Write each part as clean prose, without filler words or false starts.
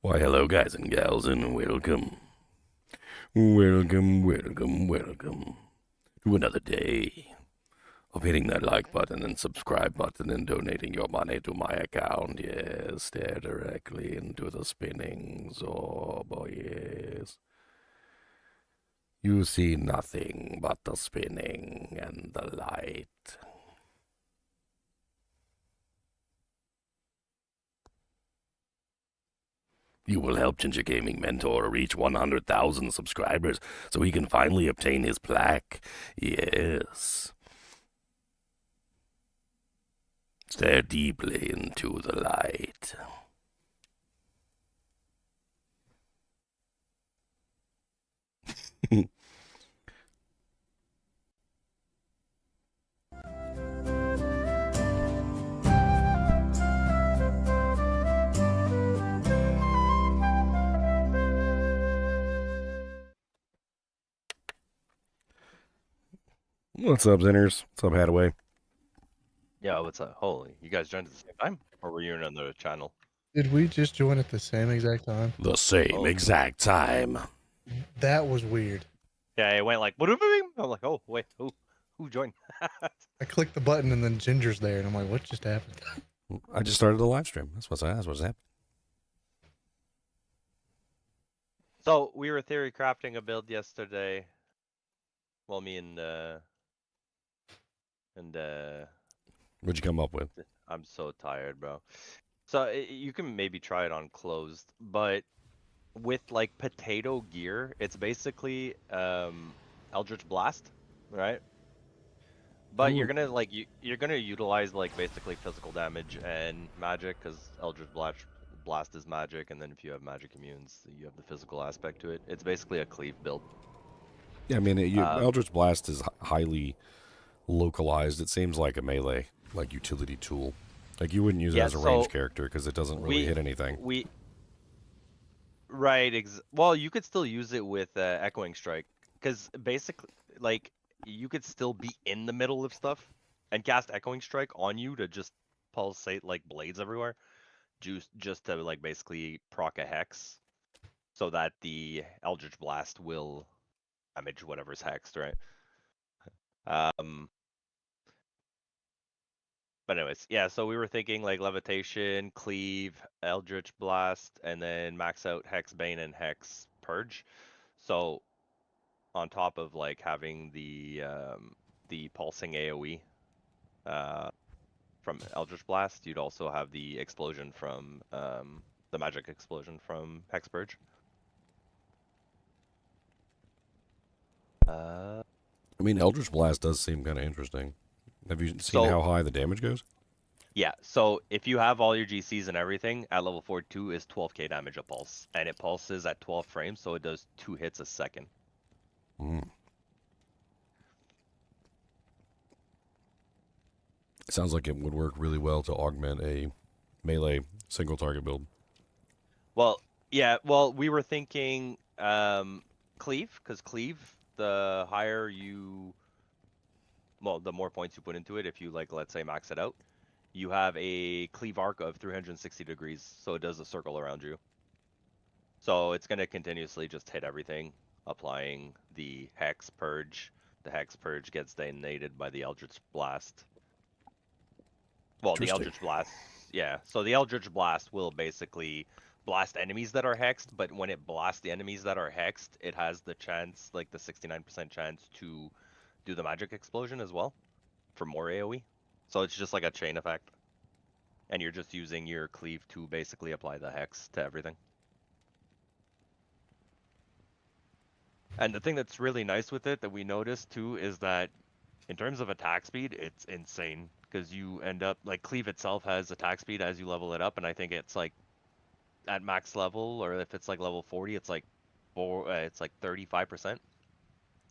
Why, hello, guys and gals, and welcome. Welcome to another day of hitting that like button and subscribe button and donating your money to my account. Yes, stare directly into the spinnings. Oh, boy, yes. You see nothing but the spinning and the light. You will help Ginger Gaming Mentor reach 100,000 subscribers so he can finally obtain his plaque. Yes. Stare deeply into the light. What's up, Zinners? What's up, Hadaway? Yeah, what's up? Holy, you guys joined at the same time? Or were you in another channel? Did we just join at the same exact time? The same exact time. That was weird. Yeah, it went like, I'm like, oh, wait, who joined? I clicked the button and then Ginger's there, and I'm like, what just happened? I just started the live stream. That's what's happening. So, we were theory crafting a build yesterday. Well, me and What'd you come up with? I'm so tired, bro. So, you can maybe try it on closed, but with like potato gear, it's basically Eldritch Blast, right? But Ooh. you're gonna like you're gonna utilize like basically physical damage and magic, because Eldritch Blast is magic, and then if you have magic immunes, you have the physical aspect to it. It's basically a cleave build. Yeah, I mean, Eldritch Blast is highly localized. It seems like a melee, like utility tool. Like you wouldn't use it as a ranged character because it doesn't really hit anything. Well, you could still use it with Echoing Strike, because basically, like, you could still be in the middle of stuff and cast Echoing Strike on you to just pulsate like blades everywhere, just to like basically proc a hex, so that the Eldritch Blast will damage whatever's hexed, right? But anyways, yeah, so we were thinking like Levitation, Cleave, Eldritch Blast, and then max out Hex Bane and Hex Purge. So on top of like having the pulsing AoE from Eldritch Blast, you'd also have the explosion from the magic explosion from Hex Purge. I mean, Eldritch Blast does seem kind of interesting. Have you seen how high the damage goes? Yeah, so if you have all your GCs and everything, at level 42 is 12k damage a pulse, and it pulses at 12 frames, so it does 2 hits a second. It sounds like it would work really well to augment a melee single target build. Well, yeah, well, we were thinking Cleave, because Cleave, the higher you, well, the more points you put into it, if you, like, let's say max it out, you have a Cleave arc of 360 degrees, so it does a circle around you. So it's going to continuously just hit everything, applying the Hex Purge. The Hex Purge gets detonated by the Eldritch Blast. Well, the Eldritch Blast, yeah. So the Eldritch Blast will basically blast enemies that are hexed, but when it blasts the enemies that are hexed, it has the chance, like the 69% chance to do the magic explosion as well for more AoE. So it's just like a chain effect. And you're just using your Cleave to basically apply the hex to everything. And the thing that's really nice with it that we noticed too is that in terms of attack speed, it's insane, because you end up, like, Cleave itself has attack speed as you level it up, and I think it's like at max level, or if it's like level 40, it's like 35%.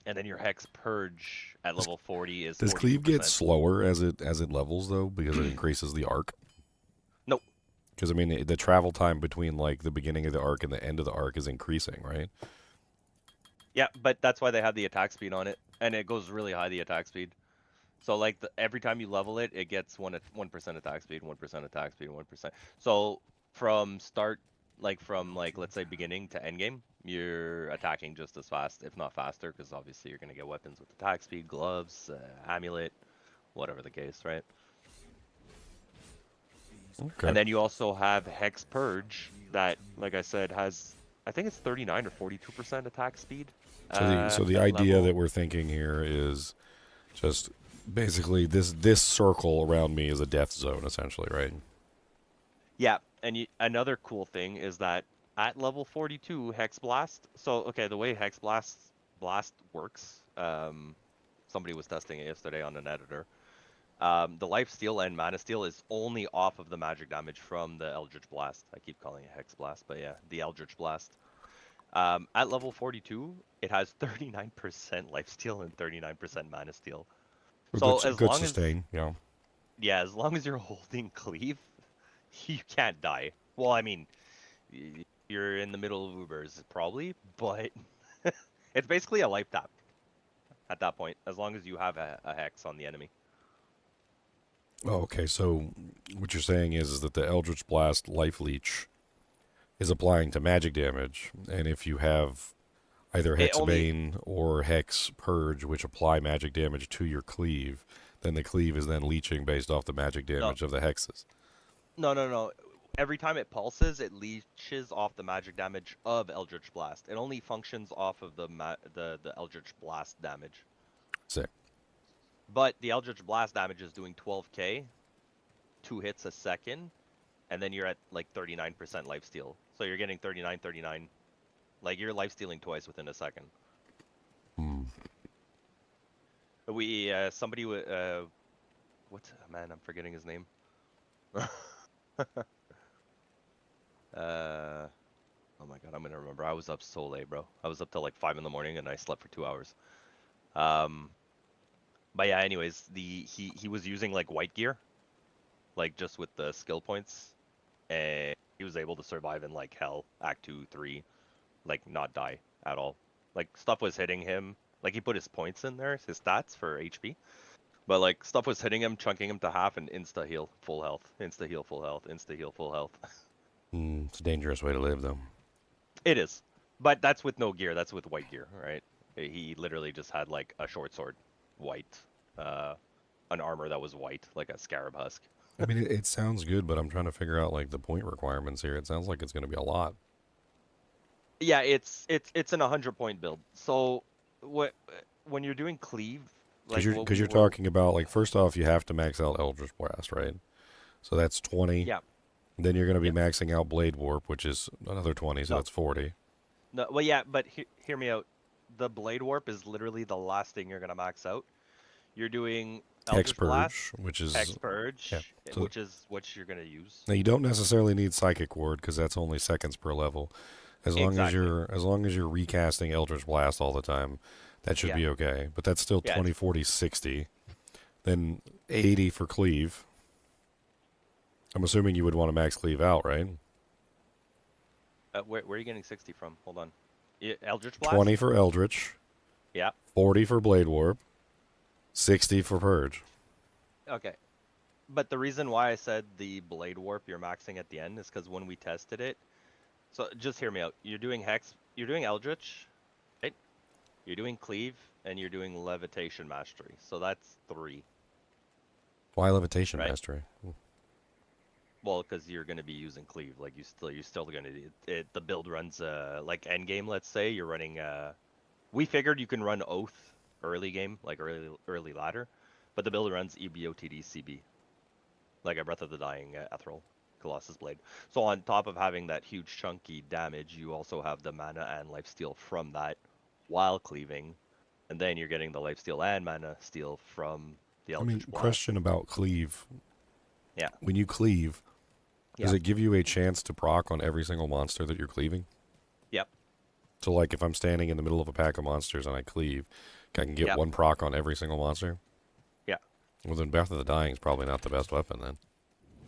And then your Hex Purge at level 40 is 42%. Does Cleave get slower as it levels though, because it increases the arc? Nope. Because I mean, the travel time between like the beginning of the arc and the end of the arc is increasing, right? Yeah, but that's why they have the attack speed on it, and it goes really high, the attack speed. So like every time you level it, it gets 1% attack speed, 1% attack speed, 1%. So from start like from like let's say beginning to end game, you're attacking just as fast, if not faster, because obviously you're gonna get weapons with attack speed, gloves, amulet, whatever the case, right? Okay. And then you also have Hex Purge that, like I said, has I think it's 39 or 42% attack speed. So the At idea level. that we're thinking here is just basically this circle around me is a death zone, essentially, right? Yeah, and another cool thing is that at level 42, Hex Blast. So okay, the way Hex Blast works, somebody was testing it yesterday on an editor. The life steal and mana steal is only off of the magic damage from the Eldritch Blast. I keep calling it Hex Blast, but yeah, the Eldritch Blast. At level 42, it has 39% life steal and 39% mana steal. So as Good long as sustain, yeah. yeah, as long as you're holding Cleave, you can't die. Well, I mean, you're in the middle of Ubers probably, but it's basically a life tap at that point, as long as you have a hex on the enemy. Oh, okay. So what you're saying is that the Eldritch Blast life leech is applying to magic damage, and if you have either It only Hexbane or Hex Purge, which apply magic damage to your cleave, then the cleave is then leeching based off the magic no, damage of the hexes. no. Every time it pulses, it leeches off the magic damage of Eldritch Blast. It only functions off of the Eldritch Blast damage. Sick. But the Eldritch Blast damage is doing 12k, 2 hits a second, and then you're at like 39% life steal. So you're getting 39, 39. Like you're life stealing twice within a second. Hmm. We somebody what's man? I'm forgetting his name. Oh my god, I'm gonna remember. I was up so late, bro. I was up till like 5 in the morning and I slept for 2 hours. But yeah, anyways, he was using like white gear, like just with the skill points, and he was able to survive in like hell, Act 2, 3, like not die at all. Like stuff was hitting him. Like he put his points in there, his stats for HP. But like stuff was hitting him, chunking him to half, and insta heal, full health, insta heal, full health, insta heal, full health. It's a dangerous way to live, though. It is, but that's with no gear. That's with white gear, right? He literally just had like a short sword, white, uh, an armor that was white, like a scarab husk. I mean, it sounds good, but I'm trying to figure out like the point requirements here. It sounds like it's going to be a lot. Yeah, it's an 100-point build. So what when you're doing cleave, like what Because we you're were, talking about like first off, you have to max out Eldritch Blast, right? So that's 20. yeah, Then you're going to be yep. maxing out Blade Warp, which is another 20, so No, that's 40. no, well, yeah, but hear me out. The Blade Warp is literally the last thing you're gonna max out. You're doing Hex Eldritch Blast, Purge, which is Hex yeah. Purge, So which is what you're gonna use. now you don't necessarily need Psychic Ward because that's only seconds per level. Exactly. As long as you're recasting Eldritch Blast all the time, that should Yeah. be okay. But that's still Yeah. 20, 40, 60. Then 80 for Cleave. I'm assuming you would want to max Cleave out, right? Where are you getting 60 from? Hold on. Eldritch 20 Blast? for Eldritch, Yeah. 40 for Blade Warp, 60 for Purge. Okay. But the reason why I said the Blade Warp you're maxing at the end is because when we tested it, so just hear me out. You're doing Hex, you're doing Eldritch, right? You're doing Cleave, and you're doing Levitation Mastery. So that's 3, Why Levitation right? Mastery? Well, because you're going to be using Cleave. Like you're still going to the build runs like end game. Let's say you're running. We figured you can run Oath early game, like early ladder, but the build runs EBOTD CB, like a Breath of the Dying Ethereal Colossus Blade. So on top of having that huge chunky damage, you also have the mana and lifesteal from that while cleaving, and then you're getting the lifesteal and mana steal from the I mean, Eldritch Blast. question about Cleave. Yeah. When you cleave, does Yeah. it give you a chance to proc on every single monster that you're cleaving? Yep. So, like, if I'm standing in the middle of a pack of monsters and I cleave, I can get Yep. one proc on every single monster? Yeah. Well, then Breath of the Dying is probably not the best weapon, then.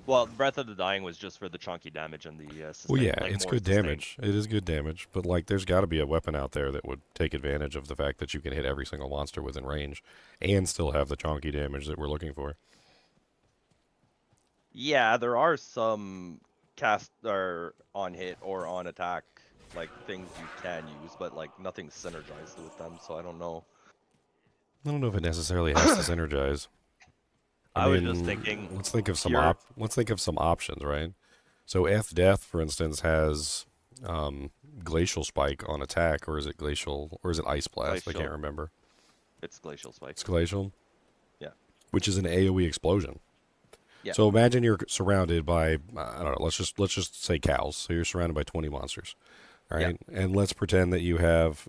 Well, Breath of the Dying was just for the chunky damage and the Well, sustain, yeah, like it's more good sustain. damage. It is good damage. But, like, there's got to be a weapon out there that would take advantage of the fact that you can hit every single monster within range and still have the chunky damage that we're looking for. Yeah, there are some cast or on hit or on attack, like things you can use, but like nothing's synergized with them, so I don't know. I don't know if it necessarily has to synergize. I was just thinking, let's think of some pure- let's think of some options, right? So F Death, for instance, has Glacial Spike on attack, or is it Glacial, or is it Ice Blast? I Glacial. can't remember. It's Glacial Spike. It's Glacial? Yeah. Which is an AoE explosion. Yeah. So imagine you're surrounded by, I don't know, let's just say cows. So you're surrounded by 20 monsters, right? Yeah. And let's pretend that you have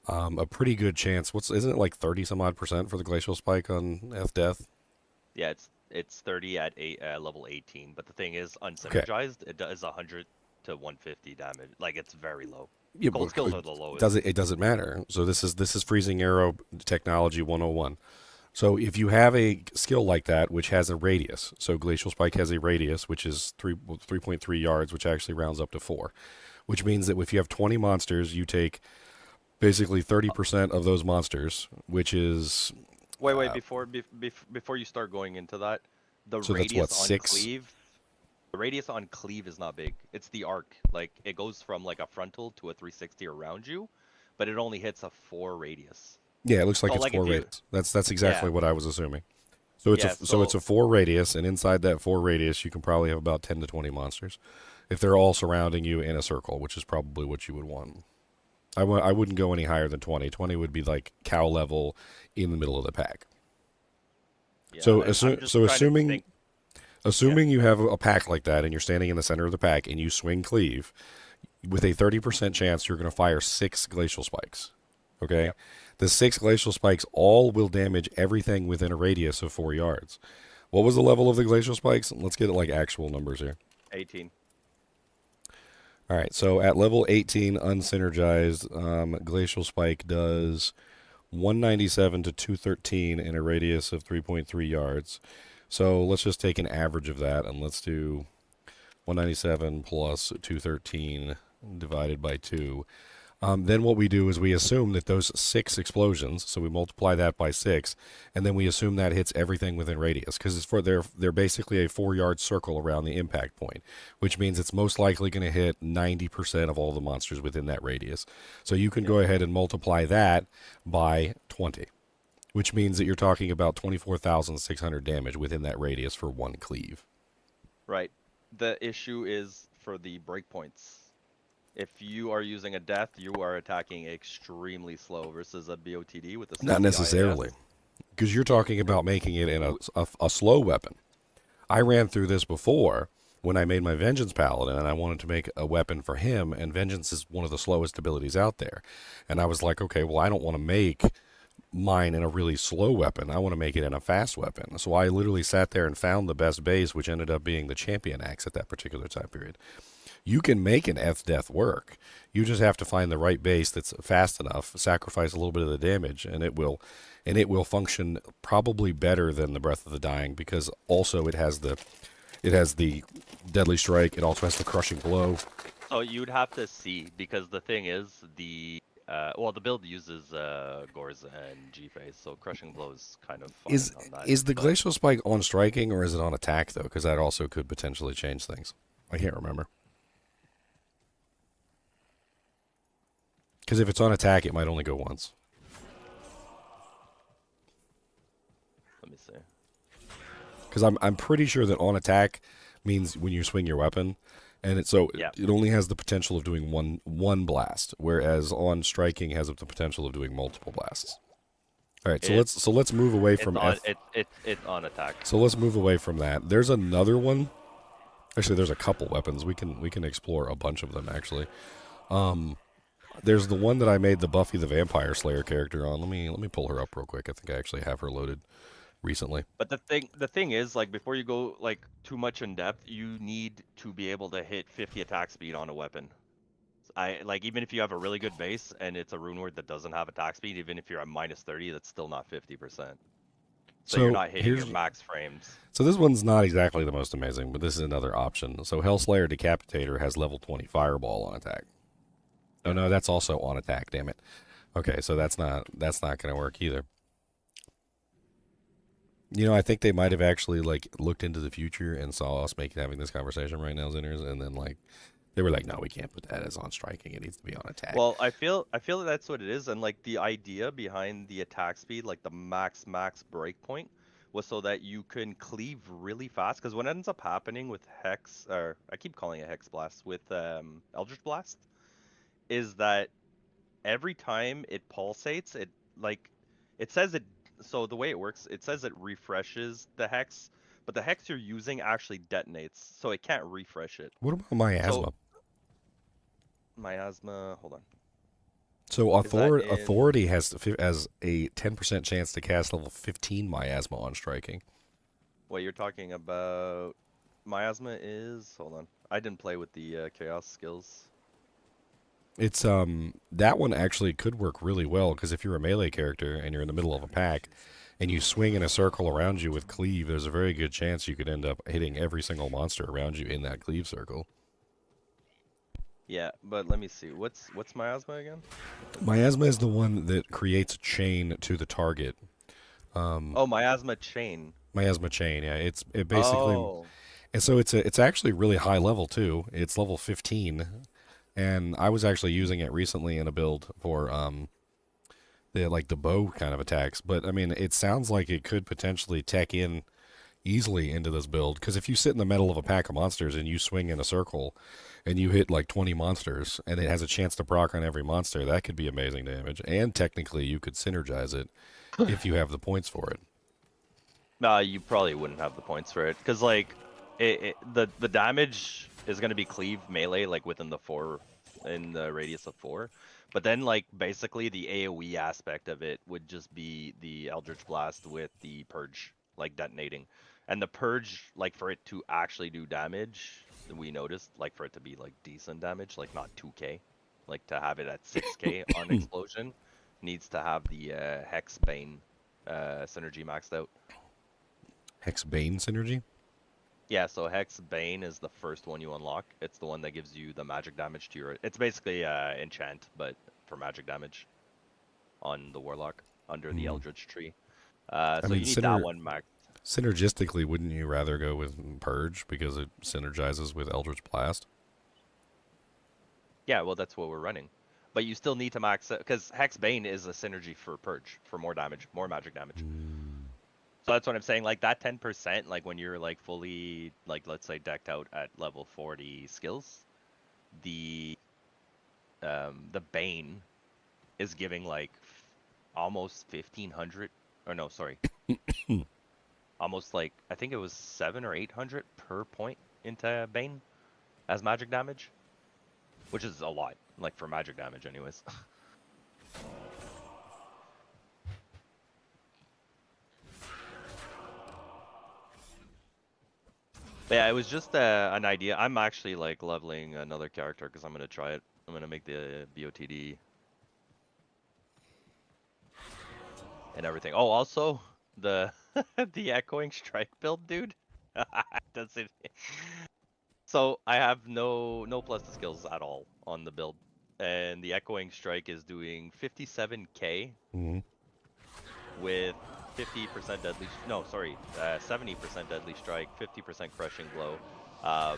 a pretty good chance. Isn't it like 30 some odd % for the Glacial Spike on F Death? Yeah, it's 30 at level 18, but the thing is, unsynergized, it does 100 to 150 damage. Like, it's very low. Yeah, Cold skills are the lowest. It doesn't matter. So this is freezing arrow technology 101. So if you have a skill like that, which has a radius, so Glacial Spike has a radius, which is 3.3 yards, which actually rounds up to 4, which means that if you have 20 monsters, you take basically 30% of those monsters, which is... Wait, before you start going into that, the so radius that's what, on 6? Cleave, the radius on Cleave is not big. It's the arc. Like, it goes from like a frontal to a 360 around you, but it only hits a 4 radius. Yeah, it looks like So, it's like, 4 radius. That's exactly what I was assuming. So it's it's a 4 radius, and inside that 4 radius, you can probably have about 10 to 20 monsters, if they're all surrounding you in a circle, which is probably what you would want. I wouldn't go any higher than 20. 20 would be like cow level in the middle of the pack. Yeah, so assuming you have a pack like that, and you're standing in the center of the pack, and you swing Cleave, with a 30% chance, you're going to fire 6 Glacial Spikes. Okay? Yep. The 6 Glacial Spikes all will damage everything within a radius of 4 yards. What was the level of the Glacial Spikes? Let's get like actual numbers here. 18. All right, so at level 18, unsynergized, Glacial Spike does 197 to 213 in a radius of 3.3 yards. So let's just take an average of that, and let's do 197 plus 213 divided by 2. Then what we do is we assume that those 6 explosions, so we multiply that by 6, and then we assume that hits everything within radius, because they're basically a 4-yard circle around the impact point, which means it's most likely going to hit 90% of all the monsters within that radius. So you can go ahead and multiply that by 20, which means that you're talking about 24,600 damage within that radius for 1 Cleave. Right. The issue is for the breakpoints. If you are using a death, you are attacking extremely slow versus a BOTD with a Not necessarily, because you're talking about making it in a slow weapon. I ran through this before when I made my Vengeance Paladin, and I wanted to make a weapon for him, and Vengeance is one of the slowest abilities out there. And I was like, okay, well, I don't want to make mine in a really slow weapon. I want to make it in a fast weapon. So I literally sat there and found the best base, which ended up being the Champion Axe at that particular time period. You can make an F-Death work. You just have to find the right base that's fast enough, sacrifice a little bit of the damage, and it will function probably better than the Breath of the Dying, because also it has the Deadly Strike. It also has the Crushing Blow. So you'd have to see, because the thing is, the build uses Gores and G-Phase, so Crushing Blow is kind of fine on that. Is the Glacial Spike on striking, or is it on attack, though? Because that also could potentially change things. I can't remember. Because if it's on attack, it might only go once. Let me see. Because I'm pretty sure that on attack means when you swing your weapon, and it only has the potential of doing one blast, whereas on striking has the potential of doing multiple blasts. All right, so let's move away from it's on attack. So let's move away from that. There's another one. Actually, there's a couple weapons. We can explore a bunch of them actually. There's the one that I made the Buffy the Vampire Slayer character on. Let me pull her up real quick. I think I actually have her loaded recently. But the thing is, like, before you go like too much in depth, you need to be able to hit 50 attack speed on a weapon. Even if you have a really good base and it's a rune word that doesn't have attack speed, even if you're at minus 30, that's still not 50%. So you're not hitting your max frames. So this one's not exactly the most amazing, but this is another option. So Hellslayer Decapitator has level 20 Fireball on attack. Oh no, that's also on attack, damn it. Okay, so that's not going to work either. You know, I think they might have actually like looked into the future and saw us having this conversation right now, Zinners, and then like they were like, no, we can't put that as on striking. It needs to be on attack. Well, I feel that that's what it is, and like the idea behind the attack speed, like the max breakpoint, was so that you can cleave really fast. Because what ends up happening with Hex, or I keep calling it Hex Blast, with Eldritch Blast, is that every time it pulsates, it like it says it. So the way it works, it says it refreshes the hex, but the hex you're using actually detonates, so it can't refresh it. What about So Miasma? Miasma, hold on. So Is that in? authority has a 10% chance to cast level 15 Miasma on striking. What you're talking about? Miasma is. Hold on. I didn't play with the chaos skills. It's that one actually could work really well because if you're a melee character and you're in the middle of a pack and you swing in a circle around you with Cleave, there's a very good chance you could end up hitting every single monster around you in that Cleave circle. Yeah, but let me see. What's Miasma again? Miasma is the one that creates a chain to the target. Oh, Miasma chain. Miasma chain, yeah. It basically, Oh. and so it's actually really high level too. It's level 15, and I was actually using it recently in a build for the bow kind of attacks. But I mean, it sounds like it could potentially tech in easily into this build because if you sit in the middle of a pack of monsters and you swing in a circle and you hit like 20 monsters and it has a chance to proc on every monster, that could be amazing damage. And technically, you could synergize it if you have the points for it. Nah, you probably wouldn't have the points for it, because like the damage is gonna be cleave melee like within the 4, in the radius of 4, but then like basically the AOE aspect of it would just be the Eldritch Blast with the purge like detonating, and the purge, like for it to actually do damage, we noticed, like for it to be like decent damage, like not 2k, like to have it at 6k on explosion, needs to have the Hex Bane synergy maxed out. Hex Bane synergy? Yeah, so Hex Bane is the first one you unlock. It's the one that gives you the magic damage to your. It's basically enchant, but for magic damage on the Warlock under the Eldritch tree. I So mean, you need that one maxed. synergistically, wouldn't you rather go with Purge because it synergizes with Eldritch Blast? Yeah, well that's what we're running. But you still need to max it because Hex Bane is a synergy for Purge for more damage, more magic damage. So that's what I'm saying. Like that 10%, like when you're like fully, like let's say decked out at level 40 skills, the Bane is giving like almost 1500, or no, sorry, almost like I think it was 700 or 800 per point into Bane as magic damage, which is a lot, like for magic damage, anyways. But yeah, it was just an idea. I'm actually like leveling another character because I'm gonna try it. I'm gonna make the BOTD and everything. Oh, also the the echoing strike build, dude. That's it. So I have no plus to skills at all on the build, and the echoing strike is doing 57k with 50% deadly. No, sorry, 70% deadly strike, 50% crushing blow. I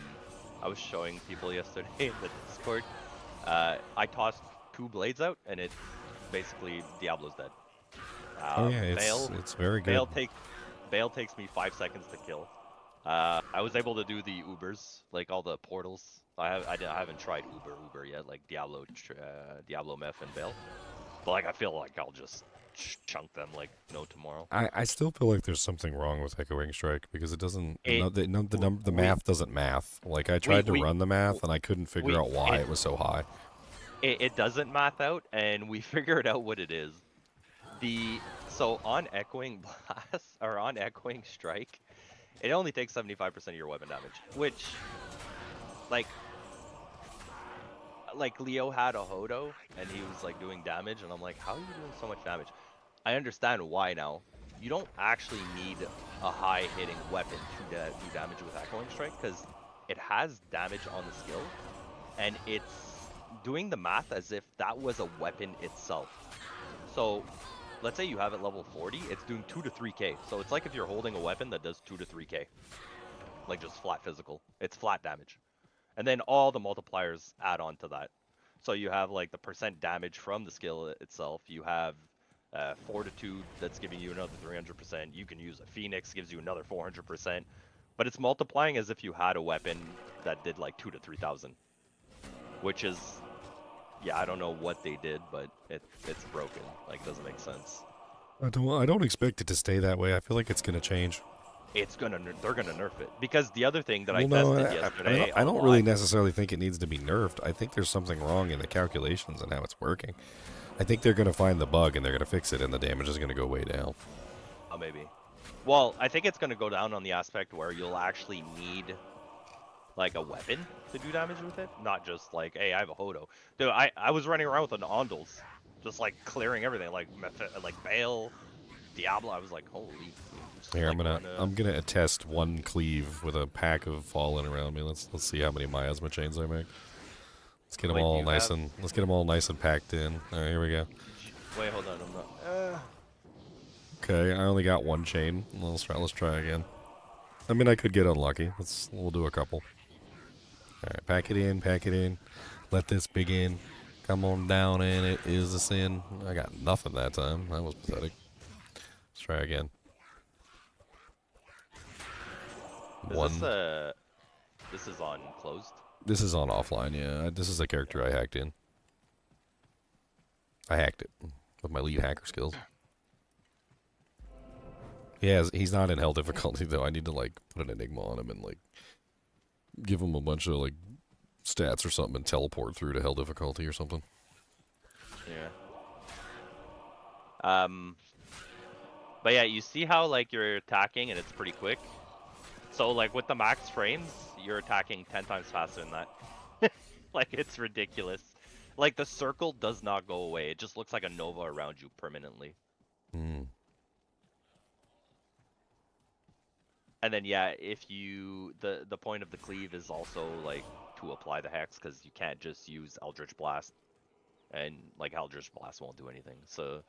was showing people yesterday in the Discord. I tossed 2 blades out, and it basically Diablo's dead. Oh yeah, it's very good. Bale takes me 5 seconds to kill. I was able to do the Ubers, like all the portals. I haven't tried Uber yet, like Diablo, Meph, and Bale. But like I feel like I'll just chunk them like no tomorrow. I still feel like there's something wrong with Echoing Strike because it doesn't. The We- math doesn't math. Like I tried to run the math and I couldn't figure out why it was so high. It doesn't math out, and we figured out what it is. So on Echoing Blast or on Echoing Strike, it only takes 75% of your weapon damage, which like Leo had a Hodo and he was like doing damage, and I'm like, how are you doing so much damage? I understand why now. You don't actually need a high hitting weapon to do damage with Echoing Strike because it has damage on the skill, and it's doing the math as if that was a weapon itself. So let's say you have it level 40, it's doing 2 to 3k. So it's like if you're holding a weapon that does 2 to 3k, like just flat physical. It's flat damage, and then all the multipliers add on to that. So you have like the percent damage from the skill itself. You have fortitude that's giving you another 300%. You can use a phoenix, gives you another 400%. But it's multiplying as if you had a weapon that did like 2 to 3,000, which is, yeah, I don't know what they did, but it's broken. Like, it doesn't make sense. I don't expect it to stay that way. I feel like it's gonna change. They're gonna nerf it, because the other thing that I Well, tested yesterday. I don't really necessarily think it needs to be nerfed. I think there's something wrong in the calculations and how it's working. I think they're gonna find the bug and they're gonna fix it, and the damage is gonna go way down. Oh, maybe. Well, I think it's gonna go down on the aspect where you'll actually need like a weapon to do damage with it, not just like, hey, I have a Hodo. Dude, I was running around with an Ondals, just like clearing everything, like Bale, Diablo. I was like, holy. Here, like, I'm gonna attest one cleave with a pack of fallen around me. Let's see how many miasma chains I make. Let's get them all nice and packed in. All right, here we go. Wait, hold on, I'm not. Okay, I only got one chain. Let's try again. I mean, I could get unlucky. We'll do a couple. All right, pack it in. Let this begin. Come on down, and it is a sin. I got nothing that time. That was pathetic. Let's try again. This is on closed? This is on offline, yeah. This is a character I hacked in. I hacked it with my lead hacker skills. He's not in hell difficulty, though. I need to, like, put an enigma on him and, like, give him a bunch of, like, stats or something and teleport through to hell difficulty or something. Yeah. But yeah, you see how, like, you're attacking and it's pretty quick? So, like, with the max frames, you're attacking 10 times faster than that. Like, it's ridiculous. Like, the circle does not go away. It just looks like a nova around you permanently. Hmm. And then, yeah, if you... The point of the cleave is also, like, to apply the hex, because you can't just use Eldritch Blast. And, like, Eldritch Blast won't do anything. So,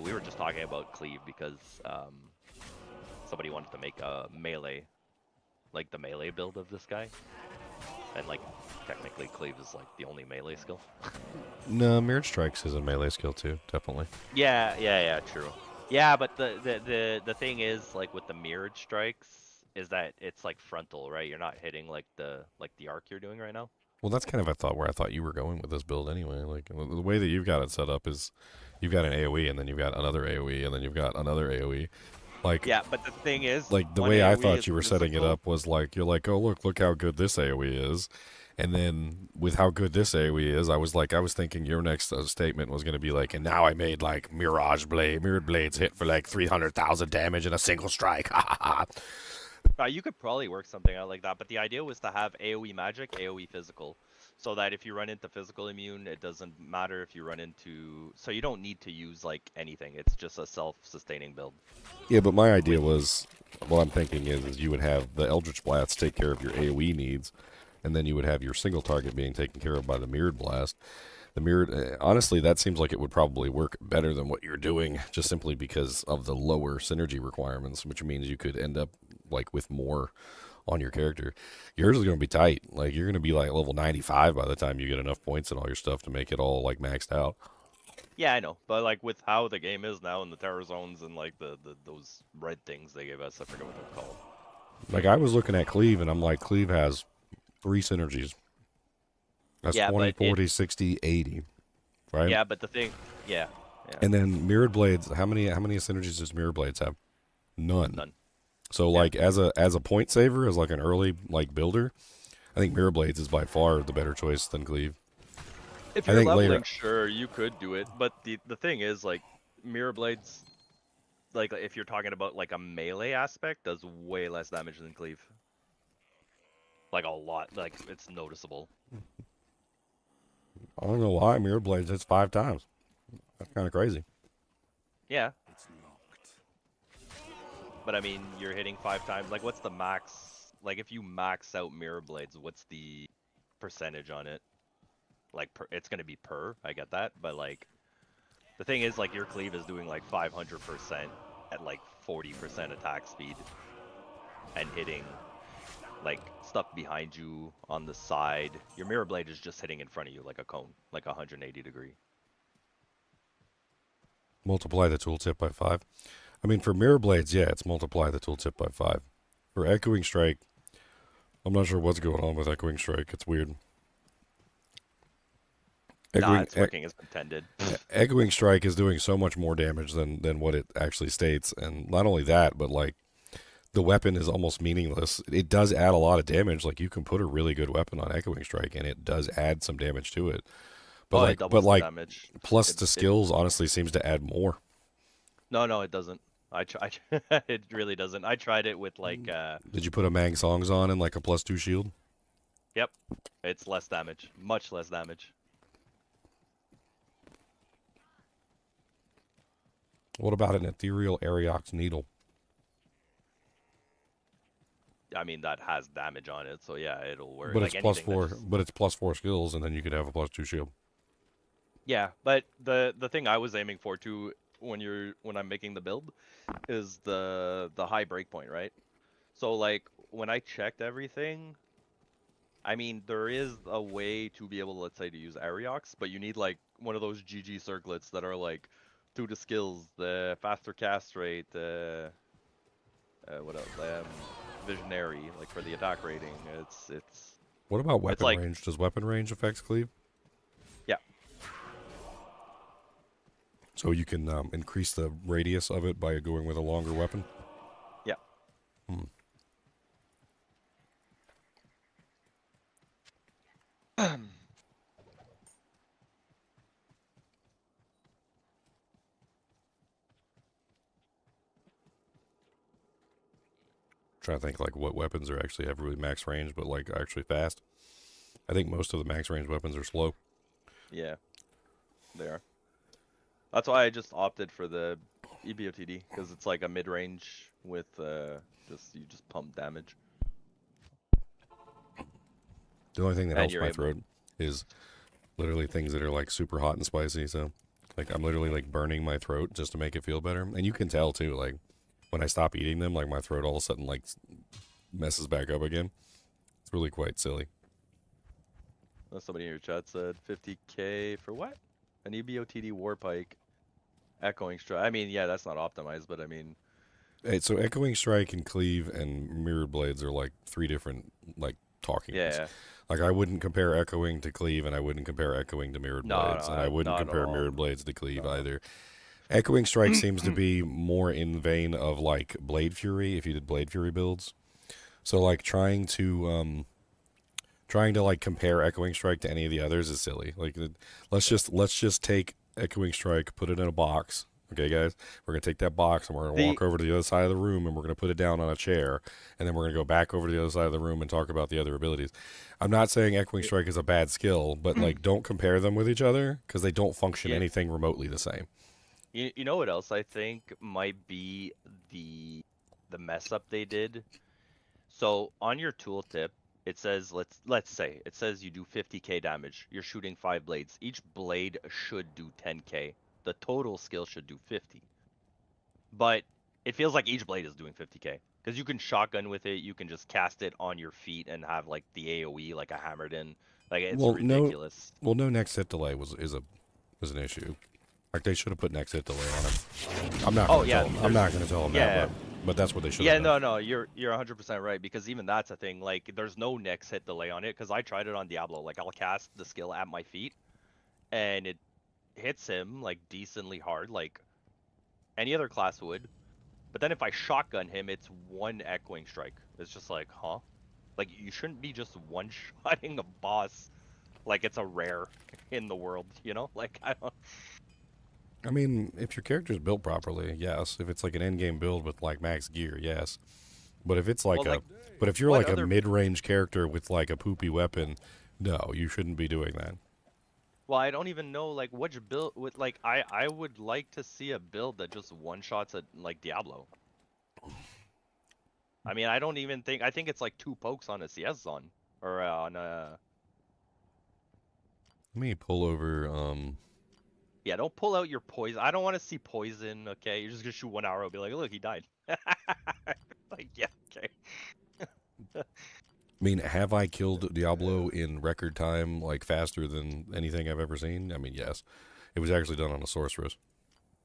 we were just talking about cleave because somebody wanted to make a melee, like the melee build of this guy. And, like, technically cleave is, like, the only melee skill. No, Mirrored Strikes is a melee skill, too, definitely. Yeah, true. Yeah, but the thing is, like, with the mirrored strikes, is that it's like frontal, right? You're not hitting like the arc you're doing right now. Well, that's kind of where I thought you were going with this build anyway. Like, the way that you've got it set up is you've got an AoE, and then you've got another AoE, and then you've got another AoE. Like, yeah, but the thing is, like, the way I thought you were setting it up was like, you're like, oh, look how good this AoE is. And then with how good this AoE is, I was thinking your next statement was going to be like, and now I made like mirrored blades hit for like 300,000 damage in a single strike. You could probably work something out like that, but the idea was to have AoE magic, AoE physical, so that if you run into physical immune, it doesn't matter if you run into... So you don't need to use like anything. It's just a self-sustaining build. Yeah, but my idea was, what I'm thinking is you would have the Eldritch Blast take care of your AoE needs, and then you would have your single target being taken care of by the Mirrored Blast. The Mirrored, honestly, that seems like it would probably work better than what you're doing, just simply because of the lower synergy requirements, which means you could end up like with more on your character. Yours is going to be tight. Like, you're going to be like level 95 by the time you get enough points and all your stuff to make it all like maxed out. Yeah, I know, but like with how the game is now in the terror zones and like those red things they gave us, I forget what they're called. Like, I was looking at Cleave, and I'm like, Cleave has 3 synergies. That's 20, 40, 60, 80, right? Yeah, but the thing, yeah. And then Mirrored Blades, how many synergies does Mirrored Blades have? None. So, like, as a point saver, as like an early like builder, I think Mirror Blades is by far the better choice than Cleave. If you're leveling, sure, you could do it, but the thing is, like, Mirror Blades, like, if you're talking about like a melee aspect, does way less damage than Cleave. Like, a lot. Like, it's noticeable. I don't know why Mirror Blades hits 5 times. That's kind of crazy. Yeah. But I mean, you're hitting 5 times. Like, what's the max? Like, if you max out Mirror Blades, what's the percentage on it? Like, it's gonna be per. I get that, but like, The thing is, like, your cleave is doing like 500% at like 40% attack speed and hitting like stuff behind you on the side. Your mirror blade is just hitting in front of you like a cone, like 180 degree. Multiply the tooltip by 5. I mean, for mirror blades, yeah, it's multiply the tooltip by 5. For echoing strike, I'm not sure what's going on with echoing strike. It's weird. Nah, it's working as intended. Echoing strike is doing so much more damage than what it actually states, and not only that, but like the weapon is almost meaningless. It does add a lot of damage. Like you can put a really good weapon on echoing strike, and it does add some damage to it. But damage. Plus the skills honestly seems to add more. No, it doesn't. I tried. It really doesn't. I tried it with like. Did you put a Mang Songs on and like a +2 shield? Yep, it's less damage, much less damage. What about an ethereal Ariox needle? I mean, that has damage on it, so yeah, it'll work. But like it's +4. just... But it's +4 skills, and then you could have a +2 shield. Yeah, but the thing I was aiming for too when I'm making the build is the high breakpoint, right? So like when I checked everything, I mean there is a way to be able to, let's say, to use Ariox, but you need like one of those GG circlets that are like 2 to skills, the faster cast rate, what else? Visionary, like for the attack rating. It's What about weapon like, range? Does weapon range affect cleave? Yeah. So you can increase the radius of it by going with a longer weapon? Yeah. Trying to think like what weapons are actually have really max range, but like actually fast. I think most of the max range weapons are slow. Yeah, they are. That's why I just opted for the EBOTD, because it's like a mid-range with you just pump damage. The only thing that And helps my throat is literally things that are like super hot and spicy. So like I'm literally like burning my throat just to make it feel better. And you can tell too, like when I stop eating them, like my throat all of a sudden like messes back up again. It's really quite silly. Somebody in your chat said 50k for what? An EBOTD Warpike Echoing Strike. I mean, yeah, that's not optimized, but I mean... Hey, so Echoing Strike and Cleave and Mirrored Blades are like 3 different like talkings. Yeah. Like I wouldn't compare Echoing to Cleave, and I wouldn't compare Echoing to Mirrored Blades, and I wouldn't compare Mirrored Blades to Cleave either. Echoing Strike seems to be more in the vein of like Blade Fury, if you did Blade Fury builds. So like trying to like compare Echoing Strike to any of the others is silly. Like let's just take Echoing Strike, put it in a box. Okay, guys, we're gonna take that box and we're gonna walk over to the other side of the room and we're gonna put it down on a chair, and then we're gonna go back over to the other side of the room and talk about the other abilities. I'm not saying Echoing Strike is a bad skill, but like don't compare them with each other because they don't function anything remotely the same. You know what else I think might be the mess up they did? So on your tooltip, it says let's say it says you do 50k damage. You're shooting 5 blades. Each blade should do 10k. The total skill should do 50. But it feels like each blade is doing 50k because you can shotgun with it. You can just cast it on your feet and have like the AOE like a hammered in. Like it's ridiculous. No next hit delay was an issue. Like they should have put next hit delay on it. I'm not gonna tell them that, but that's what they should have done. No, you're 100% right, because even that's a thing. Like there's no next hit delay on it, because I tried it on Diablo. Like I'll cast the skill at my feet and it hits him like decently hard, like any other class would. But then if I shotgun him, it's 1 Echoing Strike. It's just like, huh? Like you shouldn't be just one-shotting a boss like it's a rare in the world, you know? Like I mean, if your character's built properly, yes. If it's like an endgame build with like max gear, yes. But if it's like but if you're like a mid-range character with like a poopy weapon, no, you shouldn't be doing that. Well, I don't even know like which build with like I would like to see a build that just one-shots at like Diablo. I mean, I think it's like 2 pokes on a CS zone or on a. Let me pull over Yeah, don't pull out your poison. I don't want to see poison. Okay, you're just gonna shoot one arrow and be like, look, he died. Like, yeah, okay. I mean, have I killed Diablo in record time, like faster than anything I've ever seen? I mean, yes. It was actually done on a sorceress.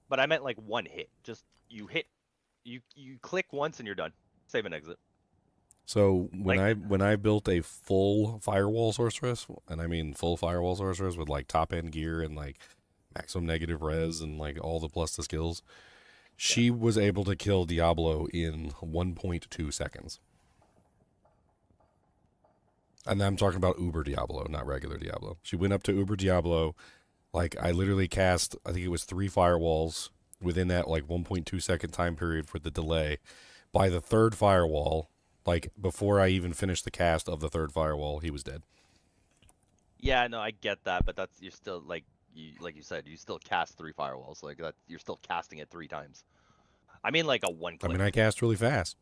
But I meant like one hit. Just you hit, you click once and you're done. Save and exit. So when Like- I built a full firewall sorceress, and I mean full firewall sorceress with like top end gear and like maximum negative res and like all the plus the skills, she was able to kill Diablo in 1.2 seconds. And I'm talking about Uber Diablo, not regular Diablo. She went up to Uber Diablo. Like, I literally cast, I think it was 3 firewalls within that, like, 1.2 second time period for the delay. By the third firewall, like, before I even finished the cast of the third firewall, he was dead. Yeah, no, I get that, but you're still like you said, you still cast 3 firewalls. Like that, you're still casting it 3 times. I mean, like a one I click. mean, I cast really fast.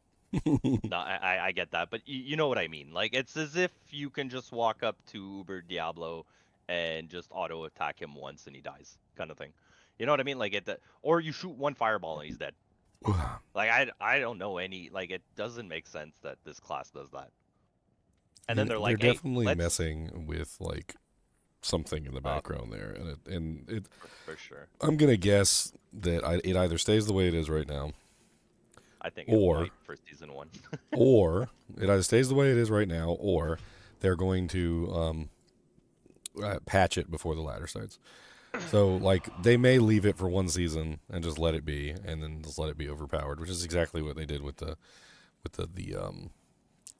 No, I get that, but you know what I mean. Like, it's as if you can just walk up to Uber Diablo and just auto attack him once and he dies, kind of thing. You know what I mean? Like or you shoot one fireball and he's dead. Like I don't know any. Like, it doesn't make sense that this class does that. And then they're like, they're hey, definitely let's... messing with, like, something in the background there. And it For sure. I'm going to guess that it either stays the way it is right now, I think Or- it might for season 1. or it either stays the way it is right now, or they're going to patch it before the ladder starts. So, like, they may leave it for one season and just let it be, and then just let it be overpowered, which is exactly what they did with the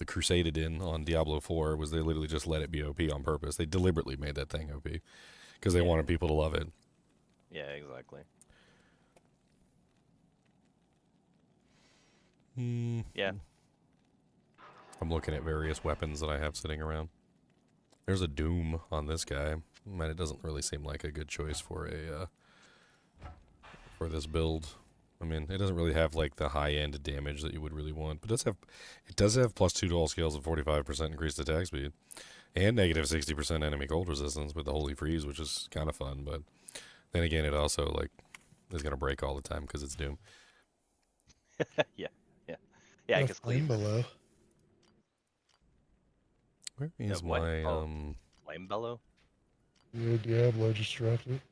Crusaded in on Diablo 4. Was they literally just let it be OP on purpose. They deliberately made that thing OP because they wanted people to love it. Yeah, exactly. Yeah. I'm looking at various weapons that I have sitting around. There's a Doom on this guy. Man, it doesn't really seem like a good choice for this build. I mean, it doesn't really have like the high end damage that you would really want, but it does have +2 to all skills and 45% increased attack speed, and negative 60% enemy cold resistance with the Holy Freeze, which is kind of fun. But then again, it also like is gonna break all the time because it's Doom. Yeah, Got a because flame Cleave. below. Where is what? my Oh. Flame Bellow? Yeah, Diablo just dropped it.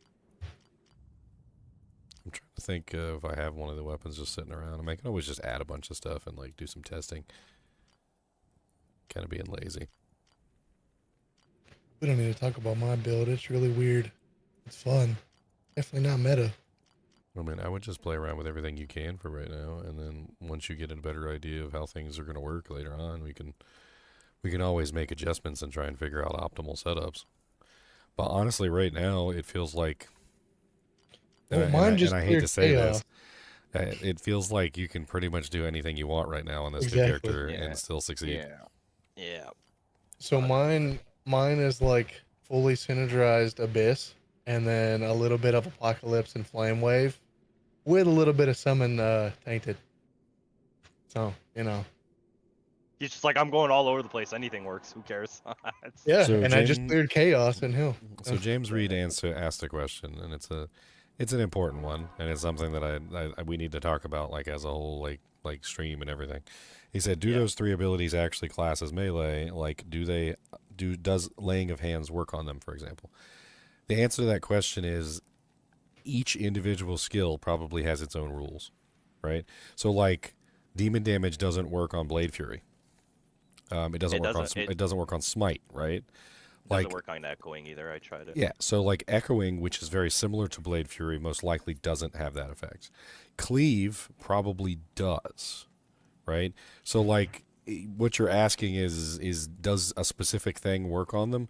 I'm trying to think if I have one of the weapons just sitting around. I mean, I can always just add a bunch of stuff and like do some testing. Kind of being lazy. We don't need to talk about my build. It's really weird. It's fun. Definitely not meta. I mean, I would just play around with everything you can for right now, and then once you get a better idea of how things are going to work later on, we can always make adjustments and try and figure out optimal setups. But honestly, right now, it feels like... Well, mine just I hate cleared to say chaos. this, it feels like you can pretty much do anything you want right now on this new Exactly. character Yeah. and still succeed. Yeah. So mine is like fully synergized Abyss, and then a little bit of Apocalypse and Flame Wave, with a little bit of Summon Tainted. So, you know. He's just like, I'm going all over the place. Anything works. Who cares? It's- Yeah, So and I just James- cleared Chaos and Hill. So James Reed asked a question, and it's an important one, and it's something that we need to talk about like as a whole like stream and everything. He said, "Do Yeah. those 3 abilities actually class as melee? Like, does laying of hands work on them, for example?" The answer to that question is each individual skill probably has its own rules, right? So like demon damage doesn't work on Blade Fury. It doesn't work on Smite, right? Doesn't work on echoing either. I tried it. Yeah, so like echoing, which is very similar to Blade Fury, most likely doesn't have that effect. Cleave probably does, right? So like what you're asking is does a specific thing work on them?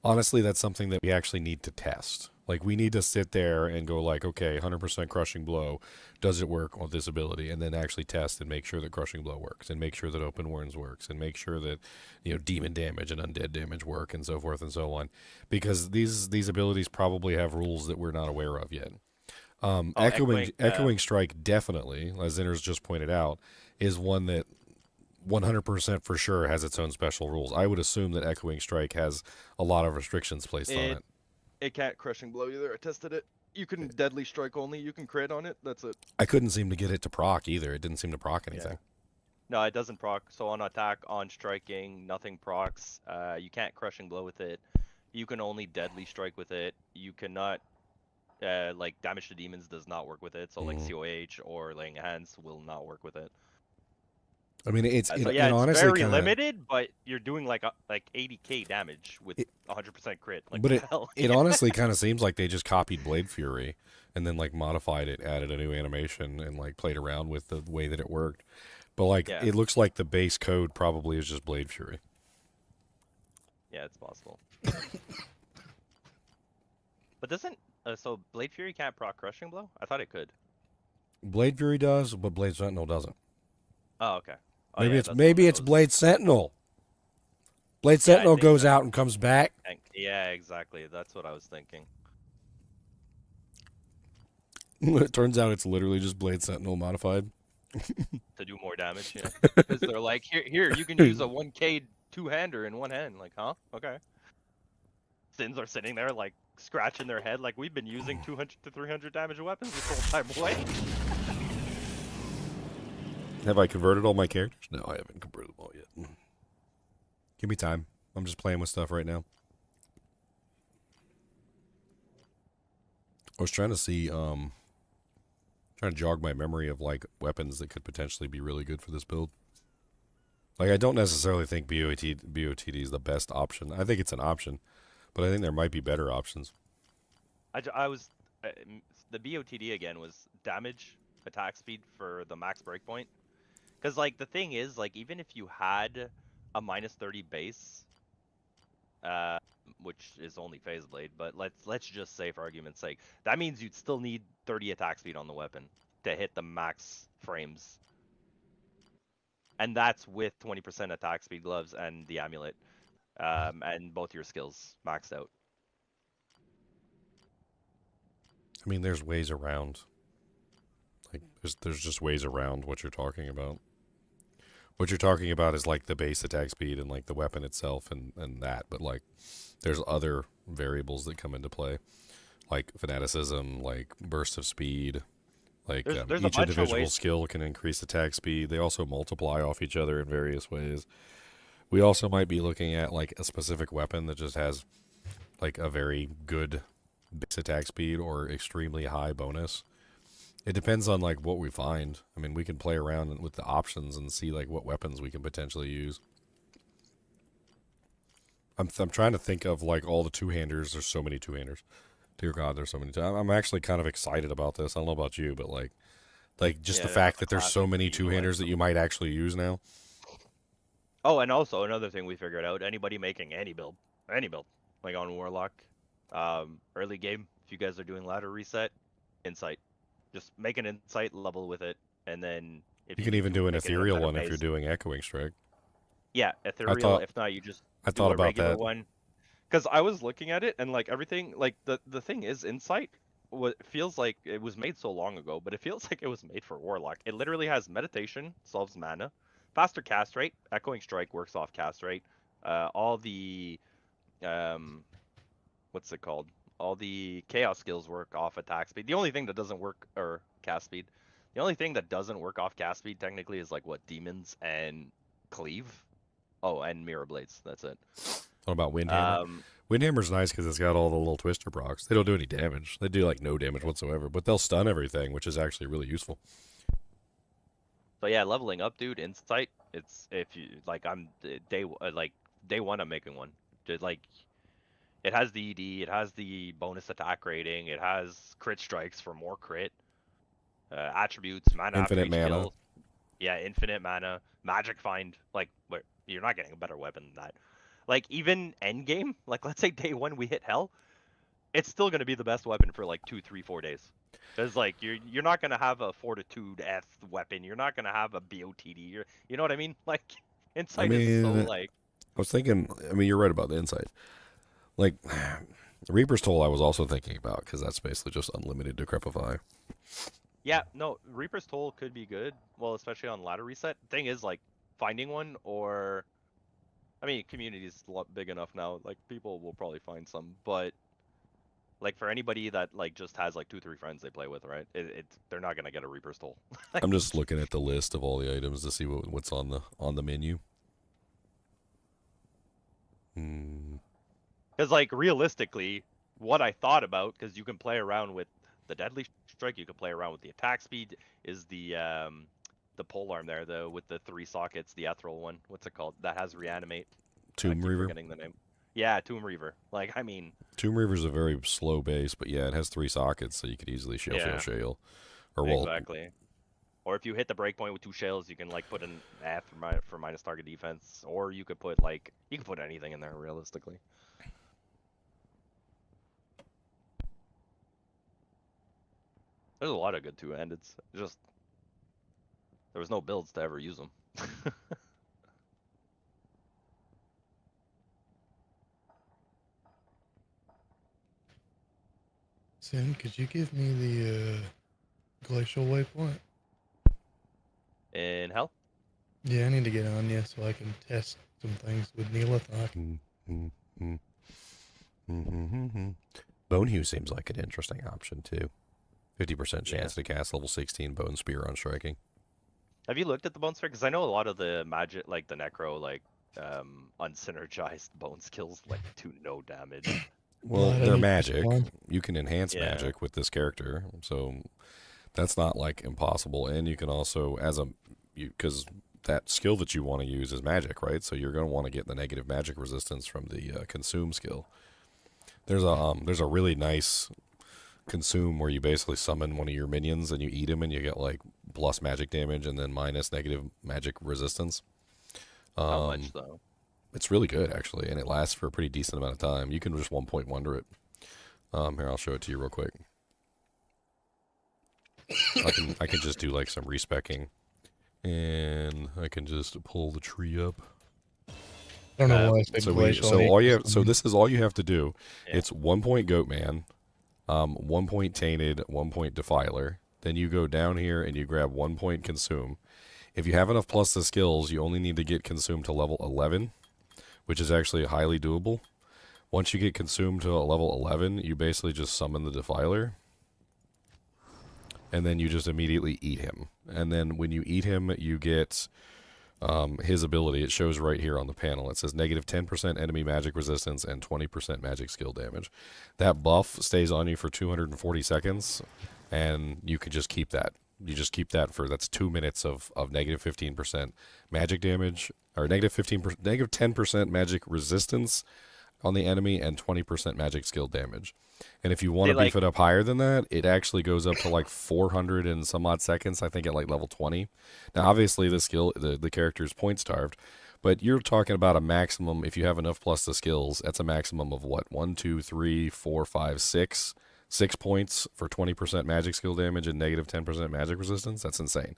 Honestly, that's something that we actually need to test. Like we need to sit there and go like, okay, 100% crushing blow, does it work on this ability? And then actually test and make sure that crushing blow works, and make sure that open wounds works, and make sure that demon damage and undead damage work, and so forth and so on. Because these abilities probably have rules that we're not aware of yet. Echoing Strike definitely, as Zinner's just pointed out, is one that 100% for sure has its own special rules. I would assume that Echoing Strike has a lot of restrictions placed on it. It can't crushing blow either. I tested it. You can deadly strike only. You can crit on it. That's it. I couldn't seem to get it to proc either. It didn't seem to proc anything. No, it doesn't proc. So on attack, on striking, nothing procs. You can't crushing blow with it. You can only deadly strike with it. You cannot, like damage to demons does not work with it. So like COH or laying hands will not work with it. I mean, it's So it yeah, it's honestly very kinda, limited, but you're doing like 80k damage with 100% crit. Like but what the hell? it honestly kind of seems like they just copied Blade Fury and then like modified it, added a new animation, and like played around with the way that it worked. But like, Yeah. it looks like the base code probably is just Blade Fury. Yeah, it's possible. But doesn't so Blade Fury can't proc crushing blow? I thought it could. Blade Fury does, but Blade Sentinel doesn't. Oh, okay. Oh, Maybe yeah, it's that's maybe one of it's those. Blade Sentinel. Blade Yeah, I Sentinel think goes so. out and comes back. Yeah, exactly. That's what I was thinking. It turns out it's literally just Blade Sentinel modified. To do more damage, yeah. Because they're like, here, you can use a 1k two-hander in one hand. Like, huh? Okay. Sins are sitting there, like, scratching their head, like, we've been using 200 to 300 damage weapons this whole time. What? Have I converted all my characters? No, I haven't converted them all yet. Give me time. I'm just playing with stuff right now. I was trying to see, trying to jog my memory of like weapons that could potentially be really good for this build. Like, I don't necessarily think BOTD is the best option. I think it's an option, but I think there might be better options. I was the BOTD again was damage, attack speed for the max breakpoint. Because like the thing is, like even if you had a -30 base, which is only phase blade, but let's just say for argument's sake, that means you'd still need 30 attack speed on the weapon to hit the max frames. And that's with 20% attack speed gloves and the amulet, and both your skills maxed out. I mean, there's ways around. Like, there's just ways around what you're talking about. What you're talking about is like the base attack speed and like the weapon itself and that, but like there's other variables that come into play, like fanaticism, like burst of speed, like There's a each bunch of individual ways. skill can increase attack speed. They also multiply off each other in various ways. We also might be looking at like a specific weapon that just has like a very good base attack speed or extremely high bonus. It depends on like what we find. I mean, we can play around with the options and see like what weapons we can potentially use. I'm trying to think of like all the two-handers. There's so many two-handers. Dear God, there's so many. I'm actually kind of excited about this. I don't know about you, but like just Yeah, the fact that there's classic so many utilize two-handers that you might actually use now. Oh, and also another thing we figured out: anybody making any build, like on Warlock, early game, if you guys are doing ladder reset, insight, just make an insight level with it, and then if You you can need even to, do an make it a ethereal better one if you're base. doing Echoing Strike. Yeah, ethereal. thought- If not, you just I do thought a about regular that. one. Because I was looking at it and like everything, like the thing is, insight feels like it was made so long ago, but it feels like it was made for Warlock. It literally has meditation, solves mana, faster cast rate, echoing strike works off cast rate, all the what's it called? All the chaos skills work off attack speed. The only thing that doesn't work, or cast speed, the only thing that doesn't work off cast speed technically is like what, demons and cleave. Oh, and mirror blades. That's it. What about Windhammer? Windhammer's nice because it's got all the little twister procs. They don't do any damage. They do like no damage whatsoever, but they'll stun everything, which is actually really useful. So yeah, leveling up, dude. Insight. It's if you like, I'm day one. I'm making one. Like, it has the ED. It has the bonus attack rating. It has crit strikes for more crit. Attributes, mana after Infinite each mana. kill. Yeah, infinite mana. Magic find. Like, you're not getting a better weapon than that. Like, even end game. Like, let's say day one we hit hell. It's still gonna be the best weapon for like 2, 3, 4 days. Because like you're not gonna have a Fortitude F weapon. You're not gonna have a BOTD. You know what I mean? Like, insight is so like. I was thinking. I mean, you're right about the insight. Like, Reaper's Toll, I was also thinking about because that's basically just unlimited Decrepify. Yeah, no, Reaper's Toll could be good. Well, especially on ladder reset. Thing is, like, finding one, or I mean, community is a lot big enough now. Like, people will probably find some, but like for anybody that like just has like 2-3 friends they play with, right? They're not gonna get a Reaper Stole. I'm just looking at the list of all the items to see what's on the menu. Because like realistically, what I thought about, because you can play around with the Deadly Strike, you can play around with the attack speed, is the polearm there though with the 3 sockets, the ethereal one. What's it called? That has reanimate. Tomb Reaver. Forgetting the name. Yeah, Tomb Reaver. Like I mean. Tomb Reaver's a very slow base, but yeah, it has 3 sockets, so you could easily shale. Or Exactly. Or if you hit the breakpoint with 2 shells, you can like put an F for minus target defense, or you could put anything in there realistically. There's a lot of good two-handeds. Just there was no builds to ever use them. Sin, could you give me the Glacial waypoint? In hell? Yeah, I need to get on you so I can test some things with Neelathok. Bonehue seems like an interesting option too. 50% chance to cast level 16 Bone Spear on striking. Have you looked at the bone spear? Because I know a lot of the magic, like the necro, like unsynergized bone skills, like do no damage. Well, they're magic. You can enhance magic with this character, so that's not like impossible. And you can also, because that skill that you want to use is magic, right? So you're going to want to get the negative magic resistance from the consume skill. There's a really nice consume where you basically summon one of your minions and you eat him and you get like plus magic damage and then minus negative magic resistance. How much though? It's really good actually, and it lasts for a pretty decent amount of time. You can just 1.1 wonder it. Here, I'll show it to you real quick. I can just do like some respecking, and I can just pull the tree up. I don't know why I said Glacial. So this is all you have to do. Yeah. It's 1 point Goatman, 1 point Tainted, 1 point Defiler. Then you go down here and you grab 1 point Consume. If you have enough plus the skills, you only need to get Consume to level 11, which is actually highly doable. Once you get Consumed to a level 11, you basically just summon the Defiler. And then you just immediately eat him. And then when you eat him, you get his ability. It shows right here on the panel. It says negative 10% enemy magic resistance and 20% magic skill damage. That buff stays on you for 240 seconds, and you can just keep that. You just keep that that's 2 minutes of negative 15% magic damage, or negative 10% magic resistance on the enemy and 20% magic skill damage. And if you want to beef it up higher than that, it actually goes up to like 400 and some odd seconds, I think at like level 20. Now, obviously the character is point starved, but you're talking about a maximum, if you have enough plus the skills, that's a maximum of what? 1, 2, 3, 4, 5, 6. 6 points for 20% magic skill damage and negative 10% magic resistance. That's insane.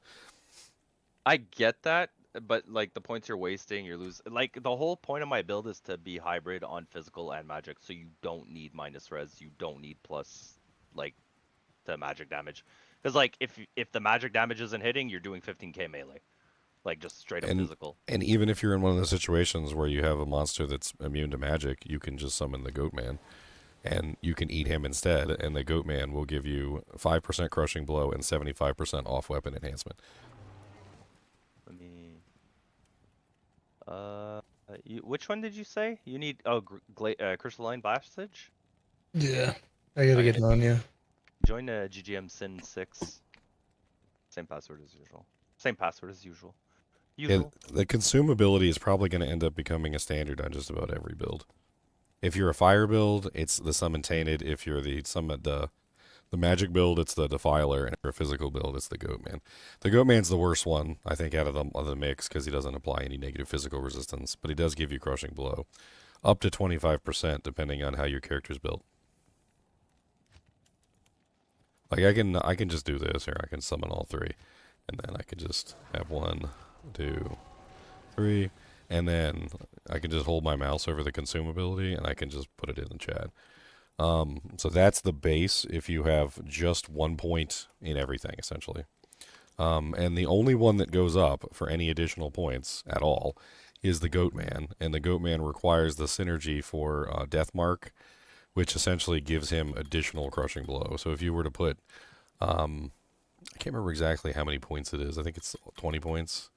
I get that, but like the points you're wasting, you're losing. Like the whole point of my build is to be hybrid on physical and magic, so you don't need minus res, you don't need plus like the magic damage. Because like if the magic damage isn't hitting, you're doing 15k melee, like just straight up physical. And even if you're in one of the situations where you have a monster that's immune to magic, you can just summon the Goatman. And you can eat him instead, and the Goatman will give you 5% crushing blow and 75% off weapon enhancement. Let me. Which one did you say you need? Oh, Crystalline Blastage. Yeah, I gotta get on you. Join GGM Sin 6. Same password as usual. Same password as usual. Yeah, the consumability is probably going to end up becoming a standard on just about every build. If you're a fire build, it's the summon tainted. If you're the magic build, it's the defiler. And if you're a physical build, it's the Goatman. The Goatman's the worst one, I think, out of the mix because he doesn't apply any negative physical resistance, but he does give you crushing blow, up to 25% depending on how your character's built. Like I can just do this here. I can summon all 3, and then I can just have 1, 2, 3. And then I can just hold my mouse over the consumability, and I can just put it in the chat. So that's the base if you have just 1 point in everything, essentially. And the only one that goes up for any additional points at all is the Goatman. And the Goatman requires the synergy for Deathmark which essentially gives him additional crushing blow. So if you were to put, I can't remember exactly how many points it is. I think it's 20 points.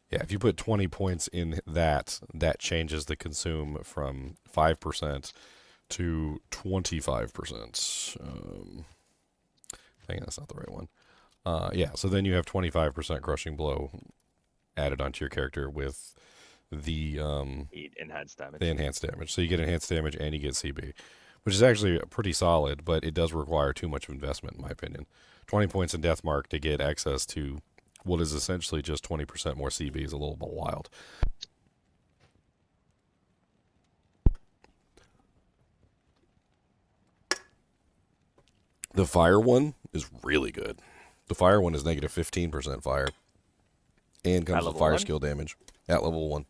Yeah, if you put 20 points in that changes the consume from 5% to 25%. Hang on, that's not the right one. Yeah, so then you have 25% crushing blow added onto your character with the enhanced damage. The enhanced damage. So you get enhanced damage and you get CB, which is actually pretty solid, but it does require too much investment, in my opinion. 20 points in Death Mark to get access to what is essentially just 20% more CB is a little bit wild. The fire one is really good. The fire one is negative 15% fire and comes with fire skill damage at level 1.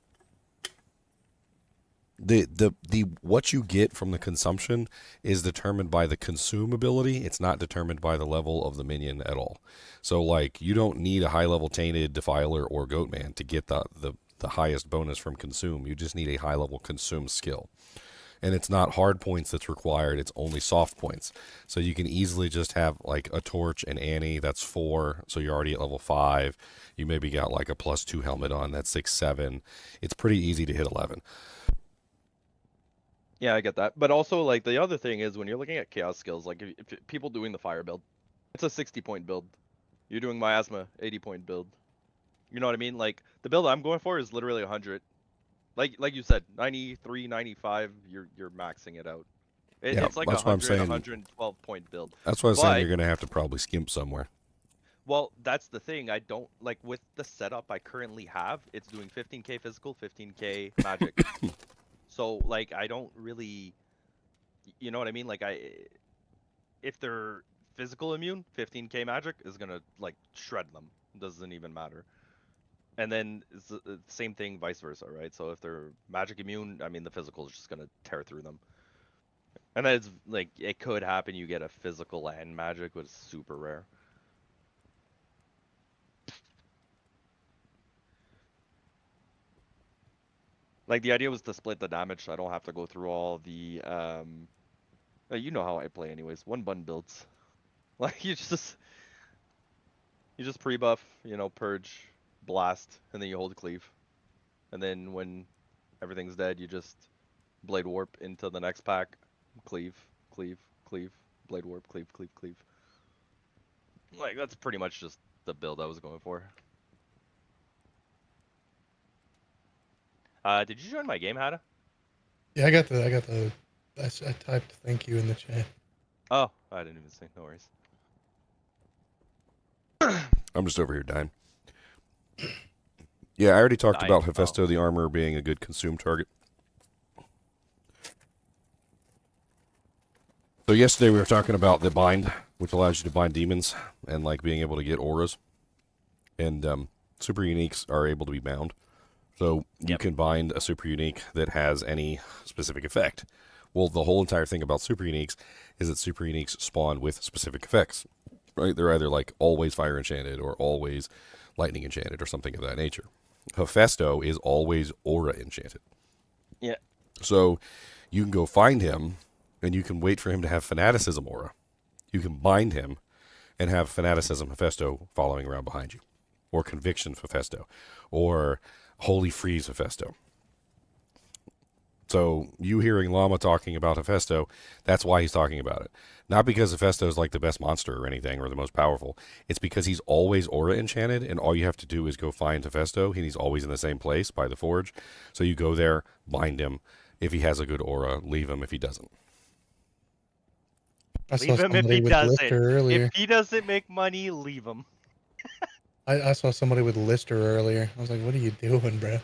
The what you get from the consumption is determined by the consume ability. It's not determined by the level of the minion at all. So like you don't need a high level tainted defiler or goatman to get the highest bonus from consume. You just need a high level consume skill. And it's not hard points that's required, it's only soft points. So you can easily just have like a torch and Annie, that's 4, so you're already at level 5. You maybe got like a +2 helmet on, that's 6, 7. It's pretty easy to hit 11. Yeah, I get that. But also, like, the other thing is when you're looking at chaos skills, like, if people doing the fire build, it's a 60-point build. You're doing Miasma, 80-point build. You know what I mean? Like, the build I'm going for is literally 100. Like you said, 93, 95, you're maxing it out. It's like a 112-point build. That's why I'm saying you're going to have to probably skimp somewhere. Well, that's the thing. I don't, like, with the setup I currently have, it's doing 15k physical, 15k magic. So, like, I don't really, you know what I mean? Like, if they're physical immune, 15k magic is gonna, like, shred them. Doesn't even matter. And then it's the same thing vice versa, right? So if they're magic immune, I mean, the physical is just gonna tear through them. And then it's, like, it could happen you get a physical and magic, but it's super rare. Like, the idea was to split the damage, so I don't have to go through all the, you know how I play anyways, 1-button builds. Like, you just pre-buff, you know, purge, blast, and then you hold cleave. And then when everything's dead, you just blade warp into the next pack, cleave, cleave, cleave, blade warp, cleave, cleave, cleave. Like, that's pretty much just the build I was going for. Did you join my game, Hada? Yeah, I typed thank you in the chat. Oh, I didn't even see. No worries. I'm just over here dying. Yeah, I already talked about Hephaestus the armor being a good consume target. So yesterday we were talking about the bind, which allows you to bind demons and like being able to get auras. And super uniques are able to be bound. So you can bind a super unique that has any specific effect. Well, the whole entire thing about super uniques is that super uniques spawn with specific effects, right? They're either like always fire enchanted or always lightning enchanted or something of that nature. Hephaestus is always aura enchanted. Yeah. So you can go find him and you can wait for him to have fanaticism aura. You can bind him and have fanaticism Hephaestus following around behind you, or conviction Hephaestus, or Holy Freeze Hephaestus. So you hearing Llama talking about Hephaestus, that's why he's talking about it. Not because Hephaestus is like the best monster or anything or the most powerful. It's because he's always aura enchanted, and all you have to do is go find Hephaestus, and he's always in the same place by the forge. So you go there, bind him. If he has a good aura, leave him if he doesn't. Leave him if he doesn't. If he doesn't make money, leave him. I saw somebody with Lister earlier. I was like, what are you doing, bro?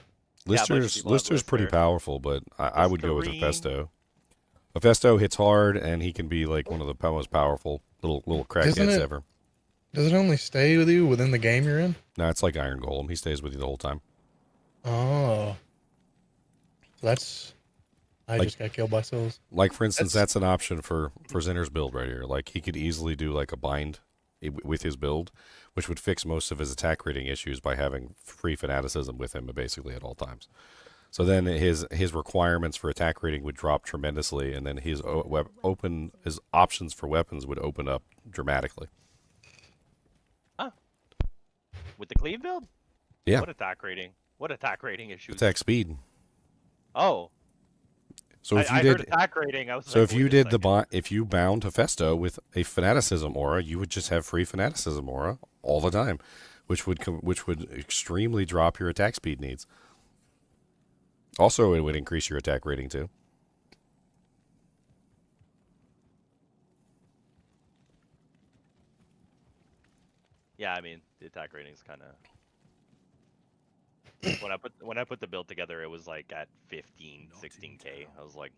Lister's pretty powerful, but I would go with Hephaestus. Hephaestus hits hard, and he can be like one of the most powerful little crackheads ever. Does it only stay with you within the game you're in? No, it's like Iron Golem. He stays with you the whole time. Oh. I just got killed by souls. Like, for instance, that's an option for Zinner's build right here. Like, he could easily do like a bind with his build, which would fix most of his attack rating issues by having free fanaticism with him basically at all times. So then his requirements for attack rating would drop tremendously, and then his his options for weapons would open up dramatically. With the Cleave build? Yeah. What attack rating? What attack rating issues? Attack speed. Oh. So if you I did heard attack rating. I was so like, if you wait a did second. if you bound Hephaestus with a fanaticism aura, you would just have free fanaticism aura all the time, which would extremely drop your attack speed needs. Also, it would increase your attack rating too. Yeah, I mean, the attack rating's kind of. When I put the build together, it was like at 15, 16k. I was like,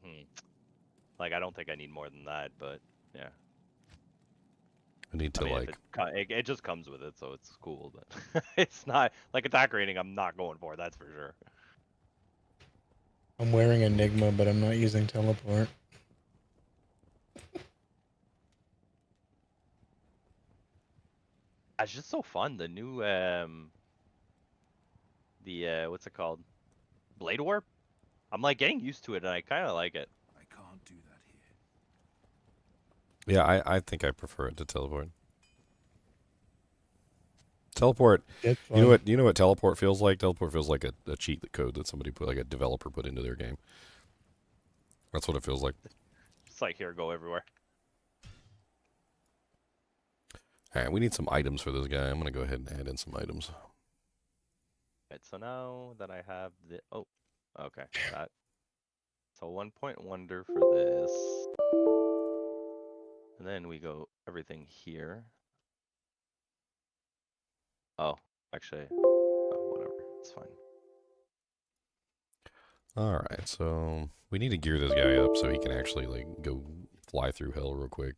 like I don't think I need more than that, but yeah. I need to I mean, like it just comes with it, so it's cool. But it's not like attack rating. I'm not going for, that's for sure. I'm wearing Enigma, but I'm not using teleport. It's just so fun. The new what's it called? Blade Warp. I'm like getting used to it, and I kind of like it. I can't do that here. Yeah, I think I prefer it to teleport. Teleport. It's fun. You know what teleport feels like? Teleport feels like a cheat code that somebody put, like a developer put into their game. That's what it feels like. It's like here, go everywhere. All right, we need some items for this guy. I'm gonna go ahead and add in some items. Right, so now that I have the okay, that. So 1 point wonder for this, and then we go everything here. Oh, actually, whatever, it's fine. All right, so we need to gear this guy up so he can actually like go fly through hell real quick.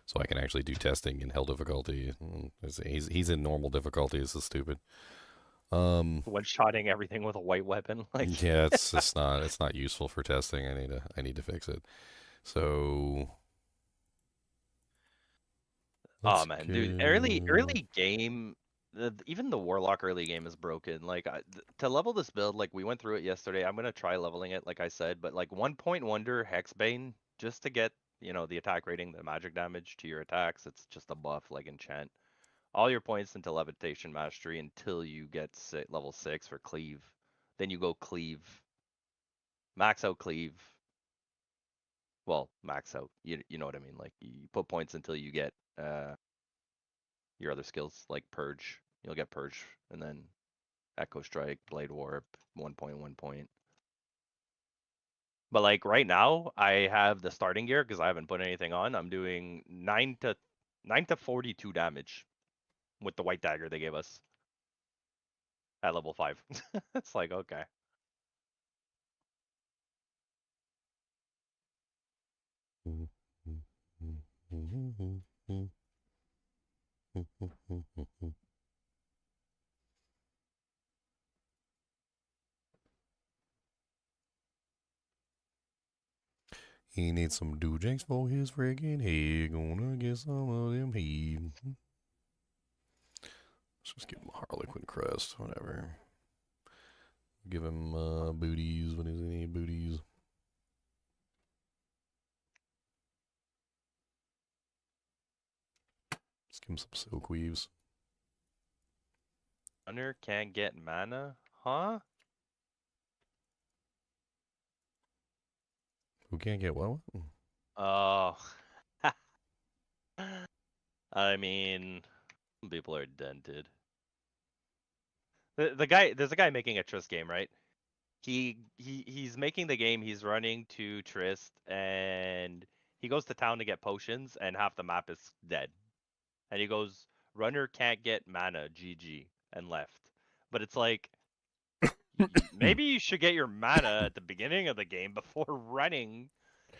So I can actually do testing in hell difficulty. He's in normal difficulty. This is stupid. One-shotting everything with a white weapon, like Yeah, it's not useful for testing. I need to fix it. So. Oh man, dude, early game, even the Warlock early game is broken. Like to level this build, like we went through it yesterday. I'm gonna try leveling it, like I said, but like 1 point wonder Hexbane just to get the attack rating, the magic damage to your attacks. It's just a buff like enchant. All your points into levitation mastery until you get level 6 for cleave. Then you go cleave, max out cleave. Well, max out. You know what I mean? Like you put points until you get your other skills like purge. You'll get purge and then echo strike, blade warp, 1 point, 1 point. But like right now, I have the starting gear because I haven't put anything on. I'm doing 9 to 42 damage with the white dagger they gave us at level 5. It's like okay. He needs some doojanks for his friggin' head. Gonna get some of them heat. Let's just give him a Harlequin crest, whatever. Give him booties when he's any booties. Let's give him some silk weaves. Hunter can't get mana, huh? Who can't get what? Oh. I mean, people are dented. The guy, there's a guy making a Trist game, right? He's making the game. He's running to Trist, and he goes to town to get potions, and half the map is dead. And he goes, "Runner can't get mana, GG," and left. But it's like, maybe you should get your mana at the beginning of the game before running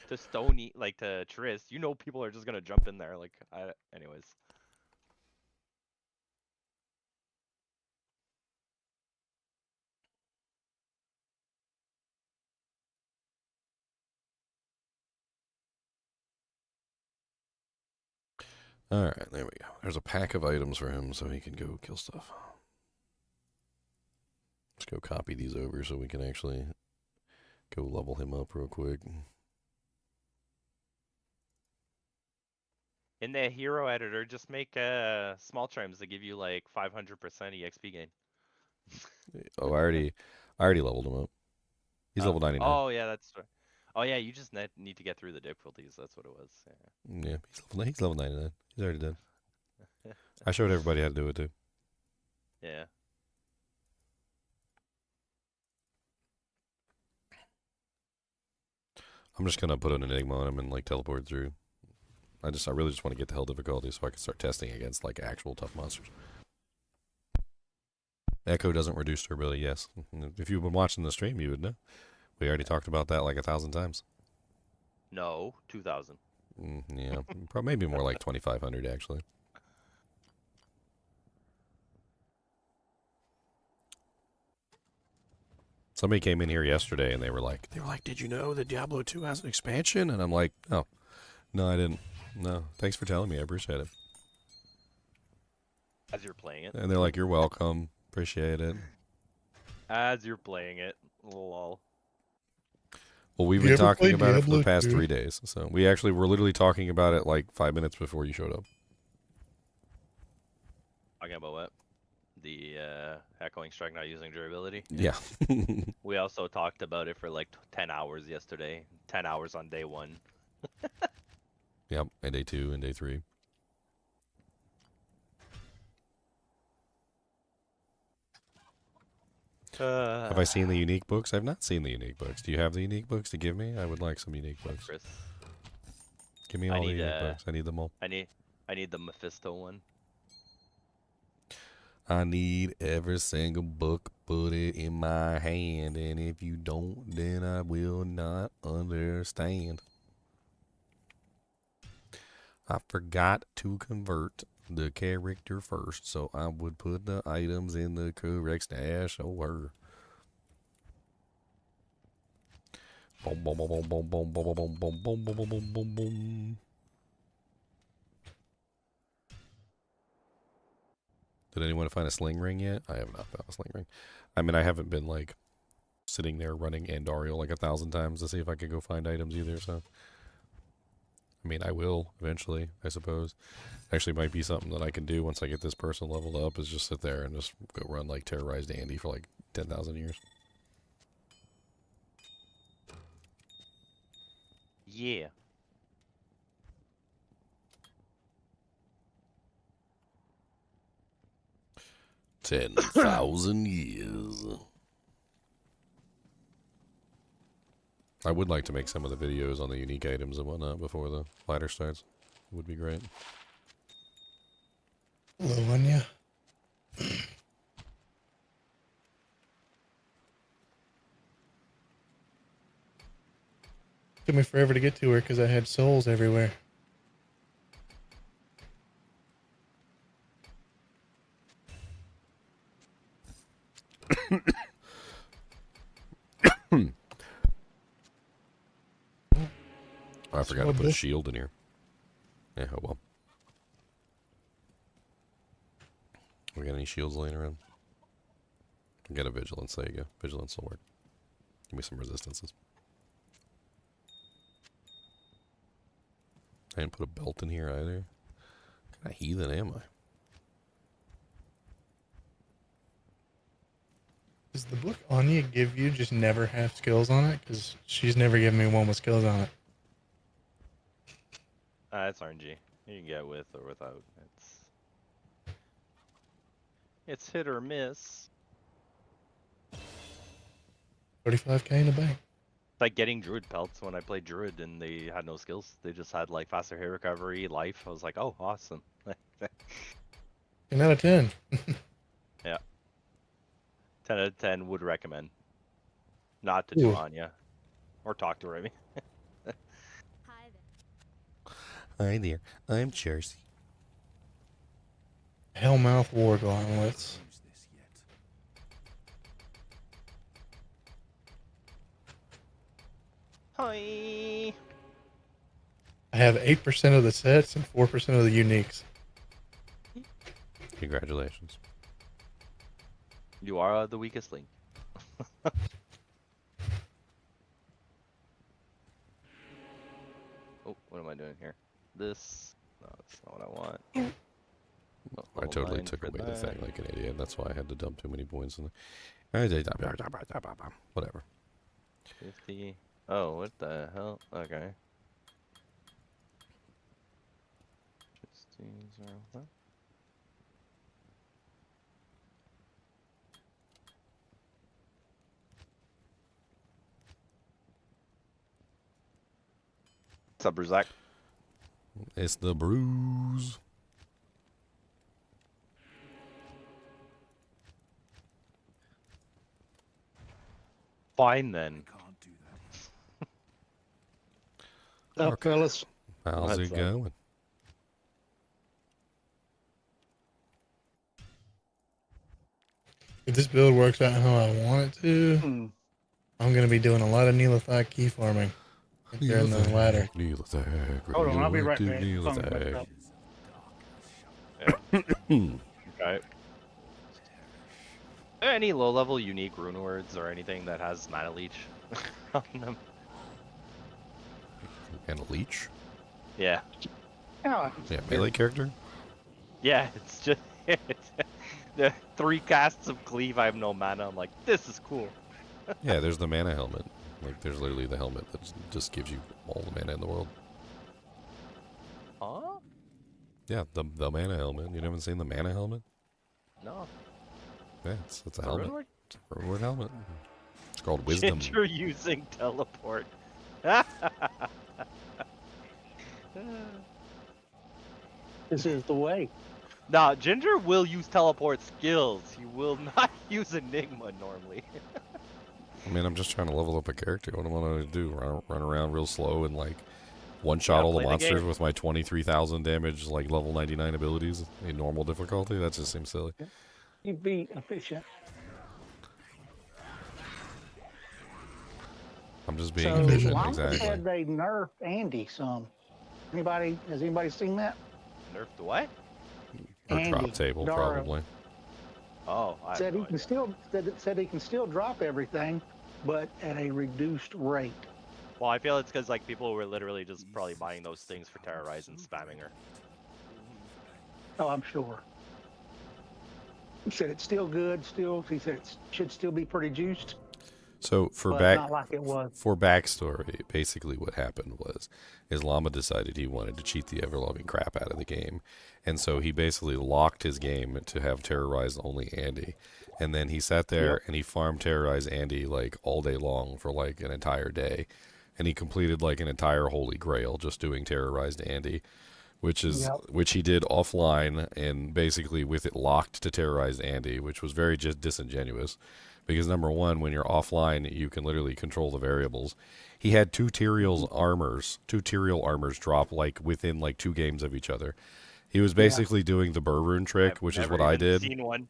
to Stony, like to Trist. You know, people are just gonna jump in there. Like, anyways. Alright, there we go. There's a pack of items for him so he can go kill stuff. Let's go copy these over so we can actually Go level him up real quick. In the hero editor, just make small trims that give you like 500% EXP gain. Oh, I already leveled him up. He's level 99. Oh yeah, that's right. Oh yeah, you just need to get through the difficulties. That's what it was. Yeah. Yeah, he's level 99. He's already done. I showed everybody how to do it too. Yeah. I'm just gonna put an enigma on him and like teleport through. I really just want to get the hell difficulty so I can start testing against like actual tough monsters. Echo doesn't reduce durability, yes. If you've been watching the stream, you would know. We already talked about that like 1,000 times. No, 2,000. Yeah, probably maybe more like 2,500 actually. Somebody came in here yesterday and they were like, did you know that Diablo 2 has an expansion? And I'm like, oh, no, I didn't. No, thanks for telling me. I appreciate it. As you're playing it. And they're like, you're welcome. Appreciate it. As you're playing it. Lol. Well, we've You been ever talking played about it for the Diablo past 2? 3 days. So we actually were literally talking about it like 5 minutes before you showed up. Talking about what? The echoing strike not using durability. Yeah. We also talked about it for like 10 hours yesterday. 10 hours on day 1. Yep, and day 2 and day 3. Have I seen the unique books? I've not seen the unique books. Do you have the unique books to give me? I would like some unique books. Chris, Give me all the unique books. I need them all. I need the Mephisto one. I need every single book, put it in my hand, and if you don't, then I will not understand. I forgot to convert the character first, so I would put the items in the correct stash order. Boom, boom, boom, boom, boom, boom, boom, boom, boom, boom, boom, boom, boom, boom. Did anyone find a sling ring yet? I have not found a sling ring. I mean, I haven't been like sitting there running Andariel like 1,000 times to see if I could go find items either, so. I mean, I will eventually, I suppose. Actually, might be something that I can do once I get this person leveled up is just sit there and just go run like Terrorized Andy for like 10,000 years. Yeah. $10,000 years. I would like to make some of the videos on the unique items and whatnot before the ladder starts. It would be great. Hello, Anya. Took me forever to get to her because I had souls everywhere. Oh, I forgot to put a shield in here. Yeah, oh well. We got any shields laying around? Get a vigilance, there you go. Vigilance will work. Give me some resistances. I didn't put a belt in here either. What kind of heathen am I? Does the book Anya give you just never have skills on it? Because she's never given me one with skills on it. It's RNG. You can get with or without. It's hit or miss. 35k in the bank. It's like getting druid pelts when I played druid and they had no skills. They just had like faster hit recovery, life. I was like, oh, awesome. 10 out of 10. Yeah. 10 out of 10 would recommend. Not to do Ooh. Anya. Or talk to her, I mean. Hi there. I'm Jersey. Hellmouth War Gauntlets. Hi. I have 8% of the sets and 4% of the uniques. Congratulations. You are the weakest link. Oh, what am I doing here? This. No, that's not what I want. Oh, I level totally 9 took for away the that. thing like an idiot. That's why I had to dump too many points in the. Whatever. 50. Oh, what the hell? Okay. 16, 0, what? What's up, Brzak? It's the bruise. Fine then. Up, fellas. How's What's it up? going? If this build works out how I want it to, Hmm. I'm gonna be doing a lot of Neolithic key farming during the ladder. Hold on, I'll be right back. Phone back up. Okay. Any low-level unique rune words or anything that has mana leech on them? And a leech? Yeah. Oh, Yeah, melee character? Yeah, it's just the 3 casts of Cleave. I have no mana. I'm like, this is cool. Yeah, there's the mana helmet. Like, there's literally the helmet that just gives you all the mana in the world. Huh? Yeah, the mana helmet. You haven't seen the mana helmet? No. Yeah, it's a A helmet. rune word? It's a rune helmet. It's called Wisdom. Ginger using teleport. this is the way. Nah, Ginger will use teleport skills. He will not use Enigma normally. I mean, I'm just trying to level up a character. What am I going to do? Run around real slow and, like, one-shot all the play the monsters game. with my 23,000 damage, like, level 99 abilities in normal difficulty? That just seems silly. You'd be efficient. I'm just being So, efficient, Llama exactly. said they nerfed Andy some. Has anybody seen that? Nerfed what? Or Andy, drop table, Dara. probably. Oh, I have Said no he can idea. still said he can still drop everything, but at a reduced rate. Well, I feel it's because like people were literally just probably buying those things for Terrorize and spamming her. Oh, I'm sure. He said it's still good. He said it should still be pretty juiced, So, for but not like it was. For backstory, basically what happened was Llama decided he wanted to cheat the ever-loving crap out of the game. And so he basically locked his game to have Terrorize only Andy. And then he sat there and he farmed Terrorize Andy like all day long for like an entire day. And he completed like an entire Holy Grail just doing Terrorized Andy, which he did offline and basically with it locked to Terrorized Andy, which was very just disingenuous. Because number one, when you're offline, you can literally control the variables. He had two Tyrael armors drop like within like 2 games of each other. He was basically doing the Burr Rune trick, I've which is never what I even did. Seen one.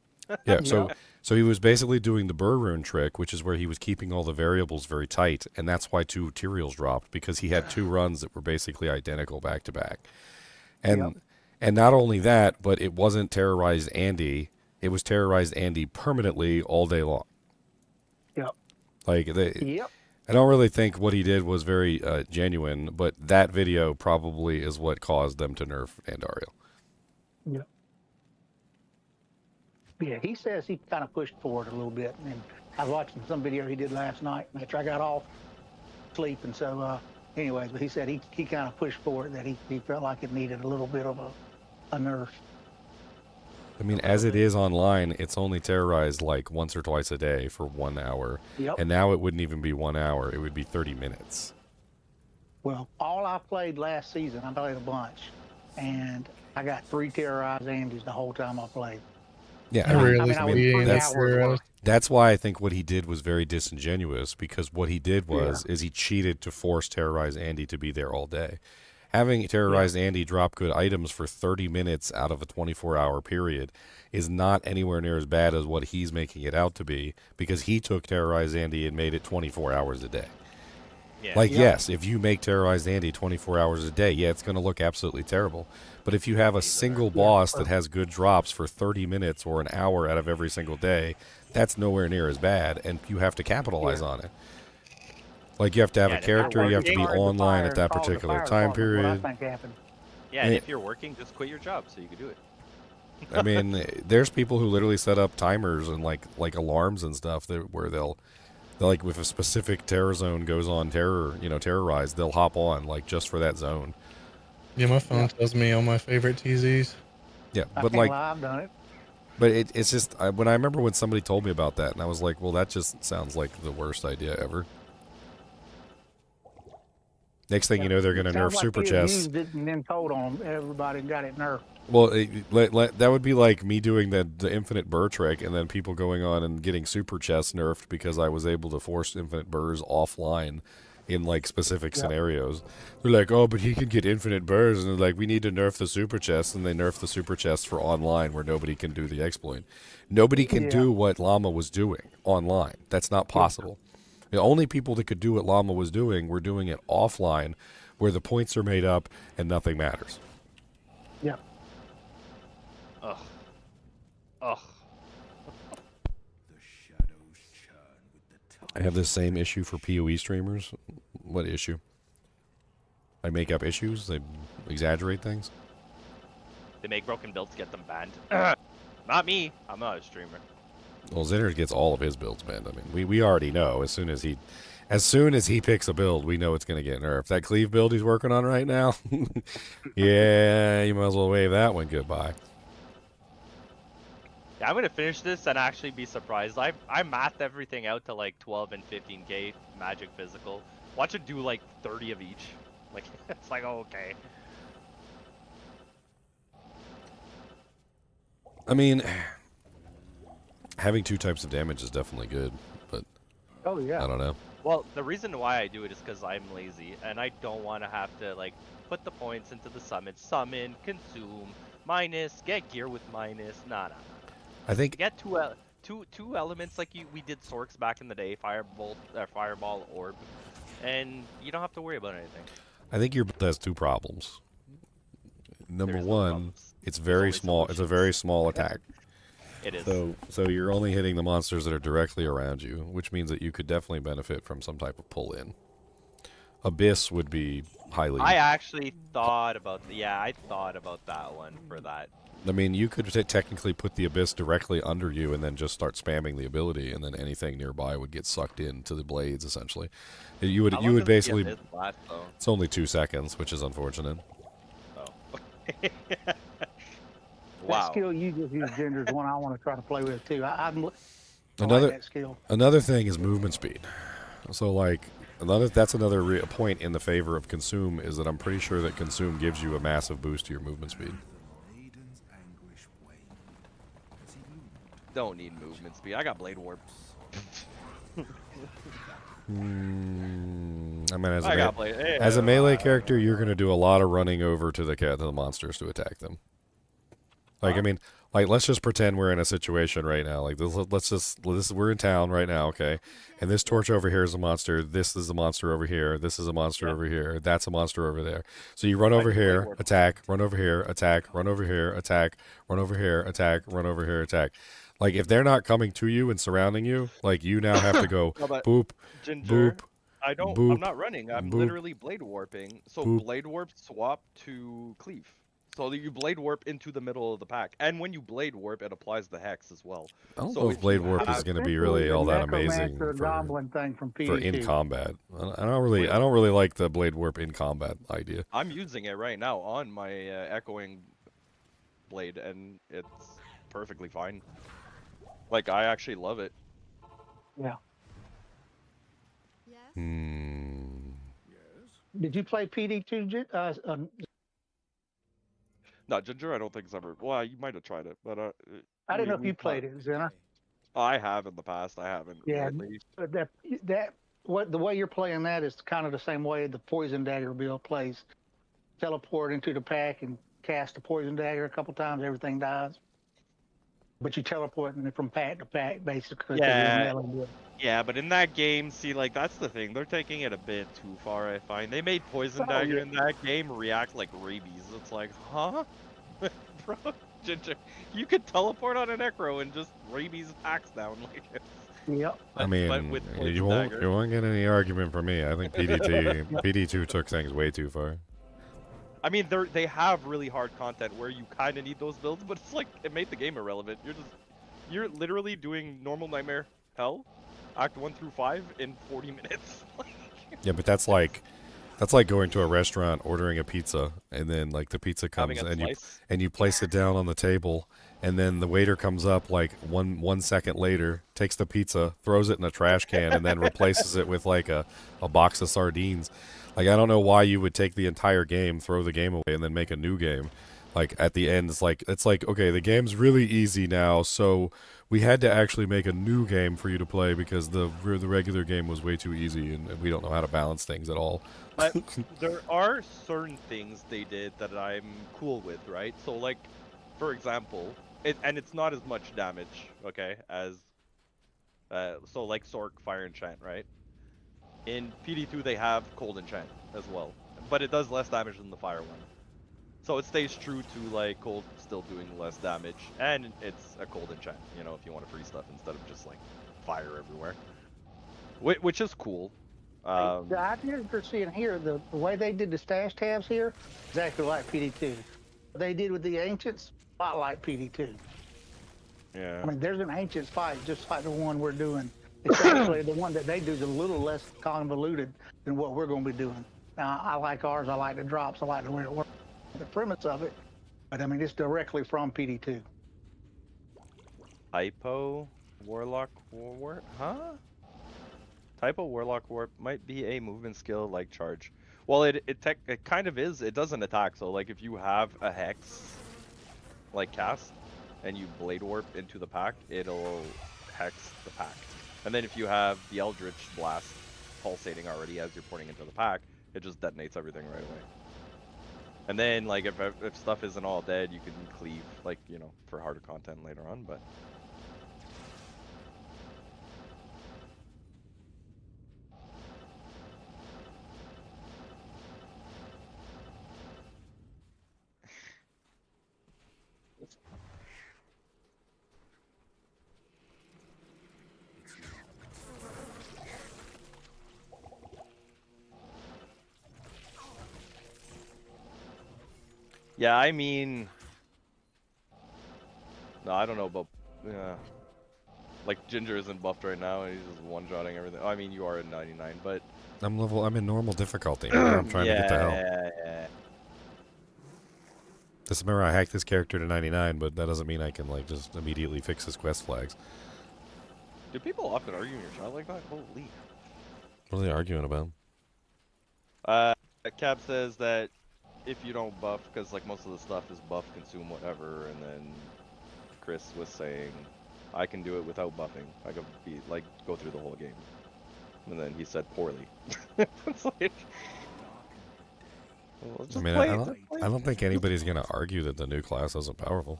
Yeah, so he was basically doing the Burr Rune trick, which is where he was keeping all the variables very tight, and that's why 2 Tyraels dropped, because he had 2 runs that were basically identical back to back. And not only that, but it wasn't Terrorized Andy, it was Terrorized Andy permanently all day long. Yep. Like Yep. I don't really think what he did was very genuine, but that video probably is what caused them to nerf Andariel. Yep. Yeah, he says he kind of pushed forward a little bit, and I was watching some video he did last night after I got off sleep, and so, anyways, but he said he kind of pushed forward, that he felt like it needed a little bit of a nerf. I mean, as it is online, it's only Terrorized like once or twice a day for 1 hour. Yep. And now it wouldn't even be 1 hour. It would be 30 minutes. Well, all I played last season, I played a bunch, and I got 3 terrorized Andys the whole time I played. Yeah, I rarely I was see 3 that's- hours worth. That's why I think what he did was very disingenuous, because what he did is he cheated to force Terrorized Andy to be there all day. Having Terrorized Andy drop good items for 30 minutes out of a 24-hour period is not anywhere near as bad as what he's making it out to be, because he took Terrorized Andy and made it 24 hours a day. Yeah. Like, yes, if you make Terrorized Andy 24 hours a day, yeah, it's going to look absolutely terrible. But if you have a single boss that has good drops for 30 minutes or an hour out of every single day, that's nowhere near as bad, and you have to capitalize on it. Like you have to have Yeah, a and if you're character, you have to be working- online at that Call the particular fire time department, period. What I think happened. Yeah, and Yeah. if you're working, just quit your job so you can do it. I mean, there's people who literally set up timers and like alarms and stuff where they'll like if a specific terror zone goes on terrorized, they'll hop on like just for that zone. Yeah, my phone tells me all my favorite TZs. Yeah, I but can't like, lie, I've done it. but it's just when I remember when somebody told me about that, and I was like, well, that just sounds like the worst idea ever. Next thing you know, they're going to nerf Sounds like super you chests. used it and then told on them. Everybody got it nerfed. Well, that would be like me doing the infinite burr trick, and then people going on and getting super chests nerfed because I was able to force infinite burrs offline in like specific scenarios. They're like, oh, but he can get infinite burrs, and they're like, we need to nerf the super chest, and they nerf the super chest for online where nobody can do the exploit. Nobody can do what Llama was doing online. That's not possible. The only people that could do what Llama was doing were doing it offline, where the points are made up and nothing matters. Yeah. Ugh. Ugh. I have this same issue for PoE streamers. What issue? I make up issues. They exaggerate things. They make broken builds, get them banned. Not me. I'm not a streamer. Well, Zinner gets all of his builds banned. I mean, we already know as soon as he picks a build, we know it's going to get nerfed. That Cleave build he's working on right now, yeah, you might as well wave that one goodbye. Yeah, I'm gonna finish this and actually be surprised. I mathed everything out to like 12 and 15k magic physical. Watch it do like 30 of each. Like it's like, oh, okay. I mean, having two types of damage is definitely good, but Oh yeah. I don't know. Well, the reason why I do it is because I'm lazy and I don't want to have to like put the points into the summon, consume, minus, get gear with minus. Nah. I think Get two elements like we did Sorks back in the day, fireball, orb, and you don't have to worry about anything. I think your build has two problems. Number There's no one, problems. it's There's very only small. It's a very small attack. It is. So you're only hitting the monsters that are directly around you, which means that you could definitely benefit from some type of pull in. Abyss would be highly. I actually thought about I thought about that one for that. I mean, you could technically put the Abyss directly under you and then just start spamming the ability, and then anything nearby would get sucked into the blades. Essentially, you How long would does basically. the Abyss last, though? It's only 2 seconds, which is unfortunate. Oh. That Wow. skill you just used, Ginger, is one I want to try to play with too. I like Another that skill. another thing is movement speed. So like that's another point in the favor of consume is that I'm pretty sure that consume gives you a massive boost to your movement speed. Don't need movement speed. I got blade warp. I mean, as a melee character, you're going to do a lot of running over to the monsters to attack them. Like, I mean, like, let's just pretend we're in a situation right now. Like, we're in town right now, okay? And this torch over here is a monster. This is a monster over here. This is a monster over here. That's a monster over there. So you run over here, attack, run over here, attack, run over here, attack, run over here, attack, run over here, attack. Like, if they're not coming to you and surrounding you, like, you now have to go boop, Ginger, boop. I'm not running. I'm boop, literally blade warping. So boop. blade warp swap to cleave. So you blade warp into the middle of the pack, and when you blade warp, it applies the hex as well. I don't So know if if blade you warp have- is going to be really all that amazing Necromancer goblin thing from for in PvP. combat. I don't really like the blade warp in combat idea. I'm using it right now on my echoing blade, and it's perfectly fine. Like, I actually love it. Yeah. Hmm. Did you play PD2? No, Ginger, I don't think it's ever. Well, you might have tried it, but I didn't know if we you played it, Zenna. I have in the past. I haven't. Yeah, lately. but the way you're playing that is kind of the same way the poison dagger build plays. Teleport into the pack and cast the poison dagger a couple times, everything dies. But you teleport from pack to pack, basically. Yeah, but in that game, see, like, that's the thing. They're taking it a bit too far, I find. They made Poison Dagger in that game react like rabies. It's like, huh? Bro, Ginger, you could teleport on a Necro and just rabies packs down. Like, Yep. I mean, but with poison you won't dagger. get any argument from me. I think PD2 took things way too far. I mean, they have really hard content where you kind of need those builds, but it's like it made the game irrelevant. You're literally doing normal nightmare hell, act 1 through 5 in 40 minutes. Yeah, but that's like going to a restaurant, ordering a pizza, and then like the pizza comes Having a slice. and you place it down on the table, and then the waiter comes up like one second later, takes the pizza, throws it in a trash can, and then replaces it with like a box of sardines. Like, I don't know why you would take the entire game, throw the game away, and then make a new game. Like, at the end, it's like okay, the game's really easy now, so we had to actually make a new game for you to play because the regular game was way too easy, and we don't know how to balance things at all. But there are certain things they did that I'm cool with, right? So, like, for example, and it's not as much damage, okay, as so like Sork Fire Enchant, right? In PD2 they have Cold Enchant as well, but it does less damage than the Fire one. So it stays true to like Cold still doing less damage, and it's a Cold Enchant, you know, if you want to free stuff instead of just like fire everywhere, which is cool. The idea you're seeing here, the way they did the stash tabs here, exactly like PD2. What they did with the Ancients, a lot like PD2. Yeah. I mean, there's an Ancients fight just like the one we're doing. It's actually the one that they do is a little less convoluted than what we're going to be doing. Now, I like ours. I like the drops. I like the way it works, the premise of it. But I mean, it's directly from PD2. Typo Warlock Warp? Huh? Typo Warlock Warp might be a movement skill like charge. Well, it kind of is. It doesn't attack. So like if you have a hex like cast and you blade warp into the pack, it'll hex the pack. And then if you have the Eldritch Blast pulsating already as you're porting into the pack, it just detonates everything right away. And then like if stuff isn't all dead, you can cleave, like, you know, for harder content later on, but yeah, I mean, no, I don't know about, like Ginger isn't buffed right now, and he's just one-shotting everything. I mean, you are at 99, but I'm in normal difficulty. I'm trying to get to hell. Yeah. Just remember, I hacked this character to 99, but that doesn't mean I can like just immediately fix his quest flags. Do people often argue in your chat like that? Holy. What are they arguing about? Cab says that if you don't buff, because like most of the stuff is buff, consume, whatever, and then Chris was saying, I can do it without buffing. I could be like go through the whole game, and then he said poorly. It's like, well, I mean, I don't think anybody's gonna argue that the new class isn't powerful.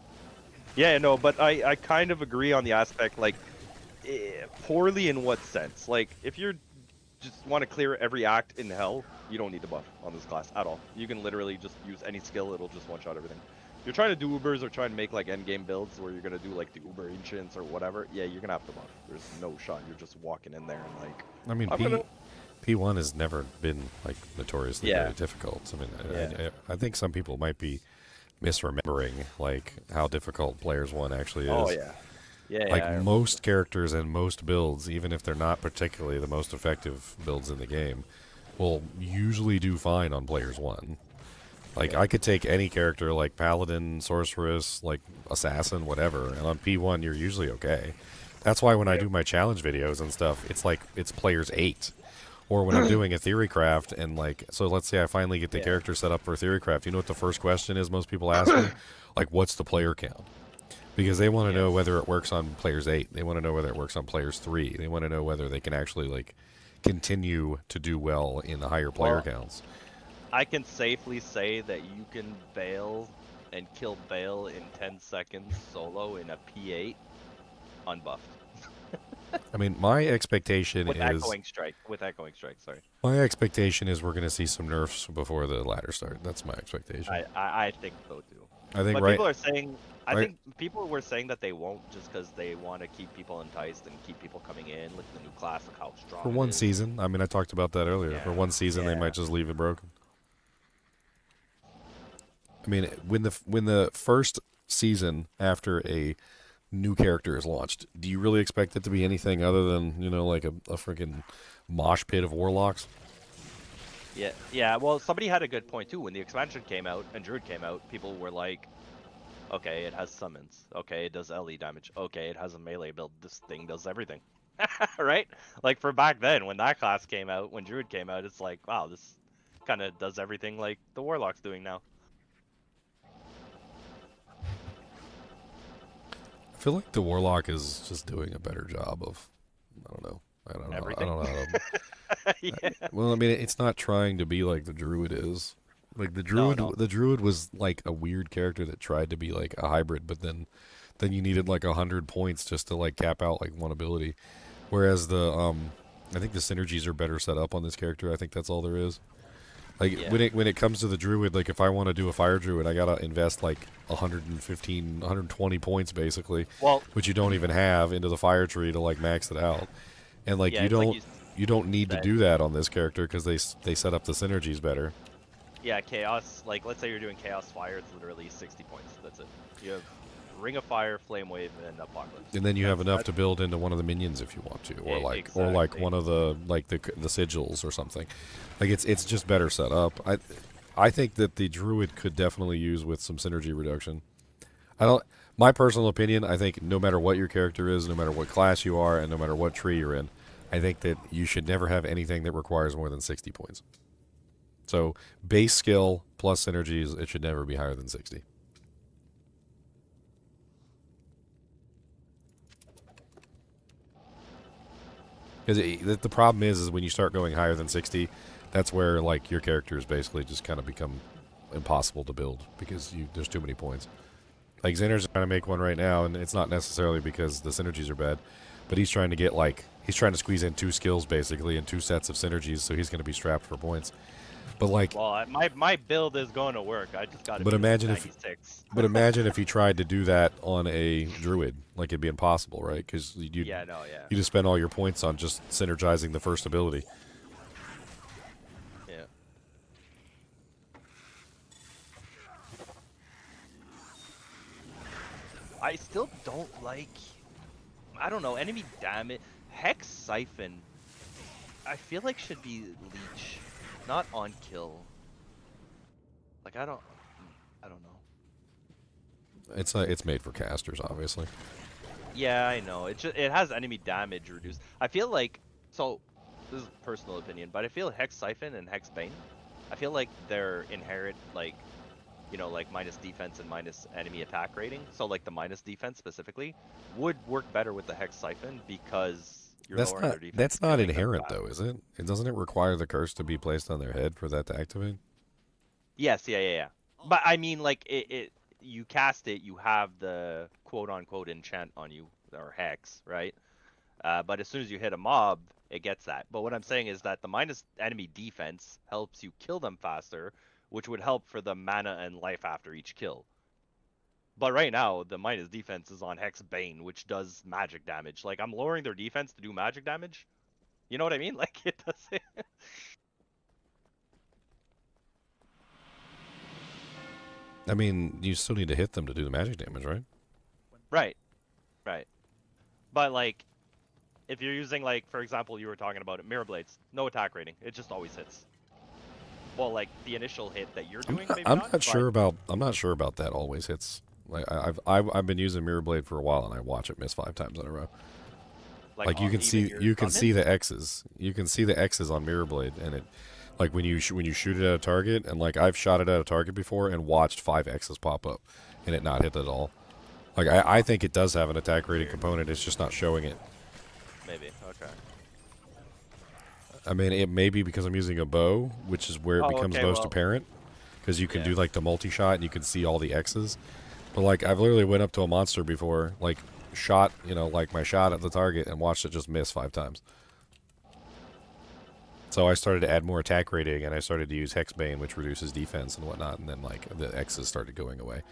Yeah, no, but I kind of agree on the aspect, like, poorly in what sense? Like, if you're just want to clear every act in hell, you don't need to buff on this class at all. You can literally just use any skill, it'll just one-shot everything. If you're trying to do Ubers or trying to make like endgame builds where you're gonna do like the Uber Ancients or whatever, yeah, you're gonna have to buff. There's no shot. You're just walking in there and like. I mean, P1 has never been like notoriously very difficult. I mean, I think some people might be misremembering like how difficult Players 1 actually is. Oh yeah. Yeah, like most characters and most builds, even if they're not particularly the most effective builds in the game, will usually do fine on Players 1. Like, I could take any character like Paladin, Sorceress, like Assassin, whatever, and on P1 you're usually okay. That's why when I do my challenge videos and stuff, it's like, it's Players 8. Or when I'm doing a theorycraft and like, so let's say I finally get the character set up for theorycraft, you know what the first question is most people ask me? Like, what's the player count? Because they want to know whether it works on Players 8. They want to know whether it works on Players 3. They want to know whether they can actually like continue to do well in the higher player counts. I can safely say that you can Veil and kill Veil in 10 seconds solo in a P8 unbuffed. I mean, my expectation with is Echoing Strike. Sorry. My expectation is we're going to see some nerfs before the ladder start. That's my expectation. I think so too. I think but right. People are saying I Right. think people were saying that they won't just because they want to keep people enticed and keep people coming in. Look at the new class, look how strong For it one is. season. I mean, I talked about that earlier. For Yeah, one season, they yeah. might just leave it broken. I mean, when the first season after a new character is launched, do you really expect it to be anything other than, you know, like a freaking mosh pit of warlocks? Yeah, yeah. Well, somebody had a good point too. When the expansion came out and Druid came out, people were like, "Okay, it has summons. Okay, it does LE damage. Okay, it has a melee build. This thing does everything." Right? Like for back then, when that class came out, when Druid came out, it's like, wow, this kind of does everything like the Warlock's doing now. I feel like the warlock is just doing a better job of, I don't know. I don't know. Everything? I don't know how to, Yeah. well, I mean, it's not trying to be like the druid is. Like No. the druid was like a weird character that tried to be like a hybrid, but then you needed like 100 points just to like cap out like one ability. Whereas I think the synergies are better set up on this character. I think that's all there is. Like Yeah. when it comes to the druid, like if I want to do a fire druid, I gotta invest like 115, 120 points basically, Well, which you don't even have into the fire tree to like max it out. And like yeah, you it's like don't you don't need to said. do that on this character because they set up the synergies better. Yeah, chaos. Like, let's say you're doing chaos fire. It's literally 60 points. That's it. You have ring of fire, flame wave, and apocalypse. And then you have That's- enough to build into one of the minions if you want to, or Yeah, like exactly. one of the sigils or something. Like it's just better set up. I think that the druid could definitely use with some synergy reduction. I don't. My personal opinion, I think no matter what your character is, no matter what class you are, and no matter what tree you're in, I think that you should never have anything that requires more than 60 points. So base skill plus synergies, it should never be higher than 60. Because the problem is when you start going higher than 60, that's where like your characters basically just kind of become impossible to build because there's too many points. Like Xander's trying to make one right now, and it's not necessarily because the synergies are bad, but he's trying to squeeze in 2 skills basically and 2 sets of synergies, so he's going to be strapped for points. But like, Well, my build is going to work. I just got to. But imagine if- 96. but imagine if he tried to do that on a druid, like it'd be impossible, right? Because you Yeah, no, yeah, just spend all your points on just synergizing the first ability. yeah. I still don't like. I don't know. Enemy damage. Hex Siphon. I feel like should be leech, not on kill. Like I don't know. It's made for casters, obviously. Yeah, I know. It has enemy damage reduced. I feel like so. This is personal opinion, but I feel Hex Siphon and Hex Bane. I feel like they're inherent, like, you know, like minus defense and minus enemy attack rating. So like the minus defense specifically would work better with the Hex Siphon because you're lowering their defense. That's not killing them inherent fast. though, is it? It doesn't it require the curse to be placed on their head for that to activate? Yes, yeah. But I mean, like you cast it, you have the quote unquote enchant on you or hex, right? But as soon as you hit a mob, it gets that. But what I'm saying is that the minus enemy defense helps you kill them faster, which would help for the mana and life after each kill. But right now, the minus defense is on Hex Bane, which does magic damage. Like, I'm lowering their defense to do magic damage. You know what I mean? Like, it does. I mean, you still need to hit them to do the magic damage, right? Right. But, like, if you're using, like, for example, you were talking about it, Mirror Blades, no attack rating. It just always hits. Well, like, the initial hit that you're doing, maybe I'm not, not sure about that always hits. Like I've been using Mirror Blade for a while, and I watch it miss 5 times in a row. Like you on can see even your you can see summons? the X's. You can see the X's on Mirror Blade, and it like when you shoot it at a target, and like I've shot it at a target before and watched 5 X's pop up, and it not hit at all. Like I think it does have an attack rating component. It's just not showing it. Maybe. Okay. I mean, it may be because I'm using a bow, which is where it Oh, becomes okay, most well- apparent. Because you can Yeah. do like the multi-shot and you can see all the X's. But like I've literally went up to a monster before, like shot, like my shot at the target and watched it just miss 5 times. So I started to add more attack rating and I started to use Hexbane, which reduces defense and whatnot, and then like the X's started going away.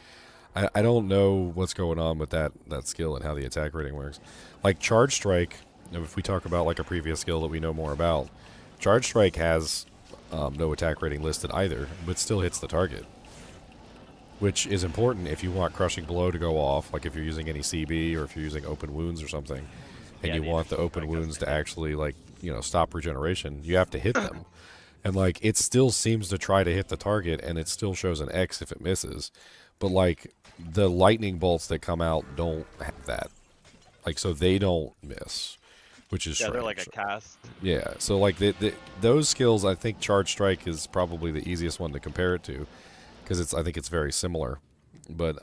I don't know what's going on with that skill and how the attack rating works. Like Charge Strike, if we talk about like a previous skill that we know more about, Charge Strike has no attack rating listed either, but still hits the target. Which is important if you want Crushing Blow to go off, like if you're using any CB or if you're using Open Wounds or something, and Yeah, you the want the initial Open strike has Wounds to to hit. actually, like, you know, stop regeneration, you have to hit them. And, like, it still seems to try to hit the target, and it still shows an X if it misses. But, like, the lightning bolts that come out don't have that. Like, so they don't miss, which is Yeah, strange. they're like a cast. Yeah, so, like, those skills, I think Charge Strike is probably the easiest one to compare it to, because I think it's very similar. But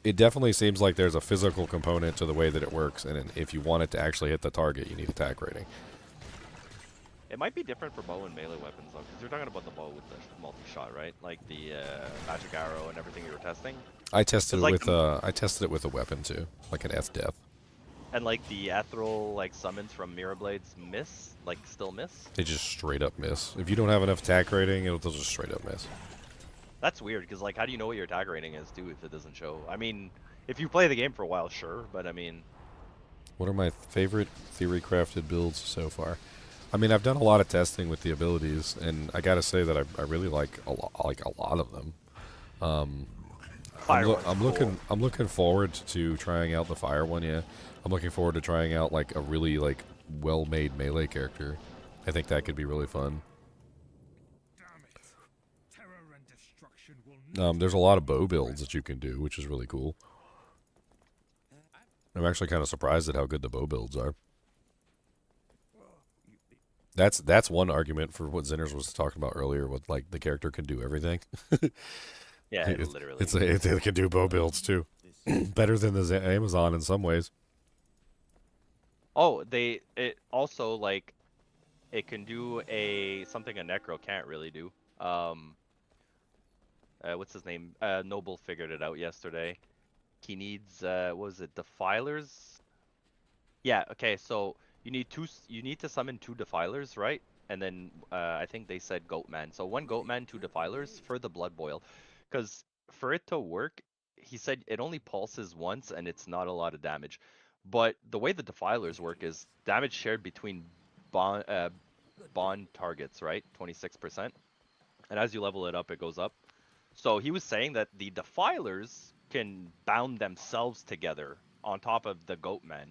it definitely seems like there's a physical component to the way that it works, and if you want it to actually hit the target, you need attack rating. It might be different for bow and melee weapons though, because you're talking about the bow with the multi-shot, right? Like the magic arrow and everything you were testing. I tested it like with I tested it with a weapon too, like an S death. And like the ethereal like summons from Mirror Blades miss, like still miss. They just straight up miss. If you don't have enough attack rating, they'll just straight up miss. That's weird, because like how do you know what your attack rating is too if it doesn't show? I mean, if you play the game for a while, sure, but I mean. What are my favorite theory crafted builds so far? I mean, I've done a lot of testing with the abilities, and I gotta say that I really like a lot of them. Fire one's cool. I'm looking forward to trying out the fire one. Yeah, I'm looking forward to trying out like a really like well-made melee character. I think that could be really fun. There's a lot of bow builds that you can do, which is really cool. I'm actually kind of surprised at how good the bow builds are. That's one argument for what Zinners was talking about earlier, with like the character can do everything. Yeah, literally. It can do bow builds too, better than the Amazon in some ways. Oh, it also like it can do something a Necro can't really do. What's his name? Noble figured it out yesterday. He needs what was it, Defilers? Yeah, okay, so you need to summon 2 Defilers, right? And then I think they said Goatman. So 1 Goatman, 2 Defilers for the Blood Boil. Because for it to work, he said it only pulses once and it's not a lot of damage. But the way the Defilers work is damage shared between bond targets, right? 26%. And as you level it up, it goes up. So he was saying that the Defilers can bound themselves together on top of the Goatmen.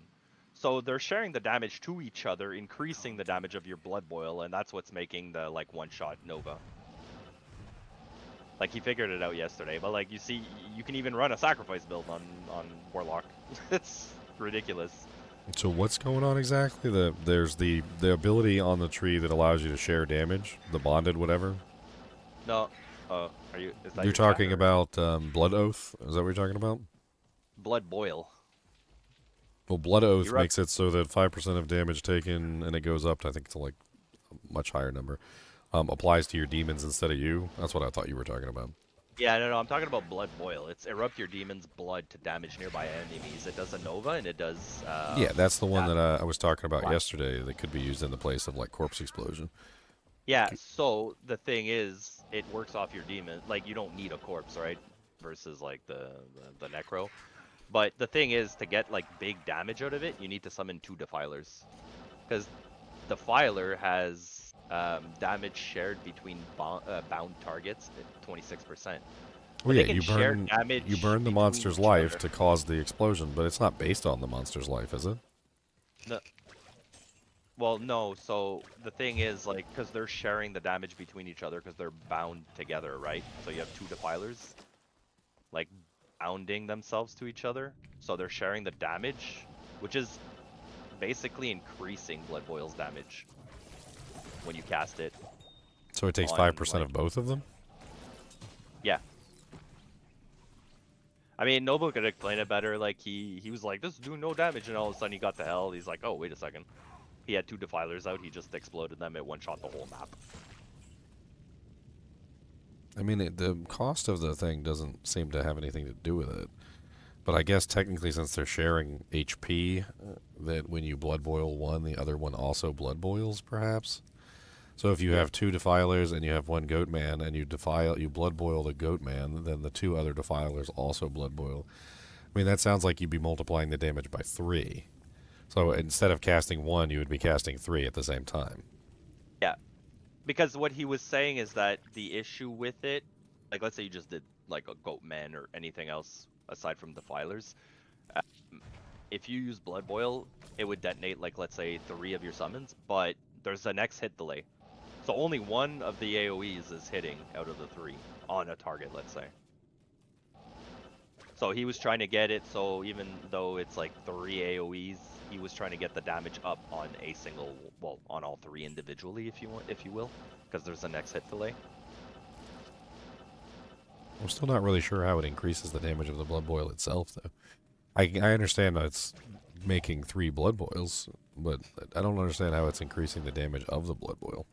So they're sharing the damage to each other, increasing the damage of your Blood Boil, and that's what's making the like one-shot Nova. Like he figured it out yesterday, but like you see, you can even run a sacrifice build on Warlock. It's ridiculous. So what's going on exactly? There's the ability on the tree that allows you to share damage, the bonded whatever. No, are you? Is that You're your talking chat, or- about Blood Oath? Is that what you're talking about? Blood Boil. Well, Blood Oath You're up- makes it so that 5% of damage taken, and it goes up to, I think, to like a much higher number, applies to your demons instead of you. That's what I thought you were talking about. Yeah, no, I'm talking about Blood Boil. It's erupt your demon's blood to damage nearby enemies. It does a Nova, and it does. Yeah, that's the one that I was talking about Black. yesterday that could be used in the place of like Corpse Explosion. Yeah, so the thing is, it works off your demon. Like, you don't need a corpse, right? Versus, like, the Necro. But the thing is, to get, like, big damage out of it, you need to summon 2 Defilers. Because Defiler has damage shared between bound targets at 26%. Well, they yeah, can you share burn damage the between monster's each life other. to cause the explosion, but it's not based on the monster's life, is it? No. Well, no. So the thing is, like, because they're sharing the damage between each other because they're bound together, right? So you have 2 Defilers, like, bounding themselves to each other. So they're sharing the damage, which is basically increasing Blood Boil's damage when you cast it. So it takes On, 5% like- of both of them? Yeah. I mean, Noble could explain it better. Like, he was like, this is doing no damage, and all of a sudden he got to hell. He's like, oh, wait a second. He had 2 Defilers out. He just exploded them. It one-shot the whole map. I mean, the cost of the thing doesn't seem to have anything to do with it. But I guess technically, since they're sharing HP, that when you blood boil one, the other one also blood boils, perhaps? So if you have 2 defilers and you have 1 goat man and you blood boil the goat man, then the 2 other defilers also blood boil. I mean, that sounds like you'd be multiplying the damage by 3. So instead of casting 1, you would be casting 3 at the same time. Yeah, because what he was saying is that the issue with it, like let's say you just did like a goat man or anything else aside from defilers, if you use blood boil, it would detonate like let's say 3 of your summons, but there's a next hit delay. So only 1 of the AoEs is hitting out of the 3 on a target, let's say. So he was trying to get it so even though it's like 3 AoEs, he was trying to get the damage up on a single, well, on all 3 individually, if you will, because there's a next hit delay. I'm still not really sure how it increases the damage of the blood boil itself, though. I understand that it's making 3 blood boils, but I don't understand how it's increasing the damage of the blood boil.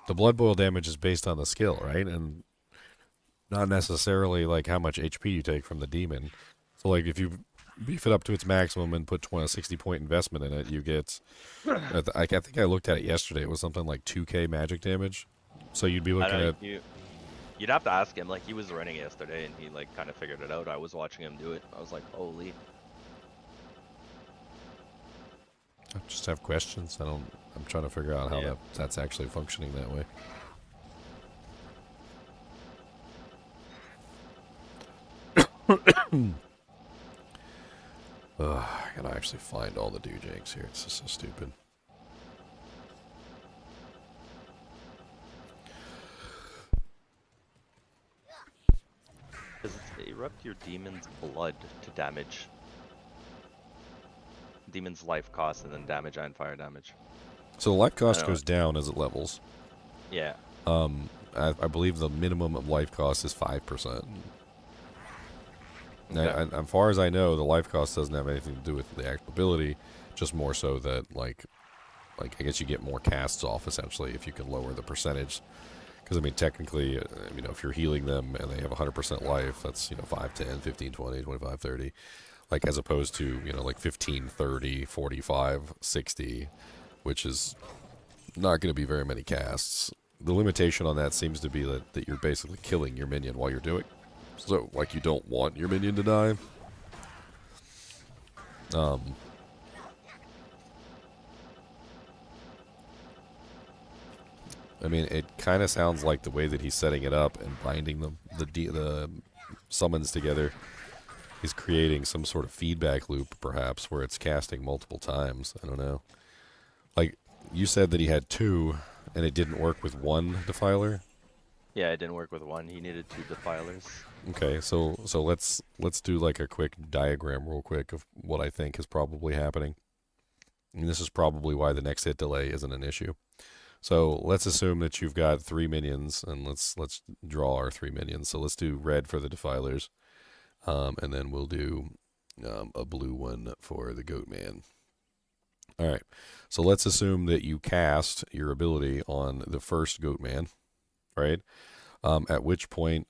The blood boil damage is based on the skill, right? And not necessarily like how much HP you take from the demon. So like if you beef it up to its maximum and put a 60-point investment in it, you get, I think I looked at it yesterday, it was something like 2k magic damage. So you'd be looking at... You'd have to ask him, like he was running yesterday and he like kind of figured it out. I was watching him do it. I was like, holy. I just have questions. I'm trying to figure out how that's actually functioning that way. I gotta actually find all the dojanks here. It's just so stupid. Does it erupt your demon's blood to damage? Demon's life cost and then damage and fire damage. So the life cost goes down as it levels. Yeah. I believe the minimum of life cost is 5%. Okay. As far as I know, the life cost doesn't have anything to do with the actual ability, just more so that like I guess you get more casts off essentially if you can lower the percentage. Because I mean, technically, you know, if you're healing them and they have 100% life, that's 5, 10, 15, 20, 25, 30, like as opposed to like 15, 30, 45, 60, which is not going to be very many casts. The limitation on that seems to be that you're basically killing your minion while you're doing. So, like, you don't want your minion to die. I mean, it kind of sounds like the way that he's setting it up and binding the summons together is creating some sort of feedback loop, perhaps, where it's casting multiple times. I don't know. Like, you said that he had 2, and it didn't work with 1 defiler? Yeah, it didn't work with 1. He needed 2 defilers. Okay, so let's do like a quick diagram real quick of what I think is probably happening. And this is probably why the next hit delay isn't an issue. So let's assume that you've got 3 minions, and let's draw our 3 minions. So let's do red for the defilers, and then we'll do a blue one for the goat man. All right, so let's assume that you cast your ability on the first goat man, right? At which point,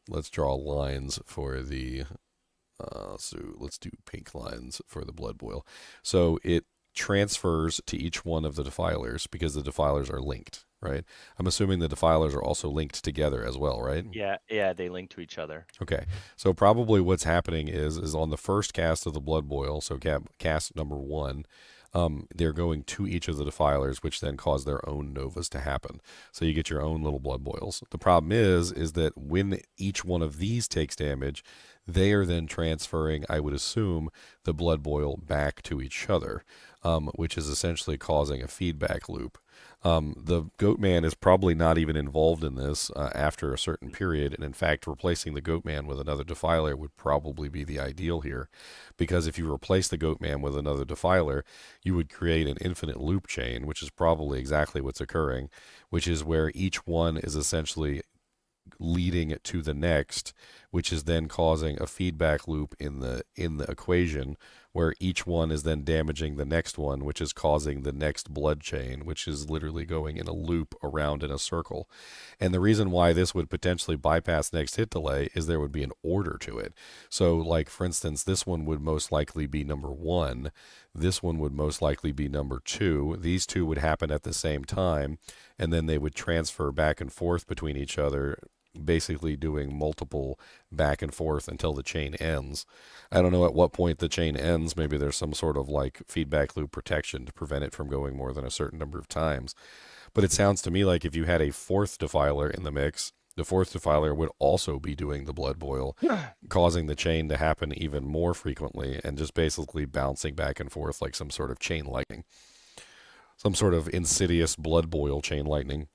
let's draw lines for the, so let's do pink lines for the blood boil. So it transfers to each one of the defilers because the defilers are linked, right? I'm assuming the defilers are also linked together as well, right? Yeah, they link to each other. Okay, so probably what's happening is on the first cast of the blood boil, so cast number 1, they're going to each of the defilers, which then cause their own novas to happen. So you get your own little blood boils. The problem is that when each one of these takes damage, they are then transferring, I would assume, the blood boil back to each other, which is essentially causing a feedback loop. The goat man is probably not even involved in this after a certain period, and in fact replacing the goat man with another defiler would probably be the ideal here, because if you replace the goat man with another defiler, you would create an infinite loop chain, which is probably exactly what's occurring, which is where each one is essentially leading to the next, which is then causing a feedback loop in the equation where each one is then damaging the next one, which is causing the next blood chain, which is literally going in a loop around in a circle. And the reason why this would potentially bypass next hit delay is there would be an order to it. So, like, for instance, this one would most likely be number 1. This one would most likely be number 2. These two would happen at the same time, and then they would transfer back and forth between each other, basically doing multiple back and forth until the chain ends. I don't know at what point the chain ends. Maybe there's some sort of like feedback loop protection to prevent it from going more than a certain number of times. But it sounds to me like if you had a fourth defiler in the mix, the fourth defiler would also be doing the blood boil, causing the chain to happen even more frequently and just basically bouncing back and forth like some sort of chain lightning. Some sort of insidious blood boil chain lightning.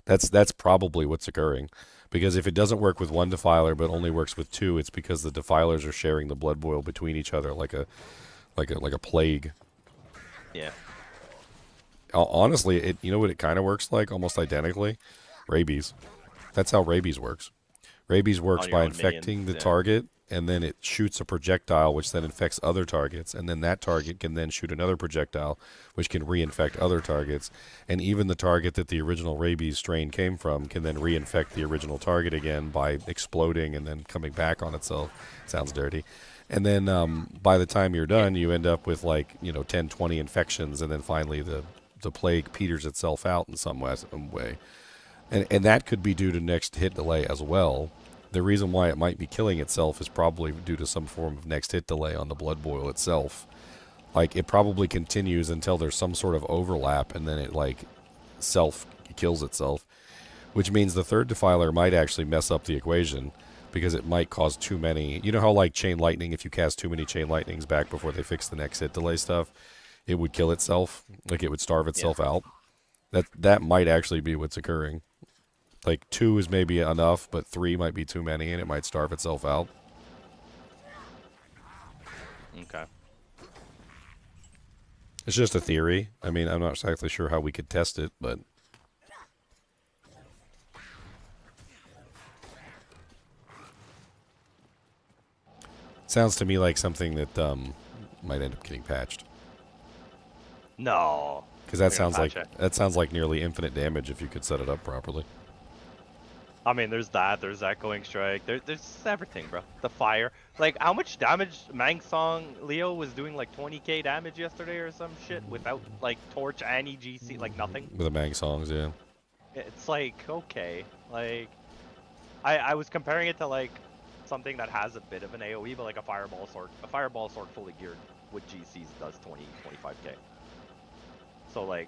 That's probably what's occurring, because if it doesn't work with one defiler but only works with 2, it's because the defilers are sharing the blood boil between each other like a plague. Yeah. Honestly, you know what it kind of works like almost identically? Rabies. That's how rabies works. Rabies works by infecting the target, and then it shoots a projectile, which then infects other targets, and then that target can then shoot another projectile, which can reinfect other targets, and even the target that the original rabies strain came from can then reinfect the original target again by exploding and then coming back on itself. Sounds dirty. And then by the time you're done, you end up with 10, 20 infections, and then finally the plague peters itself out in some way. And that could be due to next hit delay as well. The reason why it might be killing itself is probably due to some form of next hit delay on the blood boil itself. Like, it probably continues until there's some sort of overlap, and then it, self kills itself. Which means the third defiler might actually mess up the equation, because it might cause too many. You know how, chain lightning, if you cast too many chain lightnings back before they fix the next hit delay stuff, it would kill itself? It would starve itself out? That might actually be what's occurring. 2 is maybe enough, but 3 might be too many, and it might starve itself out. Okay. It's just a theory. I mean, I'm not exactly sure how we could test it, but... Sounds to me like something that might end up getting patched. No. Because that sounds like nearly infinite damage if you could set it up properly. I mean, there's echoing strike, there's everything, bro. The fire, how much damage Mang Song Leo was doing, 20k damage yesterday or some shit without torch and EGC, nothing. With the Mang Songs, yeah. It's okay, I was comparing it to something that has a bit of an AOE, but a fireball sword fully geared with GCs does 20-25k. So I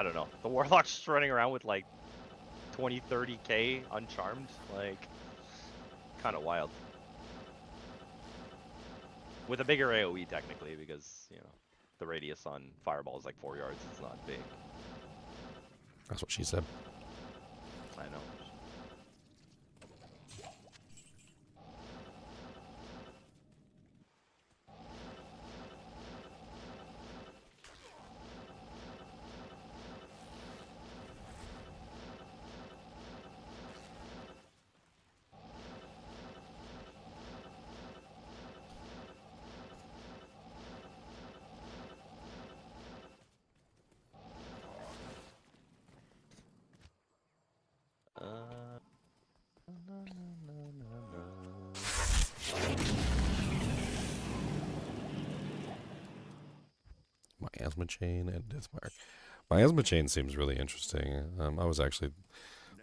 don't know, the Warlock's just running around with 20-30k uncharmed, kind of wild. With a bigger AoE technically, because the radius on fireball is 4 yards. It's not big. That's what she said. I know. Miasma Chain and Deathmark. Miasma Chain seems really interesting. I was actually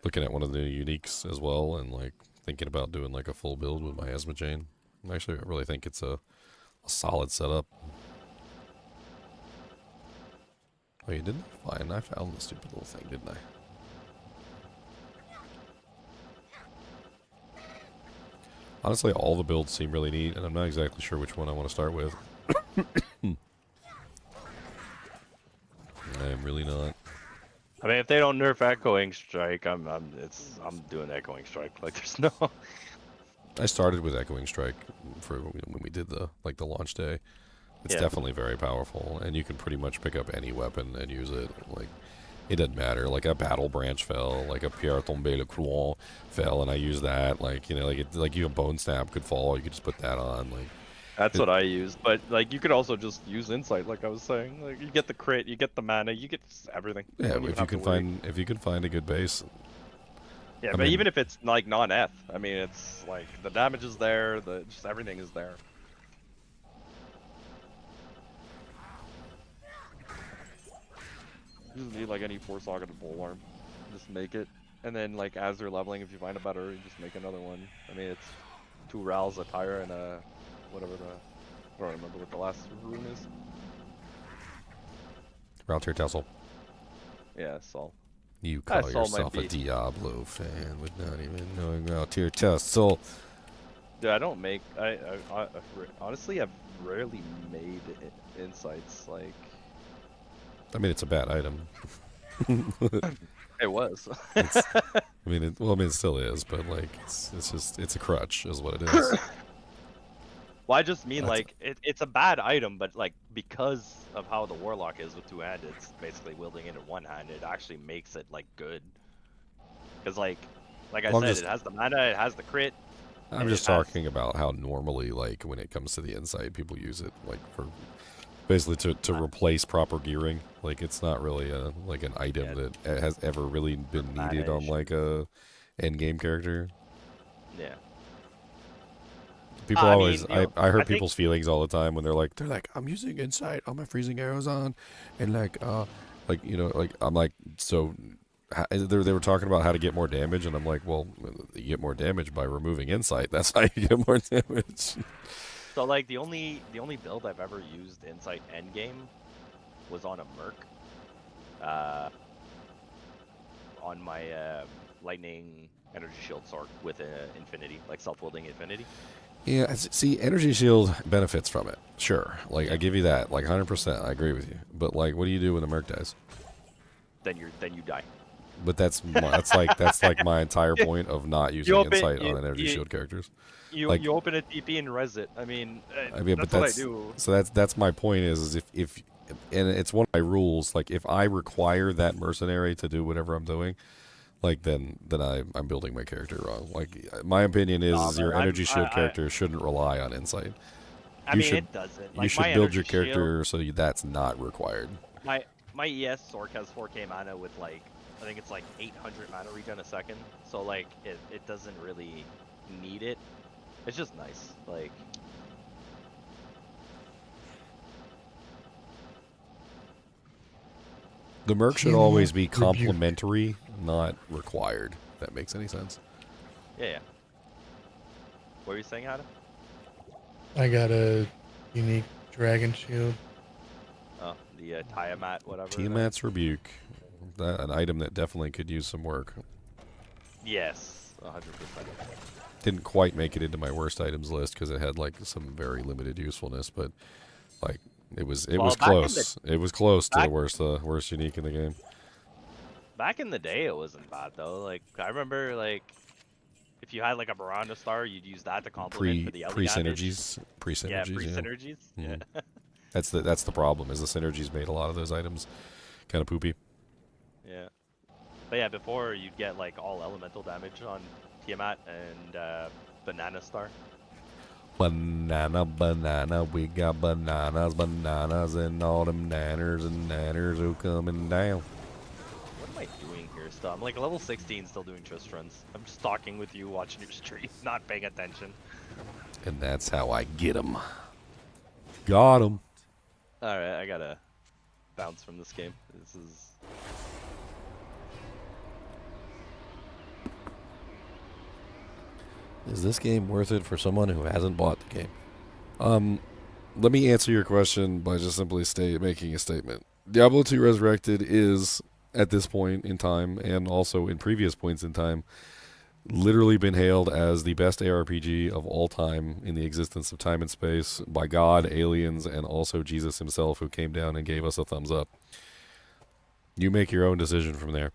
looking at one of the uniques as well, and thinking about doing a full build with Miasma Chain. Actually, I really think it's a solid setup. Oh, you didn't? Fine, I found the stupid little thing, didn't I? Honestly, all the builds seem really neat, and I'm not exactly sure which one I want to start with. I am really not. I mean, if they don't nerf Echoing Strike, I'm doing Echoing Strike. There's no. I started with Echoing Strike for when we did the launch day. It's definitely very powerful, and you can pretty much pick up any weapon and use it. it doesn't matter. Like a battle branch fell, like a Pierre Tombé le Crouan fell, and I use that. Like, you know, like you a bone snap could fall, you could just put that on. Like That's what I use, but like you could also just use insight, like I was saying. Like you get the crit, you get the mana, you get everything. yeah, don't even if you have to can worry. find a good base. Yeah, I but mean- even if it's like non-F, I mean, it's like the damage is there, just everything is there. You just need like any 4-socketed polearm, just make it, and then like as you're leveling, if you find a better, you just make another one. I mean, it's 2 Rals, a Tyre, and a whatever I don't remember what the last rune is. Round Tassel. Yeah, Sol. You Ah, call Sol might yourself a be- Diablo fan with not even knowing Round Tassel. Dude, I don't make. Honestly, I've rarely made insights. Like I mean, it's a bad item. it was. I mean, it still is, but like, it's a crutch, is what it is. Well, I just mean That's- like it's a bad item, but like because of how the Warlock is with 2-handed, it's basically wielding it in one hand. It actually makes it like good. Because like I Well, I'm said, just- it has the mana, it has the crit. I'm And just it has- talking about how normally, like, when it comes to the insight, people use it, like, for basically to replace proper gearing. Like, it's not really like an item Yeah. that has ever really been needed on, Manage. like, a end game character. Yeah. People I always, mean, I heard I think- people's feelings all the time when they're like, I'm using insight on my freezing arrows on, and like, you know, like, I'm like, so. They were talking about how to get more damage, and I'm like, well, you get more damage by removing insight. That's how you get more damage. So like the only build I've ever used Insight endgame was on a Merc. On my Lightning Energy Shield sword with Infinity, like self-wielding Infinity. Yeah, see, Energy Shield benefits from it. Sure, like I give you that, like 100%. I agree with you. But like, what do you do when the Merc dies? Then you die. But that's like my entire point of not using open- insight you- on Energy you- Shield characters. You like- you open a TP and res it. I mean, but that's what I do. So that's my point is if and it's one of my rules. Like if I require that mercenary to do whatever I'm doing, like then I'm building my character wrong. Like my opinion is, Nah, your man, Energy Shield I- character shouldn't rely on insight. I you mean, should- it doesn't. You Like, should my build your Energy Shield- character so that's not required. My ES Sork has 4k mana with like I think it's like 800 mana regen a second. So like it doesn't really need it. It's just nice. Like The Merc should Teamwork always be rebuke. complementary, not required. If that makes any sense. yeah. What were you saying, Adam? I got a unique dragon shield. Oh, the Tiamat, whatever. Tiamat's Rebuke, an item that definitely could use some work. Yes, 100%. Didn't quite make it into my worst items list because it had like some very limited usefulness, but like it was Well, was back in close. It was close to the back- worst unique in the game. Back in the day, it wasn't bad though. Like I remember, like if you had like a Baranda Star, you'd use that to complement for the Ellie damage. Pre-synergies, Yeah, yeah. pre-synergies. Mhm. Yeah. That's the problem. Is the synergies made a lot of those items kind of poopy. Yeah. But yeah, before you'd get like all elemental damage on Tiamat and Banana Star. Banana, we got bananas, and all them nanners and nanners are coming down. What am I doing here still? I'm like level 16 still doing twist runs. I'm just talking with you, watching your stream, not paying attention. And that's how I get 'em. Got 'em. Alright, I gotta bounce from this game. This is... Is this game worth it for someone who hasn't bought the game? Let me answer your question by just simply making a statement. Diablo II Resurrected is, at this point in time, and also in previous points in time, literally been hailed as the best ARPG of all time in the existence of time and space by God, aliens, and also Jesus himself, who came down and gave us a thumbs up. You make your own decision from there.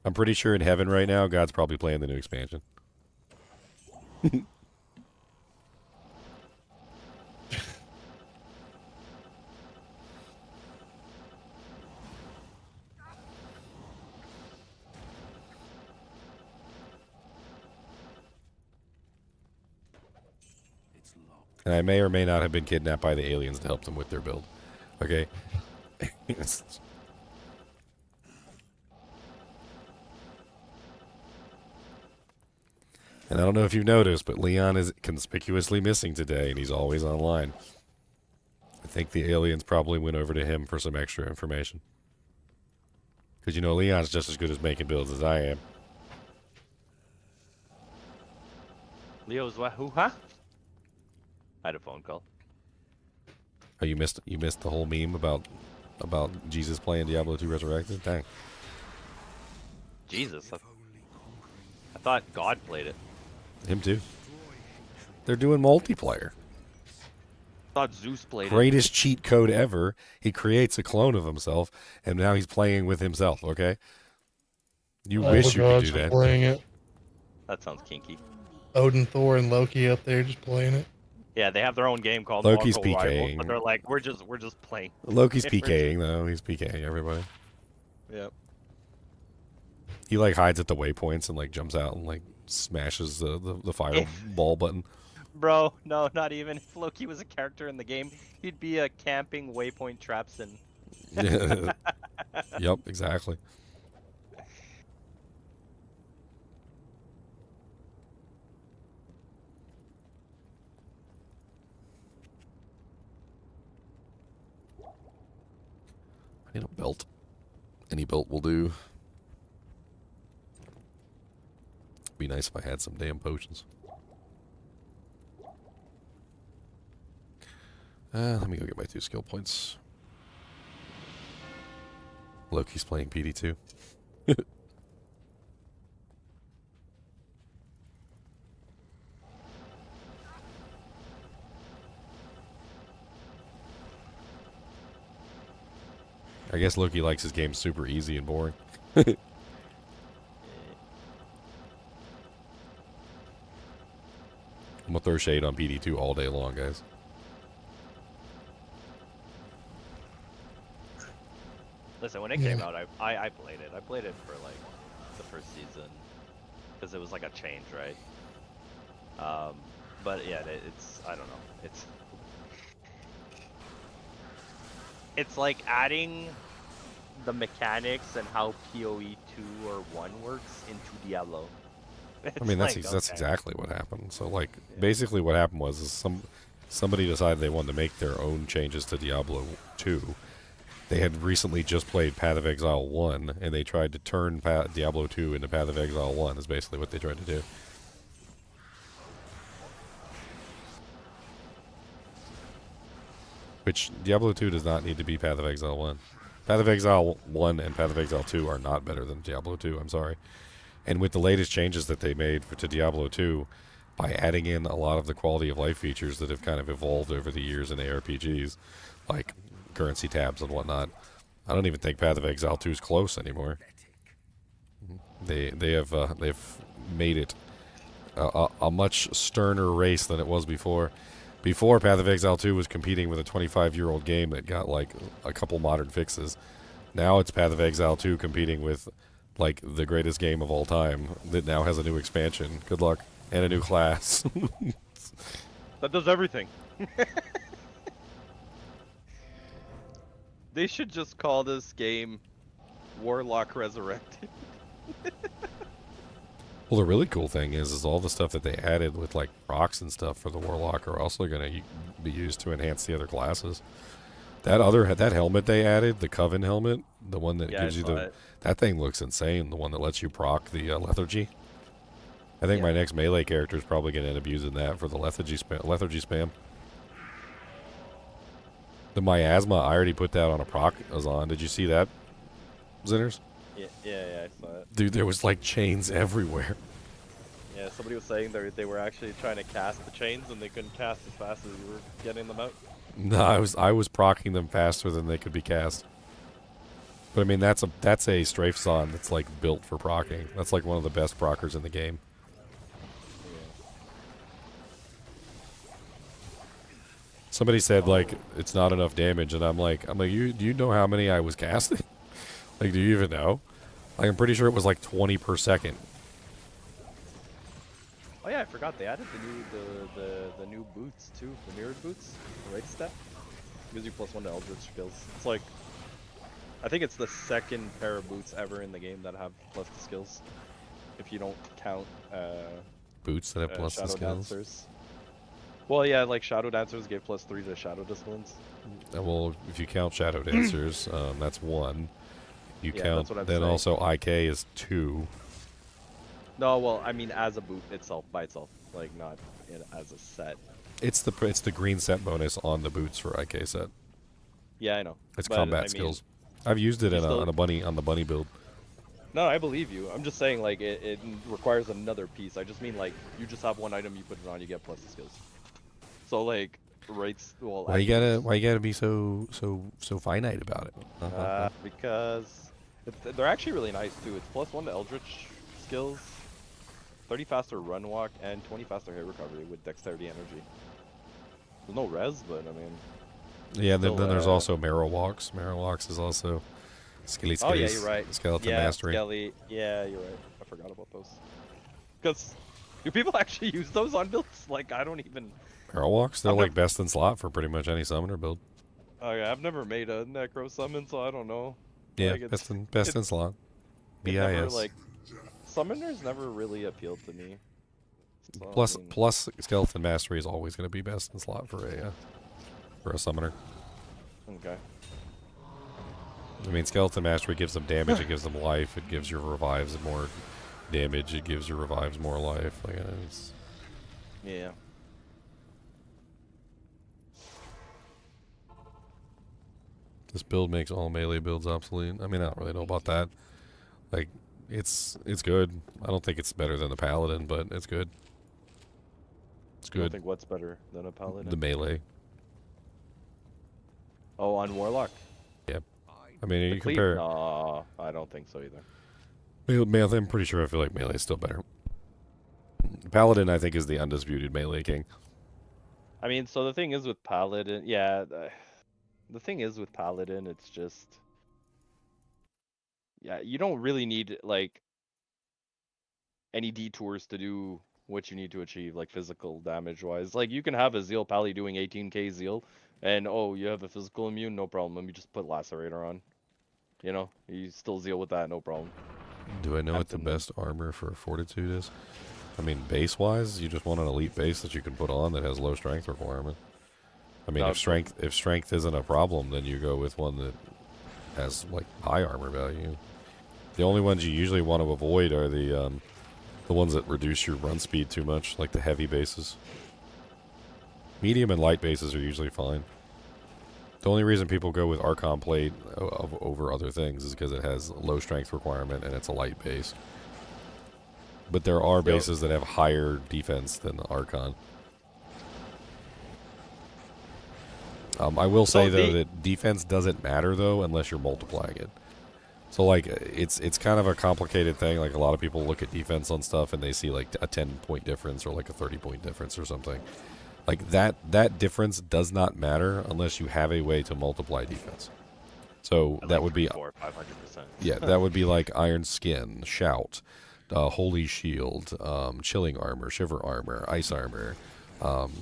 I'm pretty sure in heaven right now, God's probably playing the new expansion. And I may or may not have been kidnapped by the aliens to help them with their build. Okay? And I don't know if you've noticed, but Leon is conspicuously missing today, and he's always online. I think the aliens probably went over to him for some extra information. Because, you know, Leon's just as good at making builds as I am. Leo's what? Who? Huh? I had a phone call. Oh, you missed the whole meme about Jesus playing Diablo II Resurrected? Dang. Jesus. I thought God played it. Him too. They're doing multiplayer. I thought Zeus played it. Greatest cheat code ever. He creates a clone of himself, and now he's playing with himself, okay? You All wish the you could gods do are that. playing it. That sounds kinky. Odin, Thor, and Loki up there just playing it. Yeah, they have their own game called Loki's Mortal Rivals, PKing. but they're like, we're just playing. Loki's PKing, though. He's PKing everybody. Yep. He, like, hides at the waypoints and, like, jumps out and, like, smashes the fireball button. Bro, no, not even. If Loki was a character in the game, he'd be a camping waypoint trapsin. Yep, exactly. I need a belt. Any belt will do. Be nice if I had some damn potions. Let me go get my 2 skill points. Loki's playing PD2. I guess Loki likes his game super easy and boring. I'm gonna throw shade on PD2 all day long, guys. Listen, when it came out, I played it. I played it for like the first season because it was like a change, right? But yeah, it's I don't know. It's like adding the mechanics and how PoE 2 or 1 works into Diablo. I mean, that's It's like, that's okay. exactly what happened. So, like, basically what happened was is somebody decided they wanted to make their own changes to Diablo 2. They had recently just played Path of Exile 1, and they tried to turn Diablo 2 into Path of Exile 1 is basically what they tried to do. Which, Diablo 2 does not need to be Path of Exile 1. Path of Exile 1 and Path of Exile 2 are not better than Diablo 2, I'm sorry. And with the latest changes that they made to Diablo 2, by adding in a lot of the quality of life features that have kind of evolved over the years in ARPGs, like currency tabs and whatnot, I don't even think Path of Exile 2 is close anymore. They've made it a much sterner race than it was before. Before, Path of Exile 2 was competing with a 25-year-old game that got like a couple modern fixes. Now it's Path of Exile 2 competing with like the greatest game of all time that now has a new expansion. Good luck. And a new class. That does everything. They should just call this game Warlock Resurrected. Well, the really cool thing is all the stuff that they added with like procs and stuff for the Warlock are also going to be used to enhance the other classes. That helmet they added, the Coven helmet, the one that gives you that thing looks insane. The one that lets you proc the lethargy. I think my next melee character is probably going to end up using that for the lethargy spam. The Miasma, I already put that on a proc on. Did you see that, Zinners? Yeah, I saw it. Dude, there was like chains everywhere. Yeah, somebody was saying they were actually trying to cast the chains and they couldn't cast as fast as you were getting them out. No, I was proccing them faster than they could be cast. But I mean, that's a strafe zone that's like built for proccing. That's like one of the best proccers in the game. Somebody said like it's not enough damage, and I'm like, do you know how many I was casting? Like, do you even know? Like, I'm pretty sure it was like 20 per second. Oh yeah, I forgot they added the new boots too, the mirrored boots, the right step. Gives you +1 to Eldritch skills. It's like, I think it's the second pair of boots ever in the game that have plus the skills. If you don't count Boots that have plus the Shadow skills. Dancers. Well, yeah, like Shadow Dancers gave +3 to Shadow Disciplines. Well, if you count Shadow Dancers, that's 1. You Yeah, count, that's what I'm then saying. also IK is 2. No, well, I mean as a boot itself, by itself, like not as a set. It's the green set bonus on the boots for IK set. Yeah, I know. It's But, combat I mean, skills. I've used it you in still- on the bunny build. No, I believe you. I'm just saying, like, it requires another piece. I just mean, like, you just have one item, you put it on, you get plus the skills. So, like, rates. Well, Why you gotta be so finite about it? Because they're actually really nice too. It's +1 to Eldritch skills, 30 faster run walk, and 20 faster hit recovery with dexterity energy. There's no res, but I mean. Yeah, then still, there's also Marrow Walks. Marrow Walks is also Oh yeah, you're right. Skeleton yeah, Mastery. Skelly. Yeah, you're right. I forgot about those. Because do people actually use those on builds? Like, I don't even. Marrow Walks, they're I've like best in slot for pretty much any summoner build. Oh yeah, I've never made a necro summon, so I don't know. Yeah, Like, best in slot. it never, BIS. like, summoners never really appealed to me. So, Plus, I mean, plus Skeleton Mastery is always going to be best in slot for a summoner. Okay. I mean, Skeleton Mastery gives them damage, it gives them life, it gives your revives more damage, it gives your revives more life. Like, it's... Yeah. This build makes all melee builds obsolete. I mean, I don't really know about that. Like, it's good. I don't think it's better than the Paladin, but it's good. It's I don't good. think what's better than a paladin. The melee. Oh, on Warlock. Yeah. I mean, The you Cleave? compare... No, I don't think so either. Melee, I'm pretty sure I feel like melee is still better. Paladin, I think, is the undisputed melee king. I mean, so the thing is with paladin, yeah, the thing is with paladin, it's just, yeah, you don't really need like any detours to do what you need to achieve, like physical damage wise. Like you can have a zeal pally doing 18k zeal, and oh, you have a physical immune, no problem. Let me just put lacerator on. You know, you still zeal with that, no problem. Do I know what the Absolutely. best armor for Fortitude is? I mean, base-wise, you just want an elite base that you can put on that has low strength requirement. I mean, No, if strength isn't a problem, then you go with one that has like high armor value. The only ones you usually want to avoid are the ones that reduce your run speed too much, like the heavy bases. Medium and light bases are usually fine. The only reason people go with Archon Plate over other things is because it has low strength requirement and it's a light base. But there are bases that have higher defense than the Archon. I will say though that defense doesn't matter though unless you're multiplying it. So like it's kind of a complicated thing. Like a lot of people look at defense on stuff and they see like a 10-point difference or like a 30-point difference or something. Like that difference does not matter unless you have a way to multiply defense. So that would be 500%. yeah, that would be like Iron Skin, Shout, Holy Shield, Chilling Armor, Shiver Armor, Ice Armor,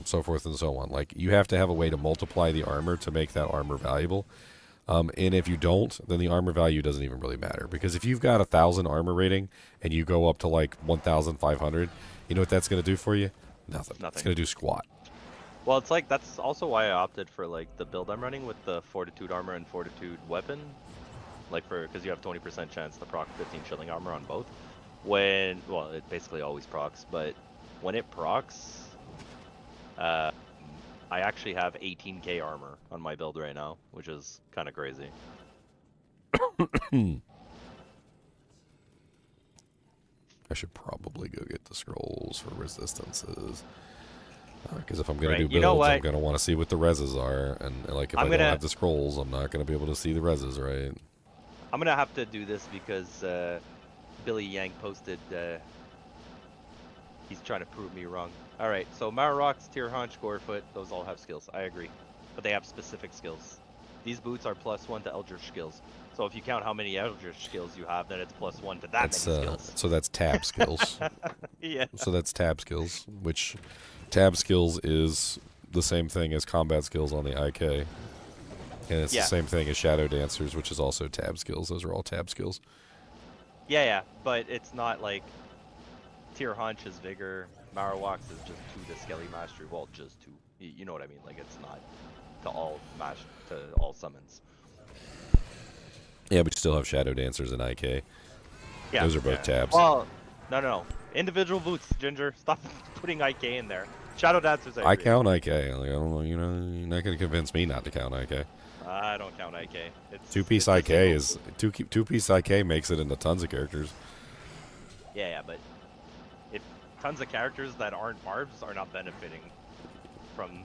so forth and so on. Like you have to have a way to multiply the armor to make that armor valuable. And if you don't, then the armor value doesn't even really matter. Because if you've got 1,000 armor rating and you go up to like 1,500, you know what that's going to do for you? Nothing. It's going to do squat. Well, it's like that's also why I opted for like the build I'm running with the Fortitude armor and Fortitude weapon, like because you have 20% chance to proc 15 chilling armor on both. When it basically always procs, but when it procs, I actually have 18k armor on my build right now, which is kind of crazy. I should probably go get the scrolls for resistances. Because if I'm going Right, to do you know builds, what? I'm going to want to see what the reses are. And like if I don't have the scrolls, I'm not going to be able to see the reses, right? I'm going to have to do this because Billy Yang posted he's trying to prove me wrong. Alright, so Marrock's, Tier Haunch, Gorefoot, those all have skills. I agree. But they have specific skills. These boots are +1 to Eldritch skills. So if you count how many Eldritch skills you have, then it's +1 to that many skills. So that's tab skills. Yeah. So that's tab skills, which tab skills is the same thing as combat skills on the IK. And it's the same thing as Shadow Dancers, which is also tab skills. Those are all tab skills. Yeah, but it's not like Tier Hunch is Vigor, Marowaks is just 2 to Skelly Mastery. Well, just 2. You know what I mean? Like, it's not to all summons. Yeah, but you still have Shadow Dancers and IK. Yeah. Those are both tabs. Well, no. Individual boots, Ginger. Stop putting IK in there. Shadow Dancers. I count IK. Like, I don't know, you know, you're not going to convince me not to count IK. I don't count IK. It's Two-piece IK is two-piece IK makes it into tons of characters. Yeah, but if tons of characters that aren't barbs are not benefiting from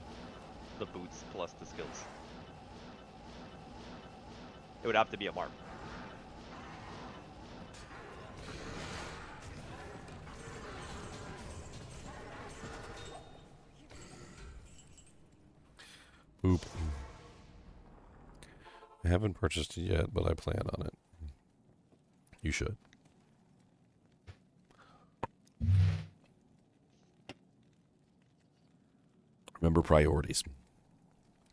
the boots plus the skills. It would have to be a barb. Boop. I haven't purchased it yet, but I plan on it. You should. Remember priorities.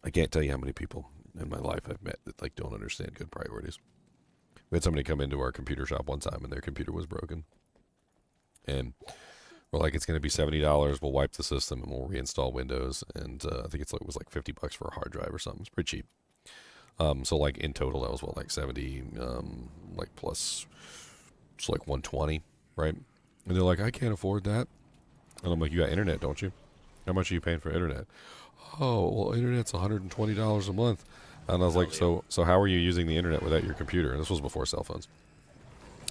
I can't tell you how many people in my life I've met that like don't understand good priorities. We had somebody come into our computer shop one time and their computer was broken. And we're like, it's going to be $70. We'll wipe the system and we'll reinstall Windows. And I think it was like $50 for a hard drive or something. It's pretty cheap. So like in total, that was what, like 70, like plus, it's like 120, right? And they're like, I can't afford that. And I'm like, you got internet, don't you? How much are you paying for internet? Oh, well, internet's $120 a month. And I was like, so how are you using the internet without your computer? And this was before cell phones.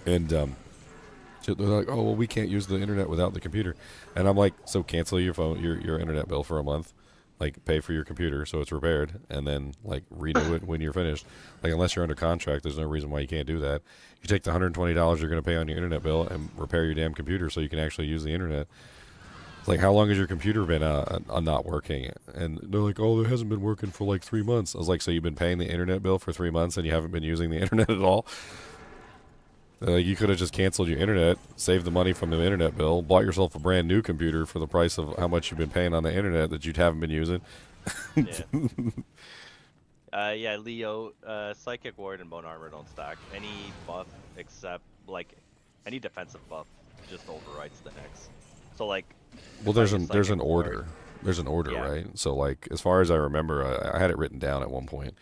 And so they're like, oh, well, we can't use the internet without the computer. And I'm like, so cancel your phone, your internet bill for a month. Like, pay for your computer so it's repaired, and then, like, renew it when you're finished. Like, unless you're under contract, there's no reason why you can't do that. You take the $120 you're going to pay on your internet bill and repair your damn computer so you can actually use the internet. It's like, how long has your computer been not working? And they're like, oh, it hasn't been working for, like, 3 months. I was like, so you've been paying the internet bill for 3 months and you haven't been using the internet at all? You could have just canceled your internet, saved the money from the internet bill, bought yourself a brand new computer for the price of how much you've been paying on the internet that you haven't been using. Yeah, Leo, Psychic Ward and Bone Armor don't stack. Any buff except, like, any defensive buff just overrides the next. So, like... Well, there's an order. There's an order, yeah. right? So, like, as far as I remember, I had it written down at one point.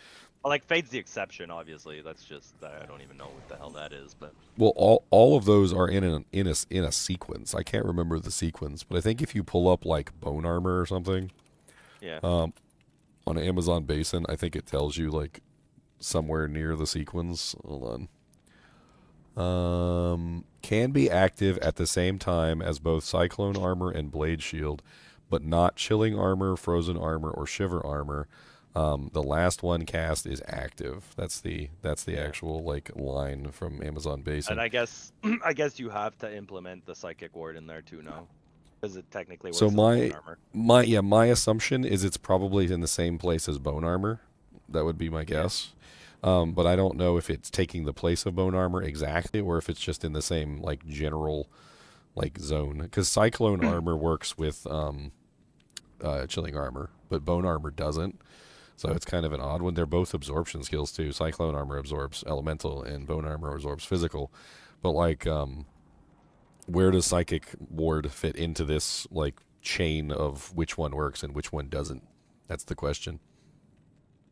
Well, like, Fade's the exception, obviously. That's just, I don't even know what the hell that is, but... Well, all of those are in a sequence. I can't remember the sequence, but I think if you pull up, like, Bone Armor or something... Yeah. On Amazon Basin, I think it tells you, like, somewhere near the sequence. Hold on. Can be active at the same time as both Cyclone Armor and Blade Shield, but not Chilling Armor, Frozen Armor, or Shiver Armor. The last one cast is active. That's the actual like line from Amazon Basin. And I guess you have to implement the Psychic Ward in there too now, because it technically works So as Bone Armor. my assumption is it's probably in the same place as Bone Armor. That would be my guess. But I don't know if it's taking the place of Bone Armor exactly, or if it's just in the same like general like zone. Because Cyclone Armor works with Chilling Armor, but Bone Armor doesn't. So it's kind of an odd one. They're both absorption skills too. Cyclone Armor absorbs elemental, and Bone Armor absorbs physical. But like, where does Psychic Ward fit into this like chain of which one works and which one doesn't? That's the question.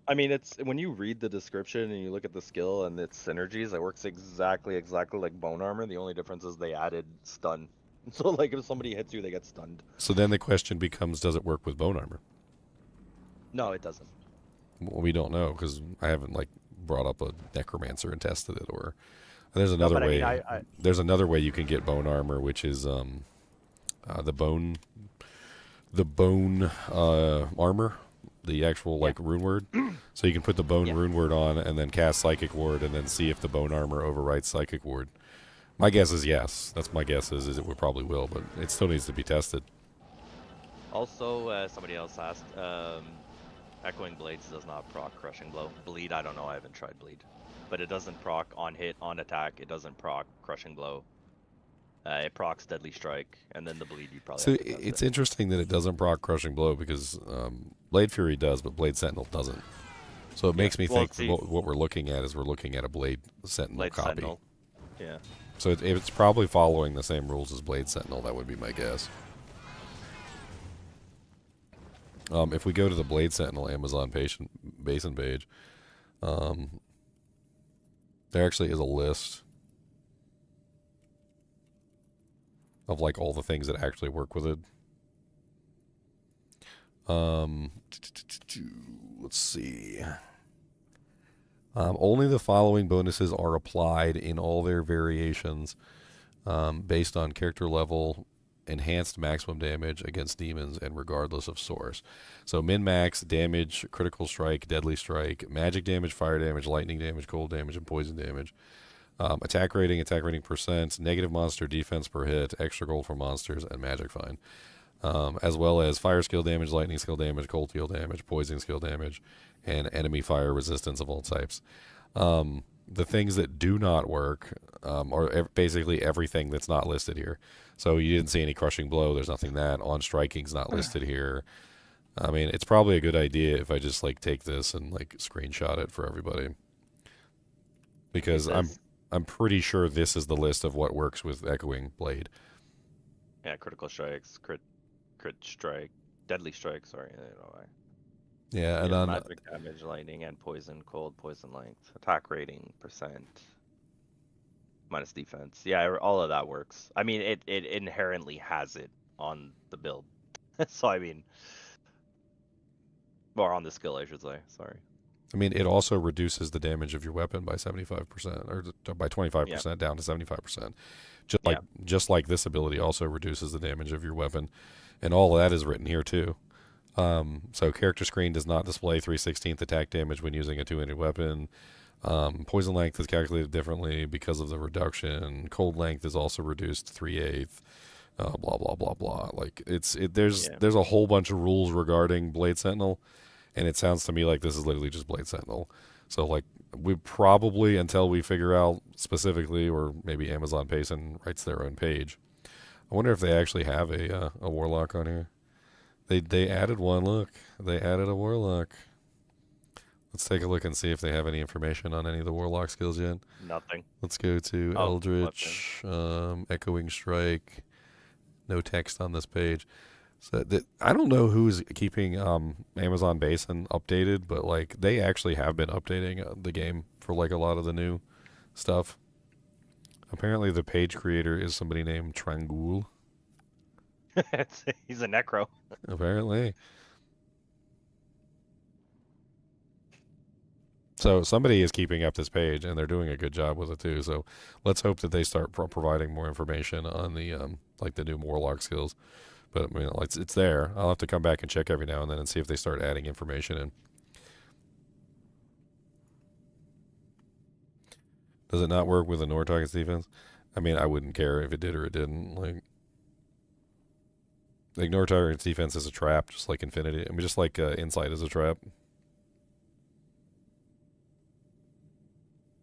I mean, it's when you read the description and you look at the skill and its synergies, it works exactly like Bone Armor. The only difference is they added stun. So like if somebody hits you, they get stunned. So then the question becomes, does it work with Bone Armor? No, it doesn't. Well, we don't know because I haven't like brought up a necromancer and tested it. Or there's another way. I mean, there's another way you can get Bone Armor, which is the bone armor, the actual like rune word. So you can put the bone rune word on and then cast Psychic Ward and then see if the Bone Armor overwrites Psychic Ward. My guess is yes. That's my guess is it probably will, but it still needs to be tested. Also, somebody else asked, Echoing Blades does not proc Crushing Blow. Bleed, I don't know, I haven't tried Bleed. But it doesn't proc on hit, on attack, it doesn't proc Crushing Blow. It procs Deadly Strike, and then the Bleed you probably So have to test it's it. interesting that it doesn't proc Crushing Blow because Blade Fury does, but Blade Sentinel doesn't. So it makes me well, think see- what we're looking at is we're looking at a Blade Sentinel Blade copy. Sentinel. Yeah. So it's probably following the same rules as Blade Sentinel. That would be my guess. If we go to the Blade Sentinel Amazon Basin page, there actually is a list of like all the things that actually work with it. Let's see. Only the following bonuses are applied in all their variations based on character level, enhanced maximum damage against demons, and regardless of source. So min-max, damage, critical strike, deadly strike, magic damage, fire damage, lightning damage, cold damage, and poison damage. Attack rating percent, negative monster defense per hit, extra gold for monsters, and magic fine. As well as fire skill damage, lightning skill damage, cold skill damage, poison skill damage, and enemy fire resistance of all types. The things that do not work are basically everything that's not listed here. So you didn't see any crushing blow. There's nothing that. On striking's not listed here. I mean, it's probably a good idea if I just like take this and like screenshot it for everybody, because I'm pretty sure this is the list of what works with Echoing Blade. Yeah, critical strikes, crit strike, deadly strike, sorry, I don't know why. Yeah, and Yeah, on magic damage, lightning, and poison, cold, poison length, attack rating, percent, minus defense. Yeah, all of that works. I mean, it inherently has it on the build. So, I mean, or on the skill, I should say, sorry. I mean, it also reduces the damage of your weapon by 75%, or by 25% down to 75%. Just like this ability also reduces the damage of your weapon, and all of that is written here too. So character screen does not display 3/16 attack damage when using a two-handed weapon. Poison length is calculated differently because of the reduction. Cold length is also reduced 3/8. Blah blah blah blah. Like there's a whole bunch of rules regarding Blade Sentinel. And it sounds to me like this is literally just Blade Sentinel. So, like, we probably, until we figure out specifically, or maybe Amazon Payson writes their own page. I wonder if they actually have a Warlock on here. They added one. Look, they added a Warlock. Let's take a look and see if they have any information on any of the Warlock skills yet. Nothing. Let's go to Eldritch, Echoing Strike. No text on this page. So I don't know who's keeping Amazon Basin updated, but like they actually have been updating the game for like a lot of the new stuff. Apparently, the page creator is somebody named Trangul. He's a necro. Apparently. So somebody is keeping up this page, and they're doing a good job with it too. So let's hope that they start providing more information on the like the new Warlock skills. But I mean, it's there. I'll have to come back and check every now and then and see if they start adding information in. Does it not work with the Nord target's defense? I mean, I wouldn't care if it did or it didn't. Like Nord target's defense is a trap, just like Infinity. I mean, just like Insight is a trap.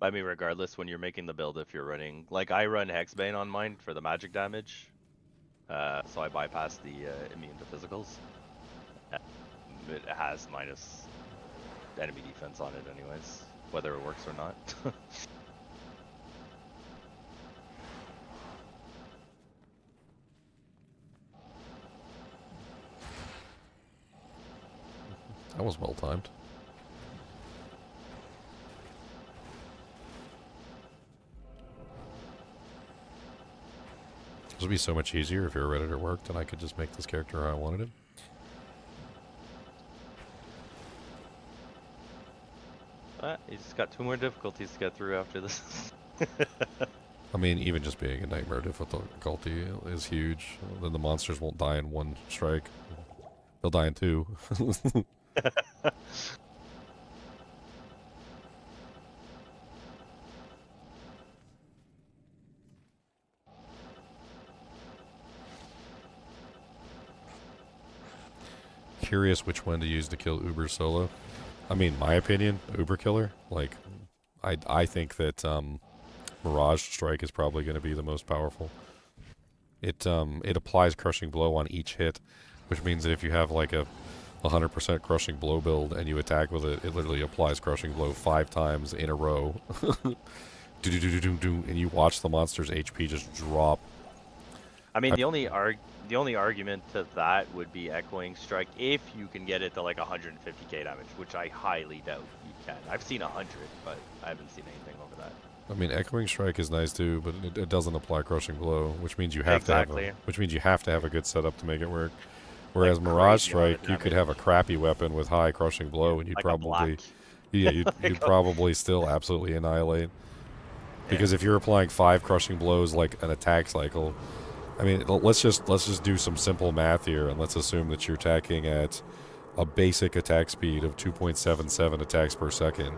I mean, regardless, when you're making the build, if you're running, like I run Hexbane on mine for the magic damage. So I bypass the immune to physicals. It has minus enemy defense on it anyways, whether it works or not. That was well timed. This would be so much easier if your Redditor worked and I could just make this character how I wanted him. He's just got 2 more difficulties to get through after this. I mean, even just being a nightmare difficulty is huge. Then the monsters won't die in 1 strike. They'll die in 2. curious which one to use to kill Uber solo. I mean, my opinion, Uber killer. Like, I think that Mirage Strike is probably going to be the most powerful. It applies Crushing Blow on each hit, which means that if you have like a 100% Crushing Blow build and you attack with it, it literally applies Crushing Blow 5 times in a row. And you watch the monster's HP just drop. I mean, the only argument to that would be Echoing Strike if you can get it to like 150k damage, which I highly doubt you can. I've seen 100, but I haven't seen anything over that. I mean, Echoing Strike is nice too, but it doesn't apply Crushing Blow, which means you have to have a good setup to make it work. Whereas Like Mirage crazy amount of Strike, you could have a crappy weapon with high Crushing Blow, and you'd Like a probably, black. yeah, you'd probably still absolutely annihilate. Because if you're applying 5 Crushing Blows like an attack cycle, I mean, let's just do some simple math here, and let's assume that you're attacking at a basic attack speed of 2.77 attacks per second,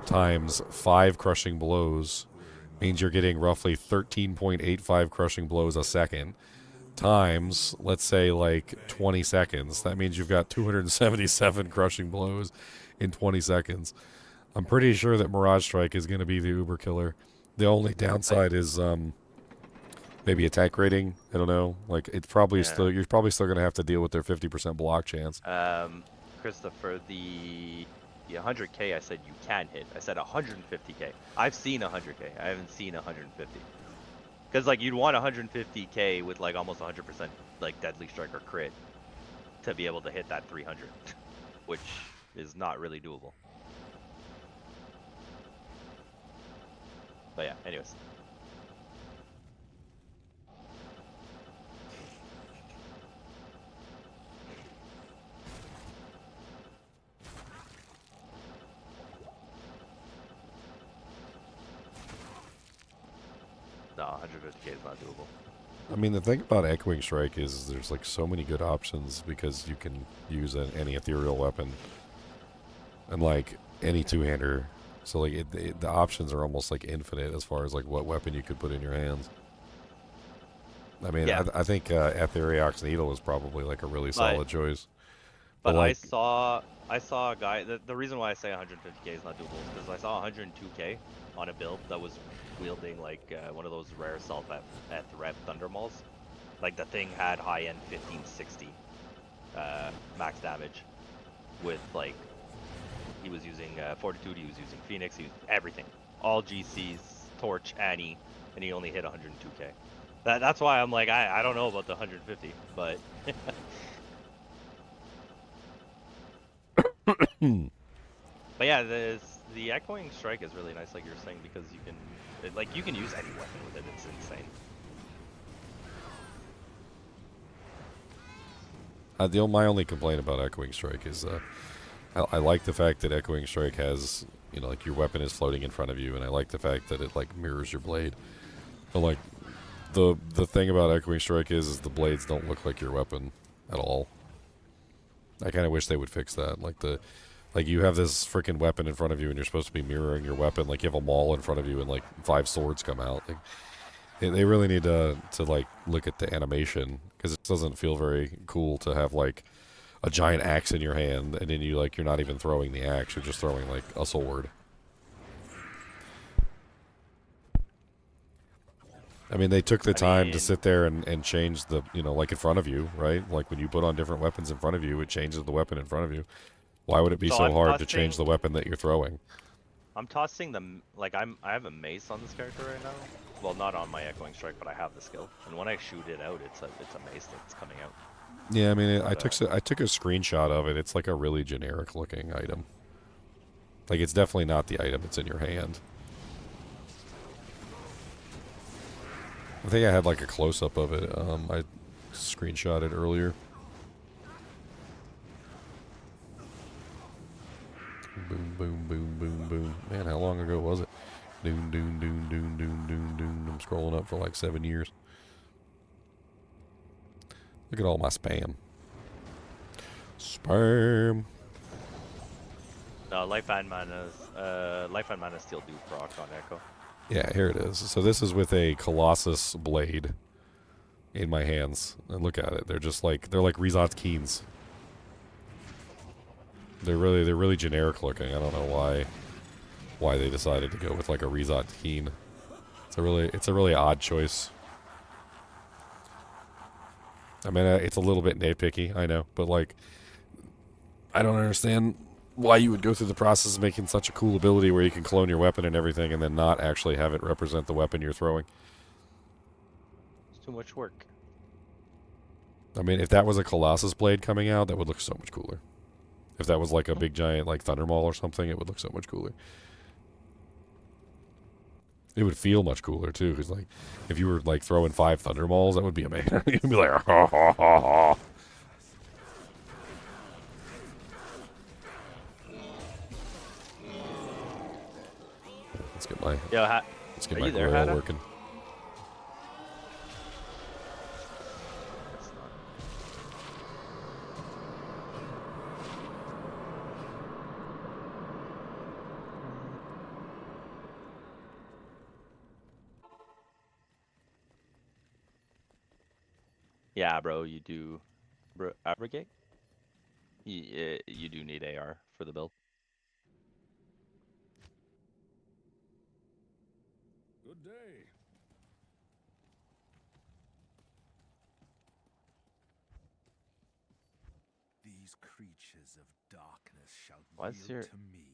times 5 Crushing Blows means you're getting roughly 13.85 Crushing Blows a second, times, let's say, like 20 seconds. That means you've got 277 Crushing Blows in 20 seconds. I'm pretty sure that Mirage Strike is going to be the Uber killer. The only downside is maybe attack rating. I don't know. Like, it's probably you're probably still going to have to deal with their 50% block chance. Christopher, the 100k I said you can hit. I said 150k. I've seen 100k. I haven't seen 150. Because like you'd want 150k with like almost 100% like Deadly Strike or crit to be able to hit that 300, which is not really doable. But yeah, anyways. No, 150k is not doable. I mean, the thing about Echoing Strike is there's like so many good options because you can use any ethereal weapon and like any two-hander. So like the options are almost like infinite as far as like what weapon you could put in your hands. I mean, Yeah. I think Aetheriox Needle is probably like a really solid choice. But like, I saw a guy. The reason why I say 150k is not doable is because I saw 102k on a build that was wielding like one of those rare self at threat thunder mauls. Like the thing had high end 1560 max damage with like he was using Fortitude, he was using Phoenix, he was everything, all GCs, Torch, Annie, and he only hit 102k. That's why I'm like I don't know about the 150, but. But yeah, the Echoing Strike is really nice, like you were saying, because you can you can use any weapon with it. It's insane. My only complaint about Echoing Strike is I like the fact that Echoing Strike has, you know, like your weapon is floating in front of you, and I like the fact that it like mirrors your blade. But like the thing about Echoing Strike is the blades don't look like your weapon at all. I kind of wish they would fix that. Like you have this freaking weapon in front of you, and you're supposed to be mirroring your weapon. Like you have a maul in front of you, and like 5 swords come out. Like they really need to like look at the animation, because it doesn't feel very cool to have like a giant axe in your hand, and then you're not even throwing the axe. You're just throwing like a sword. I mean, they took the time to sit there and change the, you know, like in front of you, right? Like when you put on different weapons in front of you, it changes the weapon in front of you. Why would it be so hard to change the weapon that you're throwing? I'm tossing them, like I have a mace on this character right now. Well, not on my Echoing Strike, but I have the skill. And when I shoot it out, it's a mace that's coming out. Yeah, I mean, I took a screenshot of it. It's like a really generic looking item. Like it's definitely not the item that's in your hand. I think I had like a close-up of it. I screenshot it earlier. Boom, boom, boom, boom, boom. Man, how long ago was it? Doom, doom, doom, doom, doom, doom, doom. I'm scrolling up for like 7 years. Look at all my spam. Spam. No, life and mana still do proc on Echo. Yeah, here it is. So this is with a Colossus blade in my hands. And look at it. They're like Rizat's Keens. They're really generic looking. I don't know why they decided to go with like a Rezot Teen. It's a really odd choice. I mean, it's a little bit nitpicky, I know, but like, I don't understand why you would go through the process of making such a cool ability where you can clone your weapon and everything, and then not actually have it represent the weapon you're throwing. It's too much work. I mean, if that was a Colossus blade coming out, that would look so much cooler. If that was like a big giant like Thunder Maul or something, it would look so much cooler. It would feel much cooler too, because like if you were like throwing 5 Thunder Mauls, that would be amazing. You'd be like, ha ha ha ha. Let's get my Are you there, grill Hada? working. Yeah, bro, you do. Bro, abrogate? You do need AR for the build. Good day. These creatures of darkness shall What's yield your- to me.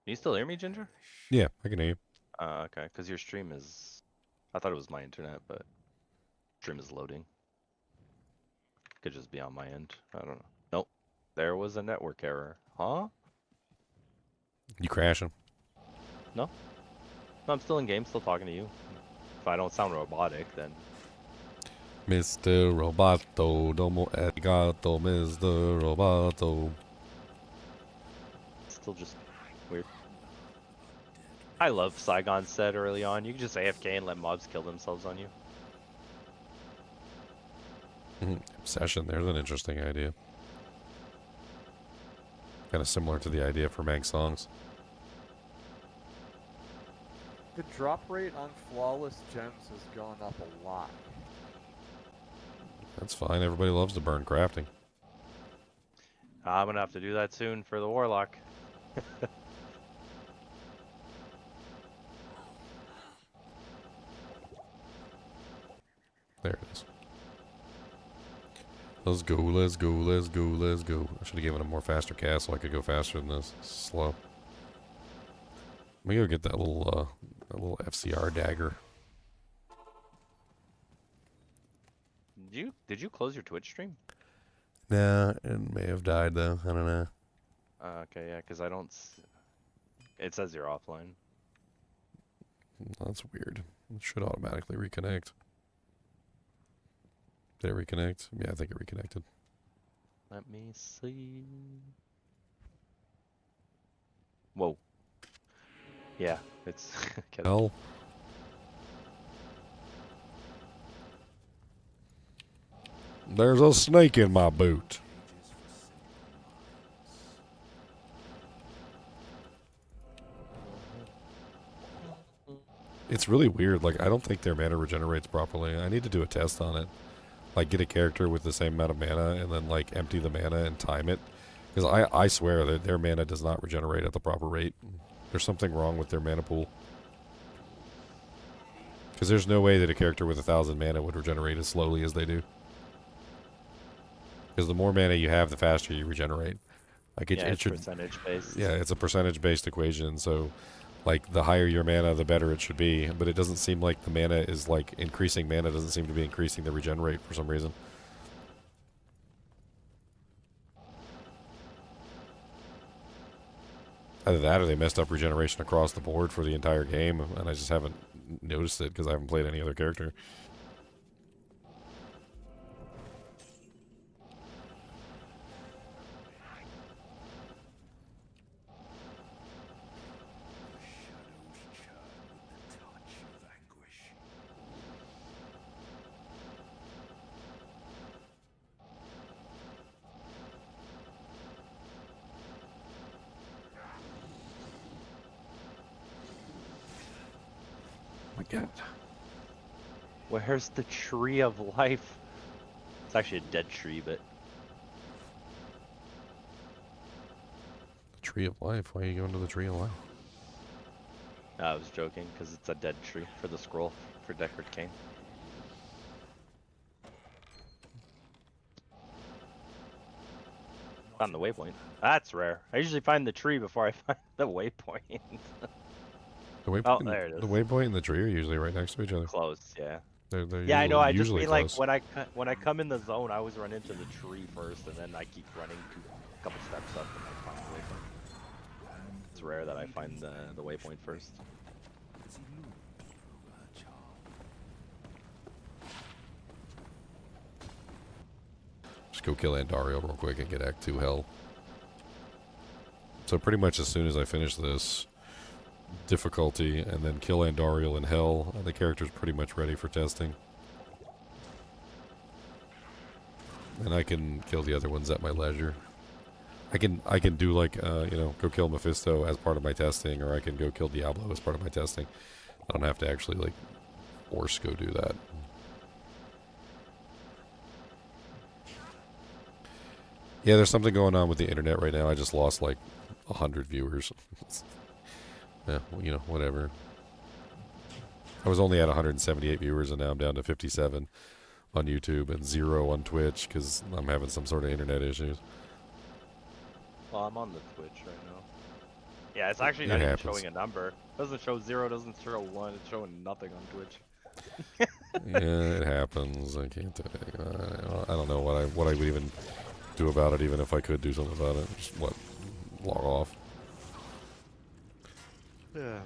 Can you still hear me, Ginger? Yeah, I can hear you. Okay, because your stream is. I thought it was my internet, but stream is loading. Could just be on my end. I don't know. Nope. There was a network error. Huh? You crashing? No, I'm still in game, still talking to you. If I don't sound robotic, then Mr. Roboto, domo arigato, Mr. Roboto. it's still just weird. I love Saigon said early on. You can just AFK and let mobs kill themselves on you. Obsession, there's an interesting idea. Kind of similar to the idea for Mang songs. The drop rate on flawless gems has gone up a lot. That's fine, everybody loves to burn crafting. I'm gonna have to do that soon for the Warlock. There it is. Let's go, let's go, let's go, let's go. I should have given him more faster cast so I could go faster than this. Slow. Let me go get that little FCR dagger. Did you close your Twitch stream? Nah, it may have died though. I don't know. Okay, yeah, because I don't. It says you're offline. That's weird. It should automatically reconnect. Did it reconnect? Yeah, I think it reconnected. Let me see. Whoa. Yeah, it's. Hell. There's a snake in my boot. It's really weird. Like, I don't think their mana regenerates properly. I need to do a test on it. Like, get a character with the same amount of mana and then, like, empty the mana and time it. Because I swear that their mana does not regenerate at the proper rate. There's something wrong with their mana pool. Because there's no way that a character with 1,000 mana would regenerate as slowly as they do. Because the more mana you have, the faster you regenerate. Like it, yeah, it it's should. percentage based. Yeah, it's a percentage-based equation. So, like, the higher your mana, the better it should be. But it doesn't seem like the mana is like increasing mana. Doesn't seem to be increasing the regen rate for some reason. Either that, or they messed up regeneration across the board for the entire game, and I just haven't noticed it because I haven't played any other character. My God. Where's the tree of life? It's actually a dead tree, but Tree of Life? Why are you going to the Tree of Life? I was joking because it's a dead tree for the scroll for Deckard Cain. Found the waypoint. That's rare. I usually find the tree before I find the waypoint. The waypoint, Oh, there it is. The waypoint and the tree are usually right next to each other. Close, yeah. They're Yeah, I know. I just usually mean like close. when I come in the zone, I always run into the tree first, and then I keep running a couple steps up and I find the waypoint. It's rare that I find the waypoint first. Just go kill Andario real quick and get Act 2 hell. So pretty much as soon as I finish this difficulty and then kill Andariel in hell, the character's pretty much ready for testing. And I can kill the other ones at my leisure. I can do like you know, go kill Mephisto as part of my testing, or I can go kill Diablo as part of my testing. I don't have to actually like force go do that. Yeah, there's something going on with the internet right now. I just lost like 100 viewers. Yeah, well, you know, whatever. I was only at 178 viewers, and now I'm down to 57 on YouTube and 0 on Twitch because I'm having some sort of internet issues. Well, I'm on the Twitch right now. Yeah, it's actually not even showing a number. It doesn't show 0, doesn't show 1. It's showing nothing on Twitch. Yeah, it happens. I can't do it. I don't know what I would even do about it, even if I could do something about it. Just log off. Yeah.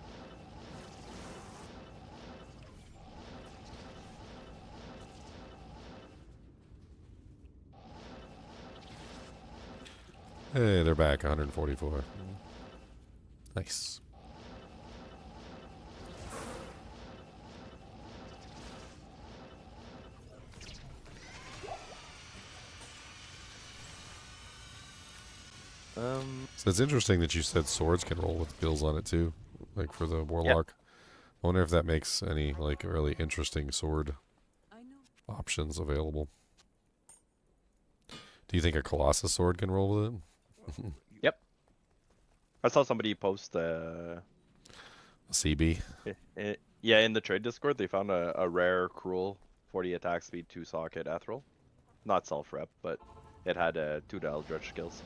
Hey, they're back. 144. Nice. So it's interesting that you said swords can roll with skills on it too, like for the Warlock. I wonder if that makes any like really interesting sword options available. Do you think a Colossus sword can roll with it? Yep. I saw somebody post A CB. yeah, in the trade Discord, they found a rare, cruel 40 attack speed, 2 socket Ethereal. Not self-rep, but it had 2 to Eldritch skills.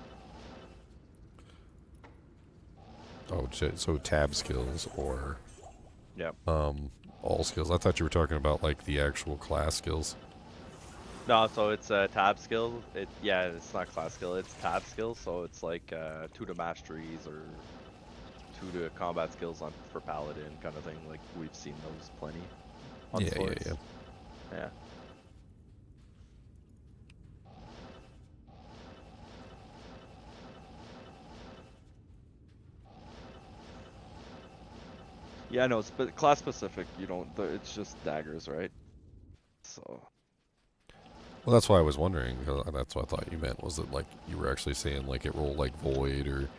Oh, so tab skills or Yeah. all skills. I thought you were talking about like the actual class skills. No, so it's a tab skill. Yeah, it's not class skill. It's tab skill. So it's like 2 to masteries or 2 to combat skills for paladin kind of thing. Like we've seen those plenty. On swords. Yeah. Yeah, no, it's class specific. You don't. It's just daggers, right? So. Well, that's why I was wondering. That's what I thought you meant, was that like you were actually saying like it rolled like Void or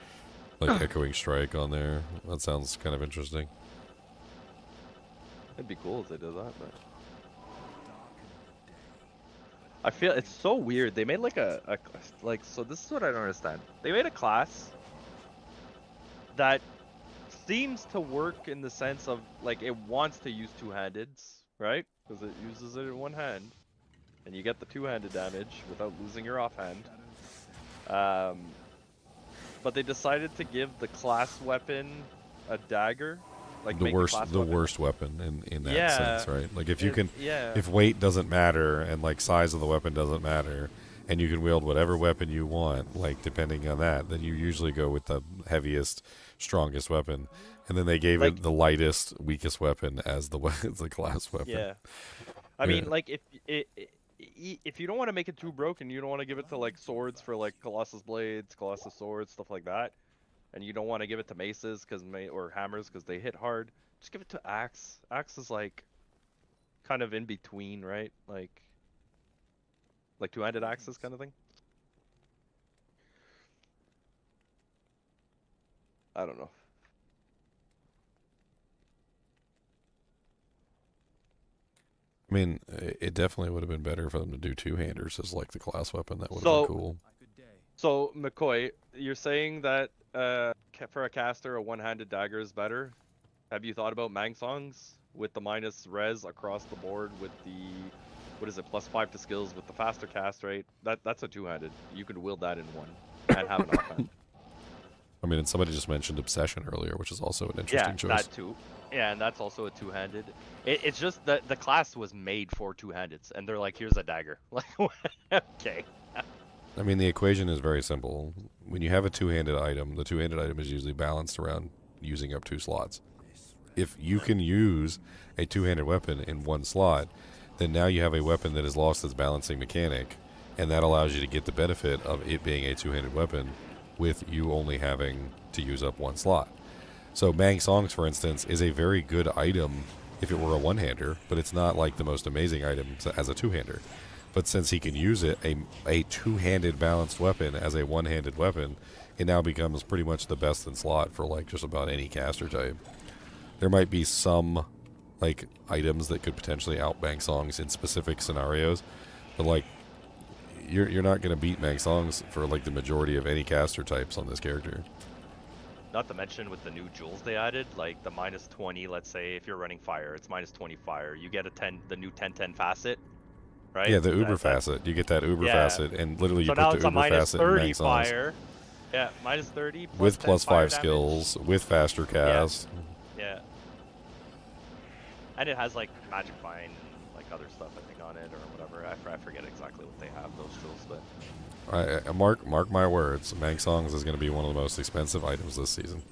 like Echoing Strike on there. That sounds kind of interesting. It'd be cool if they did that, but I feel it's so weird. They made like so this is what I don't understand. They made a class that seems to work in the sense of like it wants to use two-handeds, right? Because it uses it in one hand, and you get the two-handed damage without losing your offhand. But they decided to give the class weapon a dagger, like the worst weapon in that sense, right? Like if you can, if weight doesn't matter and like size of the weapon doesn't matter, and you can wield whatever weapon you want, like depending on that, then you usually go with the heaviest, strongest weapon. And then they gave it the lightest, weakest weapon as the class weapon. Yeah, I mean, like if you don't want to make it too broken, you don't want to give it to like swords for like Colossus blades, Colossus swords, stuff like that, and you don't want to give it to maces or hammers because they hit hard. Just give it to axe. Axe is like kind of in between, right? Like two-handed axes kind of thing. I don't know. I mean, it definitely would have been better for them to do two-handers as like the class weapon. That would have been cool. So McCoy, you're saying that for a caster, a one-handed dagger is better. Have you thought about Mang Songs with the minus res across the board with the what is it, +5 to skills with the faster cast rate? That's a two-handed. You could wield that in one and have an offhand. I mean, and somebody just mentioned Obsession earlier, which is also an Yeah, interesting choice. that too. Yeah, and that's also a two-handed. It's just that the class was made for two-handeds, and they're like, here's a dagger. Like, okay. I mean, the equation is very simple. When you have a two-handed item, the two-handed item is usually balanced around using up 2 slots. If you can use a two-handed weapon in 1 slot, then now you have a weapon that has lost its balancing mechanic, and that allows you to get the benefit of it being a two-handed weapon with you only having to use up 1 slot. So Mang Songs, for instance, is a very good item if it were a one-hander, but it's not like the most amazing item as a two-hander. But since he can use it, a two-handed balanced weapon as a one-handed weapon, it now becomes pretty much the best in slot for like just about any caster type. There might be some like items that could potentially out Mang Songs in specific scenarios, but like you're not going to beat Mang Songs for like the majority of any caster types on this character. Not to mention with the new jewels they added, like the -20, let's say if you're running fire, it's -20 fire. You get the new 10-10 facet, right? Yeah, the Uber facet. You get that Uber Yeah. facet, and literally you So put now the it's a Uber facet in -30 Mang Songs fire. Yeah, -30 with plus 10 fire +5 damage. skills, with faster cast. Yeah. And it has like magic find, like other stuff I think on it or whatever. I forget exactly what they have those tools, but I mark my words. Mang Songs is going to be one of the most expensive items this season.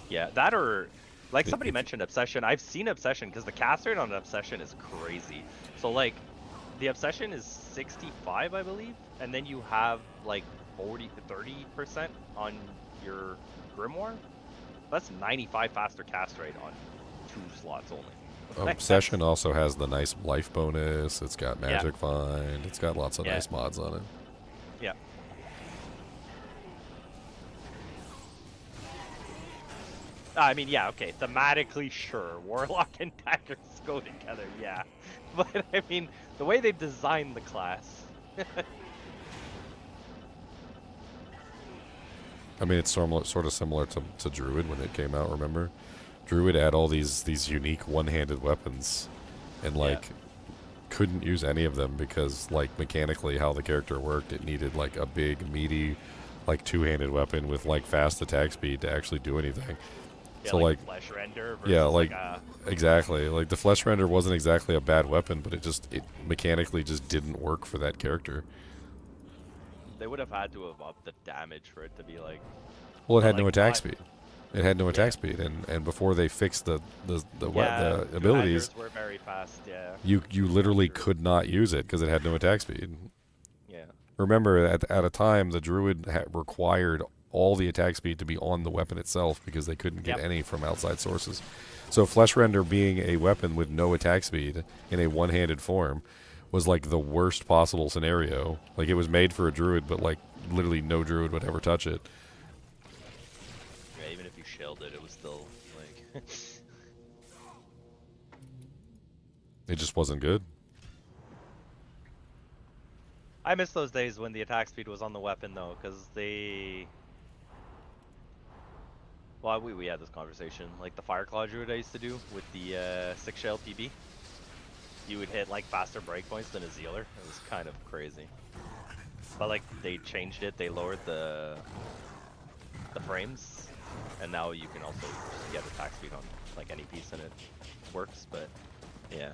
yeah, that or like somebody mentioned Obsession. I've seen Obsession because the cast rate on Obsession is crazy. So like the Obsession is 65, I believe, and then you have like 40 to 30% on your Grimoire. That's 95 faster cast rate on 2 slots only. Obsession also has the nice life bonus. It's got magic find. It's got lots of nice mods on it. Yeah. I mean, yeah, okay. Thematically, sure. Warlock and daggers go together, yeah. But, I mean, the way they designed the class. I mean, it's sort of similar to Druid when it came out, remember? Druid had all these unique one-handed weapons, and, like, couldn't use any of them because, like, mechanically how the character worked, it needed, like, a big, meaty, like, two-handed weapon with, like, fast attack speed to actually do anything. Yeah, So like flesh render versus yeah, like a... exactly. Like the flesh render wasn't exactly a bad weapon, but it mechanically just didn't work for that character. They would have had to have upped the damage for it to be like... Well, it had like, no attack not- speed. It had no attack speed, and before they fixed the Yeah, abilities, daggers were very fast, yeah. you literally could not use it because it had no attack speed. Yeah. Remember, at a time, the druid required all the attack speed to be on the weapon itself because they couldn't get any from outside sources. So flesh render being a weapon with no attack speed in a one-handed form was like the worst possible scenario. Like it was made for a druid, but like literally no druid would ever touch it. Yeah, even if you shelled it, it was still like... It just wasn't good. I miss those days when the attack speed was on the weapon though, because they... Well, we had this conversation, like the Fireclaw Druid I used to do with the 6-shell PB. You would hit like faster breakpoints than a Zealer. It was kind of crazy. But like they changed it, they lowered the frames, and now you can also just get attack speed on like any piece and it works, but yeah.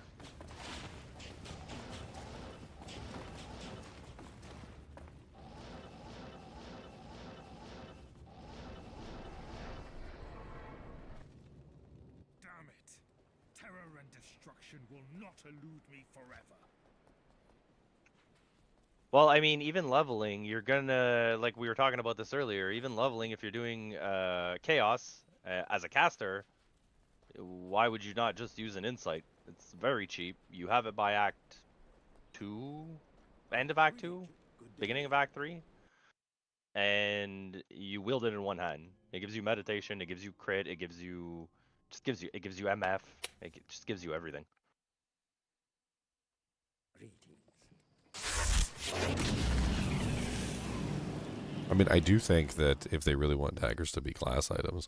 Damn it! Terror and destruction will not elude me forever. Well, I mean, even leveling, you're gonna, like we were talking about this earlier, even leveling, if you're doing Chaos as a caster, why would you not just use an Insight? It's very cheap. You have it by Act 2, end of Act 2, beginning of Act 3, and you wield it in one hand. It gives you meditation, it gives you crit, it gives you, it gives you MF, it just gives you everything. I mean, I do think that if they really want daggers to be class items,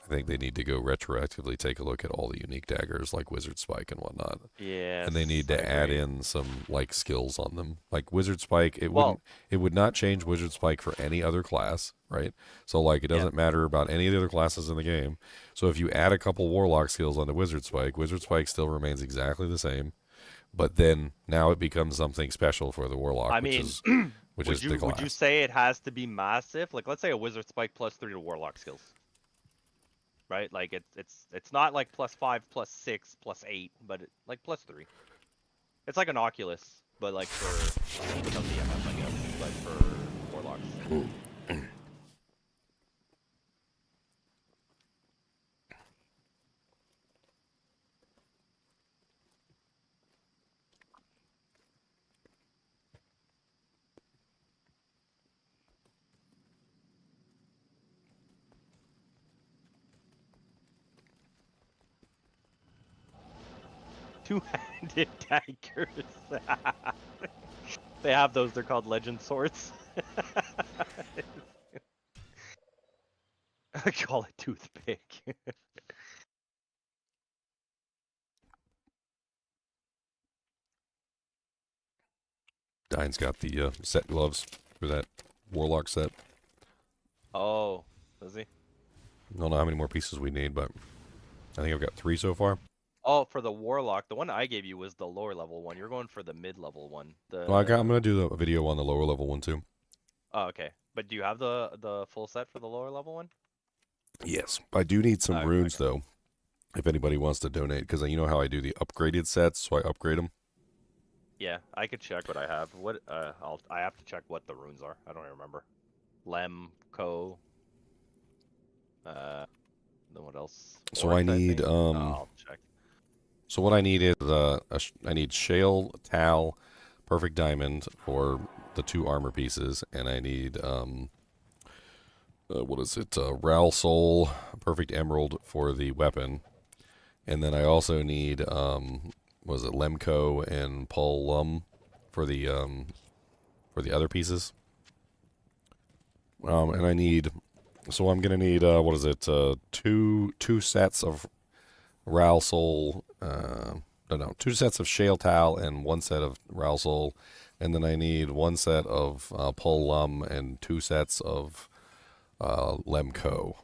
I think they need to go retroactively take a look at all the unique daggers like Wizard Spike and whatnot. Yeah. And they need to add in some like skills on them. Like Wizard Spike, it Well- would not change Wizard Spike for any other class, right? So like it doesn't matter about any of the other classes in the game. So if you add a couple Warlock skills onto Wizard Spike still remains exactly the same. But then now it becomes something special for the Warlock, I which mean, is which is the class. would you say it has to be massive? Like, let's say a Wizard Spike +3 to Warlock skills. Right? Like it's not like +5, +6, +8, but like +3. It's like an Oculus, but like for without the MF, I guess, but for Warlocks. Two-handed daggers. They have those. They're called legend swords. I call it toothpick. Dine's got the set gloves for that Warlock set. Oh, does he? I don't know how many more pieces we need, but I think I've got 3 so far. Oh, for the Warlock, the one I gave you was the lower level one. You're going for the mid level one. The... Well, I'm going to do a video on the lower level one too. Oh, okay. But do you have the full set for the lower level one? Yes. I do need some Okay. runes, though, if anybody wants to donate, because you know how I do the upgraded sets, so I upgrade them. Yeah, I could check what I have. What I have to check what the runes are. I don't even remember. Lem, Co. Then what else? So Orc, I need, think. I'll check. So what I need is I need Shale, Tal, Perfect Diamond for the 2 armor pieces, and I need what is it? Ral Soul, Perfect Emerald for the weapon, and then I also need was it Lemco and Paul Lum for the other pieces. And I need, so I'm gonna need what is it? Two sets of Ral Soul. No, 2 sets of Shale Tal and 1 set of Ral Soul, and then I need 1 set of Paul Lum and 2 sets of Lemco.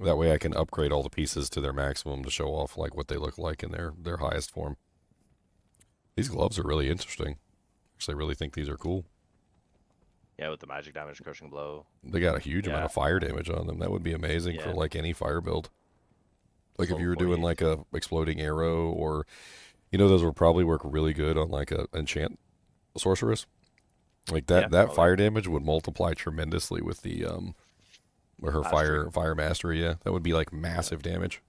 That way I can upgrade all the pieces to their maximum to show off like what they look like in their highest form. These gloves are really interesting. Actually, I really think these are cool. Yeah, with the magic damage, crushing blow. They got a huge amount of fire damage on them. That would be amazing for like any fire build. Like if you were doing like a exploding arrow, or those would probably work really good on like a enchant sorceress. Like that fire damage would multiply tremendously with the her fire mastery. Yeah, that would be like massive damage.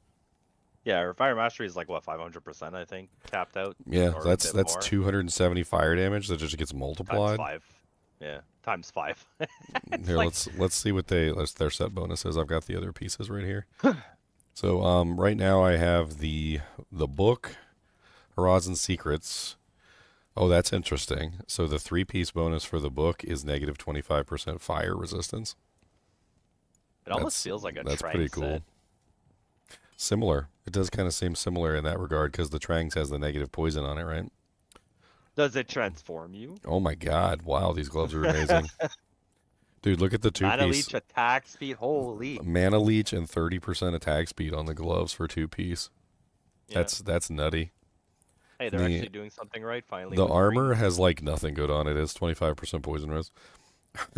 Yeah, her fire mastery is like what 500%, I think, tapped out. Yeah, or that's a bit more. 270 fire damage that just gets multiplied. Times 5. Yeah, times 5. Here, like... let's see what their set bonus is. I've got the other pieces right here. So right now I have the book, Horizon Secrets. Oh, that's interesting. So the 3-piece bonus for the book is negative 25% fire resistance. It almost feels like a That's Trang pretty cool. set. Similar. It does kind of seem similar in that regard because the Trangs has the negative poison on it, right? Does it transform you? Oh my god. Wow, these gloves are amazing. Dude, look at the 2-piece. Mana leech attack speed, holy. Mana leech and 30% attack speed on the gloves for 2-piece. Yeah. That's nutty. Hey, they're actually doing something right finally. The with armor green. has like nothing good on it. It's 25% poison res.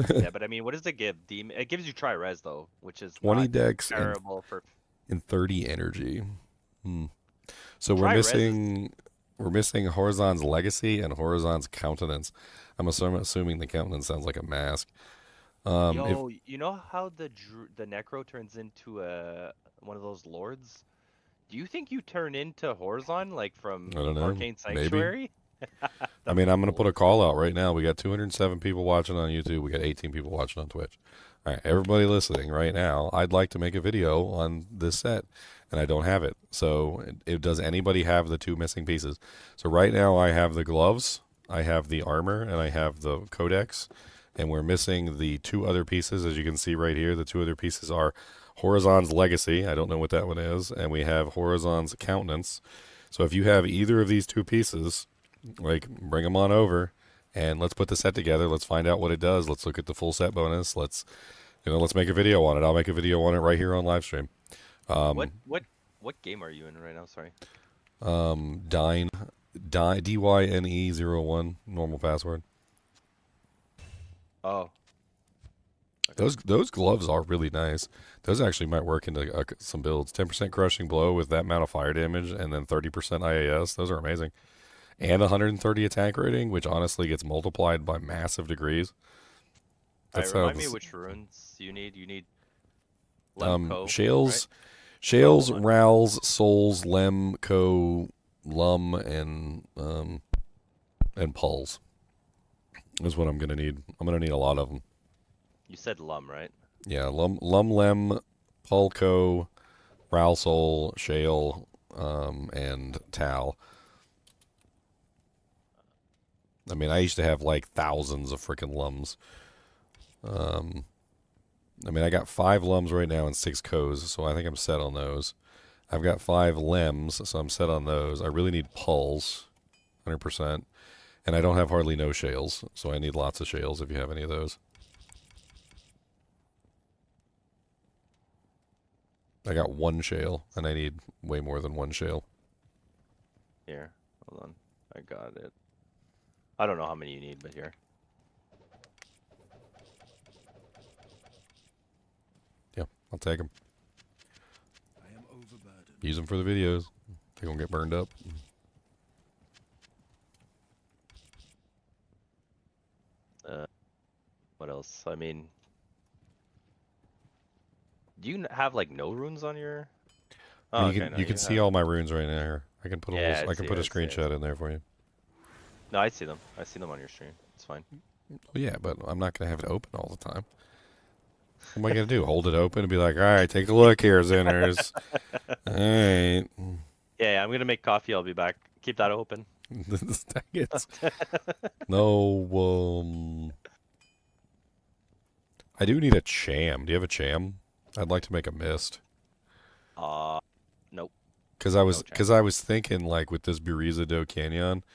Yeah, but I mean, what does it give? It gives you tri-res though, which is 20 not dex terrible for. and 30 energy. So we're Tri-res missing Horizon's Legacy and Horizon's Countenance. I'm assuming the Countenance sounds like a mask. You know how the Necro turns into one of those lords? Do you think you turn into Horizon like from I don't know, Arcane maybe. Sanctuary? I mean, I'm going to put a call out right now. We got 207 people watching on YouTube. We got 18 people watching on Twitch. All right, everybody listening right now, I'd like to make a video on this set, and I don't have it. So does anybody have the 2 missing pieces? So right now I have the gloves, I have the armor, and I have the codex, and we're missing the 2 other pieces. As you can see right here, the 2 other pieces are Horizon's Legacy. I don't know what that one is. And we have Horizon's Countenance. So if you have either of these 2 pieces, like, bring them on over, and let's put the set together. Let's find out what it does. Let's look at the full set bonus. Let's make a video on it. I'll make a video on it right here on live stream. What game are you in right now? Sorry. DYNE01, normal password. Oh. Those gloves are really nice. Those actually might work into some builds. 10% crushing blow with that amount of fire damage, and then 30% IAS. Those are amazing. And 130 attack rating, which honestly gets multiplied by massive degrees. Remind me which runes you need. You need Lemco, Shales, right? Shales, Rals, Souls, Lemco, Lum, and Pulls is what I'm gonna need. I'm gonna need a lot of them. You said Lum, right? Yeah, Lem, Pulco, Ral Soul, Shale, and Tal. I mean, I used to have like thousands of freaking Lums. I mean, I got 5 Lums right now and 6 Co's, so I think I'm set on those. I've got 5 Lems, so I'm set on those. I really need Pulls, 100%. And I don't have hardly no Shales, so I need lots of Shales if you have any of those. I got 1 Shale, and I need way more than 1 Shale. Here, hold on. I got it. I don't know how many you need, but here. Yeah, I'll take them. I am overburdened. Use them for the videos. They're going to get burned up. What else? I mean, do you have like no runes on your? Oh, you can, you can see all my runes right now here. I can put a little, I can put a screenshot in there for you. No, I see them. I see them on your stream. It's fine. Well, yeah, but I'm not going to have it open all the time. What am I going to do? Hold it open and be like, all right, take a look here, Zinners. All right. Yeah, I'm going to make coffee. I'll be back. Keep that open. Dang it. No, I do need a cham. Do you have a cham? I'd like to make a mist. Nope. Because I was thinking, like, with this Buriza Do Canyon,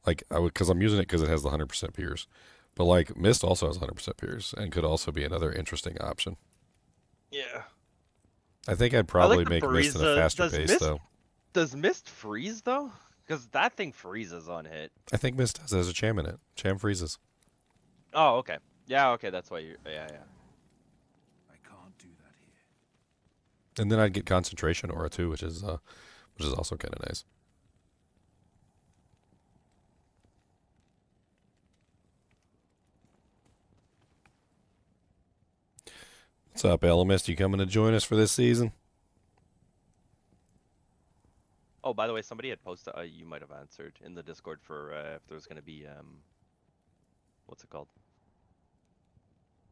like, because I'm using it because it has the 100% Pierce. But, like, Mist also has 100% Pierce and could also be another interesting option. Yeah. I think I'd probably like make Mist at a faster pace, though. Does Mist freeze, though? Because that thing freezes on hit. I think Mist has a cham in it. Cham freezes. Oh, okay. Yeah, okay, that's why you... Yeah. I can't do that here. And then I'd get Concentration Aura, too, which is also kind of nice. What's up, Elemist? You coming to join us for this season? Oh, by the way, somebody had posted, you might have answered in the Discord for if there's going to be, what's it called?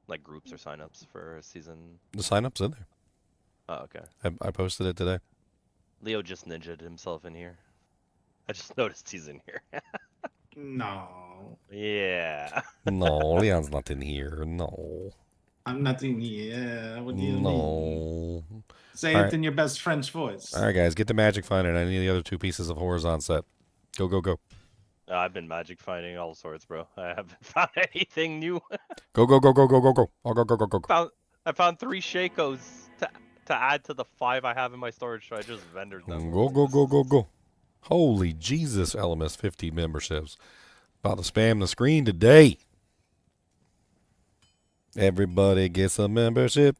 Like groups or signups for a season. The sign-up's in there. Oh, okay. I posted it today. Leo just ninja'd himself in here. I just noticed he's in here. No, Yeah. No, Leon's not in here. No. I'm not in here. What do you mean? No. Say All it right. in your best French voice. All right, guys, get the magic finder and any of the other 2 pieces of Horizon set. Go, go, go. I've been magic finding all sorts, bro. I haven't found anything new. Go, go, go, go, go, go, go. I'll go, go, go, go, go. I found 3 Shakos to add to the 5 I have in my storage, so I just vendored them. Go, go, go, go, go. Holy Jesus, LMS 50 memberships. About to spam the screen today. Everybody gets a membership.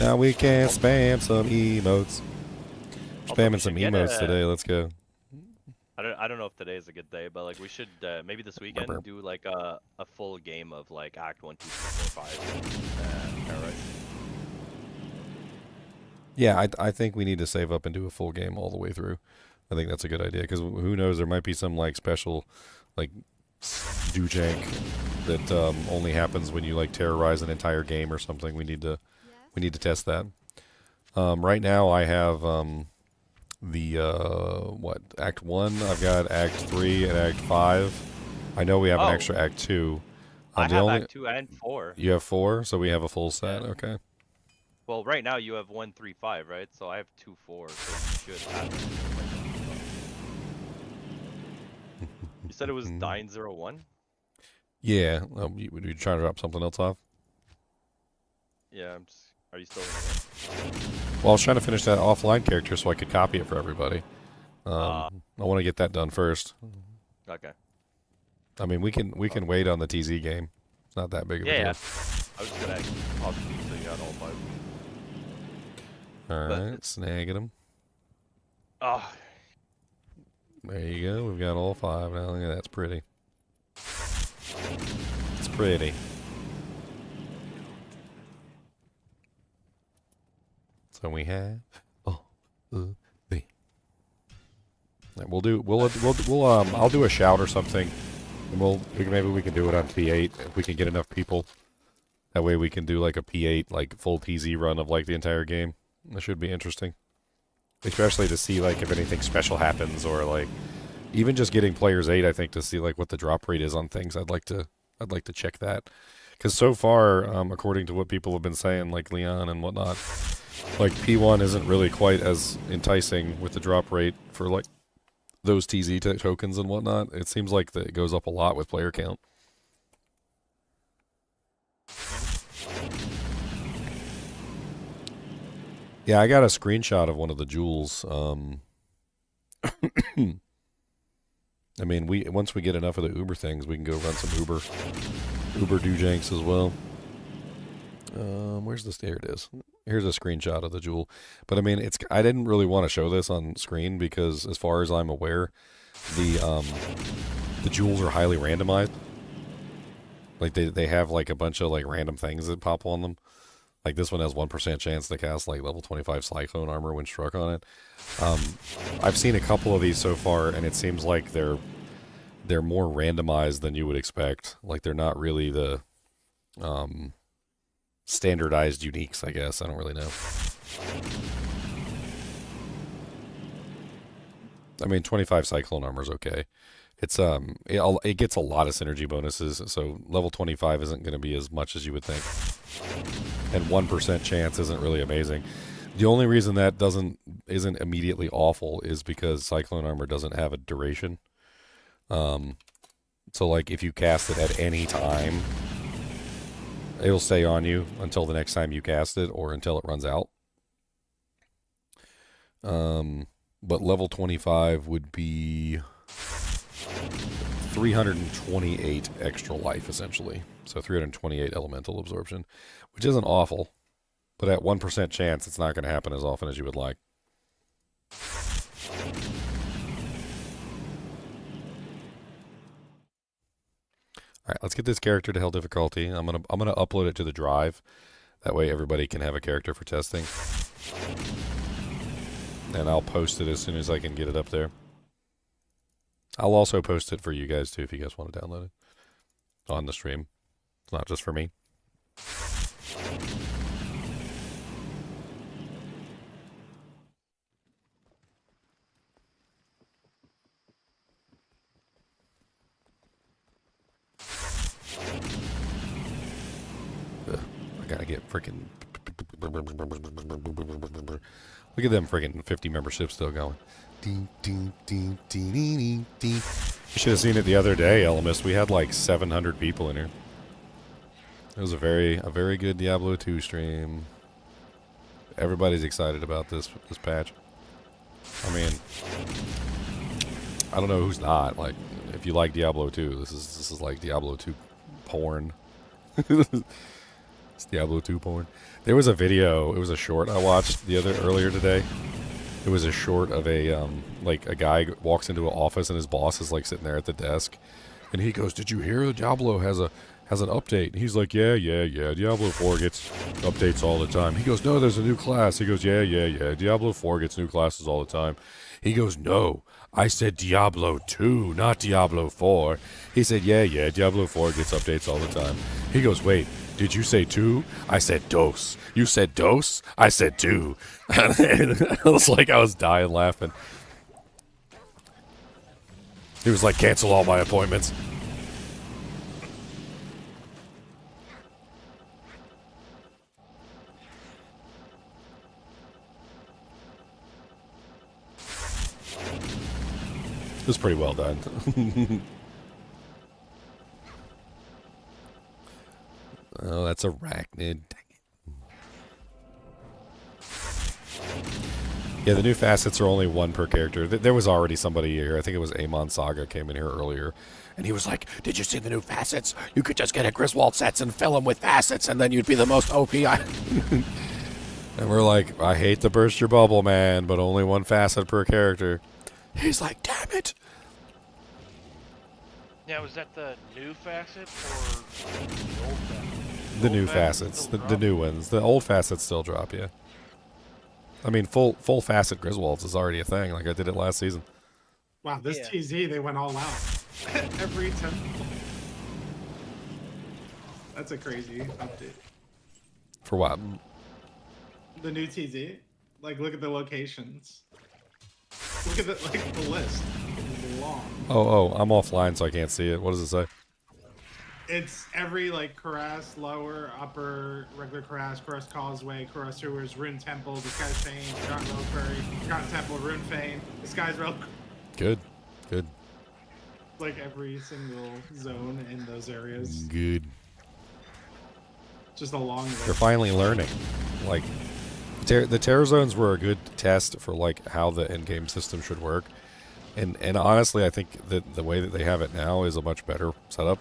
Now we can spam some emotes. Spamming some emotes today. Let's go. I don't know if today is a good day, but like we should maybe this weekend do like a full game of like Act 1, 2, 3, 4, 5. Right? Yeah, I think we need to save up and do a full game all the way through. I think that's a good idea because who knows, there might be some like special like do-jank that only happens when you like terrorize an entire game or something. We need to test that. Right now I have the Act 1. I've got Act 3 and Act 5. I know we have an extra Act 2. I the have only- Act 2 and 4. You have 4, so we have a full set. Yeah. Okay. Well, right now you have 1, 3, 5, right? So I have 2, 4, so you should have it. You said it was 901? Yeah. You trying to drop something else off? Yeah, I'm just... Are you still in Well, I was trying to finish that offline character so I could copy it for everybody. I want to get that done first. it? Okay. I mean, we can wait on the TZ game. It's not that big of a deal. Yeah. I was just gonna pause you so you got all 5. All But right, snagging them. Oh, There you go. We've got all 5 now. Look at that. That's pretty. It's pretty. So we have. The. I'll do a shout or something, and maybe we can do it on P8 if we can get enough people. That way we can do like a P8 like full TZ run of like the entire game. That should be interesting, especially to see like if anything special happens or like even just getting players 8. I think to see like what the drop rate is on things. I'd like to check that because so far, according to what people have been saying, like Leon and whatnot, like P1 isn't really quite as enticing with the drop rate for like those TZ tokens and whatnot. It seems like it goes up a lot with player count. Yeah, I got a screenshot of one of the jewels. I mean, once we get enough of the Uber things, we can go run some Uber dojanks as well. Where's this? There it is. Here's a screenshot of the jewel. But I mean, I didn't really want to show this on screen because, as far as I'm aware, the jewels are highly randomized. Like they have like a bunch of like random things that pop on them. Like this one has 1% chance to cast like level 25 Cyclone armor when struck on it. I've seen a couple of these so far, and it seems like they're more randomized than you would expect. Like they're not really the standardized uniques, I guess. I don't really know. I mean, 25 Cyclone armor is okay. It's it gets a lot of synergy bonuses, so level 25 isn't going to be as much as you would think. And 1% chance isn't really amazing. The only reason that isn't immediately awful is because Cyclone armor doesn't have a duration. So like if you cast it at any time, it'll stay on you until the next time you cast it or until it runs out. But level 25 would be 328 extra life, essentially. So 328 elemental absorption, which isn't awful. But at 1% chance, it's not going to happen as often as you would like. Alright, let's get this character to hell difficulty. I'm gonna upload it to the drive. That way everybody can have a character for testing. And I'll post it as soon as I can get it up there. I'll also post it for you guys too if you guys want to download it on the stream. It's not just for me. I gotta get freaking. Look at them freaking 50 memberships still going. You should have seen it the other day, Elmis. We had like 700 people in here. It was a very good Diablo 2 stream. Everybody's excited about this patch. I mean, I don't know who's not. Like, if you like Diablo 2, this is like Diablo 2 porn. It's Diablo 2 porn. There was a video. It was a short I watched earlier today. It was a short of a guy walks into an office and his boss is like sitting there at the desk, and he goes, "Did you hear Diablo has an update?" And he's like, yeah. Diablo 4 gets updates all the time. He goes, "No, there's a new class." He goes, yeah. Diablo 4 gets new classes all the time. He goes, "No, I said Diablo 2, not Diablo 4. He said, yeah. Diablo 4 gets updates all the time. He goes, "Wait, did you say 2? I said dos. You said dos? I said 2. It was like I was dying laughing. He was like, "Cancel all my appointments." was pretty well done. Oh, that's arachnid. Yeah, the new facets are only one per character. There was already somebody here. I think it was Amon Saga came in here earlier. And he was like, did you see the new facets? You could just get a Griswold sets and fill them with facets, and then you'd be the most OP. And we're like, I hate to burst your bubble, man, but only one facet per character. He's like, damn it. Now, is that the new facet or the old facet? The old new facets facets. still The drop? new ones. The old facets still drop, yeah. I mean, full facet Griswolds is already a thing. Like, I did it last season. Wow, this Yeah. TZ, they went all out. Every temple. That's a crazy update. For what? The new TZ. Like, look at the locations. Look at the list. It's long. Oh, I'm offline, so I can't see it. What does it say? It's every like Kuras, lower, upper, regular Kuras Causeway, Kuras Sewers, Rune Temple, Disguise Fane, Forgotten Reliquary, Forgotten Temple, Rune Fane, Disguise Relic. Good. Like every single zone in those areas. Good. Just a long list. They're finally learning. Like, the terror zones were a good test for like how the end game system should work. And honestly, I think that the way that they have it now is a much better setup.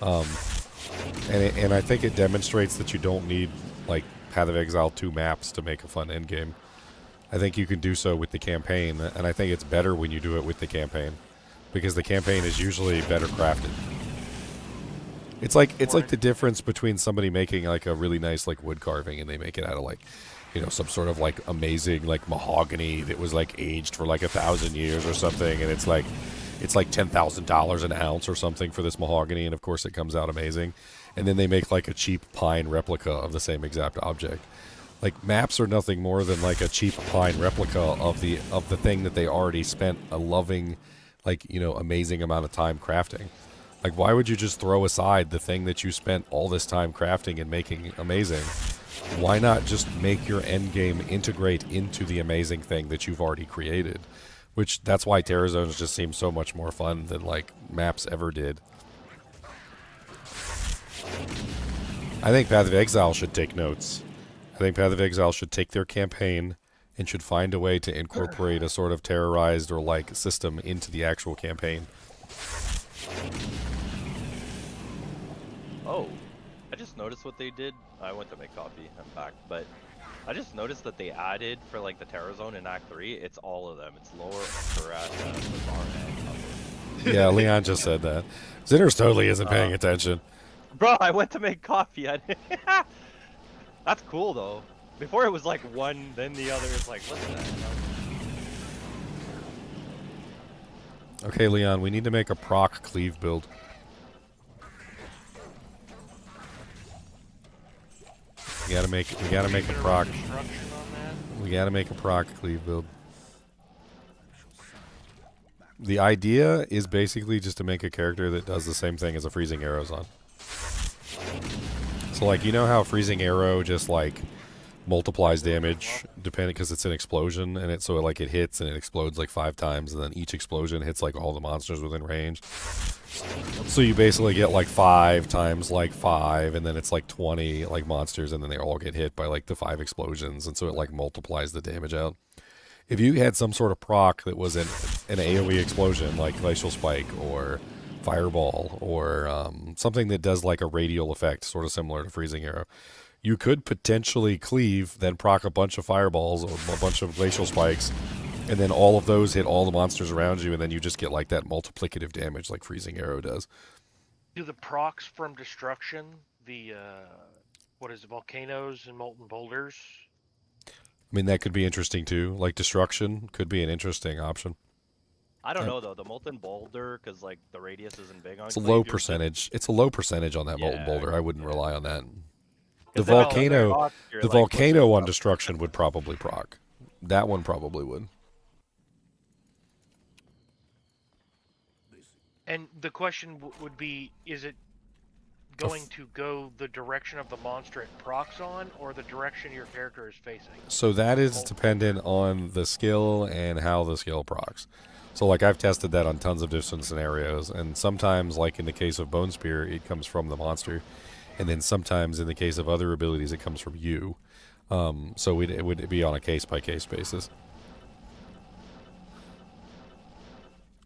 And I think it demonstrates that you don't need like Path of Exile 2 maps to make a fun end game. I think you can do so with the campaign, and I think it's better when you do it with the campaign, because the campaign is usually better crafted. It's like the difference between somebody making like a really nice like wood carving and they make it out of like, you know, some sort of like amazing like mahogany that was like aged for like 1,000 years or something, and it's like $10,000 an ounce or something for this mahogany, and of course it comes out amazing. And then they make like a cheap pine replica of the same exact object. Like, maps are nothing more than like a cheap pine replica of the thing that they already spent a loving, like, you know, amazing amount of time crafting. Like, why would you just throw aside the thing that you spent all this time crafting and making amazing? Why not just make your end game integrate into the amazing thing that you've already created? Which, that's why Terror Zones just seem so much more fun than like maps ever did. I think Path of Exile should take notes. I think Path of Exile should take their campaign and should find a way to incorporate a sort of terrorized or like system into the actual campaign. Oh, I just noticed what they did. I went to make coffee. I'm back, but I just noticed that they added for like the Terror Zone in Act 3. It's all of them. It's lower, Kuras, Bazaar, and upper. Yeah, Leon just said that. Zinners totally isn't paying attention. Bro, I went to make coffee. That's cool though. Before it was like one, then the other. It's like, what's that? Okay, Leon, we need to make a proc cleave build. We gotta make a proc. We gotta make a proc cleave build. The idea is basically just to make a character that does the same thing as a freezing arrow's on. So, like, you know how freezing arrow just like multiplies damage depending, because it's an explosion, and it hits and it explodes like 5 times, and then each explosion hits like all the monsters within range. So you basically get like 5 times like 5, and then it's like 20 like monsters, and then they all get hit by like the 5 explosions, and so it like multiplies the damage out. If you had some sort of proc that was an AoE explosion, like Glacial Spike or Fireball, or something that does like a radial effect, sort of similar to Freezing Arrow, you could potentially cleave, then proc a bunch of Fireballs or a bunch of Glacial Spikes, and then all of those hit all the monsters around you, and then you just get like that multiplicative damage like Freezing Arrow does. Do the procs from destruction, the volcanoes and molten boulders? I mean, that could be interesting too. Like destruction could be an interesting option. I don't know though. The molten boulder, because like the radius isn't big on. It's a low percentage. It's a low percentage on that molten boulder. I wouldn't rely on that. The volcano on destruction would probably proc. That one probably would. And the question would be, is it going to go the direction of the monster it procs on, or the direction your character is facing? So that is dependent on the skill and how the skill procs. So like I've tested that on tons of different scenarios, and sometimes, like in the case of Bone Spear, it comes from the monster, and then sometimes in the case of other abilities, it comes from you. So it would be on a case-by-case basis.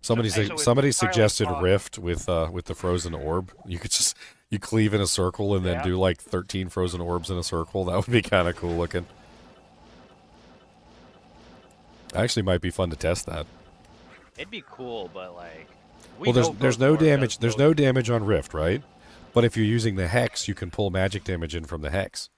Somebody So it's somebody entirely suggested possible. Rift with the frozen orb. You could just you cleave in a circle and then Yeah. do like 13 frozen orbs in a circle. That would be kind of cool looking. Actually, might be fun to test that. It'd be cool, but like. Well, there's no damage. There's no damage on Rift, right? But if you're using the hex, you can pull magic damage in from the hex.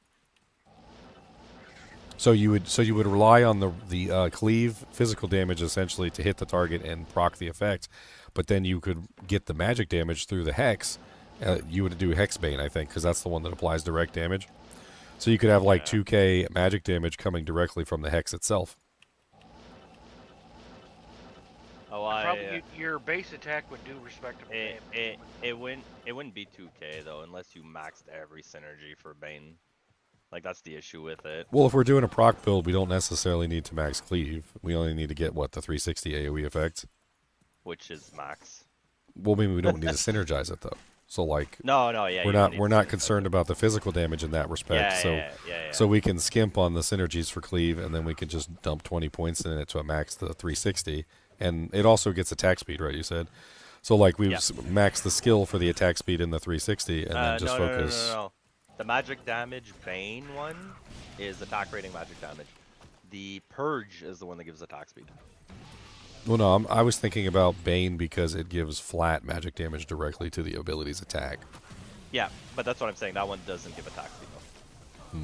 So you would rely on the cleave physical damage essentially to hit the target and proc the effect, but then you could get the magic damage through the hex. You would do Hexbane, I think, because that's the one that applies direct damage. So you could have like 2k magic damage coming directly from the hex itself. Oh, Probably your base attack would do respectable damage. it wouldn't be 2k though unless you maxed every synergy for Bane. Like that's the issue with it. Well, if we're doing a proc build, we don't necessarily need to max cleave. We only need to get what, the 360 AoE effect, Which is max. Well, maybe we don't need to synergize it though. So like No, yeah. you don't need we're to not synergize concerned it. about the physical damage in that respect. Yeah. So we can skimp on the synergies for cleave, and then we can just dump 20 points in it to max the 360, and it also gets attack speed, right? You said. So like we've maxed the skill for the attack speed in the 360, and then just focus. No. The magic damage Bane one is attack rating magic damage. The Purge is the one that gives attack speed. Well, no, I was thinking about Bane because it gives flat magic damage directly to the ability's attack. Yeah, but that's what I'm saying. That one doesn't give attack speed though.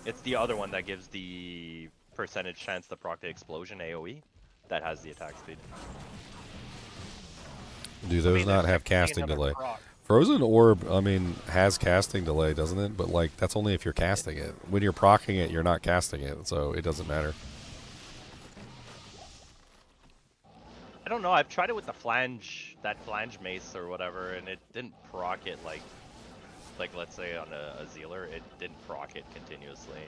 It's the other one that gives the percentage chance to proc the explosion AoE that has the attack speed. Do those not have casting delay? Frozen Orb, I mean, has casting delay, doesn't it? But like, that's only if you're casting it. When you're proccing it, you're not casting it, so it doesn't matter. I don't know. I've tried it with the that flange mace or whatever, and it didn't proc it like let's say on a Zealer, it didn't proc it continuously.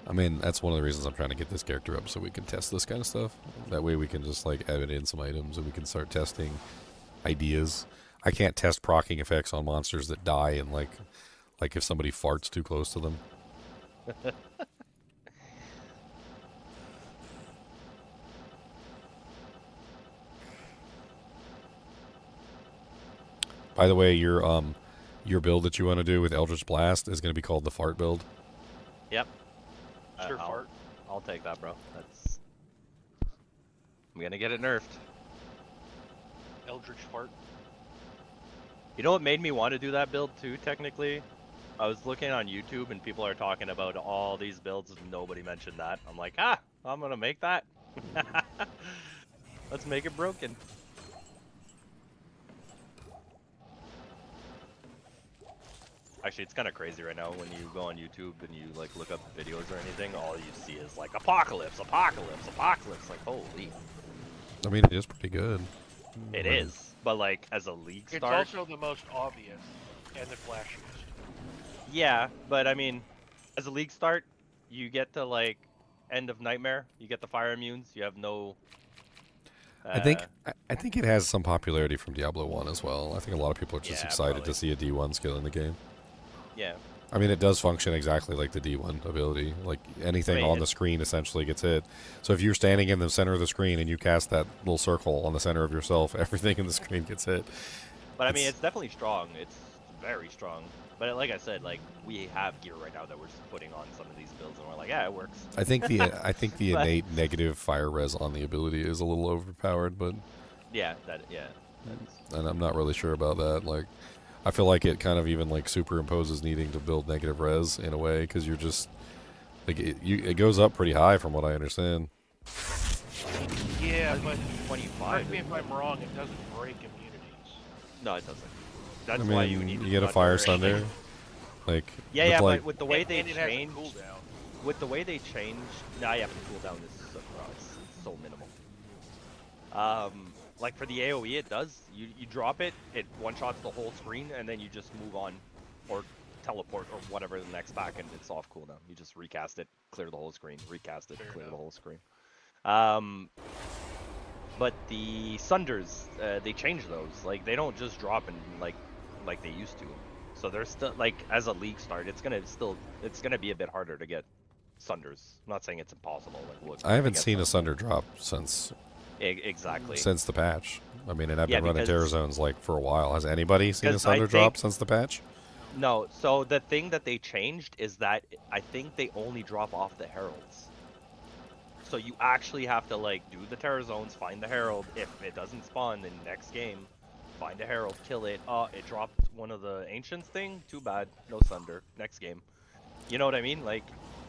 I mean, that's one of the reasons I'm trying to get this character up, so we can test this kind of stuff. That way we can just like add in some items and we can start testing ideas. I can't test proccing effects on monsters that die and like if somebody farts too close to them. By the way, your build that you want to do with Eldritch Blast is going to be called the Fart build. Yep. Sure, fart. I'll take that, bro. I'm gonna get it nerfed. Eldritch fart. You know what made me want to do that build too, technically? I was looking on YouTube and people are talking about all these builds and nobody mentioned that. I'm like, I'm gonna make that. Let's make it broken. Actually, it's kind of crazy right now when you go on YouTube and you like look up videos or anything, all you see is like apocalypse. Like, holy. I mean, it is pretty good. It is, but like as a league It's start. also the most obvious and the flashiest. Yeah, but I mean, as a league start, you get to like end of Nightmare. You get the fire immunes. You have no. I think it has some popularity from Diablo 1 as well. I think a lot of people are just excited probably. to see a D1 skill in the game. Yeah. I mean, it does function exactly like the D1 ability. Like anything on the screen essentially gets hit. So if you're standing in the center of the screen and you cast that little circle on the center of yourself, everything in the screen gets hit. But I mean, it's definitely strong. It's very strong. But like I said, like we have gear right now that we're just putting on some of these builds, and we're like, yeah, it works. I think the innate negative fire res on the ability is a little overpowered, but and I'm not really sure about that. Like, I feel like it kind of even like superimposes needing to build negative res in a way because you're just like it goes up pretty high from what I understand. Yeah, but 25. correct me if I'm wrong, it doesn't break immunities. No, it doesn't. That's I mean, why you need to get a fire sunder. Like but with the way they and it has a changed, cooldown. with the way they changed, now you have to cool down this it's so minimal. Like for the AoE, it does. You drop it, it one-shots the whole screen, and then you just move on, or teleport, or whatever the next pack, and it's off cooldown. You just recast it, clear the whole screen, recast it, clear the whole screen. But the Sunders, they changed those. Like they don't just drop in like they used to. So there's still like as a league start, it's gonna be a bit harder to get Sunders. I'm not saying it's impossible. Like I haven't seen a Sunder drop since exactly since the patch. I mean, and I've been running because- Terror Zones like for a while. Has anybody seen a Because I Sunder drop think- since the patch? No. So the thing that they changed is that I think they only drop off the heralds. So you actually have to like do the Terror Zones, find the herald. If it doesn't spawn, then next game, find a herald, kill it. Oh, it dropped one of the ancients thing. Too bad, no Sunder. Next game. You know what I mean? Like.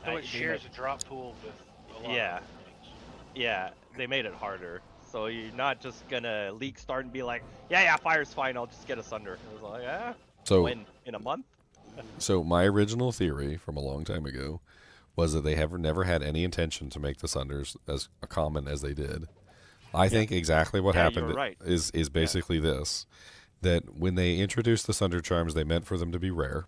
So I- it shares a drop pool with a lot Yeah. of things. Yeah, they made it harder. So you're not just gonna league start and be like, yeah, fire's fine. I'll just get a Sunder. It was like, yeah. So When in a month? So my original theory from a long time ago was that they have never had any intention to make the Sunders as common as they did. I think exactly what Yeah, you happened were right. is basically this, that when they introduced the Sunder Charms, they meant for them to be rare.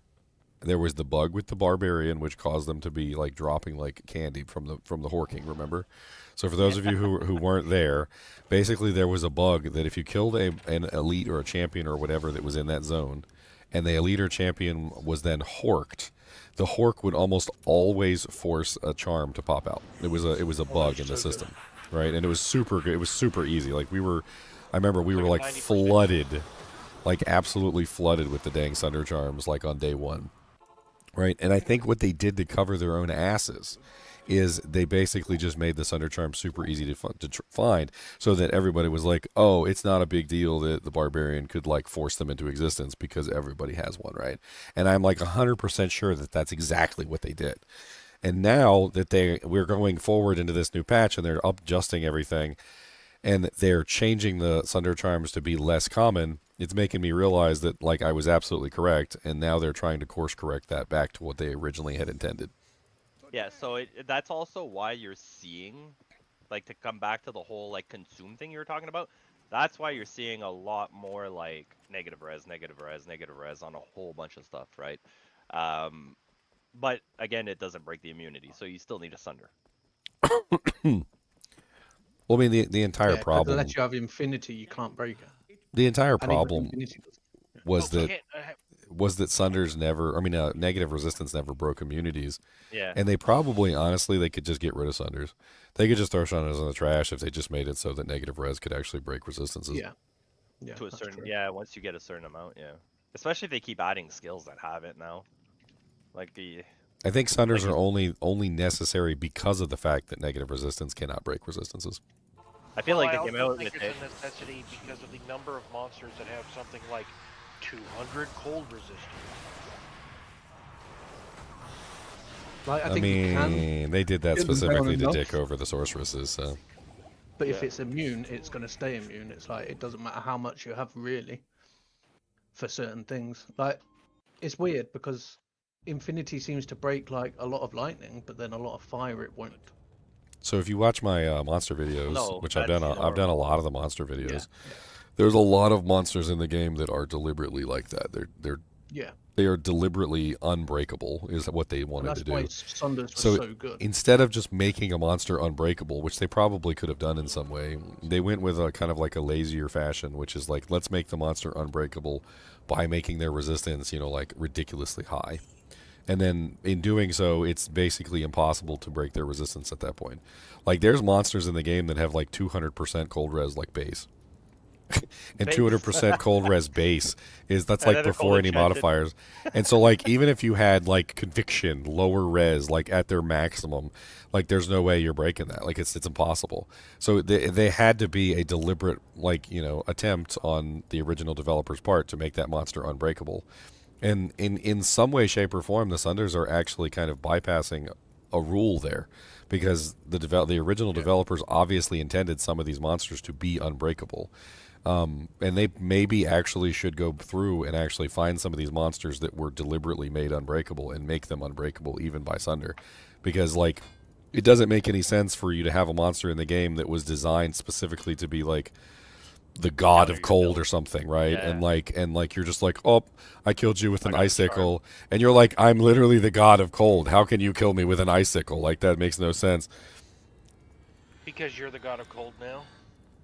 There was the bug with the Barbarian, which caused them to be like dropping like candy from the Horking, remember? So for those of you who weren't there, basically there was a bug that if you killed an elite or a champion or whatever that was in that zone, and the elite or champion was then horked, the hork would almost always force a charm to pop out. It was a bug in the system, right? And it was super good. It was super easy. Like I remember we were like 90%. flooded, like absolutely flooded with the dang Sunder Charms like on day one, right? And I think what they did to cover their own asses is they basically just made the Sunder Charm super easy to find, so that everybody was like, oh, it's not a big deal that the Barbarian could like force them into existence because everybody has one, right? And I'm like 100% sure that that's exactly what they did. And now that we're going forward into this new patch and they're adjusting everything and they're changing the Sunder Charms to be less common, it's making me realize that like I was absolutely correct, and now they're trying to course correct that back to what they originally had intended. Yeah, so that's also why you're seeing, like, to come back to the whole, like, consume thing you were talking about, that's why you're seeing a lot more, like, negative res on a whole bunch of stuff, right? But, again, it doesn't break the immunity, so you still need a Sunder. Well, I mean, the entire problem... Unless you have Infinity, you can't break it. The entire And even problem Infinity doesn't. was Oh, you that can't, Sunders never, negative resistance never broke immunities. Yeah. And they probably, honestly, they could just get rid of Sunders. They could just throw Sunders in the trash if they just made it so that negative res could actually break resistances. Yeah. Yeah. To a that's certain, true. yeah, once you get a certain amount, yeah. Especially if they keep adding skills that have it now. Like the... I think Sunders are only necessary because of the fact that negative resistance cannot break resistances. I feel like I they came also out with think it's a necessity because of the number of monsters that have something like 200 cold resistance. Like, I I think you can, mean, they did that Get them down specifically to enough. dick over the sorceresses, so... but if it's immune, it's going to stay immune. It's like it doesn't matter how much you have really for certain things. Like it's weird because Infinity seems to break like a lot of lightning, but then a lot of fire it won't. So if you watch my monster videos, No, which I've that's done, I've done a normal. lot of the monster videos. Yeah. There's a lot of monsters in the game that are deliberately like that. Yeah. They are deliberately unbreakable, is what they And wanted that's to why do. Sunders was So so good. instead of just making a monster unbreakable, which they probably could have done in some way, they went with a kind of like a lazier fashion, which is like, let's make the monster unbreakable by making their resistance, like ridiculously high. And then in doing so, it's basically impossible to break their resistance at that point. Like there's monsters in the game that have like 200% cold res like base. And Base. 200% cold res base that's like And then they're before cold any enchanted. modifiers. And so like even if you had like conviction, lower res, like at their maximum, like there's no way you're breaking that. Like it's impossible. So they had to be a deliberate attempt on the original developer's part to make that monster unbreakable. And in some way, shape, or form, the Sunders are actually kind of bypassing a rule there, because the original developers obviously intended some of these monsters to be unbreakable. And they maybe actually should go through and actually find some of these monsters that were deliberately made unbreakable and make them unbreakable even by Sunder. Because, like, it doesn't make any sense for you to have a monster in the game that was designed specifically to be like the god of cold or something, right? Yeah. And like you're just like, oh, I killed you with an got a icicle, and you're like, I'm literally the god of cold. How can you kill me with an icicle? Like that makes no sense. Because you're the god of cold now.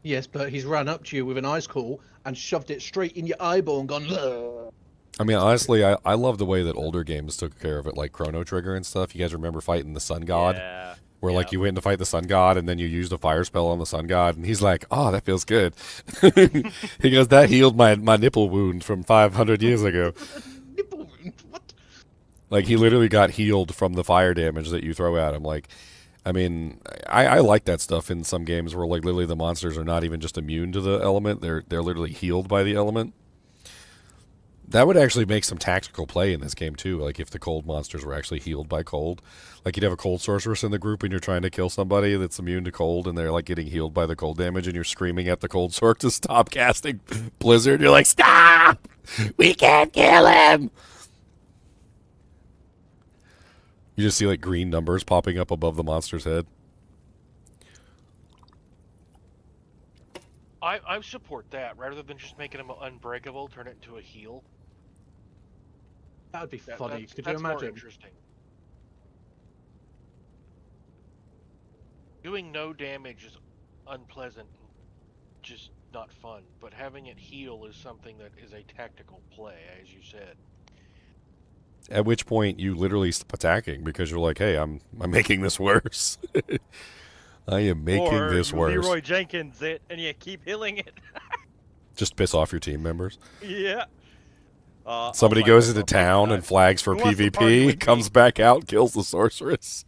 Yes, but he's run up to you with an ice call and shoved it straight in your eyeball and gone. "Ugh." I mean, honestly, I love the way that older games took care of it, like Chrono Trigger and stuff. You guys remember fighting the Sun God? Yeah. Where like you went to fight the Sun God and then you used a fire spell on the Sun God, and he's like, "Oh, that feels good." He goes, "That healed my nipple wound from 500 years ago." Nipple wound? What? Like he literally got healed from the fire damage that you throw at him. Like, I mean, I like that stuff in some games where like literally the monsters are not even just immune to the element; they're literally healed by the element. That would actually make some tactical play in this game too. Like if the cold monsters were actually healed by cold, like you'd have a cold sorceress in the group and you're trying to kill somebody that's immune to cold and they're like getting healed by the cold damage and you're screaming at the cold sorc to stop casting Blizzard. You're like, stop! We can't kill him! You just see like green numbers popping up above the monster's head. I support that rather than just making him unbreakable, turn it into a heal. That would be funny. That's, Could that's you more imagine? interesting. Doing no damage is unpleasant, just not fun. But having it heal is something that is a tactical play, as you said. At which point you literally stop attacking because you're like, hey, I'm making this worse. I am making or this you worse. Leroy Jenkins it, and you keep healing it. Just piss off your team members. Yeah. Somebody I'll goes find into myself town like and that. flags for Who wants to party PvP, with comes me? back out, kills the sorceress.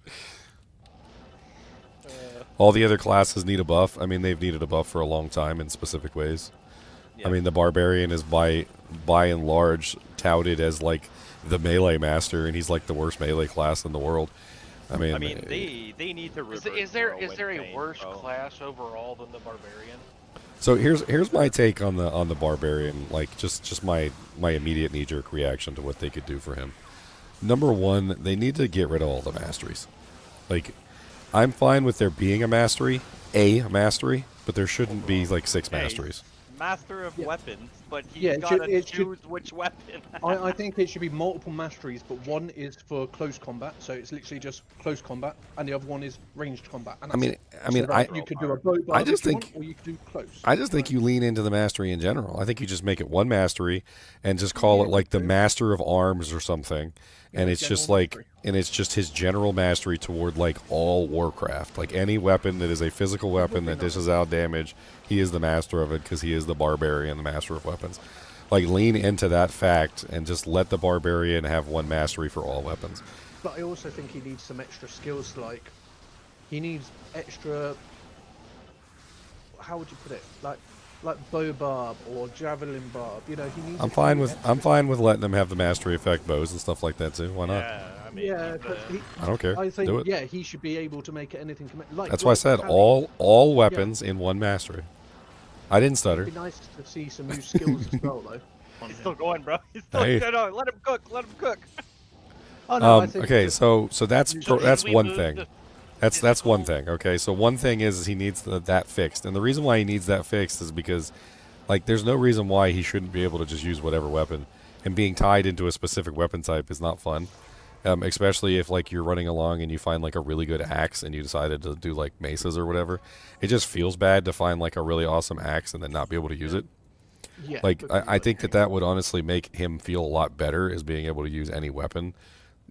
All the other classes need a buff. I mean, they've needed a buff for a long time in specific ways. I mean, the Barbarian is by and large touted as like the melee master, and he's like the worst melee class in the world. I mean, they need to reverse Is there Morrowind a pain, worse bro. class overall than the Barbarian? so here's my take on the Barbarian. Like just my immediate knee jerk reaction to what they could do for him. Number one, they need to get rid of all the masteries. Like, I'm fine with there being a mastery, but there shouldn't be like 6 Hey, masteries. Master of weapons, but he's Yeah, gotta choose which weapon. I think it should be multiple masteries, but one is for close combat, so it's literally just close combat, and the other one is ranged combat. And that's it. So that you could do a bow I barb just if you think want, or you could do close. I just think you lean into the mastery in general. I think you just make it one mastery and just call it like the Master of Arms or something. And it's just like, and it's just his general mastery toward like all Warcraft. Like any weapon that is a physical weapon that dishes out damage, he is the master of it because he is the Barbarian, the master of weapons. Like lean into that fact and just let the Barbarian have one mastery for all weapons. But I also think he needs some extra skills, like he needs extra. How would you put it? Like bow barb or javelin barb. You know, he needs. I'm fine with letting him have the mastery effect bows and stuff like that too. Why not? Yeah, I mean, Yeah, but I don't care. I think Do it. yeah, he should be able to make it anything. Like That's why I said all weapons in one mastery. I didn't stutter. It'd be nice to see some new skills as well, though. He's still going, bro. He's still Hey. no, let him cook. Let him cook. Oh no, I think Okay, just- so that's we one move thing. the That's one thing. Okay, so one thing is he needs that fixed, and the reason why he needs that fixed is because, like, there's no reason why he shouldn't be able to just use whatever weapon, and being tied into a specific weapon type is not fun. Especially if like you're running along and you find like a really good axe and you decided to do like maces or whatever, it just feels bad to find like a really awesome axe and then not be able to use it. yeah, Like but- I think that would honestly make him feel a lot better as being able to use any weapon,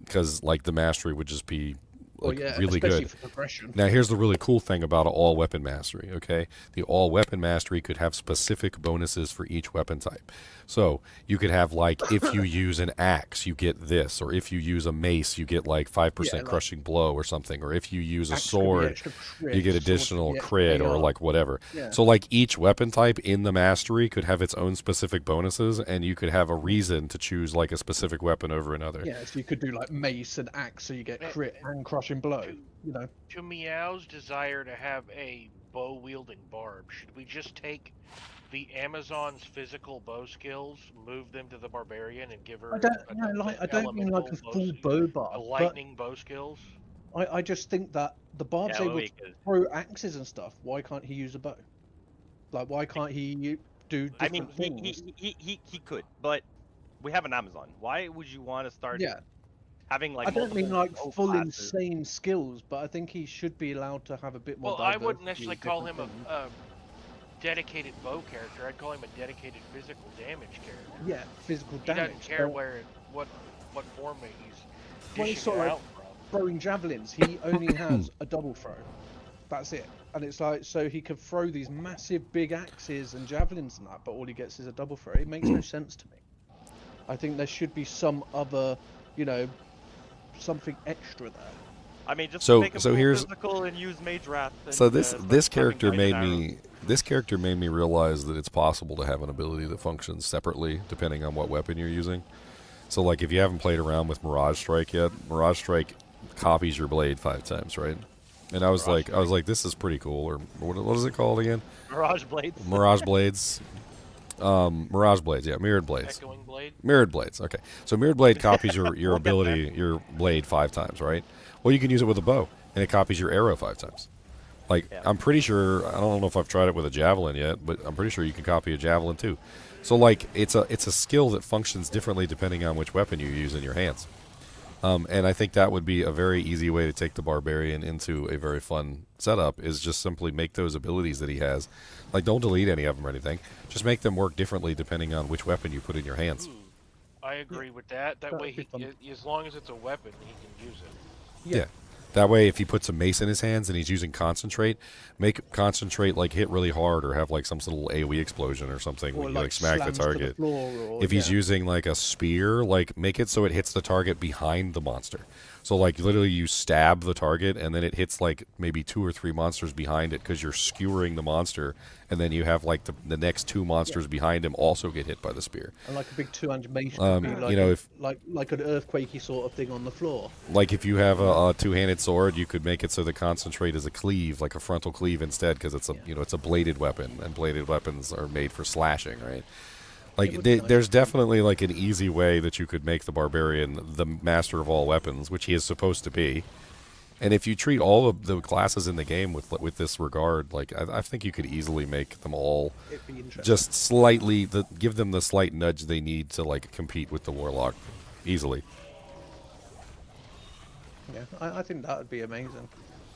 because like the mastery would just be well, like yeah, really especially good. for progression. Now here's the really cool thing about an all weapon mastery, okay? The all weapon mastery could have specific bonuses for each weapon type. So you could have like if you use an axe, you get this, or if you use a mace, you get like 5% like- crushing blow or something, or if you use a Axe could be sword, extra crit, you get sword could additional be extra crit or AR. like whatever. Yeah. So like each weapon type in the mastery could have its own specific bonuses, and you could have a reason to choose like a specific weapon over another. Yeah, so you could do like mace and axe, so you get crit and crushing blow. You know, To Meow's desire to have a bow-wielding barb, should we just take the Amazon's physical bow skills, move them to the Barbarian, and give her I don't mean like a full bow a barb, but lightning bow skills? I just think that the barb's Yeah, able wait, to 'cause- throw axes and stuff. Why can't he use a bow? Like, why can't he do I mean, different things? he could, but we have an Amazon. Why would you want to start Yeah, having like I don't mean multiple like bow full classes? insane skills, but I think he should be allowed to have a bit more Well, diversity. I wouldn't necessarily of call him different things. a dedicated bow character. I'd call him a dedicated physical damage character. Yeah, physical He damage. doesn't care but what form he's Well, it's dishing sort it of like out from. throwing javelins. He only has a double throw. That's it. And it's like, so he could throw these massive big axes and javelins and that, but all he gets is a double throw. It makes no sense to me. I think there should be some other, you know, something extra there. I mean, just So- make him so full here's- physical and use Mage Wrath. And, So this start this spamming character guided made arrows. me realize that it's possible to have an ability that functions separately depending on what weapon you're using. So like if you haven't played around with Mirage Strike yet, Mirage Strike copies your blade 5 times, right? And I was like this is pretty cool. Or what is it called again? Mirage Blades. Mirage Blades. Mirage Blades, yeah, Mirrored Blades. Echoing blade. Mirrored Blades, okay. So Mirrored Blade copies your ability, your blade 5 times, right? Well, you can use it with a bow, and it copies your arrow 5 times. Like, Yeah. I'm pretty sure, I don't know if I've tried it with a javelin yet, but I'm pretty sure you can copy a javelin too. So, like, it's a skill that functions differently depending on which weapon you use in your hands. And I think that would be a very easy way to take the Barbarian into a very fun setup, is just simply make those abilities that he has. Like, don't delete any of them or anything. Just make them work differently depending on which weapon you put in your hands. I agree with that. That That way, would be fun. as long as it's a weapon, he can use it. Yeah. That way, if he puts a mace in his hands and he's using concentrate, make concentrate like hit really hard or have like some sort of AoE explosion or something Or when you like like smack the slams to the target. floor, or, If he's yeah. using like a spear, like make it so it hits the target behind the monster. So like literally you stab the target and then it hits like maybe 2 or 3 monsters behind it because you're skewering the monster, and then you have like the next 2 monsters behind him also get hit by the spear. And like a big 200 mace would be like, you know, if like an earthquakey sort of thing on the floor. like if you have a two-handed sword, you could make it so the concentrate is a cleave, like a frontal cleave instead, because it's a it's a bladed weapon, and bladed weapons are made for slashing, right? Like would be nice. there's definitely like an easy way that you could make the barbarian the master of all weapons, which he is supposed to be. And if you treat all of the classes in the game with this regard, like I think you could easily make them all It'd be interesting. just slightly give them the slight nudge they need to like compete with the Warlock easily. Yeah, I think that would be amazing.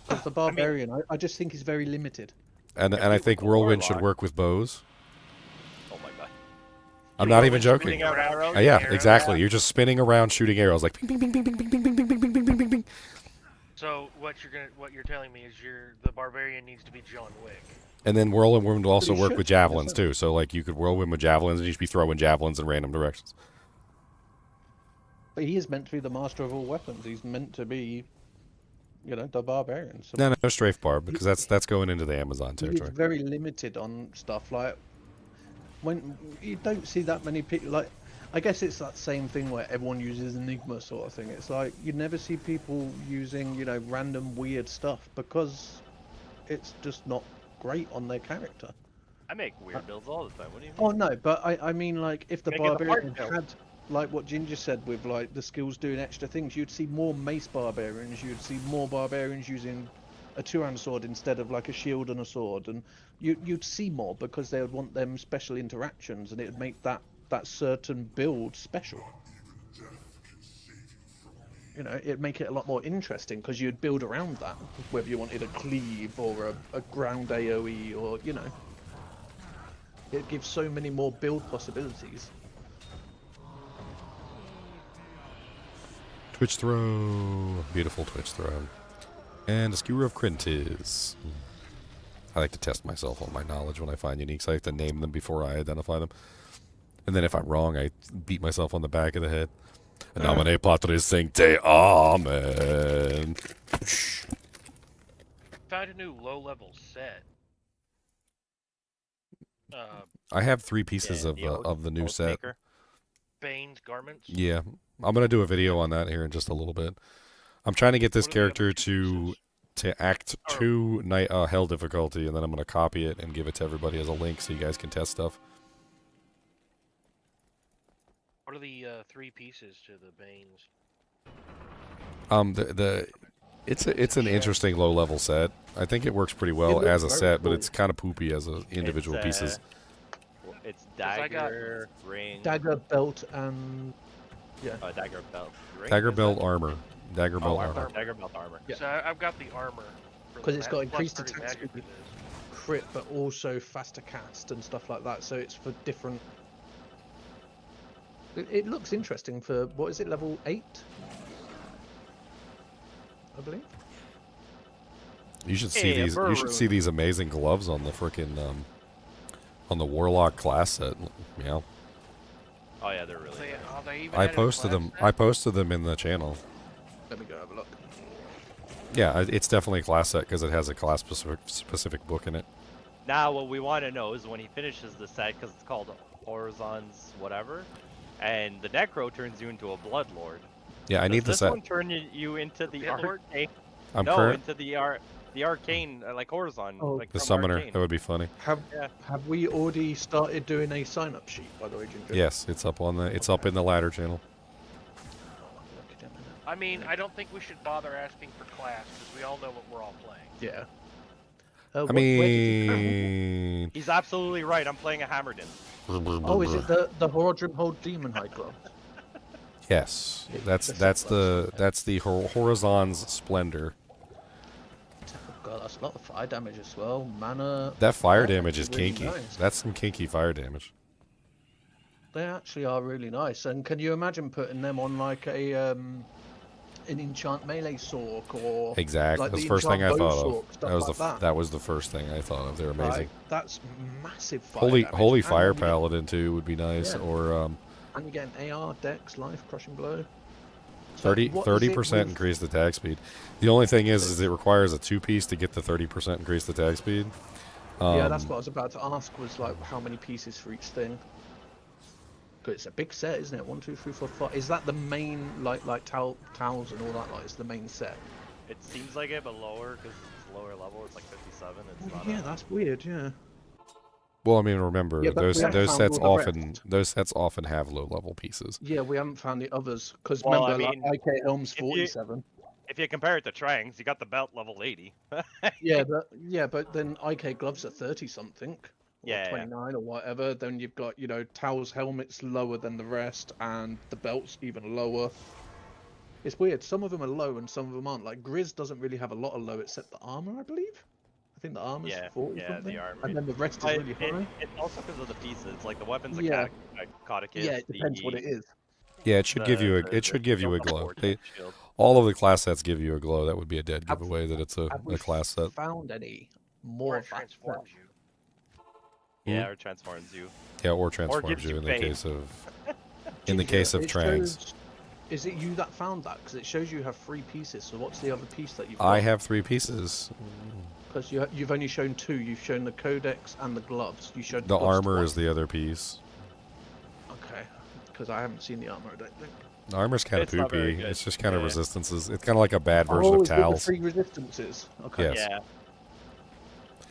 Because the barbarian, I just think he's very limited. And I think Whirlwind should work with bows. Oh my god. I'm not even joking. Spinning out arrows. Yeah, Arrows. exactly. You're just spinning around shooting arrows like ping ping ping ping ping ping ping ping ping ping ping ping ping ping. So what you're telling me is the barbarian needs to be John Wick. And then Whirlwind will also But he work should, with javelins 100%. too. So like you could Whirlwind with javelins and you should be throwing javelins in random directions. But he is meant to be the master of all weapons. He's meant to be, you know, the barbarian. So No strafe barb, because that's going into the Amazon he's territory. very limited on stuff. Like, when you don't see that many people, like, I guess it's that same thing where everyone uses Enigma sort of thing. It's like you never see people using, you know, random weird stuff because it's just not great on their character. I make weird builds all the time. What do you mean? Oh no, but I mean, like, if the Make it a barbarian hard build. had, like what Ginger said, with like the skills doing extra things, you'd see more mace barbarians. You'd see more barbarians using a two-hand sword instead of like a shield and a sword, and you'd see more because they would want them special interactions, and it would make that certain build special. You know, it'd make it a lot more interesting because you'd build around that, whether you wanted a cleave or a ground AoE, or, you know, it gives so many more build possibilities. Twitch throw. Beautiful Twitch throw. And a skewer of Crintis. I like to test myself on my knowledge when I find uniques. I like to name them before I identify them. And then if I'm wrong, I beat myself on the back of the head. Nomine Patris Sancte. Amen. Found a new low-level set. I have 3 pieces Yeah, of the new Oath set. Maker. Bane's garments. Yeah, I'm gonna do a video on that here in just a little bit. I'm trying to get this What are the other character two to Act 2 night hell difficulty, and then I'm gonna copy it and give it to everybody as a link so you guys can test stuff. What are the 3 pieces to the Banes? It's an interesting low level set. I think it works pretty well looks as a very set, but cool. it's kind of poopy as a individual It's, pieces. It's 'Cause I got dagger, ring. Dagger, belt, and Dagger belt. Ring, Dagger is belt it? armor. Dagger belt armor. Dagger belt armor. Yeah. So I've got the armor. for because the it's ma- got plus increased 30 attack magic speed, it is. crit, but also faster cast and stuff like that. So it's for different. It looks interesting for what is it, level 8? I believe. You should see these. You should see these amazing gloves on the frickin' on the Warlock class set. Yeah. Oh yeah, they're really. They, Nice. are they even I added posted class them. now? I posted them in the channel. Let me go have a look. Yeah, it's definitely a class set because it has a class specific book in it. Now what we want to know is when he finishes the set, because it's called Horizons whatever, and the Necro turns you into a Blood Lord. Yeah, I need the Does this set. one turn you into the Pit Lord? arcane? I'm No, current. into the arcane, like Horizon. Oh, like The from summoner. Arcane. That would be funny. Have Yeah. have we already started doing a sign up sheet, by the way, Ginger? Yes, it's up on the. It's up in the ladder channel. Look at it a minute. I mean, I don't think we should bother asking for class because we all know what we're all playing. Yeah. I Where did you go? mean, He's absolutely right. I'm playing a Hammerdin. Oh, is it the Horadrim Hold Demon High Club? yes, that's the Horizon's Splendor. God, that's a lot of fire damage as well. Mana. That fire They're damage is actually really kinky. nice. That's some kinky fire damage. They actually are really nice. And can you imagine putting them on like a an enchant melee sword or Exactly. like That's the the first thing I enchant bow thought sword, of. stuff That was like that. that was the first thing I thought of. They're amazing. Like, that's massive fire Holy damage. Holy And Fire then you get- Paladin too would be nice, Yeah. or And you get an AR, Dex, Life, Crushing Blow. 30% increased attack speed. The only thing is it requires a 2-piece to get the 30% increased attack speed. Yeah, that's what I was about to ask. Was like how many pieces for each thing? Because it's a big set, isn't it? 1, 2, 3, 4, 5. Is that the main like towels and all that? Like, it's the main set. It seems like it, but lower because it's lower level. It's like 57. It's not. Yeah, that's weird. Yeah. Well, I mean, remember Yeah, but those we haven't those found sets all the often rest. those sets often have low level pieces. Yeah, we haven't found the others because Well, remember, I mean, like IK Helm's if you- 47. If you compare it to Trangs, you got the belt level 80. Yeah, but then IK gloves are 30 something. Or Yeah, yeah. 29 or whatever. Then you've got Tao's helmet's lower than the rest, and the belt's even lower. It's weird. Some of them are low and some of them aren't. Like Grizz doesn't really have a lot of low except the armor, I believe. I think the armor's Yeah, 40 yeah, something. the armor. And then the rest is But really high. it's also because of the pieces. Like the weapons, the Yeah. Catechus, Yeah, it depends what it is. Yeah, it should give you a it should give you a glow. All of the class sets give you a glow. That would be a dead giveaway that it's a class set. Found any Or more it of that transforms stuff? you. Yeah, or transforms you. Yeah, or transforms gives you you in the fame. case of in the case of It Trangs. shows- Is it you that found that? Because it shows you have 3 pieces. So what's the other piece that you've got? I have 3 pieces. Because you've only shown 2. You've shown the codex and the gloves. You showed The gloves armor twice. is the other piece. Okay. Because I haven't seen the armor, I don't think. The armor's kind of It's not very poopy. good. It's just kind of Yeah. resistances. It's kind of like a bad version Oh, of is it the Tal's. 3 resistances? Okay. Yes. Yeah.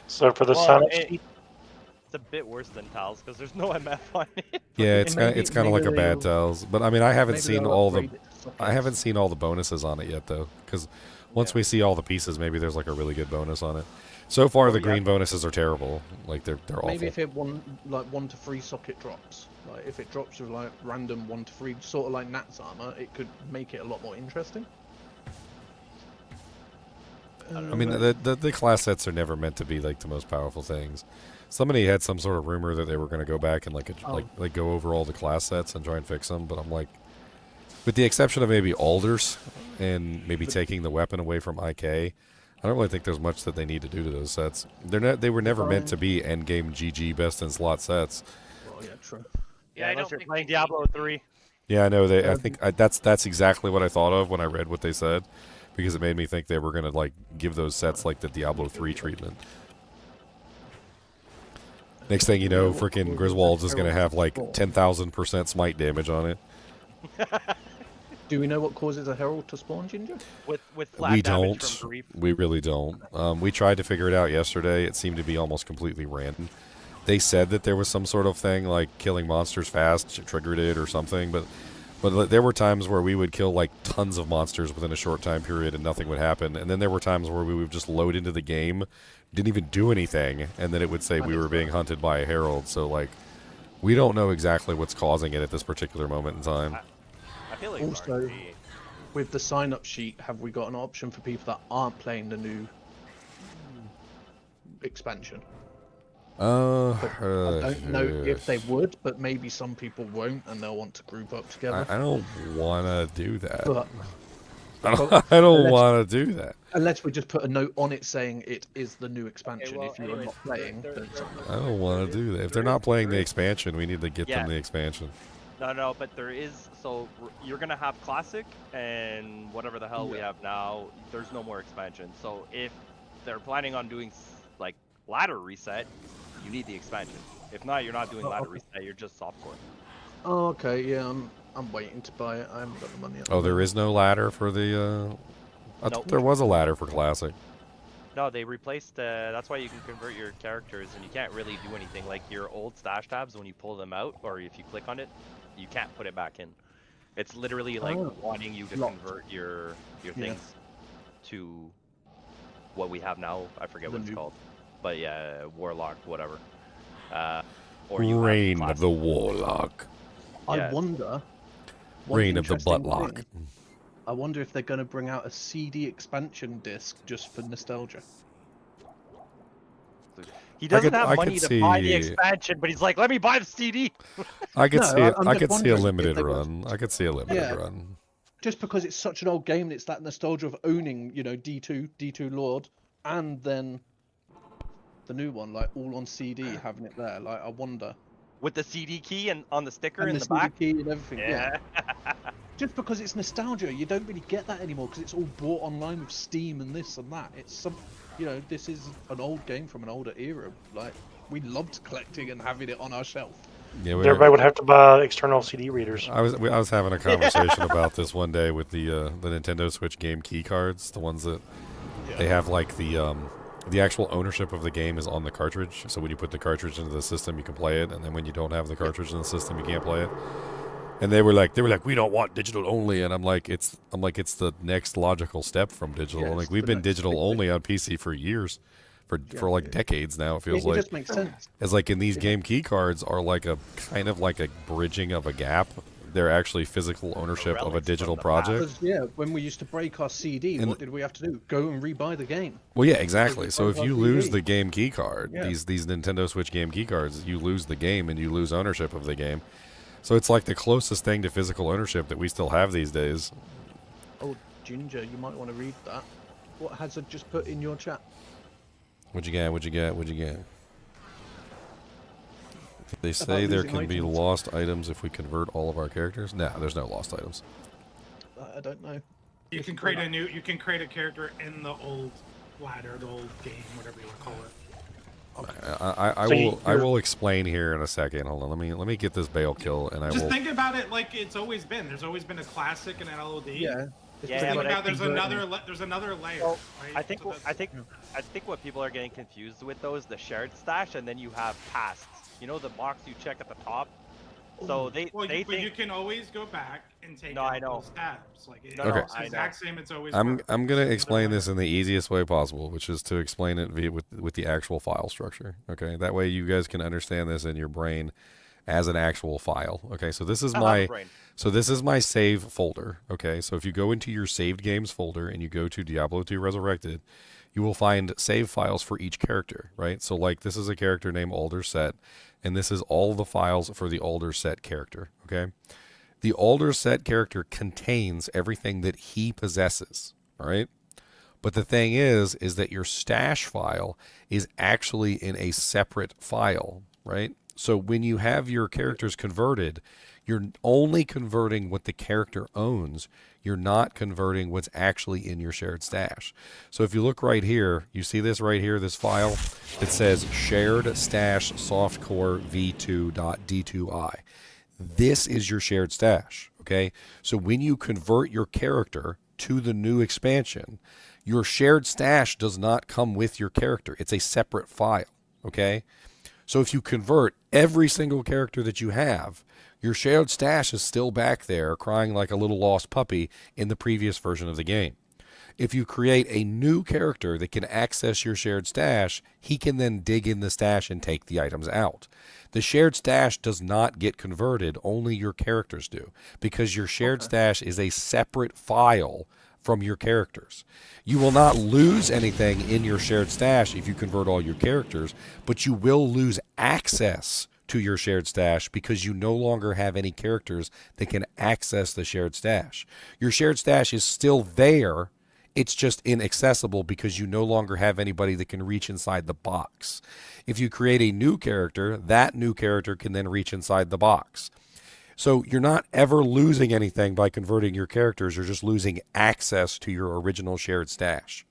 So for the Well, sign-up it's a bit worse than Tal's because there's no MF on it. Yeah, it's kind of maybe- it's kind of like a maybe bad they'll- Tal's. But I mean, I haven't Maybe seen they'll all the upgrade it to something I haven't else. seen all the bonuses on it yet though, because once we see all the pieces, maybe there's like a really good bonus on it. So far, the yeah. green bonuses are terrible. Like they're Maybe awful. if it 1 to 3 socket drops. Like if it drops with like random 1 to 3, sort of like Nat's armor, it could make it a lot more interesting. I mean, the class sets are never meant to be like the most powerful things. Somebody had some sort of rumor that they were going to go back and like go over all the class sets and try and fix them, but I'm like, with the exception of maybe Alders and maybe taking the weapon away from IK, I don't really think there's much that they need to do to those sets. They were never meant to be endgame GG best in slot sets. Well, yeah, true. Yeah, I unless don't you're think playing we Diablo need to. 3. Yeah, I know. That's exactly what I thought of when I read what they said, because it made me think they were gonna like give those sets like the Diablo 3 treatment. Next thing you know, freaking Griswold's is gonna have like 10,000% smite damage on it. Do we know what causes a herald to spawn, Ginger? With flat We damage don't. from grief. We really don't. We tried to figure it out yesterday. It seemed to be almost completely random. They said that there was some sort of thing like killing monsters fast triggered it or something, but But there were times where we would kill like tons of monsters within a short time period and nothing would happen. And then there were times where we would just load into the game, didn't even do anything, and then it would say we were being hunted by a herald. So like, we don't know exactly what's causing it at this particular moment in time. I feel like Also, with the sign-up sheet, have we got an option for people that aren't playing the new expansion? I don't know if they would, but maybe some people won't, and they'll want to group up together. I don't want to do that. But, I don't want to do that. Unless we just put a note on it saying it is the new expansion. If you are not playing, then I don't want to do that. If they're not playing the expansion, we need to get them the expansion. No, but there is, so you're gonna have classic and whatever the hell we have now. There's no more expansion. So if they're planning on doing like ladder reset, you need the expansion. If not, you're not doing ladder reset. You're just softcore. Oh, okay. Yeah, I'm waiting to buy it. I haven't got the money. Oh, there is no ladder for the. I thought there was a ladder for classic. No, they replaced. That's why you can convert your characters, and you can't really do anything. Like your old stash tabs, when you pull them out, or if you click on it, you can't put it back in. It's literally like wanting you to convert your things to what we have now. I forget what it's called, but yeah, Warlock, whatever. Or you Reign of the Warlock. I wonder. Reign of the Buttlock. I wonder if they're going to bring out a CD expansion disc just for nostalgia. He doesn't have money to buy the expansion, but he's like, "Let me buy the CD." I could see it. I could see a limited run. I could see a limited run. Just because it's such an old game, and it's that nostalgia of owning, D2 Lord, and then the new one, like all on CD, having it there. Like, I wonder. With the CD key and on the sticker and in the the CD back. Key and everything. Yeah. Just because it's nostalgia, you don't really get that anymore because it's all bought online with Steam and this and that. It's some, this is an old game from an older era. Like, we loved collecting and having it on our shelf. Yeah, everybody would have to buy external CD readers. I was having a conversation about this one day with the Nintendo Switch game key cards, the ones that they have like the actual ownership of the game is on the cartridge. So when you put the cartridge into the system, you can play it, and then when you don't have the cartridge in the system, you can't play it. And they were like, we don't want digital only, and I'm like, it's the next logical step from digital. Yeah, like we've been digital only on PC for years, for like decades now. It feels like it just makes sense. As like in these game key cards are like a kind of like a bridging of a gap. They're actually physical ownership of a digital project. Yeah, when we used to break our CD, what did we have to do? Go and rebuy the game. Well, yeah, exactly. So if you lose the game key card, these Nintendo Switch game key cards, you lose the game and you lose ownership of the game. So it's like the closest thing to physical ownership that we still have these days. Oh, Ginger, you might want to read that. What Hazard just put in your chat? What'd you get? They say there can be lost items if we convert all of our characters. No, there's no lost items. I don't know. You can create a character in the old ladder, the old game, whatever you want to call it. I will explain here in a second. Hold on, let me get this Bale kill, and I will. Just think about it like it's always been. There's always been a classic and an LOD. Yeah. Just think about there's another layer. Well, right? I think what people are getting confused with though is the shared stash, and then you have pasts. You know the box you check at the top. So they think you can always go back and take those tabs. Like it's the exact same. It's always. I'm gonna explain this in the easiest way possible, which is to explain it with the actual file structure. Okay, that way you guys can understand this in your brain as an actual file. Okay, so this is my save folder. Okay, so if you go into your saved games folder and you go to Diablo II Resurrected, you will find save files for each character. Right, so like this is a character named Alderset. And this is all the files for the Alderset character, okay? The Alderset character contains everything that he possesses, all right? But the thing is that your stash file is actually in a separate file, right? So when you have your characters converted, you're only converting what the character owns. You're not converting what's actually in your shared stash. So if you look right here, you see this right here, this file that says shared stash softcore v2.d2i. This is your shared stash, okay? So when you convert your character to the new expansion, your shared stash does not come with your character. It's a separate file, okay? So if you convert every single character that you have, your shared stash is still back there crying like a little lost puppy in the previous version of the game. If you create a new character that can access your shared stash, he can then dig in the stash and take the items out. The shared stash does not get converted, only your characters do, because your shared stash is a separate file from your characters. You will not lose anything in your shared stash if you convert all your characters, but you will lose access to your shared stash because you no longer have any characters that can access the shared stash. Your shared stash is still there. It's just inaccessible because you no longer have anybody that can reach inside the box. If you create a new character, that new character can then reach inside the box. So you're not ever losing anything by converting your characters. You're just losing access to your original shared stash.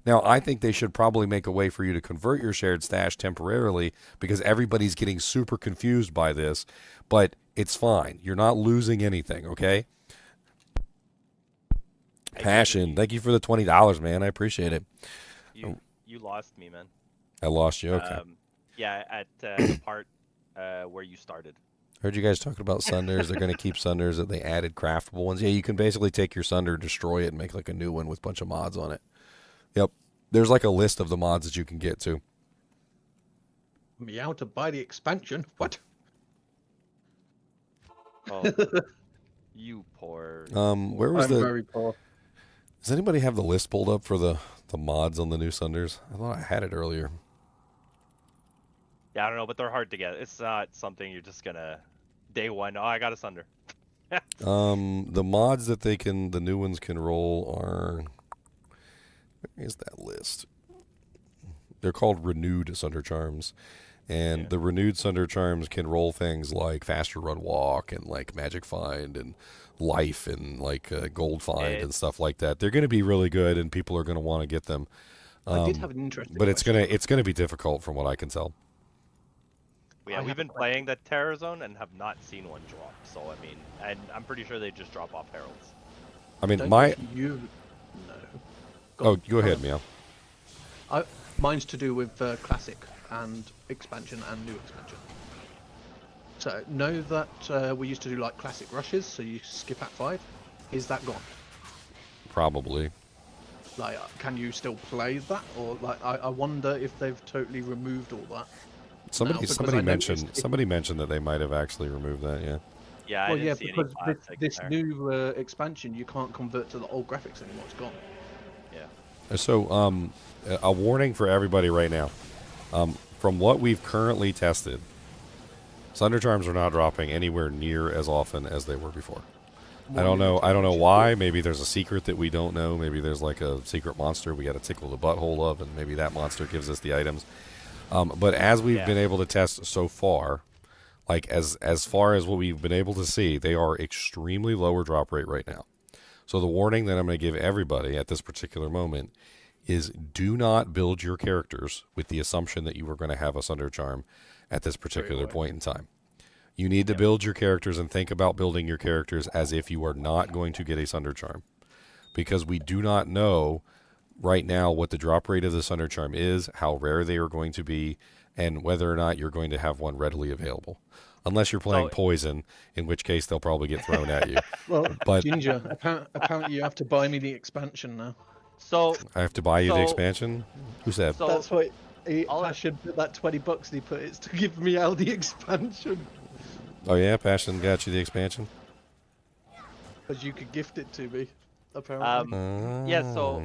Now, I think they should probably make a way for you to convert your shared stash temporarily because everybody's getting super confused by this, but it's fine. You're not losing anything, okay? Passion, thank you for the $20, man. I appreciate it. You lost me, man. I lost you, okay. Yeah, at the part where you started. Heard you guys talking about Sunders. They're going to keep Sunders. They added craftable ones. Yeah, you can basically take your Sunder, destroy it, and make like a new one with a bunch of mods on it. Yep. There's like a list of the mods that you can get to. Meow to buy the expansion. What? Oh, you poor. Where was I'm very poor. Does anybody have the list pulled up for the mods on the new Sunders? I thought I had it earlier. Yeah, I don't know, but they're hard to get. It's not something you're just gonna day one. Oh, I got a Sunder. The mods that the new ones can roll are. Where is that list? They're called Renewed Sunder Charms. And the Renewed Sunder Charms can roll things like Faster Run Walk and like Magic Find and Life and like Gold Find and stuff like that. They're going to be really good and people are going to want to get them. I did have an interesting But question. it's gonna be difficult from what I can tell. Yeah, we've been playing the Terror Zone and have not seen one drop. So I mean, and I'm pretty sure they just drop off heralds. I mean, You know. Go ahead, Meow. Mine's to do with classic and expansion and new expansion. So know that we used to do like classic rushes, so you skip at 5. Is that gone? Probably. Like, can you still play that, or like I wonder if they've totally removed all that. Somebody mentioned that they might have actually removed that. Yeah. Yeah. Well, yeah, because this new expansion you can't convert to the old graphics anymore. It's gone. Yeah. So, a warning for everybody right now. From what we've currently tested, Sunder Charms are not dropping anywhere near as often as they were before. I don't know why. Maybe there's a secret that we don't know. Maybe there's like a secret monster we got to tickle the butthole of, and maybe that monster gives us the items. But as we've been able to test so far, like as far as what we've been able to see, they are extremely lower drop rate right now. So the warning that I'm going to give everybody at this particular moment is do not build your characters with the assumption that you are going to have a Sunder Charm at this particular point in time. You need to build your characters and think about building your characters as if you are not going to get a Sunder Charm. Because we do not know right now what the drop rate of the Sunder Charm is, how rare they are going to be, and whether or not you're going to have one readily available. Unless you're playing Poison, in which case they'll probably get thrown at you. Well, but Ginger, apparently you have to buy me the expansion now. So I have to buy you the expansion? Who said? That's what I should put that $20 he put. It's to give me out the expansion. Oh yeah, Passion got you the expansion? Because you could gift it to me, apparently. Yeah, so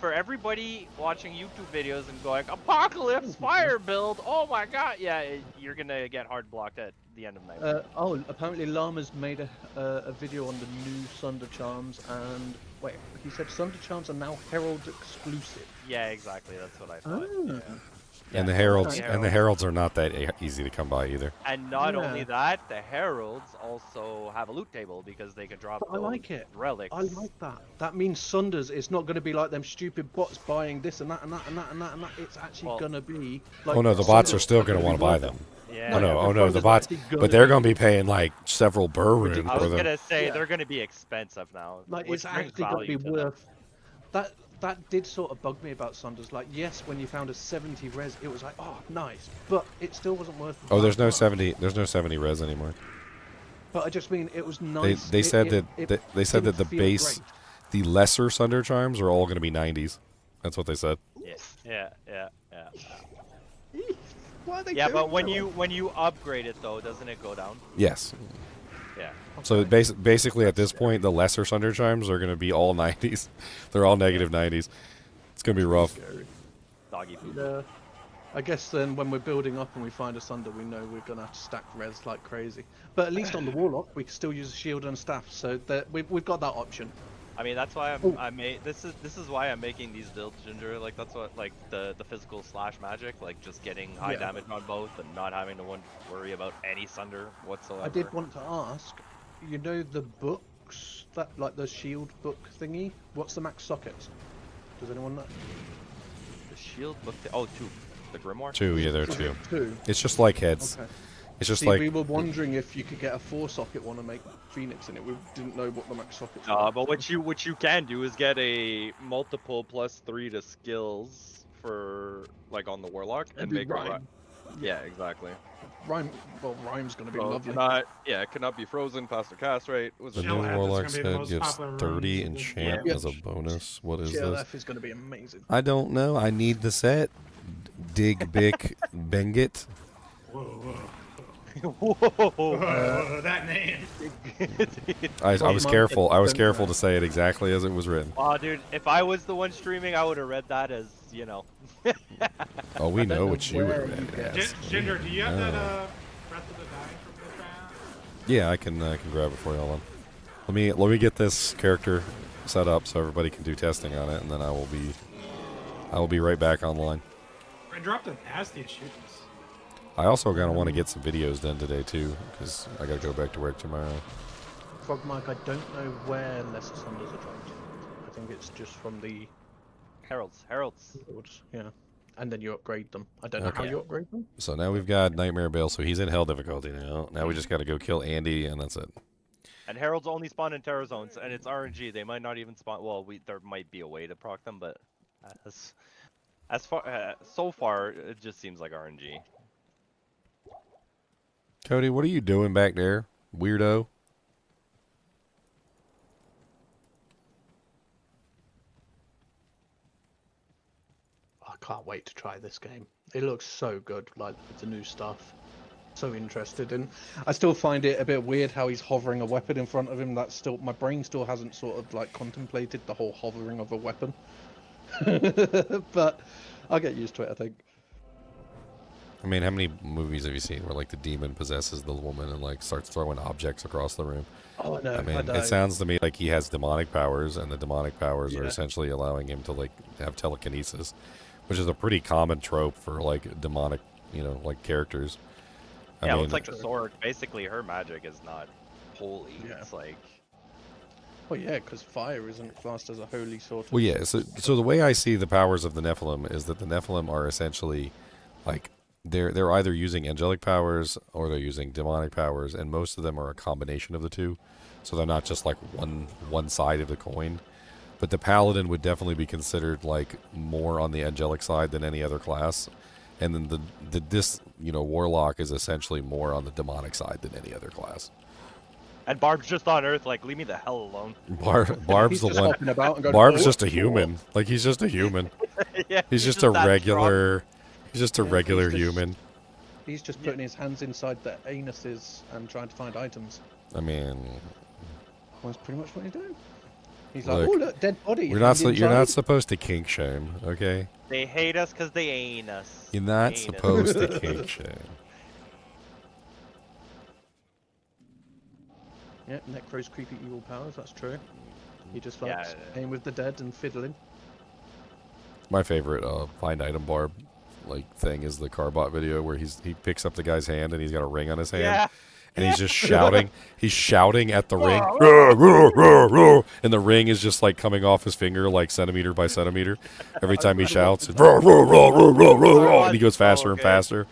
for everybody watching YouTube videos and going, Apocalypse Fire build, oh my god, yeah, you're gonna get hard blocked at the end of night. Apparently Llama's made a video on the new Sunder Charms, and wait, he said Sunder Charms are now Herald exclusive. Yeah, exactly, that's what I thought. Oh. Yeah. And the heralds are not that easy to come by either. And not only that, the heralds also have a loot table because they can drop I like it. relics. I like that. That means Sunders, it's not going to be like them stupid bots buying this and that and that and that and that and that. It's actually going to be like... Oh no, the bots are still going to want to buy them. Yeah. Oh no, the bots, but they're going to be paying like several burr room I for was them. going to say, they're going to be expensive now. Like, it's actually going to be worth that did sort of bug me about Sunders. Like, yes, when you found a 70 res, it was like, oh, nice, but it still wasn't worth. Oh, there's no 70. There's no 70 res anymore. But I just mean it was nice. They said that they said that the didn't feel base, great. the lesser Sunder Charms are all going to be 90s. That's what they said. Yeah. Why are they Yeah, doing but when that? you upgrade it though, doesn't it go down? Yes. Yeah. So basically, at this point, the lesser Sunder Chimes are going to be all 90s. They're all negative 90s. It's going to be rough. Doggy food. Yeah. I guess then when we're building up and we find a Sunder, we know we're going to have to stack res like crazy. But at least on the Warlock, we can still use a shield and staff, so that we've got that option. I mean, that's why I made this is why I'm making these builds, Ginger. Like that's what the physical slash magic, like just getting high damage on both and not having to worry about any Sunder whatsoever. I did want to ask, you know the books that like the shield book thingy? What's the max sockets? Does anyone know? The shield book. Oh, 2. The Grimoire. 2, yeah, there are 2. 2. It's just like heads. Okay. It's just See, like we were wondering if you could get a 4-socket one and make Phoenix in it. We didn't know what the max sockets were. But what you can do is get a multiple +3 to skills for like on the Warlock and make Rhyme. Yeah, exactly. Rhyme's gonna be So lovely. it cannot be frozen past the cast rate. the Shell new F is Warlock's gonna be the head most gives popular 30 rune. enchant Yeah. as a bonus. What is GLF this? is gonna be amazing. I don't know. I need the set. Dig Bick Bengit. Whoa, that name. I was careful. I was careful to say it exactly as it was written. Oh, dude, if I was the one streaming, I would have read that as, you know. Oh, we know what you would where have you read. get Yes. Ginger, do you have that Breath of the Dying from this round? Yeah, I can grab it for y'all. Let me get this character set up so everybody can do testing on it, and then I will be right back online. I dropped the nastiest shooters. I also kind of want to get some videos done today too, because I gotta go back to work tomorrow. Frog Mike, I don't know where lesser Sunders are dropped. I think it's just from the Heralds. Lords, yeah. And then you upgrade them. I don't know how Okay. you upgrade them. So now we've got Nightmare Bale, so he's in hell difficulty now. Now we just gotta go kill Andy, and that's it. And Heralds only spawn in Terror Zones, and it's RNG. They might not even spawn. Well, there might be a way to proc them, but so far, it just seems like RNG. Cody, what are you doing back there, weirdo? I can't wait to try this game. It looks so good, like with the new stuff. So interested in. I still find it a bit weird how he's hovering a weapon in front of him. That's still, my brain still hasn't sort of like contemplated the whole hovering of a weapon. But I'll get used to it, I think. I mean, how many movies have you seen where like the demon possesses the woman and like starts throwing objects across the room? Oh no, I mean, it sounds to me like he has demonic powers, and the demonic powers are Yeah. essentially allowing him to like have telekinesis, which is a pretty common trope for like demonic, like characters. I Yeah, mean, it's like the sword. Basically, her magic is not holy. Yeah. It's like Well, yeah, because fire isn't classed as a holy sort of... well, yeah. So the way I see the powers of the Nephilim is that the Nephilim are essentially like they're either using angelic powers or they're using demonic powers, and most of them are a combination of the two. So they're not just like one side of the coin. But the paladin would definitely be considered like more on the angelic side than any other class, and then this warlock is essentially more on the demonic side than any other class. And Barb's just on Earth, like, leave me the hell alone. Barb's the just one. hopping about and going, Barb's "Oh, just a human. Like he's just a human. Yeah, He's just a that regular. He's just a Yeah, regular he's just- human. He's just putting his hands inside their anuses and trying to find items. I mean, That's pretty much what he's doing. He's like, Look, oh look, dead body. you're not. hand You're not inside." supposed to kink shame. Okay. They hate us because they ain't us. You're not Ain't us. supposed to kink shame. Yeah, Necro's creepy evil powers, that's true. He just Yeah, likes playing with the dead and fiddling. My favorite find item barb thing is the Carbot video where he picks up the guy's hand and he's got a ring on his hand. Yeah. And he's just shouting. He's shouting at the ring. "Roar, roar, roar, roar," and the ring is just like coming off his finger like centimeter by centimeter. Every time he shouts, it's, "Roar, roar, roar, roar, roar, roar, roar," and he goes faster and Okay. faster.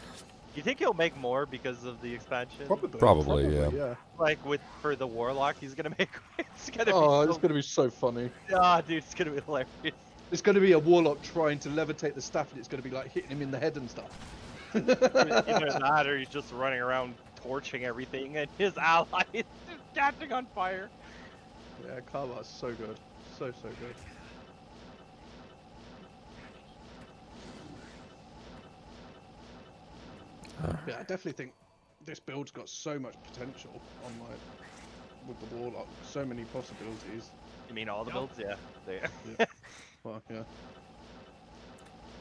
You think he'll make more because of the expansion? Probably, yeah. Like for the Warlock, he's gonna make. It's gonna Oh, be. it's gonna be so funny. Ah, dude, it's gonna be hilarious. It's gonna be a Warlock trying to levitate the staff, and it's gonna be like hitting him in the head and stuff. Either that, or he's just running around torching everything, and his allies just catching on fire. Yeah, Karma's so good, so good. Yeah, I definitely think this build's got so much potential on like with the Warlock, so many possibilities. You mean all the builds? Yeah. Yeah. Well, yeah.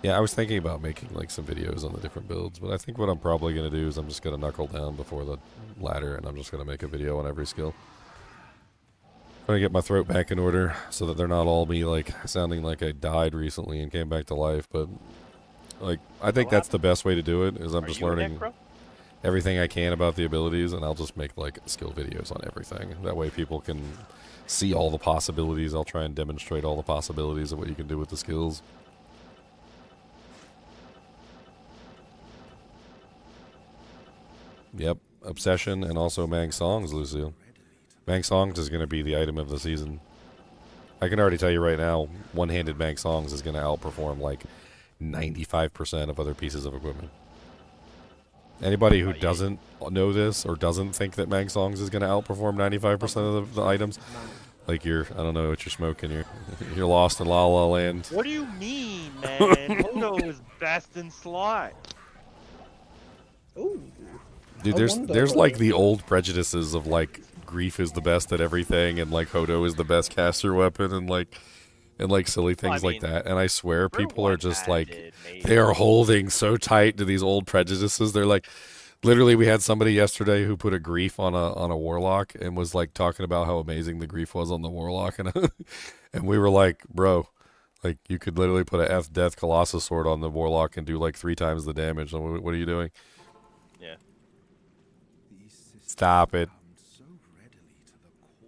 Yeah, I was thinking about making like some videos on the different builds, but I think what I'm probably gonna do is I'm just gonna knuckle down before the ladder, and I'm just gonna make a video on every skill. I'm gonna get my throat back in order so that they're not all me like sounding like I died recently and came back to life. But like, I think that's the best way to do it. Is I'm just learning everything I can about the abilities, and I'll just make like skill videos on everything. That way, people can see all the possibilities. I'll try and demonstrate all the possibilities of what you can do with the skills. Yep, Obsession and also Mang Songs, Lucille. Mang Songs is going to be the item of the season. I can already tell you right now, one-handed Mang Songs is going to outperform like 95% of other pieces of equipment. Anybody who doesn't know this or doesn't think that Mang Songs is going to outperform 95% of the items, like I don't know what you're smoking. You're lost in La La Land. What do you mean, man? Hodo is best in slot. Ooh. Dude, there's like the old prejudices of like Grief is the best at everything and like Hodo is the best caster weapon and like silly things like that. And I swear people are just like they are holding so tight to these old prejudices. They're like, literally we had somebody yesterday who put a Grief on a Warlock and was like talking about how amazing the Grief was on the Warlock, and and we were like, bro, like you could literally put a F Death Colossus sword on the Warlock and do like 3 times the damage. What are you doing? Yeah. Stop it.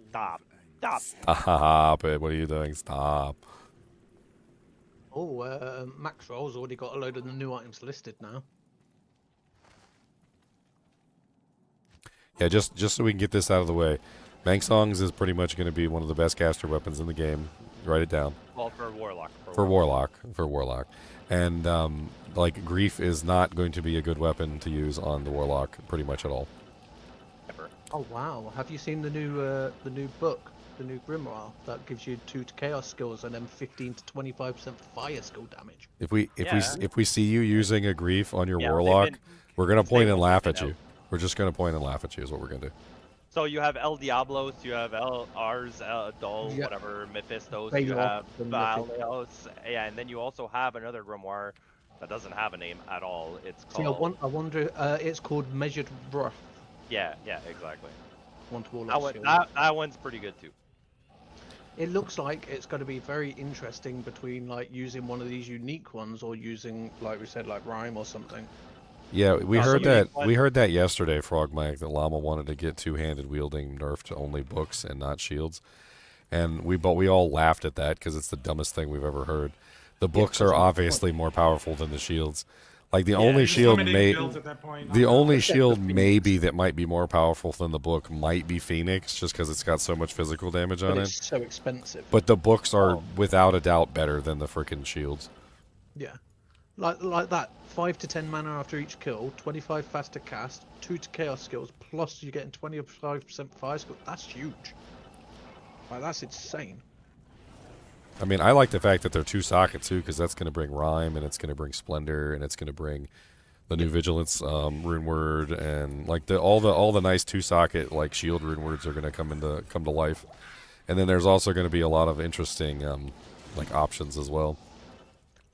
Stop. Stop it. What are you doing? Stop. Oh, Max Roll's already got a load of the new items listed now. Yeah, just so we can get this out of the way. Mang Songs is pretty much going to be one of the best caster weapons in the game. Write it down. Well, for Warlock. For Warlock. And, like, Grief is not going to be a good weapon to use on the Warlock pretty much at all. Ever. Oh, wow. Have you seen the new book, the new Grimoire, that gives you 2 chaos skills and then 15 to 25% fire skill damage? If we see you using a Grief on your Warlock, we're going to point and laugh at you. We're just going to point and laugh at you is what we're going to do. So you have El Diablos, you have Ars, Dol, whatever, Mephistos, you have Valios, yeah, and then you also have another grimoire that doesn't have a name at all. It's called... I wonder, it's called Measured Wrath. Yeah, exactly. That one's pretty good too. It looks like it's going to be very interesting between like using one of these unique ones or using, like we said, like Rhyme or something. Yeah, we heard that yesterday, Frog Mike, that Llama wanted to get two-handed wielding nerfed to only books and not shields. And we all laughed at that because it's the dumbest thing we've ever heard. The books are obviously more powerful than the shields. Like the only shield maybe that might be more powerful than the book might be Phoenix, just because it's got so much physical damage on it. It's so expensive. But the books are without a doubt better than the frickin' shields. Yeah. Like that, 5 to 10 mana after each kill, 25 faster cast, 2 to chaos skills, plus you're getting 25% fire skill. That's huge. Like, that's insane. I mean, I like the fact that they're 2 socket too, because that's going to bring Rhyme, and it's going to bring Splendor, and it's going to bring the new Vigilance rune word, and like all the nice 2 socket like shield rune words are going to come to life. And then there's also going to be a lot of interesting like options as well.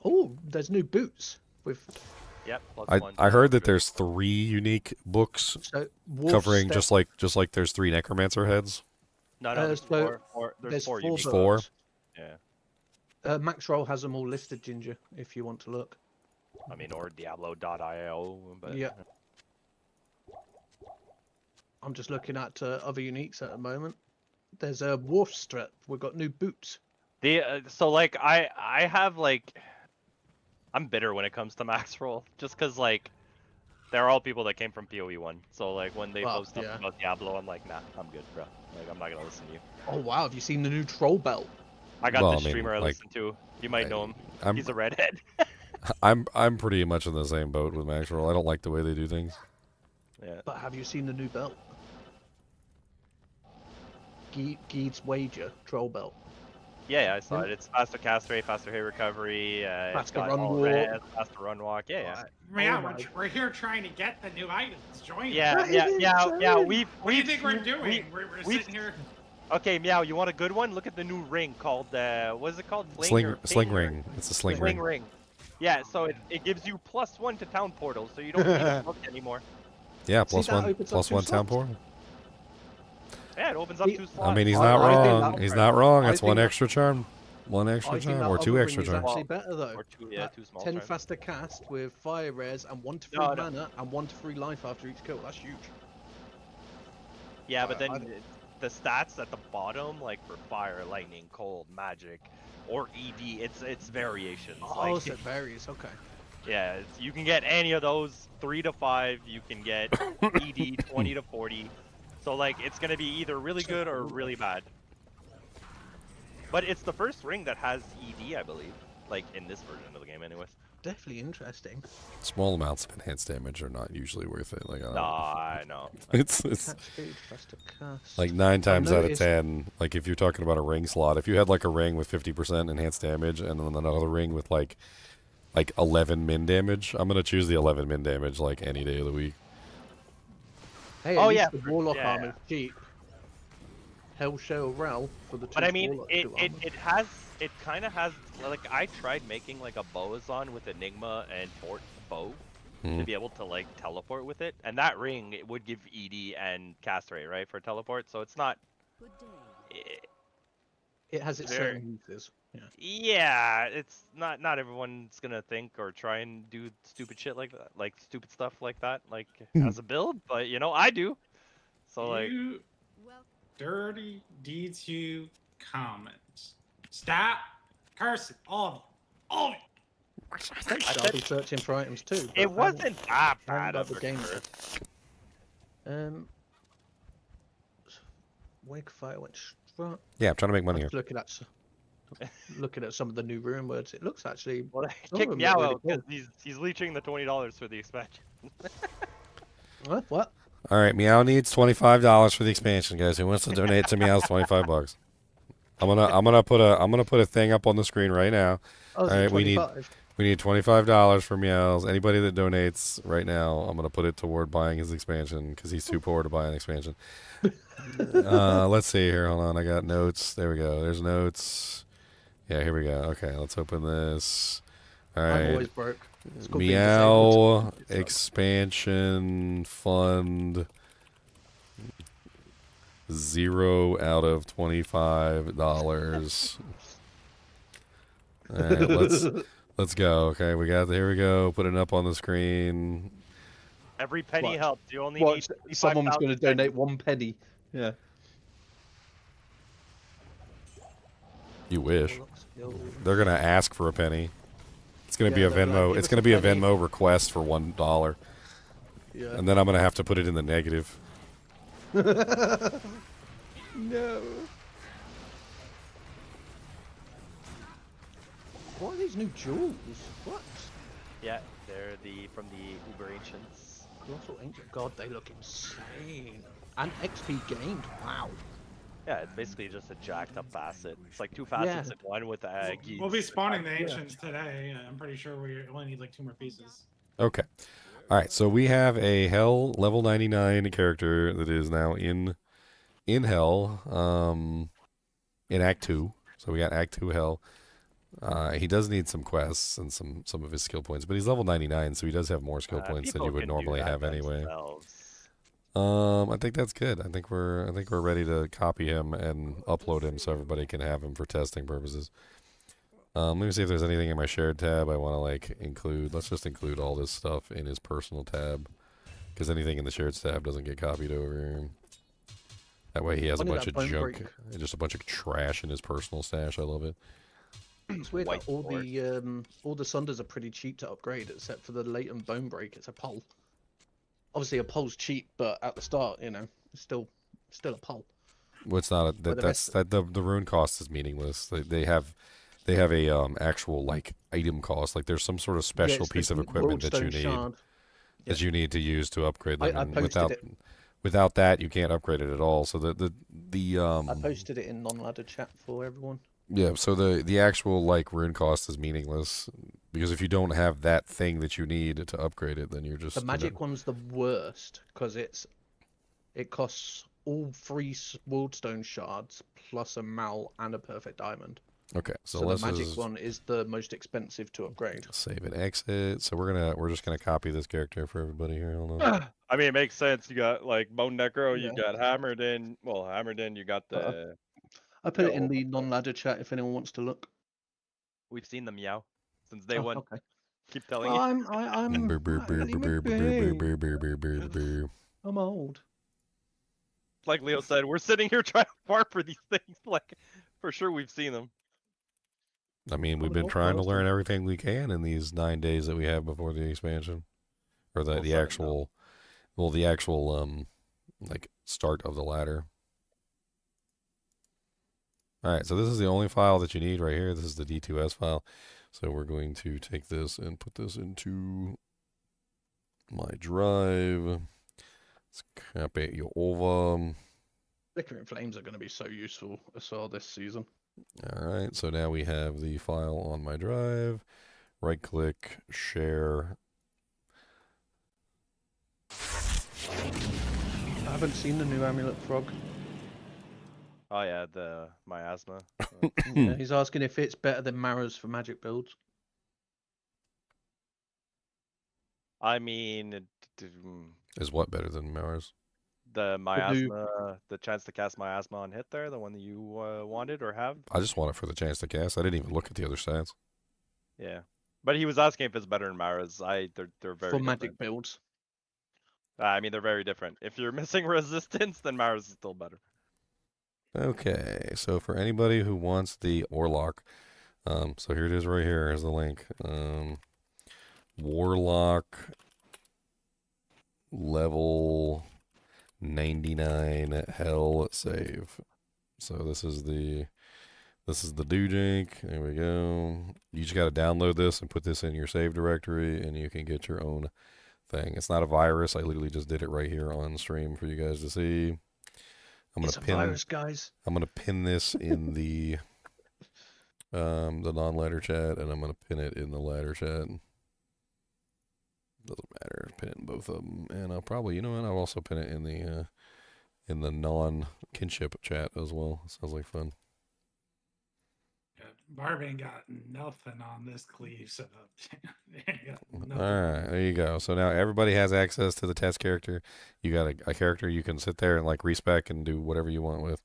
Oh, there's new boots with. Yep. I heard that there's 3 unique books covering just like there's 3 Necromancer heads. No, there's 4. There's 4. There's 4. Yeah. Max Roll has them all listed, Ginger, if you want to look. I mean, or Diablo.io, but yeah. I'm just looking at other uniques at the moment. There's a Wolf Strap. We've got new boots. So like I have like. I'm bitter when it comes to Max Roll, just because like they're all people that came from PoE1. So like when they Well, post stuff yeah. about Diablo, I'm like, nah, I'm good, bro. Like I'm not gonna listen to you. Oh wow, have you seen the new troll belt? I got Well, this I mean, streamer I like, listen to. You might know him. I'm He's a redhead. I'm pretty much in the same boat with Maxwell. I don't like the way they do things. Yeah. But have you seen the new belt? Geed's Wager troll belt. Yeah, I saw it. It's faster cast rate, faster hit recovery, it's Faster got run all walk. res, faster run walk. Yeah, Yeah, Oh my we're here trying to get the new items. Join us. yeah. We've What do you think we're doing? We're we've- sitting here. Okay, Meow, you want a good one? Look at the new ring called what is it called? Sling ring. It's a sling ring. Yeah, so it gives you +1 to town portals, so you don't need a book anymore. Yeah, See, that opens up plus two one town slots. portal. Yeah, it opens up 2 slots. I mean, he's I not think wrong. that- He's not wrong. I That's one think that- extra charm. One I extra think charm that or other two ring extra is charms. actually better though. Or two, That 2 small 10 charms. faster cast with fire res and 1 to 3 No, no. mana and 1 to 3 life after each kill. That's huge. Yeah, but I- then the stats at the bottom, like for fire, lightning, cold, magic, or ED, it's variations. Oh, like, so it varies. Okay. yeah, you can get any of those 3 to 5. You can get ED 20 to 40. So like, it's gonna be either really good or really bad. But it's the first ring that has ED, I believe. Like in this version of the game, anyways. Definitely interesting. Small amounts of enhanced damage are not usually worth it. Like, I don't know. Nah, I know. It's Attack speed, faster cast. like 9 times out of noticed- 10. Like if you're talking about a ring slot, if you had like a ring with 50% enhanced damage and then another ring with like 11 min damage, I'm gonna choose the 11 min damage like any day of the week. Hey, Oh, at least yeah, the for- Warlock yeah, armor is cheap. Hell Shell Rel for the two But I mean, Warlock it two armor. it kind of has, like, I tried making like a Boazon with Enigma and Fort Bow to be able to like teleport with it, and that ring it would give ED and cast rate, right, for teleport. So it's not. It has its very- certain uses. Yeah. Yeah, it's not everyone's gonna think or try and do stupid shit like that, like stupid stuff like that, like as a build. But you know, I do. So like, You dirty D2 comments. Stop cursing, all of you. All of you. I'll be searching for items too. but I it haven't- wasn't that I haven't bad got of the a game curse. yet. Wake Fire went strong. Yeah, I'm trying to make money here. Looking at some of the new rune words, it looks actually. Well, some kick of them Meow look out really because he's leeching the $20 for the expansion. cool. What? All right, Meow needs $25 for the expansion, guys. Who wants to donate to Meow's $25? I'm gonna put a thing up on the screen right now. Oh, All right, we need 25? we need $25 for Meows. Anybody that donates right now, I'm gonna put it toward buying his expansion because he's too poor to buy an expansion. Let's see here. Hold on, I got notes. There we go. There's notes. Yeah, here we go. Okay, let's open this. All I'm right. always broke. It's called being disabled. Meow expansion fund 0 out of $25. All right, let's go. Okay, here we go. Put it up on the screen. Every penny What? helps. You only What? need Someone's going to 25,000 donate 1 penny. Yeah. You wish. They're gonna ask for a penny. It's gonna be Yeah, a they'll be like, Venmo. "Give It's us gonna a be a penny." Venmo request for $1, Yeah. and then I'm gonna have to put it in the negative. No. What are these new jewels? What? Yeah, they're from the Uber Ancients. Colossal Ancient. God, they look insane. And XP gained. Wow. Yeah, it's basically just a jacked up facet. It's like 2 facets in one with geese. We'll be spawning the ancients today. I'm pretty sure we only need like 2 more pieces. Okay. All right. So we have a Hell level 99 character that is now in Hell, in Act 2. So we got Act 2 Hell. He does need some quests and some of his skill points, but he's level 99, so he does have more skill points than you would normally have anyway. I think that's good. I think we're ready to copy him and upload him so everybody can have him for testing purposes. Let me see if there's anything in my shared tab I want to like include. Let's just include all this stuff in his personal tab, because anything in the shared tab doesn't get copied over. That way he has a bunch of junk, just a bunch of trash in his personal stash. I love it. It's weird that all the Sunders are pretty cheap to upgrade, except for the latent bone break. It's a pole. obviously a poll's cheap, but at the start, you know, it's still a poll. Well, it's not But the rest- the rune cost is meaningless. They have a actual like item cost. Like there's some sort of Yeah, special it's the piece of equipment that you Broadstone need shard. that you need to use to upgrade them. I and posted it. without that, you can't upgrade it at all. So I posted it in non-ladder chat for everyone. yeah. So the actual like rune cost is meaningless because if you don't have that thing that you need to upgrade it, then you're just The magic one's the worst because it costs all 3 Wardstone shards plus a mal and a perfect diamond. Okay, so the let's magic one is the most expensive to upgrade. save and exit. So we're just gonna copy this character for everybody here. Hold on. I mean, it makes sense. You got like Bone Necro, you Yeah. got Hammered in. Well, Hammered in, you got the. I put it in the non-ladder chat if anyone wants to look. We've seen the meow since day one. Okay. Keep telling I'm you. I'm old. Like Leo said, we're sitting here trying to farm for these things. Like, for sure, we've seen them. I mean, we've been trying to learn everything we can in these 9 days that we have before the expansion, or the actual like start of the ladder. All right, so this is the only file that you need right here. This is the D2S file. So we're going to take this and put this into my drive. Let's copy it over. Flickering Flames are going to be so useful as well this season. All right, so now we have the file on my drive. Right click, share. I haven't seen the new Amulet Frog. Oh yeah, the Miasma. Yeah, he's asking if it's better than Mara's for magic builds. I mean, Is what better than Mara's? the Miasma, the chance to cast Miasma on hit there, the one that you wanted or have. I just want it for the chance to cast. I didn't even look at the other stats. Yeah, but he was asking if it's better than Mara's. They're very For different. magic builds. I mean, they're very different. If you're missing resistance, then Mara's is still better. Okay, so for anybody who wants the Warlock, so here it is right here. Here's the link. Warlock level 99 hell save. So this is the doojank. There we go. You just got to download this and put this in your save directory, and you can get your own thing. It's not a virus. I literally just did it right here on stream for you guys to see. It's a virus, guys. I'm gonna pin this in the non-ladder chat, and I'm gonna pin it in the ladder chat. Doesn't matter. Pin it in both of them, and I'll probably, you know what? I'll also pin it in the non-kinship chat as well. Sounds like fun. Barb ain't got nothing on this Cleave, so All right, there you go. So now everybody has access to the test character. You got a character you can sit there and like respec and do whatever you want with.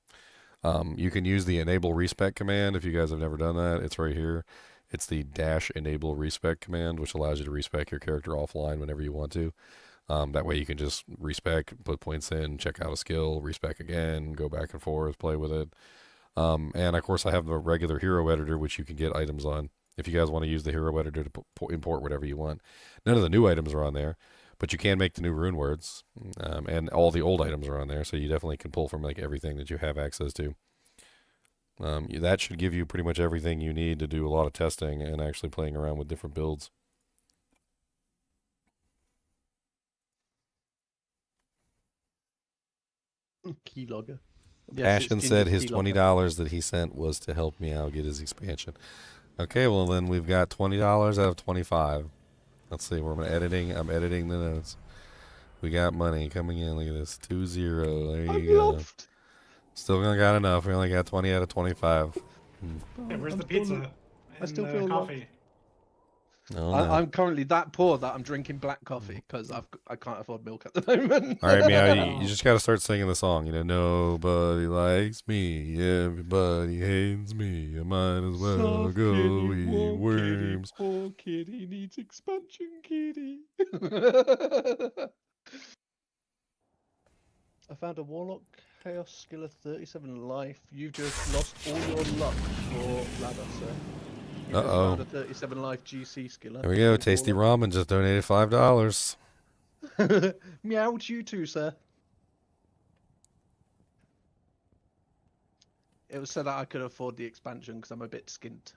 You can use the enable respec command if you guys have never done that. It's right here. It's the -enable respec command, which allows you to respec your character offline whenever you want to. That way you can just respec, put points in, check out a skill, respec again, go back and forth, play with it. And of course I have the regular hero editor, which you can get items on if you guys want to use the hero editor to import whatever you want. None of the new items are on there, but you can make the new rune words, and all the old items are on there, so you definitely can pull from like everything that you have access to. That should give you pretty much everything you need to do a lot of testing and actually playing around with different builds. Keylogger. Passion said his $20 that he sent was to help me out get his expansion. Okay, well then we've got $20 out of 25. Let's see, I'm editing the notes. We got money coming in. Look at this, 2-0. There you go. Still gonna got enough. We only got 20 out of 25. Hey, where's the pizza? I still and feel the coffee. Oh, no. I'm currently that poor that I'm drinking black coffee because I can't afford milk at the moment. All right, Meow, you just got to start singing the song. You know, nobody likes me, everybody hates me. I might as well go eat worms. Poor kitty needs expansion, kitty. I found a Warlock Chaos skill of 37 life. You've just lost all your luck for ladder, sir. Uh-oh. A 37 life GC skiller. There we go. Tasty Ramen just donated $5. Meow to you too, sir. It was so that I could afford the expansion because I'm a bit skint.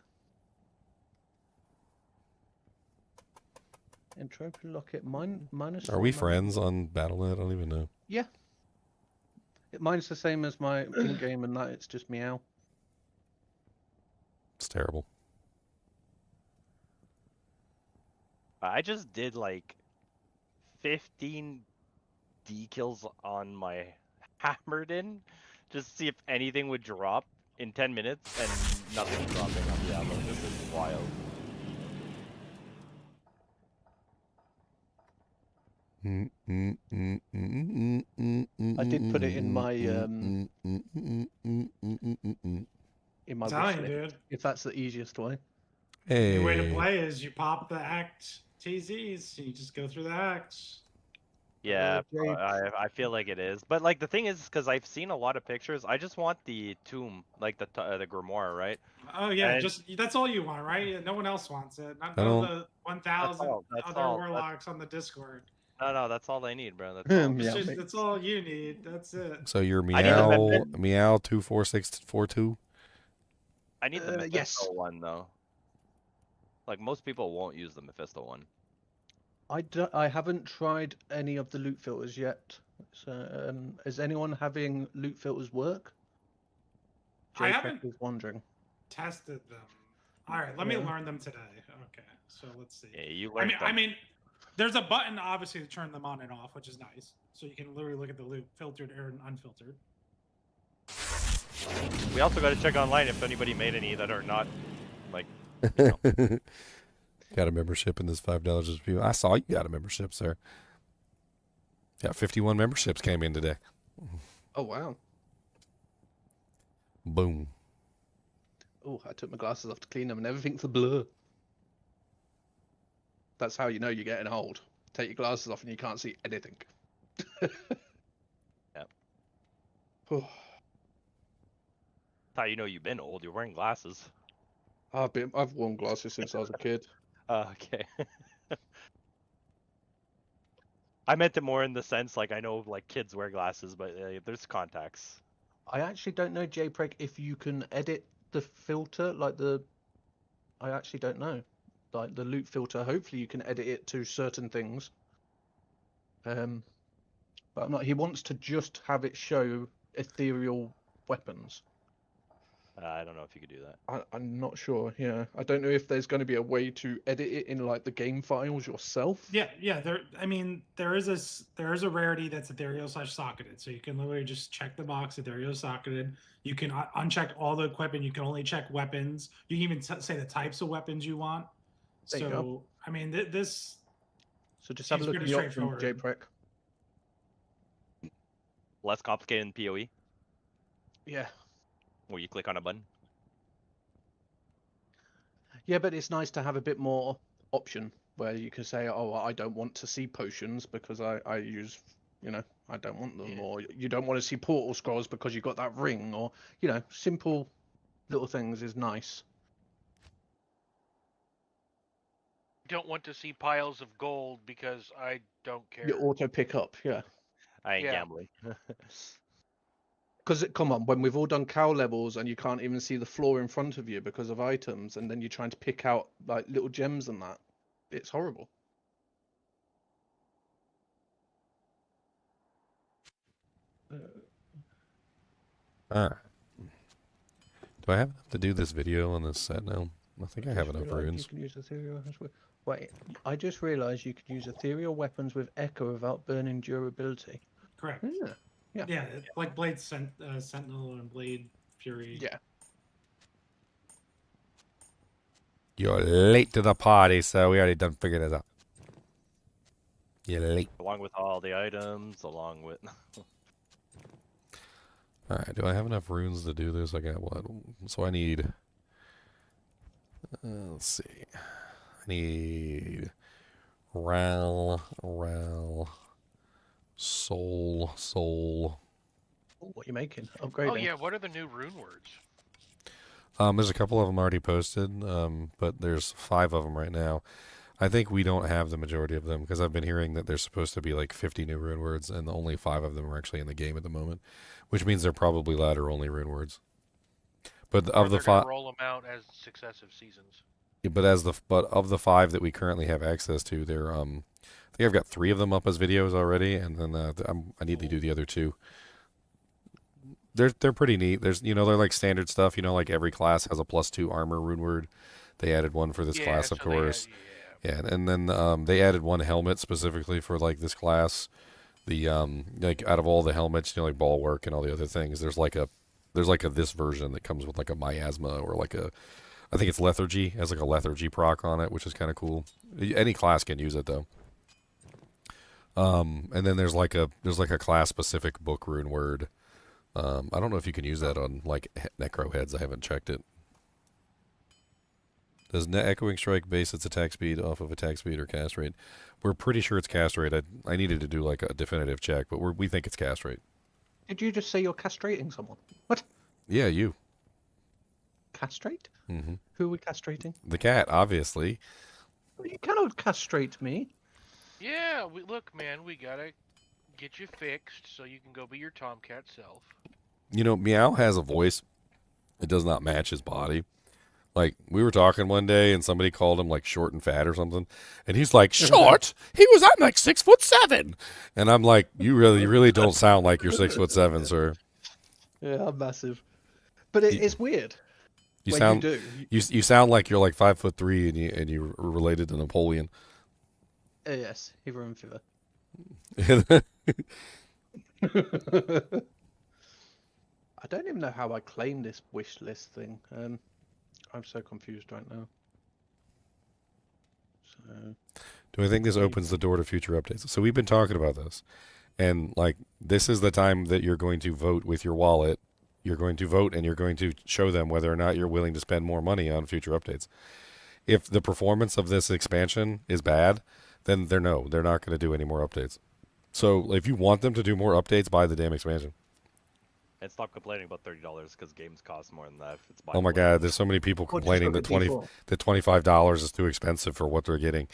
Entropy locket minus. Are we 4 friends on Battle.net? I don't even know. Yeah. Mine's the same as my in-game and that. It's just meow. It's terrible. I just did like 15 D kills on my hammered in, just to see if anything would drop in 10 minutes, and nothing's dropping on Diablo. This is wild. I did put it in my wish Telling you, list, dude. if that's the easiest way. Hey. The way to play is you pop the act TZs, you just go through the acts. Yeah, I feel like it is. But like the thing is, because I've seen a lot of pictures, I just want the tomb, like the grimoire, right? Oh yeah, And- just that's all you want, right? No one else wants it. Not I none of don't- the 1,000 That's other all. warlocks on the Discord. No, that's all I need, bro. That's all. Yeah, That's all you need. That's it. So you're I need the meow 24642. I need the Mephisto yes. one though. Like most people won't use the Mephisto one. I haven't tried any of the loot filters yet. So, is anyone having loot filters work? I JPEG haven't is wondering. tested them. All right, let me Yeah. learn them today. Okay, so let's see. Yeah, you I learned mean, them. I mean, there's a button obviously to turn them on and off, which is nice. So you can literally look at the loot, filtered or unfiltered. We also got to check online if anybody made any that are not like. Got a membership in this $5 just for you. I saw you got a membership, sir. Yeah, 51 memberships came in today. Oh wow. Boom. Oh, I took my glasses off to clean them and everything's a blur. That's how you know you're getting old. Take your glasses off and you can't see anything. Yep. Oh, That's how you know you've been old. You're wearing glasses. I've worn glasses since I was a kid. Okay. I meant it more in the sense like I know like kids wear glasses, but there's contacts. I actually don't know, JPEG, if you can edit the filter, like I actually don't know. Like the loot filter, hopefully you can edit it to certain things. But I'm not. He wants to just have it show ethereal weapons. I don't know if you could do that. I'm not sure. Yeah, I don't know if there's going to be a way to edit it in like the game files yourself. Yeah. I mean, there is a rarity that's ethereal/socketed, so you can literally just check the box ethereal/socketed. You can uncheck all the equipment. You can only check weapons. You can even say the types of weapons you want. There you go. So I mean, this. So just have a Seems look at pretty the options, straightforward. JPEG. Less complicated in PoE, Yeah. where you click on a button. Yeah, but it's nice to have a bit more option where you can say, oh, I don't want to see potions because I use, I don't want them. Yeah. Or you don't want to see portal scrolls because you got that ring, or, simple little things is nice. Don't want to see piles of gold because I don't care. You auto pick up, yeah. I ain't Yeah. gambling. Because, come on, when we've all done cow levels and you can't even see the floor in front of you because of items, and then you're trying to pick out, like, little gems and that, it's horrible. Alright. Do I have enough to do this video on this set now? I think I have enough You runes. can use ethereal weapons with... Wait, I just realised you could use ethereal weapons with echo without burning durability. Correct. Yeah. Yeah, like Blade Sentinel and Blade Fury. Yeah. You're late to the party, so we already done figured this out. You're late. Along with all the items, along with. Alright, do I have enough runes to do this? I got what? So I need... let's see. I need... Ral, Soul. What are you making? Upgrading? Oh yeah, what are the new rune words? There's a couple of them already posted, but there's 5 of them right now. I think we don't have the majority of them because I've been hearing that there's supposed to be like 50 new rune words, and only 5 of them are actually in the game at the moment, which means they're probably ladder-only rune words. But Or of the they're gonna 5, roll them out as successive seasons. but of the 5 that we currently have access to, they're I think I've got 3 of them up as videos already, and then I need to do the other 2. They're pretty neat. There's they're like standard stuff. Like every class has a +2 armor rune word. They added one for this class, of so course. They Yeah, and then they added one helmet specifically for like this class. The like out of all the helmets, like bulwark and all the other things, there's like a this version that comes with like a miasma or like I think it's lethargy, has like a lethargy proc on it, which is kind of cool. Any class can use it though. And then there's like a class specific book rune word. I don't know if you can use that on like necro heads. I haven't checked it. Does Echoing Strike base its attack speed off of attack speed or cast rate? We're pretty sure it's cast rate. I needed to do like a definitive check, but we think it's cast rate. Did you just say you're castrating someone? What? Yeah, you. Castrate? Mm-hmm. Who are we castrating? The cat, obviously. You cannot castrate me. Yeah, look, man, we gotta get you fixed so you can go be your tomcat self. Meow has a voice. It does not match his body. Like, we were talking one day and somebody called him like short and fat or something. And he's like, short? I'm like 6'7". And I'm like, you really don't sound like you're 6'7", sir. Yeah, I'm massive. But it's weird. You when sound you do. You sound like you're like 5'3" and you're related to Napoleon. Yes, hither and thither. I don't even know how I claim this wish list thing. I'm so confused right now. So, do I think this opens the door to future updates? So we've been talking about this, and like this is the time that you're going to vote with your wallet. You're going to vote, and you're going to show them whether or not you're willing to spend more money on future updates. If the performance of this expansion is bad, then they're not going to do any more updates. So if you want them to do more updates, buy the damn expansion. And stop complaining about $30 because games cost more than that. If it's Oh my God, there's so many people complaining that $25 is too expensive for what they're getting.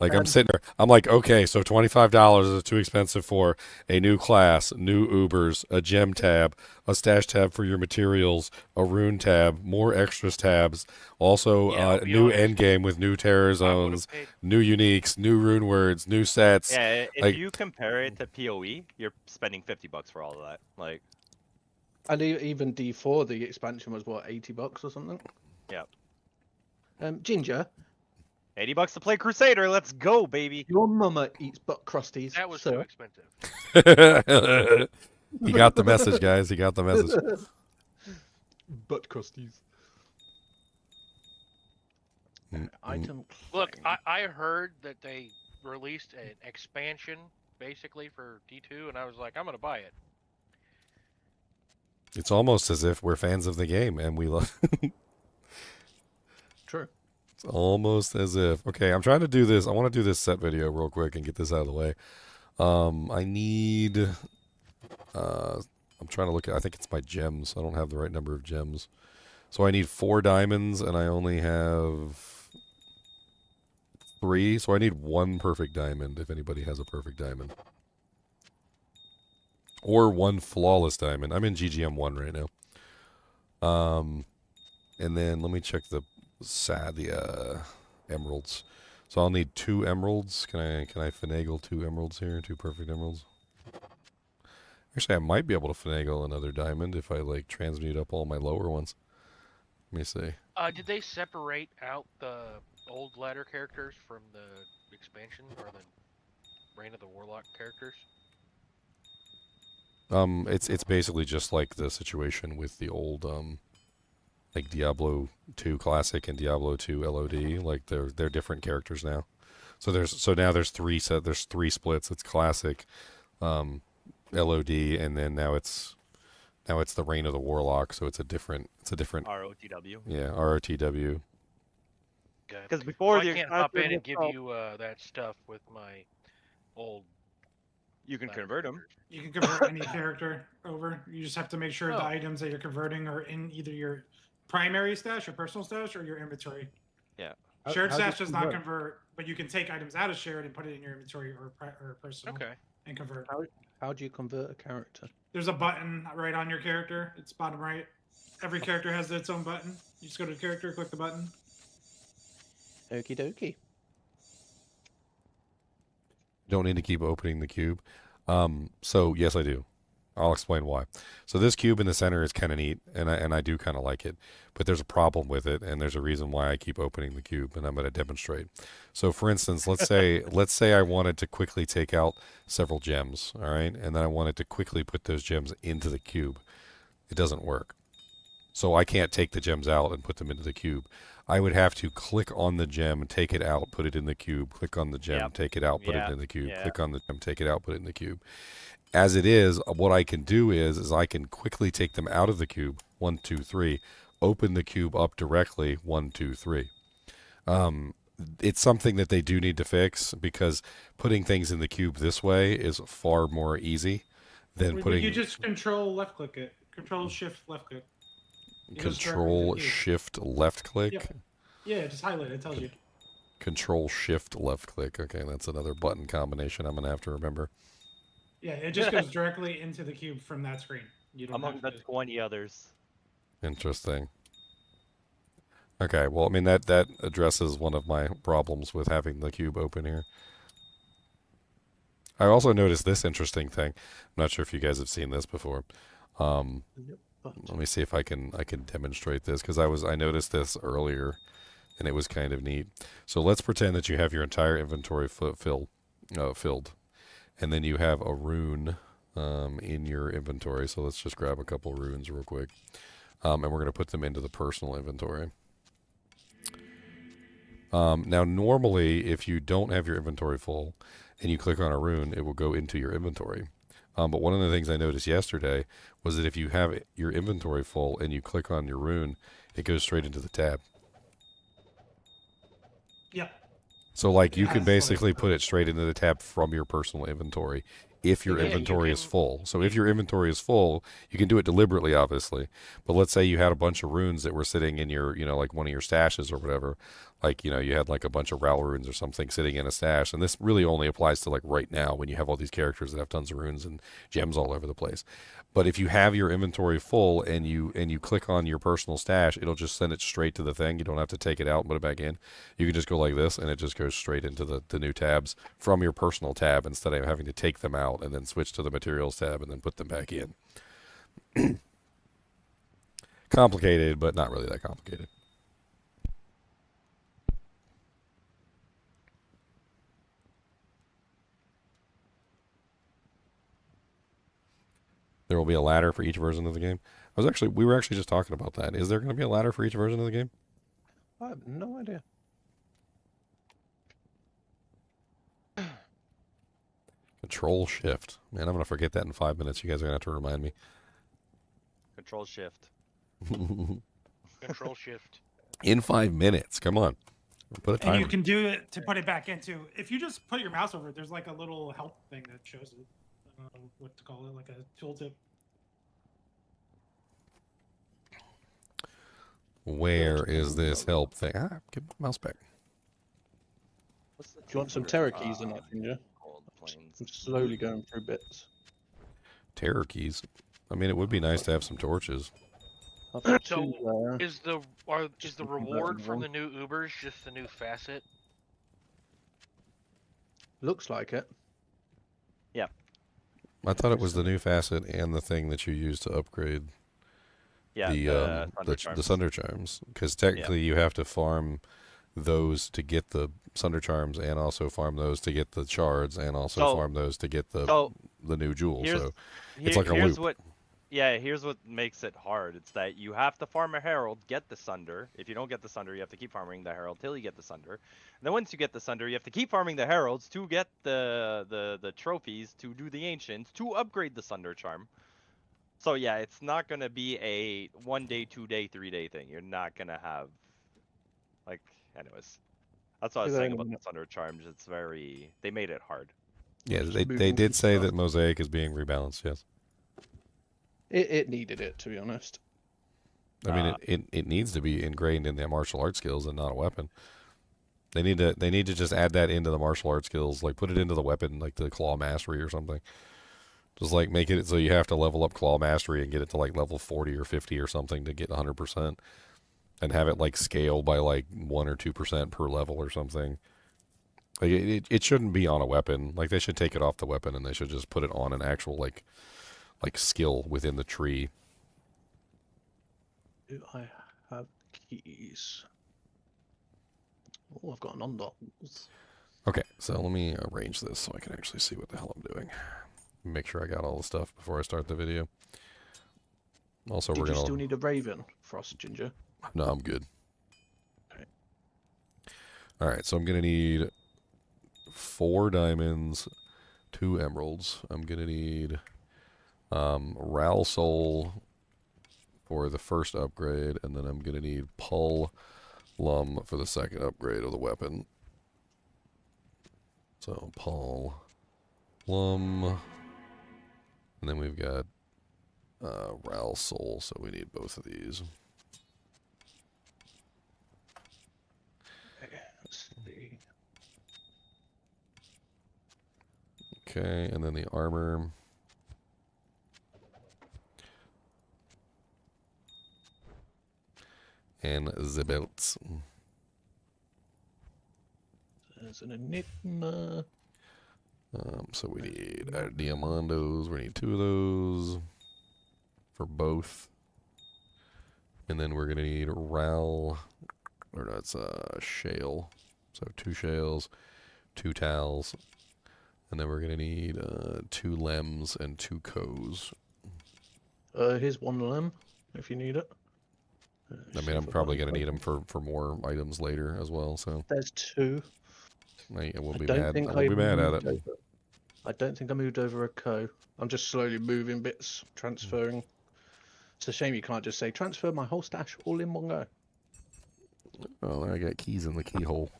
Like I'm sitting there, I'm like, okay, so $25 is too expensive for a new class, new Ubers, a gem tab, a stash tab for your materials, a rune tab, more extras tabs, also new end game with new terror zones, new uniques, new rune words, new sets. Yeah, if you compare it to PoE, you're spending $50 for all of that. Like. And even D4, the expansion was what, $80 or something? Yeah. Ginger. $80 to play Crusader. Let's go, baby. Your mama eats butt crusties. That was sir. too expensive. He got the message, guys. He got the message. Butt crusties. Item. Look, I heard that they released an expansion basically for D2, and I was like, I'm gonna buy it. It's almost as if we're fans of the game and we love. True. It's almost as if. Okay, I'm trying to do this. I want to do this set video real quick and get this out of the way. I need. I'm trying to look at. I think it's my gems. I don't have the right number of gems, so I need 4 diamonds, and I only have 3. So I need 1 perfect diamond. If anybody has a perfect diamond. Or 1 flawless diamond. I'm in GGM 1 right now. And then let me check the emeralds. So I'll need 2 emeralds. Can I finagle 2 emeralds here? 2 perfect emeralds. Actually, I might be able to finagle another diamond if I like transmute up all my lower ones. Let me see. Did they separate out the old ladder characters from the expansion or the Reign of the Warlock characters? It's basically just like the situation with the old like Diablo 2 Classic and Diablo 2 LOD. Like they're different characters now. So now there's 3 splits. It's Classic, LOD, and then now it's the Reign of the Warlock. So it's a different ROTW. Yeah, ROTW. Because before I can't hop in and give you that stuff with my old. You can convert them. You can convert any character over. You just have to make sure the items that you're converting are in either your primary stash, your personal stash, or your inventory. Yeah. Shared how do you stash does not convert? convert, but you can take items out of shared and put it in your inventory or personal Okay. and convert. How do you convert a character? There's a button right on your character. It's bottom right. Every character has its own button. You just go to the character, click the button. Okie dokie. Don't need to keep opening the cube. So yes, I do. I'll explain why. So this cube in the center is kind of neat, and I do kind of like it, but there's a problem with it, and there's a reason why I keep opening the cube, and I'm going to demonstrate. So for instance, let's say I wanted to quickly take out several gems, all right, and then I wanted to quickly put those gems into the cube. It doesn't work. So I can't take the gems out and put them into the cube. I would have to click on the gem, take it out, put it in the cube. Click on the gem, take it out, put it in the cube. Click on the gem, take it out, put it in the cube. As it is, what I can do is I can quickly take them out of the cube. 1, 2, 3. Open the cube up directly. 1, 2, 3. It's something that they do need to fix because putting things in the cube this way is far more easy than putting. You just control left click it. Control shift left click. Control shift left click. Yep. Yeah, just highlight it. It tells you. Control shift left click. Okay, that's another button combination I'm gonna have to remember. Yeah, it just goes directly into the cube from that screen. You don't Among the 20 others. Interesting. Okay, well, I mean that addresses one of my problems with having the cube open here. I also noticed this interesting thing. I'm not sure if you guys have seen this before. Let me see if I can demonstrate this because I noticed this earlier, and it was kind of neat. So let's pretend that you have your entire inventory filled, and then you have a rune in your inventory. So let's just grab a couple runes real quick, and we're going to put them into the personal inventory. Now, normally, if you don't have your inventory full and you click on a rune, it will go into your inventory. But one of the things I noticed yesterday was that if you have your inventory full and you click on your rune, it goes straight into the tab. Yep. So, like, you can basically put it straight into the tab from your personal inventory if your inventory is full. So if your inventory is full, you can do it deliberately, obviously. But let's say you had a bunch of runes that were sitting in your, like one of your stashes or whatever. Like, you had like a bunch of Ral runes or something sitting in a stash. And this really only applies to like right now when you have all these characters that have tons of runes and gems all over the place. But if you have your inventory full and you click on your personal stash, it'll just send it straight to the thing. You don't have to take it out and put it back in. You can just go like this, and it just goes straight into the new tabs from your personal tab instead of having to take them out and then switch to the materials tab and then put them back in. Complicated, but not really that complicated. There will be a ladder for each version of the game. We were actually just talking about that. Is there going to be a ladder for each version of the game? I have no idea. Control shift. Man, I'm going to forget that in 5 minutes. You guys are going to have to remind me. Control shift. Control shift. In 5 minutes. Come on. Put a timer. And you can do it to put it back into. If you just put your mouse over it, there's like a little help thing that shows it. I don't know what to call it, like a tooltip. Where is this help thing? Give my mouse back. Do you want some terror keys in that, Ninja? I'm slowly going through bits. Terror keys? I mean, it would be nice to have some torches. So, is the reward from the new Ubers just the new facet? Looks like it. Yeah. I thought it was the new facet and the thing that you use to upgrade the Sunder Charms. Because technically you have to farm those to get the Sunder Charms and also farm those to get the shards and also farm those to get the new jewel. So it's like a loop. Here's what makes it hard. It's that you have to farm a Herald, get the Sunder. If you don't get the Sunder, you have to keep farming the Herald till you get the Sunder. And then once you get the Sunder, you have to keep farming the Heralds to get the trophies, to do the Ancients, to upgrade the Sunder Charm. So yeah, it's not going to be a 1 day, 2 day, 3 day thing. You're not going to have, anyways. That's what I was saying about the Sunder Charms. It's they made it hard. Yeah, they did say that Mosaic is being rebalanced, yes. It needed it, to be honest. I mean, it needs to be ingrained in their martial arts skills and not a weapon. They need to just add that into the martial arts skills, like put it into the weapon, like the claw mastery or something. Just like make it so you have to level up claw mastery and get it to like level 40 or 50 or something to get 100%, and have it like scale by like 1 or 2% per level or something. Like it shouldn't be on a weapon. Like they should take it off the weapon and they should just put it on an actual like skill within the tree. Do I have keys? Oh, I've got an undock. Okay, so let me arrange this so I can actually see what the hell I'm doing. Make sure I got all the stuff before I start the video. Also, Did we're you gonna. still need a raven, Frost Ginger? No, I'm good. Okay. All right, so I'm gonna need 4 diamonds, 2 emeralds. I'm gonna need Ral Soul for the first upgrade, and then I'm gonna need Pull Lum for the second upgrade of the weapon. So Pull Lum, and then we've got Ral Soul, so we need both of these. Okay, let's see. Okay, and then the armor. And the belts. There's an enigma. So we need our Diamondos. We need 2 of those for both. And then we're going to need Ral, or no, it's Shale. So 2 Shales, 2 Tals. And then we're going to need 2 Lems and 2 Coes. Here's 1 lem, if you need it. I mean, I'm probably going to need them for more items later as well, so. There's 2. I won't be don't mad. think I won't be mad at moved it. over- I don't think I moved over a co. I'm just slowly moving bits, transferring. It's a shame you can't just say, transfer my whole stash all in one go. Oh, I got keys in the keyhole.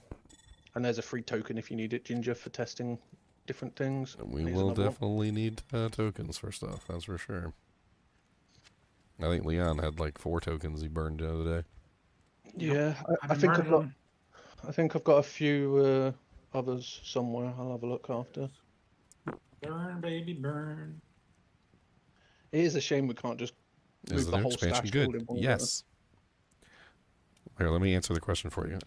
And there's a free token if you need it, Ginger, for testing different things. And we Here's will another one. definitely need tokens for stuff, that's for sure. I think Leon had like 4 tokens he burned the other day. Yeah, I've I been think I've burning got. them. I think I've got a few others somewhere. I'll have a look after. Burn, baby, burn. It is a shame we can't just Is move the the new whole expansion stash all good? in one go. Yes. Here, let me answer the question for you.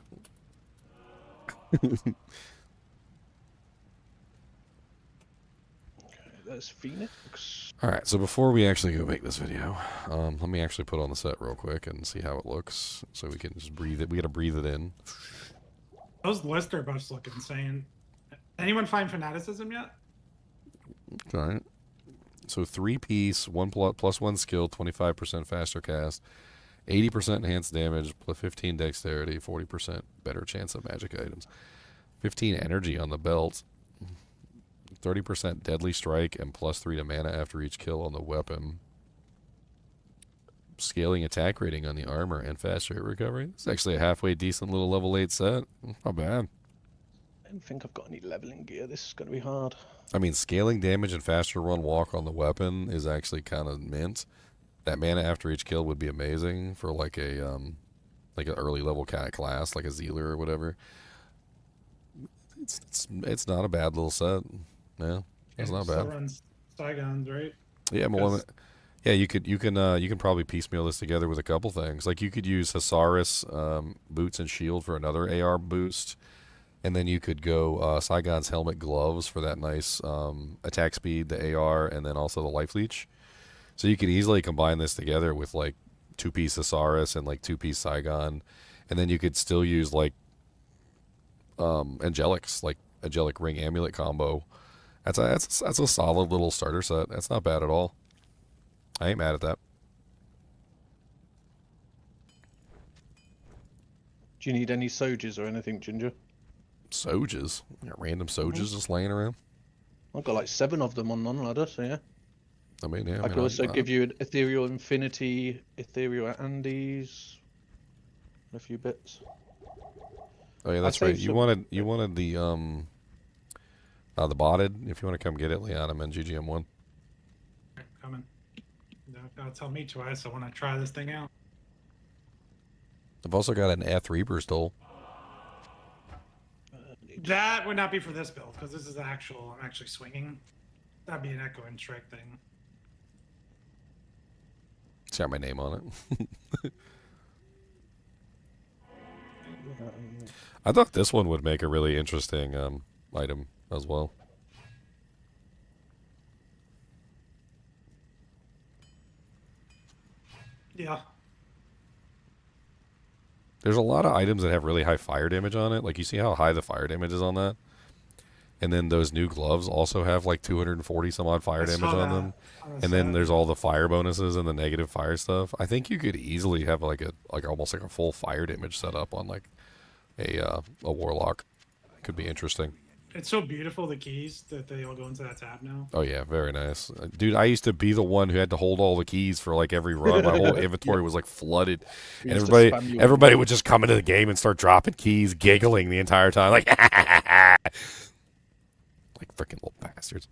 There's Phoenix. Alright, so before we actually go make this video, let me actually put on the set real quick and see how it looks, so we can just breathe it. We gotta breathe it in. Those Lister buffs look insane. Anyone find fanaticism yet? Alright. So 3-piece, 1+1 skill, 25% faster cast, 80% enhanced damage, plus 15 dexterity, 40% better chance of magic items, 15 energy on the belt, 30% deadly strike, and +3 to mana after each kill on the weapon. Scaling attack rating on the armor and fast rate recovery. It's actually a halfway decent little level 8 set. Not bad. I don't think I've got any leveling gear. This is going to be hard. I mean, scaling damage and faster run walk on the weapon is actually kind of mint. That mana after each kill would be amazing for like an early level kind of class, like a Zealer or whatever. It's not a bad little set. Yeah, it's not Still bad. runs Saigons, right? Yeah, yeah, you can probably piecemeal this together with a couple things. Like you could use Hasaris boots and shield for another AR boost, and then you could go Saigon's helmet gloves for that nice attack speed, the AR, and then also the life leech. So you could easily combine this together with like 2-piece Hasaris and like 2-piece Saigon, and then you could still use like Angelics, like Angelic Ring Amulet combo. That's a solid little starter set. That's not bad at all. I ain't mad at that. Do you need any Sojas or anything, Ginger? Sojas? Random Sojas just laying around? I've got like 7 of them on non-ladder, so yeah. I mean, yeah. I could also give you an Ethereal Infinity, Ethereal Andes, and a few bits. Oh yeah, that's right. You wanted the botted. If you want to come get it, Leon, I'm in GGM1. Coming. Gotta tell me twice. I want to try this thing out. I've also got an F Reaper stole. That would not be for this build because this is actual. I'm actually swinging. That'd be an echo and strike thing. It's got my name on it. I thought this one would make a really interesting item as well. Yeah. There's a lot of items that have really high fire damage on it. Like, you see how high the fire damage is on that? And then those new gloves also have like 240 some odd fire damage on them. And then there's all the fire bonuses and the negative fire stuff. I think you could easily have like almost like a full fire damage setup on like a warlock. Could be interesting. It's so beautiful, the keys, that they all go into that tab now. Oh yeah, very nice. Dude, I used to be the one who had to hold all the keys for like every run. My whole inventory was like flooded. And everybody would just come into the game and start dropping keys, giggling the entire time. Like, like freaking little bastards.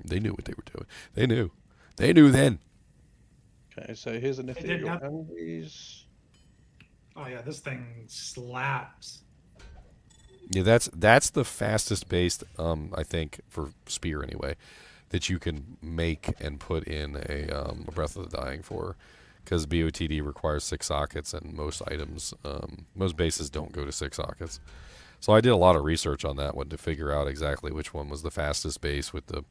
They knew what they were doing. They knew. They knew then. Okay, so here's an ethereal Andes. Oh yeah, this thing slaps. Yeah, that's the fastest based, I think, for spear anyway, that you can make and put in a Breath of the Dying for, because BOTD requires 6 sockets, and most items, most bases don't go to 6 sockets. So I did a lot of research on that one to figure out exactly which one was the fastest base with the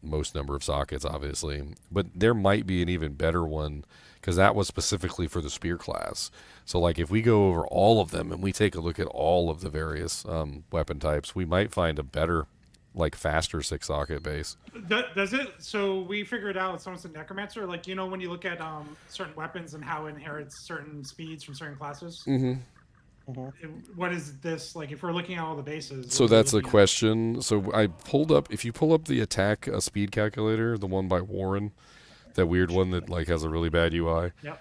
most number of sockets, obviously. But there might be an even better one, because that was specifically for the spear class. So like if we go over all of them and we take a look at all of the various weapon types, we might find a better, like faster 6 socket base. Does it? So we figured out it's almost a necromancer. Like, you know, when you look at certain weapons and how it inherits certain speeds from certain classes. Mm-hmm. What is this like? If we're looking at all the bases. So that's the question. So I pulled up. If you pull up the attack speed calculator, the one by Warren, that weird one that like has a really bad UI. Yep.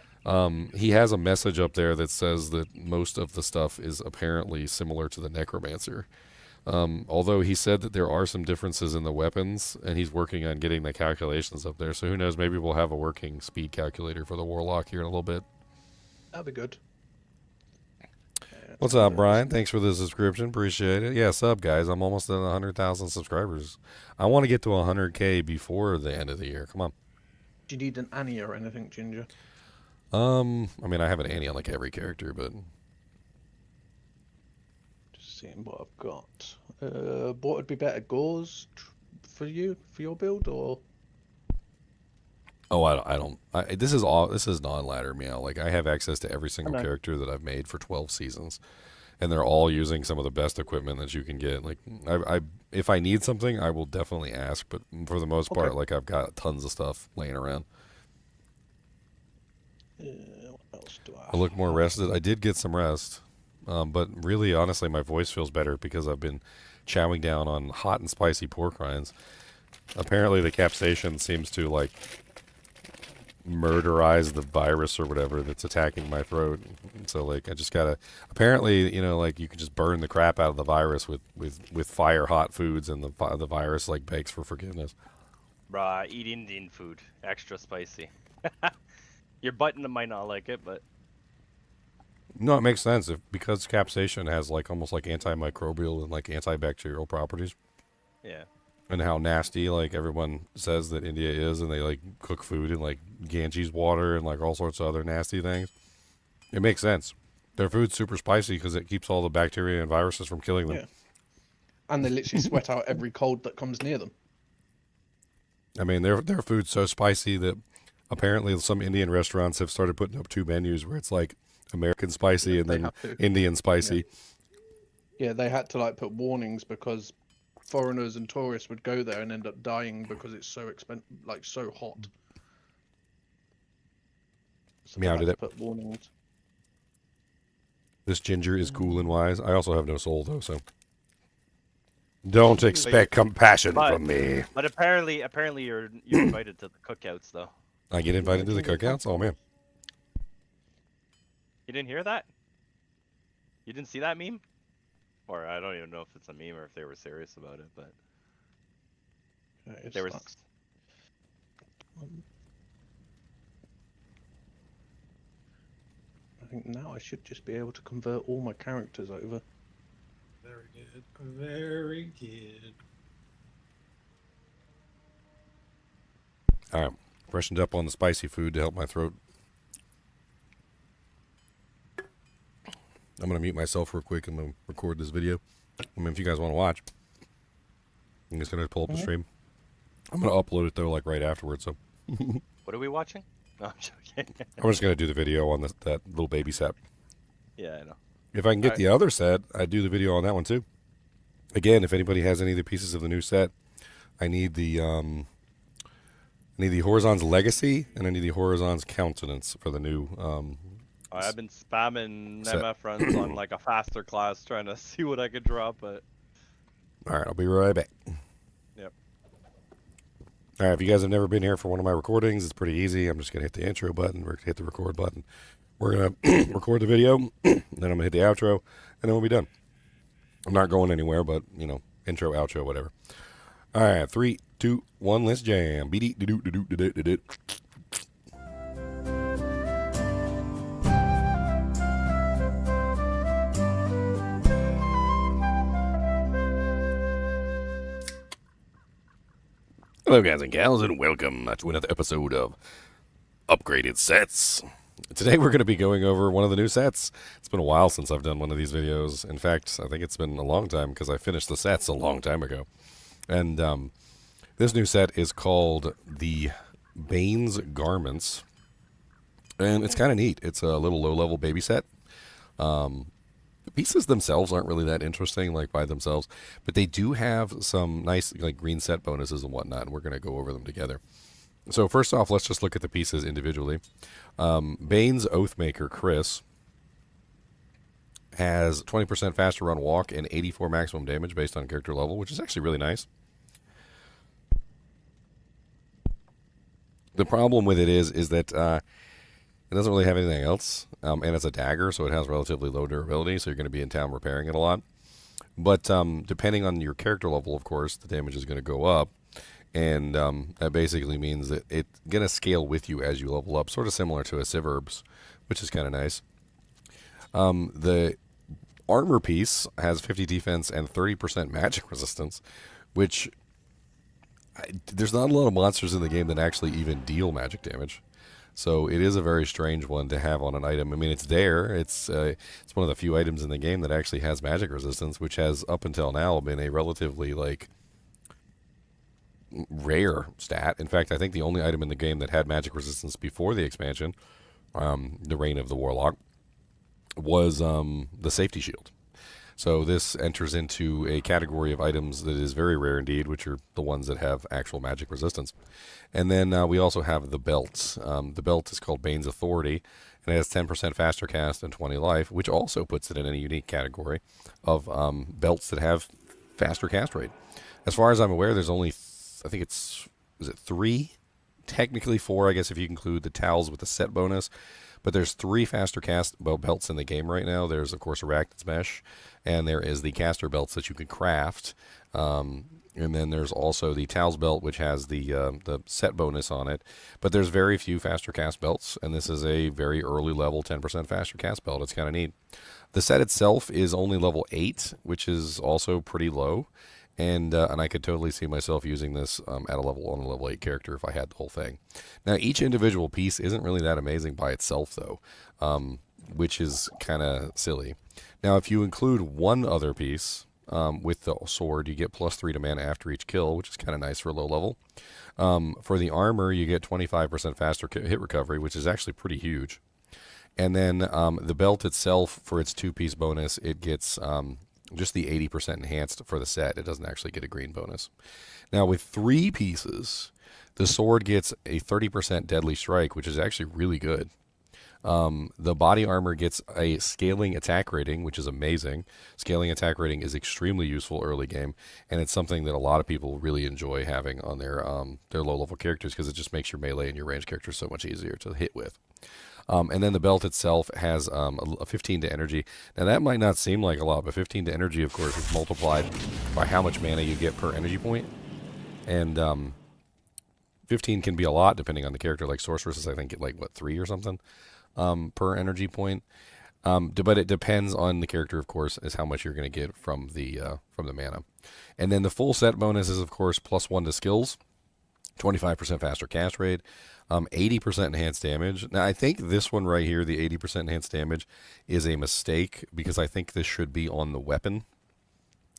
He has a message up there that says that most of the stuff is apparently similar to the necromancer. Although he said that there are some differences in the weapons, and he's working on getting the calculations up there. So who knows? Maybe we'll have a working speed calculator for the Warlock here in a little bit. That'd be good. What's up, Brian? Thanks for the subscription. Appreciate it. Yeah, sub, guys. I'm almost at 100,000 subscribers. I want to get to 100K before the end of the year. Come on. Do you need an Annie or anything, Ginger? I mean, I have an Annie on like every character, but just seeing what I've got. What would be better, Gauze for you for your build, or? Oh, I don't. This is non-ladder meow. Like, I have access to every single character that I've made for 12 seasons, and they're all using some of the best equipment that you can get. Like, if I need something, I will definitely ask. But for the most part, like, I've got tons of stuff laying around. What else do I look more rested. I did get some rest, but really, honestly, my voice feels better because I've been chowing down on hot and spicy pork rinds. Apparently, the capsaicin seems to like murderize the virus or whatever that's attacking my throat. So like I just gotta, apparently, you know, like you can just burn the crap out of the virus with fire hot foods, and the virus like begs for forgiveness. Bruh, eat Indian food, extra spicy. Your button might not like it, but No, it makes sense because capsaicin has like almost like antimicrobial and like antibacterial properties. Yeah. And how nasty like everyone says that India is, and they like cook food in like Ganges water and like all sorts of other nasty things. It makes sense. Their food's super spicy because it keeps all the bacteria and viruses from killing them. Yeah. And they literally sweat out every cold that comes near them. I mean, their food's so spicy that apparently some Indian restaurants have started putting up 2 menus where it's like American spicy and then Indian spicy. Yeah, they had to like put warnings because foreigners and tourists would go there and end up dying because it's so like so hot. So Meow did it. Put warnings. This ginger is cool and wise. I also have no soul though, so don't expect compassion from me. But apparently you're invited to the cookouts though. I get invited to the cookouts? Oh man. You didn't hear that? You didn't see that meme? Or I don't even know if it's a meme or if they were serious about it, but there was. think now I should just be able to convert all my characters over. Very good. Very good. All right, freshened up on the spicy food to help my throat. I'm gonna mute myself real quick and I'm gonna record this video. I mean, if you guys want to watch, I'm just gonna pull up the stream. I'm gonna upload it though, like right afterwards. So. What are we watching? No, I'm joking. I'm just gonna do the video on that little baby set. Yeah, I know. If I can get the other set, I'd do the video on that one too. Again, if anybody has any of the pieces of the new set, I need the Horizon's Legacy and I need the Horizon's Countenance for the new. I've been spamming set. MF runs on like a faster class trying to see what I could drop, but. All right, I'll be right back. Yep. All right, if you guys have never been here for one of my recordings, it's pretty easy. I'm just gonna hit the intro button. We're gonna hit the record button. We're gonna record the video, then I'm gonna hit the outro, and then we'll be done. I'm not going anywhere, but you know, intro, outro, whatever. All right, 3, 2, 1, let's jam. Hello, guys and gals, and welcome to another episode of Upgraded Sets. Today we're going to be going over one of the new sets. It's been a while since I've done one of these videos. In fact, I think it's been a long time because I finished the sets a long time ago. And this new set is called the Bane's Garments. And it's kind of neat. It's a little low-level baby set. The pieces themselves aren't really that interesting, like by themselves, but they do have some nice like green set bonuses and whatnot, and we're going to go over them together. So first off, let's just look at the pieces individually. Bane's Oathmaker Chris has 20% faster run walk and 84 maximum damage based on character level, which is actually really nice. The problem with it is that it doesn't really have anything else, and it's a dagger, so it has relatively low durability, so you're going to be in town repairing it a lot. But depending on your character level, of course, the damage is going to go up, and that basically means that it's going to scale with you as you level up, sort of similar to a Civerb's, which is kind of nice. The armor piece has 50 defense and 30% magic resistance, which there's not a lot of monsters in the game that actually even deal magic damage. So it is a very strange one to have on an item. I mean, it's there. It's one of the few items in the game that actually has magic resistance, which has up until now been a relatively like rare stat. In fact, I think the only item in the game that had magic resistance before the expansion, the Reign of the Warlock, was the Safety Shield. So this enters into a category of items that is very rare indeed, which are the ones that have actual magic resistance. And then we also have the belt. The belt is called Bane's Authority, and it has 10% faster cast and 20 life, which also puts it in a unique category of belts that have faster cast rate. As far as I'm aware, there's only, I think is it 3? Technically 4, I guess, if you include the towels with the set bonus. But there's 3 faster cast belts in the game right now. There's, of course, Arachnid's Mesh, and there is the caster belts that you can craft. And then there's also the Towels belt, which has the set bonus on it. But there's very few faster cast belts, and this is a very early level 10% faster cast belt. It's kind of neat. The set itself is only level 8, which is also pretty low. And I could totally see myself using this at a level 8 character if I had the whole thing. Now, each individual piece isn't really that amazing by itself, though, which is kind of silly. Now, if you include one other piece with the sword, you get +3 to mana after each kill, which is kind of nice for low level. For the armor, you get 25% faster hit recovery, which is actually pretty huge. And then the belt itself, for its 2-piece bonus, it gets just the 80% enhanced for the set. It doesn't actually get a green bonus. Now, with 3 pieces, the sword gets a 30% deadly strike, which is actually really good. The body armor gets a scaling attack rating, which is amazing. Scaling attack rating is extremely useful early game, and it's something that a lot of people really enjoy having on their low-level characters because it just makes your melee and your range characters so much easier to hit with. And then the belt itself has a 15 to energy. Now, that might not seem like a lot, but 15 to energy, of course, is multiplied by how much mana you get per energy point. And 15 can be a lot depending on the character. Like Sorceresses, I think, get like, 3 or something? per energy point. But it depends on the character, of course, is how much you're going to get from the mana. And then the full set bonus is, of course, +1 to skills, 25% faster cast rate, 80% enhanced damage. Now, I think this one right here, the 80% enhanced damage, is a mistake because I think this should be on the weapon,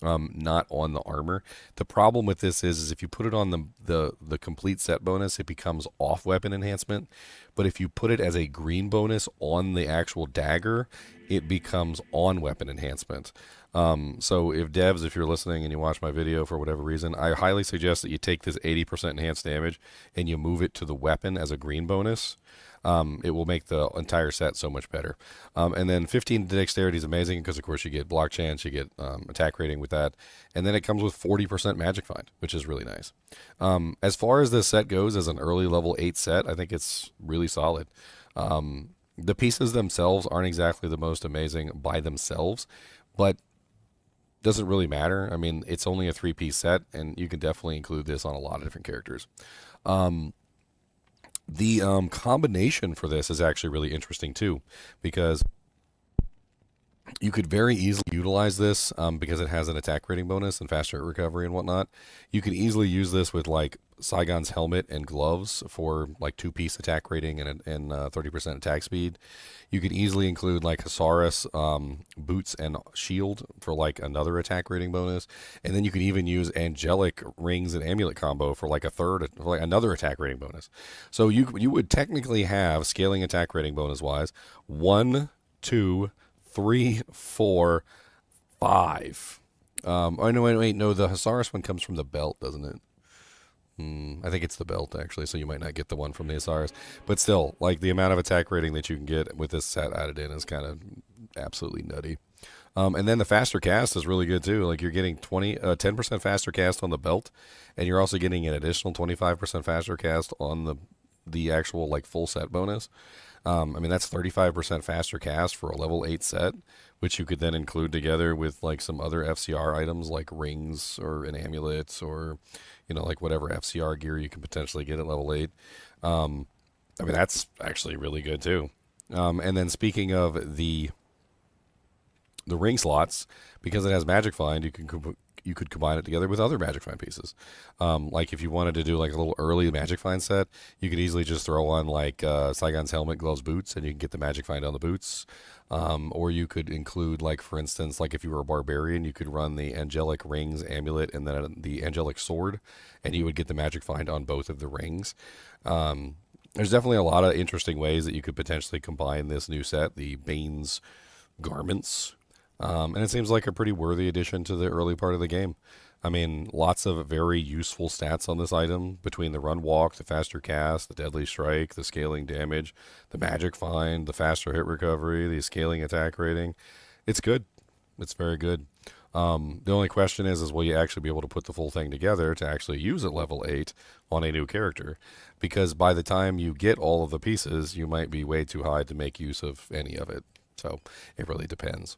not on the armor. The problem with this is if you put it on the complete set bonus, it becomes off weapon enhancement. But if you put it as a green bonus on the actual dagger, it becomes on weapon enhancement. So if you're listening and you watch my video for whatever reason, I highly suggest that you take this 80% enhanced damage and you move it to the weapon as a green bonus. It will make the entire set so much better. And then 15 dexterity is amazing because, of course, you get block chance, you get attack rating with that. And then it comes with 40% magic find, which is really nice. As far as this set goes as an early level 8 set, I think it's really solid. The pieces themselves aren't exactly the most amazing by themselves, but doesn't really matter. I mean, it's only a 3-piece set, and you can definitely include this on a lot of different characters. The combination for this is actually really interesting too, because you could very easily utilize this because it has an attack rating bonus and faster recovery and whatnot. You could easily use this with like Saigon's helmet and gloves for like 2-piece attack rating and 30% attack speed. You could easily include like Hasaris boots and shield for like another attack rating bonus, and then you could even use angelic rings and amulet combo for like another attack rating bonus. So you would technically have, scaling attack rating bonus wise, 1, 2, 3, 4, 5. Oh no, wait, no, the Hasaris one comes from the belt, doesn't it? I think it's the belt, actually, so you might not get the one from the Hasaris. But still, like, the amount of attack rating that you can get with this set added in is kind of absolutely nutty. And then the faster cast is really good, too. Like, you're getting 10% faster cast on the belt, and you're also getting an additional 25% faster cast on the actual, like, full set bonus. I mean, that's 35% faster cast for a level 8 set, which you could then include together with, like, some other FCR items, like rings or an amulet or, you know, like whatever FCR gear you can potentially get at level 8. I mean, that's actually really good, too. And then speaking of the ring slots, because it has Magic Find, you could combine it together with other Magic Find pieces. Like if you wanted to do like a little early Magic Find set, you could easily just throw on like Saigon's helmet, gloves, boots, and you can get the Magic Find on the boots. Or you could include, like, for instance, like if you were a barbarian, you could run the angelic rings, amulet, and then the angelic sword, and you would get the Magic Find on both of the rings. There's definitely a lot of interesting ways that you could potentially combine this new set, the Bane's garments. And it seems like a pretty worthy addition to the early part of the game. I mean, lots of very useful stats on this item between the run walk, the faster cast, the deadly strike, the scaling damage, the magic find, the faster hit recovery, the scaling attack rating. It's good. It's very good. The only question is will you actually be able to put the full thing together to actually use at level 8 on a new character? Because by the time you get all of the pieces, you might be way too high to make use of any of it. So it really depends.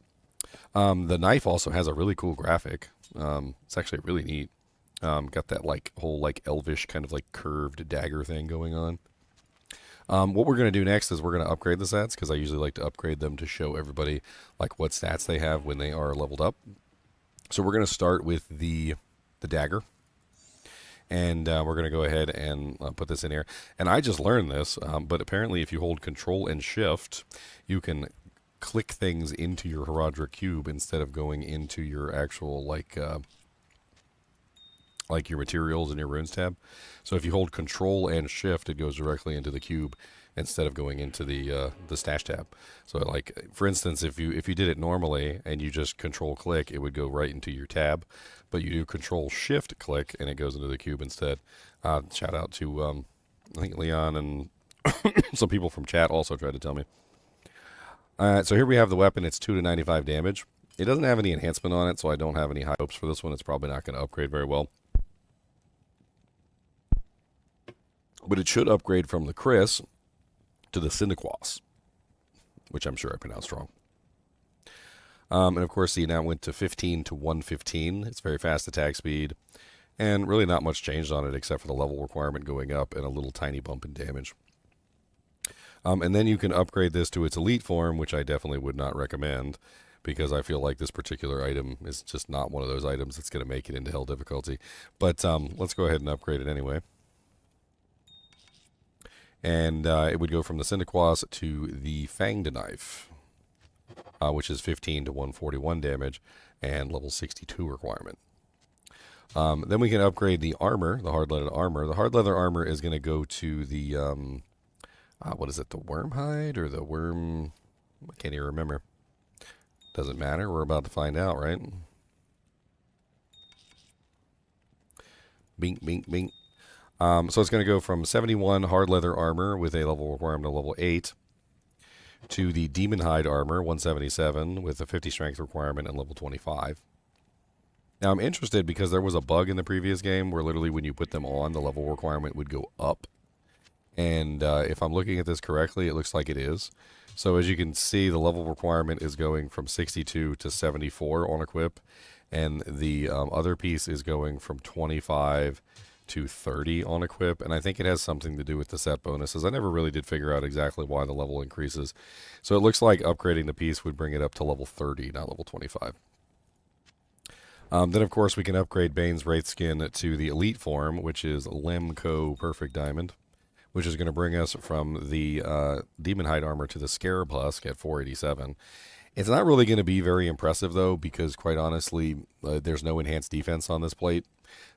The knife also has a really cool graphic. It's actually really neat. Got that like whole like elvish kind of like curved dagger thing going on. What we're going to do next is we're going to upgrade the sets because I usually like to upgrade them to show everybody like what stats they have when they are leveled up. So we're going to start with the dagger. And we're going to go ahead and put this in here. And I just learned this, but apparently if you hold Control and Shift, you can click things into your Herodra cube instead of going into your actual like your materials and your runes tab. So if you hold Control and Shift, it goes directly into the cube instead of going into the stash tab. So like for instance, if you did it normally and you just Control click, it would go right into your tab. But you do Control Shift click and it goes into the cube instead. Shout out to I think Leon and some people from chat also tried to tell me. So here we have the weapon. It's 2 to 95 damage. It doesn't have any enhancement on it, so I don't have any high hopes for this one. It's probably not going to upgrade very well. But it should upgrade from the Chris to the Syndiquas, which I'm sure I pronounced wrong. And of course, he now went to 15 to 115. It's very fast attack speed, and really not much changed on it except for the level requirement going up and a little tiny bump in damage. And then you can upgrade this to its elite form, which I definitely would not recommend, because I feel like this particular item is just not one of those items that's going to make it into hell difficulty. But let's go ahead and upgrade it anyway. And it would go from the Syndiquas to the Fanged Knife, which is 15 to 141 damage and level 62 requirement. Then we can upgrade the armor, the hard leather armor. The hard leather armor is going to go to the, what is it, the worm hide or the worm? I can't even remember. Doesn't matter. We're about to find out, right? Bink, bink, bink. So it's going to go from 71 hard leather armor with a level requirement of level 8 to the demon hide armor, 177, with a 50 strength requirement and level 25. Now I'm interested because there was a bug in the previous game where literally when you put them on, the level requirement would go up. And if I'm looking at this correctly, it looks like it is. So as you can see, the level requirement is going from 62 to 74 on equip. And the other piece is going from 25 to 30 on equip, and I think it has something to do with the set bonuses. I never really did figure out exactly why the level increases. So it looks like upgrading the piece would bring it up to level 30, not level 25. Then, of course, we can upgrade Bane's Wraith Skin to the Elite form, which is Lemco Perfect Diamond, which is going to bring us from the Demon Hide armor to the Scarab Husk at 487. It's not really going to be very impressive, though, because, quite honestly, there's no enhanced defense on this plate.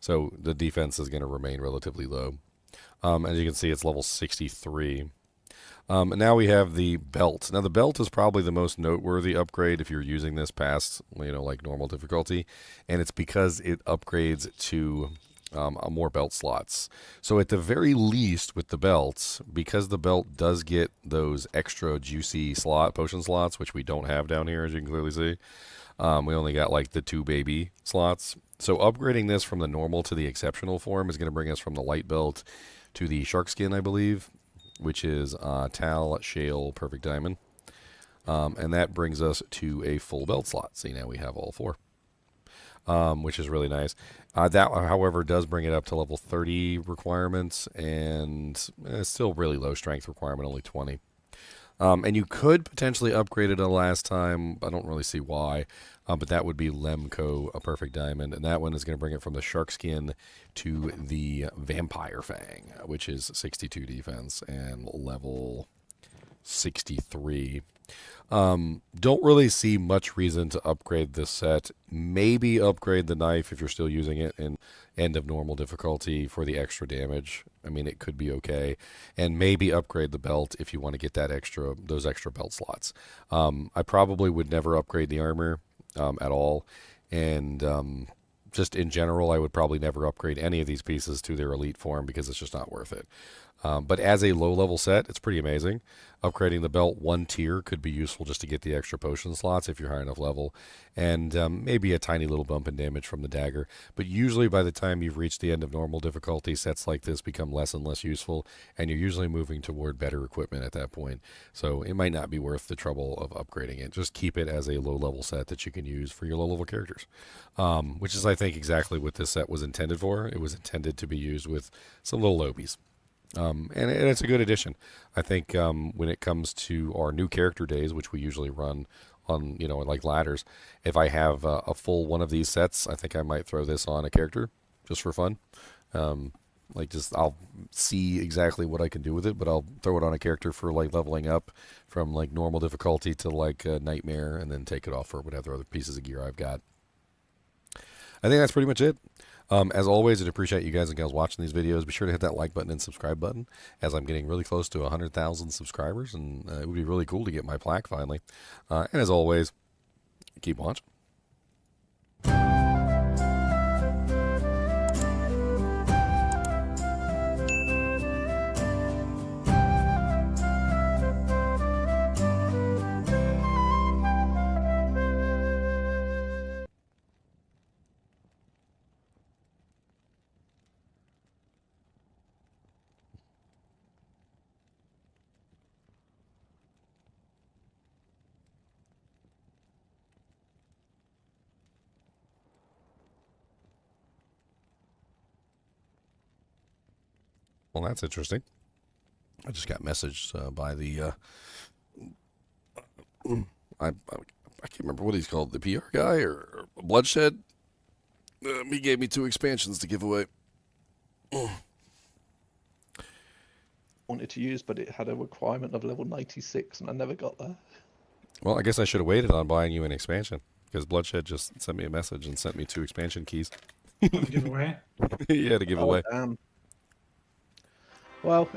So the defense is going to remain relatively low. As you can see, it's level 63. And now we have the belt. Now, the belt is probably the most noteworthy upgrade if you're using this past, like normal difficulty. And it's because it upgrades to more belt slots. So at the very least with the belts, because the belt does get those extra juicy potion slots, which we don't have down here, as you can clearly see. We only got like the 2 baby slots. So upgrading this from the normal to the exceptional form is going to bring us from the light belt to the shark skin, I believe, which is Tal, Shale, Perfect Diamond. And that brings us to a full belt slot. See, now we have all 4, which is really nice. That, however, does bring it up to level 30 requirements, and it's still really low strength requirement, only 20. And you could potentially upgrade it a last time. I don't really see why. But that would be Lemco, a Perfect Diamond. And that one is going to bring it from the Shark Skin to the Vampire Fang, which is 62 defense and level 63. Don't really see much reason to upgrade this set. Maybe upgrade the knife if you're still using it in end of normal difficulty for the extra damage. I mean, it could be okay. And maybe upgrade the belt if you want to get those extra belt slots. I probably would never upgrade the armor at all. And just in general, I would probably never upgrade any of these pieces to their elite form because it's just not worth it. But as a low-level set, it's pretty amazing. Upgrading the belt 1 tier could be useful just to get the extra potion slots if you're high enough level, and maybe a tiny little bump in damage from the dagger. But usually by the time you've reached the end of normal difficulty, sets like this become less and less useful, and you're usually moving toward better equipment at that point. So it might not be worth the trouble of upgrading it. Just keep it as a low-level set that you can use for your low-level characters, which is, I think, exactly what this set was intended for. It was intended to be used with some little lobies. And it's a good addition. I think when it comes to our new character days, which we usually run on, like ladders, if I have a full one of these sets, I think I might throw this on a character just for fun. I'll see exactly what I can do with it, but I'll throw it on a character for like leveling up from like normal difficulty to like nightmare, and then take it off for whatever other pieces of gear I've got. I think that's pretty much it. As always, I'd appreciate you guys and gals watching these videos. Be sure to hit that like button and subscribe button, as I'm getting really close to 100,000 subscribers, and it would be really cool to get my plaque finally. And as always, keep watching. Well, that's interesting. I just got messaged by the I can't remember what he's called, the PR guy or Bloodshed. He gave me 2 expansions to give away. Wanted to use, but it had a requirement of level 96, and I never got there. Well, I guess I should have waited on buying you an expansion, because Bloodshed just sent me a message and sent me 2 expansion keys. To give away? Yeah, to give away. Damn. Well,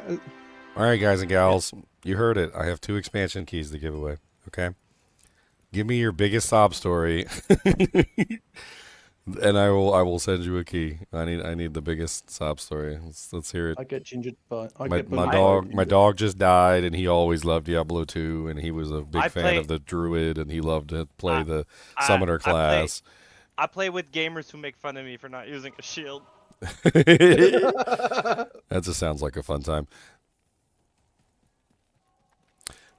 all right, guys and gals, you heard it. I have 2 expansion keys to give away. Okay, give me your biggest sob story, and I will send you a key. I need the biggest sob story. Let's hear it. I get gingered by My dog just died, and he always loved Diablo 2, and he was a big fan of the druid, and he loved to play the summoner class. I play with gamers who make fun of me for not using a shield. That just sounds like a fun time.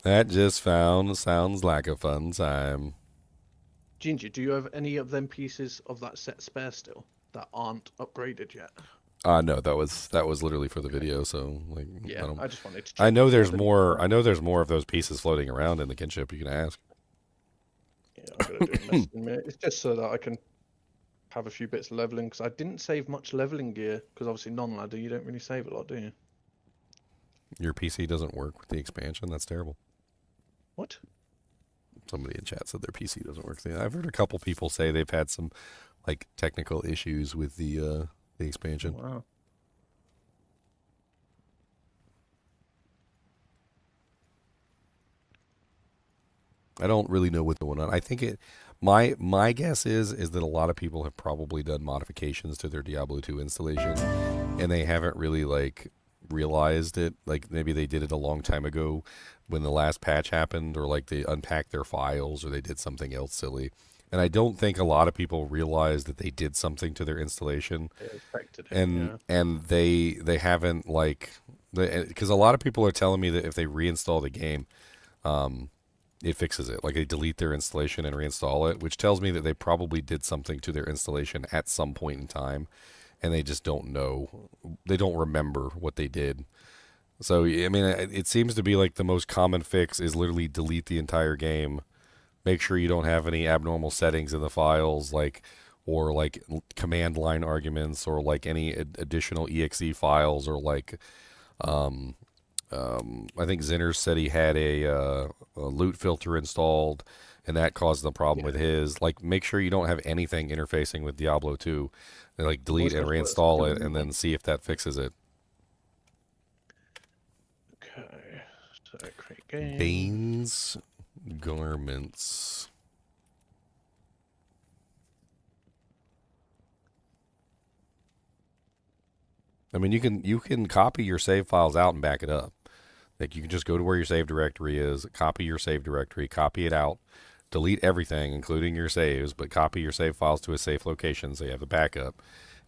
That just sounds like a fun time. Ginger, do you have any of them pieces of that set spare still that aren't upgraded yet? No, that was literally for the video. So like, yeah, I just wanted to check. I know there's more of those pieces floating around in the kinship. You can ask. Yeah, I'm gonna do it in a minute. It's just so that I can have a few bits of leveling, because I didn't save much leveling gear, because obviously non-ladder you don't really save a lot, do you? Your PC doesn't work with the expansion? That's terrible. What? Somebody in chat said their PC doesn't work. I've heard a couple people say they've had some like technical issues with the expansion. Oh, wow. I don't really know what's going on. I think my guess is that a lot of people have probably done modifications to their Diablo 2 installation, and they haven't really like realized it. Like maybe they did it a long time ago when the last patch happened, or like they unpacked their files, or they did something else silly. And I don't think a lot of people realize that they did something to their installation, and they haven't because a lot of people are telling me that if they reinstall the game, it fixes it. Like they delete their installation and reinstall it, which tells me that they probably did something to their installation at some point in time, and they just don't know. They don't remember what they did. So, I mean, it seems to be like the most common fix is literally delete the entire game. Make sure you don't have any abnormal settings in the files, or command line arguments, or like any additional exe files, or like, I think Zinner said he had a loot filter installed, and that caused the problem with his. Like, make sure you don't have anything interfacing with Diablo 2. And, like, delete and reinstall it, and then see if that fixes it. Okay, so create game. Bane's Garments. I mean, you can copy your save files out and back it up. Like, you can just go to where your save directory is, copy your save directory, copy it out, delete everything, including your saves, but copy your save files to a safe location so you have a backup,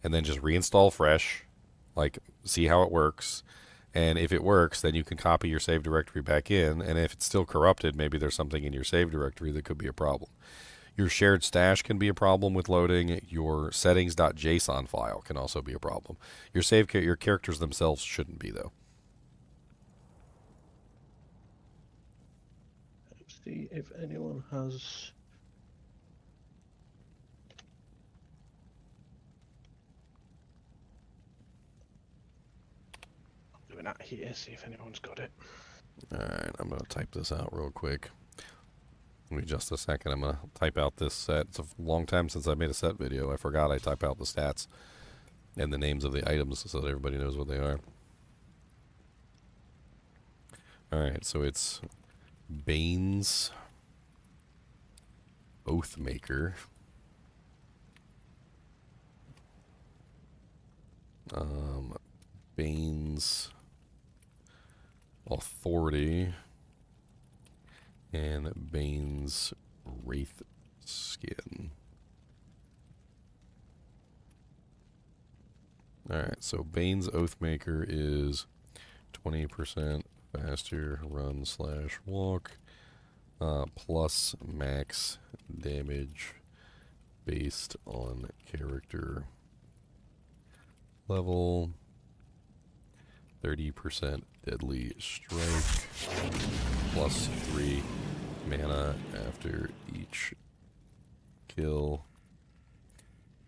and then just reinstall fresh, like, see how it works. And if it works, then you can copy your save directory back in, and if it's still corrupted, maybe there's something in your save directory that could be a problem. Your shared stash can be a problem with loading. Your settings.json file can also be a problem. Your characters themselves shouldn't be, though. Let's see if anyone has... I'm doing that here, see if anyone's got it. Alright, I'm going to type this out real quick. Give me just a second. I'm going to type out this set. It's a long time since I made a set video. I forgot I type out the stats and the names of the items so that everybody knows what they are. Alright, so it's Bane's Oathmaker. Bane's Authority. And Bane's Wraith Skin. Alright, so Bane's Oathmaker is 20% faster run/walk, plus max damage based on character level, 30% deadly strike, plus 3 mana after each kill.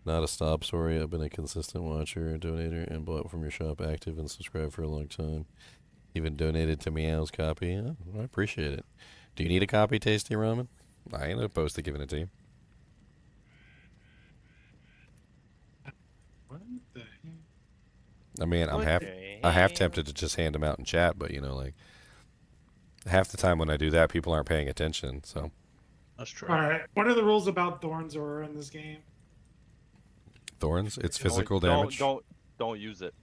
Not a stop, sorry. I've been a consistent watcher, donator, and bought from your shop, active and subscribed for a long time. Even donated to Meow's copy. Yeah, I appreciate it. Do you need a copy, Tasty Ramen? I ain't opposed to giving it to you. What the heck? I mean, I'm half tempted to just hand them out in chat, but you know, like half the time when I do that, people aren't paying attention. So That's true. All right. What are the rules about Thorns Aura in this game? Thorns, it's physical damage. Don't use it.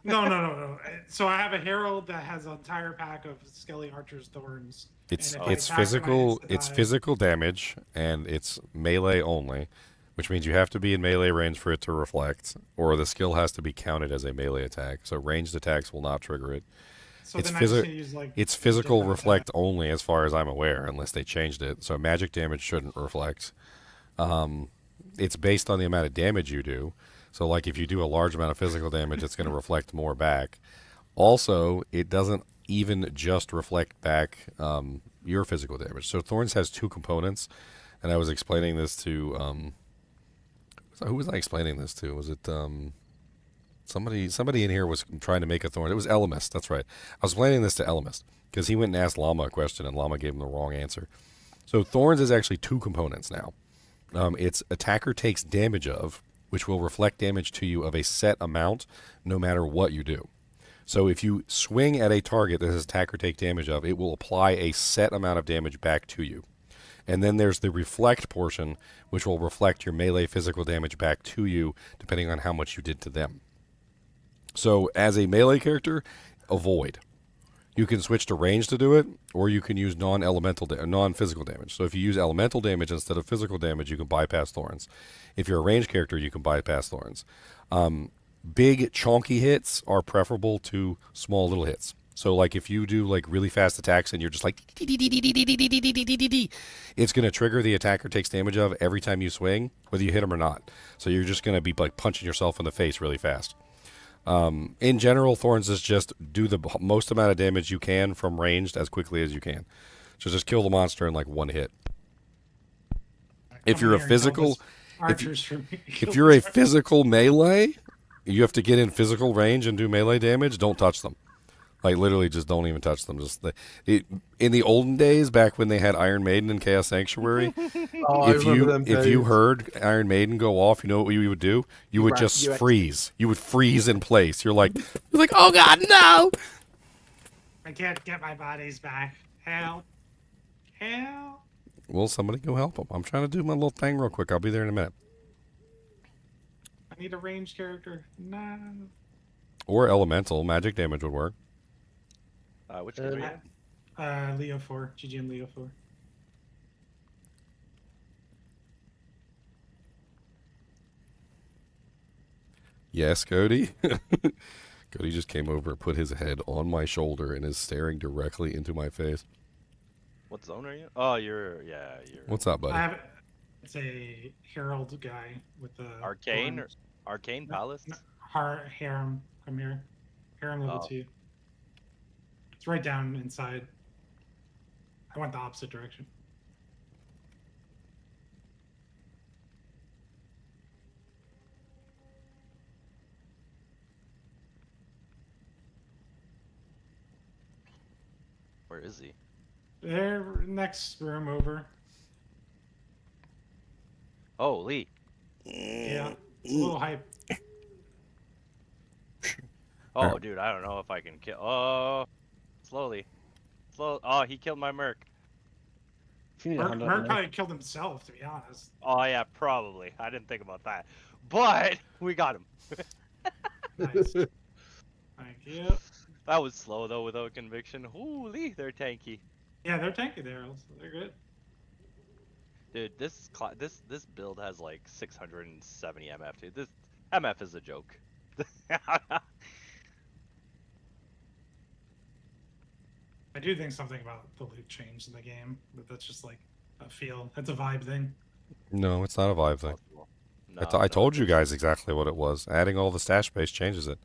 No. So I have a Herald that has an entire pack of Skelly Archer's Thorns. It's physical damage, and it's melee only, which means you have to be in melee range for it to reflect, or the skill has to be counted as a melee attack. So ranged attacks will not trigger it. So it's then I just need to use, like, it's physical different reflect only, as far as I'm aware, unless they changed it. So magic damage shouldn't reflect. It's based on the amount of damage you do. So, like, if you do a large amount of physical damage, it's going to reflect more back. Also, it doesn't even just reflect back your physical damage. So, Thorns has 2 components, and I was explaining this to who was I explaining this to? Was it somebody in here was trying to make a Thorn? It was Elemist. That's right. I was explaining this to Elemist because he went and asked Llama a question, and Llama gave him the wrong answer. So, Thorns is actually 2 components now. It's attacker takes damage of, which will reflect damage to you of a set amount no matter what you do. So if you swing at a target that has attacker take damage of, it will apply a set amount of damage back to you. And then there's the reflect portion, which will reflect your melee physical damage back to you, depending on how much you did to them. So as a melee character, avoid. You can switch to range to do it, or you can use non-physical damage. So if you use elemental damage instead of physical damage, you can bypass Thorns. If you're a ranged character, you can bypass Thorns. Big, chonky hits are preferable to small, little hits. So, like, if you do, like, really fast attacks and you're just like, it's going to trigger the attacker takes damage of every time you swing, whether you hit him or not. So you're just going to be, like, punching yourself in the face really fast. In general, Thorns is just do the most amount of damage you can from ranged as quickly as you can. So just kill the monster in like 1 hit. If you're a physical, if you're a physical melee, you have to get in physical range and do melee damage. Don't touch them. Like, literally, just don't even touch them. Just in the olden days, back when they had Iron Maiden and Chaos Sanctuary, if you heard Iron Maiden go off, you know what you would do? You would just freeze. You would freeze in place. You're like, oh god, no! I can't get my bodies back. Help! Well, somebody go help him. I'm trying to do my little thing real quick. I'll be there in a minute. I need a ranged character. No. Or elemental magic damage would work. Which one are you? Leo 4. GGM Leo 4. Yes, Cody. Cody just came over and put his head on my shoulder and is staring directly into my face. What zone are you? Oh, you're. What's up, buddy? It's a Herald guy with the Arcane or Arcane Palace. Harem. Come here. Harem level 2. It's right down inside. I went the opposite direction. Where is he? There, next room over. Oh, Lee. Yeah, it's a little hype. Oh, dude, I don't know if I can kill. Oh, slowly. Oh, he killed my Merc. Merc probably killed himself, to be honest. Oh, yeah, probably. I didn't think about that. But we got him. Nice. Thank you. That was slow, though, without conviction. Holy, they're tanky. Yeah, they're tanky there. They're good. Dude, this build has like 670 MF, dude. This MF is a joke. I do think something about the loot changed in the game, but that's just like a feel. That's a vibe thing. No, it's not a vibe thing. No, I told you guys exactly what it was. Adding all the stash space changes it.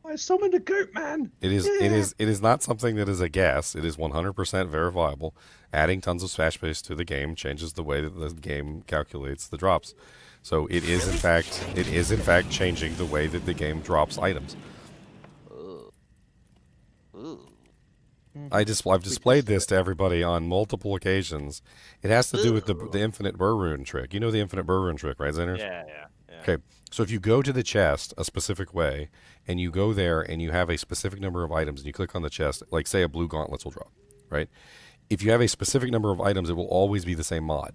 Why summoned a goat man. It is not something that is a guess. It is 100% verifiable. Adding tons of stash space to the game changes the way that the game calculates the drops. So it is in fact changing the way that the game drops items. I've displayed this to everybody on multiple occasions. It has to do with the infinite burr rune trick. You know the infinite burr rune trick, right, Xaners? Yeah. Okay, so if you go to the chest a specific way, and you go there and you have a specific number of items, and you click on the chest, like say a blue gauntlets will drop, right? If you have a specific number of items, it will always be the same mod.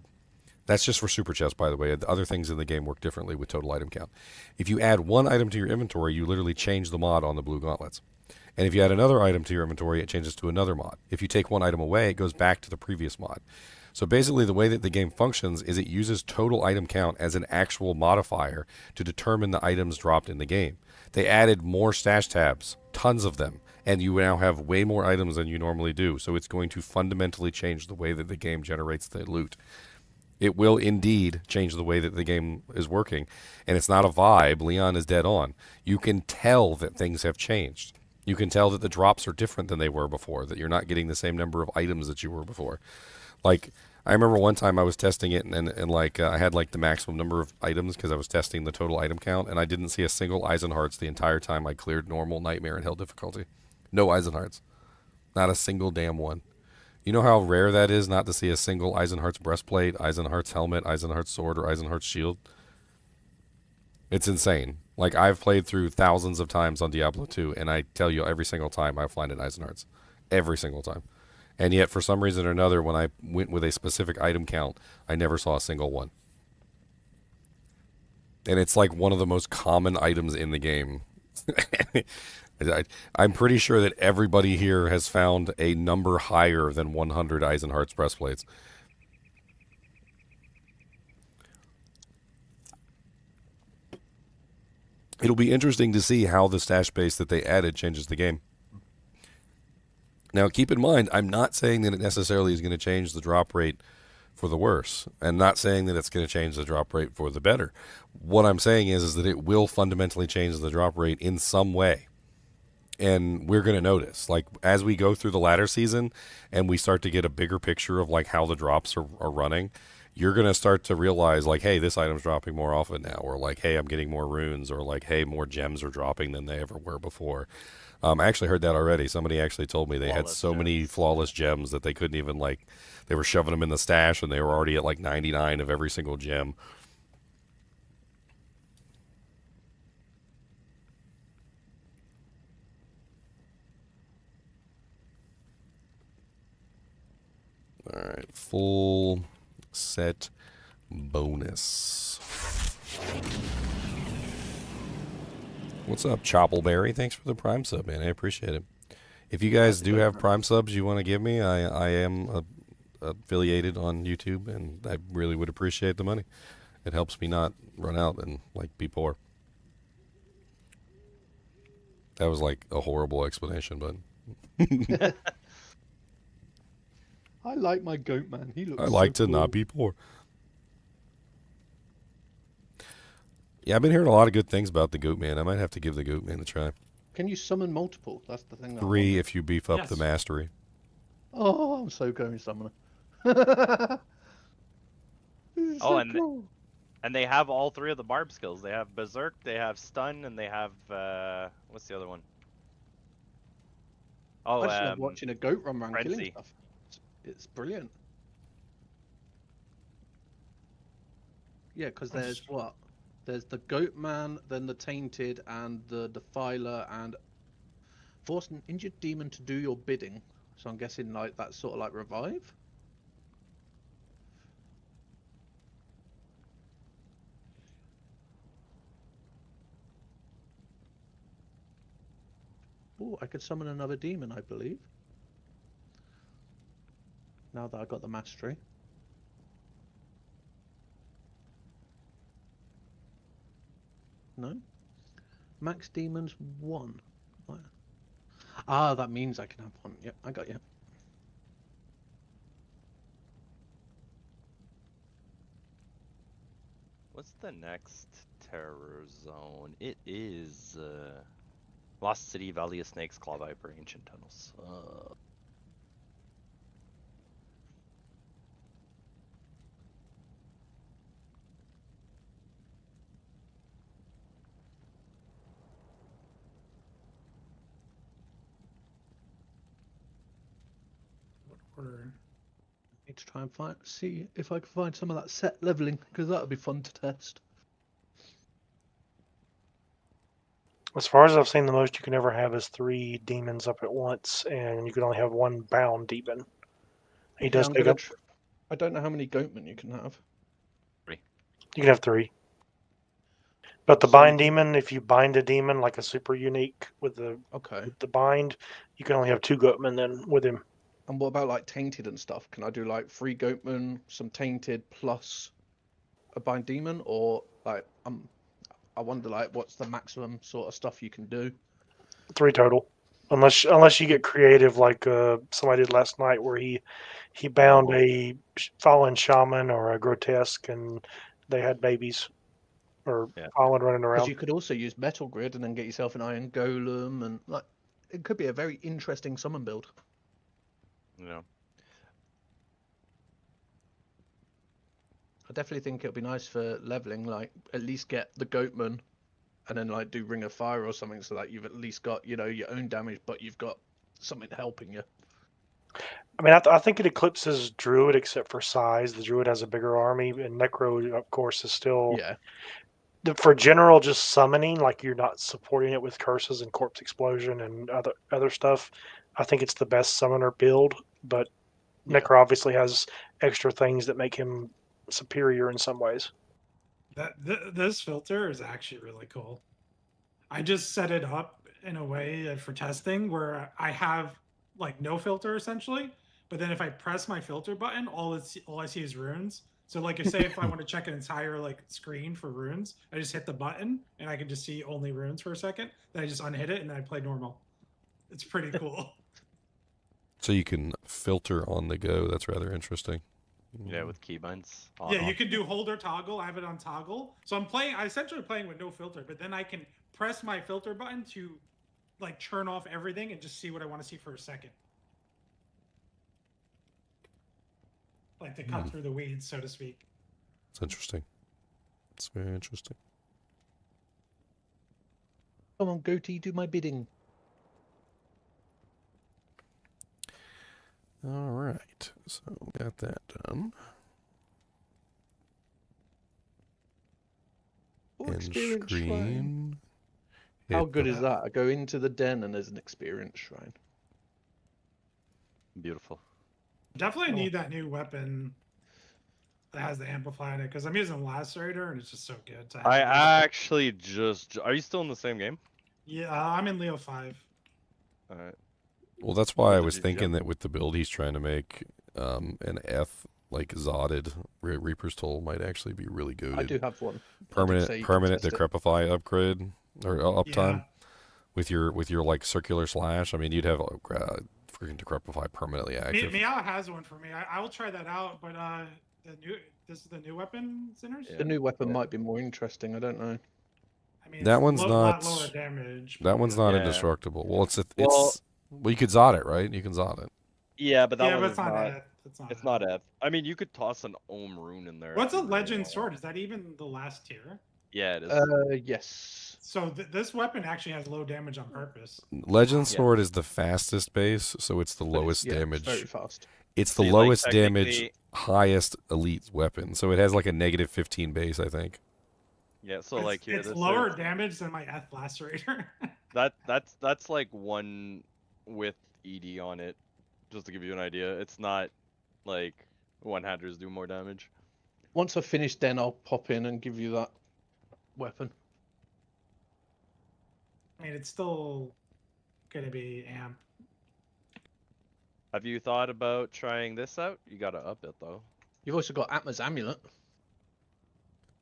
That's just for super chests, by the way. The other things in the game work differently with total item count. If you add one item to your inventory, you literally change the mod on the blue gauntlets. And if you add another item to your inventory, it changes to another mod. If you take one item away, it goes back to the previous mod. So basically the way that the game functions is it uses total item count as an actual modifier to determine the items dropped in the game. They added more stash tabs, tons of them, and you now have way more items than you normally do. So it's going to fundamentally change the way that the game generates the loot. It will indeed change the way that the game is working. And it's not a vibe. Leon is dead on. You can tell that things have changed. You can tell that the drops are different than they were before, that you're not getting the same number of items that you were before. Like, I remember one time I was testing it, and I had like the maximum number of items because I was testing the total item count, and I didn't see a single Eisenhart's the entire time I cleared normal, nightmare, and hell difficulty. No Eisenhart's. Not a single damn one. You know how rare that is not to see a single Eisenhart's breastplate, Eisenhart's helmet, Eisenhart's sword, or Eisenhart's shield? It's insane. Like, I've played through thousands of times on Diablo 2, and I tell you, every single time I find an Eisenhart's. Every single time. And yet, for some reason or another, when I went with a specific item count, I never saw a single one. And it's like one of the most common items in the game. I'm pretty sure that everybody here has found a number higher than 100 Eisenhart's breastplates. It'll be interesting to see how the stash base that they added changes the game. Now, keep in mind, I'm not saying that it necessarily is going to change the drop rate for the worse, and not saying that it's going to change the drop rate for the better. What I'm saying is that it will fundamentally change the drop rate in some way, and we're going to notice. Like, as we go through the latter season and we start to get a bigger picture of like how the drops are running, you're going to start to realize, like, hey, this item's dropping more often now, or like, hey, I'm getting more runes, or like, hey, more gems are dropping than they ever were before. I actually heard that already. Somebody actually told me they had so many flawless gems that they couldn't even, like, they were shoving them in the stash and they were already at like 99 of every single gem. All right, full set bonus. What's up, Choppleberry? Thanks for the Prime sub, man. I appreciate it. If you guys do have Prime subs you want to give me, I am affiliated on YouTube, and I really would appreciate the money. It helps me not run out and like be poor. That was like a horrible explanation, but I like my goat man. He looks I like so to cool. not be poor. Yeah, I've been hearing a lot of good things about the goat man. I might have to give the goat man a try. Can you summon multiple? That's the thing. 3 if you beef up the mastery. Oh, I'm so going summoner. Oh, and they have all 3 of the barb skills. They have berserk, they have stun, and they have what's the other one? Oh, I just love watching a goat run around killing frenzy. stuff. It's brilliant. Yeah, because there's what? There's the goat man, then the tainted, and the defiler, and force an injured demon to do your bidding. So I'm guessing like that's sort of like revive. Oh, I could summon another demon, I believe. Now that I got the mastery. No? Max demons 1. What? Ah, that means I can have 1. Yep, I got you. What's the next terror zone? It is Lost City, Valley of Snakes, Claw Viper, Ancient Tunnels. What order? Need to try and see if I can find some of that set leveling, because that would be fun to test. As far as I've seen, the most you can ever have is 3 demons up at once, and you can only have 1 bound demon. He does take up. I don't know how many goatmen you can have. 3. You can have 3. But the So bind demon, if you bind a demon like a super unique with the Okay. with the bind, you can only have 2 goatmen then with him. And what about like tainted and stuff? Can I do like 3 goatmen, some tainted plus a bind demon, or like I wonder like what's the maximum sort of stuff you can do? 3 total, unless you get creative like somebody did last night, where he bound a fallen shaman or a grotesque, and they had babies or fallen running Because around. you could also use metal grid and then get yourself an iron golem, and like it could be a very interesting summon build. Yeah. I definitely think it'll be nice for leveling, like at least get the goatman, and then like do Ring of Fire or something, so that you've at least got, you know, your own damage, but you've got something helping you. I mean, I think it eclipses Druid except for size. The Druid has a bigger army, and Necro, of course, is still for general just summoning. Like you're not supporting it with curses and corpse explosion and other stuff. I think it's the best summoner build, but Necro obviously has extra things that make him superior in some ways. This filter is actually really cool. I just set it up in a way for testing where I have like no filter essentially, but then if I press my filter button, all I see is runes. So like if I want to check an entire like screen for runes, I just hit the button and I can just see only runes for a second. Then I just unhit it and then I play normal. It's pretty cool. So you can filter on the go. That's rather interesting. Yeah, with keybinds. Yeah, you can do hold or toggle. I have it on toggle. So I'm essentially playing with no filter, but then I can press my filter button to like turn off everything and just see what I want to see for a second. Like to cut through the weeds, so to speak. It's interesting. It's very interesting. Come on, Goatee, do my bidding. All right, so got that done. End screen. How good is that? I go into the den and there's an experience shrine. Beautiful. Definitely need that new weapon that has the amplify in it, because I'm using Lacerator and it's just so good. I actually just... Are you still in the same game? Yeah, I'm in Leo 5. Alright. Well, that's why I was thinking that with the build he's trying to make, an F like Zotted Reaper's Toll might actually be really good. I do have one. Permanent Decrepify upgrade or uptime with your like circular slash. I mean, you'd have freaking Decrepify permanently active. Meow has one for me. I will try that out, but this is the new weapon, Sinners? The new weapon might be more interesting. I don't know. I mean, that one's not lower damage. That one's not indestructible. Well, well, you could Zot it, right? You can Zot it. Yeah, but that one it's not F. It's not F. I mean, you could toss an Ohm rune in there. What's a legend sword? Is that even the last tier? Yeah, it is. Yes. So this weapon actually has low damage on purpose. Legend sword is the fastest base, so it's the lowest damage. It's very fast. It's the lowest damage, highest elite weapon. So it has like a -15 base, I think. Yeah, so like here, it's lower damage than my F Lacerator. that's like one with ED on it, just to give you an idea. It's not like one-handers do more damage. Once I finish, then I'll pop in and give you that weapon. I mean, it's still gonna be amp. Have you thought about trying this out? You gotta up it though. You've also got Atma's Amulet.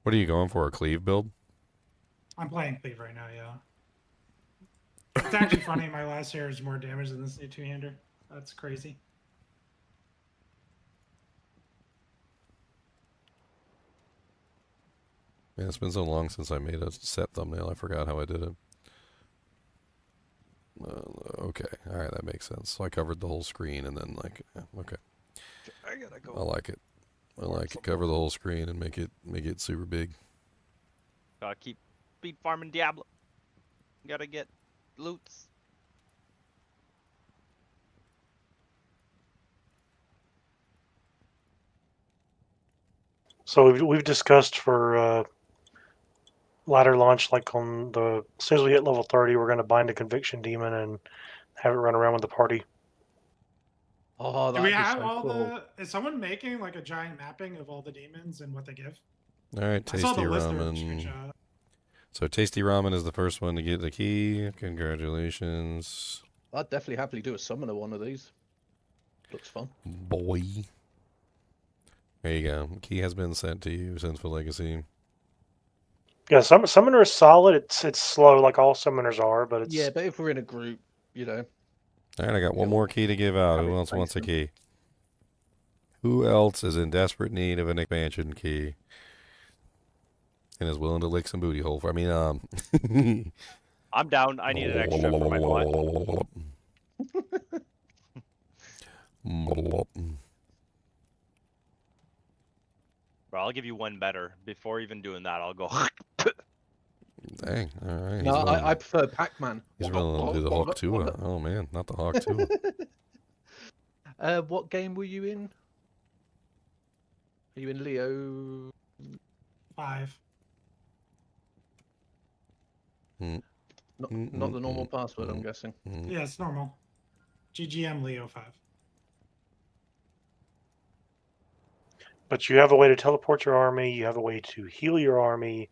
What are you going for? A Cleave build? I'm playing Cleave right now, yeah. It's actually funny, my last hair is more damage than this new two-hander. That's crazy. Man, it's been so long since I made a set thumbnail, I forgot how I did it. Okay, all right, that makes sense. So I covered the whole screen and then like, okay. I gotta go. I like it. I like it. Cover the whole screen and make it super big. Gotta keep farming Diablo. Gotta get loots. So we've discussed for ladder launch, like on the as soon as we hit level 30, we're going to bind a conviction demon and have it run around with the party. Oh, Do we that'd be have so all cool. the? Is someone making like a giant mapping of all the demons and what they give? All right, I saw tasty the list in ramen. screenshot. So tasty ramen is the first one to get the key. Congratulations, I'd definitely happily do a summon of one of these. Looks fun. boy. There you go. Key has been sent to you, Sinful Legacy. Yeah, summoner is solid. It's slow like all summoners are, but it's Yeah, but if we're in a group, you know. All right, I got one more key to give out. Who else wants a key? Who else is in desperate need of an expansion key and is willing to lick some booty hole for? I mean, I'm down. I need an extra for my butt. Bro, I'll give you one better. Before even doing that, I'll go. Dang, all right. No, I prefer Pac-Man. He's willing to do the Hawk Tua. Oh man, not the Hawk Tua. What game were you in? Are you in Leo? 5. Not the normal password, I'm guessing. Yeah, it's normal. GGM Leo 5. But you have a way to teleport your army. You have a way to heal your army.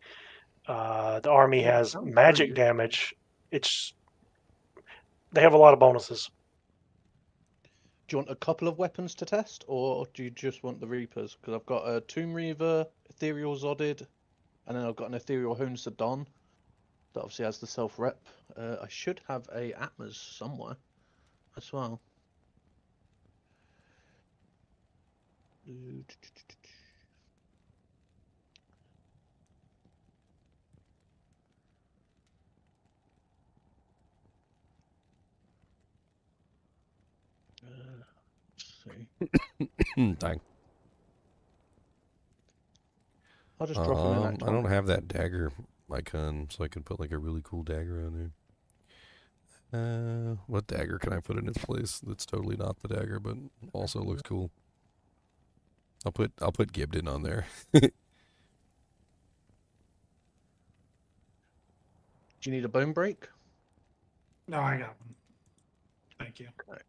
The army has magic damage. They have a lot of bonuses. Do you want a couple of weapons to test, or do you just want the Reapers? Because I've got a Tomb Reaver, Ethereal Zodded, and then I've got an Ethereal Hones to Don. That obviously has the self-rep. I should have a Atmas somewhere as well. Dang. I'll just drop them in. I don't have that dagger icon, so I can put like a really cool dagger on there. What dagger can I put in its place? That's totally not the dagger, but also looks cool. I'll put Gibden on there. Do you need a bone break? No, I got one. Thank you. Right.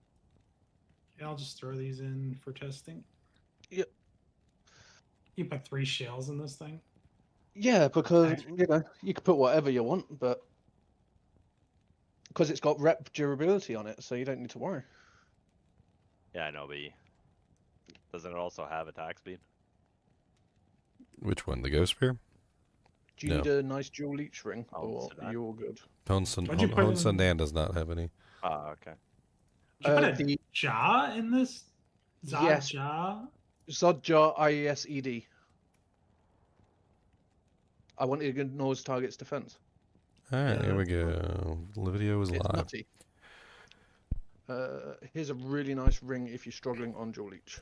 Yeah, I'll just throw these in for testing. Yep. You put 3 shells in this thing? Yeah, because you know you can put whatever you want, but because it's got rep durability on it, so you don't need to worry. Yeah, I know, but doesn't it also have attack speed? Which one? The Ghost Spear? Do you need a nice dual leech ring, or are you all good? Honsundan does not have any. Oh, okay. Did you put a Jaw in this? Yes. Jaw? Zodja IESED. I wanted to ignore target's defense. Alright, here we go. The video is live. Nutty. Here's a really nice ring if you're struggling on dual leech.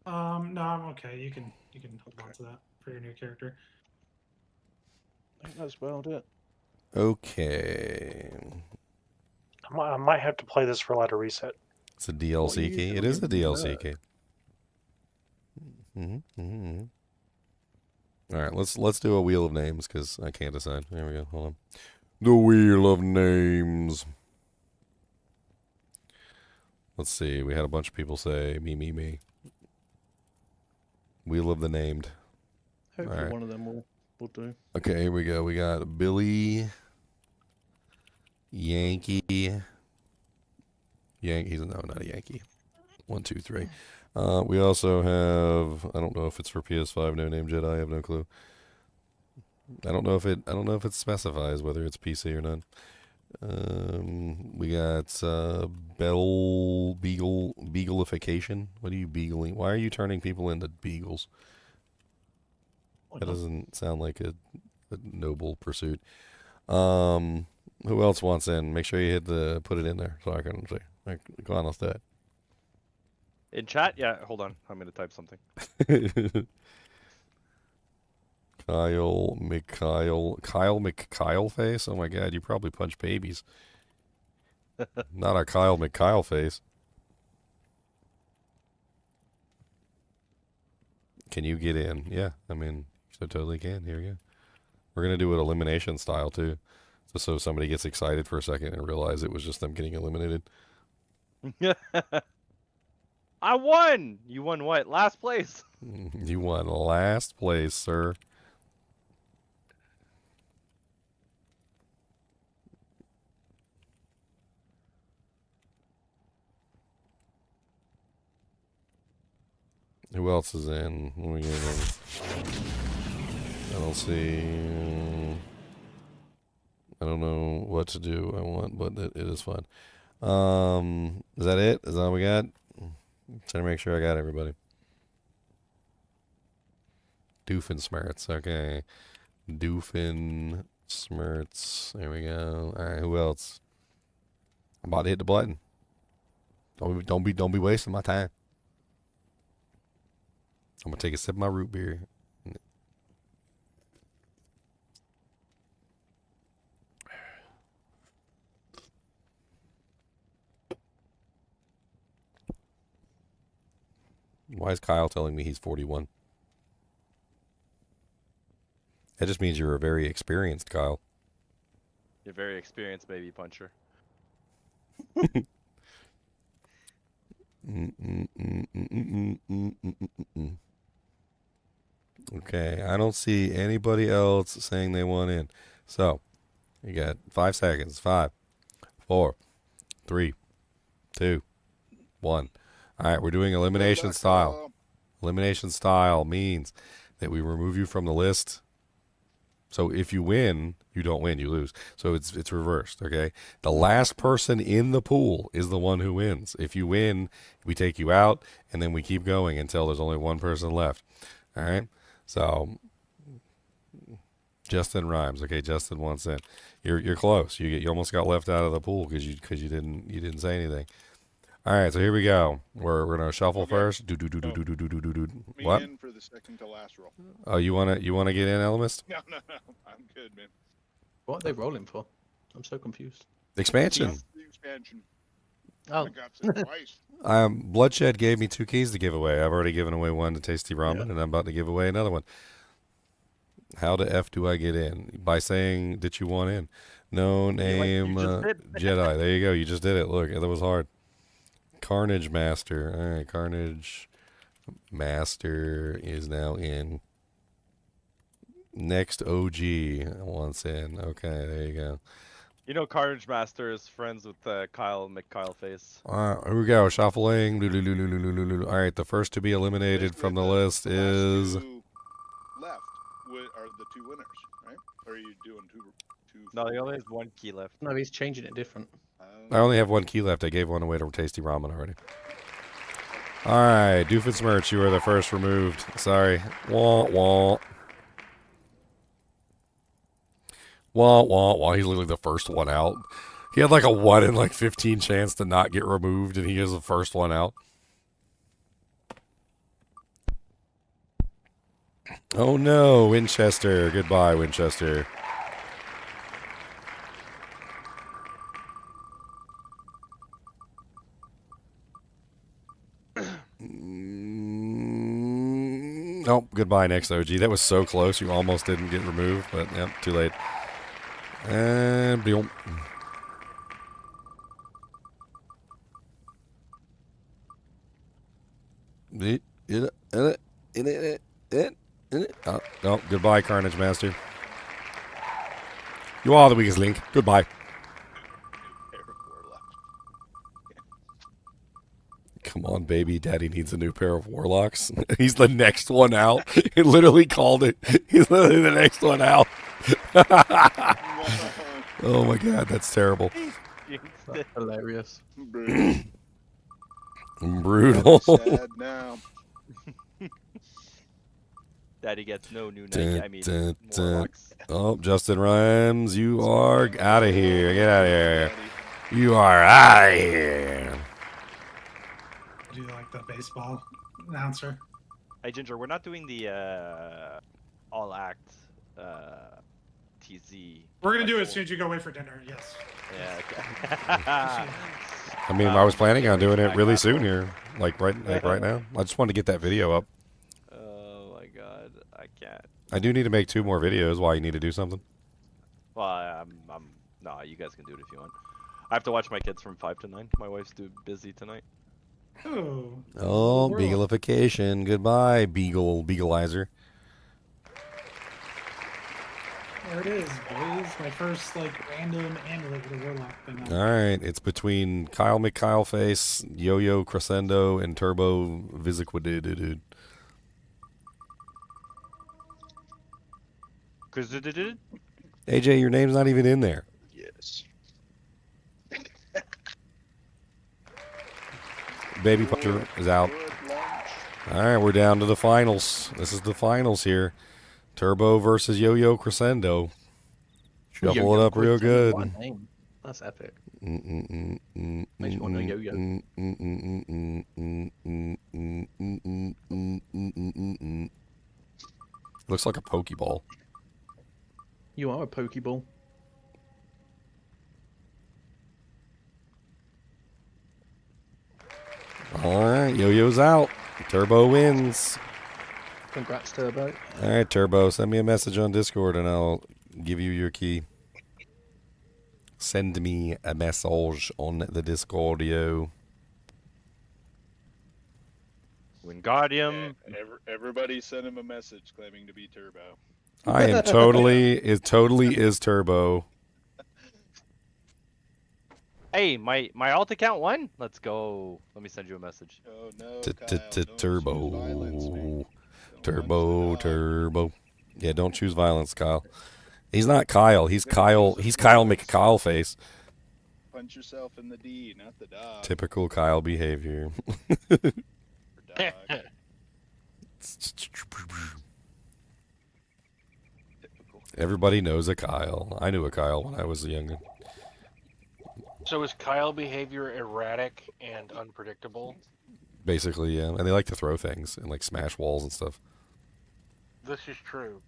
No, I'm okay. You can hold on to that for your new character. I think that's about it. Okay. I might have to play this for ladder reset. It's a DLC key. It is a DLC key. All right, let's do a wheel of names because I can't decide. There we go. Hold on. The wheel of names. Let's see. We had a bunch of people say me. Wheel of the named. Hopefully one of them will do. Okay, here we go. We got Billy, Yankee. He's not a Yankee. 1, 2, 3. We also have, I don't know if it's for PS5, No Name Jedi, I have no clue. I don't know if it specifies whether it's PC or not. We got Beagleification. What are you beagling? Why are you turning people into beagles? That doesn't sound like a a noble pursuit. Who else wants in? Make sure you put it in there so I can see. Go on, let's do it. In chat? Yeah, hold on. I'm going to type something. Kyle McKyle face? Oh my god, you probably punch babies. Not a Kyle McKyle face. Can you get in? Yeah, I mean, so totally can. Here we go. We're going to do it elimination style too. Just so somebody gets excited for a second and realize it was just them getting eliminated. I won! You won what? Last place. You won last place, sir. Who else is in? What are we getting in? I don't see. I don't know what to do. I want, but it is fun. Is that it? Is that all we got? Trying to make sure I got everybody. Doofensmerts. Okay. Doofensmerts. There we go. All right. Who else? I'm about to hit the button. Don't be wasting my time. I'm gonna take a sip of my root beer. Why is Kyle telling me he's 41? That just means you're a very experienced Kyle. You're very experienced, baby puncher. Okay, I don't see anybody else saying they want in. So, you got 5 seconds. 5, 4, 3, 2, 1. All right, we're doing elimination style. Elimination style means that we remove you from the list. So if you win, you don't win, you lose. So it's reversed, okay? The last person in the pool is the one who wins. If you win, we take you out, and then we keep going until there's only one person left. All right? So Justin Rhymes, okay? Justin wants in. You're close. You almost got left out of the pool because you didn't say anything. All right, so here we go. We're gonna shuffle first. Me What? in for the second to last roll. Oh, you wanna get in, Elemist? No, I'm good, man. What are they rolling for? I'm so confused. Expansion. The expansion. Oh. I got it twice. Bloodshed gave me 2 keys to give away. I've already given away one to Tasty Ramen, and I'm about to give away another one. How the F do I get in? By saying that you want in. No name Jedi. There you go. You just did it. Look, that was hard. Carnage Master. All right, Carnage Master is now in. Next OG wants in. Okay, there you go. You know Carnage Master is friends with Kyle McKyle face. Here we go. Shuffling. All right, the first to be eliminated from the list is. Left are the 2 winners, right? Or are you doing two? No, he only has 1 key left. No, he's changing it different. I only have 1 key left. I gave one away to Tasty Ramen already. All right, Doofensmerch, you are the first removed. Sorry. Wah, wah. Wah, wah, wah. He's literally the first one out. He had like a 1 in like 15 chance to not get removed, and he is the first one out. Oh no, Winchester. Goodbye, Winchester. Oh, goodbye, next OG. That was so close. You almost didn't get removed, but yep, too late. And boom. Oh, no, goodbye, Carnage Master. You are the weakest link. Goodbye. Come on, baby. Daddy needs a new pair of Warlocks. He's the next one out. He literally called it. He's literally the next one out. Oh, my God. That's terrible. That's hilarious. Brutal. Sad now. Daddy gets no new Dun, Nike. I mean, dun, dun. Warlocks. Oh, Justin Rhymes, you are out of here. Get out of here. You are out of here. Do you like the baseball announcer? Hey, Ginger, we're not doing the all act TZ. We're gonna do it as soon as you go away for dinner. Yes. Yeah. Okay. I mean, I was planning on doing it really soon here, like right now. I just wanted to get that video up. Oh my God, I can't. I do need to make 2 more videos. Why, you need to do something? Well, nah, you guys can do it if you want. I have to watch my kids from 5 to 9. My wife's too busy tonight. Oh. Oh, beagleification. Goodbye, beagleizer. There it is, boys. My first random amulet with a warlock thing on. All right, it's between Kyle McKyleface, Yo-Yo Crescendo, and Turbo Visiquid. AJ, your name's not even in there. Yes. Baby Puncher is out. All right, we're down to the finals. This is the finals here. Turbo versus Yo-Yo Crescendo. Shuffle it up real good. That's epic. Makes me want to yo-yo. Looks like a Pokeball. You are a Pokeball. All right, Yo-Yo's out. Turbo wins. Congrats, Turbo. All right, Turbo, send me a message on Discord and I'll give you your key. Send me a message on the Discord, yo. Wingardium. Yeah, everybody sent him a message claiming to be Turbo. I am totally is Turbo. Hey, my alt account won. Let's go. Let me send you a message. Oh no, Turbo. Turbo. Yeah, don't choose violence, Kyle. He's not Kyle. He's Kyle. He's Kyle McKyleface. Punch yourself in the D, not the dog. Typical Kyle behavior. Everybody knows a Kyle. I knew a Kyle when I was younger. So is Kyle behavior erratic and unpredictable? Basically, yeah. And they like to throw things and smash walls and stuff. This is true.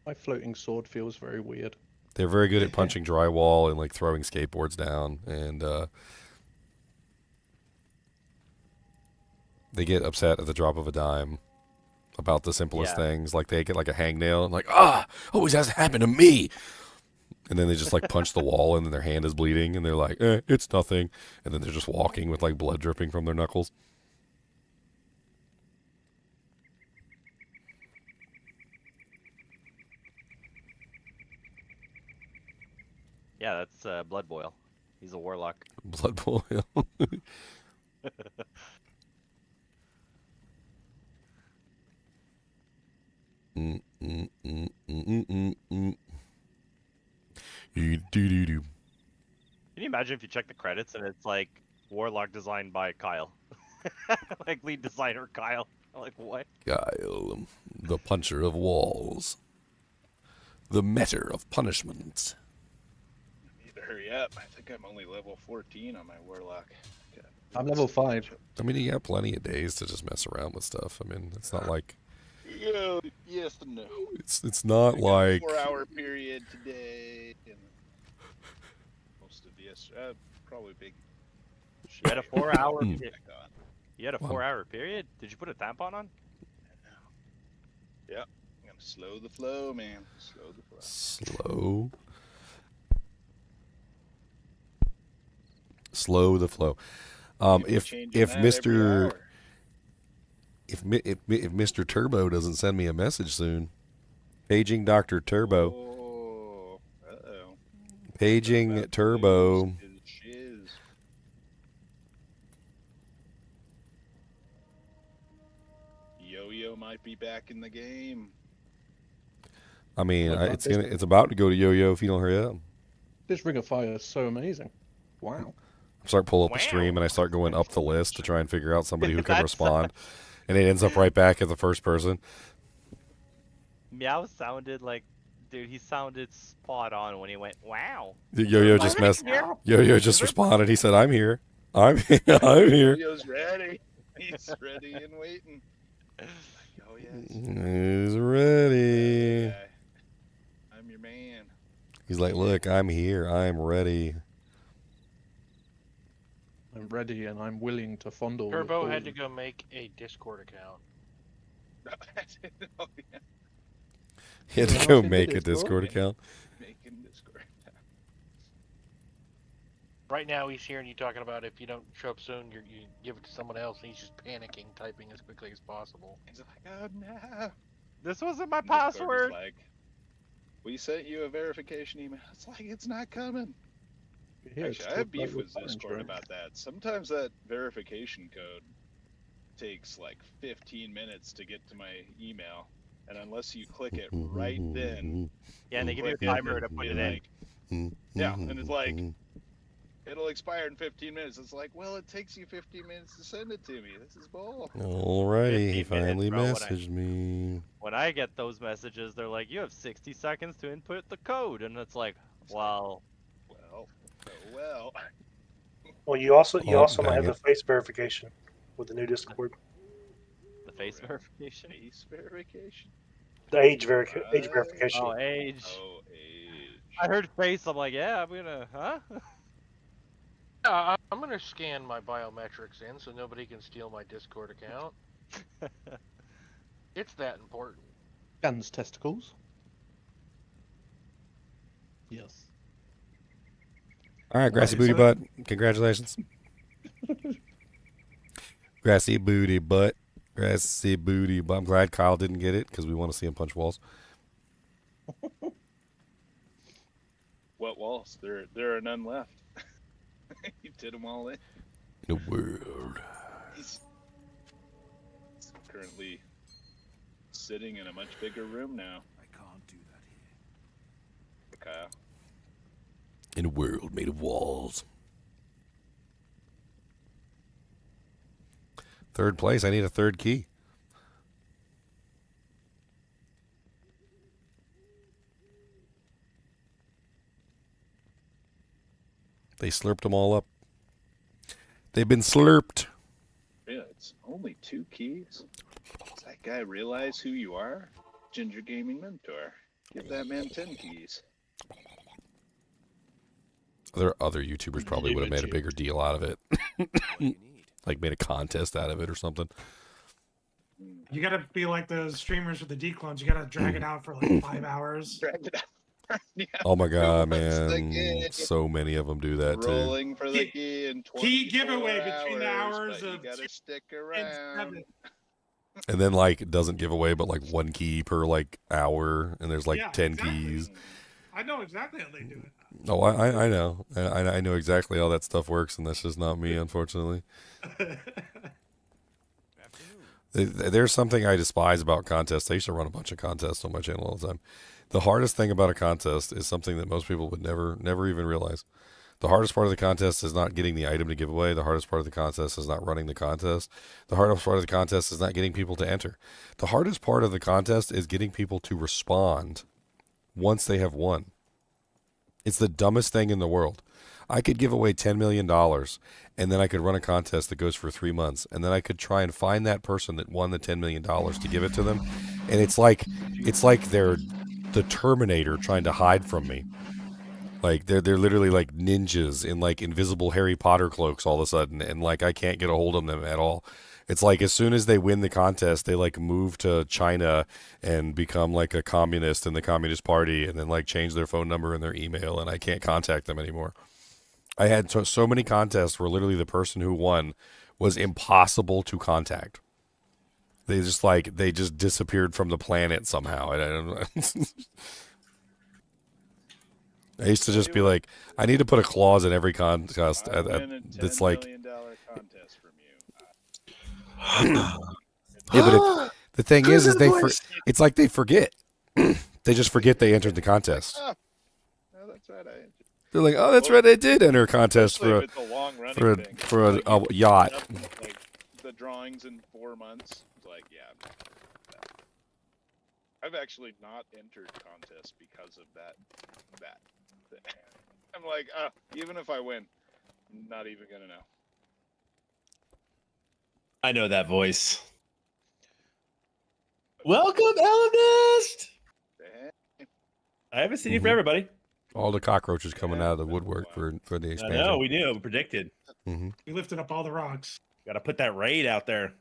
My floating sword feels very weird. They're very good at punching drywall and throwing skateboards down, and they get upset at the drop of a dime about the simplest things. Like they get a hangnail and always has to happen to me. And then they just punch the wall and then their hand is bleeding and they're like, it's nothing. And then they're just walking with blood dripping from their knuckles. Yeah, that's Blood Boil. He's a warlock. Blood Boil. Can you imagine if you check the credits and it's Warlock designed by Kyle? Lead designer Kyle. What? Kyle, the puncher of walls. The meter of punishment. Need to hurry up. I think I'm only level 14 on my Warlock. I'm level 5. I mean, you got plenty of days to just mess around with stuff. I mean, it's not like... Yes and no. It's not like... 4-hour period today. And most of yesterday. Probably big... You had a 4-hour period? You had a 4-hour period? Did you put a tampon on? Yeah. I'm going to slow the flow, man. Slow the flow. Slow the flow. If Mr. Turbo doesn't send me a message soon, paging Dr. Turbo. Oh, uh-oh. Paging Turbo. Yo-Yo might be back in the game. I mean, it's about to go to Yo-Yo if you don't hurry up. This Ring of Fire is so amazing. Wow. I start pulling up the stream and I start going up the list to try and figure out somebody who can respond. And it ends up right back at the first person. Meow sounded like, dude, he sounded spot on when he went, wow. Yo-Yo just messed. Yo-Yo just responded. He said, "I'm here. I'm here. I'm here." Yo-Yo's ready. He's ready and waiting. Oh yes. He's ready. Okay. I'm your man. He's like, "Look, I'm here. I'm ready." I'm ready and I'm willing to fondle. Turbo had to go make a Discord account. Oh, yeah. He had to go make a Discord account. Making Discord. Right now, he's hearing you talking about if you don't show up soon, you give it to someone else, and he's just panicking, typing as quickly as possible. He's like, oh no. This wasn't my Discord is password. like, we sent you a verification email. It's like, it's not coming. Actually, I have beef with Discord about that. Sometimes that verification code takes like 15 minutes to get to my email, and unless you click it right then, Yeah, and they give you a timer to put it in. Yeah, and it's like, it'll expire in 15 minutes. It's like, well, it takes you 15 minutes to send it to me. This is bull. Alrighty, he 15 minutes, finally bro, messaged me. When I get those messages, they're like, you have 60 seconds to input the code, and it's like, well. Well, you also Oh, might have dang the face verification with the new Discord. The face verification? Face verification? The age verification. Oh, age. Oh, age. I heard face, I'm like, yeah, I'm gonna, huh? I'm gonna scan my biometrics in so nobody can steal my Discord account. It's that important. Scans testicles. Yes. All right, Grassy Booty Butt. Congratulations. Grassy Booty Butt. Grassy Booty Butt. I'm glad Kyle didn't get it because we want to see him punch walls. What walls? There are none left. You did them all in. The world. He's currently sitting in a much bigger room now. I can't do that here. Kyle. In a world made of walls. Third place. I need a third key. They slurped them all up. They've been slurped. Yeah, it's only 2 keys. Does that guy realize who you are? Ginger Gaming Mentor. Give that man 10 keys. Other YouTubers probably would have made a bigger deal out of it. Like made a contest out of it or something. You gotta be like those streamers with the declones. You gotta drag it out for like 5 hours. Drag it out. Yeah. Oh my god, man. So many of them do that too. Rolling for the key in 24 Key giveaway between the hours hours but of you gotta 2 stick and around. 7. And then like it doesn't give away but like 1 key per like hour and there's like Yeah, 10 exactly. keys. I know exactly how they do it. Oh, I know. I know exactly how that stuff works, and that's just not me, unfortunately. There's something I despise about contests. I used to run a bunch of contests on my channel all the time. The hardest thing about a contest is something that most people would never even realize. The hardest part of the contest is not getting the item to give away. The hardest part of the contest is not running the contest. The hardest part of the contest is not getting people to enter. The hardest part of the contest is getting people to respond once they have won. It's the dumbest thing in the world. I could give away $10 million, and then I could run a contest that goes for 3 months, and then I could try and find that person that won the $10 million to give it to them, and it's like they're the Terminator trying to hide from me. Like they're literally like ninjas in like invisible Harry Potter cloaks all of a sudden, and like I can't get a hold of them at all. It's like as soon as they win the contest, they like move to China and become like a communist in the Communist Party, and then like change their phone number and their email, and I can't contact them anymore. I had so many contests where literally the person who won was impossible to contact. They just disappeared from the planet somehow. I don't know. I used to just be like, I need to put a clause in every contest that's like. Yeah, but the thing is it's like they forget. They just forget they entered the contest. Oh, that's right. They're like, oh, that's right, I did enter a contest for a yacht. Like the drawings in 4 months. It's like, yeah. I've actually not entered contests because of that thing. I'm like, even if I win, not even gonna know. I know that voice. Welcome, Elemist! I haven't seen you for everybody. All the cockroaches coming out of the woodwork for the I expansion. know, we knew, we predicted. Mm-hmm. You lifted up all the rocks. Got to put that raid out there.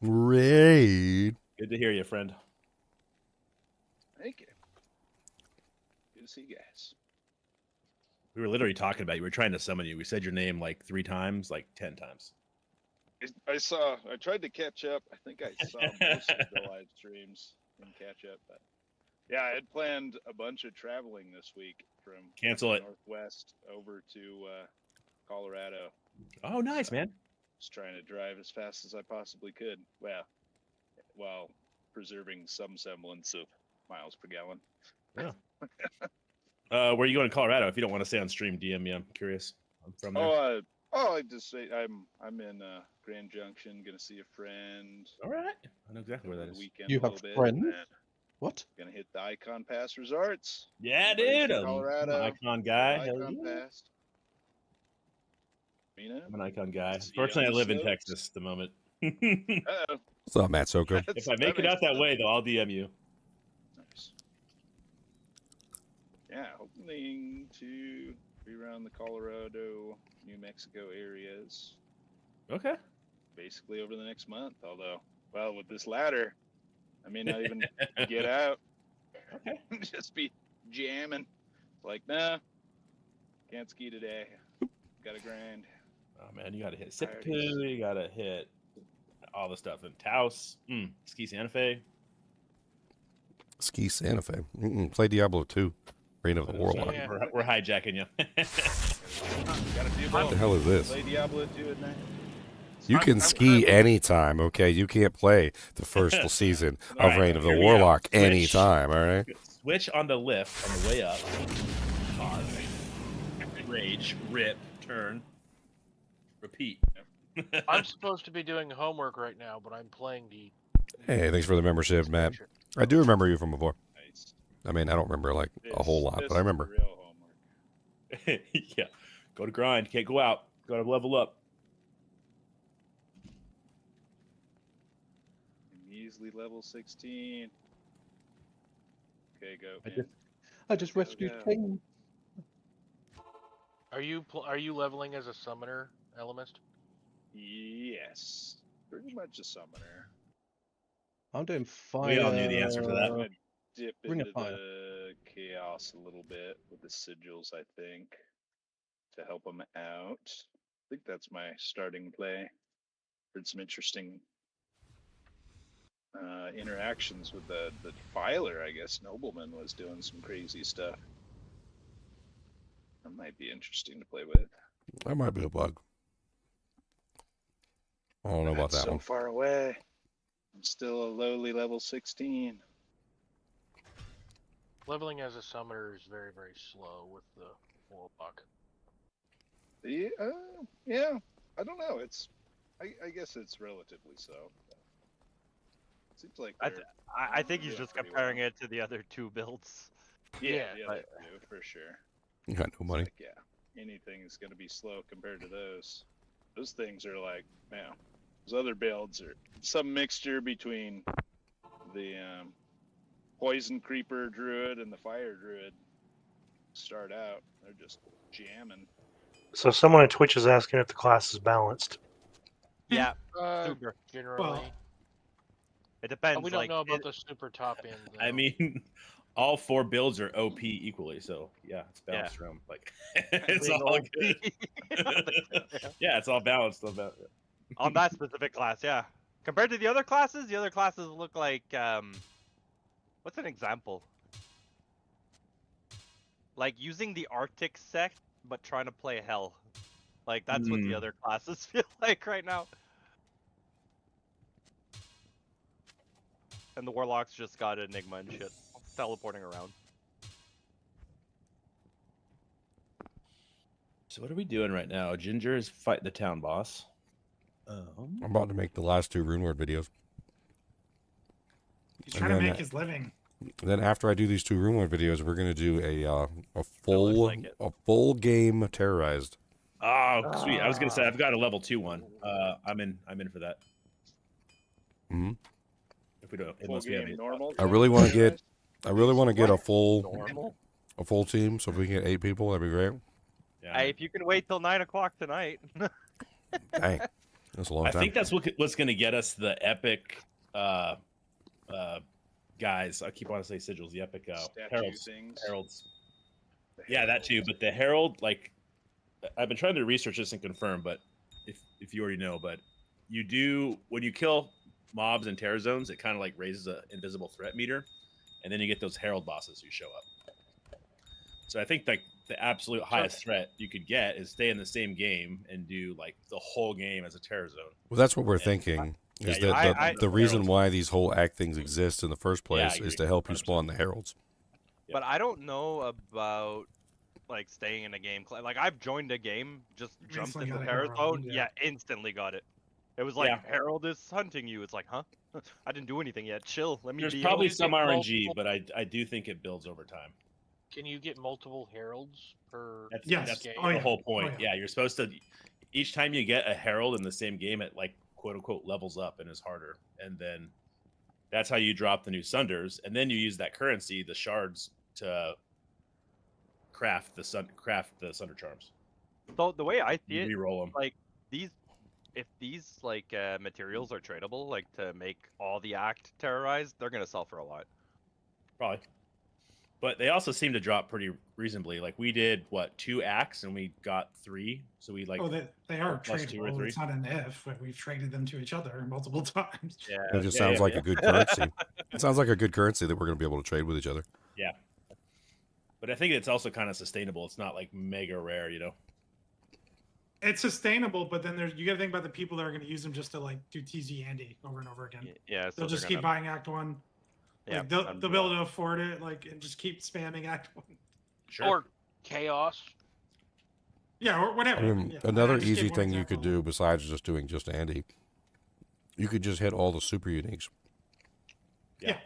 Raid. Good to hear you, friend. Thank you. Good to see you guys. We were literally talking about you. We were trying to summon you. We said your name like 3 times, like 10 times. I tried to catch up. I think I saw most of the live streams and catch up. But yeah, I had planned a bunch of traveling this week from Cancel it. Northwest over to Colorado. Oh, nice, man. Just trying to drive as fast as I possibly could. Well, while preserving some semblance of miles per gallon. Yeah. Where are you going in Colorado? If you don't want to stay on stream, DM me. I'm curious. I'm from there. I just say I'm in Grand Junction, gonna see a friend. All right, I know exactly where that is. Weekend You a have little bit, friends? and then What? Gonna hit the Icon Pass resorts. Yeah, Everybody's dude. in I'm Colorado. an Icon guy. Hell Icon yeah. Pass. You know? I'm an Icon guy. See Fortunately, I on the live in slopes. Texas at the moment. Uh-oh. What's up, Matt Soko? If I make it out that way, though, I'll DM you. Nice. Yeah, hoping to be around the Colorado, New Mexico areas. Okay. Basically over the next month. Although, well, with this ladder, I may not even get out. Okay. Just be jamming. Like, nah, can't ski today. Gotta grind. Oh man, you gotta hit Sippapoo, you gotta hit all the stuff in Taos, Ski Santa Fe. Ski Santa Fe. Play Diablo II. Reign of the Warlock. Yeah. We're hijacking you. Gotta do What the hell is this? Play Diablo 2 at night. You can ski anytime, okay? You can't play the first season of Reign of the Warlock anytime, all right? Switch on the lift on the way up. Pause. Rage, rip, turn, repeat. I'm supposed to be doing homework right now, but I'm playing the. Hey, thanks for the membership, Matt. I do remember you from before. Nice. I mean, I don't remember like a whole lot, but I remember. Real homework. Yeah. Go to grind. Can't go out. Got to level up. Measly level 16. Okay, go. I just rescued King. Are you leveling as a summoner, Elemist? Yes, pretty much a summoner. I'm doing fire. We all knew the answer to that. I'm gonna dip Ring of into Fire. the chaos a little bit with the sigils, I think, to help them out. I think that's my starting play. Heard some interesting interactions with the filer. I guess Nobleman was doing some crazy stuff. That might be interesting to play with. That might be a bug. I don't know about that so one. far away. I'm still a lowly level 16. Leveling as a summoner is very, very slow with the Warlock. Yeah, I don't know. I guess it's relatively so. Seems like I think he's just comparing it to the other two builds. Yeah, the other two, for sure. You got no money. Like, yeah, anything is going to be slow compared to those. Those things are like, man, those other builds are some mixture between the poison creeper druid and the fire druid. Start out, they're just jamming. So someone on Twitch is asking if the class is balanced. Yeah, Super. Generally. It depends. We don't know about the super top end. Though. I mean, all 4 builds are OP equally, so yeah, it's balanced around. Like it's all good. Yeah, it's all balanced on that specific class. Yeah, compared to the other classes look like what's an example? Like using the Arctic sect, but trying to play Hell. Like that's what the other classes feel like right now. And the Warlocks just got Enigma and shit, teleporting around. So what are we doing right now? Ginger is fighting the town boss. I'm about to make the last 2 RuneWord videos. He's trying to make his living. Then after I do these 2 RuneWord videos, we're gonna do a full game terrorized. Oh, sweet! I was gonna say I've got a level 2 one. I'm in for that. Mm-hmm. If we don't, Full game normal. I really want to get a full Normal. team. So if we can get 8 people, that'd be great. Yeah. Hey, if you can wait till 9 o'clock tonight. Dang, that's a long I time. think that's what's gonna get us the epic. Guys, I keep wanting to say sigils. The epic heralds. Yeah, that too. But the herald, like, I've been trying to research this and confirm, but if you already know, but you do when you kill mobs in terror zones, it kind of like raises an invisible threat meter, and then you get those herald bosses who show up. So I think like the absolute highest threat you could get is stay in the same game and do like the whole game as a terror zone. Well, that's what we're thinking. Is that the reason why these whole act things exist in the first place is to help you spawn the heralds. But I don't know about like staying in a game. Like I've joined a game, just jumped into terror zone. Yeah, instantly got it. It was like Herald is hunting you. It's like, huh? I didn't do anything yet. Chill. Let me. There's probably some RNG, but I do think it builds over time. Can you get multiple heralds per? That's game? the whole point. Yeah, you're supposed to. Each time you get a herald in the same game, it like quote unquote levels up and is harder, and then that's how you drop the new sunders, and then you use that currency, the shards, to craft the sunder charms. So the way I see it, reroll them. Like if these like materials are tradable, like to make all the act terrorized, they're gonna sell for a lot. Probably. But they also seem to drop pretty reasonably. Like we did 2 acts and we got 3, so we like. Oh, they are plus 2 or tradable. 3. It's not an if. But we've traded them to each other multiple times. Yeah, it just sounds like a good currency. It sounds like a good currency that we're going to be able to trade with each other. Yeah. But I think it's also kind of sustainable. It's not like mega rare, you know. It's sustainable, but then you got to think about the people that are going to use them just to like do TZ Andy over and over again. Yeah, so they'll just keep buying Act 1. Yeah, like, they'll be able to afford it, like, and just keep spamming Act 1. Sure. Or chaos. Yeah, or whatever. I mean, yeah. another easy thing you could do besides just doing just Andy, you could just hit all the super uniques. Yeah.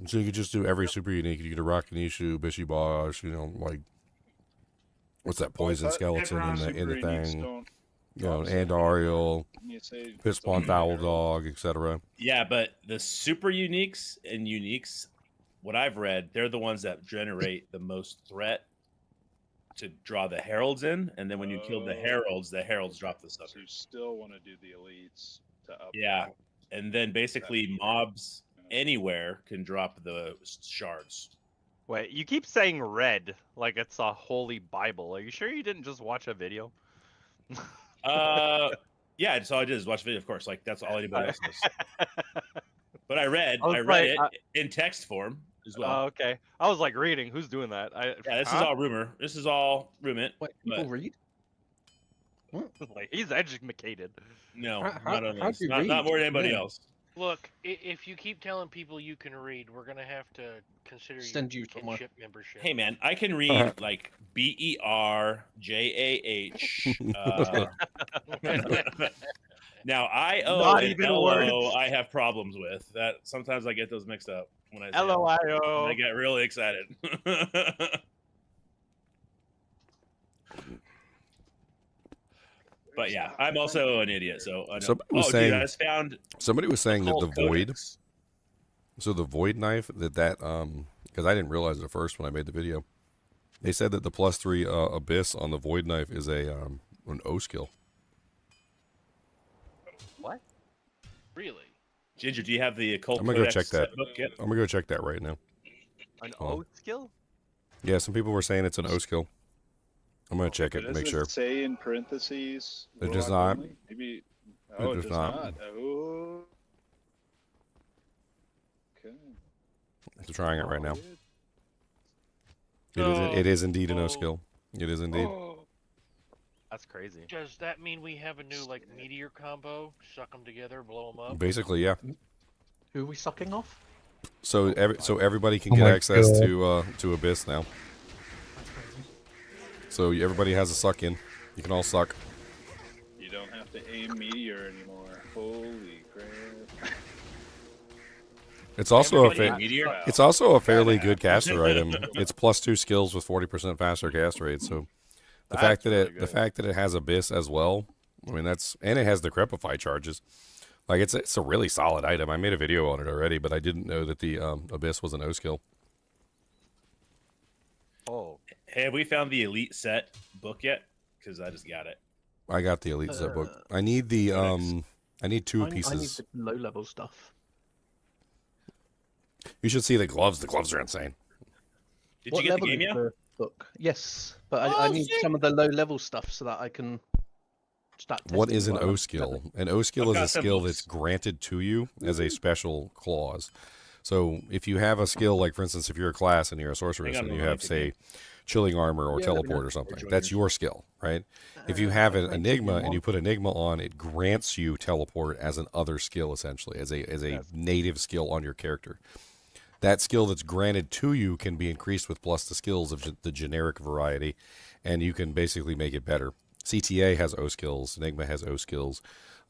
So you could just do every super unique. You could do Rakanishu, Bishi Bosh, like what's that poison skeleton in the thing? Andariel, Fistpawn Foul Dog, etc. Yeah, but the super uniques and uniques, what I've read, they're the ones that generate the most threat to draw the heralds in, and then when you kill the heralds drop the stuff. So you still want to do the elites to up. Yeah, and then basically mobs anywhere can drop the shards. Wait, you keep saying red like it's a holy Bible. Are you sure you didn't just watch a video? Yeah, that's all I did is watch a video, of course. Like that's all anybody else does. But I read it in text form as well. Oh, okay. I was like reading. Who's doing that? Yeah, this is all rumor. This is all rumor. Wait, people read? Like he's educated. No, not more than anybody else. Look, if you keep telling people you can read, we're gonna have to consider Send you kinship membership. Hey man, I can read like BERJAH. Now IO and LO I have problems with. That sometimes I get those mixed up when I say LOIO. I get really excited. But yeah, I'm also an idiot, so I know. Somebody was saying that the void. So the void knife that because I didn't realize it at first when I made the video. They said that the +3 abyss on the void knife is an O skill. What? Really? Ginger, do you have the occult? I'm gonna go check that. Book yet? I'm gonna go check that right now. An O skill? Yeah, some people were saying it's an O skill. I'm gonna check it to make sure. Does it say in parentheses? It does not. Maybe. It does not. Oh. Okay. I'm trying it right now. It is indeed an O skill. It is indeed. That's crazy. Does that mean we have a new like meteor combo? Suck them together, blow them up. Basically, yeah. Who are we sucking off? So everybody can get access to Abyss now. So everybody has a suck in. You can all suck. You don't have to aim meteor anymore. Holy crap. It's also Meteor? it's also a fairly good caster item. It's +2 skills with 40% faster cast rate. So the fact that it has Abyss as well, I mean and it has the Crepify charges. Like it's a really solid item. I made a video on it already, but I didn't know that the Abyss was an O skill. Oh. Hey, have we found the Elite Set book yet? Because I just got it. I got the Elite Set book. I need the I need two pieces. I need the low level stuff. You should see the gloves. The gloves are insane. Did you get the game yet? Book? Yes, but I need some of the low level stuff so that I can start. What is an O skill? An O skill is a skill that's granted to you as a special clause. So if you have a skill, like for instance, if you're a class and you're a sorceress and you have, say, chilling armor or teleport or something, that's your skill, right? If you have an enigma and you put enigma on, it grants you teleport as an other skill, essentially, as a native skill on your character. That skill that's granted to you can be increased with plus the skills of the generic variety, and you can basically make it better. CTA has O skills, Enigma has O skills,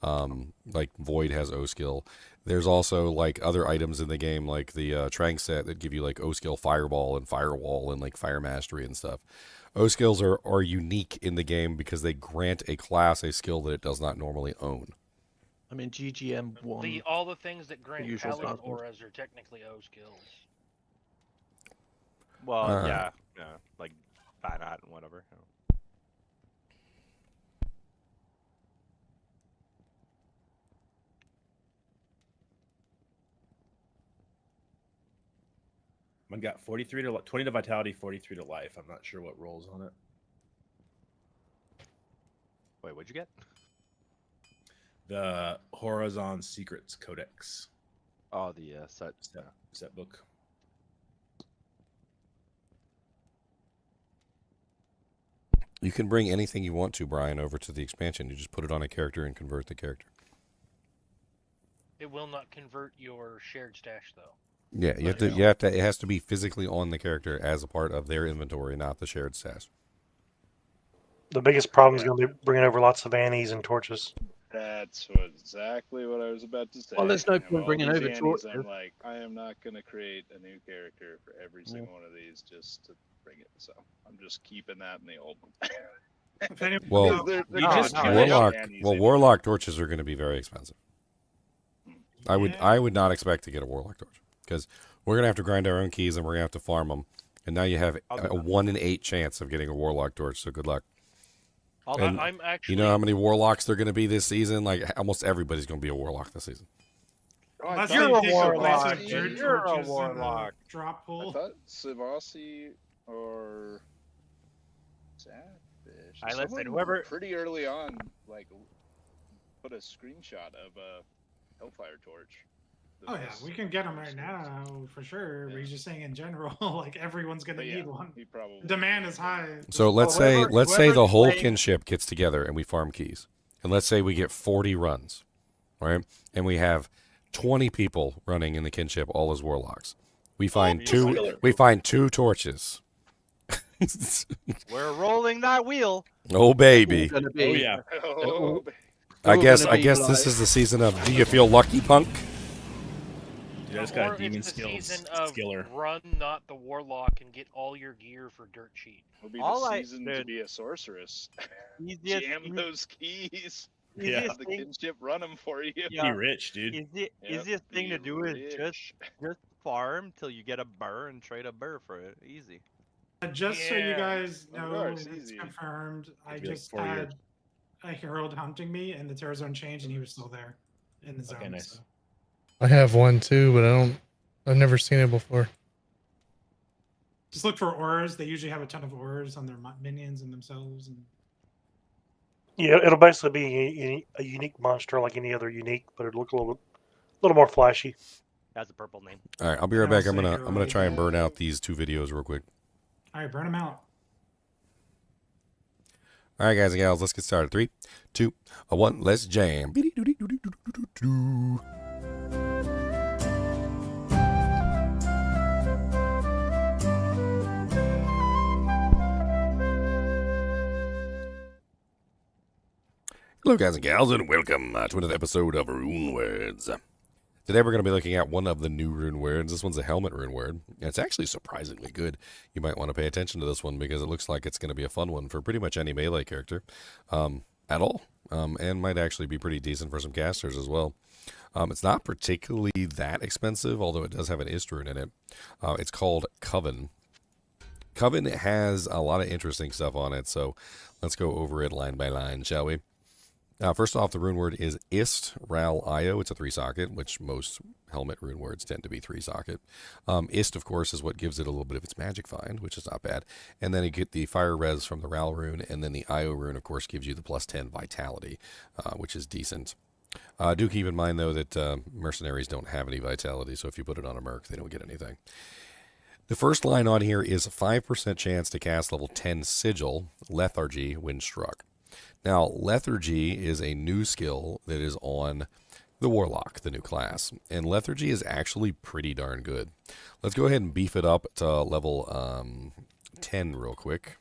like Void has O skill. There's also like other items in the game, like the Trank set that give you like O skill Fireball and Firewall and like Fire Mastery and stuff. O skills are unique in the game because they grant a class a skill that it does not normally own. I mean, GGM1. All the things that grant usual Paladin cosmos. auras are technically O skills. Well, yeah, like Banat and whatever. Mine got 43 to 20 to vitality, 43 to life. I'm not sure what rolls on it. Wait, what'd you get? The Horizon Secrets Codex. Oh, the set book. You can bring anything you want to, Brian, over to the expansion. You just put it on a character and convert the character. It will not convert your shared stash, though. Yeah, you have to. It has to be physically on the character as a part of their inventory, not the shared stash. The biggest problem is going to be bringing over lots of annies and torches. That's exactly what I was about to say. Well, there's no point bringing over torches. I'm like, I am not going to create a new character for every single one of these just to bring it. So I'm just keeping that in the old one. Well, Warlock torches are going to be very expensive. I would not expect to get a Warlock torch because we're going to have to grind our own keys and we're going to have to farm them. And now you have a 1 in 8 chance of getting a Warlock torch. So good luck. And I'm actually. You know how many Warlocks there are going to be this season? Like almost everybody's going to be a Warlock this season. You're a Warlock. You're a Warlock. Drop pull. I thought Savasi or Sadfish. Listen, whoever pretty early on, like, put a screenshot of a Hellfire torch. Oh yeah, we can get them right now for sure. Yeah. We're just saying in general, like everyone's gonna need one. Demand is high. So let's say the whole kinship gets together and we farm keys, and let's say we get 40 runs, right? And we have 20 people running in the kinship, all as warlocks. We find two torches. We're rolling that wheel. Oh baby. Oh yeah. I guess this is the season of Do You Feel Lucky, Punk? You just got demon it's the skills. Season of Skiller. Run, not the warlock, and get all your gear for dirt cheap. It'll be the season to be a sorceress. Jam those keys. Yeah. The kinship run them for you. Be rich, dude. Easiest thing to do is just farm till you get a burr and trade a burr for it. Easy. Just so you guys know, it's confirmed. I just had a herald hunting me, and the terror zone changed, and he was still there in the zone. Okay, nice. So. I have one too, but I've never seen it before. Just look for auras. They usually have a ton of auras on their minions and themselves. And... Yeah, it'll basically be a unique monster like any other unique, but it'll look a little more flashy. Has a purple name. All right, I'll be right back. I'm gonna try and burn out these 2 videos real quick. All right, burn them out. All right, guys and gals, let's get started. 3, 2, 1, let's jam. Hello guys and gals, and welcome to another episode of Rune Words. Today we're going to be looking at one of the new rune words. This one's a helmet rune word. And it's actually surprisingly good. You might want to pay attention to this one because it looks like it's going to be a fun one for pretty much any melee character at all. And might actually be pretty decent for some casters as well. It's not particularly that expensive, although it does have an ist rune in it. It's called Coven. Coven has a lot of interesting stuff on it, so let's go over it line by line, shall we? First off, the rune word is Ist Ral Io. It's a 3-socket, which most helmet rune words tend to be 3-socket. Ist, of course, is what gives it a little bit of its magic find, which is not bad. And then you get the fire res from the Ral rune, and then the Io rune, of course, gives you the plus 10 vitality, which is decent. Do keep in mind, though, that mercenaries don't have any vitality, so if you put it on a merc, they don't get anything. The first line on here is a 5% chance to cast level 10 Sigil, Lethargy, when struck. Now, Lethargy is a new skill that is on the Warlock, the new class. And Lethargy is actually pretty darn good. Let's go ahead and beef it up to level 10 real quick.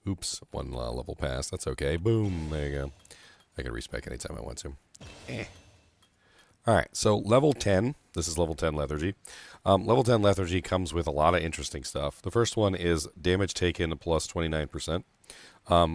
Oops, one level past. That's okay. Boom. There you go. I can respec anytime I want to. All right, so level 10. This is level 10 Lethargy. Level 10 Lethargy comes with a lot of interesting stuff. The first one is damage taken plus 29%.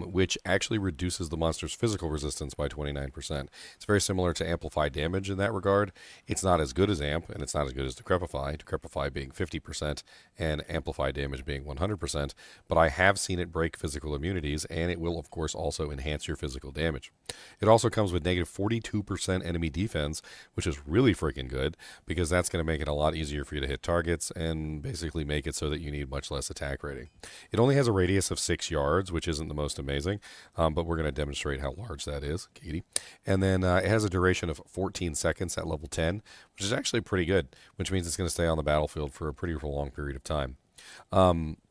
Which actually reduces the monster's physical resistance by 29%. It's very similar to Amplify damage in that regard. It's not as good as Amp, and it's not as good as Decrepify. Decrepify being 50% and Amplify damage being 100%. But I have seen it break physical immunities, and it will, of course, also enhance your physical damage. It also comes with negative 42% enemy defense, which is really freaking good, because that's going to make it a lot easier for you to hit targets and basically make it so that you need much less attack rating. It only has a radius of 6 yards, which isn't the most amazing, but we're going to demonstrate how large that is, Katie. And then it has a duration of 14 seconds at level 10, which is actually pretty good, which means it's going to stay on the battlefield for a pretty long period of time.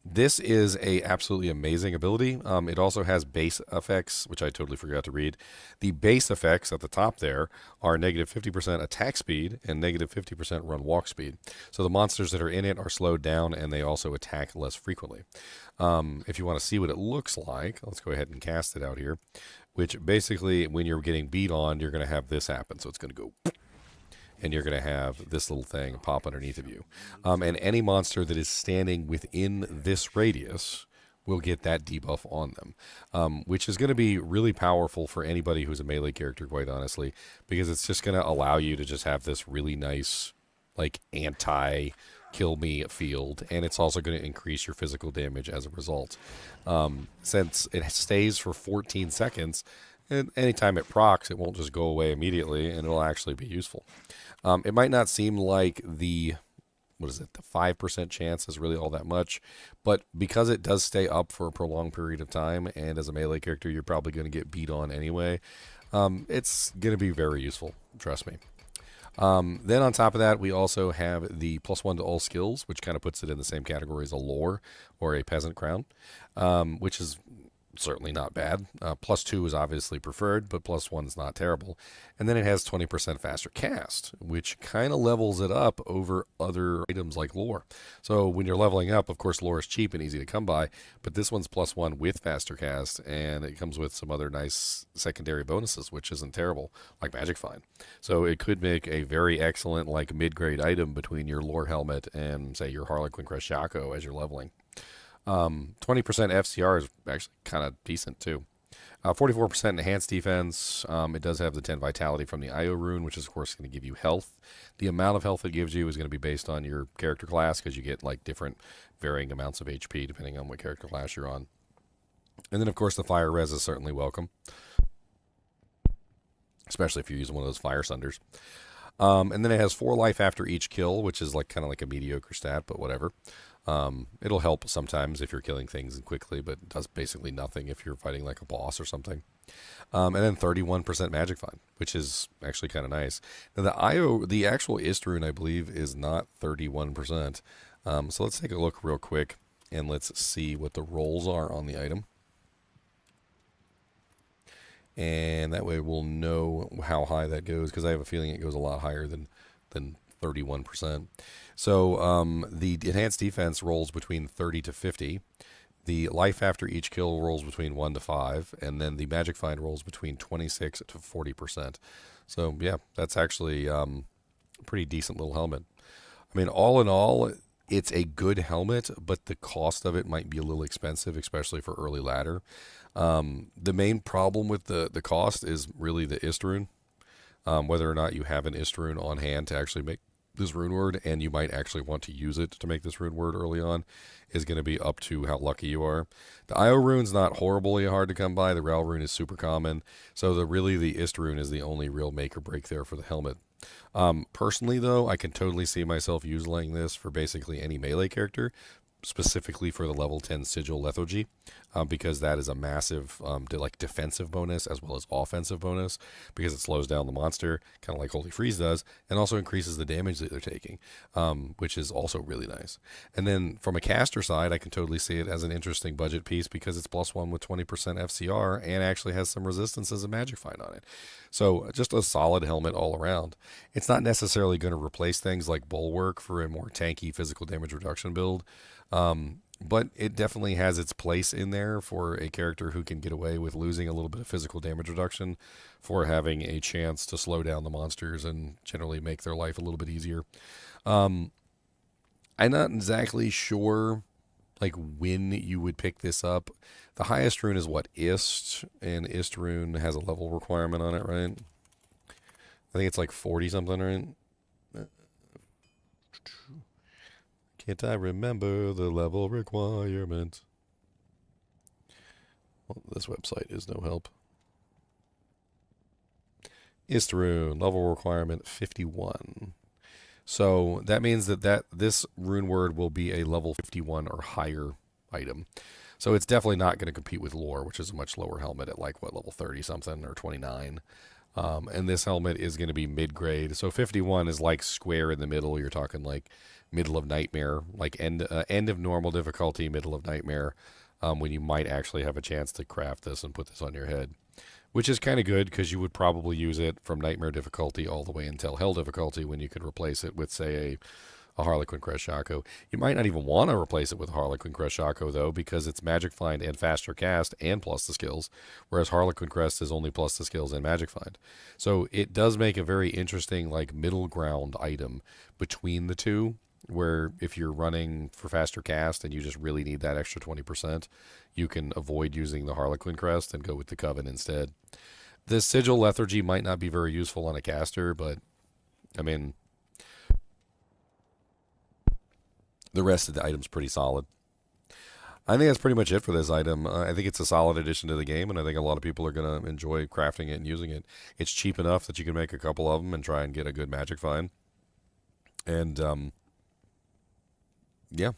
This is a absolutely amazing ability. It also has base effects, which I totally forgot to read. The base effects at the top there are negative 50% attack speed and negative 50% run walk speed. So the monsters that are in it are slowed down, and they also attack less frequently. If you want to see what it looks like, let's go ahead and cast it out here, which basically when you're getting beat on, you're going to have this happen. So it's going to go, and you're going to have this little thing pop underneath of you. And any monster that is standing within this radius will get that debuff on them, which is going to be really powerful for anybody who's a melee character, quite honestly, because it's just going to allow you to just have this really nice, like, anti-kill me field, and it's also going to increase your physical damage as a result. Since it stays for 14 seconds, and anytime it procs, it won't just go away immediately, and it'll actually be useful. It might not seem like the 5% chance is really all that much, but because it does stay up for a prolonged period of time, and as a melee character, you're probably going to get beat on anyway, it's going to be very useful, trust me. Then on top of that, we also have the +1 to all skills, which kind of puts it in the same category as a lore or a peasant crown, which is certainly not bad. +2 is obviously preferred, but +1 is not terrible. And then it has 20% faster cast, which kind of levels it up over other items like lore. So when you're leveling up, of course, lore is cheap and easy to come by, but this one's +1 with faster cast, and it comes with some other nice secondary bonuses, which isn't terrible, like magic find. So it could make a very excellent, like, mid-grade item between your lore helmet and, say, your Harlequin Crest Shaco as you're leveling. 20% FCR is actually kind of decent too. 44% enhanced defense. It does have the 10 vitality from the Io rune, which is of course going to give you health. The amount of health it gives you is going to be based on your character class, because you get like different varying amounts of HP depending on what character class you're on. And then of course the fire res is certainly welcome, especially if you're using one of those fire sunders. And then it has 4 life after each kill, which is like kind of like a mediocre stat, but whatever. It'll help sometimes if you're killing things quickly, but it does basically nothing if you're fighting like a boss or something. And then 31% magic find, which is actually kind of nice. Now the actual ist rune, I believe, is not 31%. So let's take a look real quick and let's see what the rolls are on the item. And that way we'll know how high that goes, because I have a feeling it goes a lot higher than 31%. So the enhanced defense rolls between 30 to 50. The life after each kill rolls between 1 to 5, and then the magic find rolls between 26 to 40%. So yeah, that's actually a pretty decent little helmet. I mean, all in all, it's a good helmet, but the cost of it might be a little expensive, especially for early ladder. The main problem with the cost is really the ist rune. Whether or not you have an ist rune on hand to actually make this rune word, and you might actually want to use it to make this rune word early on, is going to be up to how lucky you are. The Io rune's not horribly hard to come by. The Rel rune is super common. So the ist rune is the only real make or break there for the helmet. Personally, though, I can totally see myself using this for basically any melee character, specifically for the level 10 Sigil Lethargy, because that is a massive defensive bonus as well as offensive bonus, because it slows down the monster, kind of like Holy Freeze does, and also increases the damage that they're taking, which is also really nice. And then from a caster side, I can totally see it as an interesting budget piece because it's +1 with 20% FCR and actually has some resistance as a magic find on it. So just a solid helmet all around. It's not necessarily going to replace things like Bulwark for a more tanky physical damage reduction build, but it definitely has its place in there for a character who can get away with losing a little bit of physical damage reduction for having a chance to slow down the monsters and generally make their life a little bit easier. I'm not exactly sure like when you would pick this up. The highest rune is what, Ist, and Ist rune has a level requirement on it, right? I think it's like 40 something, right? Can't I remember the level requirement? Well, this website is no help. Ist rune, level requirement 51. So that means that this rune word will be a level 51 or higher item. So it's definitely not going to compete with Lore, which is a much lower helmet at like, what, level 30 something or 29. And this helmet is going to be mid-grade. So 51 is like square in the middle. You're talking like middle of Nightmare, like end of normal difficulty, middle of Nightmare, when you might actually have a chance to craft this and put this on your head. Which is kind of good because you would probably use it from Nightmare difficulty all the way until Hell difficulty when you could replace it with, say, a Harlequin Crest Shaco. You might not even want to replace it with Harlequin Crest Shaco, though, because it's Magic Find and faster cast and plus the skills, whereas Harlequin Crest is only plus the skills and Magic Find. So it does make a very interesting, like, middle ground item between the two, where if you're running for faster cast and you just really need that extra 20%, you can avoid using the Harlequin Crest and go with the Coven instead. The Sigil Lethargy might not be very useful on a caster, but, I mean, the rest of the item's pretty solid. I think that's pretty much it for this item. I think it's a solid addition to the game, and I think a lot of people are going to enjoy crafting it and using it. It's cheap enough that you can make a couple of them and try and get a good magic find. And, yeah,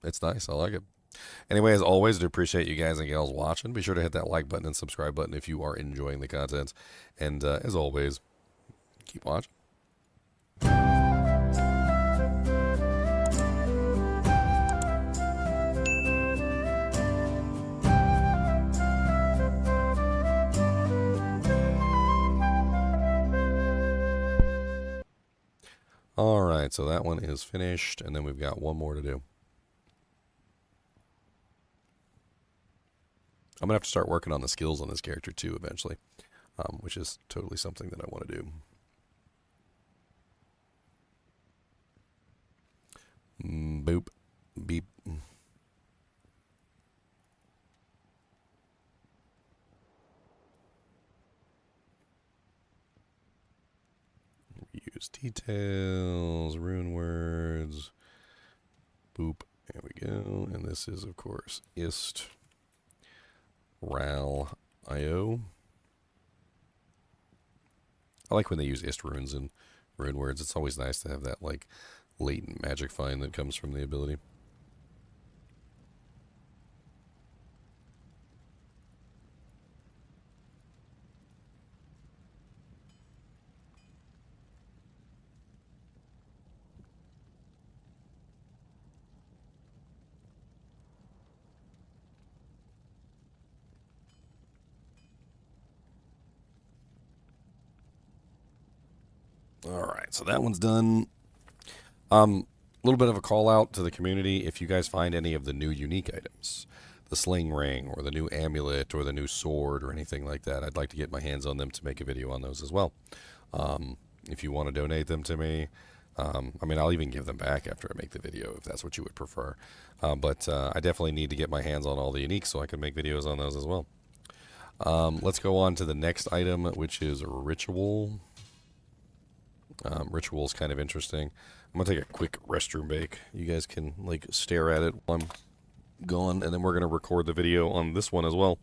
it's nice. I like it. Anyway, as always, I do appreciate you guys and gals watching. Be sure to hit that like button and subscribe button if you are enjoying the content. And as always, keep watching. All right, so that one is finished, and then we've got one more to do. I'm going to have to start working on the skills on this character, too, eventually, which is totally something that I want to do. Boop. Beep. Use details, rune words. Boop. There we go. And this is, of course, Ist. Ral IO. I like when they use Ist runes and rune words. It's always nice to have that like latent magic find that comes from the ability. All right, so that one's done. A little bit of a call out to the community. If you guys find any of the new unique items, the sling ring or the new amulet or the new sword or anything like that, I'd like to get my hands on them to make a video on those as well. If you want to donate them to me, I mean, I'll even give them back after I make the video if that's what you would prefer. But I definitely need to get my hands on all the uniques so I can make videos on those as well. Let's go on to the next item, which is Ritual. Ritual is kind of interesting. I'm going to take a quick restroom break. You guys can like stare at it while I'm gone, and then we're going to record the video on this one as well.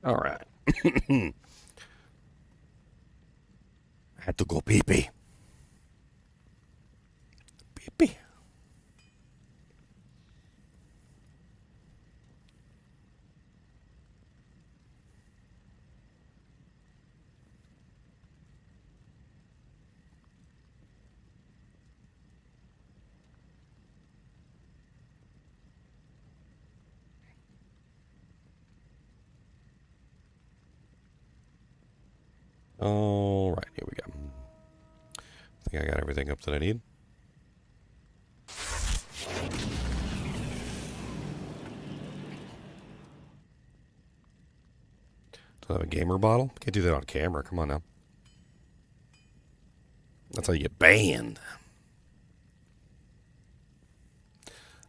All right. I had to go pee-pee. Pee-pee. All right, here we go. I think I got everything up that I need. Do I have a gamer bottle? Can't do that on camera. Come on now. That's how you get banned.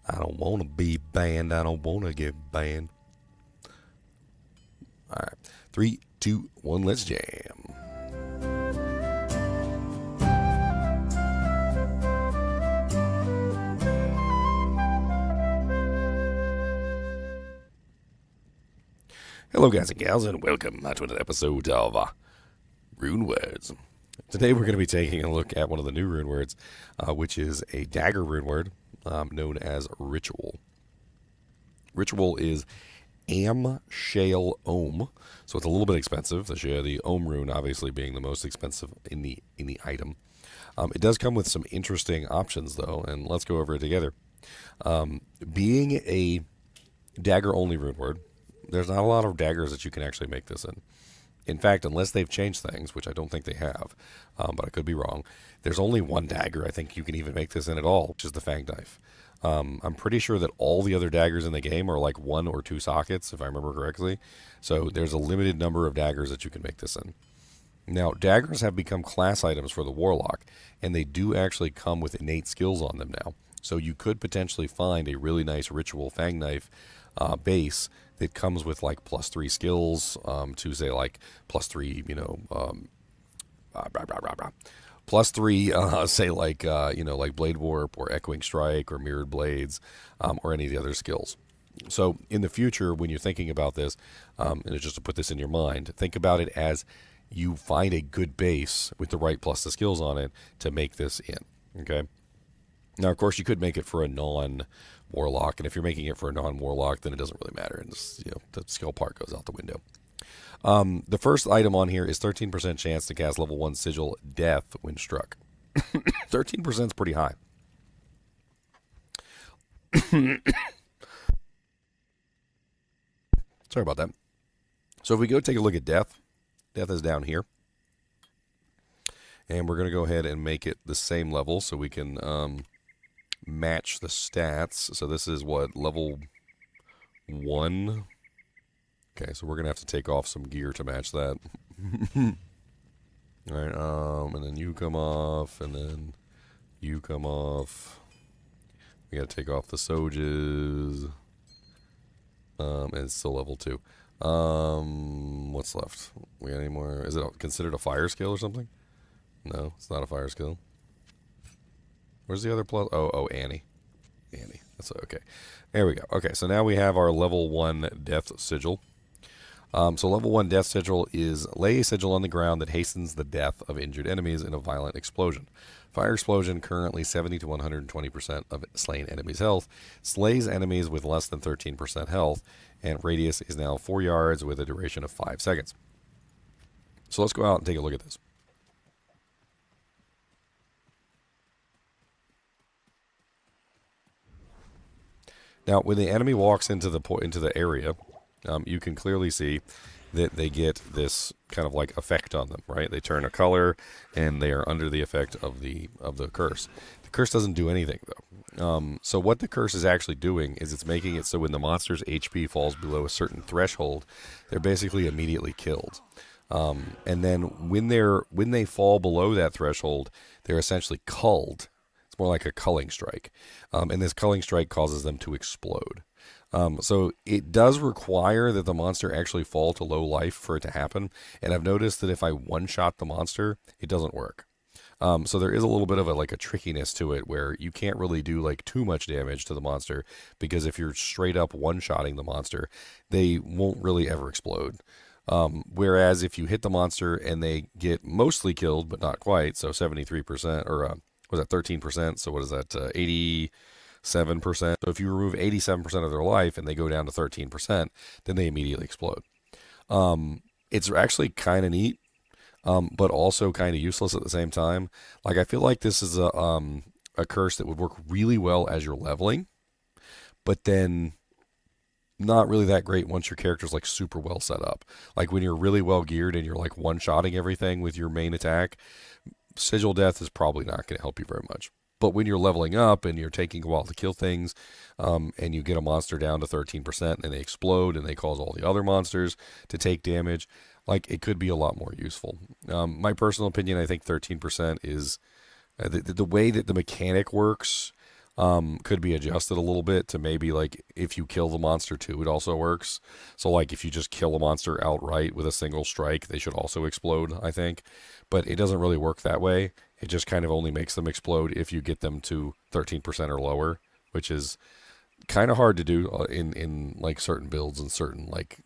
I don't want to be banned. I don't want to get banned. All right. 3, 2, 1, let's jam. Hello guys and gals, and welcome to another episode of Rune Words. Today we're going to be taking a look at one of the new rune words, which is a dagger rune word known as Ritual. Ritual is Am Shale Ohm, so it's a little bit expensive. The Ohm rune obviously being the most expensive in the item. It does come with some interesting options though, and let's go over it together. Being a dagger only rune word, there's not a lot of daggers that you can actually make this in. In fact, unless they've changed things, which I don't think they have, but I could be wrong, there's only one dagger I think you can even make this in at all, which is the Fang Knife. I'm pretty sure that all the other daggers in the game are like 1 or 2 sockets, if I remember correctly. So there's a limited number of daggers that you can make this in. Now, daggers have become class items for the Warlock, and they do actually come with innate skills on them now. So you could potentially find a really nice Ritual Fang Knife base that comes with like +3 skills to say like +3, +3, say like, like Blade Warp or Echoing Strike or Mirrored Blades or any of the other skills. So in the future, when you're thinking about this, and it's just to put this in your mind, think about it as you find a good base with the right plus the skills on it to make this in. Okay. Now, of course, you could make it for a non-warlock, and if you're making it for a non-warlock, then it doesn't really matter, and the skill part goes out the window. The first item on here is 13% chance to cast level 1 Sigil Death when struck. 13% is pretty high. Sorry about that. So if we go take a look at Death, Death is down here. And we're going to go ahead and make it the same level so we can match the stats. So this is what, level 1? Okay, so we're going to have to take off some gear to match that. All right, and then you come off, and then you come off. We got to take off the Soges. And it's still level 2. What's left? We got any more? Is it considered a fire skill or something? No, it's not a fire skill. Where's the other plus? Oh, Annie. Annie. That's okay. There we go. Okay, so now we have our level 1 Death Sigil. So level 1 Death Sigil is lay a sigil on the ground that hastens the death of injured enemies in a violent explosion. Fire explosion, currently 70 to 120% of slain enemies' health, slays enemies with less than 13% health, and radius is now 4 yards with a duration of 5 seconds. So let's go out and take a look at this. Now, when the enemy walks into the area, you can clearly see that they get this kind of like effect on them, right? They turn a color, and they are under the effect of the curse. The curse doesn't do anything, though. So what the curse is actually doing is it's making it so when the monster's HP falls below a certain threshold, they're basically immediately killed. And then when they fall below that threshold, they're essentially culled. It's more like a culling strike. And this culling strike causes them to explode. So it does require that the monster actually fall to low life for it to happen. And I've noticed that if I one-shot the monster, it doesn't work. So there is a little bit of a trickiness to it where you can't really do like too much damage to the monster, because if you're straight up one-shotting the monster, they won't really ever explode. Whereas if you hit the monster and they get mostly killed, but not quite, so 73%, or was that 13%? So what is that, 87%? So if you remove 87% of their life and they go down to 13%, then they immediately explode. It's actually kind of neat, but also kind of useless at the same time. Like, I feel like this is a curse that would work really well as you're leveling, but then not really that great once your character's like super well set up. Like when you're really well geared and you're like one-shotting everything with your main attack, Sigil Death is probably not going to help you very much. But when you're leveling up and you're taking a while to kill things, and you get a monster down to 13% and they explode and they cause all the other monsters to take damage, like, it could be a lot more useful. My personal opinion, I think 13% is the way that the mechanic works. Could be adjusted a little bit to maybe like if you kill the monster too, it also works. So like if you just kill a monster outright with a single strike, they should also explode, I think. But it doesn't really work that way. It just kind of only makes them explode if you get them to 13% or lower, which is kind of hard to do in like certain builds and certain like,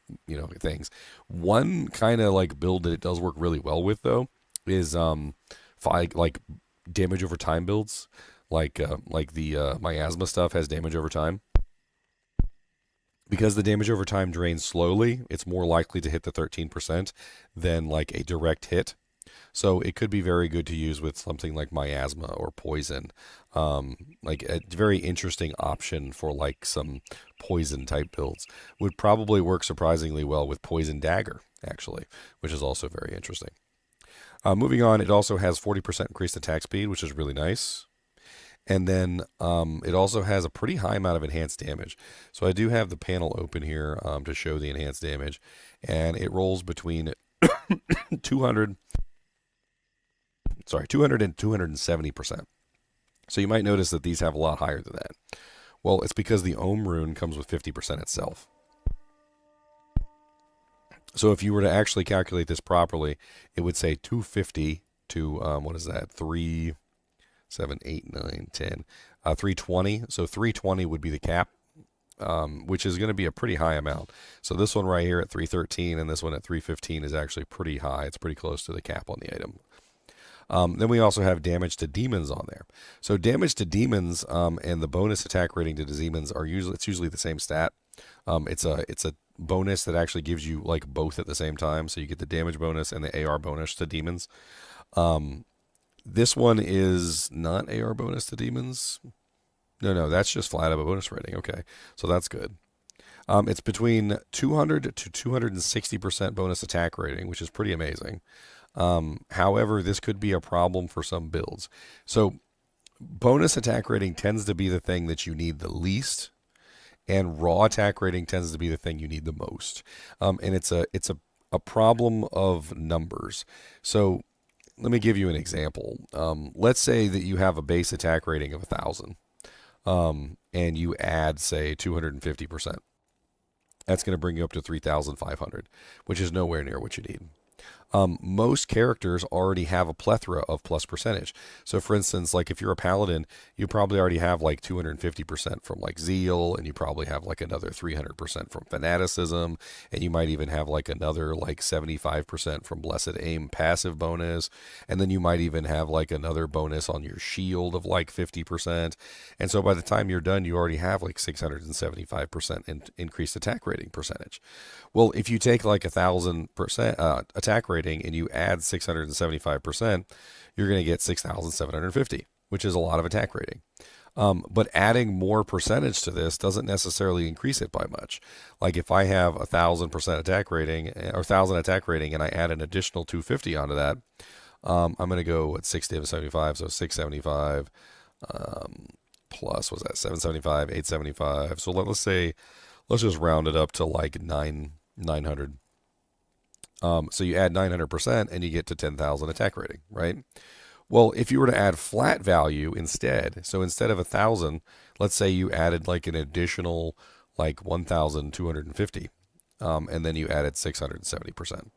things. One kind of like build that it does work really well with though is like damage over time builds. Like the Miasma stuff has damage over time. Because the damage over time drains slowly, it's more likely to hit the 13% than like a direct hit. So it could be very good to use with something like Miasma or Poison. Like a very interesting option for like some poison type builds. Would probably work surprisingly well with Poison Dagger, actually, which is also very interesting. Moving on, it also has 40% increased attack speed, which is really nice. And then it also has a pretty high amount of enhanced damage. So I do have the panel open here to show the enhanced damage. And it rolls between 200 and 270%. So you might notice that these have a lot higher than that. Well, it's because the Ohm rune comes with 50% itself. So if you were to actually calculate this properly, it would say 250 to, what is that, 3... 7, 8, 9, 10, 320. So 320 would be the cap. which is going to be a pretty high amount. So this one right here at 313 and this one at 315 is actually pretty high. It's pretty close to the cap on the item. Then we also have damage to demons on there. So damage to demons and the bonus attack rating to the demons are usually the same stat. It's a bonus that actually gives you like both at the same time. So you get the damage bonus and the AR bonus to demons. This one is not AR bonus to demons. No, that's just flat out a bonus rating. Okay, so that's good. It's between 200 to 260% bonus attack rating, which is pretty amazing. However, this could be a problem for some builds. So bonus attack rating tends to be the thing that you need the least, and raw attack rating tends to be the thing you need the most. And it's a problem of numbers. So let me give you an example. Let's say that you have a base attack rating of 1,000. And you add, say, 250%. That's going to bring you up to 3,500, which is nowhere near what you need. Most characters already have a plethora of plus percentage. So for instance, like if you're a paladin, you probably already have like 250% from like zeal, and you probably have like another 300% from fanaticism, and you might even have like another like 75% from blessed aim passive bonus, and then you might even have like another bonus on your shield of like 50%. And so by the time you're done, you already have like 675% increased attack rating percentage. Well, if you take like 1,000% attack rating and you add 675%, you're going to get 6,750, which is a lot of attack rating. But adding more percentage to this doesn't necessarily increase it by much. Like if I have 1,000% attack rating or 1,000 attack rating and I add an additional 250 onto that, I'm going to go at 675, so 675 plus, was that 775, 875. So let's just round it up to like 900. So you add 900% and you get to 10,000 attack rating, right? Well, if you were to add flat value instead, so instead of 1,000, let's say you added like an additional like 1,250, and then you added 670%.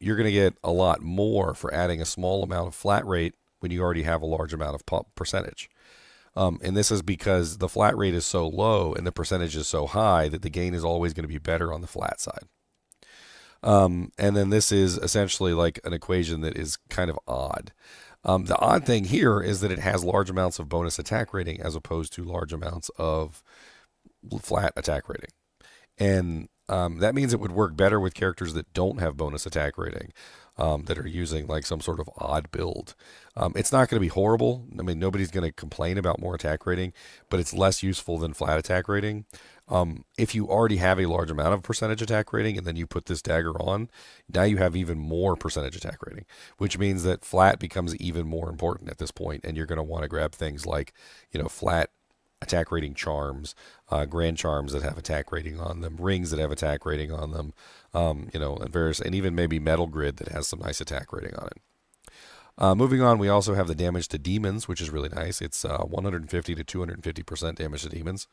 You're going to get a lot more for adding a small amount of flat rate when you already have a large amount of percentage. And this is because the flat rate is so low and the percentage is so high that the gain is always going to be better on the flat side. And then this is essentially like an equation that is kind of odd. The odd thing here is that it has large amounts of bonus attack rating as opposed to large amounts of flat attack rating. And that means it would work better with characters that don't have bonus attack rating, that are using like some sort of odd build. It's not going to be horrible. I mean, nobody's going to complain about more attack rating, but it's less useful than flat attack rating. If you already have a large amount of percentage attack rating and then you put this dagger on, now you have even more percentage attack rating, which means that flat becomes even more important at this point, and you're going to want to grab things like, flat attack rating charms, grand charms that have attack rating on them, rings that have attack rating on them, and even maybe metal grid that has some nice attack rating on it. Moving on, we also have the damage to demons, which is really nice. It's 150 to 250% damage to demons.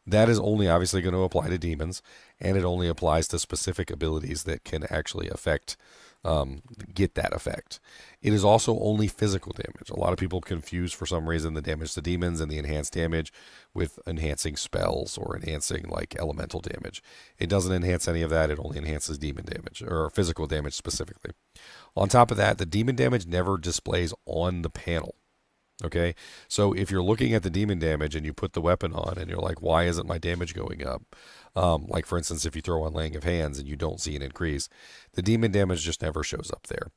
That is only obviously going to apply to demons, and it only applies to specific abilities that can actually get that effect. It is also only physical damage. A lot of people confuse for some reason the damage to demons and the enhanced damage with enhancing spells or enhancing like elemental damage. It doesn't enhance any of that. It only enhances demon damage or physical damage specifically. On top of that, the demon damage never displays on the panel. Okay, so if you're looking at the demon damage and you put the weapon on and you're like, why isn't my damage going up? Like for instance, if you throw on Laying of Hands and you don't see an increase, the demon damage just never shows up there.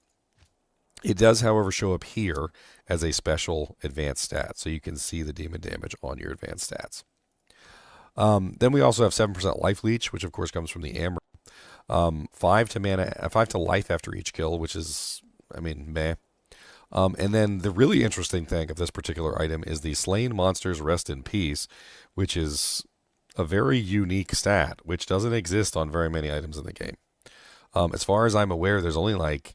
It does, however, show up here as a special advanced stat, so you can see the demon damage on your advanced stats. Then we also have 7% life leech, which of course comes from the Amber. 5 to life after each kill, which is, meh. And then the really interesting thing of this particular item is the Slain Monsters Rest in Peace, which is a very unique stat, which doesn't exist on very many items in the game. As far as I'm aware, there's only like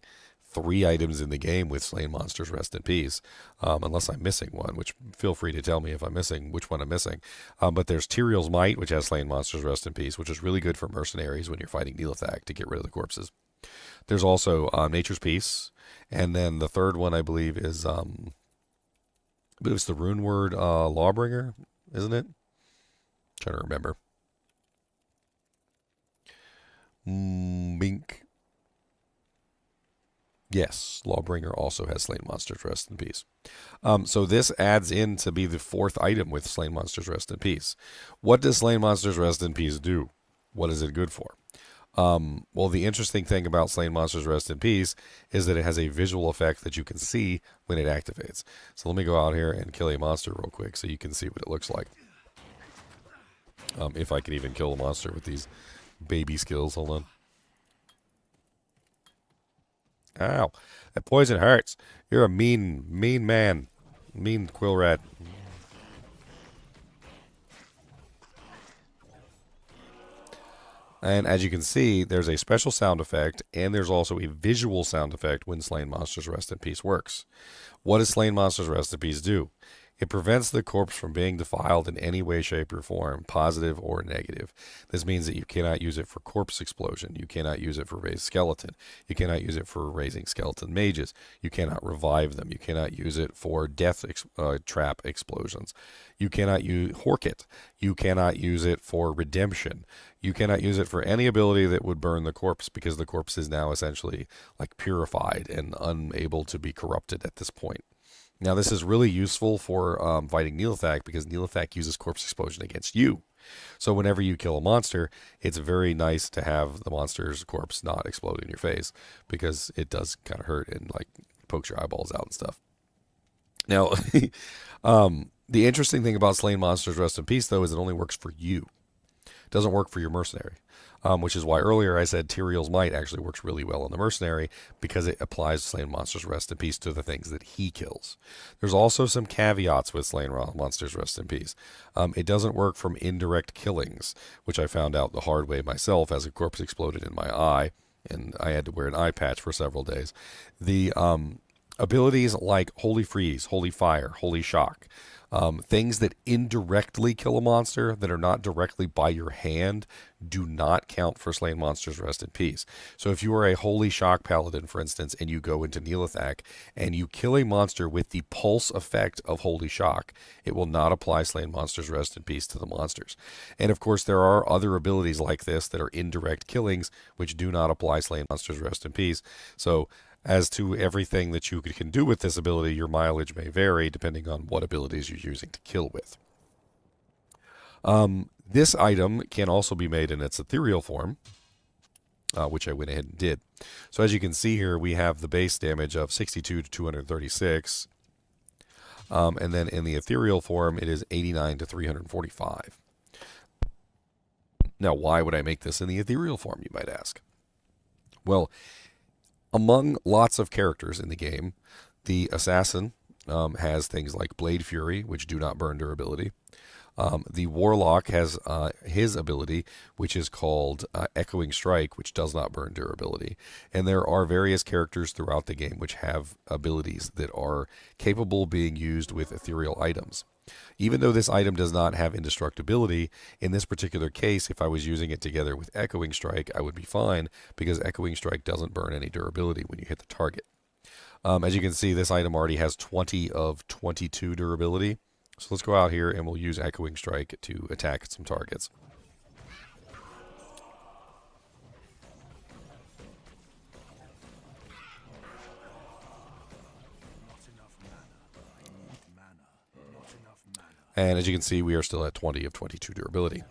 3 items in the game with Slain Monsters Rest in Peace, unless I'm missing one, which feel free to tell me if I'm missing which one I'm missing. But there's Tyrael's Might, which has Slain Monsters Rest in Peace, which is really good for mercenaries when you're fighting Neelathak to get rid of the corpses. There's also Nature's Peace, and then the third one I believe is it's the Rune Word Lawbringer, isn't it? I'm trying to remember. Bink. Yes, Lawbringer also has Slain Monsters Rest in Peace. So this adds in to be the fourth item with Slain Monsters Rest in Peace. What does Slain Monsters Rest in Peace do? What is it good for? Well, the interesting thing about Slain Monsters Rest in Peace is that it has a visual effect that you can see when it activates. So let me go out here and kill a monster real quick so you can see what it looks like. If I can even kill a monster with these baby skills. Hold on. Ow. That poison hurts. You're a mean man. Mean quill rat. And as you can see, there's a special sound effect, and there's also a visual sound effect when Slain Monsters Rest in Peace works. What does Slain Monsters Rest in Peace do? It prevents the corpse from being defiled in any way, shape, or form, positive or negative. This means that you cannot use it for corpse explosion. You cannot use it for raised skeleton. You cannot use it for raising skeleton mages. You cannot revive them. You cannot use it for death trap explosions. You cannot use Horkit. You cannot use it for redemption. You cannot use it for any ability that would burn the corpse, because the corpse is now essentially like purified and unable to be corrupted at this point. Now, this is really useful for fighting Neelathak, because Neelathak uses corpse explosion against you. So whenever you kill a monster, it's very nice to have the monster's corpse not explode in your face, because it does kind of hurt and like pokes your eyeballs out and stuff. Now, the interesting thing about Slain Monsters Rest in Peace, though, is it only works for you. It doesn't work for your mercenary. Which is why earlier I said Tyrael's Might actually works really well on the mercenary, because it applies Slain Monsters Rest in Peace to the things that he kills. There's also some caveats with Slain Monsters Rest in Peace. It doesn't work from indirect killings, which I found out the hard way myself as a corpse exploded in my eye, and I had to wear an eye patch for several days. The abilities like Holy Freeze, Holy Fire, Holy Shock, things that indirectly kill a monster that are not directly by your hand do not count for Slain Monsters Rest in Peace. So if you are a Holy Shock Paladin, for instance, and you go into Neelathak and you kill a monster with the pulse effect of Holy Shock, it will not apply Slain Monsters Rest in Peace to the monsters. And of course, there are other abilities like this that are indirect killings, which do not apply Slain Monsters Rest in Peace. So as to everything that you can do with this ability, your mileage may vary depending on what abilities you're using to kill with. This item can also be made in its ethereal form, which I went ahead and did. So as you can see here, we have the base damage of 62 to 236. And then in the ethereal form, it is 89 to 345. Now, why would I make this in the ethereal form, you might ask? Well, among lots of characters in the game, the Assassin has things like Blade Fury, which do not burn durability. The Warlock has his ability, which is called Echoing Strike, which does not burn durability. And there are various characters throughout the game which have abilities that are capable of being used with ethereal items. Even though this item does not have indestructibility, in this particular case, if I was using it together with Echoing Strike, I would be fine, because Echoing Strike doesn't burn any durability when you hit the target. As you can see, this item already has 20 of 22 durability. So let's go out here and we'll use Echoing Strike to attack some targets. And as you can see, we are still at 20 of 22 durability.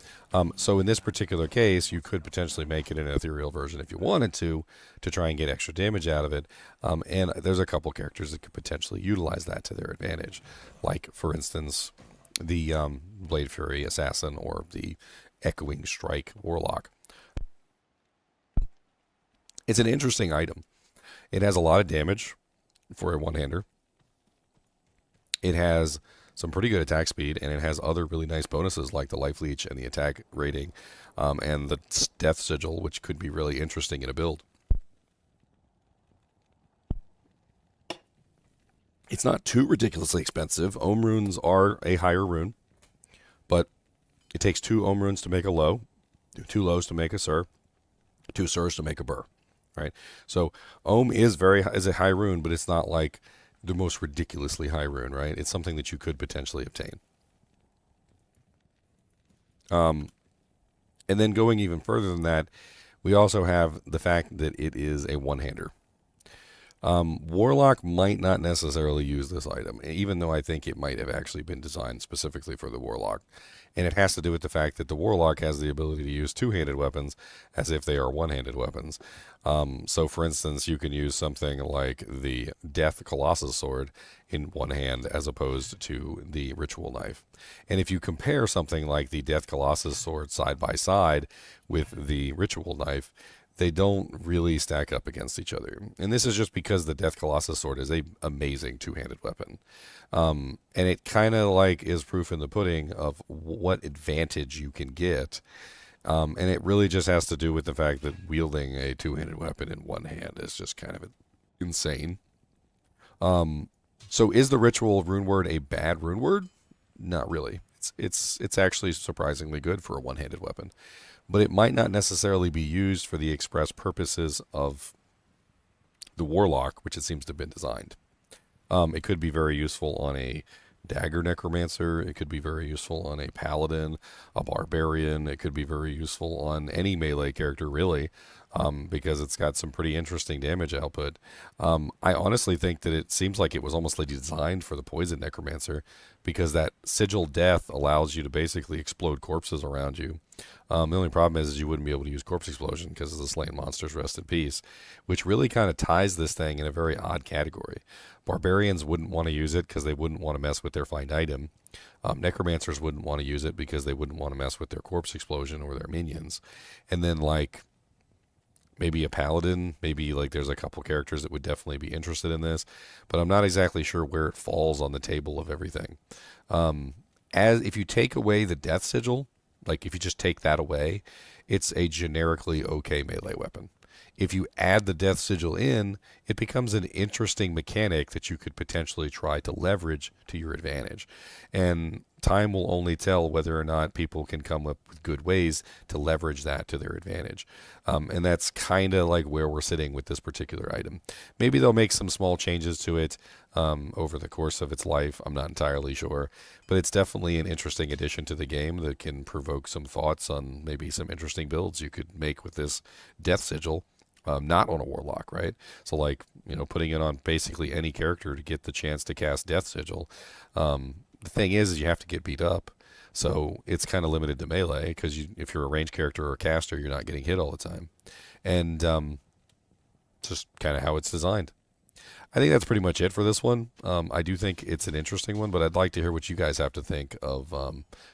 So in this particular case, you could potentially make it an ethereal version if you wanted to try and get extra damage out of it. And there's a couple characters that could potentially utilize that to their advantage. Like, for instance, the Blade Fury Assassin or the Echoing Strike Warlock. It's an interesting item. It has a lot of damage for a one-hander. It has some pretty good attack speed, and it has other really nice bonuses like the Life Leech and the attack rating, and the Death Sigil, which could be really interesting in a build. It's not too ridiculously expensive. Ohm runes are a higher rune, but it takes 2 Ohm runes to make a low, 2 lows to make a Sur, 2 Surs to make a Bur, right? So Ohm is a high rune, but it's not like the most ridiculously high rune, right? It's something that you could potentially obtain. And then going even further than that, We also have the fact that it is a one-hander. Warlock might not necessarily use this item, even though I think it might have actually been designed specifically for the Warlock. And it has to do with the fact that the Warlock has the ability to use two-handed weapons as if they are one-handed weapons. So, for instance, you can use something like the Death Colossus Sword in one hand as opposed to the Ritual Knife. And if you compare something like the Death Colossus Sword side by side with the Ritual Knife, they don't really stack up against each other. And this is just because the Death Colossus Sword is a amazing two-handed weapon. And it kind of like is proof in the pudding of what advantage you can get. And it really just has to do with the fact that wielding a two-handed weapon in one hand is just kind of insane. So is the Ritual rune word a bad rune word? Not really. It's actually surprisingly good for a one-handed weapon. But it might not necessarily be used for the express purposes of the Warlock, which it seems to have been designed. It could be very useful on a Dagger Necromancer. It could be very useful on a Paladin, a Barbarian. It could be very useful on any melee character, really, because it's got some pretty interesting damage output. I honestly think that it seems like it was almost like designed for the Poison Necromancer, because that Sigil Death allows you to basically explode corpses around you. The only problem is you wouldn't be able to use Corpse Explosion because of the slain monsters rest in peace, which really kind of ties this thing in a very odd category. Barbarians wouldn't want to use it because they wouldn't want to mess with their find item. Necromancers wouldn't want to use it because they wouldn't want to mess with their Corpse Explosion or their minions. And then, like, maybe a Paladin, maybe, like, there's a couple characters that would definitely be interested in this, but I'm not exactly sure where it falls on the table of everything. If you take away the Death Sigil, like if you just take that away, it's a generically okay melee weapon. If you add the Death Sigil in, it becomes an interesting mechanic that you could potentially try to leverage to your advantage. And time will only tell whether or not people can come up with good ways to leverage that to their advantage. And that's kind of like where we're sitting with this particular item. Maybe they'll make some small changes to it over the course of its life. I'm not entirely sure. But it's definitely an interesting addition to the game that can provoke some thoughts on maybe some interesting builds you could make with this Death Sigil. Not on a Warlock, right? So, like, putting it on basically any character to get the chance to cast Death Sigil. The thing is you have to get beat up. So it's kind of limited to melee because if you're a ranged character or a caster, you're not getting hit all the time. And just kind of how it's designed. I think that's pretty much it for this one. I do think it's an interesting one, but I'd like to hear what you guys have to think of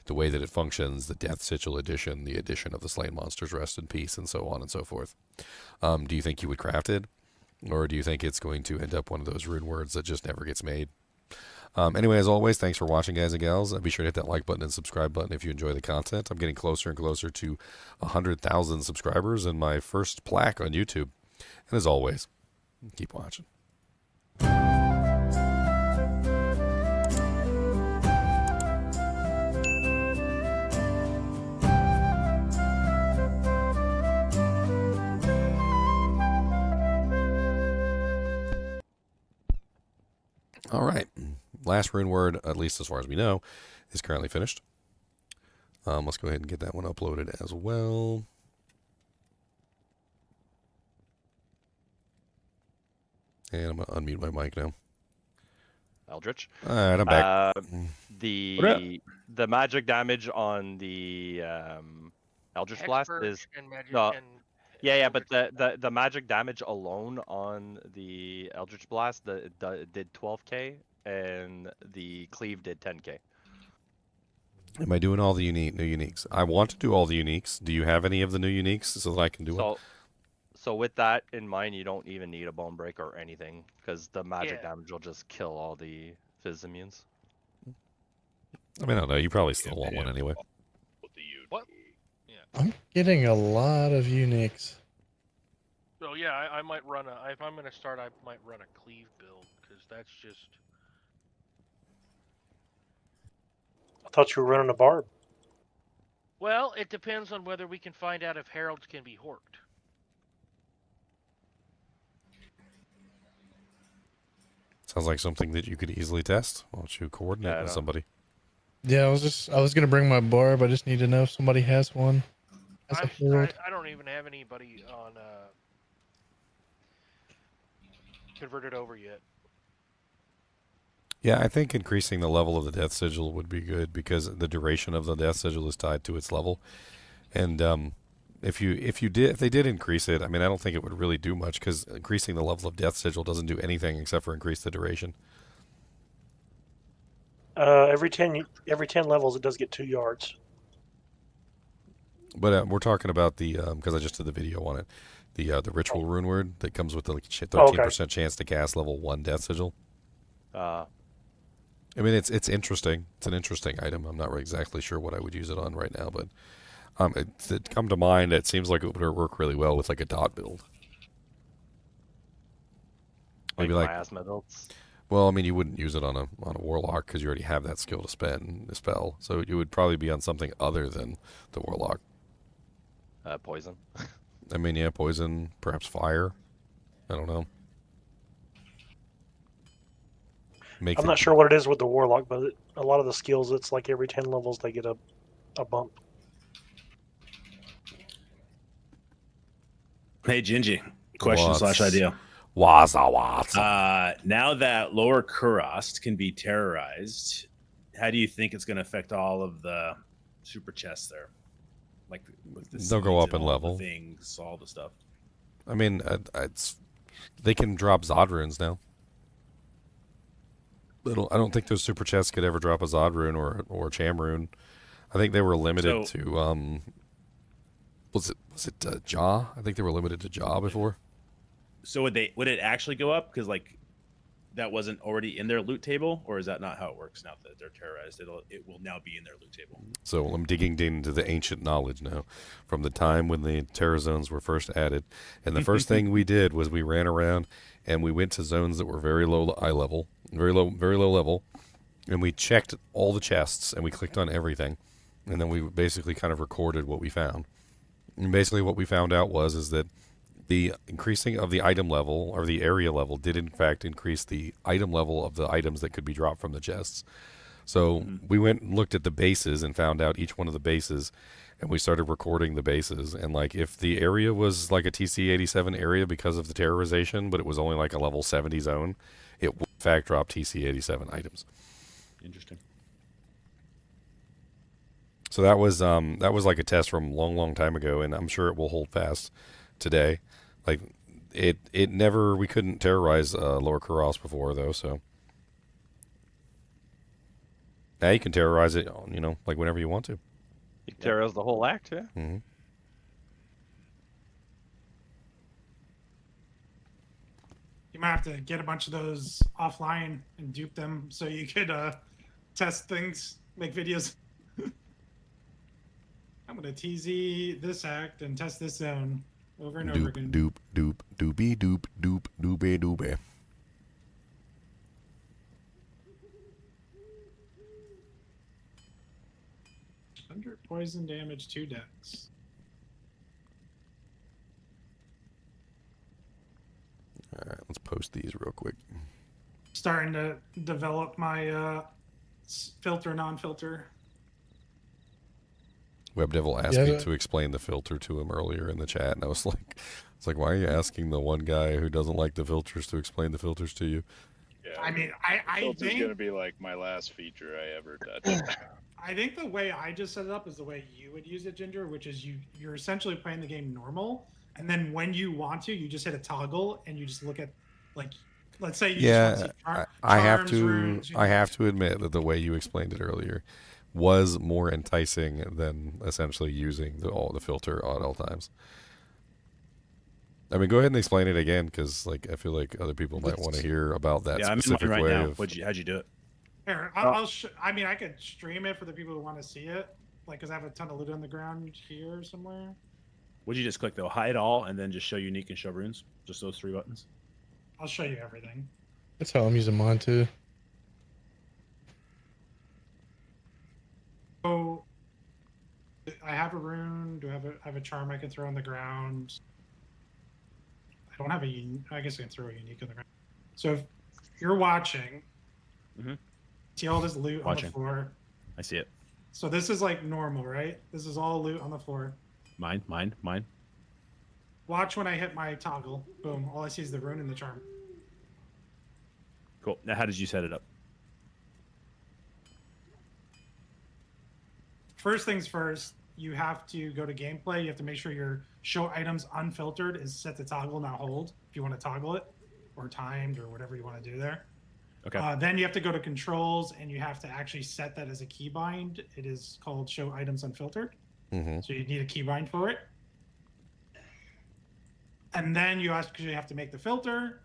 the way that it functions, the Death Sigil edition, the addition of the slain monsters rest in peace, and so on and so forth. Do you think you would craft it? Or do you think it's going to end up one of those rune words that just never gets made? Anyway, as always, thanks for watching, guys and gals. Be sure to hit that like button and subscribe button if you enjoy the content. I'm getting closer and closer to 100,000 subscribers and my first plaque on YouTube. And as always, keep watching. All right. Last rune word, at least as far as we know, is currently finished. Let's go ahead and get that one uploaded as well. And I'm going to unmute my mic now. Eldritch. All right, I'm back. The magic damage on the Eldritch Blast is yeah, but the magic damage alone on the Eldritch Blast did 12k, and the Cleave did 10k. Am I doing all the new uniques? I want to do all the uniques. Do you have any of the new uniques so that I can do it? So with that in mind, you don't even need a Bone Breaker or anything, because the magic damage will just kill all the Fizz immunes. I mean, I don't know. You probably still want one anyway. What? I'm getting a lot of uniques. So yeah, I might run if I'm gonna start, I might run a Cleave build, because that's just. I thought you were running a barb. Well, it depends on whether we can find out if heralds can be horked. Sounds like something that you could easily test. Why don't you coordinate with somebody? Yeah, I was gonna bring my barb. I just need to know if somebody has one. I don't even have anybody on converted over yet. Yeah, I think increasing the level of the death sigil would be good because the duration of the death sigil is tied to its level. And if they did increase it, I mean, I don't think it would really do much because increasing the level of death sigil doesn't do anything except for increase the duration. Every 10 levels, it does get 2 yards. But we're talking about the because I just did the video on it, the ritual rune word that comes with the 13% chance to cast level 1 death sigil. I mean, it's interesting. It's an interesting item. I'm not exactly sure what I would use it on right now, but it come to mind. It seems like it would work really well with like a dot build. Maybe like Miasma builds. Well, I mean, you wouldn't use it on a warlock because you already have that skill to spend the spell. So it would probably be on something other than the warlock. Poison. I mean, yeah, poison, perhaps fire. I don't know. I'm not sure what it is with the warlock, but a lot of the skills, it's like every 10 levels they get a bump. Hey, Gingy. Question/idea. Waza. Now that Lower Kurast can be terrorized, how do you think it's going to affect all of the super chests there? Like with the they'll go up in level. The things, all the stuff. I mean, they can drop Zod runes now. I don't think those super chests could ever drop a Zod rune or a Cham rune. I think they were limited to was it Jaw? I think they were limited to Jaw before. So would it actually go up because like that wasn't already in their loot table, or is that not how it works now that they're terrorized? It will now be in their loot table. So I'm digging into the ancient knowledge now, from the time when the terror zones were first added, and the first thing we did was we ran around and we went to zones that were very low level, very low level, and we checked all the chests and we clicked on everything, and then we basically kind of recorded what we found. And basically what we found out is that the increasing of the item level or the area level did in fact increase the item level of the items that could be dropped from the chests. So we went and looked at the bases and found out each one of the bases, and we started recording the bases. And like if the area was like a TC-87 area because of the terrorization, but it was only like a level 70 zone, it would in fact drop TC-87 items. Interesting. So that was like a test from a long time ago, and I'm sure it will hold fast today. Like it never, we couldn't terrorize Lower Kurast before though, so now you can terrorize it, like whenever you want to. You can terrorize the whole act, yeah. Mm-hmm. You might have to get a bunch of those offline and dupe them so you could test things, make videos. I'm gonna TZ this act and test this zone over and over again. Doop, doopy, doop, doopy, doopy. Under poison damage 2 decks. All right, let's post these real quick. Starting to develop my filter, non-filter. WebDevil asked me to explain the filter to him earlier in the chat, and I was like, why are you asking the one guy who doesn't like the filters to explain the filters to you? Yeah, I mean, I filter's think gonna be like my last feature I ever touched. I think the way I just set it up is the way you would use it, Ginger, which is you're essentially playing the game normal, and then when you want to, you just hit a toggle and you just look at, like, let's say you just want to see I have charms, to runes, I have to admit that the way you explained it earlier was more enticing than essentially using the filter at all times. I mean, go ahead and explain it again, because like I feel like other people might want to hear about that specific way of. How'd you do it? Here, I mean, I could stream it for the people who want to see it, like, because I have a ton of loot on the ground here somewhere. Would you just click though, hide all, and then just show unique and show runes? Just those 3 buttons? I'll show you everything. That's how I'm using mine too. So, I have a rune. Do I have a charm I can throw on the ground? I don't have I guess I can throw a unique on the ground. So if you're watching, see all this loot on the floor? I see it. So this is like normal, right? This is all loot on the floor. Mine. Watch when I hit my toggle. Boom. All I see is the rune and the charm. Cool. Now, how did you set it up? First things first, you have to go to gameplay. You have to make sure your show items unfiltered is set to toggle, not hold, if you want to toggle it, or timed, or whatever you want to do there. Okay. Then you have to go to controls, and you have to actually set that as a keybind. It is called show items unfiltered. Mm-hmm. So you need a keybind for it. And then you actually have to make the filter.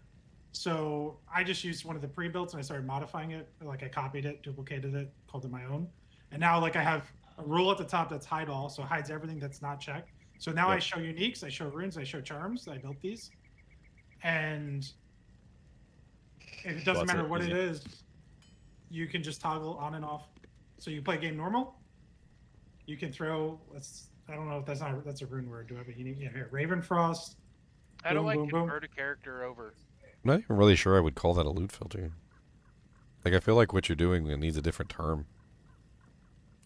So I just used one of the pre-builts and I started modifying it. Like I copied it, duplicated it, called it my own. And now like I have a rule at the top that's hide all, so hides everything that's not checked. So now I show uniques, I show runes, I show charms. I built these. And it doesn't matter what it is, you can just toggle on and off. So you play game normal, you can throw, I don't know if that's a rune word, do I have a unique? Yeah, here, Ravenfrost. How do I convert a character over? I'm not even really sure I would call that a loot filter. Like, I feel like what you're doing needs a different term.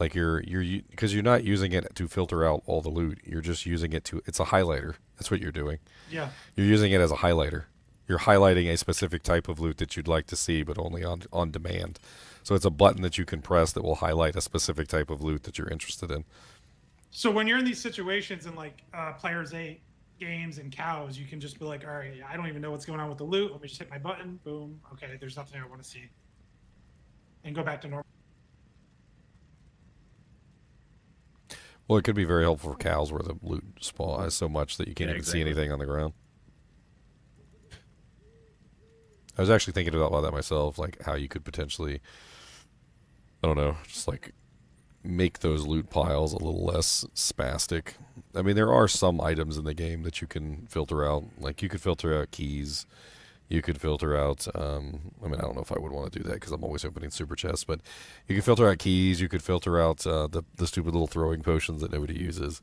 Like because you're not using it to filter out all the loot. You're just using it it's a highlighter. That's what you're doing. Yeah. You're using it as a highlighter. You're highlighting a specific type of loot that you'd like to see, but only on demand. So it's a button that you can press that will highlight a specific type of loot that you're interested in. So when you're in these situations in like Players 8 games and cows, you can just be like, all right, I don't even know what's going on with the loot. Let me just hit my button. Boom. Okay, there's nothing I want to see. And go back to normal. Well, it could be very helpful for cows where the loot spawn is so much that you can't even see anything on the ground. I was actually thinking about that myself, like how you could potentially, I don't know, just like make those loot piles a little less spastic. I mean, there are some items in the game that you can filter out. Like you could filter out keys. You could filter out, I mean, I don't know if I would want to do that because I'm always opening super chests, but you could filter out keys. You could filter out the stupid little throwing potions that nobody uses.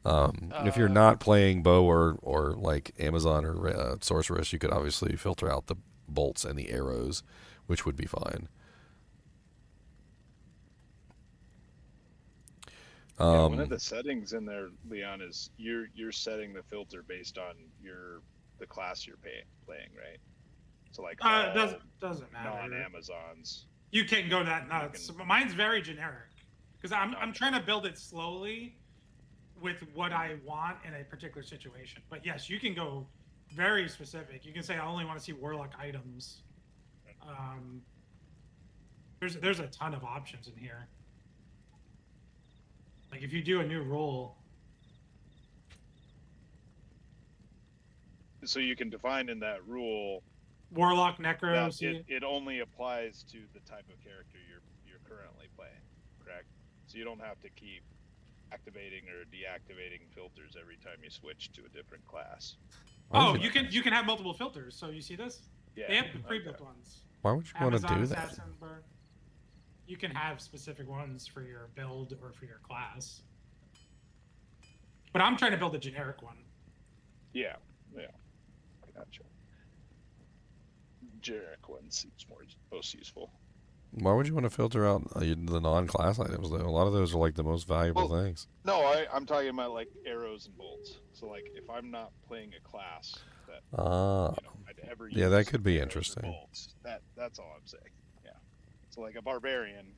If you're not playing bow or like Amazon or Sorceress, you could obviously filter out the bolts and the arrows, which would be fine. One of the settings in there, Leon, is you're setting the filter based on the class you're playing, right? So like doesn't matter. Non-Amazons. You can go that nuts. Mine's very generic because I'm trying to build it slowly with what I want in a particular situation. But yes, you can go very specific. You can say I only want to see Warlock items. There's a ton of options in here. Like if you do a new role. So you can define in that rule Warlock, Necro. It only applies to the type of character you're currently playing, correct? So you don't have to keep activating or deactivating filters every time you switch to a different class. Oh, you can have multiple filters. So you see this? Yeah. They have the pre-built ones. Why would you want to do that? Assassin, you can have specific ones for your build or for your class. But I'm trying to build a generic one. Yeah. Gotcha. Generic one seems most useful. Why would you want to filter out the non-class items, though? A lot of those are like the most valuable things. No, I'm talking about like arrows and bolts. So like if I'm not playing a class that I'd ever use, that could be interesting. Bolts, that's all I'm saying. Yeah. So like a barbarian,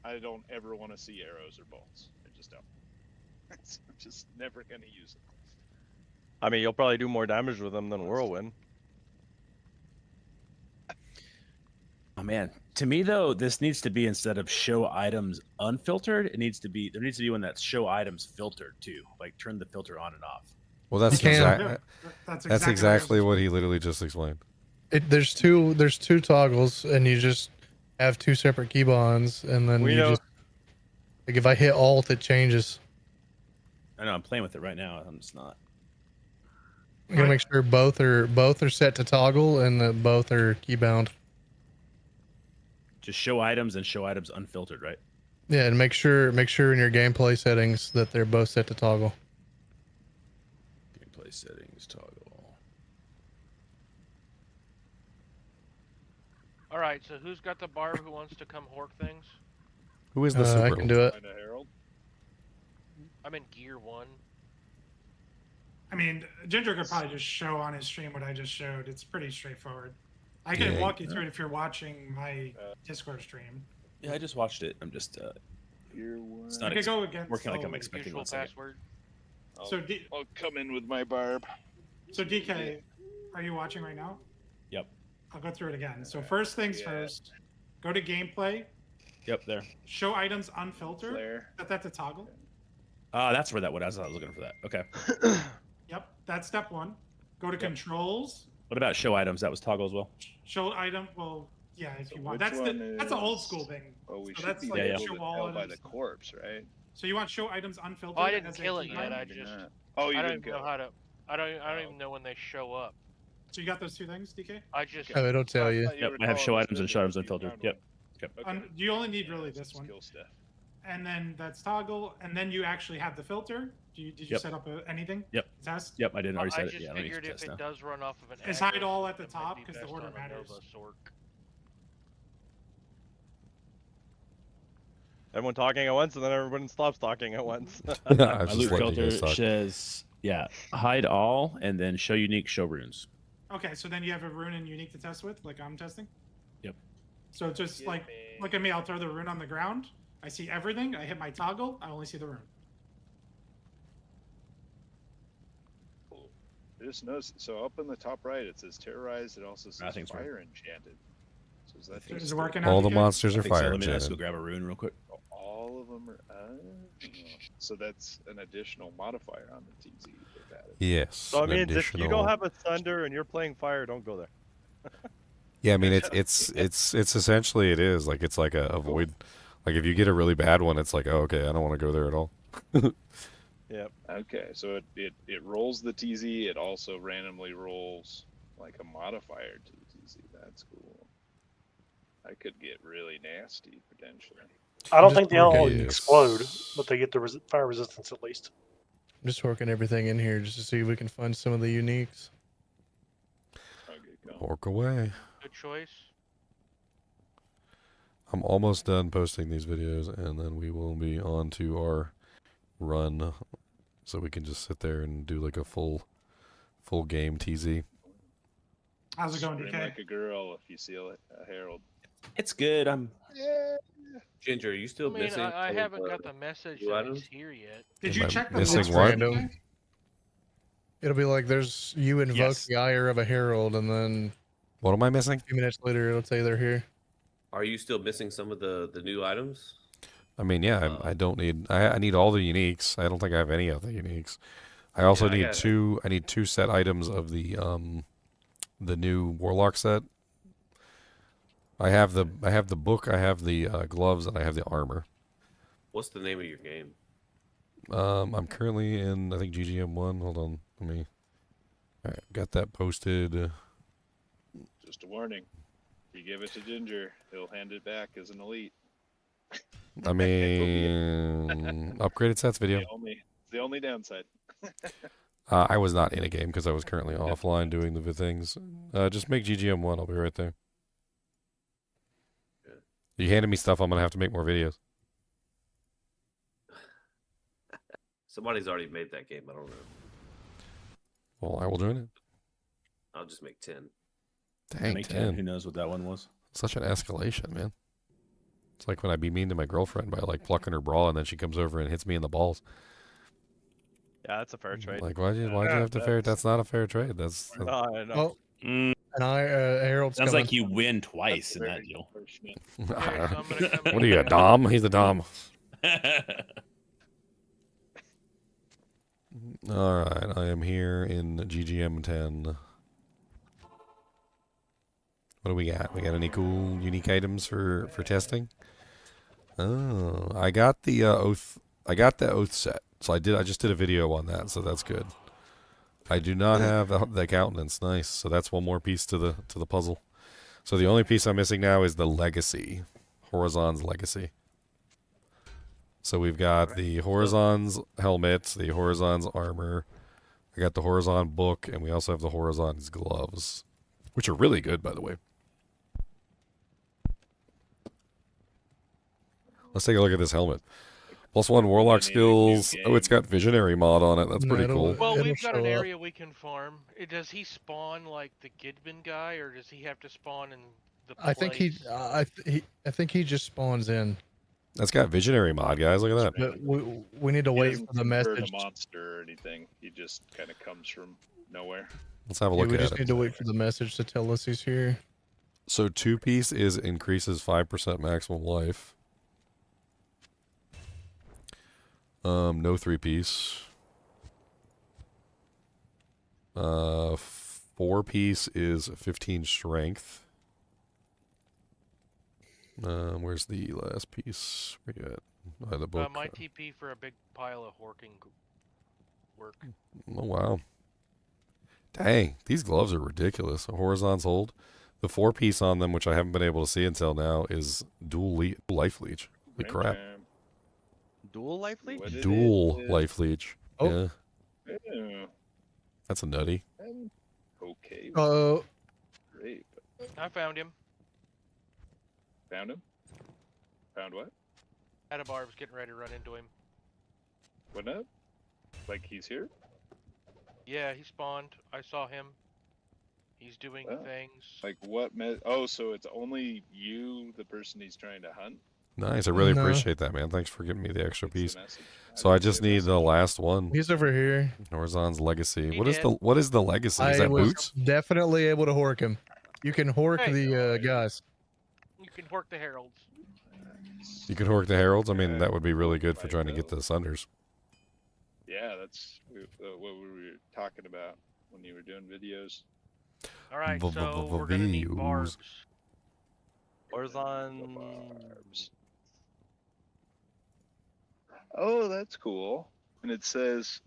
I don't ever want to see arrows or bolts. I just don't. I'm just never gonna use it. I mean, you'll probably do more damage with them than Whirlwind. Oh man, to me though, this needs to be instead of show items unfiltered, there needs to be one that's show items filtered too. Like turn the filter on and off. Well, that's exactly what he literally just explained. There's two toggles, and you just have two separate keybinds, and then just like if I hit Alt, it changes. I know I'm playing with it right now. I'm just not. You gotta make sure both are set to toggle and that both are keybound. Just show items and show items unfiltered, right? Yeah, and make sure in your gameplay settings that they're both set to toggle. Gameplay settings toggle. All right, so who's got the barb who wants to come hork things? Who is the super? I can do it. I'm in gear 1. I mean, Ginger could probably just show on his stream what I just showed. It's pretty straightforward. I can walk you through it if you're watching my Discord stream. Yeah, I just watched it. I'm just it's not go against working like I'm expecting. One second. I'll come in with my barb. So DK, are you watching right now? Yep. I'll go through it again. So first things first, go to gameplay. Yep, there. Show items unfiltered. Set that to toggle. That's where that was. I was looking for that. Okay. Yep, that's step 1. Go to controls. What about show items? That was toggle as well. Show item. Well, yeah, if you want. That's an old school thing. Oh, we so should be able to tell by the corpse, right? So you want show items unfiltered? Oh, I didn't kill it yet. I just. Oh, you I don't didn't even know how to. I don't even know when they show up. So you got those 2 things, DK? I just. Oh, it'll tell you. Yep, I have show items and show items unfiltered. Yep. Okay. You only need really this one. Skill stuff. And then that's toggle, and then you actually have the filter. Did you set up anything? Yep. Test? Yep, I didn't already set it. I just Yeah, figured if it does run off of an. Is hide all at the top because the order matters. Everyone talking at once, and then everyone stops talking at once. My loot filter says, hide all, and then show unique, show runes. Okay, so then you have a rune and unique to test with, like I'm testing? Yep. So just look at me, I'll throw the rune on the ground. I see everything, I hit my toggle, I only see the rune. Just notice, so up in the top right it says terrorized, it also says fire enchanted. So is that working out? All the monsters are fire enchanted. Let's go enchanted. grab a rune real quick. all of them are. So that's an additional modifier on the TZ. Yes. So I mean, if you don't have a thunder and you're playing fire, don't go there. Yeah, I mean it's essentially it is like it's like a void. Like if you get a really bad one, it's like, oh, okay, I don't want to go there at all. Yep. Okay, so it rolls the TZ. It also randomly rolls like a modifier to the TZ. That's cool. I could get really nasty potentially. I don't think they all explode, but they get the fire resistance at least. I'm just working everything in here just to see if we can find some of the uniques. Work away. Good choice. I'm almost done posting these videos, and then we will be on to our run, so we can just sit there and do like a full game TZ. How's it going, Scream DK? like a girl if you see a Herald. It's good. Ginger, are you still missing? I haven't got the message that he's here yet. Did you check the missing list? what? Random. It'll be like there's you invoke the ire of a herald, and then what am I missing? A few minutes later, it'll say they're here. Are you still missing some of the new items? I mean, yeah, I don't need. I need all the uniques. I don't think I have any of the uniques. I also need two. I need 2 set items of the new Warlock set. I have the book. I have the gloves, and I have the armor. What's the name of your game? I'm currently in, I think, GGM 1. Hold on, let me. All right, got that posted. Just a warning. If you give it to Ginger, he'll hand it back as an elite. I mean, upgraded sets video. The only downside. I was not in a game because I was currently offline doing the things. Just make GGM 1. I'll be right there. You handed me stuff. I'm gonna have to make more videos. Somebody's already made that game. I don't know. Well, I will join it. I'll just make 10. Dang, Make 10. Who knows what that one was? Such an escalation, man. It's like when I be mean to my girlfriend by like plucking her bra, and then she comes over and hits me in the balls. Yeah, that's a fair trade. Like, why'd you have to fair? That's not a fair trade. That's. No, I know. And Harold's Sounds coming. like you win twice in that deal. What are you, a dom? He's a dom. All right, I am here in GGM 10. What do we got? We got any cool, unique items for testing? Oh, I got the oath. I got the oath set. So I just did a video on that, so that's good. I do not have the countenance. Nice. So that's one more piece to the puzzle. So the only piece I'm missing now is the legacy, Horizon's legacy. So we've got the Horizon's helmet, the Horizon's armor. I got the Horizon book, and we also have the Horizon's gloves, which are really good, by the way. Let's take a look at this helmet. +1 Warlock Any of the cube skills. Oh, it's got Visionary mod on it. That's No, pretty cool. Well, it'll we've got an show up. area we can farm. Does he spawn like the Gidman guy, or does he have to spawn in the place? I think he just spawns in. That's got Visionary mod, guys. Look at that. But we need to He wait doesn't for the convert message. a monster or anything. He just kind of comes from nowhere. Let's have a Yeah, look we at just it. need to wait for the message to tell us he's here. So 2-piece is increases 5% maximum life. No 3-piece. 4-piece is 15 strength. Where's the last piece? We got the book. My TP for a big pile of horking work. Oh wow! Dang, these gloves are ridiculous. A Horizon's hold. The 4-piece on them, which I haven't been able to see until now, is dual life leech. Holy crap! Dual life leech? Dual life leech. Oh. Yeah. That's a nutty. Okay. Great. I found him. Found him? Found what? Adabar was getting ready to run into him. What up? Like he's here? Yeah, he spawned. I saw him. He's doing things. Like what? Oh, so it's only you, the person he's trying to hunt? Nice. I really appreciate that, man. Thanks for giving me the extra piece. So I just need the last one. He's over here. Horizon's legacy. What is the legacy? Is I that was boots? definitely able to hork him. You can hork the guys. You can hork the heralds. You can hork the heralds. I mean, that would be really good for trying to get the sunders. Yeah, that's what we were talking about when you were doing videos. All right, so we're gonna need barbs. Horizon. Oh, that's cool. And it says,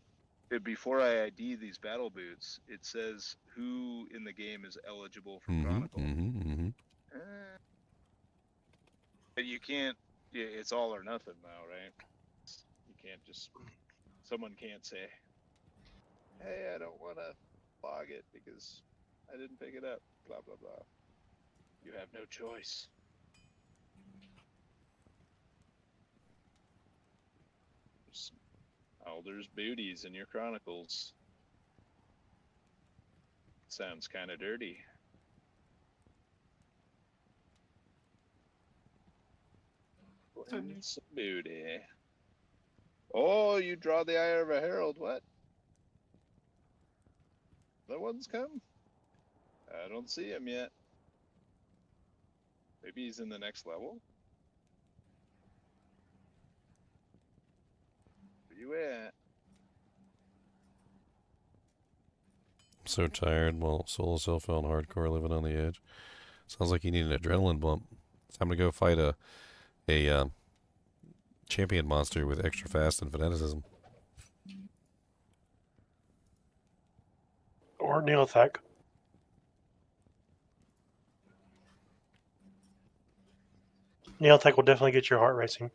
before I ID these battle boots, it says who in the game is eligible for Chronicle. But you can't, it's all or nothing now, right? You can't just, someone can't say, hey, I don't want to log it because I didn't pick it up, blah, blah, blah. You have no choice. There's booties in your chronicles. Sounds kind of dirty. Some booty. Oh, you draw the eye of a herald. What? The one's come? I don't see him yet. Maybe he's in the next level? Where you at? I'm so tired. Well, solo self on hardcore, living on the edge. Sounds like you need an adrenaline bump. It's time to go fight a champion monster with extra fast and fanaticism. Or Neothek. Neothek will definitely get your heart racing.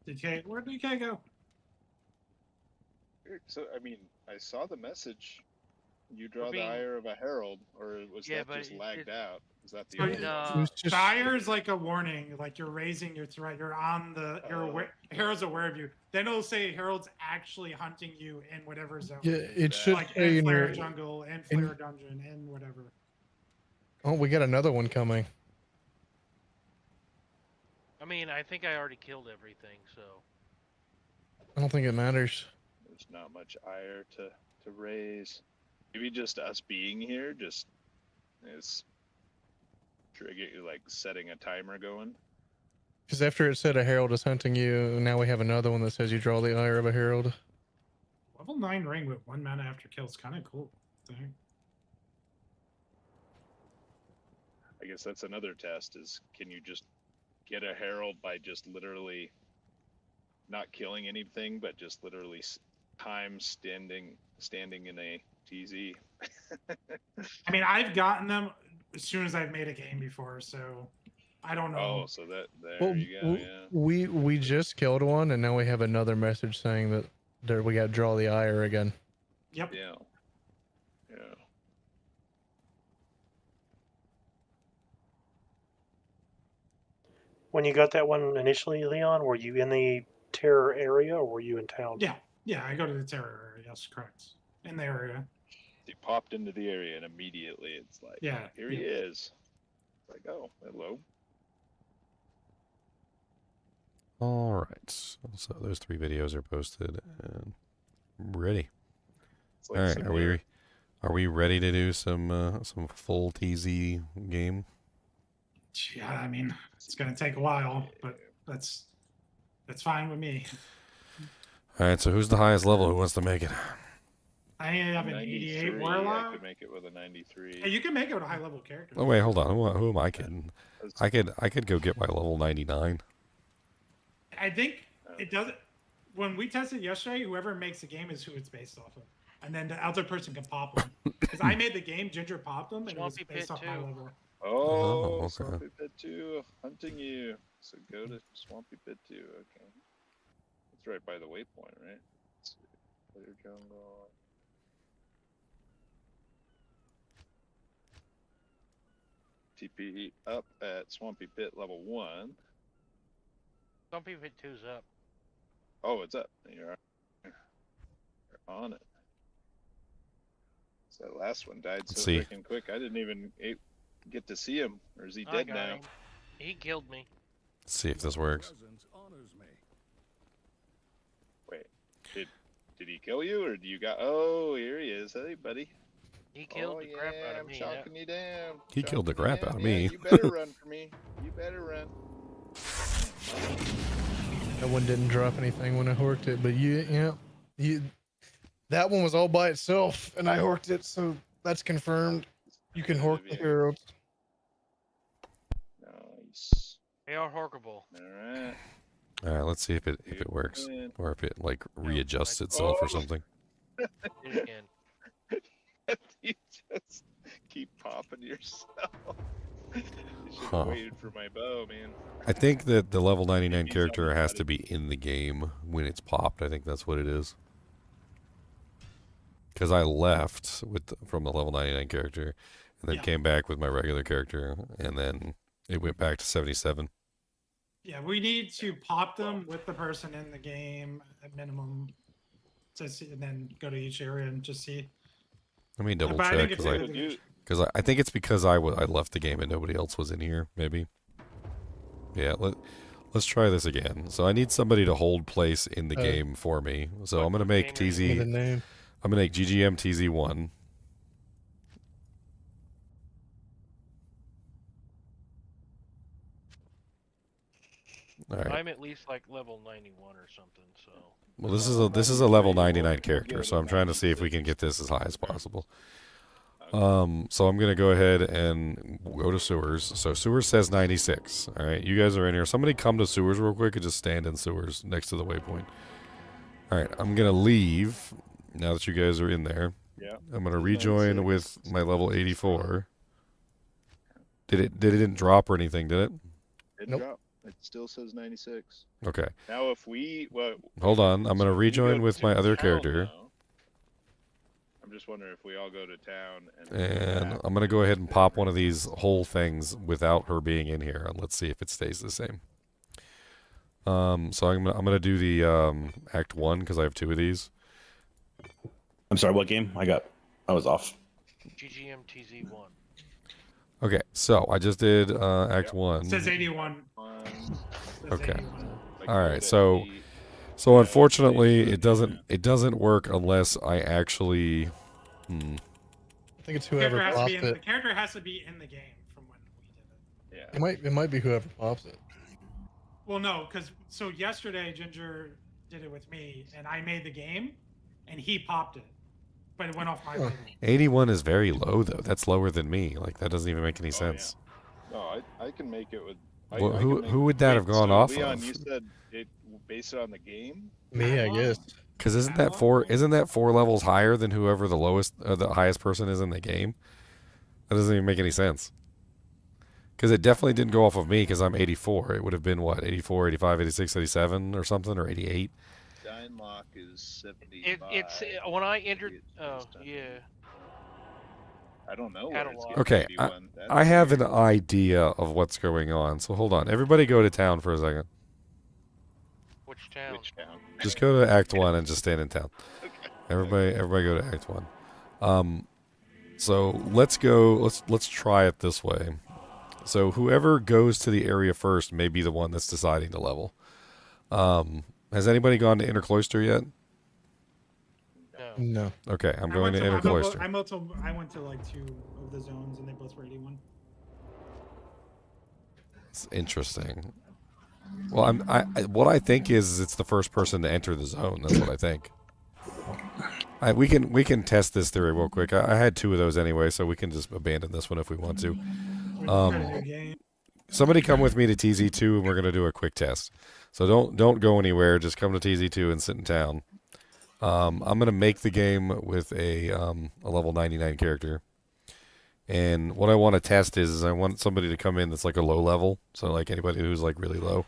DK, where'd DK go? So, I mean, I saw the message. You draw the ire of a herald, or was that just lagged out? Is that the Fire is like a warning, like you're raising your threat. You're on the. Herald's aware of you. Then it'll say Herald's actually hunting you in whatever zone. Yeah, it should like say in in Flare your Jungle and Flare Dungeon and whatever. Oh, we got another one coming. I mean, I think I already killed everything, so. I don't think it matters. There's not much ire to raise. Maybe just us being here just is trigger, like setting a timer going. Because after it said a herald is hunting you, now we have another one that says you draw the ire of a herald. Level 9 ring with 1 mana after kill is kind of cool. I guess that's another test is can you just get a herald by just literally not killing anything, but just literally time standing in a TZ. I mean, I've gotten them as soon as I've made a game before, so I don't know. Oh, so there you go. Yeah. We just killed one, and now we have another message saying that there we got to draw the ire again. Yep. Yeah. When you got that one initially, Leon, were you in the terror area or were you in town? Yeah, I go to the terror area. Yes, correct. In the area. He popped into the area and immediately it's like, Yeah, here he is. It's like, oh, hello. All right. So those 3 videos are posted and ready. Like all right. Are we ready to do some full TZ game? Yeah, I mean, it's gonna take a while, but that's fine with me. All right. So who's the highest level? Who wants to make it? I have an 88 Warlock. I could make it with a 93. Hey, you can make it with a high level character. Oh wait, hold on. Who am I kidding? I could go get my level 99. I think it doesn't. When we tested yesterday, whoever makes the game is who it's based off of, and then the other person can pop them. Because I made the game, Ginger popped them, and it was based off my level. Oh, okay. Swampy Pit 2, hunting you. So go to Swampy Pit 2. Okay, it's right by the waypoint, right? Let's see. Clear jungle. TP up at Swampy Pit level 1. Swampy Pit 2's up. Oh, it's up. You're on it. So that last one died so freaking quick. I didn't even get to see him. Or is he dead now? Him. He killed me. Let's see if this works. Wait, did he kill you or do you got? Oh, here he is. Hey, buddy. He killed the crap out of me. I'm chalking you down. He killed the crap out of me. Yeah, you better run for me. You better run. That one didn't drop anything when I horked it, but that one was all by itself, and I horked it, so that's confirmed. You can hork the heroes. Nice. They are horkable. All right, let's see if it works, or if it like readjusts itself or something. You just keep popping yourself. You should have waited for my bow, man. I think that the level 99 character has to be in the game when it's popped. I think that's what it is. Because I left from the level 99 character, and then came back with my regular character, and then it went back to 77. Yeah, we need to pop them with the person in the game at minimum, to see, and then go to each area and just see. Let me double check because I think it's because I left the game and nobody else was in here. Maybe. Yeah. Let's try this again. So I need somebody to hold place in the game for me. So I'm gonna make TZ. I'm gonna make GGM TZ1. All right. I'm at least like level 91 or something. So. Well, this is a level 99 character, so I'm trying to see if we can get this as high as possible. So I'm gonna go ahead and go to sewers. So sewers says 96. All right, you guys are in here. Somebody come to sewers real quick and just stand in sewers next to the waypoint. All right, I'm gonna leave now that you guys are in there. Yeah. I'm gonna rejoin with my level 84. Did it didn't drop or anything? Did it? It dropped. It still says 96. Okay. Now if we hold on, I'm gonna rejoin with my other character. Now, I'm just wondering if we all go to town and I'm gonna go ahead and pop one of these whole things without her being in here, and let's see if it stays the same. So I'm gonna do the Act 1 because I have 2 of these. I'm sorry, what game? I was off. GGM TZ1. Okay, so I just did Act 1. It says 81. Okay. All right. So unfortunately, it doesn't work unless I actually. I think it's whoever pops it. The character has to be in the game from when we did it. Yeah. It might be whoever pops it. Well, no, because so yesterday Ginger did it with me, and I made the game, and he popped it, but it went off my level. 81 is very low though. That's lower than me. Like that doesn't even make any sense. Yeah. No, I can make it with. Well, who would that have gone off Leon, of? you said it based it on the game. Me, I guess. Because isn't that 4 levels higher than whoever the highest person is in the game? That doesn't even make any sense. Because it definitely didn't go off of me because I'm 84. It would have been what, 84, 85, 86, 87 or something, or 88. Steinlock is 75. It's when I entered. Oh yeah. I don't know where it's going Okay, to be one. I have an idea of what's going on. So hold on. Everybody go to town for a second. Which town? Which town? Just go to Act 1 and just stand in town. Everybody go to Act 1. So let's go, let's try it this way. So whoever goes to the area first may be the one that's deciding the level. Has anybody gone to Inner Cloister yet? No. Okay, I'm going to Inner Cloister. I went to like 2 of the zones and they both were 81. It's interesting. Well, what I think is it's the first person to enter the zone. That's what I think. We can test this theory real quick. I had 2 of those anyway, so we can just abandon this one if we want to. Somebody come with me to TZ2, and we're gonna do a quick test. So don't go anywhere. Just come to TZ2 and sit in town. I'm gonna make the game with a level 99 character, and what I want to test is I want somebody to come in that's like a low level, so like anybody who's like really low.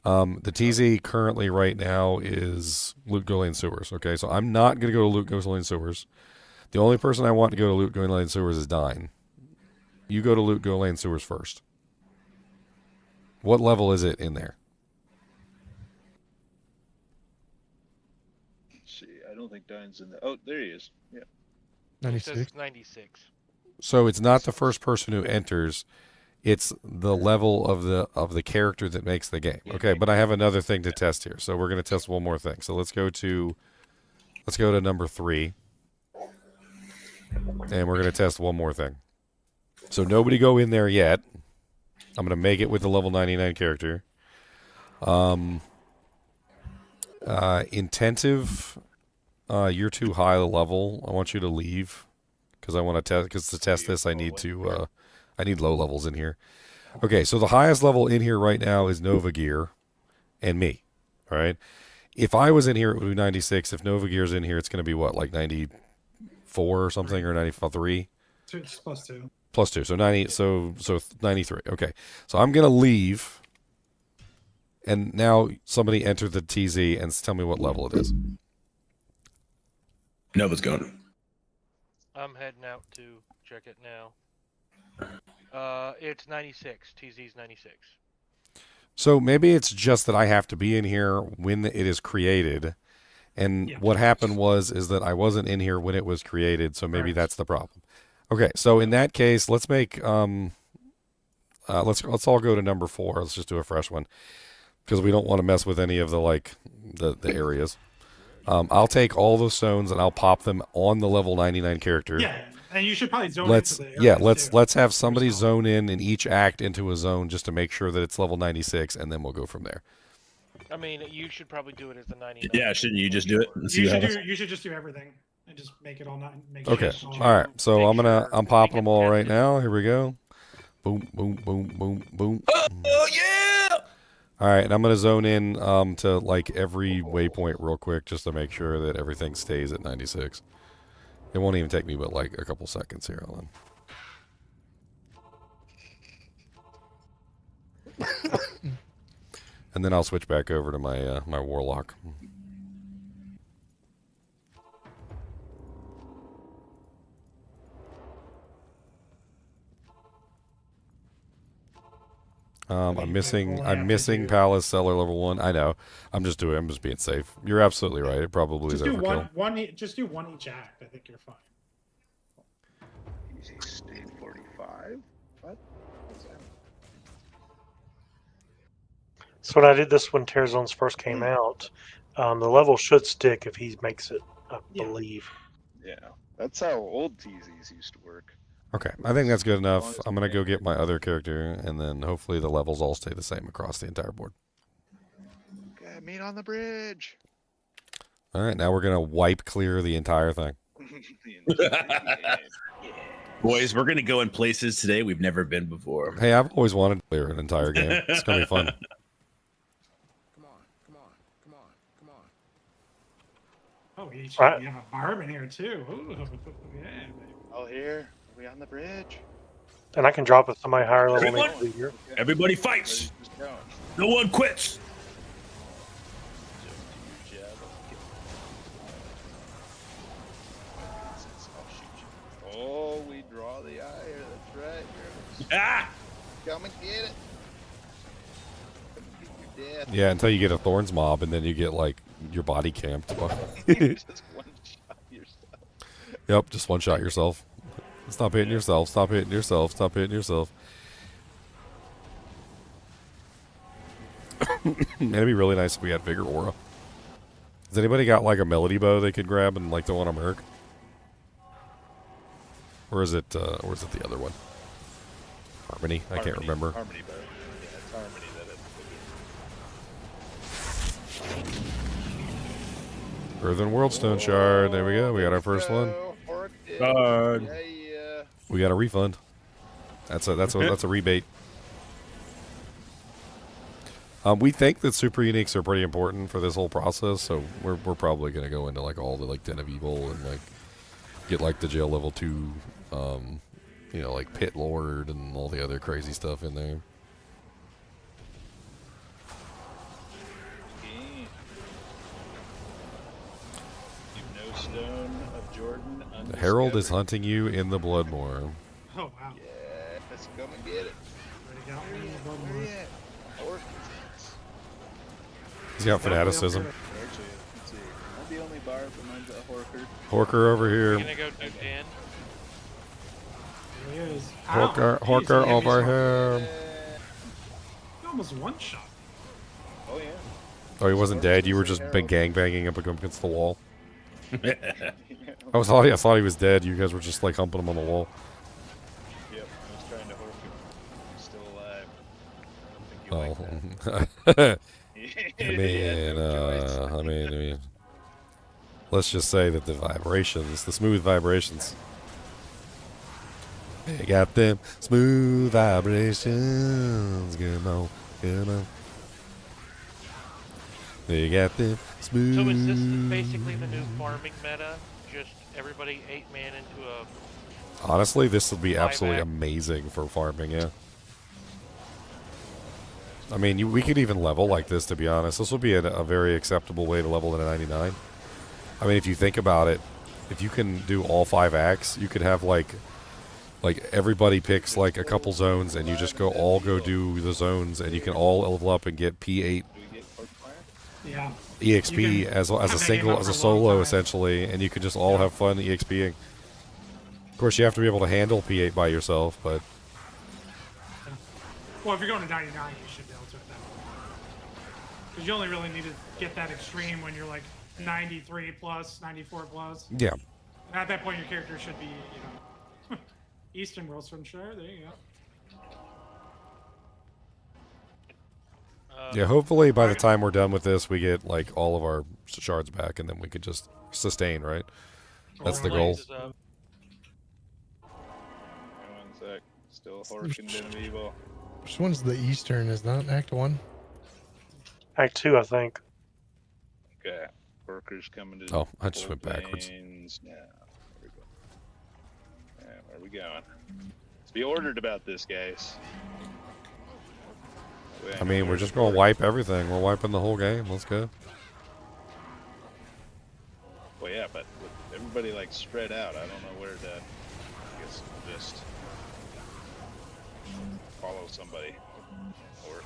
The TZ currently right now is Loot Go Lane Sewers. Okay, so I'm not gonna go to Loot Go Lane Sewers. The only person I want to go to Loot Go Lane Sewers is Dine. You go to Loot Go Lane Sewers first. What level is it in there? Let's see, I don't think Dine's in there. Oh, there he is. Yeah. 96. It says 96. So it's not the first person who enters. It's the level of the character that makes the game. Okay, but I have another thing to test here. So we're going to test one more thing. So let's go to number 3. And we're going to test one more thing. So nobody go in there yet. I'm going to make it with the level 99 character. Intensive, you're too high a level. I want you to leave because I want to test. Because to test this, I need low levels in here. Okay, so the highest level in here right now is Nova Gear and me. All right. If I was in here, it would be 96. If Nova Gear's in here, it's going to be what, like 94 or something, or 93? It's +2. +2, so 90. So 93. Okay, so I'm gonna leave, and now somebody enter the TZ and tell me what level it is. Nova's going. I'm heading out to check it now. It's 96. TZ's 96. So maybe it's just that I have to be in here when it is created, and what happened is that I wasn't in here when it was created, so maybe that's the problem. Okay, so in that case, let's make let's all go to number 4. Let's just do a fresh one because we don't want to mess with any of the areas. I'll take all those zones and I'll pop them on the level 99 character. Yeah, and you should probably zone into the areas let's have somebody zone in each act into a zone just to make sure that it's level 96, and then we'll go from there. I mean, you should probably do it as the 99. Yeah, shouldn't you just do it? You should just do everything. And just make it all not make okay. All right. So I'm popping them all right now. Here we go. Boom, boom, boom, boom, boom. Oh yeah! All right, and I'm gonna zone in to like every waypoint real quick just to make sure that everything stays at 96. It won't even take me but like a couple seconds here. Hold on. And then I'll switch back over to my my Warlock. I'm missing Palace Cellar level 1. I know. I'm just being safe. You're absolutely right. It probably is overkill. Just do one each act. I think you're fine. Easy state 45. What? What's that? So when I did this when Terror Zones first came out, the level should stick if he makes it, I believe. Yeah, that's how old TZs used to work. Okay, I think that's good enough. I'm going to go get my other character, and then hopefully the levels all stay the same across the entire board. Okay, meet on the bridge. All right, now we're going to wipe clear the entire thing. Boys, we're going to go in places today we've never been before. Hey, I've always wanted to clear an entire game. It's going to be fun. Oh, you have a barb in here too. Ooh, yeah, baby. Oh, here. Are we on the bridge? And I can drop with somebody higher level. Everybody fights. No one quits. Ah! Come and get it. Yeah, until you get a Thorns mob, and then you get like your body camped. You just one-shot yourself. Yep, just one shot yourself. Stop hitting yourself. Stop hitting yourself. Stop hitting yourself. It'd be really nice if we had Vigor Aura. Has anybody got like a melody bow they could grab and like don't want to merc? Or is it the other one? Harmony? I can't remember. Harmony bow. Yeah, it's Harmony that it. Earthen Worldstone Shard. There we go. We got our first one. We got a refund. That's a rebate. We think that super uniques are pretty important for this whole process, so we're probably gonna go into like all the like Den of Evil and like get like the jail level 2, you know, like Pit Lord and all the other crazy stuff in there. Stone of Jordan. The Herald is hunting you in the Bloodmoor. Oh wow. Yeah, let's come and get it. He's got fanaticism. I'm the only bar, but mine's a Horker. Horker over here. You're gonna go do Dan? There he is. Horker over here. He almost one shot. Oh yeah. Oh, he wasn't dead. You were just been gangbanging up against the wall. I thought he was dead. You guys were just like humping him on the wall. Yep, I was trying to hope he's still alive. I don't think you like that. I mean, let's just say that the vibrations, the smooth vibrations. They got them smooth vibrations. Come on, come on. They got them smooth. So is this basically the new farming meta? Just everybody 8-man into a... Honestly, this would be absolutely 5-act? amazing for farming, yeah. I mean, we could even level like this, to be honest. This would be a very acceptable way to level in a 99. I mean, if you think about it, if you can do all 5 acts, you could have like everybody picks like a couple zones, and you just all go do the zones, and you can all level up and get P8 Yeah. EXP as a solo essentially, and you can just all have fun EXPing. Of course, you have to be able to handle P8 by yourself, but Well, if you're going to 99, you should be able to at that point. Because you only really need to get that extreme when you're like 93 plus, 94 plus. yeah. And at that point, your character should be, you know, Eastern World Sunshire. There you go. Yeah, hopefully by the time we're done with this, we get like all of our shards back, and then we could just sustain, right? That's the goal. One sec. Still Horkin Den of Evil. Which one's the Eastern? Is that Act 1? Act 2, I think. Okay. Workers coming to. Oh, I just went backwards. Yeah. There we go. Yeah, where are we going? Let's be ordered about this, guys. I mean, we're just gonna wipe everything. We're wiping the whole game. Let's go. Well, yeah, but with everybody like spread out, I don't know where to. I guess we'll just follow somebody. Or.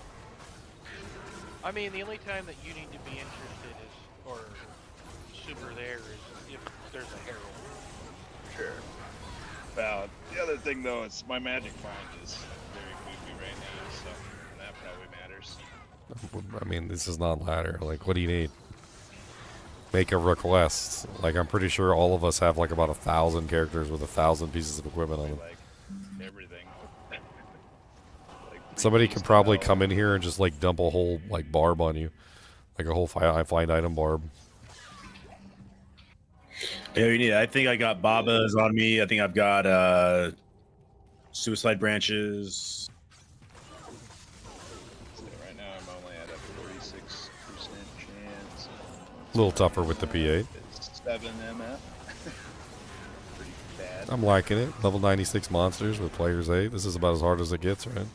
I mean, the only time that you need to be interested is, or super there, is if there's a herald. Sure. Well, the other thing though is my magic find is very creepy right now, so that probably matters. I mean, this is not ladder. Like, what do you need? Make a request. Like, I'm pretty sure all of us have like about 1,000 characters with 1,000 pieces of equipment on them. Like everything. Somebody could probably come in here and just like dump a whole like barb on you, like a whole find item barb. Yeah, you need. I think I got Babas on me. I think I've got suicide branches. Right now I'm only at a 46% chance. A little tougher with the P8. It's 7 MF. Pretty bad. I'm liking it. Level 96 monsters with players 8. This is about as hard as it gets, right?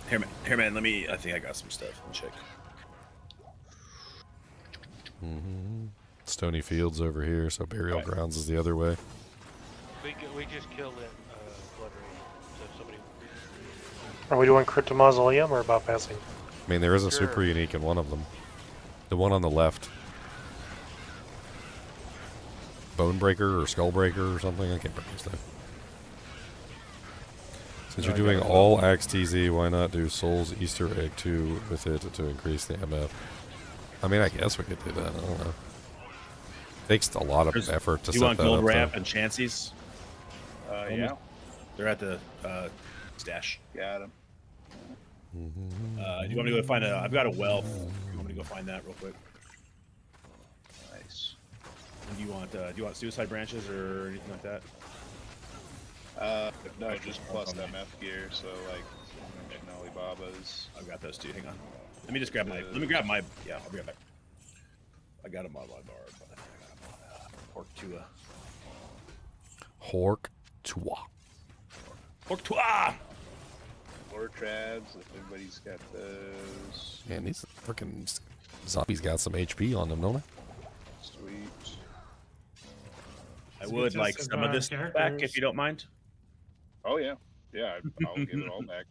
Here, man. Let me. I think I got some stuff. Let me check. Stony Fields over here, so Burial Grounds is the other way. We just killed it, Blood Rage. So somebody. Are we doing Crypto Mausoleum or about passing? I mean, there is a super unique in one of them. The one on the left. Bonebreaker or Skullbreaker or something. I can't remember his name. Since you're doing all Axe TZ, why not do Soul's Easter Egg 2 with it to increase the MF? I mean, I guess we could do that. I don't know. Takes a lot of effort to set that up. You want Gold Wrap and Chancy's? Yeah. They're at the stash. Got him. Do you want me to go find a... I've got a wealth. You want me to go find that real quick? Nice. And do you want suicide branches or anything like that? No, just plus MF gear, so like Alibabas. I've got those too. Hang on. Let me just grab my. Let me grab my. Yeah, I'll be right back. I got them on my bar, but I got them on Hork Tua. Hork Tua. Or Trabs, if anybody's got those. Man, these freaking zombies got some HP on them, don't they? Sweet. I would like some of this back if you don't mind. Oh yeah, yeah. I'll give it all back.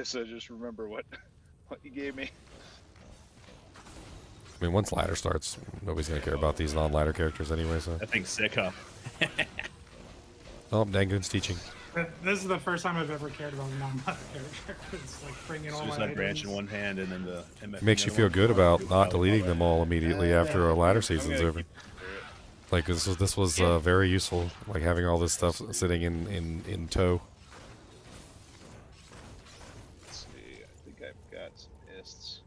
So just remember what you gave me. I mean, once ladder starts, nobody's gonna care about these non-ladder characters anyway. So that thing's sick, huh? Oh, Dangoon's teaching. This is the first time I've ever cared about non-ladder characters. Like bringing all my Suicide branch items. in one hand and then the MF. It makes you feel good about not deleting them all immediately after a ladder season's over. Like this was very useful, like having all this stuff sitting in tow. Let's see, I think I've got some ists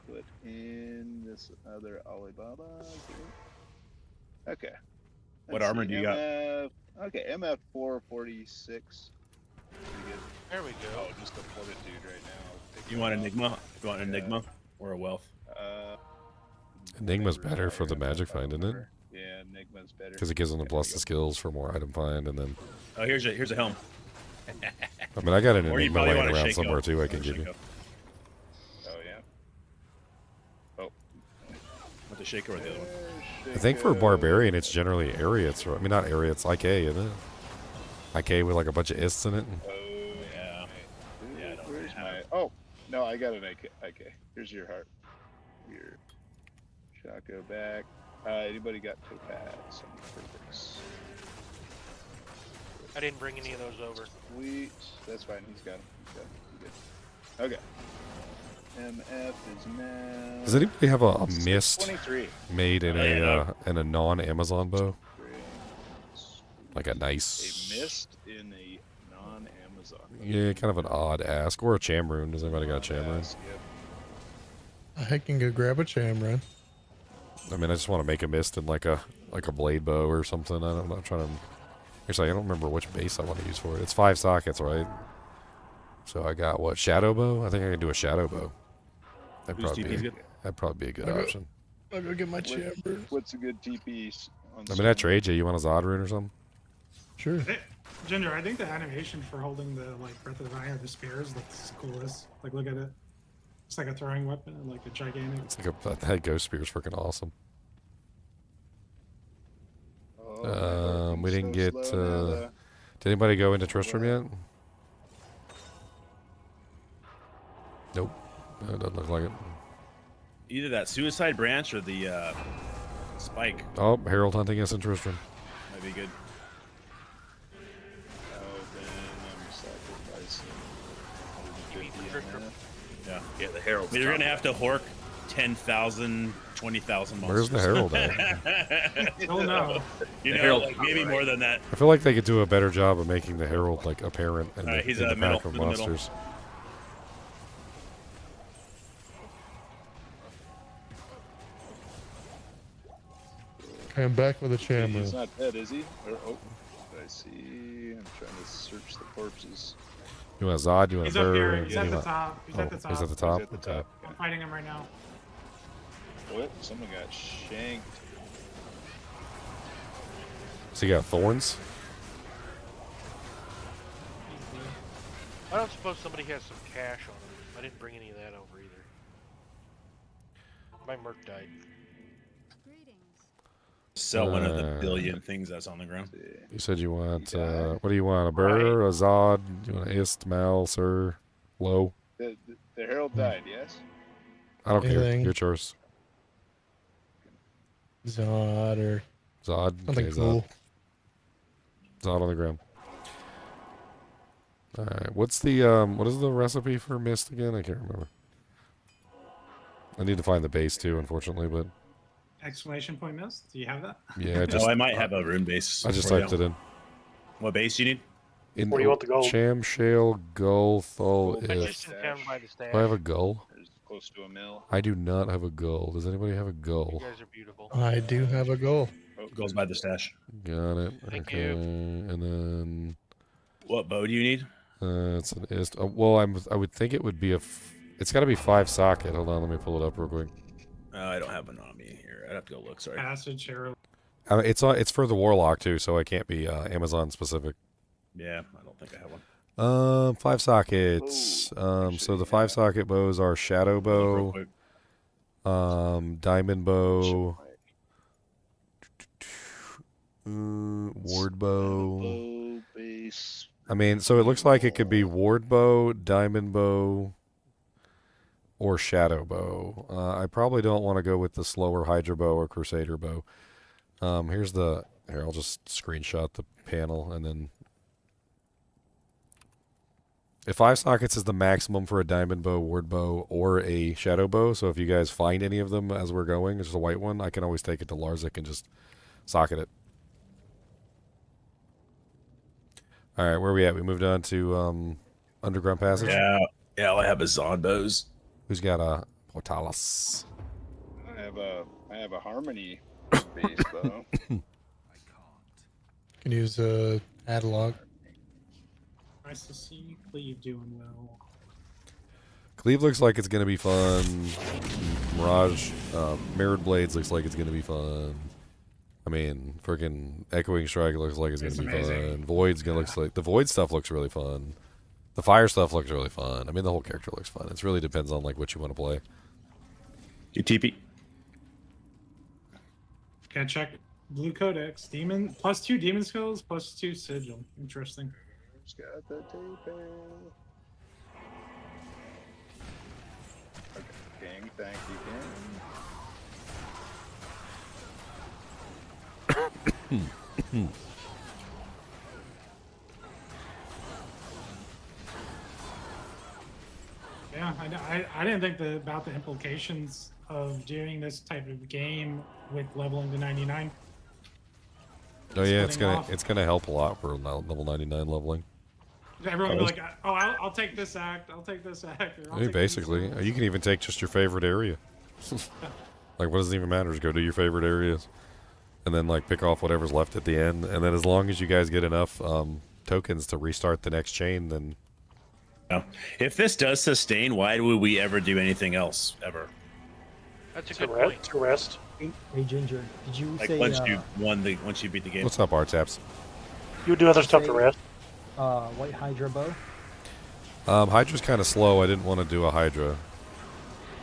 to put in this other Alibaba. Okay. What armor do you got? Okay, MF 446. There we go. Oh, just a ported dude right now. You want Enigma? You want Enigma or a wealth? Enigma's better for the magic find, isn't it? Yeah, Enigma's better. Because it gives them the plus the skills for more item find, and then. Oh, here's a helm. I mean, I got an Or you Enigma probably laying want a around Shaco. somewhere too. I can Or give you. Shaco. Oh yeah. Oh. Want the Shaco or the other one? I think for a barbarian, it's generally Ariats. I mean, not Ariats, IK, isn't it? IK with like a bunch of ists in it. Oh yeah. Yeah. Where's my? Oh no, I got an IK. Here's your heart. Your Shaco back. Anybody got topaz? Perfect. I didn't bring any of those over. Sweet. That's fine. He's got them. Good. Okay. MF is now. Does anybody have a mist 23. made in a non-Amazon bow? Like a nice. A mist in a non-Amazon. Yeah, kind of an odd ask, or a chamroon. Does anybody got a chamroon? I can go grab a chamroon. I mean, I just want to make a mist in like a blade bow or something. I'm not trying to. Actually, I don't remember which base I want to use for it. It's 5 sockets, right? So I got what, shadow bow? I think I can do a shadow bow. That'd probably be a good option. I'll go get my chamroon. What's a good TP? I mean, I trade you. You want a Zod rune or something? Sure. Ginger, I think the animation for holding the Breath of the Eye or the spears looks the coolest. Like, look at it. It's like a throwing weapon, like a gigantic. It's like that ghost spear is freaking awesome. We didn't get. Did anybody go into Tristram yet? Nope. No, it doesn't look like it. Either that suicide branch or the spike. Oh, Herald hunting us in Tristram. Might be good. Yeah, the Herald. You're gonna have to hork 10,000, 20,000 monsters. Where's the Herald at? Oh no. You know, like maybe more than that. I feel like they could do a better job of making the Herald like apparent in the, he's in the middle, pack of in the middle. monsters. I'm back with a He's chamroon. not dead, is he? Or, oh, I see. I'm trying to search the corpses. You want a Zod? You want He's a up Burr? here. He's You at the want- top. He's oh, at the top. He's at the top? He's at the top. I'm fighting him right now. What? Someone got shanked. So you got thorns? I don't suppose somebody has some cash on them. I didn't bring any of that over either. My merc died. Sell one of the billion things that's on the ground. You said you want, what do you want, a Burr, a Zod? Do you want an Ist, Mal, Sir? Low. The herald died. Yes. I don't care. Anything. Your choice. Zod or Zod. something Okay, cool. Zod on the ground. All right. What's the what is the recipe for mist again? I can't remember. I need to find the base too, unfortunately, but Exclamation point mist. Do you have that? yeah, I just I might have a rune base. I just for typed you. it in. What base you need? In Where do you want the gold? Cham, Shale, Gull, Thul, Gold I if. just down by the stash. Do I have a gull? There's close to a mill. I do not have a gull. Does anybody have a You gull? guys are beautiful. I do have a goal. Goes by the stash. Got it. Thank okay. you. And then What bow do you need? it's an ist. Well, I would think it would be it's got to be 5 socket. Hold on, let me pull it up real quick. I don't have one on me here. I'd have to go look. Sorry. Passage arrow. It's for the Warlock too, so I can't be Amazon specific. Yeah, I don't think I have one. 5 sockets. So the 5 socket bows are Shadow Bow, Diamond Bow, Ward Bow. Base. I mean, so it looks like it could be Ward Bow, Diamond Bow, or Shadow Bow. I probably don't want to go with the slower Hydra Bow or Crusader Bow. Here, I'll just screenshot the panel and then. If 5 sockets is the maximum for a Diamond Bow, Ward Bow, or a Shadow Bow, so if you guys find any of them as we're going, it's just a white one, I can always take it to Larzik and just socket it. Alright, where are we at? We moved on to Underground Passage? Yeah, I have a Zod bows. Who's got a Portalis? I have a Harmony base though. Can use Adalog. Nice to see Cleave doing well. Cleave looks like it's going to be fun. Mirage, Mirrored Blades looks like it's going to be fun. I mean, freaking Echoing Strike looks like it's going to be fun. Void's going to looks like the Void stuff looks really fun. The Fire stuff looks really fun. I mean, the whole character looks fun. It really depends on like what you want to play. You TP. Can check Blue Codex. Demon +2 demon skills, +2 sigil. Interesting. Who's got the tape? Okay, King, thank you, King. Yeah, I didn't think about the implications of doing this type of game with leveling to 99. Oh yeah, Splitting it's gonna help a lot for level 99 leveling. Everyone will be like, oh, I'll take this act. I'll take this act. Or I'll take Basically, this you can even take just your favorite area. Like, what does it even matter? Just go do your favorite areas, and then like pick off whatever's left at the end. And then as long as you guys get enough tokens to restart the next chain, then. If this does sustain, why would we ever do anything else ever? That's a good point. To rest. Hey Ginger, did you Like say once you beat the game. What's up, R-Taps? You do other stuff to rest. White Hydra bow? Hydra's kind of slow. I didn't want to do a Hydra.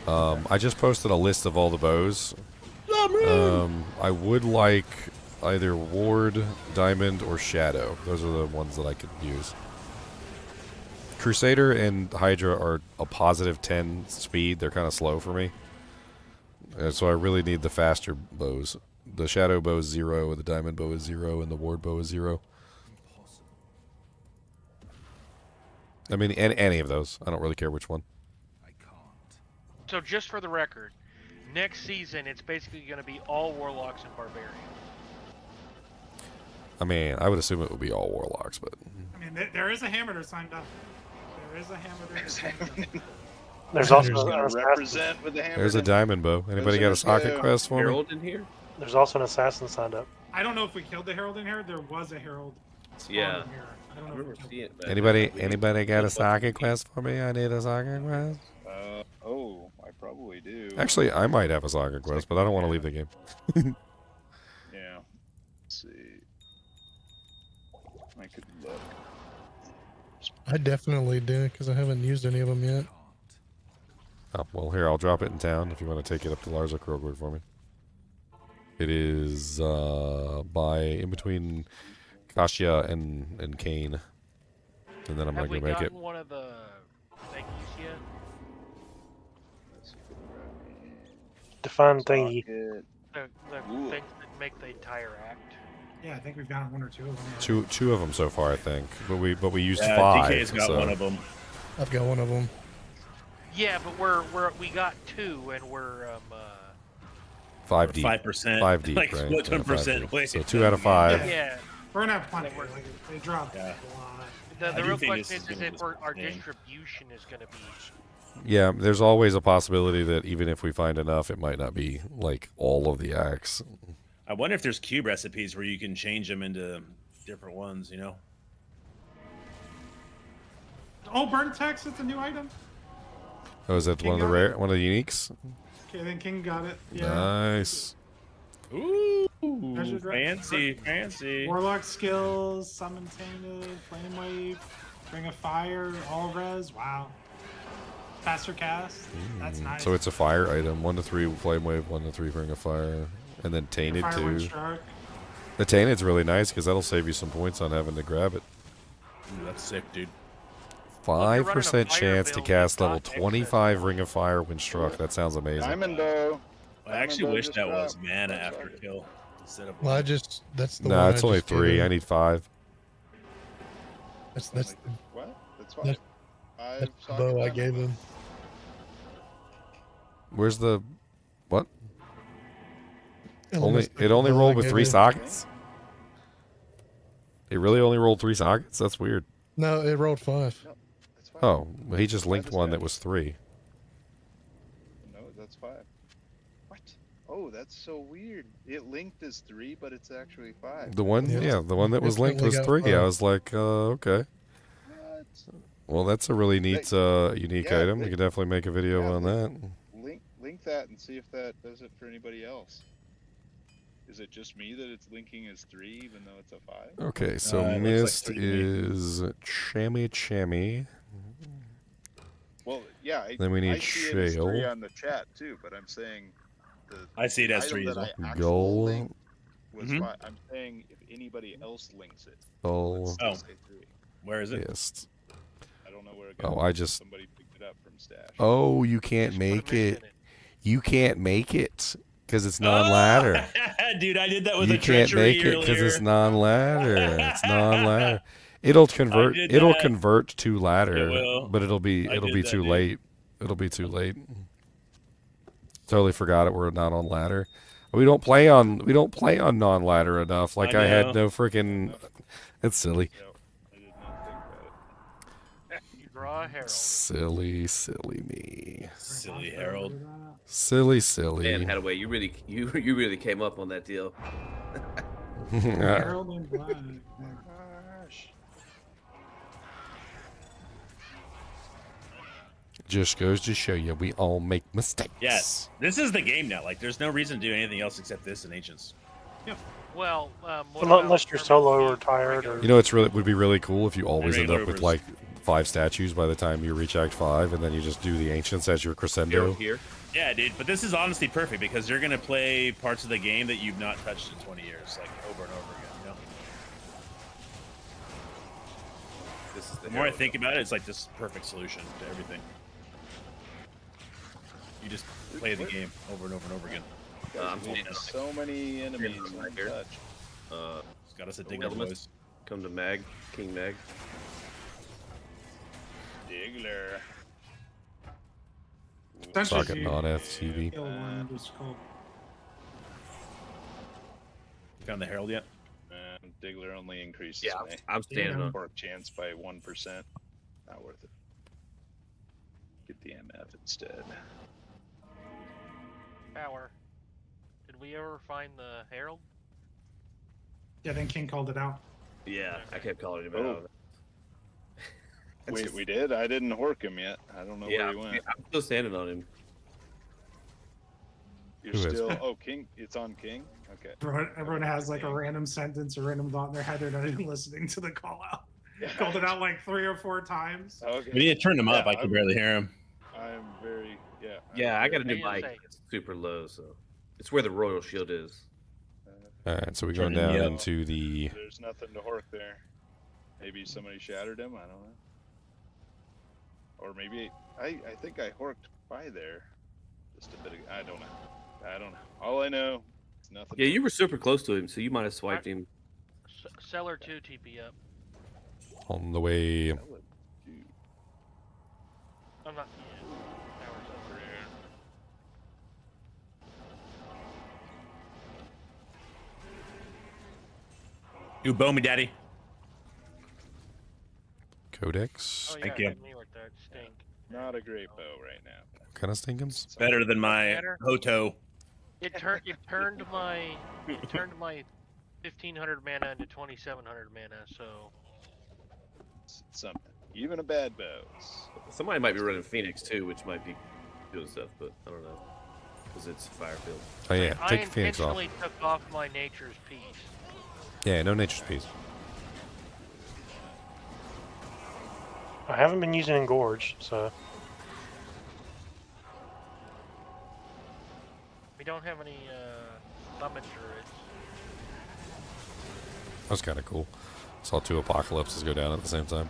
I just posted a list of all the bows. I would like either Ward, Diamond, or Shadow. Those are the ones that I could use. Crusader and Hydra are a positive 10 speed. They're kind of slow for me. So I really need the faster bows. The Shadow bow is 0, the Diamond bow is 0, and the Ward bow is 0. I mean, any of those. I don't really care which one. So just for the record, next season it's basically going to be all Warlocks and Barbarians. I mean, I would assume it would be all Warlocks, but... I mean, there is a Hammer signed up. There is a Hammer signed up. There's also represent with the hammer. There's a Diamond bow. Anybody got a socket quest for me? Herald in here? There's also an assassin signed up. I don't know if we killed the Herald in here. There was a Herald. Yeah. In here. I don't know if we killed seeing it. Anybody got a socket quest for me? I need a socket quest. I probably do. Actually, I might have a socket quest, but I don't want to leave the game. Yeah. Let's see. I could look. I definitely do because I haven't used any of them yet. Oh, well, here, I'll drop it in town if you want to take it up to Larzik real quick for me. It is in between Kasia and Kane. And then I'm going to go make it. One of the thank you Define thingy. Socket. The things that make the entire act. Yeah, I think we've gotten one or two of them. Two of them so far, I think. But we used Yeah, 5. DK's got so. one of them. I've got one of them. Yeah, but we got 2 and we're 5 deep. 5%. 5 deep, Like, right? split Yeah, 1%. 5 deep. So 2 out of 5. Yeah. We're gonna have plenty. They dropped a lot. The real question is if our distribution is going to be. Yeah, there's always a possibility that even if we find enough, it might not be like all of the acts. I wonder if there's cube recipes where you can change them into different ones, you know? Oh, burn text. It's a new item. Oh, is that King one of the uniques? Okay, then King got it. Yeah. Nice. Ooh, Measured fancy. Warlock skills, summon tainted, flame wave, ring of fire, all res. Wow. Faster cast. That's nice. So it's a fire item. 1 to 3 flame wave, 1 to 3 ring of fire, and then tainted Fire wind too. struck. The tainted's really nice because that'll save you some points on having to grab it. Ooh, that's sick, dude. 5% chance to cast level 25 ring of fire when struck. That sounds amazing. Diamond bow. I actually wish that was mana after kill instead of. Well, that's the Nah, one. it's I only just gave 3. him. I need 5. That's What? That's fine. That's- that's the bow I gave him. Where's the what? Elements Only it only bow I rolled with gave 3 him. sockets. It really only rolled 3 sockets. That's weird. No, it rolled 5. No, that's fine. Oh, well, he just linked one that was 3. No, that's 5. What? Oh, that's so weird. It linked as 3, but it's actually 5. The one, Yeah. yeah, the one that was linked was Definitely got 3. I 5. was like, okay. What? Well, that's a really neat, unique yeah, item. We could definitely make a video on that. Link that and see if that does it for anybody else. Is it just me that it's linking as 3 even though it's a 5? Okay, so it looks Mist like 3. is Chammy. Well, yeah. Then we need I see it as 3 Shale. on the chat too, but I'm saying I see it as item 3 as that well. I actually Goal. linked was Mhm. 5. I'm saying if anybody else links it, Oh, let's Oh. say 3. Where is it? Mist. I don't know where it goes. Oh, I just. Somebody picked it up from stash. Oh, you can't make it. You can't make it because it's non-ladder. Dude, I did that with You a can't treachery make it because earlier. it's non-ladder. It's non-ladder. It'll convert. did It'll that. convert to ladder, It will. but it'll be I did that, too dude. late. It'll be too late. Totally forgot it. We're not on ladder. We don't play on non-ladder enough. Like I had no freaking. It's silly. You draw a herald. Silly me. Silly Herald. Silly. Man, Hadaway, you really came up on that deal. Herald and Black. Just goes to show you, we all make mistakes. Yes, this is the game now. Like, there's no reason to do anything else except this and Ancients. Yep. Well, Unless you're solo or tired or. You know, would be really cool if you always end regular up with overs. like 5 statues by the time you reach Act 5, and then you just do the Ancients as your crescendo. Here. Yeah, dude. But this is honestly perfect because you're gonna play parts of the game that you've not touched in 20 years, like over and over again. You know. This is The more I think about it, it's like this perfect solution to everything. You just play the game over and over and over again. I'm seeing so many enemies untouched. It's got us a Diggler, Elements. boys. Come to Mag, King Mag. Diggler. Socket non-FTV. Kill one, just call. Found the Herald yet? Diggler only increases Yeah, my I'm standing on. pork chance by 1%. Not worth it. Get the MF instead. Power. Did we ever find the herald? Yeah, then King called it out. Yeah, I kept calling him Oh. out. Wait, we did? I didn't hork him yet. I don't know Yeah, where he went. I'm still standing on him. You're Who is? still. Oh, King. It's on King? Okay. Everyone has like a random sentence or random thought in their head. They're not even listening to the call out. Called it out like 3 or 4 times. Okay. We need to turn him up. Yeah, I can barely hear him. I'm very. Yeah. Yeah, I got a new Hang on a mic. second. It's super low, so it's where the royal shield is. All right, so we're going Turning down me up. into the. There's nothing to hork there. Maybe somebody shattered him. I don't know. Or maybe I think I horked by there. Just a bit. I don't know. I don't know. All I know is nothing. Yeah, you were super close to him, so you might have swiped him. Cellar 2 TP up. On the way. I'm not. Yeah, tower's over there. You bow me, daddy. Codex. Oh, yeah, Thank you. hit me with that stink. Not a great bow right now. What kind of stinkums? Better than my Better? Hoto. It turned my 1500 mana into 2700 mana. So It's something. Even a bad bow. Somebody might be running Phoenix too, which might be doing stuff, but I don't know. Because it's Firefield. Oh yeah, take I Phoenix off. intentionally took off my Nature's Piece. Yeah, no Nature's Piece. I haven't been using Engorge, so. We don't have any summon druids. That's kind of cool. Saw 2 apocalypses go down at the same time.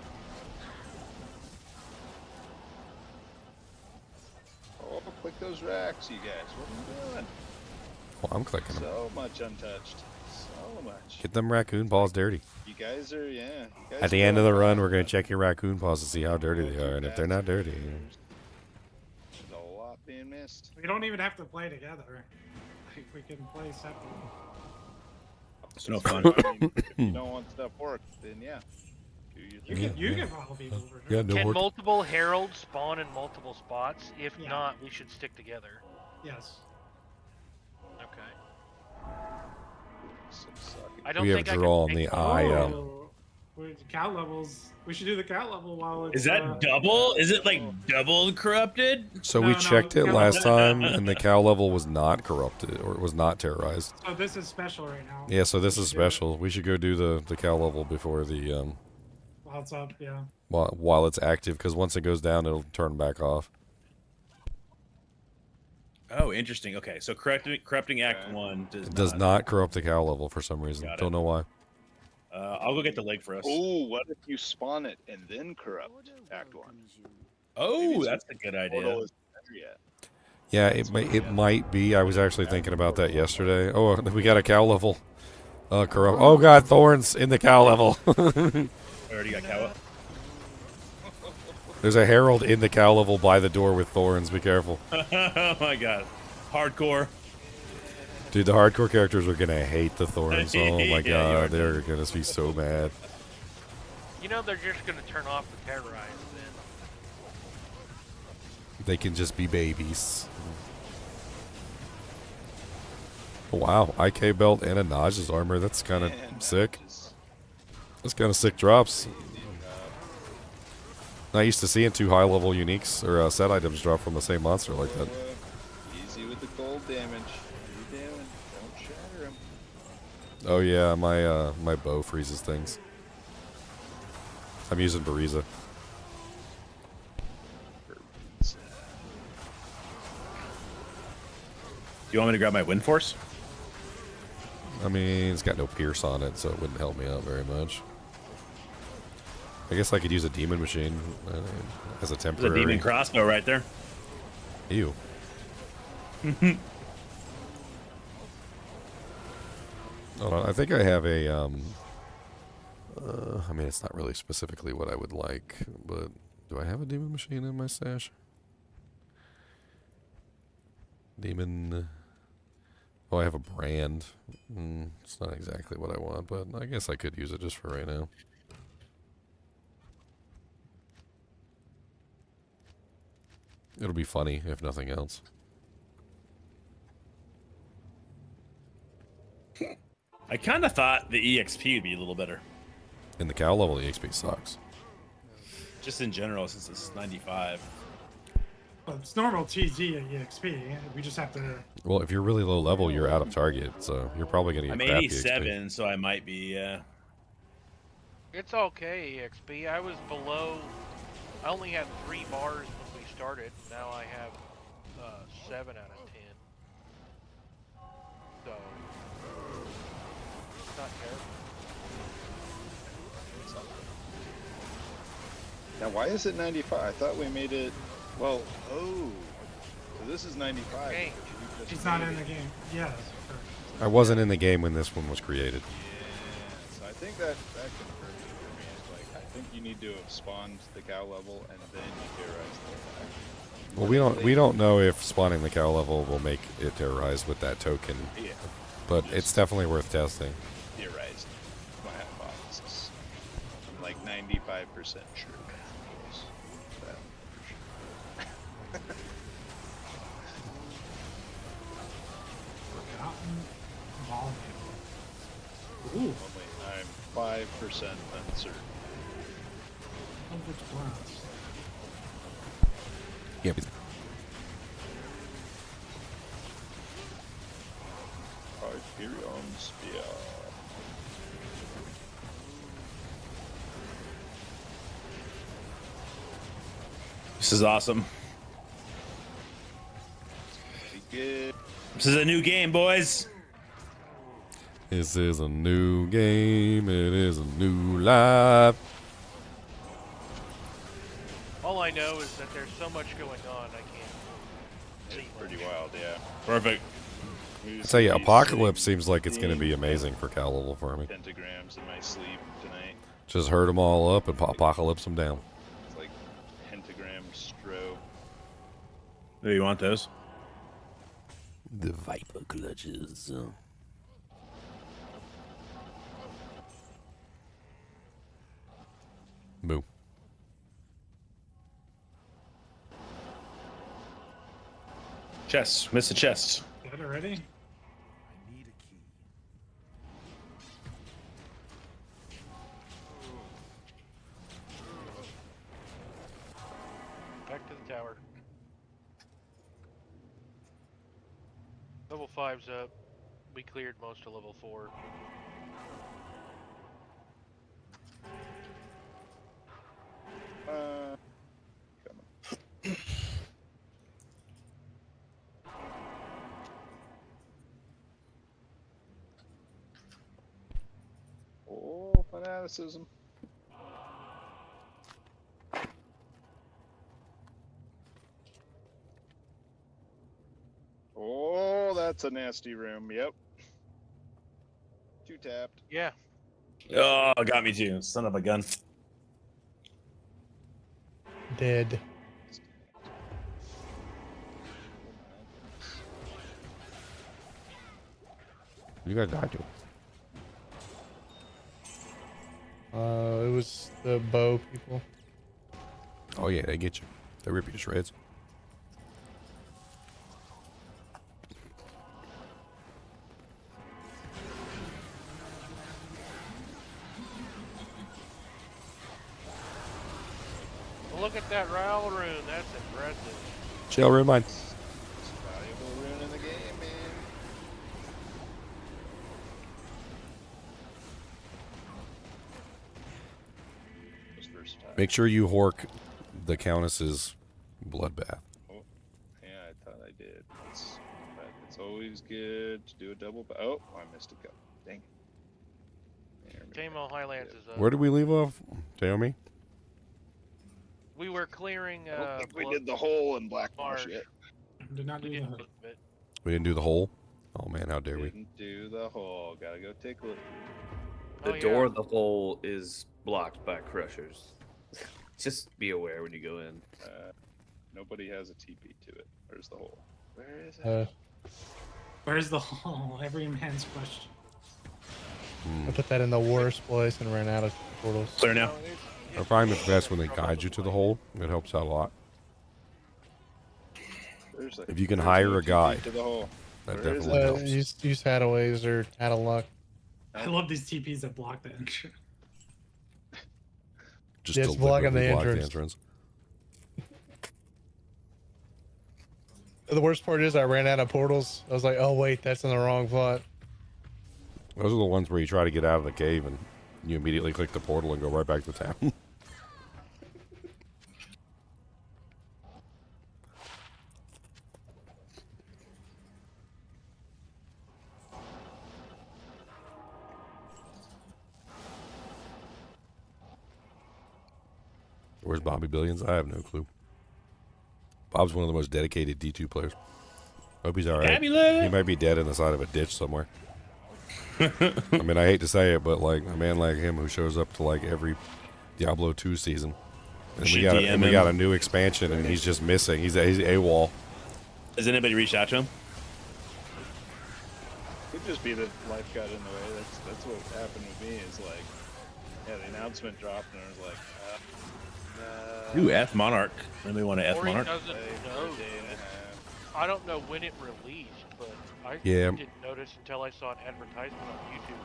Oh, click those racks, you guys. What are you doing? Well, I'm clicking them. So much untouched. So much. Get them raccoon paws dirty. You guys are, yeah. You guys At the are end of the going run, on. we're going to check your raccoon paws to see how dirty they are. And if they're not dirty... There's a lot being missed. We don't even have to play together. Like, we can play separately. It's no fun. I mean, if you don't want stuff work, then yeah. Do your thing. You can follow people for sure. Yeah, no Can work. multiple heralds spawn in multiple spots? If Yeah. not, we should stick together. Yes. Okay. Some sucking. I don't We have think I draw on can the take eye. Cat levels. We should do the cat level while it's. Is that double? Is it like double corrupted? So No, we no, checked it cow last level- time, and the cow level was not corrupted, or it was not terrorized. So this is special right now. Yeah, so this We is should do it special. We should go do the cow level before the While it's up, yeah. while it's active, because once it goes down, it'll turn back off. Oh, interesting. Okay, so corrupting Act 1 It does not corrupt the cow level for some reason. Got it. Don't know why. I'll go get the leg for us. Oh, what if you spawn it and then corrupt Act 1? Oh, that's a good idea. Portal isn't there yet. Yeah, it might be. I was actually thinking about that yesterday. Oh, we got a cow level. Corrupt. Oh god, thorns in the cow level. I already got cow up. There's a herald in the cow level by the door with thorns. Be careful. Oh my god. Hardcore. Dude, the hardcore characters are gonna hate the thorns. Oh my Yeah, you god, are. they're gonna be so mad. You know they're just gonna turn off the terrorize then. They can just be babies. Wow, IK belt and a Naj's armor. That's kind of sick. That's kind of sick drops. Not used to seeing 2 high-level uniques or set items drop from the same monster like that. Easy with the cold damage. What are you doing? Don't shatter him. Oh yeah, my bow freezes things. I'm using Bariza. Do you want me to grab my wind force? I mean, it's got no pierce on it, so it wouldn't help me out very much. I guess I could use a demon machine as a There's a temporary. demon crossbow right there. Ew. Hold on, I think I have a. I mean, it's not really specifically what I would like, but do I have a demon machine in my stash? Demon. Oh, I have a brand. It's not exactly what I want, but I guess I could use it just for right now. It'll be funny, if nothing else. I kind of thought the EXP would be a little better. In the cow level, the XP sucks. Just in general, since it's 95. Well, it's normal TZ at EXP. We just have to. Well, if you're really low level, you're out of target, so you're probably going to get I'm crappy 87, so I might be, It's okay, EXP. I was below. I only had 3 bars when we started. Now I have 7 out of 10. So it's not terrible. Now, why is it 95? I thought we made it. Well, oh. So this is 95. Change. He's not in the game. Yeah. That's correct. I wasn't in the game when this one was created. So I think that confirms it for me. Like, I think you need to have spawned the cow level and then you terrorize the cow. Well, we don't know if spawning the cow level will make it terrorized with that token. Yeah. But it's definitely worth testing. Theorized. My hypothesis. I'm like 95% sure. Forgotten volume. Ooh. I'm 5% uncertain. Eldritch Blast. Yeah. Hyperion Spear. This is awesome. Good. This is a new game, boys. This is a new game. It is a new life. All I know is that there's so much going on, I can't see much. Pretty wild, yeah. Perfect. I tell you, Apocalypse seems like it's going to be amazing for cow level for me. Pentagrams in my sleep tonight. Just herd them all up and apocalypse them down. It's like pentagram strobe. Do you want those? The Viper clutches. Boo. Chest. Miss a chest. Get it ready? Back to the tower. Level 5's up. We cleared most of level 4. Oh, fanaticism. Oh, that's a nasty room. Yep. 2 tapped. Yeah. Oh, got me too. Son of a gun. Dead. You guys died to. It was the bow people. Oh yeah, they get you. They rip you to shreds. Look at that Rail rune. That's impressive. Shell rune mine. Valuable rune in the game, man. Make sure you hork the Countess's bloodbath. Oh, yeah, I thought I did. But it's always good to do a double. Oh, I missed a go. Dang. Tamo Highlands is up. Where did we leave off, Naomi? We were clearing. I don't think we did the hole in Black Marsh yet. Did not do that. We didn't do the hole. Oh man, how dare we? Didn't do the hole. Gotta go take a look. The door of the hole is blocked by crushers. Just be aware when you go in. Nobody has a TP to it. Where's the hole? Where is it? Where's the hole? Every man's question. I put that in the worst place and ran out of portals. Clear now. I find it's best when they guide you to the hole. It helps out a lot. If you can hire a guide, to the hole. that Where is definitely it? helps. Use Hataways or Luck. I love these TPs that block the entrance. Just Yeah, it's blocking the deliberately block entrance. The worst part is I ran out of portals. I was like, oh wait, that's in the wrong spot. Those are the ones where you try to get out of the cave and you immediately click the portal and go right back to town. Where's Bobby Billions? I have no clue. Bob's one of the most dedicated D2 players. Hope he's all right. Fabulous. He might be dead in the side of a ditch somewhere. I mean, I hate to say it, but like a man like him who shows up to like every Diablo 2 season, and we got a new expansion, and he's just missing. He's AWOL. Has anybody reached out to him? Could just be that life got in the way. That's what happened with me. Is like, yeah, the announcement dropped, and I was like, Ooh, F Monarch. Anybody want to F Or he Monarch? doesn't know. I don't know when it released, but I Yeah. didn't notice until I saw an advertisement on YouTube.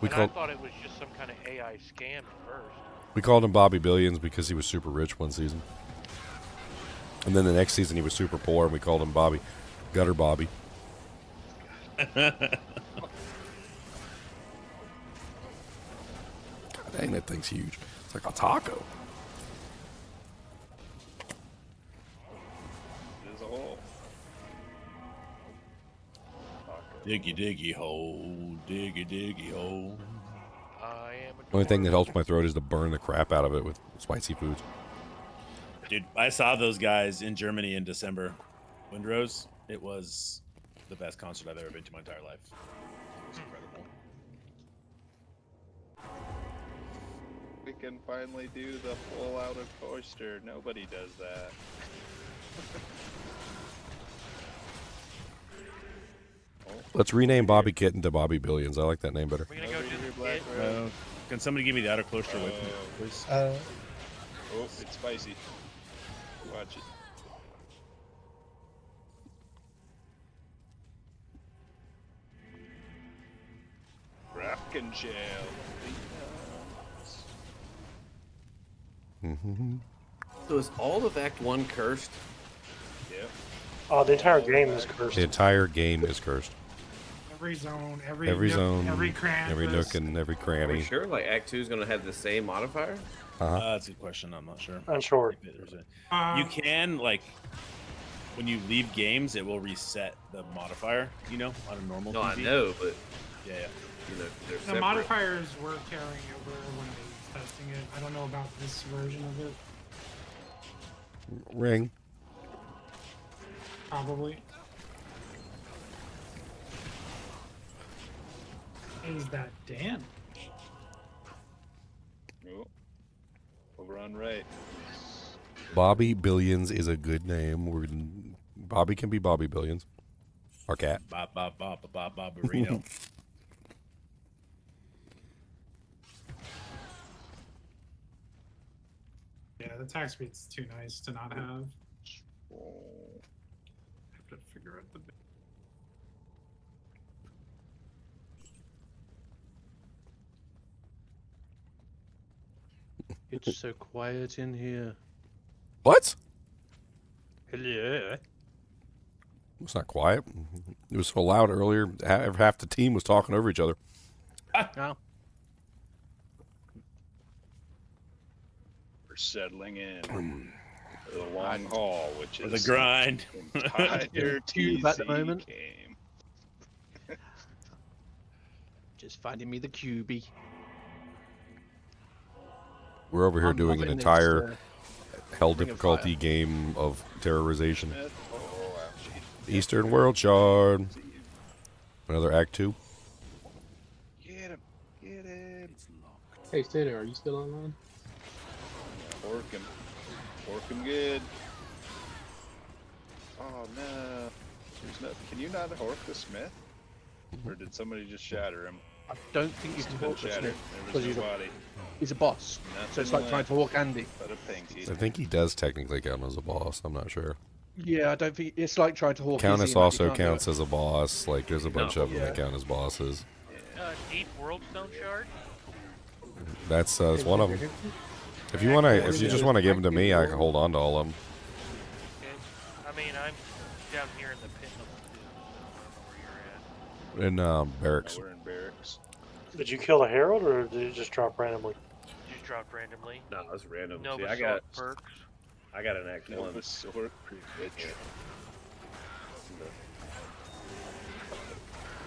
We And called- I thought it was just some kind of AI scam at first. We called him Bobby Billions because he was super rich one season, and then the next season he was super poor, and we called him Bobby, Gutter Bobby. Dang, that thing's huge. It's like a taco. there's a hole. Diggy diggy hole, diggy diggy hole. I am The only thing that helps my throat is to burn the crap out of it with spicy foods. Dude, I saw those guys in Germany in December. Windrose, it was the best concert I've ever been to my entire life. It was incredible. We can finally do the full out of Cloister. Nobody does that. Let's rename Bobby Kitten to Bobby Billions. I like that name better. We're gonna go do the pit. Can somebody give me the outer cloister with me, please? Oh, it's spicy. Watch it. Raft and shell. So is all of Act 1 cursed? Yep. Oh, the entire game is cursed. The entire game is cursed. Every zone, every Every nook, zone, every cranny, every nook and every Are we cranny. sure like Act 2 is going to have the same modifier? That's a good question. I'm not sure. Unsure. You can, like, when you leave games, it will reset the modifier, you know, on a normal No, I PC. know, but Yeah. you know, they're The separate. modifiers were carrying over when I was testing it. I don't know about this version of it. Ring. Probably. Is that Dan? Oh, over on right. Bobby Billions is a good name. Bobby can be Bobby Billions. Our cat. Bob, Bob, Bob, Bob, Bob, Barbarino. Yeah, the attack speed's too nice to not have. I have to figure out the. It's so quiet in here. What? Hello. It's not quiet. It was so loud earlier. Half the team was talking over each other. Now. We're settling in for the long haul, which For is the grind. entire Cube at the TC moment. game. Just finding me the cubie. We're over here I'm doing an loving this, entire hell Ring of difficulty Fire. game of terrorization. Oh, ouchie. Eastern World Shard. Another Act 2. Get him. Get him. Hey, Tanner, are you still online? Pork him. Pork him good. Oh, no. There's no. Can you not hork the Smith? Or did somebody just shatter him? I don't think he's Been caught the shattered. Smith There because was no body. he's a boss. So it's like trying to walk Andy. But a pinky. I think he does technically count as a boss. I'm not sure. Yeah, I don't think it's like trying to walk. Countess Izzy and also you can't do counts as a boss. Like, there's a bunch of them that Yeah. count as bosses. Deep World Stone Shard? That's one of them. If you just want to give them to me, I can hold on to all of them. I mean, I'm down here in the pit of the I don't know where you're at. In barracks. We're in barracks. Did you kill a herald or did it just drop randomly? Just dropped randomly. No, that's random. No, See, I got perks. an Act 1. Nova Sword bitch.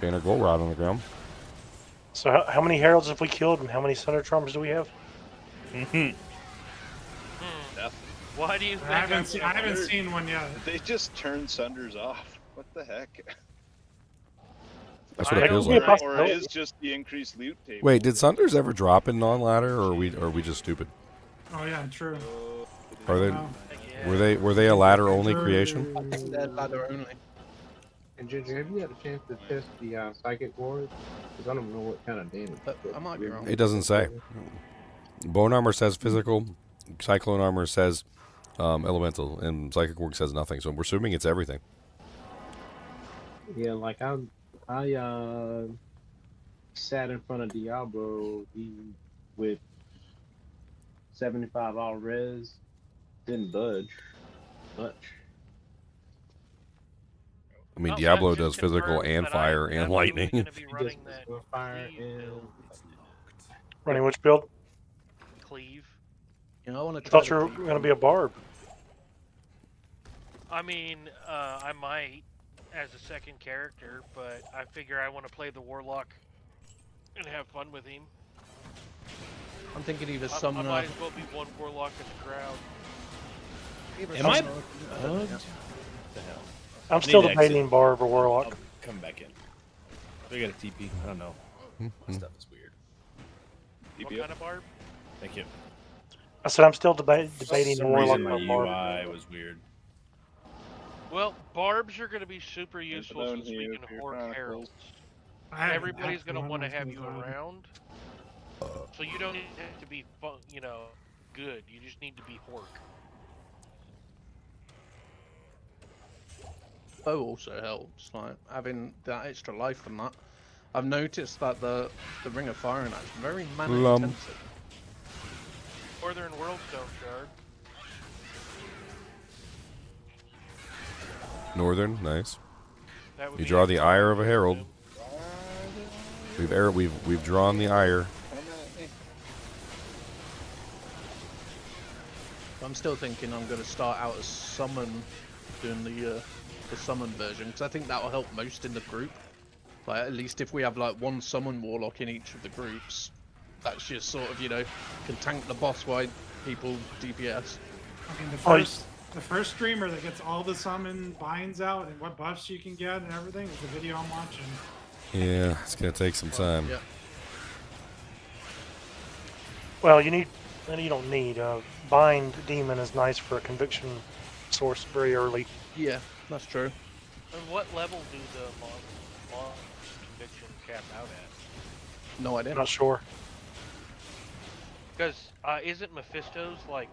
Banner Gold Rod on the ground. So how many heralds have we killed and how many Thunder Charms do we have? Why do you think I haven't seen one yet. They just turn Sunders off. What the heck? That's what it feels like. Or is just the increased loot table. Wait, did Sunders ever drop in non-ladder, or are we just stupid? Oh yeah, true. Are they? Were they a ladder only creation? They're ladder only. And Ginger, have you had a chance to test the psychic ward? Because I don't know what kind of damage. I might be wrong. It doesn't say. Bone armor says physical. Cyclone armor says elemental, and psychic ward says nothing. So we're assuming it's everything. Yeah, like I sat in front of Diablo with 75 all res, didn't budge much. I mean, Diablo does physical and fire and lightning. Running which build? Cleave. You know, I want to. I thought you were going to be a barb. I mean, I might as a second character, but I figure I want to play the Warlock and have fun with him. I'm thinking either I summoner. might as well be one Warlock in the crowd. Am I bugged? What the hell? I'm still Need to debating exit. barb or warlock. I'll come back in. We got a TP. I don't know. This stuff is weird. What kind of barb? Thank you. I said I'm still debating For some warlock reason, or my barb. UI was weird. Well, barbs are going to be super useful Alone since we here can for your hork chronicles. heralds. I Everybody's going to one want to was have gonna you die. around, so you don't have to be, good. You just need to be hork. Bow also helps, like having that extra life and that. I've noticed that the Ring of Fire and that's very mana intensive. Northern Worldstone Shard. Northern, nice. That would You be draw a the ire of a herald. We've drawn the ire. I'm still thinking I'm going to start out as summon, doing the summon version, because I think that will help most in the group. Like at least if we have like one summon warlock in each of the groups, that's just sort of can tank the boss while people DPS. I mean, the first streamer that gets all the summon binds out and what buffs you can get and everything is the video I'm watching. Yeah, it's gonna take some time. Yeah. Well, you don't need bind demon is nice for a conviction source very early. Yeah, that's true. And what level do the mon conviction cap out at? No idea. Not sure. Because isn't Mephisto's like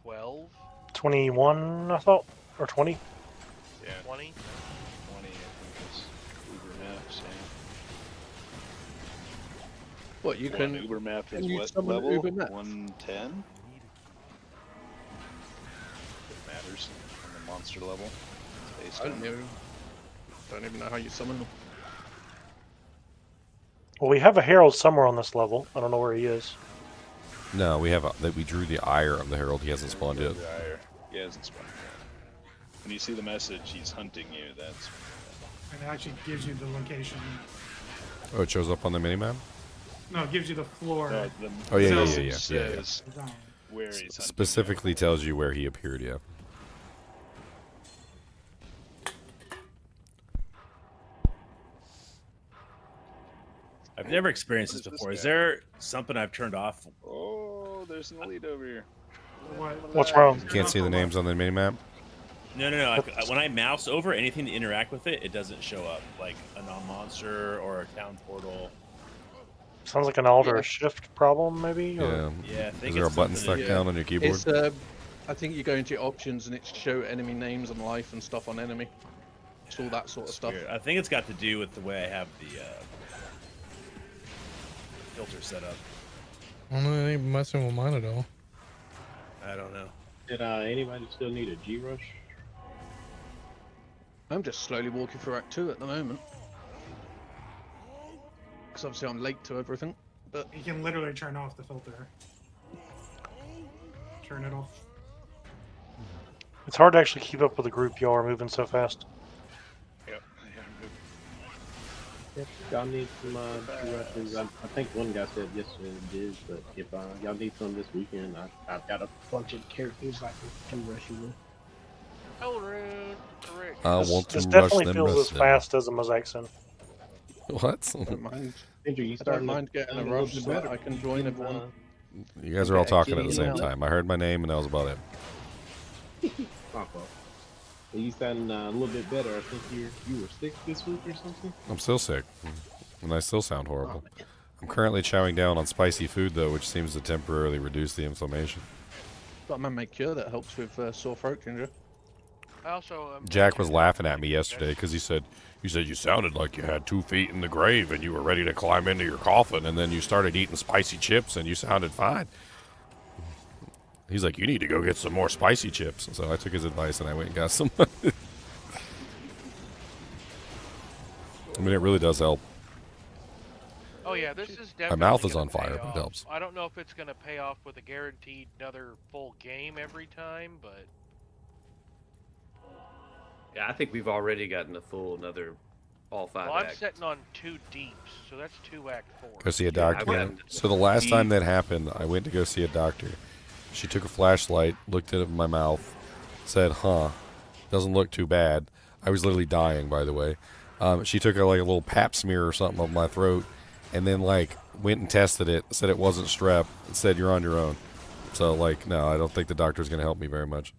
12? 21, I thought, or 20. Yeah. 20? 20, I think is Uber Maps, yeah. What you can? Uber Map can is you what summon level? Uber Map? 110? It matters on the monster level. It's based on... Don't even know how you summon them. Well, we have a herald somewhere on this level. I don't know where he is. No, we drew the ire of the herald. He hasn't spawned yet. He hasn't spawned yet. When you see the message, he's hunting you. That's. And it actually gives you the location. Oh, it shows up on the minimap? No, it gives you the floor. Oh yeah, yeah. Says where he's hunting. Specifically tells you where he appeared. Yeah. I've never experienced this before. Is there something I've turned off? Oh, there's an elite over here. What's wrong? You can't see the names on the minimap? No. When I mouse over anything to interact with it, it doesn't show up. Like a non-monster or a town portal. Sounds like an alt or a shift problem, maybe? Or... Yeah. I think Is there a button stuck down on your keyboard? It's, I think you go into your options and it show enemy names and life and stuff on enemy. It's all that sort of stuff. Weird. I think it's got to do with the way I have the filter set up. I don't know, it ain't messing with mine at all. I don't know. Did anybody still need a G-Rush? I'm just slowly walking through Act 2 at the moment. Because obviously I'm late to everything. But you can literally turn off the filter. Turn it off. It's hard to actually keep up with the group. Y'all are moving so fast. Yep, y'all need some G-Rushes. I think one guy said yesterday it is, but if y'all need some this weekend, I've got a bunch of characters I can rush you with. Elrune, Rick. I want This to rush definitely them feels as Russian. fast as a Mosaic Sin. What? I don't mind. Andrew, you I don't starting to mind getting a sound little rush bit so that better. I can join everyone. You guys are all talking at the Getting same out. time. I heard my name and that was about it. My fault. You sound a little bit better. I think you were sick this week or something. I'm still sick, and I still sound horrible. I'm currently chowing down on spicy food though, which seems to temporarily reduce the inflammation. Got a man-made cure that helps with sore throat, Ginger. I also Jack was laughing at me yesterday because he said you sounded like you had 2 feet in the grave and you were ready to climb into your coffin, and then you started eating spicy chips and you sounded fine. He's like, you need to go get some more spicy chips. So I took his advice and I went and got some. I mean, it really does help. Oh yeah, this is definitely. My mouth is gonna on fire, pay but it off. helps. I don't know if it's gonna pay off with a guaranteed another full game every time, but Yeah, I think we've already gotten a full another all 5 well, I'm acts. sitting on 2 deeps, so that's 2 act 4. Go see a Yeah, doctor. I've gotten So the last time deep. that happened, I went to go see a doctor. She took a flashlight, looked at it in my mouth, said, "Huh, doesn't look too bad." I was literally dying, by the way. She took a little pap smear or something of my throat, and then went and tested it. Said it wasn't strep. And said you're on your own. So no, I don't think the doctor's gonna help me very much.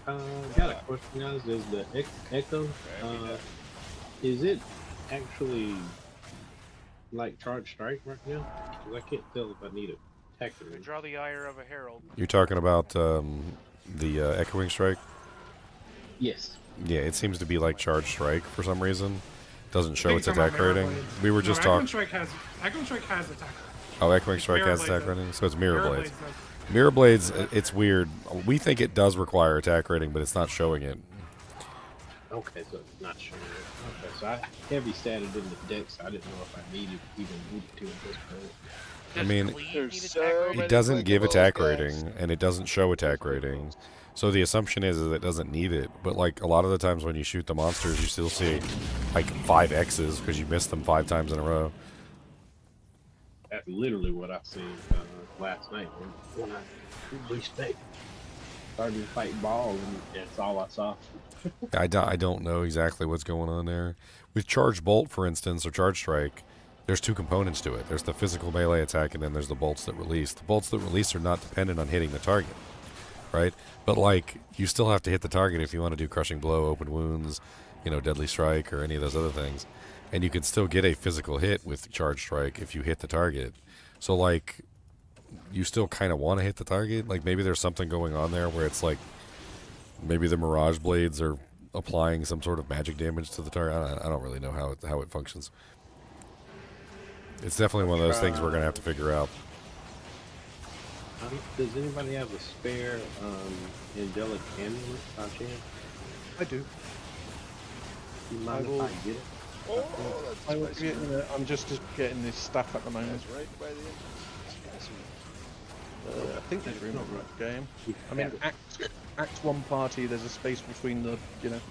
Got a question, guys. Is the Echo, is it actually like charge strike right now? Because I can't tell if I need a attack or We not. draw the ire of a herald. You're talking about the echoing strike? Yes. Yeah, it seems to be like charge strike for some reason. Doesn't show its Think it's attack on my rating. Mirror We were Blades. just No, talking. Echoing Strike has attack rating. Oh, echoing strike has Mirror attack Blades rating, so it's mirror blades. does. Mirror blades, it's weird. We think it does require attack rating, but it's not showing it. Okay, so it's not showing it. Okay, so I heavy statted in the deck, so I didn't know if I needed to at this point. I mean, There's so many it doesn't give those attack guys. rating, and it doesn't show attack rating. So the assumption is it doesn't need it. But a lot of the times when you shoot the monsters, you still see 5 X's because you missed them 5 times in a row. That's literally what I seen last night when I started to fight ball, and that's all I saw. I don't know exactly what's going on there. With Charge Bolt, for instance, or Charge Strike, there's 2 components to it. There's the physical melee attack, and then there's the bolts that release. The bolts that release are not dependent on hitting the target, right? But you still have to hit the target if you want to do Crushing Blow, Open Wounds, Deadly Strike, or any of those other things. And you can still get a physical hit with Charge Strike if you hit the target. So you still kind of want to hit the target. Maybe there's something going on there where it's maybe the Mirage Blades are applying some sort of magic damage to the target. I don't really know how it functions. It's definitely one of those things we're going to have to figure out. Does anybody have a spare angelic amulet by chance? I do. You mind will- if I get it? Oh, that's I will spicy. get in I'm just getting this stuff at the moment. That's right by the end. I think there's room for that game. I mean, Act 1 party, there's a space between the,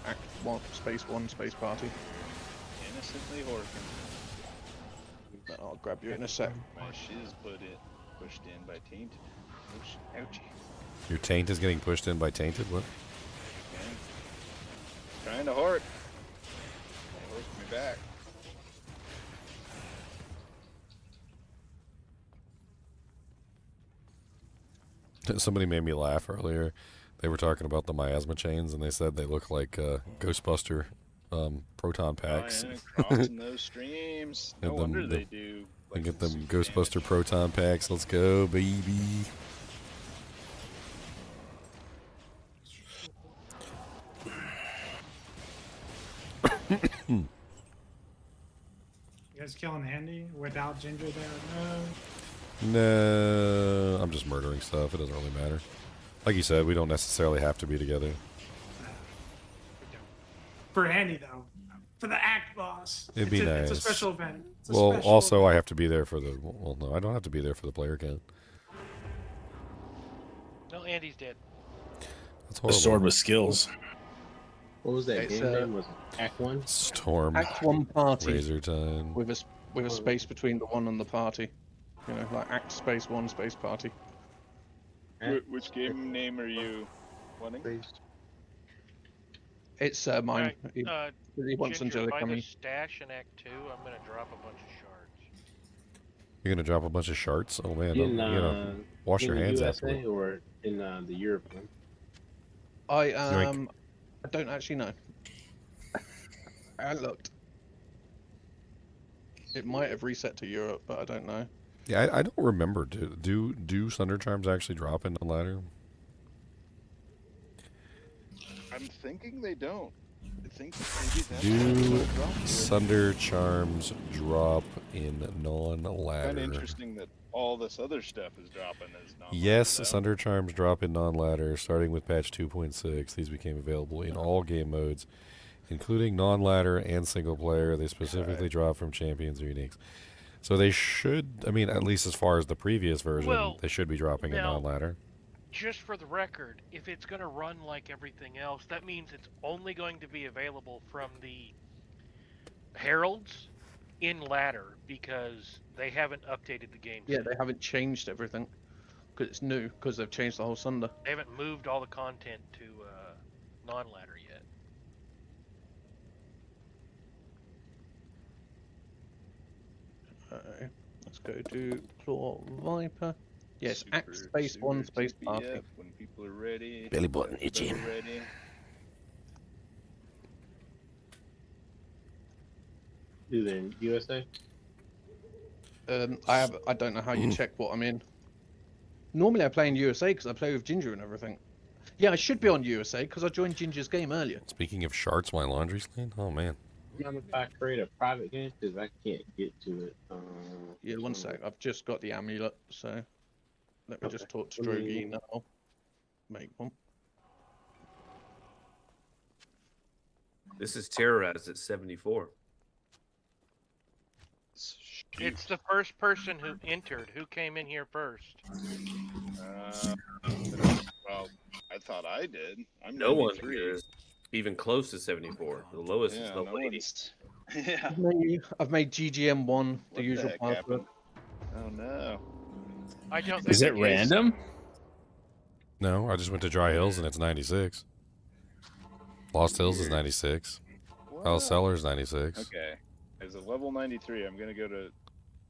Act 1, space party. Innocently Horkin. But I'll grab you in a sec. My shiz pushed in by taint. Ouchie. Your taint is getting pushed in by tainted? What? Okay. Trying to hork. Hork me back. Somebody made me laugh earlier. They were talking about the miasma chains, and they said they look like Ghostbuster proton packs. Oh, yeah, crossing those streams. No wonder they do. They get them Ghostbuster proton packs. Let's go, baby. You guys killing Handy without Ginger there? No. No, I'm just murdering stuff. It doesn't really matter. Like you said, we don't necessarily have to be together. For Handy though, for the act boss. It'd be nice. It's a special event. It's a Well, special also event. I have to be there for the. Well, no, I don't have to be there for the player count. No, Andy's dead. That's A horrible. sword with skills. What was that It's, game name? Was it Act 1? Storm. Act 1 party. Razor Time. With a space between the 1 and the party. Like Act space 1 space party. Which game name are you? Wanting? It's mine. He wants Ginger, Angelic by on the me. stash in Act 2, I'm gonna drop a bunch of shards. You're gonna drop a bunch of shards? Oh man, In, you know, wash your the hands USA afterward. or in the Europe one? I Yoink. I don't actually know. I looked. It might have reset to Europe, but I don't know. Yeah, I don't remember. Do Thunder Charms actually drop in the ladder? I'm thinking they don't. I think maybe that's Do what dropped here. Thunder Charms drop in non-ladder? Kind of interesting that all this other stuff is dropping as non. Yes, Thunder Charms drop in non-ladder, starting with patch 2.6. These became available in all game modes, including non-ladder and single player. They specifically drop from champions or uniques. So they should, I mean, at least as far as the previous version, they should be dropping in now, non-ladder. Just for the record, if it's going to run like everything else, that means it's only going to be available from the Heralds in ladder because they haven't updated the game. Yeah, they haven't changed everything because it's new because they've changed the whole Sunder. They haven't moved all the content to non-ladder yet. Let's go to Claw Viper. Yes, Act space 1 space party. When people are ready. Belly button itchy. Ready. Do they in USA? I don't know how you check what I'm in. Normally I play in USA because I play with Ginger and everything. Yeah, I should be on USA because I joined Ginger's game earlier. Speaking of shards, my laundry's clean? Oh man. Mind if I create a private game? Because I can't get to it. Yeah, one sec. I've just got the amulet, so let me just talk to Drogi now. Make one. This is terrorized at 74. It's the first person who entered. Who came in here first? Well, I thought I did. I'm No one 93. here is even close to 74. The lowest is the no lady. one's- Yeah. I've made GGM1 the What usual heck password. happened? Oh no. I don't Is think it random? No, I just went to Dry Hills and it's 96. Lost Hills is 96. Alice Cellar is 96. Okay. As a level 93, I'm gonna go to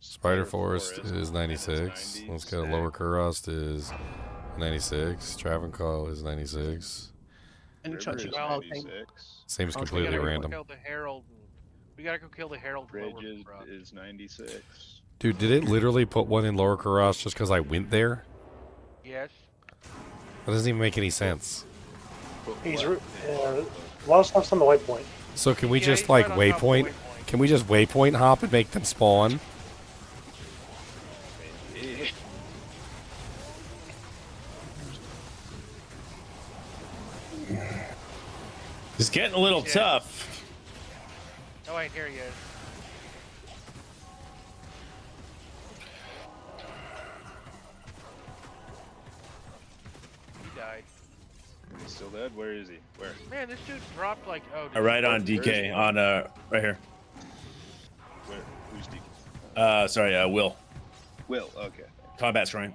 Spider Forest is 96. Let's go to Lower Kurost is 96. Travancore is 96. Any River chance is you can 96. Seems we completely gotta go random. Kill the Herald. We gotta go kill the Herald. Bridge Lower is 96. Dude, did it literally put one in Lower Kurost just because I went there? Yes. That doesn't even make any sense. He's a lot of stuff's on the waypoint. So can we Yeah, just he's like right on top of the waypoint? Can we just waypoint hop and make them spawn? It's getting a little tough. Oh, I ain't here yet. He died. He's still dead? Where is he? Where? Man, this dude dropped like did Right he- on DK on right here. Where? Who's DK? Sorry, Will. Will, okay. Combat shrine.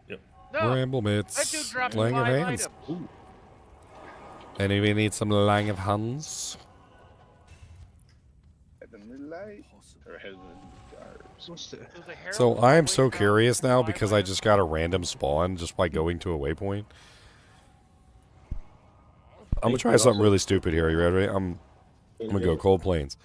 Yep. No, Ramble that dude mitts. dropped Lang of 5 hands. items. Anybody need some Lang of hands? Heavenly light or heavenly stars? What's the... So the Herald So I am so always drops curious now 5 because I items? just got a random spawn just by going to a waypoint. I'm gonna try something really stupid here. Are you ready? I'm gonna go Cold Plains.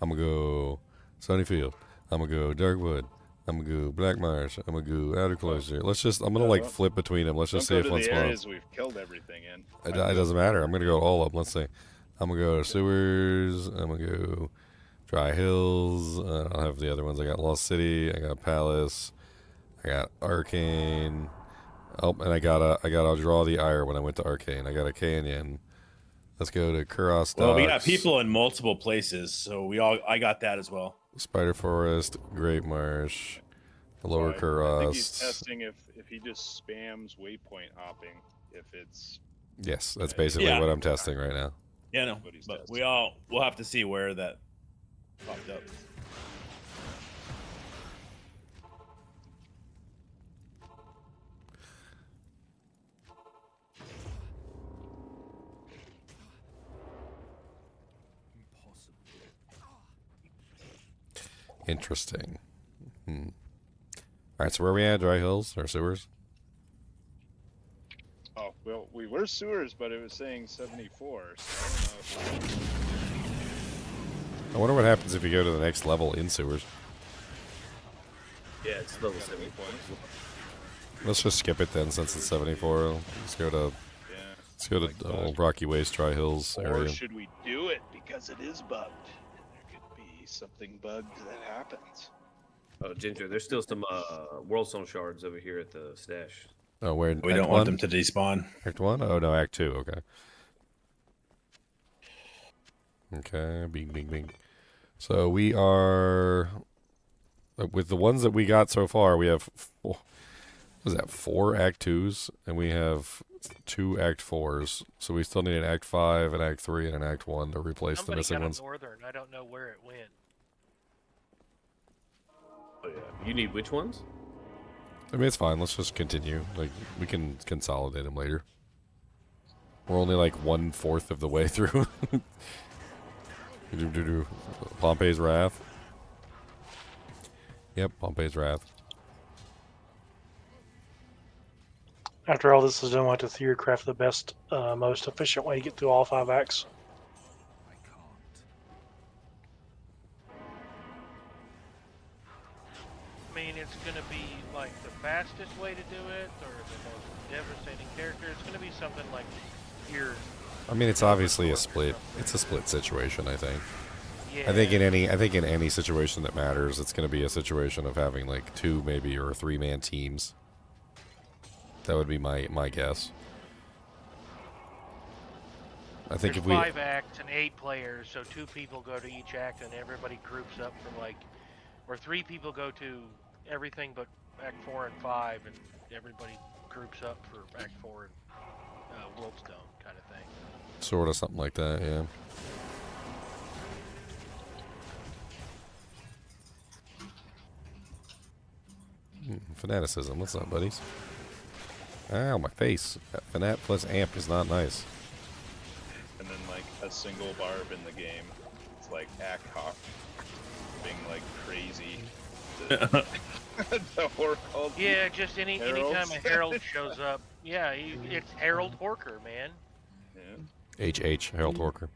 I'm gonna go Sunnyfield. I'm gonna go Darkwood. I'm gonna go Black Marsh. I'm gonna go Outer Cloister. I'm gonna like flip between them. Let's just see Don't if go one to the spawns. areas we've killed everything in. It doesn't matter. I'm gonna go all up. Let's see. I'm gonna go Sewers. I'm gonna go Dry Hills. I don't have the other ones. I got Lost City. I got Palace. I got Arcane. Oh, and I gotta draw the ire when I went to Arcane. I got a Canyon. Let's go to Kuros. Well, we got people in multiple places, so I got that as well. Spider Forest, Great Marsh, Lower I think he's Kuros. testing if he just spams waypoint hopping, if it's Yes, that's basically what I'm testing right now. Yeah, no, but we'll have to see where that popped up. Interesting. All right, so where are we at? Dry hills or sewers? Oh, well, we were sewers, but it was saying 74, so I don't know if I wonder what happens if you go to the next level in sewers. Yeah, it's level 74. Let's just skip it then, since it's 74. Let's go to Rocky Waste, Dry Hills Or area. should we do it because it is bugged? There could be something bugged that happens. Oh, Ginger, there's still some Worldstone shards over here at the stash. Oh, where? We don't want them to despawn. Act 1? Oh, no, Act 2. Okay. Okay, bing, bing, bing. So we are... With the ones that we got so far, we have... What is that? 4 Act 2s, and we have 2 Act 4s. So we still need an Act 5, an Act 3, and an Act 1 to replace the missing ones. Northern. I don't know where it went. Oh, yeah. You need which ones? I mean, it's fine. Let's just continue. Like, we can consolidate them later. We're only like 1/4 of the way through. Pompey's Wrath. Yep, Pompey's Wrath. After all this is done, we'll have to theorycraft the best, most efficient way to get through all 5 acts. I mean, it's going to be like the fastest way to do it, or the most devastating character. It's going to be something like your. I mean, it's obviously a split. It's a split situation, I think. Yeah. I think in any situation that matters, it's going to be a situation of having like 2 maybe or 3-man teams. That would be my guess. I think There's if we 5 acts and 8 players, so 2 people go to each act, and everybody groups up for like, or 3 people go to everything but Act 4 and 5, and everybody groups up for Act 4 and Worldstone kind of thing. sort of something like that, yeah. Fanaticism, what's up, buddies? Ow, my face. Fanat plus amp is not nice. And then like a single barb in the game. It's like act hop being like crazy. The called Yeah, just anytime a herald shows up. Yeah, it's Herald Horker, man. Yeah. HH, Harold Horker.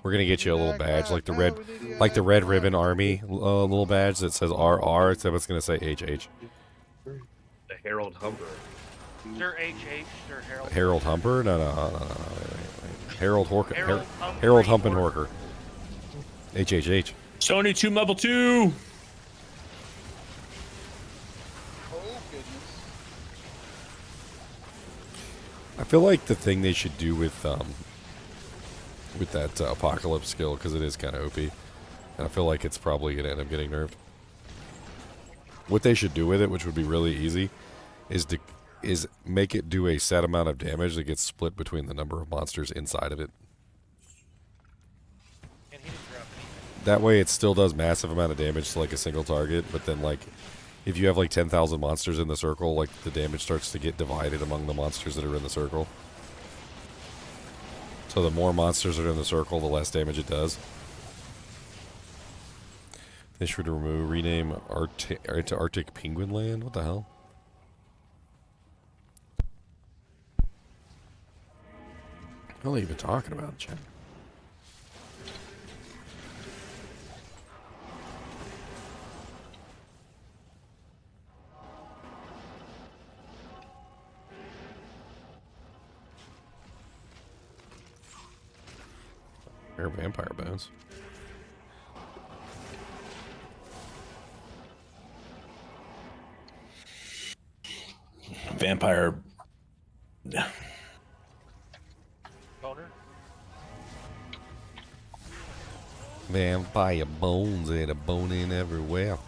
We're gonna get you a little badge, like the red ribbon army little badge that says RR, except it's gonna say HH. The Herald Humper. Sir HH, Sir Herald. Harold Humper? No. Wait. Harold Horker. Harold Humpin' Horker. HHH. Sony 2 level 2. I feel like the thing they should do with that apocalypse skill, because it is kind of OP, and I feel like it's probably gonna end up getting nerfed. What they should do with it, which would be really easy, is make it do a set amount of damage that gets split between the number of monsters inside of it. That way it still does massive amount of damage to like a single target, but then like if you have like 10,000 monsters in the circle, like the damage starts to get divided among the monsters that are in the circle. So the more monsters are in the circle, the less damage it does. They should rename Arctic Penguin Land? What the hell? What are they even talking about, Chad? Rare vampire bones. Vampire. Boner? Vampire bones and a boning everywhere.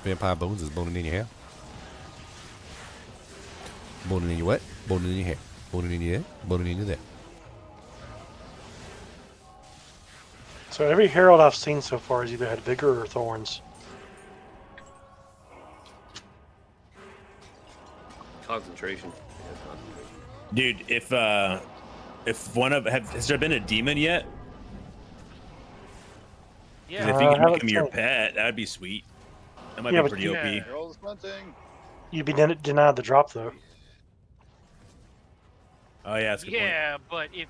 Vampire bones is boning in your hair. Boning in your what? Boning in your hair. Boning in your head. Boning in your there. So every herald I've seen so far has either had vigor or thorns. Concentration. Dude, if one of has there been a demon yet? Yeah. If you I can haven't make him your checked. pet, that'd be sweet. That might Yeah, be but pretty you- OP. Harold's hunting. You'd be denied the drop though. Oh yeah, that's a good point. Yeah, but if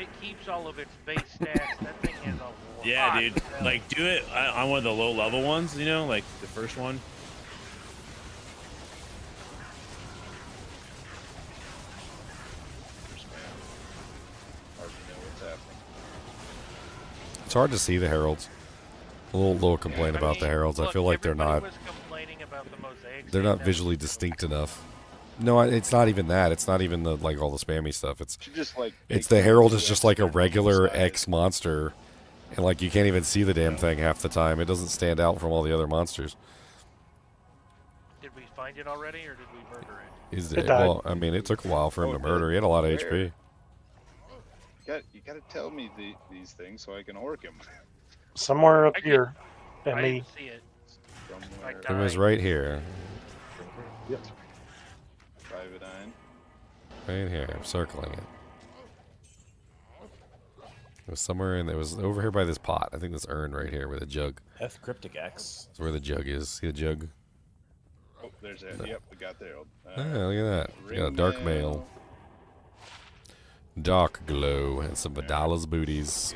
it keeps all of its base stats, that thing has a lot. Yeah, dude. of health. Like, do it on one of the low level ones. You know, like the first one. Hard to know what's happening. It's hard to see the heralds. A little complaint about the heralds. I Look, feel like they're everybody not. was complaining about the mosaics. They're not visually distinct enough. No, it's not even that. It's not even the like all the spammy stuff. It's Just like it's the herald is just like a regular X monster, and like you can't even see the damn thing half the time. It doesn't stand out from all the other monsters. Did we find it already, or did we murder it? He's It died. well, I mean, it took a while for him to murder. He had a lot of HP. You gotta tell me these things so I can orc him. Somewhere up here, I and me. didn't see it. Somewhere. It was right here. Yep. Private Eye. Right here. I'm circling it. It was somewhere in. It was over here by this pot. I think this urn right here with a jug. F Cryptic X. That's where the jug is. See the jug? Oh, there's it. Yep, we got the Herald. Ah, look at that. We got a dark Ring mail. Dark glow and some Vidala's booties.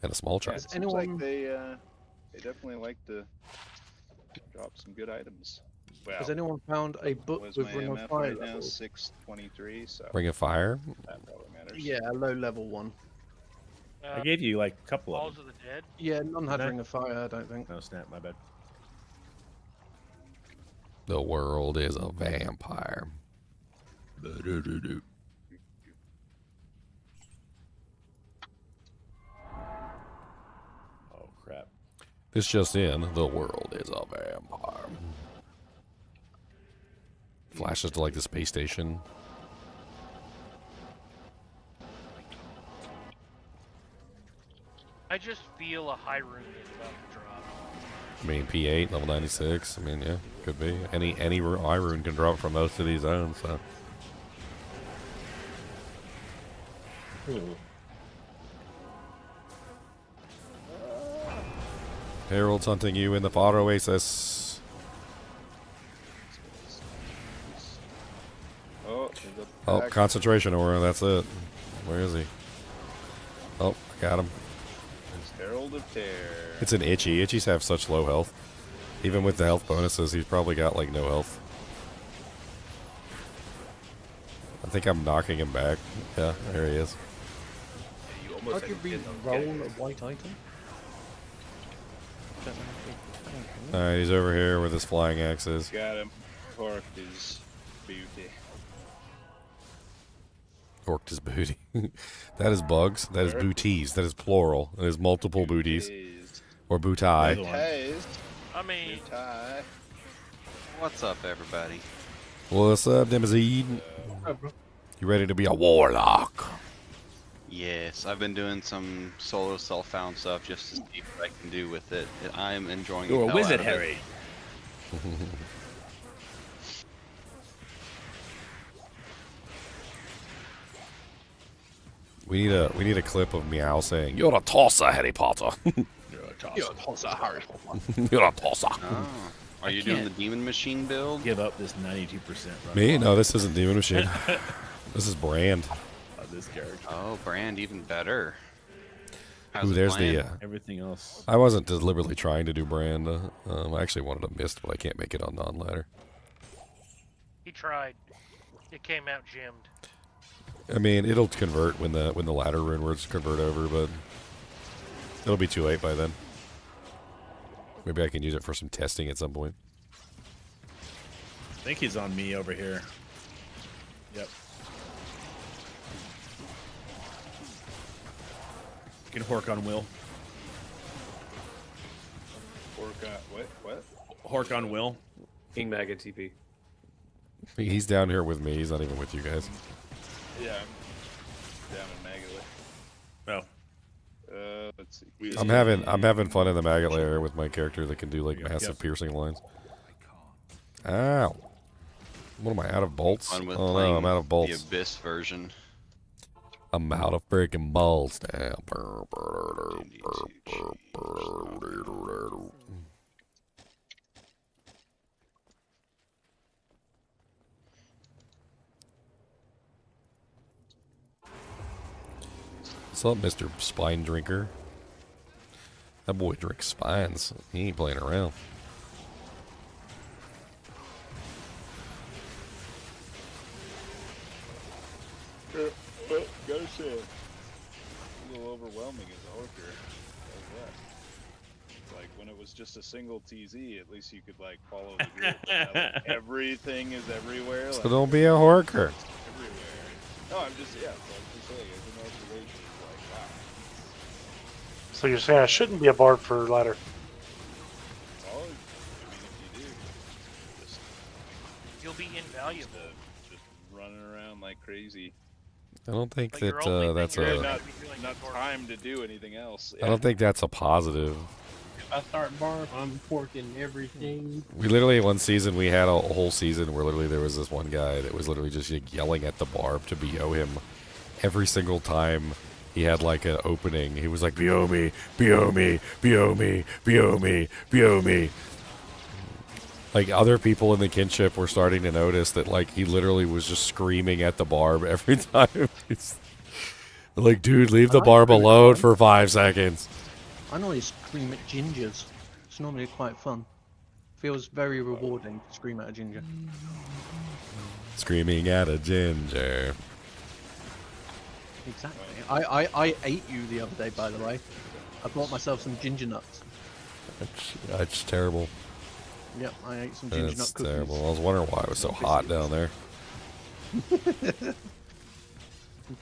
And a small trap. It seems like they definitely like to drop some good items. Well, Has anyone found a book was with my Ring of MF Fire right now levels? 623, so Ring of Fire? that probably matters. Yeah, a low level one. I gave you like a couple of Balls them. of the Dead. Yeah, none had No. Ring of Fire, I don't think. No, snap, my bad. The world is a vampire. Oh crap. This just in, the world is a vampire. Flashes to like the space station. I just feel a high rune is about to drop. I mean, P8, level 96. I mean, yeah, could be. Any high rune can drop from most of these zones, so. Harold's hunting you in the far oasis. Oh, there's a Oh, pack. concentration aura, that's it. Where is he? Oh, I got him. It's Herald of Terror. It's an Itchy. Itchies have such low health. Even with the health bonuses, he's probably got like no health. I think I'm knocking him back. Yeah, there he is. How do you re-roll a white item? Alright, he's over here with his flying axes. Got him. Torqued his beauty. Orked his booty. That is bugs. That is booties. That is plural. That is multiple booties. Or bootai. Booties. I mean, Bootai. What's up, everybody? What's up, Demazine? You ready to be a warlock? Yes, I've been doing some solo self-found stuff just to see what I can do with it. I'm enjoying You're the a hell wizard, out of it. Harry. We need a clip of Meow saying, "You're a tosser, Harry Potter." You're a tosser, Harry. You're a tosser. Oh. Are you doing the demon machine build? Give up this 92% run. Me? No, this isn't Demon Machine. This is Brand. This character. Oh, Brand, even better. Ooh, there's the. Everything else. I wasn't deliberately trying to do Brand. I actually wanted a mist, but I can't make it on non-ladder. he tried. It came out gemmed. I mean, it'll convert when the ladder rune words convert over, but it'll be too late by then. Maybe I can use it for some testing at some point. I think he's on me over here. Yep. You can Hork on Will. Hork on what? Hork on Will. King Maggot TP. He's down here with me. He's not even with you guys. Yeah, I'm down in Maggot. Oh. Let's see. I'm having fun in the maggot layer with my character that can do like massive piercing lines. Ow! What am I out of bolts? Fun with Oh no, playing I'm out of bolts. The Abyss version. I'm out of freaking balls now. What's up, Mr. Spine Drinker? That boy drinks spines. He ain't playing around. Gotta say, a little overwhelming as a hooker. Like when it was just a single TZ, at least you could like follow the group. Now, like, everything is everywhere. So like, don't be a horker. everywhere. No, I'm just saying, as an observation, it's like wow. So you're saying I shouldn't be a bard for ladder? Well, I mean, if you do, just You'll be invaluable. just running around like crazy. I don't think But that your only that's thing you're a. Not time to do anything else. I don't think that's a positive. If I start barb, I'm porking everything. We literally, one season, we had a whole season where literally there was this one guy that was literally just yelling at the barb to BO him every single time he had like an opening. He was like, BO me, BO me, BO me, BO me, BO me. Like, other people in the kinship were starting to notice that, like, he literally was just screaming at the barb every time. It's like, dude, leave the barb alone for 5 seconds. I normally scream at gingers. It's normally quite fun. Feels very rewarding to scream at a ginger. Screaming at a ginger. Exactly. I ate you the other day, by the way. I bought myself some ginger nuts. That's terrible. Yep, I ate some ginger nut That's cookies. terrible. I was wondering why it was so hot down there.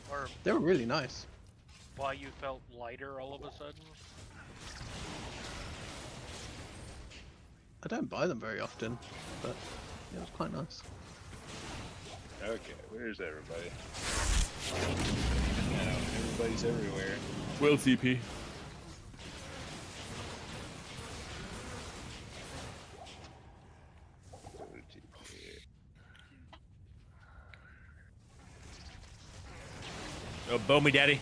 Or They were really nice. why you felt lighter all of a sudden? I don't buy them very often, but it was quite nice. Okay, where's everybody? Yeah, everybody's everywhere. Will TP. Oh, bow me, daddy.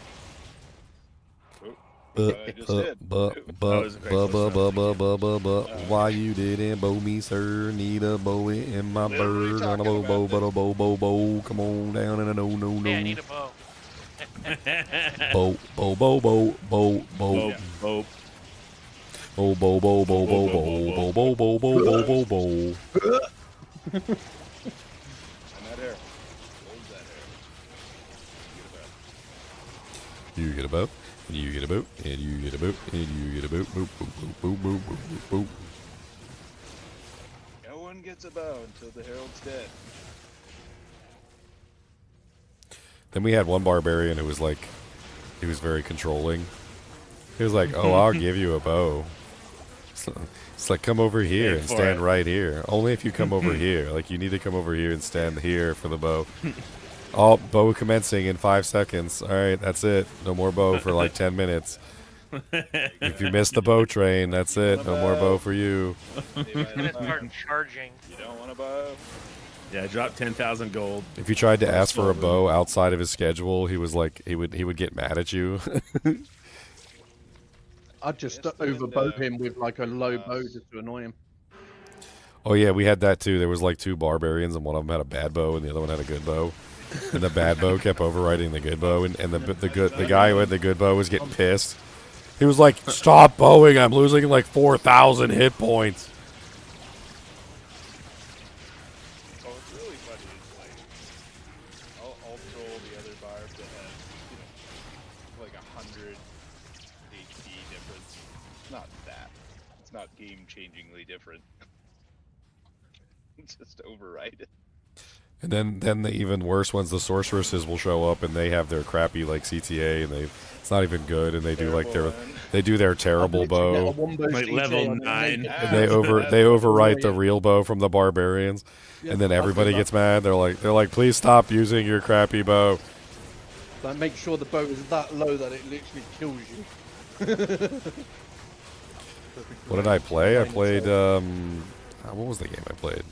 Why you didn't bow me, sir? Need a bow in my bird on a bow. Come on down and a no. Hey, I need a bow. Bow. And that hair. Close that hair. You get a bow, and you get a boot, and you get a boot, and you get a boot. Boop, boop, boop, boop, boop, boop. No one gets a bow until the herald's dead. Then we had one barbarian who was like, he was very controlling. He was like, "Oh, I'll give you a bow." So, it's like, come over here and stand right here. Only if you come over here. Like, you need to come over here and stand here for the bow. All bow commencing in 5 seconds. All right, that's it. No more bow for like 10 minutes. If you miss the bow train, that's it. No more bow for you. And it started charging. You don't want a bow? Yeah, drop 10,000 gold. If you tried to ask for a bow outside of his schedule, he was like, he would get mad at you. I'd just overbow him with like a low bow just to annoy him. Oh yeah, we had that too. There was like 2 barbarians, and one of them had a bad bow, and the other one had a good bow. And the bad bow kept overriding the good bow, and the guy who had the good bow was getting pissed. He was like, "Stop bowing! I'm losing like 4,000 hit points." Oh, it's really funny. It's like I'll troll the other barbs that have, like 100 HP difference. It's not that. It's not game-changingly different. Just override it. And then the even worse ones, the sorceresses will show up, and they have their crappy like CTA, and it's not even good, and they do like their terrible bow. Like level 9. And they overwrite the real bow from the barbarians, and then everybody gets mad. They're like, please stop using your crappy bow. Like, make sure the bow is that low that it literally kills you. What did I play? I played what was the game I played?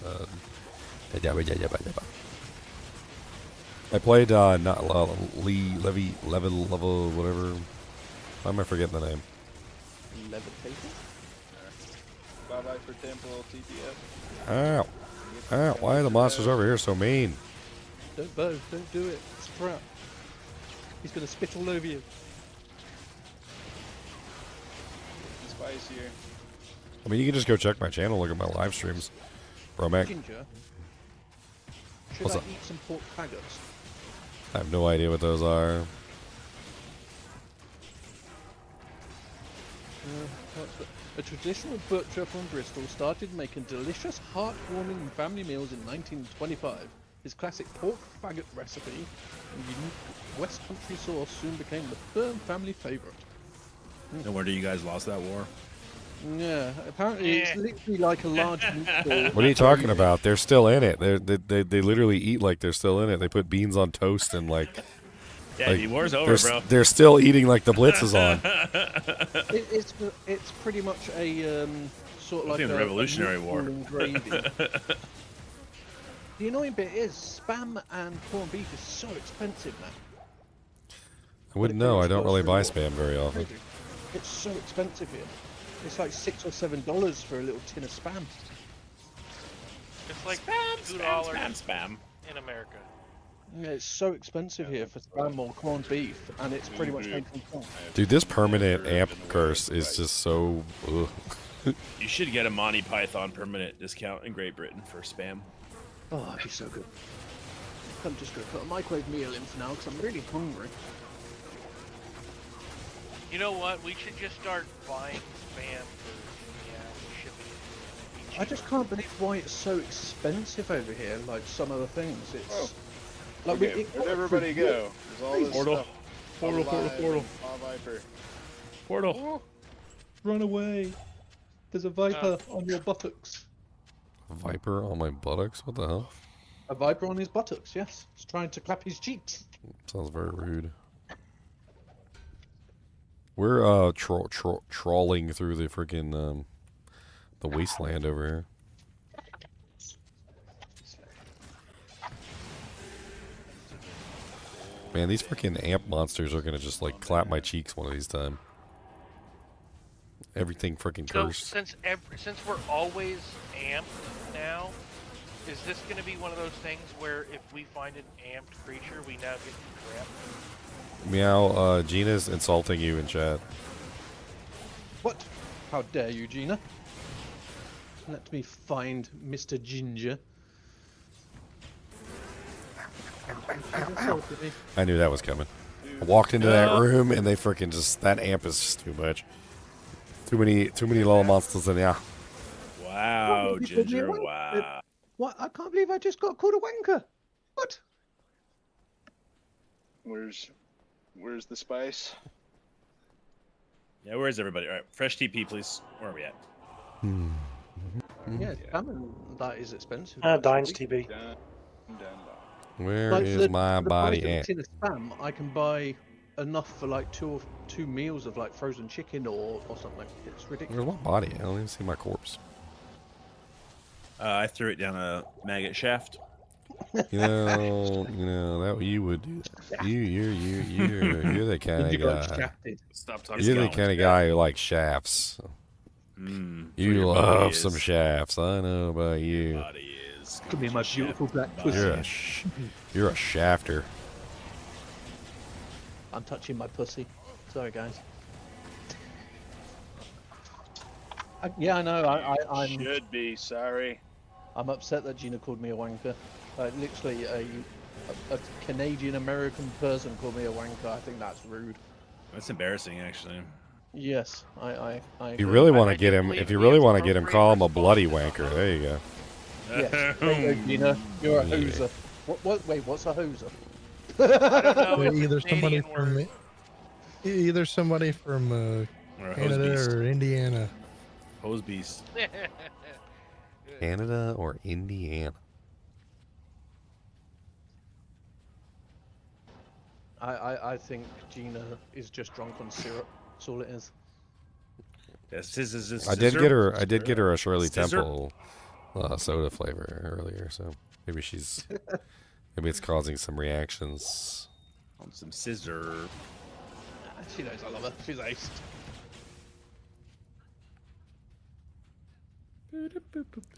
I played not level whatever. Why am I forgetting the name? Levitating? Bye-bye for Temple TTF. Ow. Ow. Why are the monsters over here so mean? Don't bow, don't do it. It's a trap. He's gonna spit all over you. Spicier. I mean, you can just go check my channel, look at my live streams. Bromac. Ginger. Should What's I up? eat some pork faggots? I have no idea what those are. A traditional butcher from Bristol started making delicious, heartwarming family meals in 1925. His classic pork faggot recipe and unique West Country sauce soon became the firm family favourite. No wonder you guys lost that war. Yeah, apparently it's literally like a large meat ball. What are you talking about? They're still in it. They literally eat like they're still in it. They put beans on toast and like. Yeah, the war's over, bro. They're still eating like the Blitz is on. It's pretty much a sort of like the a Revolutionary meatball War. and gravy. The annoying bit is spam and corned beef is so expensive now. I wouldn't know. I don't really buy spam very often. It's so expensive here. It's like $6 or $7 for a little tin of spam. It's like $2 spam in America. Yeah, it's so expensive here for spam or corned beef, and it's pretty much made from corn. Dude, this permanent amp curse is just so. Ugh. You should get a Monty Python permanent discount in Great Britain for spam. Oh, that'd be so good. I'm just gonna put a microwave meal in for now because I'm really hungry. You know what? We should just start buying spam for shipping it. I just can't believe why it's so expensive over here. Like some other things, it's like Okay, where'd everybody go? There's all this Portal. stuff. Portal. Viper. Portal. Run away! There's a viper on your buttocks. Viper on my buttocks? What the hell? A viper on his buttocks, yes. He's trying to clap his cheeks. Sounds very rude. We're trawling through the freaking the wasteland over here. Man, these freaking amp monsters are gonna just like clap my cheeks one of these times. Everything freaking cursed. So since we're always amped now, is this going to be one of those things where if we find an amped creature, we now get trapped? Meow, Gina's insulting you in chat. What? How dare you, Gina? Let me find Mr. Ginger. I knew that was coming. I walked into that room and they freaking just, that amp is just too much. Too many little monsters in there. Wow, What? Ginger, wow. What? I can't believe I just got called a wanker. What? Where's the spice? Yeah, where's everybody? All right, fresh TP, please. Where are we at? Yeah, salmon, that is expensive. Dine's TB. Where is my body at? In a spam, I can buy enough for like two meals of like frozen chicken or something. It's ridiculous. Where's my body? I don't even see my corpse. I threw it down a maggot shaft. You know that you would do that. You're the kind of guy. Stop talking. You're the kind of guy who likes shafts. You love some shafts. I know about you. Give me my beautiful black pussy. You're a shafter. I'm touching my pussy. Sorry, guys. Yeah, I know. I'm should be sorry. I'm upset that Gina called me a wanker. Literally, a Canadian American person called me a wanker. I think that's rude. That's embarrassing, actually. Yes, I If you really want to get him, call him a bloody wanker. There you go. Yes, there you go, Gina. You're a hoser. What? Wait, what's a hoser? Either somebody from Canada or Indiana. Hose beast. Canada or Indiana. I think Gina is just drunk on syrup. That's all it is. Yes, I did get her a Shirley Temple soda flavor earlier, so maybe she's Maybe it's causing some reactions. On some scissor. She knows I love her. She's aced.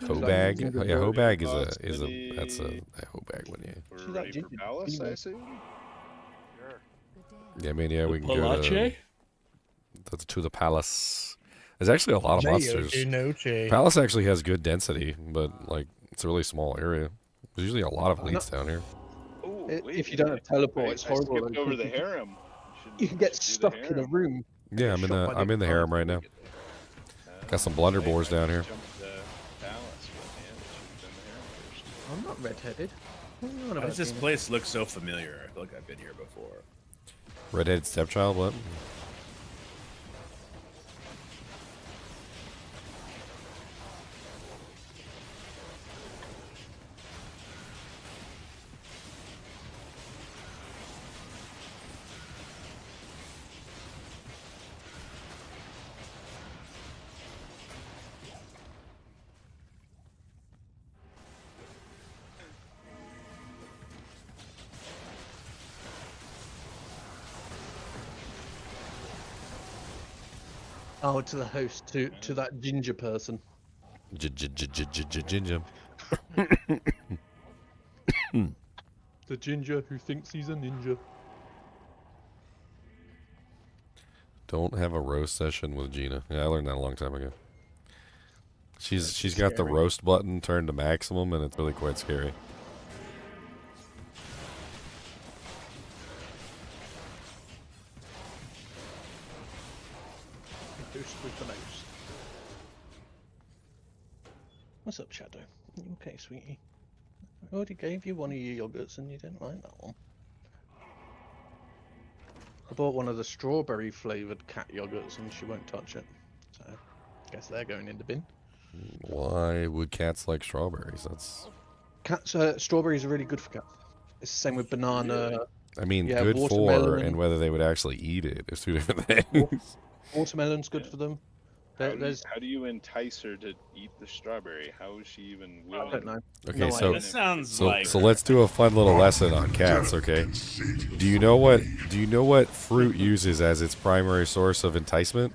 Hobag? Oh, yeah, Hobag is a that's a Hobag one, yeah. We're ready for Palace, I assume? Yeah, I mean, yeah, we can go Palace? to the Palace. There's actually a lot of monsters. Palace actually has good density, but like it's a really small area. There's usually a lot of elites down here. Ooh, If you don't have teleport, it's horrible. I skipped over the harem. You can get stuck in a room. Yeah, I'm in the harem right now. Got some blunderboars down here. I'm not redheaded. Why does this place look so familiar? I feel like I've been here before. Redheaded stepchild, what? Oh, to the host, to that ginger person. Ginger. The ginger who thinks he's a ninja. Don't have a roast session with Gina. Yeah, I learned that a long time ago. She's got the roast button turned to maximum, and it's really quite scary. With the nose. What's up, Shadow? Okay, sweetie. I already gave you one of your yogurts and you didn't like that one. I bought one of the strawberry flavoured cat yogurts and she won't touch it. So, guess they're going in the bin. Why would cats like strawberries? That's Cats, strawberries are really good for cats. It's the same with banana. I mean, yeah, good for, watermelon. and whether they would actually eat it is two different things. Watermelon's good for them. How do you entice her to eat the strawberry? How is she even willing? I don't know. Okay, so That sounds so like let's do a fun little lesson on cats, okay? Do you know what fruit uses as its primary source of enticement?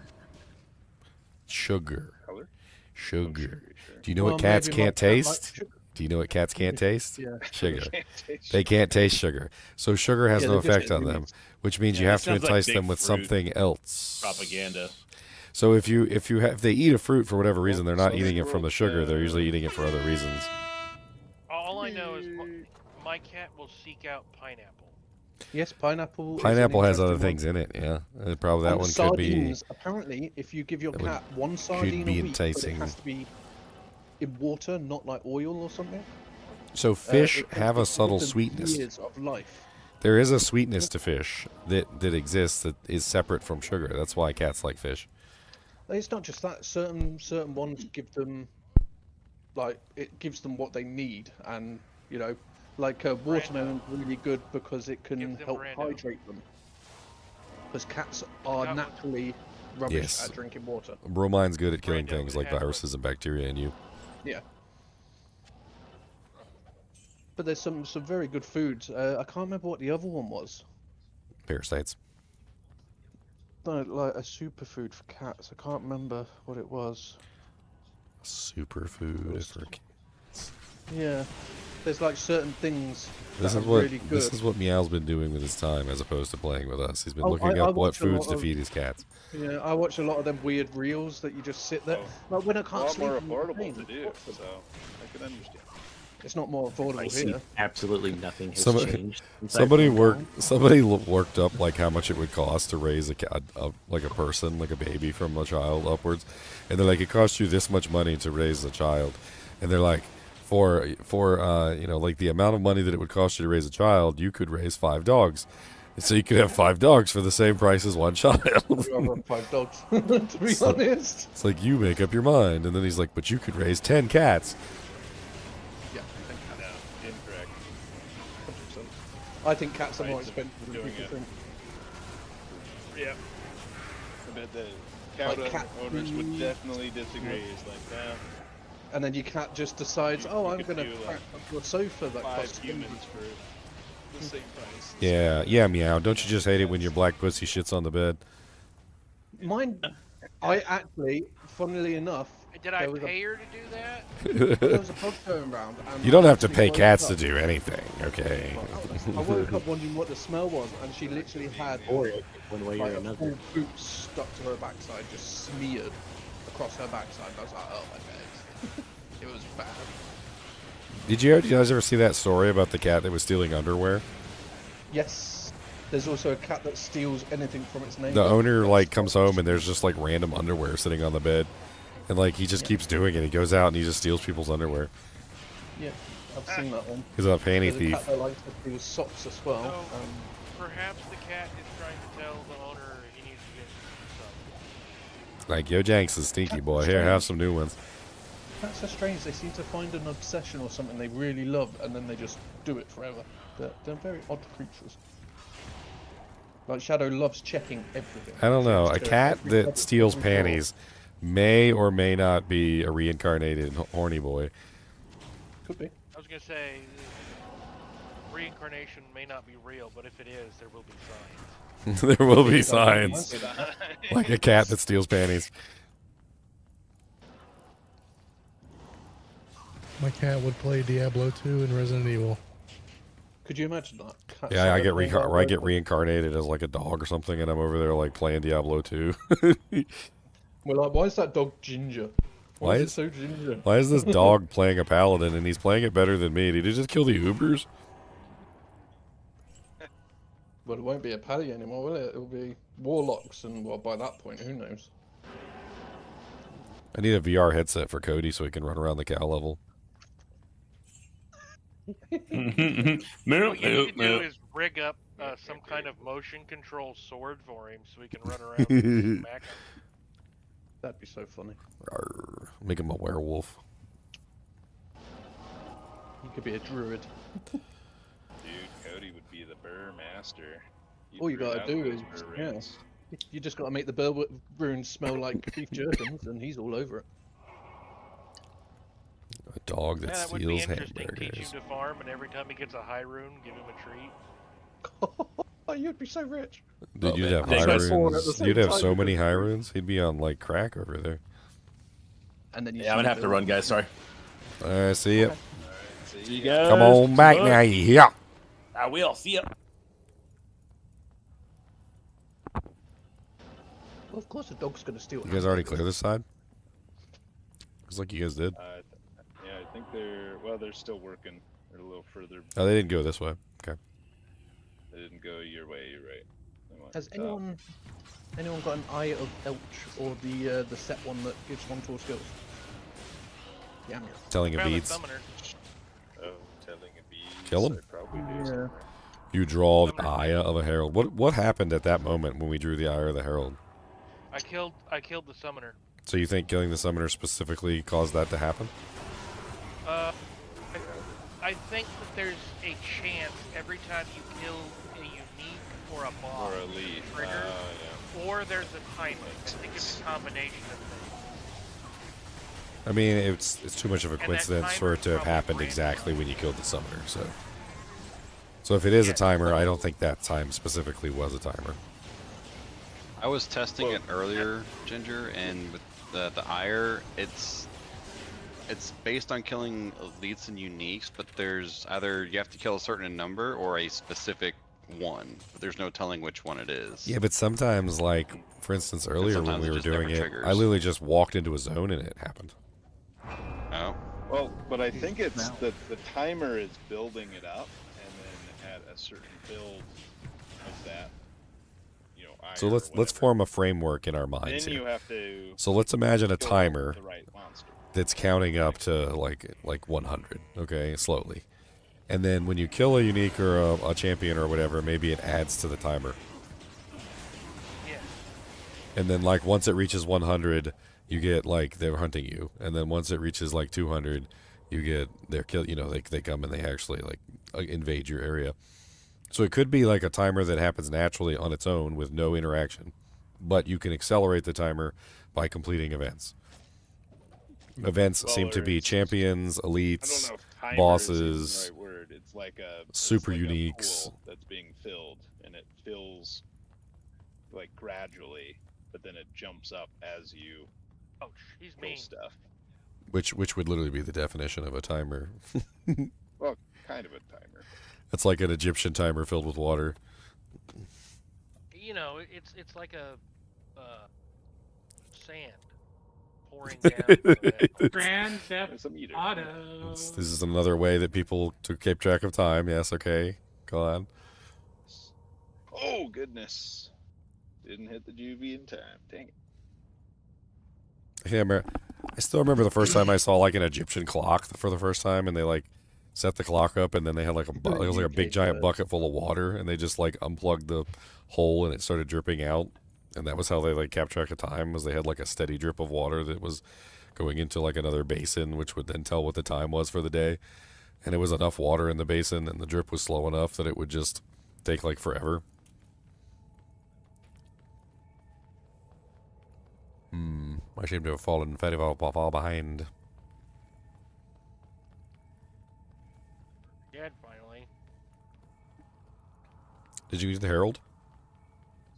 Sugar. Sugar. Do you know what cats can't taste? Do you know what cats can't taste? Yeah. Sugar. They can't taste sugar. So sugar has no effect on them, which means you have to entice them with something else. propaganda. So if they eat a fruit for whatever reason, they're not eating it from the sugar. They're usually eating it for other reasons. All I know is my cat will seek out pineapple. Yes, pineapple. Pineapple has other things in it. Yeah, probably that And one sardines, could be. Apparently, if you give your that cat one could sardine be a week, but enticing. it has to be in water, not like oil or something. So fish it have a gives subtle them sweetness. Years of life. There is a sweetness to fish that exists that is separate from sugar. That's why cats like fish. It's not just that. Certain ones give them, like, it gives them what they need, and you know, like watermelon's really good because it can help hydrate them. Because cats are naturally rubbish Yes. at drinking water. Bromine's good at killing things like viruses and bacteria in you. Yeah. But there's some very good foods. I can't remember what the other one was. Parasites. No, like a superfood for cats. I can't remember what it was. Superfood for cats. Yeah. There's like certain things This that is are what really good. this is what Meow's been doing with his time as opposed to playing with us. He's been Oh, looking I up what watch a foods lot to of- feed his cats. Yeah, I watch a lot of them weird reels that you just sit there. Like when I A can't lot sleep. more in the affordable plane, to do, so I can understand. It's not more affordable I see here. absolutely nothing has Somebody, changed. somebody worked up like how much it would cost to raise a cat, like a person, like a baby from a child upwards, and they're like, it costs you this much money to raise a child, and they're like, for you know, like the amount of money that it would cost you to raise a child, you could raise 5 dogs, and so you could have 5 dogs for the same price as one child. I'd rather have 5 dogs, to be honest. It's like, you make up your mind, and then he's like, but you could raise 10 cats. Yeah, No, incorrect. I think cats are more Price of expensive than doing people it. think. Yeah. I bet the Like cow cat owners would food. definitely disagree. It's like, and then your cat just decides, oh, I'm gonna crack up your sofa that 5 costs humans for the same price. Yeah, meow. Don't you just hate it when your black pussy shits on the bed? Mine, I actually, funnily enough, Did I pay her to do that? there was a bug going around. And You don't I have to actually pay woke cats to up- do anything, okay? I woke up wondering what the smell was, and she literally had one way or like, a another. full boot stuck to her backside, just smeared across her backside. And I was like, oh my days. It was bad. Did you guys ever see that story about the cat that was stealing underwear? Yes. There's also a cat that steals anything from its neighbor. The owner like comes home and there's just like random underwear sitting on the bed, and like he just keeps doing it. He goes out and he just steals people's underwear. Yeah, I've seen that one. He's a panty There's a thief. cat that likes to steal socks as well. So, perhaps the cat is trying to tell the owner he needs to get some. Like, yo, Janks is stinky boy. Here, have some new ones. That's so strange. They seem to find an obsession or something they really love, and then they just do it forever. They're very odd creatures. Like Shadow loves checking everything. I don't know. A cat that steals panties may or may not be a reincarnated horny boy. Could be. I was gonna say, reincarnation may not be real, but if it is, there will be signs. There will be signs. Like a cat that steals panties. My cat would play Diablo 2 and Resident Evil. Could you imagine that? Cat Yeah, I get Shadow playing reincarnated as like a dog or something, and I'm over there like playing Diablo 2. We're like, why is that dog ginger? Why is it so ginger? Why is this dog playing a paladin and he's playing it better than me? Did he just kill the Ubers? Well, it won't be a Paddy anymore, will it? It'll be Warlocks, and well, by that point, who knows? I need a VR headset for Cody so he can run around the cow level. What you need to do is rig up some kind of motion control sword for him so he can run around and smack him. That'd be so funny. Arr, make him a werewolf. He could be a druid. Dude, Cody would be the burr master. All you brew gotta out do those is, burr yeah, rings. you just gotta make the burr runes smell like beef jerkins, and he's all over it. A dog that That would be steals interesting. Teach hamburgers. him to farm, and every time he gets a high rune, give him a treat. Oh, you'd be so rich. Dude, you'd have man. high Press forward at the runes. same You'd have time so with many the high runes. runes. He'd be on like crack over there. And then you Yeah, I'm gonna have to run, guys. Sorry. Alright, see ya. See you guys. Come on back now, yeah. I will. See ya. Well, of course, the dog's gonna steal. You guys already clear this side? Looks like you guys did. Yeah, I think they're still working. They're a little further. Oh, they didn't go this way. Okay. They didn't go your way. You're right. They went Has south. anyone got an Eye of Elch or the set one that gives 1-4 skills? Yeah, Telling a Found the beads. summoner. Oh, telling a bees. Kill him. I probably do. Yeah. You draw the eye of a herald. What happened at that moment when we drew the eye of the herald? I killed the summoner. So you think killing the summoner specifically caused that to happen? I think that there's a chance every time you kill a unique or a boss Or elite. trigger, Yeah. or there's a timer. I think it's a combination of things. I mean, it's too much of a And that coincidence for it to have timer happened probably exactly when you killed the summoner. So if it is a timer, I don't think that time specifically was a timer. I was testing it earlier, Ginger, and with the ire, it's based on killing elites and uniques, but there's either you have to kill a certain number or a specific one, but there's no telling which one it is. Yeah, but sometimes, like, for instance, earlier when sometimes we it were just doing never it, triggers. I literally just walked into a zone and it happened. Oh. Well, but I think it's the timer is building it up, and then at a certain build of that, So let's form a framework in our then minds you here. have to. So let's imagine a kill timer the right monster. that's counting up to like 100, okay, slowly. And then when you kill a unique or a champion or whatever, maybe it adds to the timer. Yeah. And then like once it reaches 100, you get like they're hunting you. And then once it reaches like 200, you get they're kill. They come and they actually like invade your area. So it could be like a timer that happens naturally on its own with no interaction, but you can accelerate the timer by completing events. events Well, seem to or be it's- champions, I don't elites, know if timer is bosses, even the right word. It's like a super it's like uniques. a pool that's being filled, and it fills like gradually, but then it jumps up as you Oh, he's fill mean. stuff. which would literally be the definition of a timer. Well, kind of a timer. It's like an Egyptian timer filled with water. You know, it's like a sand pouring down. Grand Theft Some eater. Auto. This is another way that people to keep track of time. Yes, okay, go on. Oh goodness! Didn't hit the juvie in time. Dang it. I still remember the first time I saw like an Egyptian clock for the first time, and they like set the clock up, and then they had like it was like a big giant bucket full of water, and they just like unplugged the hole, and it started dripping out, and that was how they like kept track of time. Was they had like a steady drip of water that was going into like another basin, which would then tell what the time was for the day, and it was enough water in the basin, and the drip was slow enough that it would just take like forever. I seem to have fallen very far behind. Dead finally. Did you use the Herald?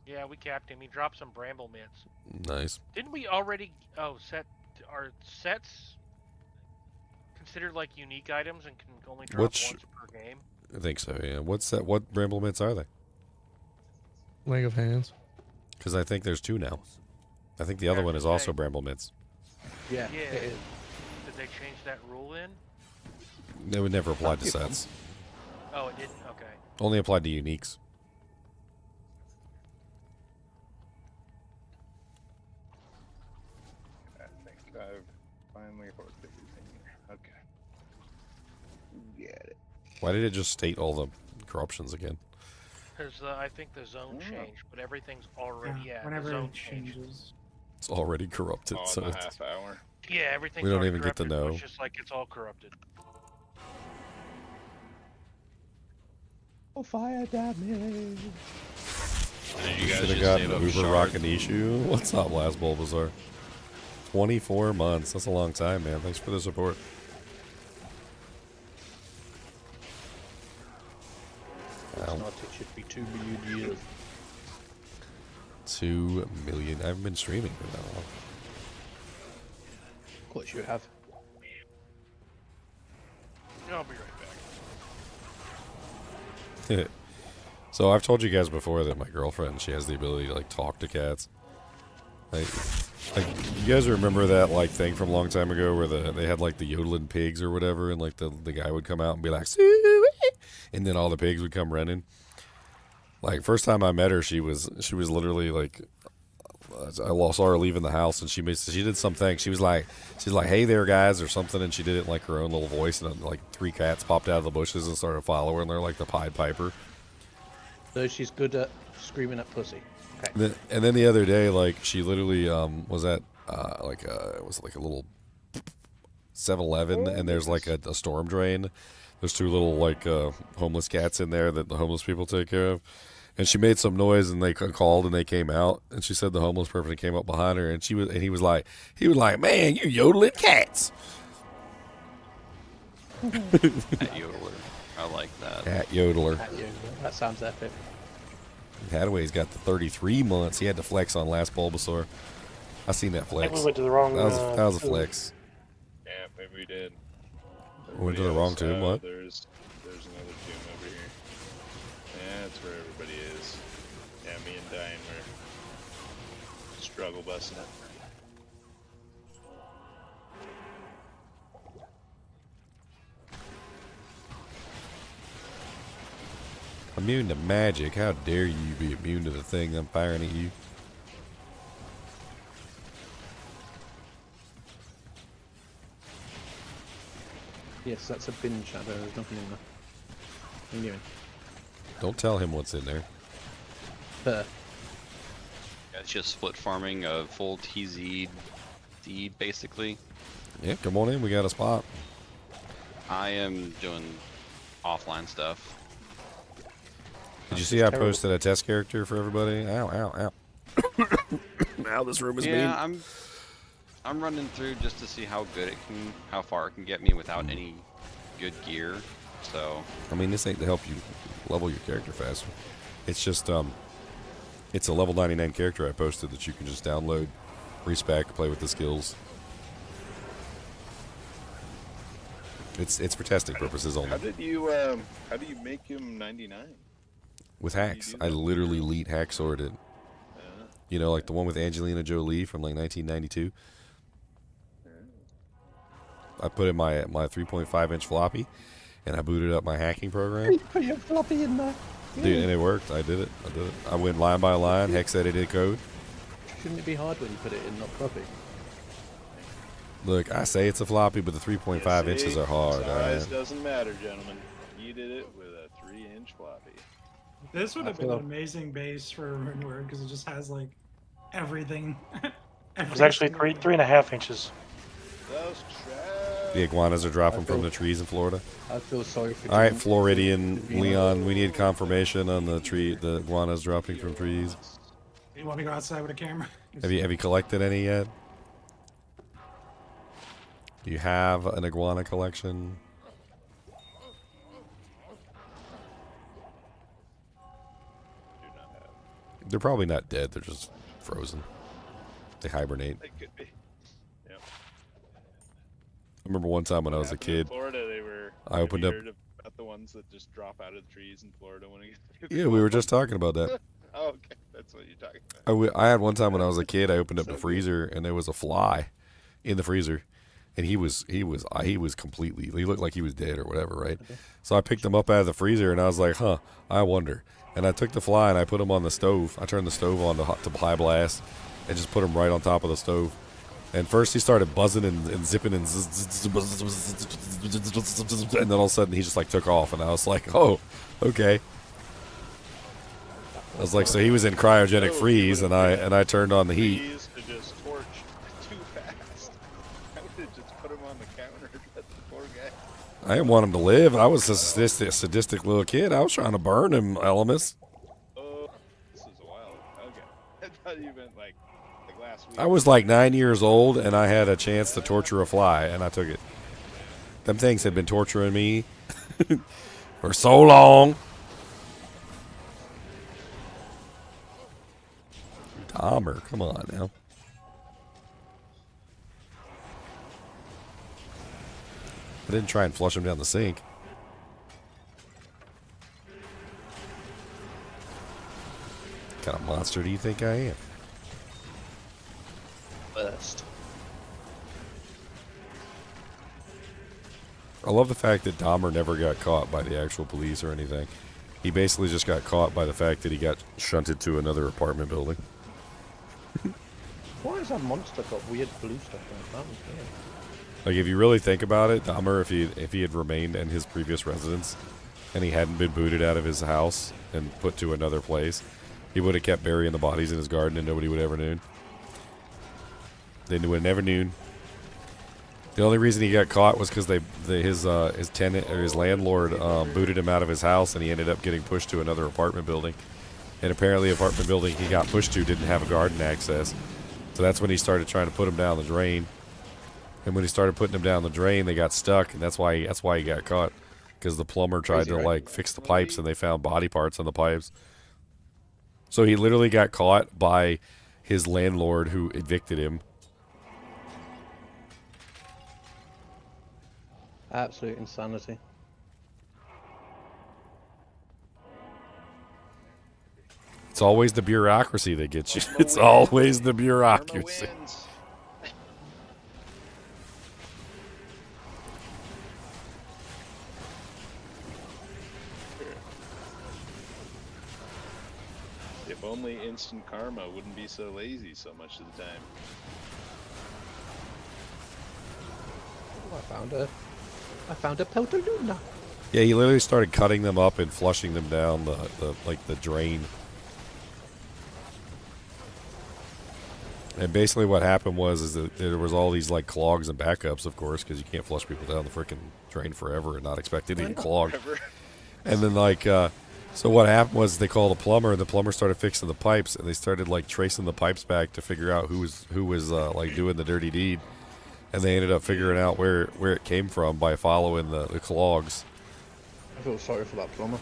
Yeah, we capped him. He dropped some bramble mitts. Nice. Didn't we already? Oh, are sets considered like unique items and can only drop once per game? I think so, yeah. What's that? What bramble mitts are they? Lake of Hands. Because I think there's two now. I think the other one is also bramble mitts. Yeah. Yeah. It is. Did they change that rule in? They would never apply to sets. Oh, it didn't. Okay. Only applied to uniques. I think I've finally worked everything here. Okay. Get it. Why did it just state all the corruptions again? Because I think the zone changed, but everything's already the Whenever zone it changes. It's already corrupted, Oh, so in the it's, half hour. Yeah, everything's we don't already even get to corrupted, so know. It's just like it's all corrupted. Oh, fire damage. Did you guys Should have just gotten save up Uber shards? Rockanishu. What's up, Last Bulbasaur? 24 months. That's a long time, man. Thanks for the support. It's not, it should be 2 million years. 2 million. I haven't been streaming for that long. Of course you have. I'll be right back. So I've told you guys before that my girlfriend, she has the ability to like talk to cats. Like you guys remember that like thing from a long time ago where they had like the yodeling pigs or whatever, and like the guy would come out and be like, "Suey," and then all the pigs would come running. Like first time I met her, she was literally like, I saw her leaving the house, and she did something. She's like, "Hey there, guys," or something, and she did it in like her own little voice, and like 3 cats popped out of the bushes and started following her, and they're like the Pied Piper. So she's good at screaming at pussy. Okay. And then the other day, like she literally was at it was like a little 7-Eleven, and there's like a storm drain. There's 2 little like homeless cats in there that the homeless people take care of. And she made some noise, and they called, and they came out. And she said the homeless person came up behind her, and he was like, "Man, you yodeling cats." Cat yodeler. I like that. Cat yodeler. That sounds epic. Hadaway's got the 33 months. He had to flex on Last Bulbasaur. I seen that flex. I think we went to the wrong. That was a flex. Yeah, maybe we did. We went to the wrong tomb. What? There's another tomb over here. Yeah, that's where everybody is. Yeah, me and Diane were struggle busting it. Immune to magic. How dare you be immune to the thing I'm firing at you? Yes, that's a bin shadow. There's nothing in there. What are you doing? Don't tell him what's in there. Yeah, it's just split farming a full TZ deed, basically. Yeah, come on in. We got a spot. I am doing offline stuff. Did you see I posted a test character for everybody? Ow, ow, ow. Ow, this room is mean. Yeah, I'm running through just to see how far it can get me without any good gear. So I mean, this ain't to help you level your character faster. It's just it's a level 99 character I posted that you can just download, respec, play with the skills. It's for testing purposes only. How do you make him 99? With hacks, I literally elite hack sorted. You know, like the one with Angelina Jolie from like 1992. I put in my 3.5-inch floppy, and I booted up my hacking program. Put your floppy in there. Dude, and it worked. I did it. I went line by line, hex edited code. Shouldn't it be hard when you put it in, not floppy? Look, I say it's a floppy, but the 3.5 inches are hard. Size doesn't matter, gentlemen. You did it with a 3-inch floppy. This would have been an amazing base for Ruinward because it just has like everything. It's actually 3.5 inches. The iguanas are dropping from the trees in Florida. I feel sorry for you. All right, Floridian Leon, we need confirmation on the iguanas dropping from trees. You want me to go outside with a camera? Have you collected any yet? Do you have an iguana collection? They're probably not dead. They're just frozen. They hibernate. They could be. Yep. I remember one time when I was a kid. In Florida, I opened up. Heard about the ones that just drop out of the trees in Florida when it gets Yeah, we were just talking about that. Oh, okay, that's what you're talking about. I had one time when I was a kid. I opened up the freezer and there was a fly in the freezer, and he was completely. He looked like he was dead or whatever, right? Okay. So I picked him up out of the freezer and I was like, huh, I wonder. And I took the fly and I put him on the stove. I turned the stove on to high blast and just put him right on top of the stove. And first he started buzzing and zipping and then all of a sudden he just like took off, and I was like, oh, okay. I was like, so he was in cryogenic freeze, and I turned on the heat. To just torch too fast. I would have just put him on the counter. Let the poor guy. I didn't want him to live. I was a sadistic little kid. I was trying to burn him, Elemis. Oh, this is wild. Okay, I thought you meant like last week. I was like 9 years old, and I had a chance to torture a fly, and I took it. Them things had been torturing me for so long. Dahmer, come on now. I didn't try and flush him down the sink. What kind of monster do you think I am? Best. I love the fact that Dahmer never got caught by the actual police or anything. He basically just got caught by the fact that he got shunted to another apartment building. Why has that monster got weird blue stuff on it? That was weird. Like, if you really think about it, Dahmer, if he had remained in his previous residence and he hadn't been booted out of his house and put to another place, he would have kept burying the bodies in his garden and nobody would ever known. They would never known. The only reason he got caught was because his tenant or his landlord booted him out of his house, and he ended up getting pushed to another apartment building. And apparently, the apartment building he got pushed to didn't have a garden access, so that's when he started trying to put him down the drain. And when he started putting him down the drain, they got stuck, and that's why he got caught, because the plumber tried to like fix the pipes, and they found body parts on the pipes. So he literally got caught by his landlord who evicted him. Absolute insanity. It's always the bureaucracy that gets you. It's always the bureaucracy. If only instant karma wouldn't be so lazy so much of the time. Oh, I found a Peltaluna. Yeah, he literally started cutting them up and flushing them down the drain. And basically what happened was that there was all these like clogs and backups, of course, because you can't flush people down the freaking drain forever and not expect it to get clogged. And then like So what happened was they called a plumber, and the plumber started fixing the pipes, and they started like tracing the pipes back to figure out who was like doing the dirty deed, and they ended up figuring out where it came from by following the clogs. I feel sorry for that plumber.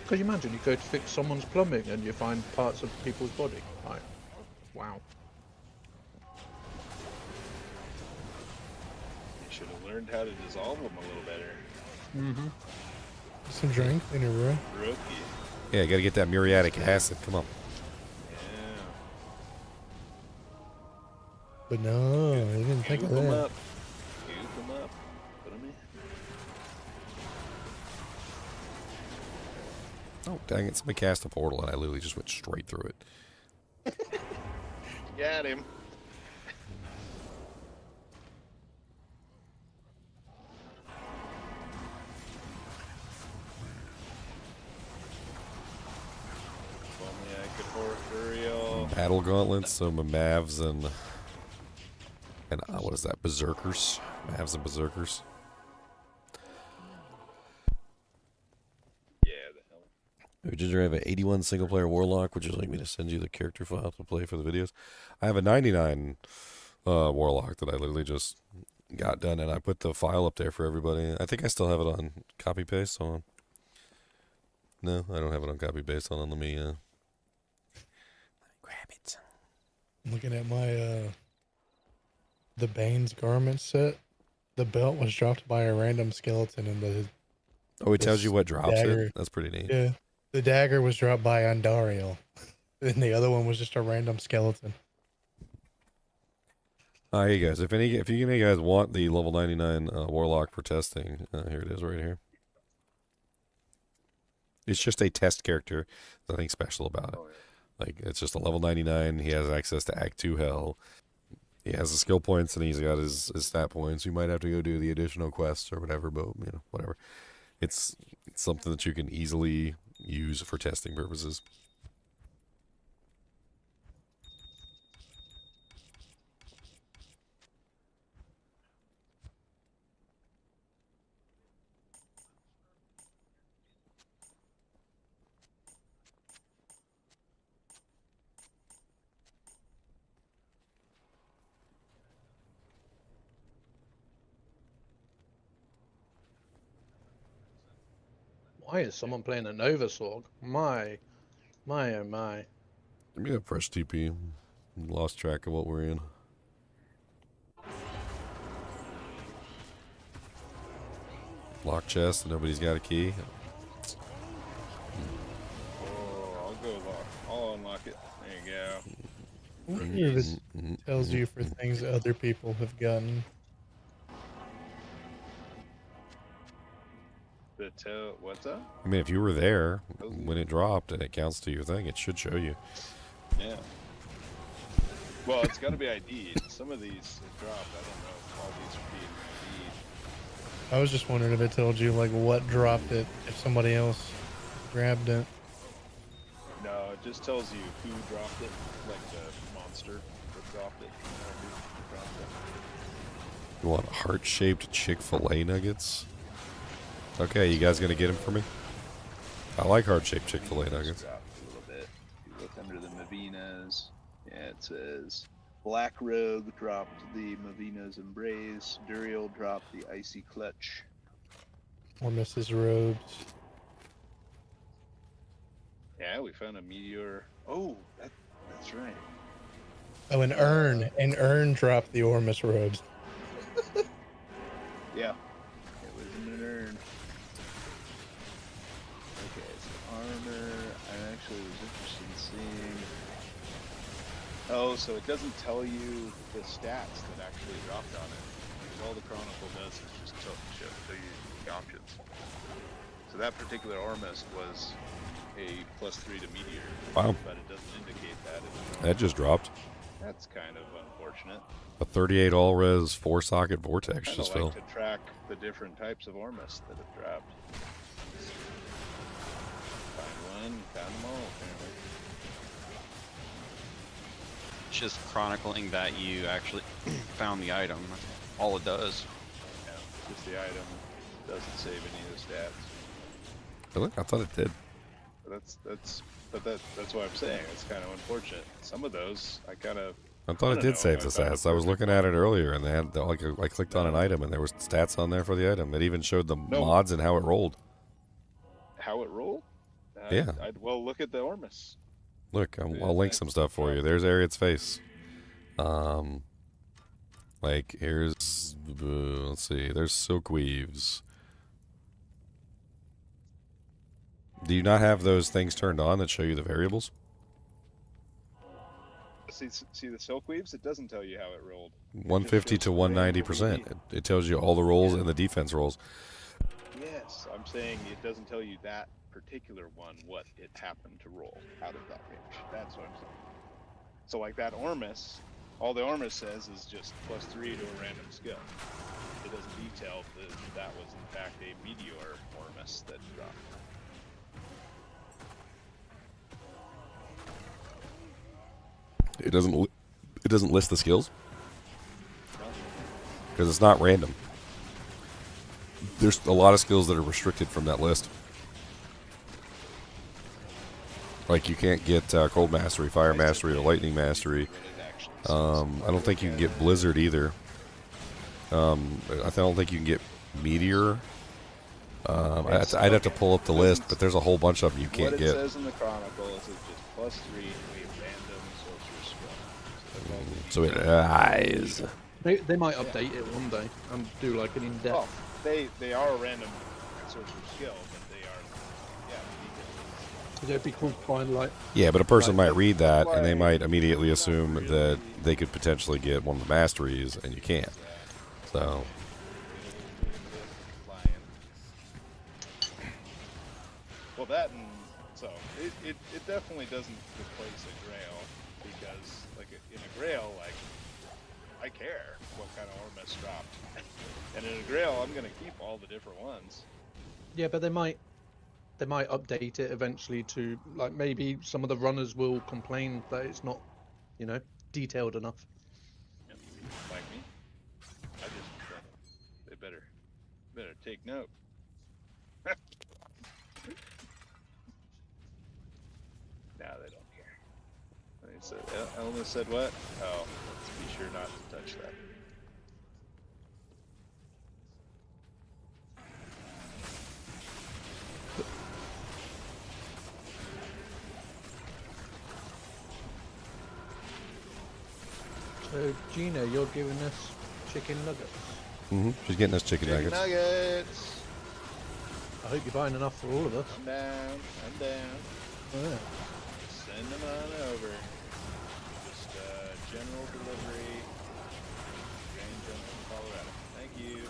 Could you imagine you go to fix someone's plumbing and you find parts of people's body? Like, wow. You should have learned how to dissolve them a little better. Mm-hmm. Some drink in your room. Rookie. Yeah, you got to get that muriatic acid. Come on. Yeah. But no, I didn't think of Goop 'em that. up. Goop 'em up. Put 'em in. Oh, dang it. Somebody cast a portal, and I literally just went straight through it. Got him. If only I could horse Uriel. Battle gauntlets, so my Mavs and what is that? Berserkers? Mavs and Berserkers. Yeah, the hell. Ginger, I have an 81 single player Warlock. Would you like me to send you the character file to play for the videos? I have a 99 Warlock that I literally just got done, and I put the file up there for everybody. I think I still have it on copy paste. Hold on. No, I don't have it on copy paste. Hold on, let me grab it. I'm looking at my the Bane's garment set. The belt was dropped by a random skeleton, and the Oh, it tells you what drops dagger, it? That's pretty neat. Yeah, the dagger was dropped by Andariel, and the other one was just a random skeleton. Hey guys, if any of you guys want the level 99 Warlock for testing, here it is right here. It's just a test character. There's nothing special about it. Like, it's just a level 99. He has access to Act 2 Hell. He has the skill points, and he's got his stat points. You might have to go do the additional quests or whatever, but, you know, whatever. It's something that you can easily use for testing purposes. Why is someone playing a Nova Sorg? My, oh my. Let me have fresh TP. Lost track of what we're in. Lock chest, nobody's got a key. Oh, I'll go lock. I'll unlock it. There you go. I wonder if it tells you for things other people have gotten. What's up? I mean, if you were there when it dropped and it counts to your thing, it should show you. Yeah. Well, it's got to be ID'd. Some of these have dropped. I don't know if all these are being ID'd. I was just wondering if it told you like what dropped it if somebody else grabbed it. No, it just tells you who dropped it, like the monster that dropped it. Who dropped it. You want heart-shaped Chick-fil-A nuggets? Okay, you guys gonna get them for me? I like heart-shaped Chick-fil-A nuggets. Dropped a little bit. If you look under the Mavinas, yeah, it says Black Rogue dropped the Mavina's Embrace. Duriel dropped the Icy Clutch. Or Mrs. Robes. Yeah, we found a meteor. Oh, that's right. Oh, an urn. An urn dropped the Ormus robes. Yeah, it was in an urn. Okay, so armor. I actually was interested in seeing. Oh, so it doesn't tell you the stats that actually dropped on it. Because all the Chronicle does is just show you the options. So that particular Ormus was a +3 to meteor. Wow. But it doesn't indicate that. That just dropped. That's kind of unfortunate. A 38 all-res 4-socket vortex I'd just like fell. to track the different types of Ormus that have dropped. Found one, found them all apparently. It's just chronicling that you actually found the item. That's all it does. Yeah, just the item. Doesn't save any of the stats. Really? I thought it did. That's what I'm saying. It's kind of unfortunate. Some of those I kind of. I thought it did save the stats. I was looking at it earlier, and they had I clicked on an item, and there was stats on there for the item. It even showed the mods and how it rolled. How it rolled? Yeah. Well, look at the Ormus. Look, I'll link some stuff for you. There's Ariad's face. Like here's let's see. There's Silk Weaves. Do you not have those things turned on that show you the variables? See the Silk Weaves? It doesn't tell you how it rolled. 150 to 190%. It tells you all the rolls and the defense rolls. Yes, I'm saying it doesn't tell you that particular one what it happened to roll out of that range. That's what I'm saying. So like that Ormus, all the Ormus says is just +3 to a random skill. It doesn't detail that was in fact a meteor Ormus that dropped. It doesn't list the skills because it's not random. There's a lot of skills that are restricted from that list. Like you can't get Cold Mastery, Fire Mastery, or Lightning Mastery. I don't think you can get Blizzard either. I don't think you can get Meteor. I'd have to pull up the list, but there's a whole bunch of them you can't get. What it says in the Chronicle is it's just +3 to a random sorcerer skill. So it lies. They might update it one day and do like an in-depth. Well, they are a random sorcerer skill, but they are, It'd be cool to find like. Yeah, but a person might read that and they might immediately assume that they could potentially get one of the masteries, and you can't. So. Well, that and so it definitely doesn't replace a Grail because like in a Grail, like I care what kind of Ormus dropped, and in a Grail I'm gonna keep all the different ones. Yeah, but they might update it eventually to like maybe some of the runners will complain that it's not, detailed enough. Yep. Like me, I just they better take note. Now they don't care. They said, Elna said what? Oh, let's be sure not to touch that. So, Gina, you're giving us chicken nuggets. She's getting us chicken nuggets. Nuggets. I hope you're buying enough for all of us. I'm down. Yeah. Send them on over. Just general delivery. Grand Junction, Colorado. Thank you.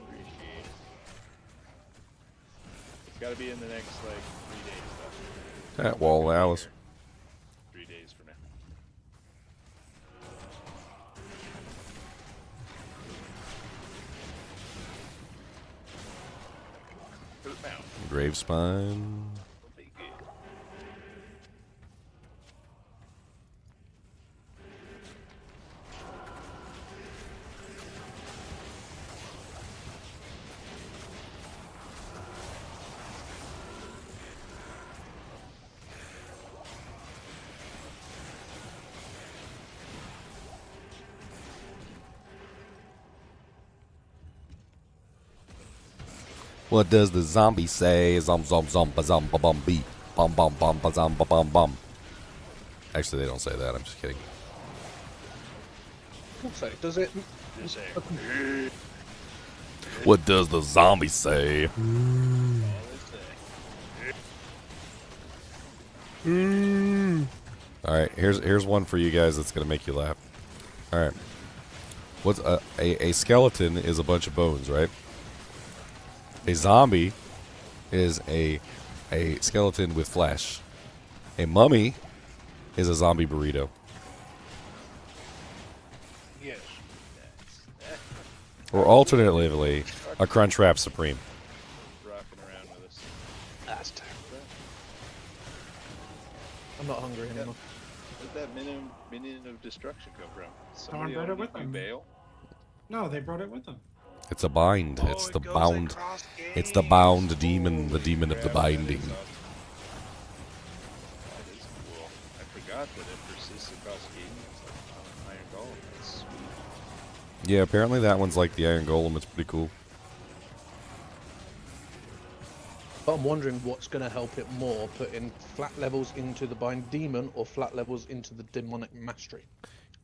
Appreciate it. It's got to be in the next 3 days though. That wall Alice. 3 days from now. Grave Spine. What does the zombie say? Zom zom zom ba zom ba bum beat. Bum bum bum ba zom ba bum bum. Actually, they don't say that. I'm just kidding. So, does it? What does the zombie say? All right, here's one for you guys that's gonna make you laugh. All right, what's a skeleton is a bunch of bones, right? A zombie is a skeleton with flesh. A mummy is a zombie burrito. Yes. Or alternatively, a Crunchwrap Supreme. Rocking around with us. That's terrible. I'm not hungry anymore. Where'd that minion of destruction come from? Someone brought it with them. Bail? No, they brought it with them. It's a bind. It's the bound. It's the bound demon. The demon of the binding. That is cool. I forgot that it persists across games. It's like Iron Golem. That's sweet. Yeah, apparently that one's like the Iron Golem. It's pretty cool. But I'm wondering what's going to help it more, putting flat levels into the bind demon or flat levels into the demonic mastery.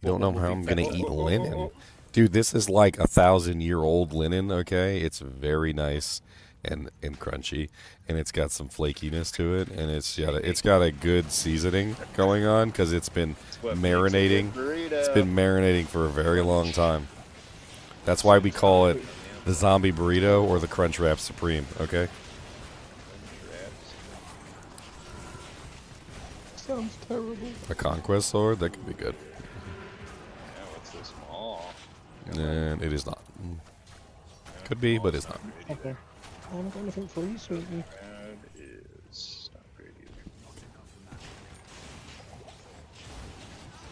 You don't know how I'm gonna eat linen. Dude, this is like 1,000-year-old linen, okay? It's very nice and crunchy, and it's got some flakiness to it, and it's got a good seasoning going on because it's been marinating. It's been marinating for a very long time. That's why we call it the Zombie Burrito or the Crunch Wrap Supreme, okay? Sounds terrible. A Conquest Sword? That could be good. Yeah, what's this small? And it is not. Could be, but it's not. Okay. I haven't got anything for you, sweetie. That is not great either.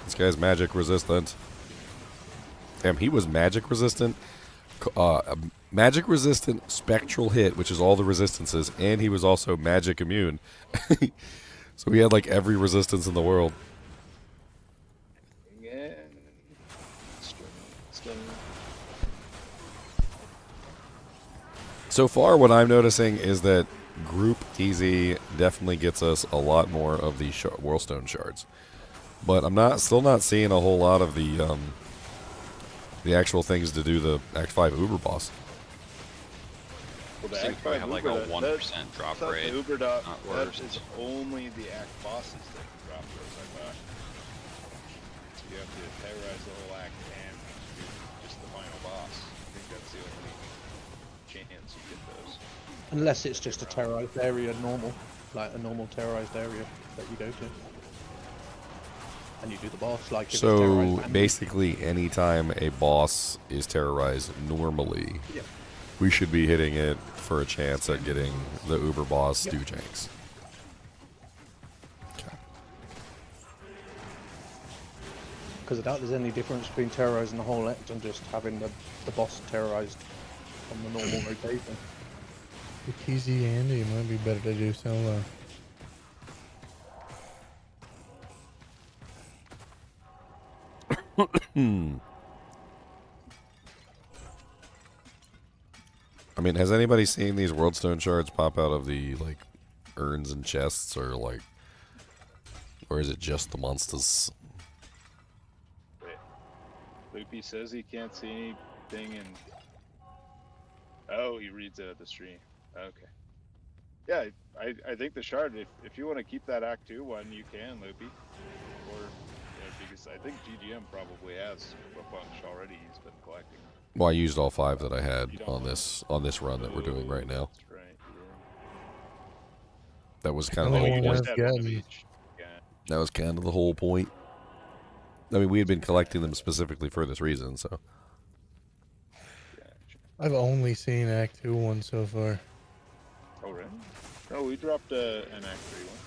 This guy's magic resistant. Damn, he was magic resistant. Magic resistant spectral hit, which is all the resistances, and he was also magic immune. So he had like every resistance in the world. Yeah. So far, what I'm noticing is that Group TZ definitely gets us a lot more of the Whirlstone shards, but I'm still not seeing a whole lot of the actual things to do the Act 5 Uber boss. Well, I think we have like a 1% drop rate. The Uber not that worse. is only the act bosses that can drop those, I thought. So you have to terrorize the whole act and do just the final boss. I think that's the only chance you get those. Unless it's just a terrorized area, like a normal terrorized area that you go to. And you do the boss, like if it's So terrorized basically, anytime a boss is terrorized normally, yeah. we should be hitting it for a chance at getting the Uber boss Dewjanks. Because I doubt there's any difference between terrorizing the whole act and just having the boss terrorized on the normal rotation. The TZ Andy might be better to do solo. I mean, has anybody seen these Worldstone shards pop out of the like urns and chests, or is it just the monsters? Wait. Loopy says he can't see anything, and oh, he reads it at the stream. Okay. Yeah, I think the shard. If you want to keep that Act 2 one, you can, Loopy. Or because I think GGM probably has a bunch already. He's been collecting. Well, I used all 5 that I had on this run that we're doing right now. That's right. That was kind of the whole point. That was kind of the whole point. I mean, we had been collecting them specifically for this reason, so. I've only seen Act 2 one so far. Oh, really? Oh, we dropped an Act 3 one.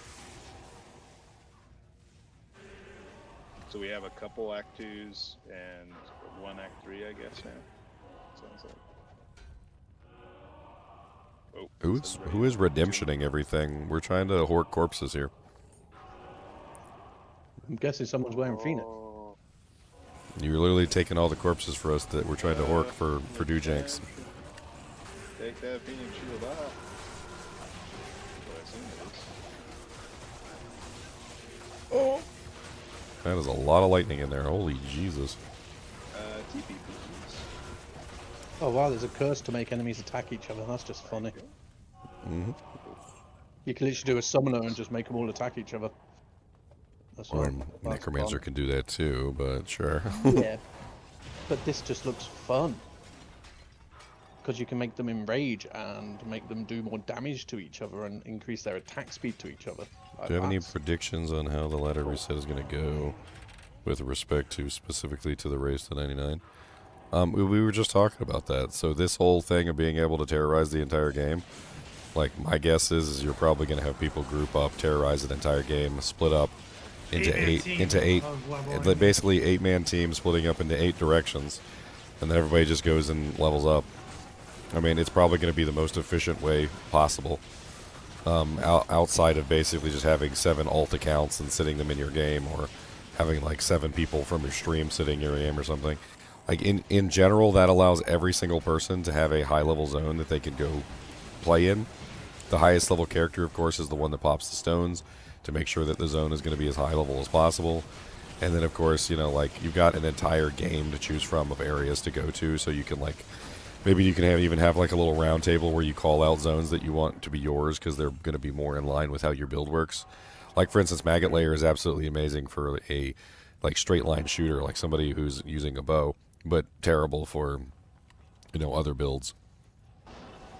So we have a couple Act 2s and one Act 3, I guess, now. Sounds like. Oh, Who is redemptioning everything? We're trying to hoard corpses here. I'm guessing someone's wearing Phoenix. You're literally taking all the corpses for us that we're trying to hoard for Dewjanks. Take that Phoenix shield off. Oh. That is a lot of lightning in there. Holy Jesus. TP please. Oh wow, there's a curse to make enemies attack each other. That's just funny. Mm-hmm. You can literally do a summoner and just make them all attack each other. That's Necromancer can do that too, but sure. Yeah, but this just looks fun. Because you can make them enrage and make them do more damage to each other and increase their attack speed to each other. Do you have any predictions on how the ladder reset is going to go with respect to specifically to the race to 99? We were just talking about that. So this whole thing of being able to terrorize the entire game, like my guess is you're probably going to have people group up, terrorize an entire game, split up, into eight, basically 8-man teams splitting up into 8 directions, and then everybody just goes and levels up. I mean, it's probably going to be the most efficient way possible. Outside of basically just having 7 alt accounts and sitting them in your game, or having like 7 people from your stream sitting in your game or something. Like in general, that allows every single person to have a high level zone that they can go play in. The highest level character, of course, is the one that pops the stones to make sure that the zone is going to be as high level as possible. And then, of course, you know, like, you've got an entire game to choose from of areas to go to, so you can, like, maybe you can even have like a little round table where you call out zones that you want to be yours because they're going to be more in line with how your build works. Like, for instance, Maggot Layer is absolutely amazing for a like straight line shooter, like somebody who's using a bow, but terrible for, you know, other builds.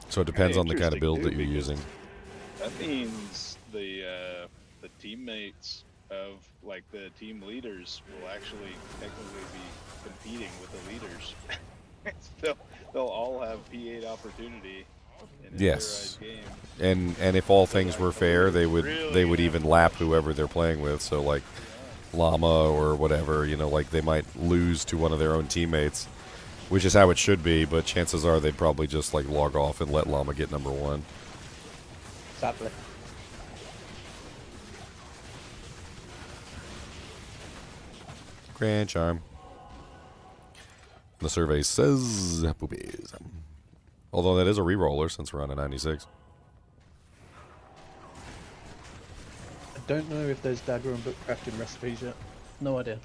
So it depends on the kind of build that you're using. That means the teammates of, like, the team leaders will actually technically be competing with the leaders. they'll all have P8 opportunity in a Yes, game. and if all things were fair, they would even lap whoever they're playing with. So like Llama or whatever, you know, like they might lose to one of their own teammates, which is how it should be. But chances are they'd probably just like log off and let Llama get number 1. Sadly. Grand Charm. The survey says boobies. Although that is a reroller since we're on a 96. I don't know if there's dagger and book crafting recipes yet. No idea.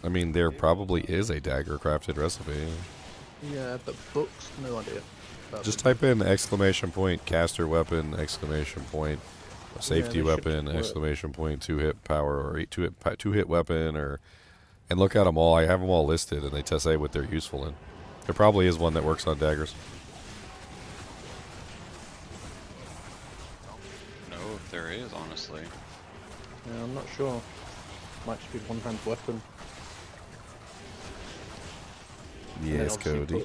I mean, there probably is a dagger crafted recipe. Yeah, but books, no idea. Just type in ! Caster weapon, ! Safety weapon, ! 2-hit power, or 2-hit weapon, or, and look at them all. I have them all listed, and they say what they're useful in. There probably is one that works on daggers. No, if there is, honestly. Yeah, I'm not sure. Might just be one-hand weapon. Yes, Cody.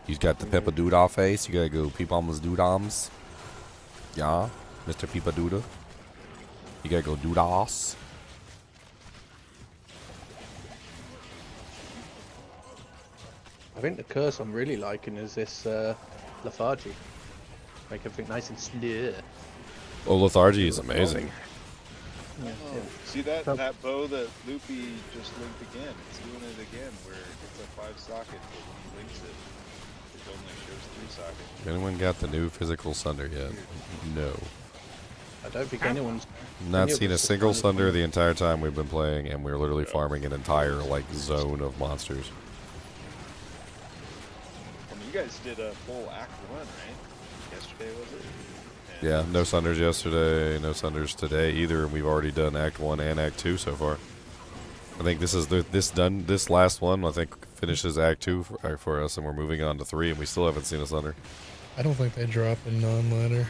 He's got the Peppa Doodah face. You gotta go peep on his doodahs. Yeah, Mr. Peepa Doodah. You gotta go doodahs. I think the curse I'm really liking is this lethargy. Make everything nice and slow. Oh, lethargy is amazing. Yeah. See that bow that Loopy just linked again? It's doing it again, where it's a 5-socket, but when he links it, it only shows 3 sockets. Anyone got the new physical sunder yet? No. I don't think anyone's... Not seen a single sunder the entire time we've been playing, and we're literally farming an entire, like, zone of monsters. You guys did a full Act 1, right? Yesterday, was it? Yeah, no sunders yesterday, no sunders today either, and we've already done Act 1 and Act 2 so far. I think this is this last one, I think, finishes Act 2 for us, and we're moving on to 3, and we still haven't seen a sunder. I don't think they drop in non-ladder.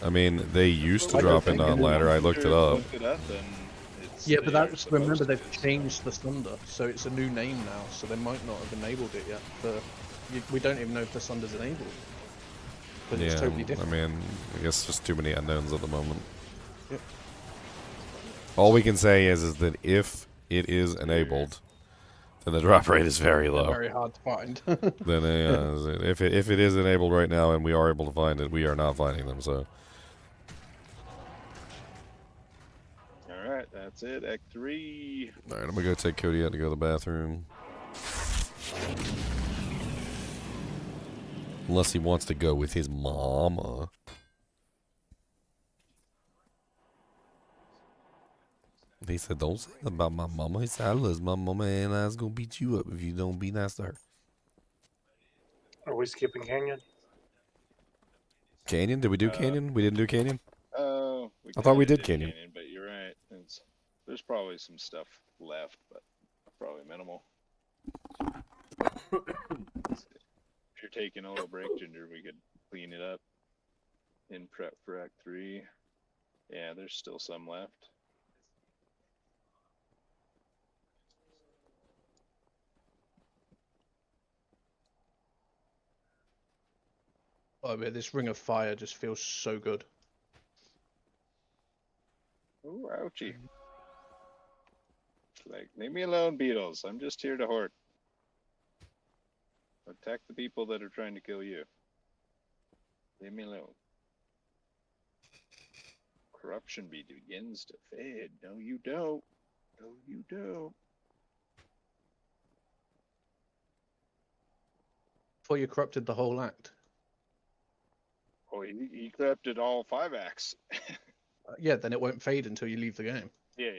I mean, they used to drop in non-ladder. I looked it up. Yeah, but that's, remember, they've changed the Sunder, so it's a new name now, so they might not have enabled it yet. We don't even know if the Sunder's enabled. But Yeah, it's totally different. I mean, I guess just too many unknowns at the moment. Yep. All we can say is that if it is enabled, then the drop rate is very low. Very hard to find. Then if it is enabled right now and we are able to find it, we are not finding them. So. Alright, that's it. Act 3. Alright, I'm gonna go take Cody out to go to the bathroom. Unless he wants to go with his mama. He said, don't say that about my mama. He said, I love my mama and I was gonna beat you up if you don't be nice to her. Are we skipping Canyon? Canyon? Did we do Canyon? We didn't do Canyon? We I thought we kinda did Canyon. But you're right. There's probably some stuff left, but probably minimal. If you're taking a little break, Ginger, we could clean it up in prep for Act 3. Yeah, there's still some left. Oh, but this Ring of Fire just feels so good. Ooh, ouchie. Like, leave me alone, beetles. I'm just here to hoard. Attack the people that are trying to kill you. Leave me alone. Corruption begins to fade. No, you don't. No, you don't. Before you corrupted the whole act. Oh, he corrupted all 5 acts. Yeah, then it won't fade until you leave the game. Yeah.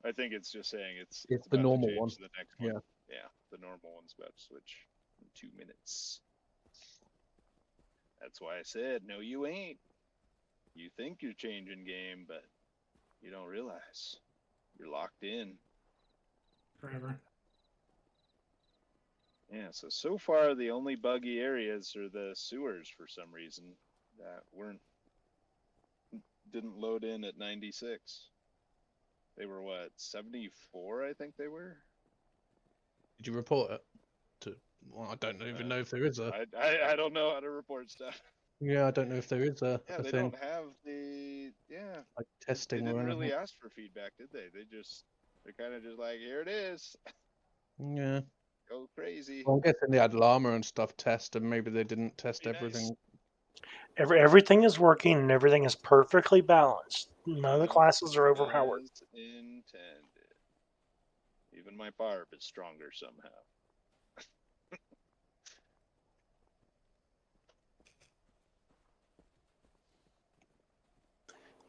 I think it's just saying it's the about normal to change one. to the next one. Yeah. Yeah, the normal one's about to switch in 2 minutes. That's why I said, no, you ain't. You think you're changing game, but you don't realize you're locked in. Forever. Yeah, so far the only buggy areas are the sewers for some reason that didn't load in at 96. They were what, 74? I think they were. Did you report it? Well, I don't even know if there is a. I don't know how to report stuff. Yeah, I don't know if there is a Yeah, they thing don't have the like testing They or didn't anything. really ask for feedback, did they? They're kind of just like, here it is. Yeah. Go crazy. Well, I'm guessing they had llama and stuff test, and maybe they didn't test everything. Everything is working and everything is perfectly balanced. None of the classes are overpowered. As intended. Even my barb is stronger somehow.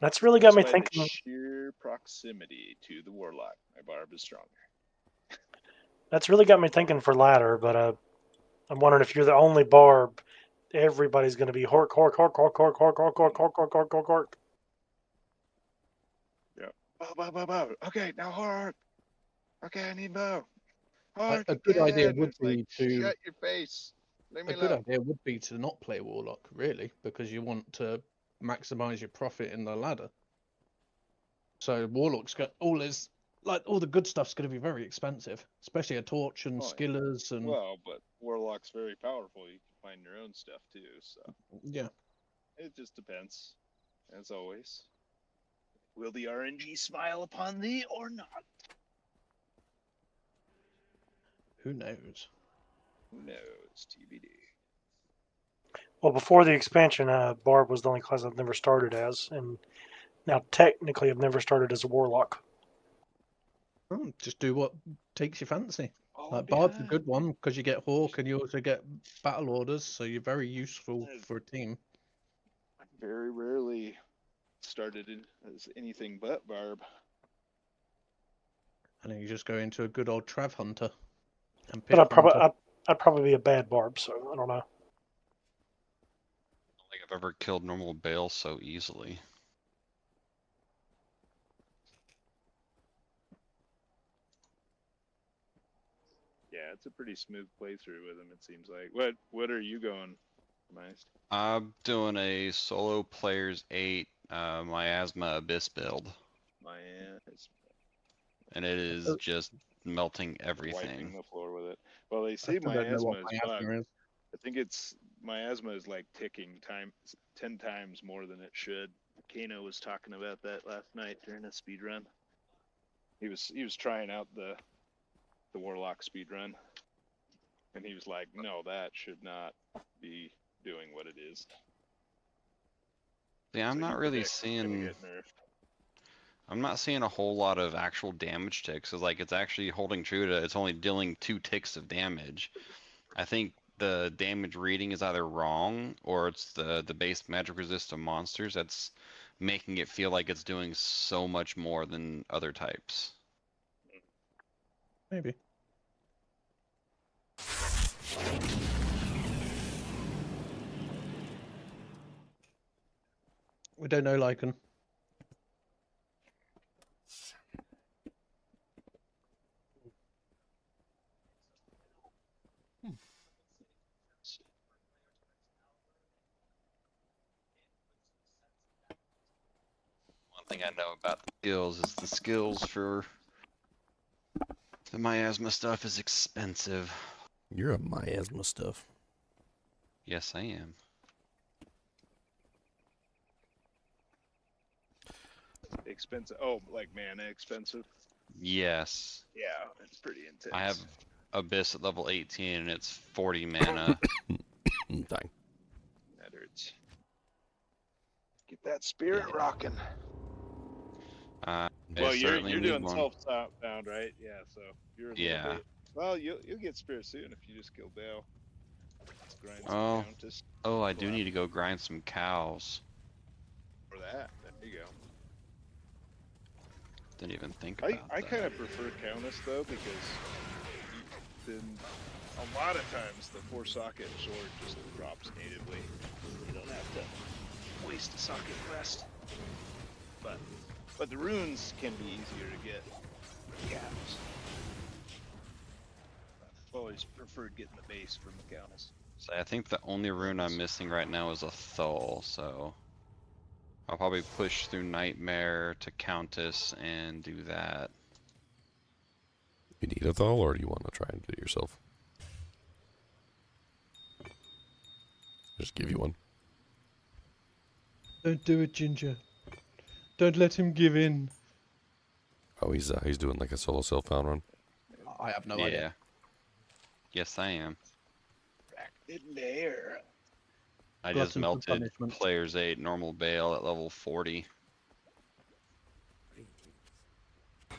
That's really got me Just by thinking. the sheer proximity to the warlock, my barb is stronger. That's really got me thinking for ladder, but I'm wondering if you're the only barb, everybody's going to be hork. Yeah. Bow. Okay, now hork. Okay, I need bow. Hork A good idea again. would It's be like, to. shut your face. Leave me A good alone. idea would be to not play warlock, really, because you want to maximize your profit in the ladder. So warlock's got all the good stuff's going to be very expensive, especially a torch and skillers and. Well, but warlock's very powerful. You can find your own stuff too. So yeah, it just depends, as always. Will the RNG smile upon thee or not? Who knows? Who knows? TBD. Well, before the expansion, barb was the only class I've never started as, and now technically I've never started as a warlock. Oh, just do what takes your fancy. Oh, Barb's a good one because you get hawk and you also get battle orders, so you're very useful for a team. Very rarely started as anything but barb. And then you just go into a good old Trav hunter. And But I'd probably be a bad barb, so I don't know. I don't think I've ever killed normal bale so easily. Yeah, it's a pretty smooth playthrough with him, it seems like. What are you going, Mice? I'm doing a solo players 8 Miasma Abyss build. And it is just melting everything. Wiping the floor with it. Well, they say Miasma is bugged. I think Miasma is like ticking 10 times more than it should. Kano was talking about that last night during a speed run. He was trying out the Warlock speed run, and he was like, "No, that should not be doing what it is." Yeah, I'm not really seeing. I'm not seeing a whole lot of actual damage ticks. It's like it's actually holding true to it's only dealing 2 ticks of damage. I think the damage reading is either wrong or it's the base magic resist to monsters that's making it feel like it's doing so much more than other types. Maybe. We don't know, Lycan. One thing I know about the skills is the skills for the Miasma stuff is expensive. You're a Miasma stuff. Yes, I am. expensive. Oh, like mana expensive. Yes. Yeah, it's pretty intense. I have Abyss at level 18 and it's 40 mana. Dang. That hurts. Get that spirit rocking. I Well, you're certainly need doing one. self-bound, right? Yeah. So you're a little bit. Well, you'll get spirit soon if you just kill Dale. Let's grind some Countess. Oh, I do need to go grind some cows. For that, there you go. Didn't even think about I that. kind of prefer Countess though because then a lot of times the 4-socket sword just drops natively. You don't have to waste a socket quest. But the runes can be easier to get. Yeah. I've always preferred getting the base from the Countess. So I think the only rune I'm missing right now is a Thul, so I'll probably push through Nightmare to Countess and do that. You need a Thul, or do you want to try and do it yourself? Just give you one. Don't do it, Ginger. Don't let him give in. Oh, he's doing like a solo self-found run. I have no idea. Yes, I am. In there. I just melted Player's 8 normal Bale at level 40. I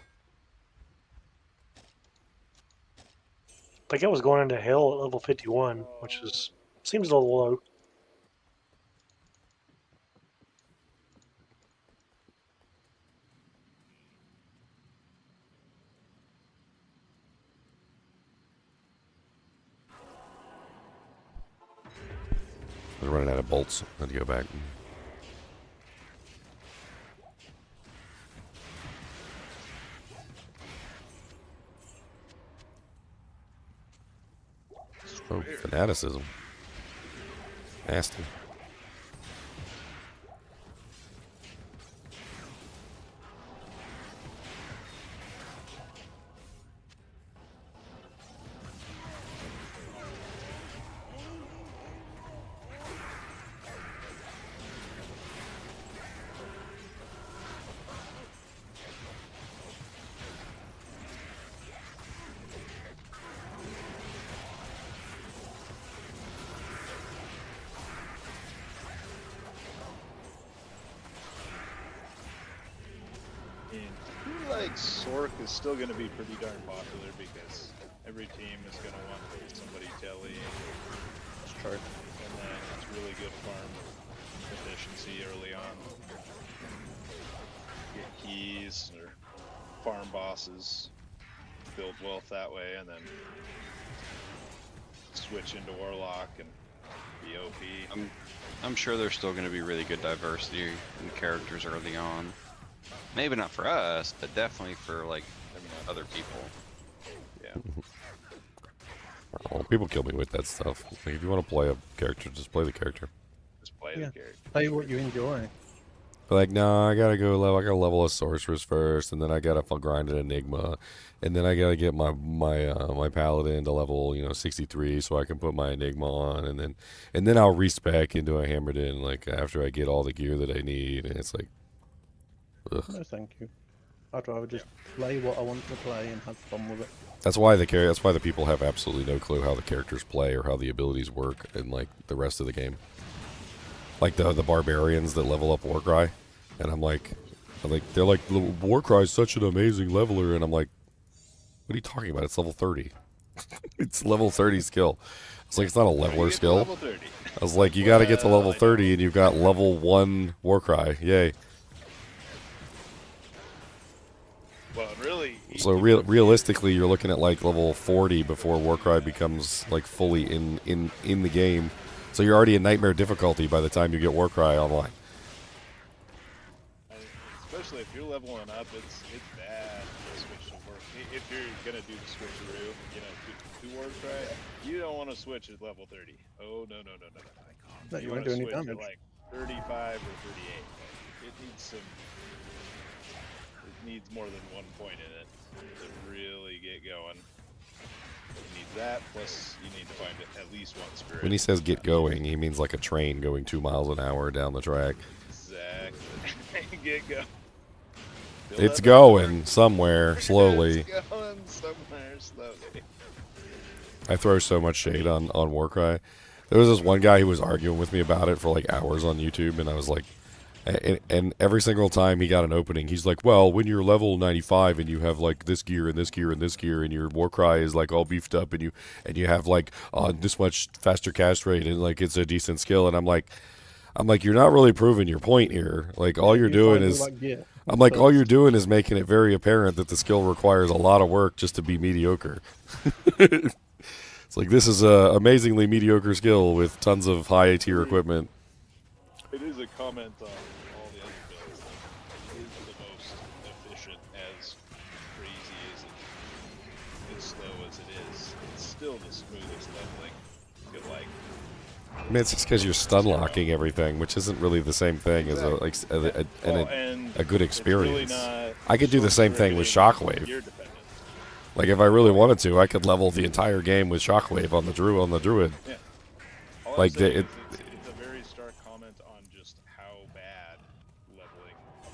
think I was going into hell at level 51, which seems a little low. I was running out of bolts. I had to go back. Oh, fanaticism. Nasty. Sork is still going to be pretty darn popular because every team is going to want somebody telly. That's true. And then it's really good farm efficiency early on. Get keys or farm bosses, build wealth that way, and then switch into Warlock and be OP. I'm sure there's still going to be really good diversity in characters early on. Maybe not for us, but definitely for like other people. Yeah. Oh, people kill me with that stuff. Like, if you want to play a character, just play the character. Just play the character. Play what you enjoy. But like, no, I gotta go level. I gotta level a sorceress first, and then I gotta grind an enigma, and then I gotta get my paladin to level 63 so I can put my enigma on, and then I'll respec into a hammered in like after I get all the gear that I need, and it's like. Ugh. No, thank you. I'd rather just play what I want to play and have fun with it. That's why the people have absolutely no clue how the characters play or how the abilities work in like the rest of the game. Like the barbarians that level up Warcry, and I'm like they're like Warcry is such an amazing leveler, and I'm like, what are you talking about? It's level 30. It's level 30 skill. It's like it's not a leveler skill. I was like, you got to get to level 30, and you've got level 1 Warcry. Yay. Well, really. So realistically, you're looking at like level 40 before Warcry becomes like fully in the game. So you're already in nightmare difficulty by the time you get Warcry online. Especially if you're leveling up, it's bad to switch to work. If you're gonna do the switcheroo, to Warcry, you don't want to switch at level 30. Oh no. No, you want won't to do any switch damage. at like 35 or 38. It needs some. It needs more than 1 point in it to really get going. You need that, plus you need to find at least one spirit. When he says get going, he means like a train going 2 miles an hour down the track. Exactly. Get going. It's going somewhere slowly. It's going somewhere slowly. I throw so much shade on Warcry. There was this one guy who was arguing with me about it for like hours on YouTube, and I was like, and every single time he got an opening, he's like, well, when you're level 95 and you have like this gear and this gear and this gear, and your Warcry is like all beefed up, and you have like this much faster cast rate, and like it's a decent skill, and I'm like, you're not really proving your point here. Like all you're doing is, all you're doing is making it very apparent that the skill requires a lot of work just to be mediocre. It's like, this is a amazingly mediocre skill with tons of high tier equipment. It is a comment on all the other builds. Like, it is the most efficient, as crazy as slow as it is. It's still the smoothest leveling. You could like. I mean, it's just because you're stun locking everything, which isn't really the same thing as a good experience. Really I could do the same thing with Shockwave. Like if I really wanted to, I could level the entire game with Shockwave on the Druid. Yeah. Like it's a very stark comment on just how bad leveling a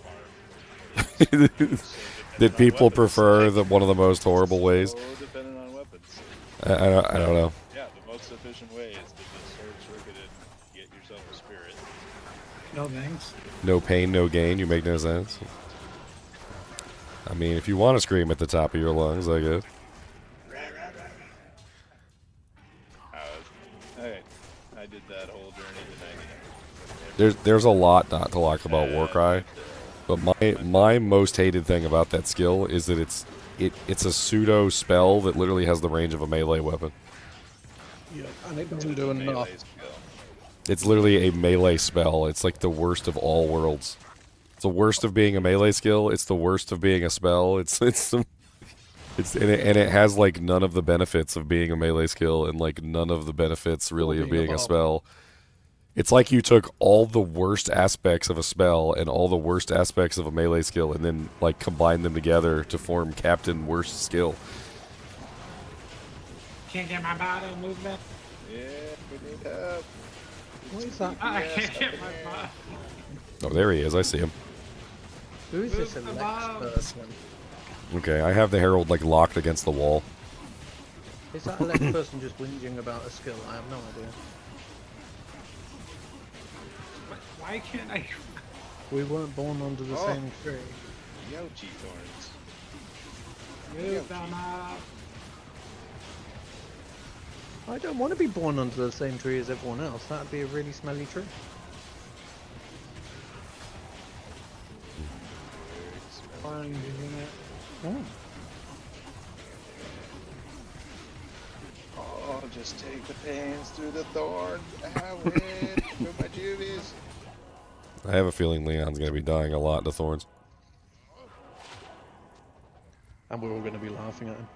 farm is. Did people prefer one of the most horrible ways? So dependent on weapons. I don't know. Yeah, the most efficient way is to just sword circuit and get yourself a spirit. No thanks. No pain, no gain. You make no sense. I mean, if you want to scream at the top of your lungs, I guess. I did that whole journey to 99. There's a lot not to like about Warcry, but my most hated thing about that skill is that it's a pseudo spell that literally has the range of a melee weapon. Yeah, and it doesn't do enough. It's literally a melee spell. It's like the worst of all worlds. It's the worst of being a melee skill. It's the worst of being a spell. And it has like none of the benefits of being a melee skill, and like none of the benefits really of being a spell. It's like you took all the worst aspects of a spell and all the worst aspects of a melee skill, and then like combined them together to form Captain Worst Skill. Can't get my body movement. Yeah, we need help. What is that? I can't get my body. Oh, there he is. I see him. Who is this Alex person? Okay, I have the Herald like locked against the wall. Is that Alex person just whinging about a skill? I have no idea. Why can't I? We weren't born under the same tree. Yochi thorns. Move them up. I don't want to be born under the same tree as everyone else. That'd be a really smelly tree. Fine, isn't it? Oh, just take the pains through the thorns. I win with my juvies. I have a feeling Leon's going to be dying a lot in the thorns. And we're all going to be laughing at him.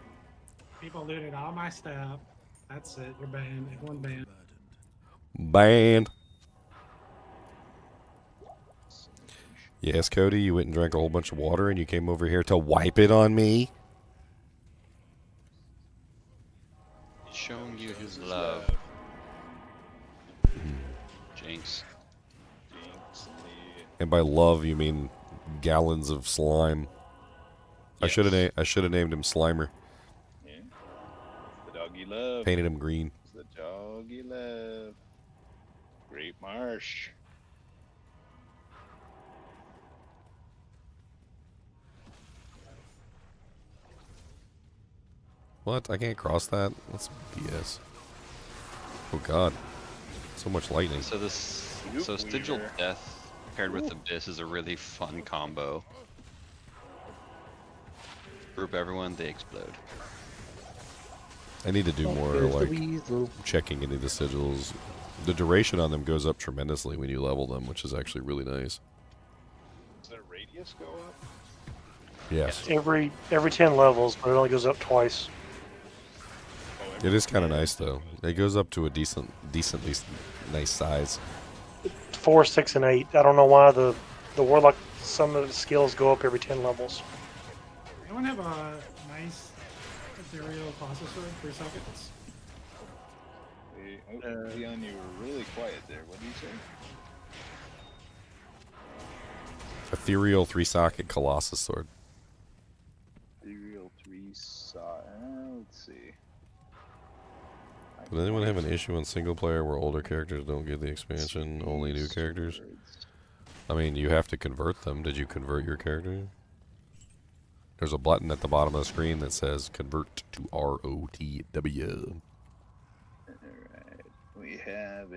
People looted all my stuff. That's it. You're banned. Everyone banned. Banned. Yes, Cody, you went and drank a whole bunch of water and you came over here to wipe it on me? He's showing you his love. Jinx. And by love, you mean gallons of slime. Yes. I should have named him Slimer. Yeah. The doggy love. Painted him green. The doggy love. Great Marsh. What? I can't cross that? That's BS. Oh god. So much lightning. So Sigil Death paired with Abyss is a really fun combo. Group everyone, they explode. I need to do more like checking into the sigils. The duration on them goes up tremendously when you level them, which is actually really nice. Does their radius go up? Yes. Every 10 levels, but it only goes up twice. It is kind of nice though. It goes up to a decently nice size. 4, 6, and 8. I don't know why the Warlock, some of the skills go up every 10 levels. Anyone have a nice ethereal processor for sockets? Leon, you were really quiet there. What did you say? Ethereal 3-socket Colossus sword. Ethereal 3-socket. Let's see. Does anyone have an issue in single player where older characters don't get the expansion, only new characters? I mean, you have to convert them. Did you convert your character? There's a button at the bottom of the screen that says convert to ROTW. Alright. We have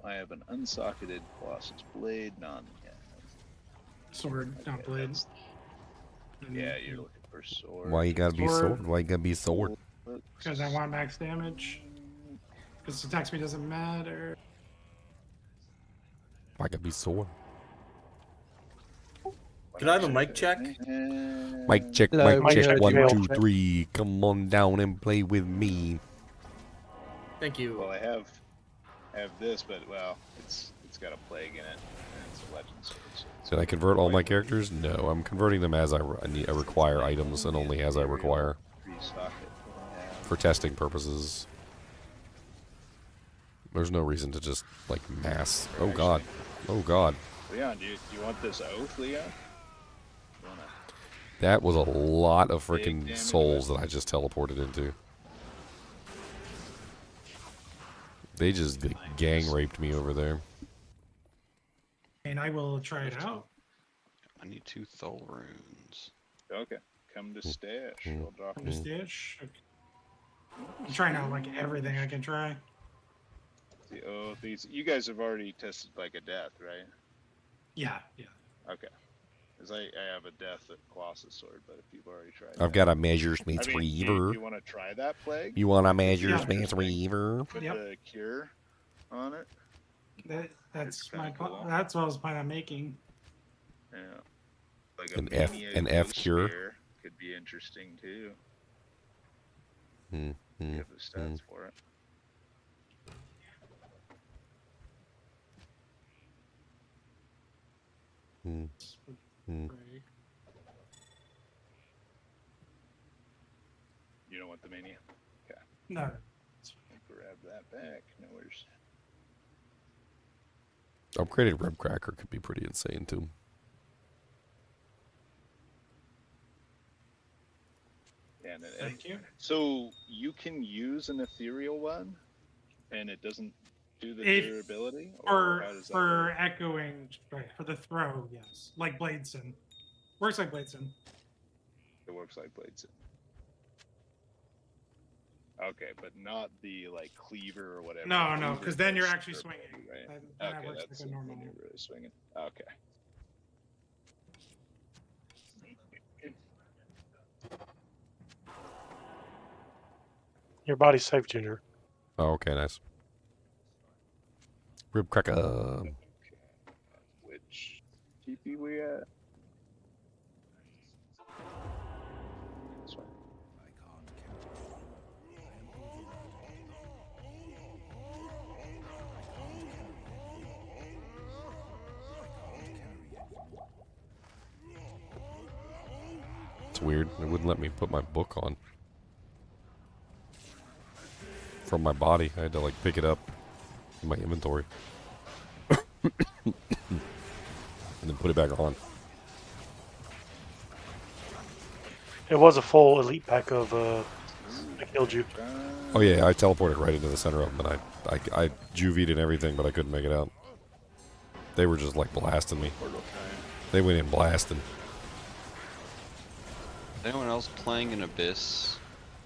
I have an unsocketed Colossus blade, Sword, not blade. Yeah, you're looking for sword. Why you gotta be sword? Why you gotta be sword? Because I want max damage. Because attack speed doesn't matter. Why gotta be sword? Can I have a mic check? Mic check, Hello, mic check, check. 1, 2, 3. Come on down and play with me. Thank you. Well, I have this, but it's got a plague in it, and it's a legend sword. So Did I convert all my characters? No, I'm converting them as I require items and only as I require. For testing purposes. There's no reason to just, like, mass. Oh god. Oh god. Leon, do you want this oath, Leon? That was a lot of freaking souls that I just teleported into. They just gang raped me over there. And I will try it out. I need 2 Thol runes. Okay, come to stash. I'll drop Come to stash. Okay. I'm trying out like everything I can try. the oath. You guys have already tested like a death, right? Yeah. Okay. Because I have a death at Colossus sword, but if you've already tried I've got a Measuresmith's Reaver. You want to try that plague? You want a Measuresmith's Reaver? Put the cure on it. That's what I was planning on making. Yeah. Like An a F cure. could be interesting too. Hmm. You have the stats for it. You don't want the mania? Okay. No. Grab that back. No worries. Upgraded Rib Cracker could be pretty insane too. And Thank you. So you can use an ethereal one, and it doesn't do the durability? For how does that for work? echoing, right? For the throw, yes. Like Bladeson. Works like Bladeson. It works like Bladeson. Okay, but not the like cleaver or whatever. No, Cleaver because then you're does actually swinging. right? Then Okay, that works that's like a normal. when you're really swinging. Okay. Your body's safe, Junior. Oh, okay, nice. Rib Cracker. Which TP we at? This one. It's weird. It wouldn't let me put my book on. From my body. I had to like pick it up in my inventory. And then put it back on. It was a full elite pack of I killed you. Oh yeah, I teleported right into the center of them, and I juvied and everything, but I couldn't make it out. They were just like blasting me. They went in blasting. Anyone else playing an Abyss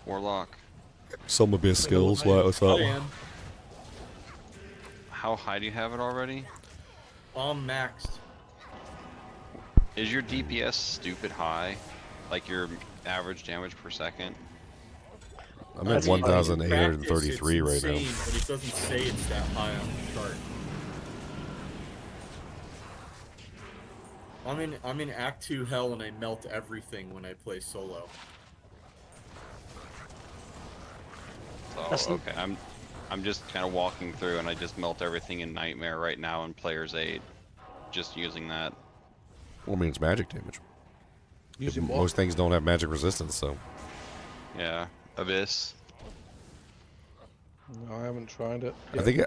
Warlock? Some Abyss skills. What's up? How high do you have it already? I'm maxed. Is your DPS stupid high? Like your average damage per second? I'm at 1,833 right now. But it doesn't say it's that high on the chart. I'm in Act 2 Hell and I melt everything when I play solo. Oh, okay. I'm just kind of walking through and I just melt everything in Nightmare right now in Player's Aid. Just using that. Well, I mean, it's magic damage. Using what? Most things don't have magic resistance, so. Yeah. Abyss. No, I haven't tried it.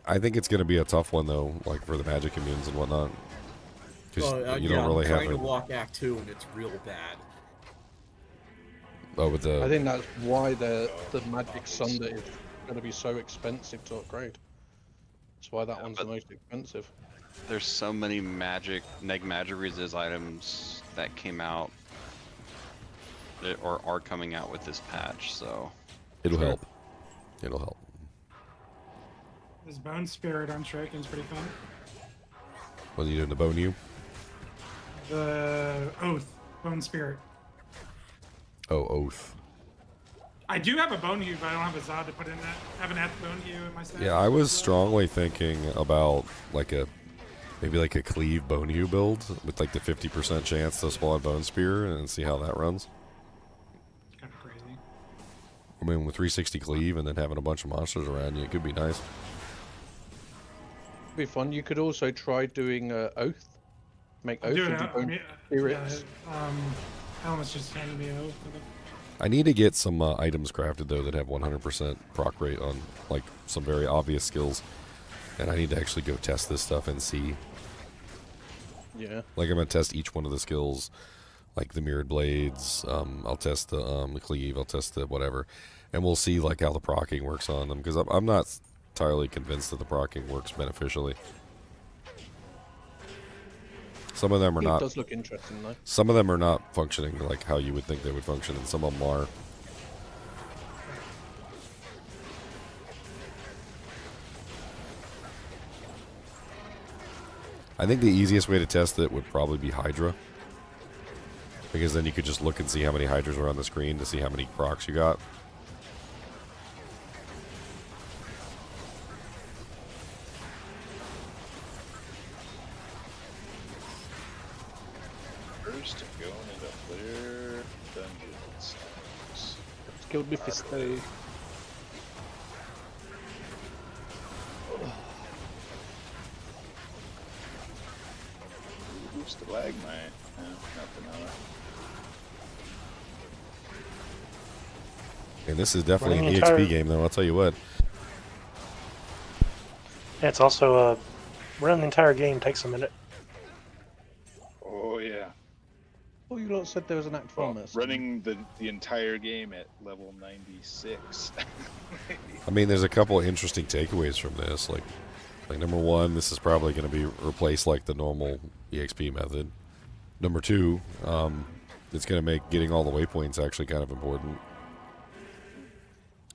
I think it's gonna be a tough one though, like for the magic immunes and whatnot. Because you yeah, don't really I'm have trying to it. walk Act 2 and it's real bad. Oh, with the. I think that's why the Magic Sunder is going to be so expensive to upgrade. That's why that one's the most expensive. There's so many magic resist items that came out or are coming out with this patch, so It'll help. It'll help. This Bone Spirit on Shuriken is pretty fun. What are you doing to bone you? The Oath, Bone Spirit. Oh, Oath. I do have a Bone Hue, but I don't have a Zod to put in that. I have an F Bone Hue in my stash. Yeah, I was strongly thinking about like maybe like a Cleave Bone Hue build with like the 50% chance to spawn Bone Spear and see how that runs. Kind of crazy. I mean, with 360 Cleave and then having a bunch of monsters around you, it could be nice. Be fun. You could also try doing Oath. Make Oath Dude, into Bone Spirits. Elmas just handed me an Oath. I need to get some items crafted though that have 100% proc rate on like some very obvious skills, and I need to actually go test this stuff and see. Yeah. Like I'm gonna test each one of the skills, like the mirrored blades. I'll test the cleave. I'll test the whatever, and we'll see like how the procking works on them because I'm not entirely convinced that the procking works beneficially. Some of them are not. It does look interesting though. Some of them are not functioning like how you would think they would function, and some of them are. I think the easiest way to test it would probably be Hydra. Because then you could just look and see how many Hydras are on the screen to see how many procs you got. First, going into Flare Dungeons. Let's go Mephisto. Who's the lag mine? Nothing on it. And this is definitely an Running EXP entire- game, though. I'll tell you what. Yeah, it's also running the entire game takes a minute. Oh yeah. Oh, you lot said there was an Act 4 mess. Running the entire game at level 96. I mean, there's a couple of interesting takeaways from this. Like number one, this is probably going to be replaced like the normal EXP method. Number two, it's going to make getting all the waypoints actually kind of important.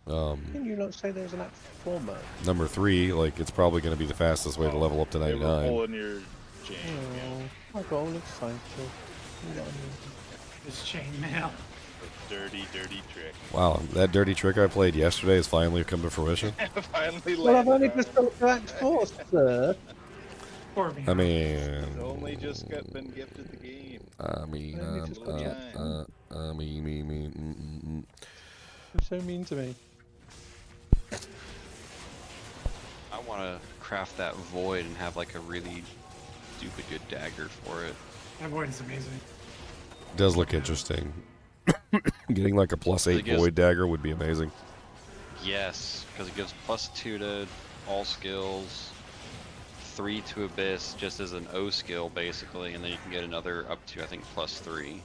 Didn't you not say there was an Act 4 mode? Number three, like it's probably going to be the fastest way to level up to 99. Pulling your chain. My goal looks fine too. This chainmail. Dirty trick. Wow, that dirty trick I played yesterday has finally come to fruition. Finally Well, I've only landed just got to Act 4, sir. I mean, It's only just been gifted the game. You're so mean to me. I want to craft that void and have like a really stupid good dagger for it. That Void is amazing. does look interesting. Getting like a +8 void dagger would be amazing. Yes, because it gives +2 to all skills, 3 to Abyss just as an O skill basically, and then you can get another up to I think +3.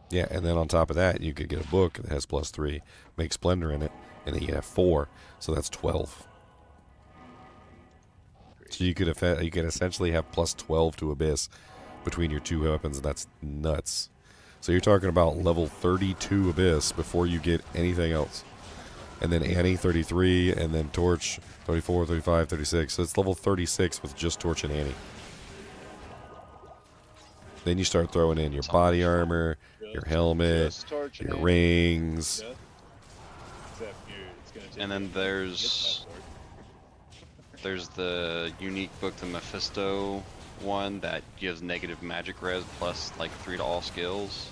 Yeah, and then on top of that, you could get a book that has +3, make Splendor in it, and then you have 4, so that's 12. So you could essentially have +12 to Abyss between your two weapons, and that's nuts. So you're talking about level 32 Abyss before you get anything else. And then Annie, 33, and then Torch, 34, 35, 36. So it's level 36 with just Torch and Annie. Then you start throwing in your body armor, your helmet, your rings. And then there's the unique book, the Mephisto one, that gives negative magic res plus like 3 to all skills.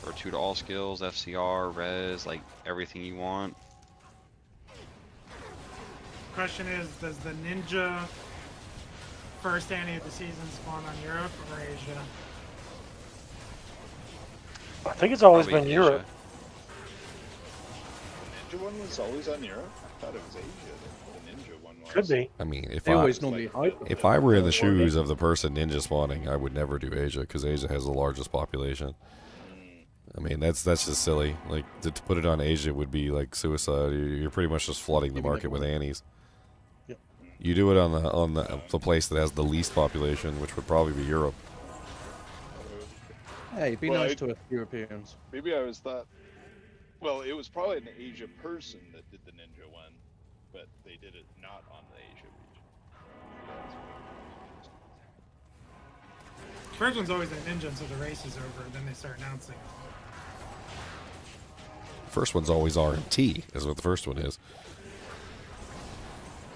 Or 2 to all skills, FCR, res, like everything you want. Question is, does the ninja first Annie of the season spawn on Europe or Asia? I think it's always Probably been Asia. Europe. The ninja one was always on Europe? I thought it was Asia that the ninja one Could be. I mean, if They I always normally hide. if I were in the shoes of the person ninja spawning, I would never do Asia because Asia has the largest population. I mean, that's just silly. Like to put it on Asia would be like suicide. You're pretty much just flooding the market with Annies. Yep. You do it on the place that has the least population, which would probably be Europe. Hey, be nice to us Europeans. Maybe I was thought. Well, it was probably an Asia person that did the ninja one, but they did it not on the Asia region. First one's always a ninja until the race is over, and then they start announcing. First one's always RMT, is what the first one is.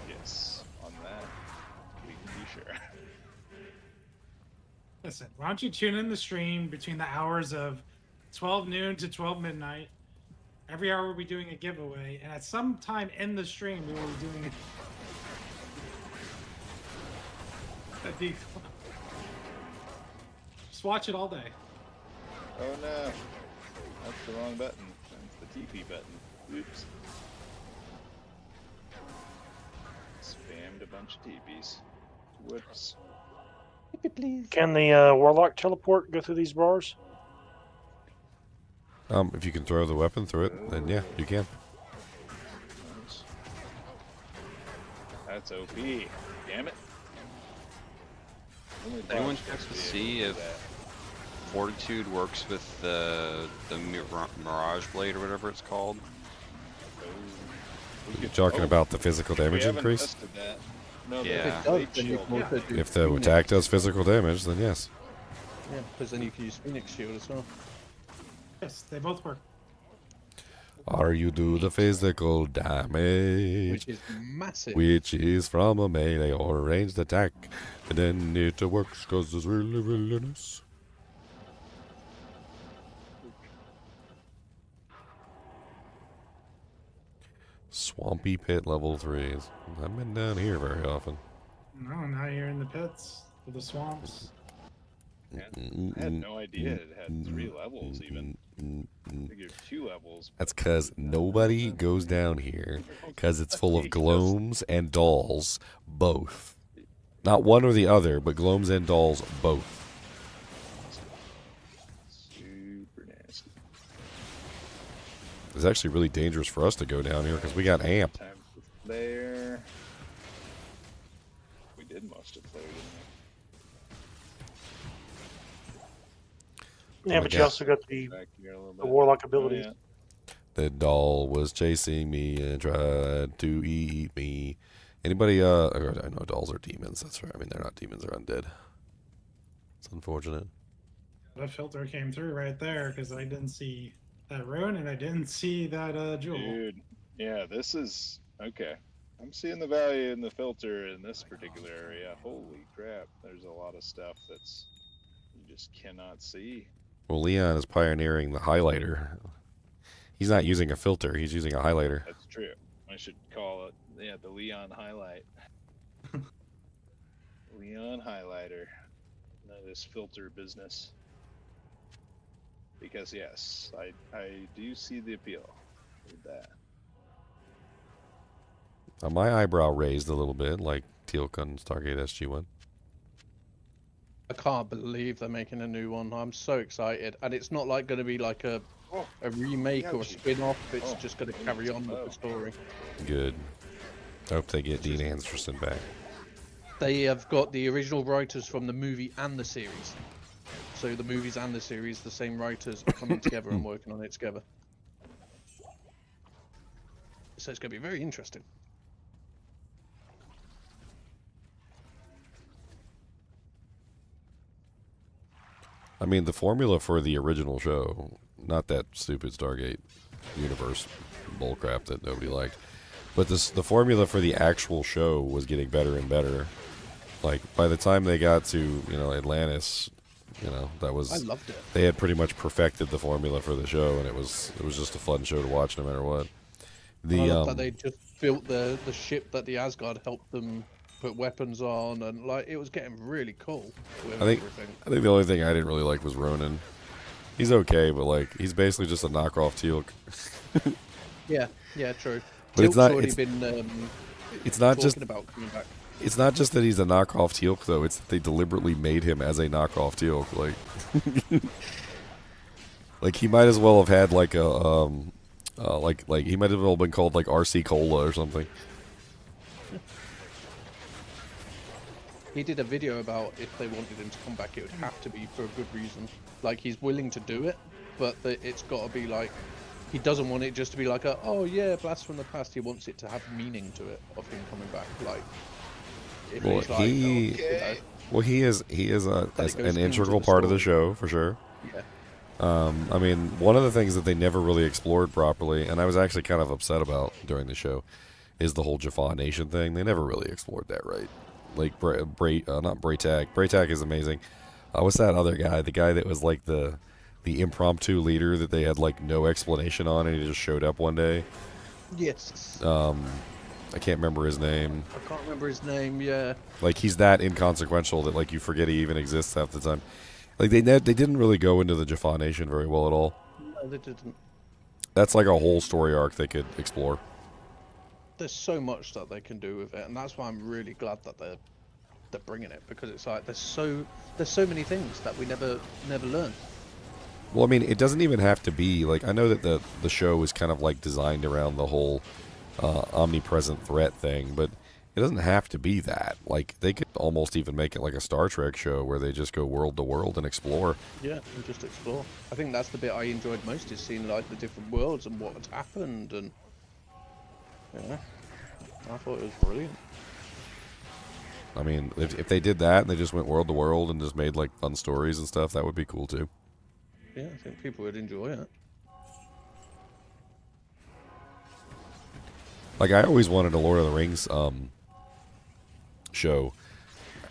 Yes, on that we can be sure. Listen, why don't you tune in the stream between the hours of 12 noon to 12 midnight? Every hour we'll be doing a giveaway, and at some time in the stream we will be doing a D2R. Just watch it all day. Oh no, that's the wrong button. That's the TP button. Oops. Spammed a bunch of TPs. Whoops. Please. Can the Warlock teleport go through these bars? If you can throw the weapon through it, then yeah, you can. That's OP. Damn it. Anyone check to see if Fortitude works with the Mirage Blade or whatever it's called? You're talking about the physical damage increase? No, yeah. If the attack does physical damage, then yes. Yeah, because then you can use Phoenix Shield as well. Yes, they both work. Or you do the physical damage, Which is massive. which is from a melee or ranged attack, and then it works because it's really, really nice. Swampy Pit level 3s. I haven't been down here very often. No, now you're in the pits with the swamps. I had no idea it had 3 levels even. I figured 2 levels. That's because nobody goes down here because it's full of gloams and dolls, both. Not one or the other, but gloams and dolls, both. Super nasty. It's actually really dangerous for us to go down here because we got amp. There. We did most of Flare, didn't we? Yeah, but you also got the Warlock abilities. The doll was chasing me and tried to eat me. Anybody, I know dolls are demons, that's right. I mean, they're not demons, they're undead. It's unfortunate. The filter came through right there because I didn't see that rune and I didn't see that jewel. Dude, yeah, this is okay. I'm seeing the value in the filter in this particular area. Holy crap, there's a lot of stuff that's you just cannot see. Well, Leon is pioneering the highlighter. He's not using a filter, he's using a highlighter. That's true. I should call it, yeah, the Leon highlight. Leon highlighter. That is filter business. Because yes, I do see the appeal with that. My eyebrow raised a little bit, like Teal'c on Stargate SG-1. I can't believe they're making a new one. I'm so excited, and it's not like going to be like a remake or a spin-off. It's just going to carry on with the story. Good. I hope they get Dean Anderson back. They have got the original writers from the movie and the series. So the movies and the series, the same writers are coming together and working on it together. So it's going to be very interesting. I mean, the formula for the original show, not that stupid Stargate universe bullcrap that nobody liked, but the formula for the actual show was getting better and better. Like, by the time they got to, Atlantis, that was... I loved it. They had pretty much perfected the formula for the show, and it was just a fun show to watch no matter what. I love that they just built the ship that the Asgard helped them put weapons on, and it was getting really cool with everything. I think the only thing I didn't really like was Ronan. He's okay, but he's basically just a knockoff Teal'c. yeah, true. But Teal'c's already been It's not just talking about coming back. It's not just that he's a knockoff Teal'c, though. It's that they deliberately made him as a knockoff Teal'c. Like, like he might as well have had like a like he might as well have been called like RC Cola or something. He did a video about if they wanted him to come back, it would have to be for a good reason. Like, he's willing to do it, but it's got to be like, he doesn't want it just to be like a, oh yeah, blast from the past. He wants it to have meaning to it of him coming back. Like, if Well, he's like, okay. he is an integral part of the show for sure. Yeah. I mean, one of the things that they never really explored properly, and I was actually kind of upset about during the show, is the whole Jaffa Nation thing. They never really explored that right. Like not Braytak. Braytak is amazing. What's that other guy? The guy that was like the impromptu leader that they had like no explanation on, and he just showed up one day. Yes. I can't remember his name. I can't remember his name. Yeah. Like he's that inconsequential that like you forget he even exists half the time. Like they didn't really go into the Jaffa Nation very well at all. No, they didn't. That's like a whole story arc they could explore. There's so much that they can do with it, and that's why I'm really glad that they're bringing it, because it's like there's so many things that we never learn. Well, I mean, it doesn't even have to be like, I know that the show is kind of like designed around the whole omnipresent threat thing, but it doesn't have to be that. Like they could almost even make it like a Star Trek show where they just go world to world and explore. Yeah, and just explore. I think that's the bit I enjoyed most, is seeing like the different worlds and what had happened, and yeah, I thought it was brilliant. I mean, if they did that and they just went world to world and just made like fun stories and stuff, that would be cool too. Yeah, I think people would enjoy it. Like I always wanted a Lord of the Rings show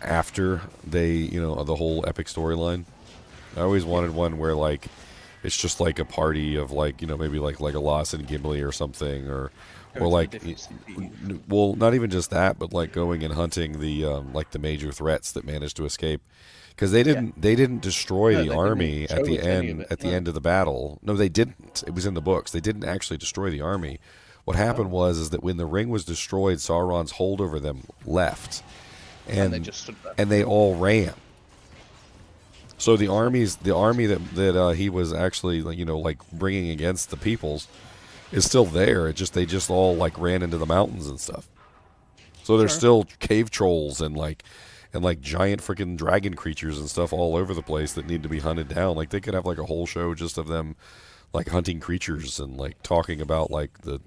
after they, the whole epic storyline. I always wanted one where like it's just like a party of like, maybe like Legolas and Gimli or something, or like, well, not even just that, but like going and hunting the like the major threats that managed to escape, because they didn't destroy the army at the end of the battle. No, they didn't. It was in the books. They didn't actually destroy the army. What happened was that when the ring was destroyed, Sauron's hold over them left, and they all ran. So the army that he was actually like bringing against the peoples is still there. They just all like ran into the mountains and stuff. So there's still cave trolls and giant freaking dragon creatures and stuff all over the place that need to be hunted down. Like they could have like a whole show just of them like hunting creatures and like talking about like the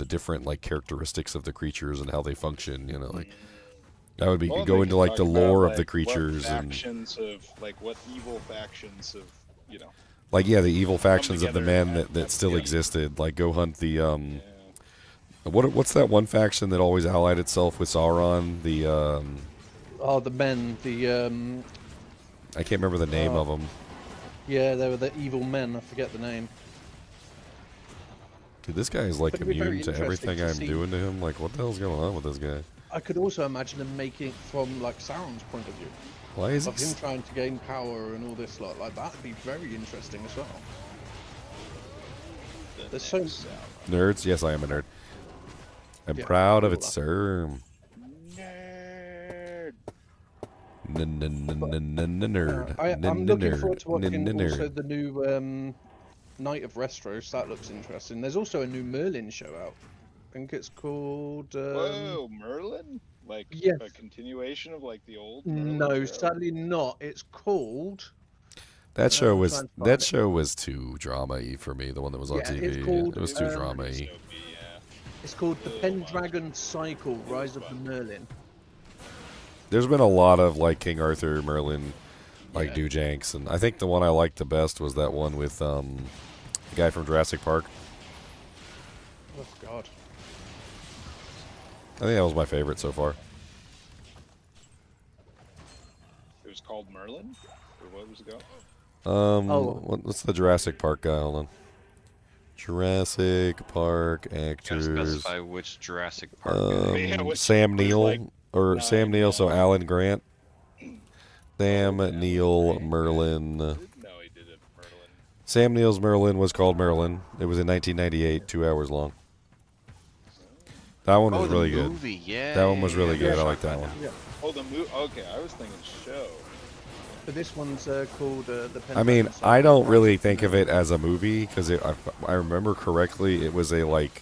different like characteristics of the creatures and how they function. Like that would be go into like the lore of the creatures and what evil factions of like the evil factions of the men that still existed. Like go hunt the what's that one faction that always allied itself with Sauron? The the men, I can't remember the name of them. Yeah, they were the evil men. I forget the name. Dude, this guy is like It'd be very immune to everything interesting to I'm see. doing to him. Like, what the hell's going on with this guy? I could also imagine them making it from like Sauron's point of view. Why is of him trying to gain power and all this lot? Like that'd be very interesting as well. There's so nerds? Yes, I am a nerd. I'm Yeah, proud of cool. it, sir. Nerd. I'm looking forward to watching also the new Night of Restros. That looks interesting. There's also a new Merlin show out. I think it's called. Whoa, Merlin? Like Yes. a continuation of like the old Merlin No, show? sadly not. It's called. That show was trying to find it. show was too drama-y for me. The one that was on Yeah, TV. it's called, It was too drama-y. It's called The Pendragon Cycle: Rise of the Merlin. There's been a lot of like King Arthur, Merlin, like Doojanks, and I think the one I liked the best was that one with the guy from Jurassic Park. Oh God. I think that was my favorite so far. It was called Merlin? Or what was it called? What's the Jurassic Park guy? Hold on. Jurassic Park Gotta actors. specify which Jurassic Park. guy. Sam Neill Sam Neill, so Alan Grant. Sam Neill Merlin. Sam Neill's Merlin was called Merlin. It was in 1998, 2 hours long. That one Oh, was the really good. movie, yeah, That one was really yeah, good. I yeah. like that one. Yeah. Oh, the movie. Okay, I was thinking show. But this one's called the. I mean, I don't really think of it as a movie because I remember correctly, it was a like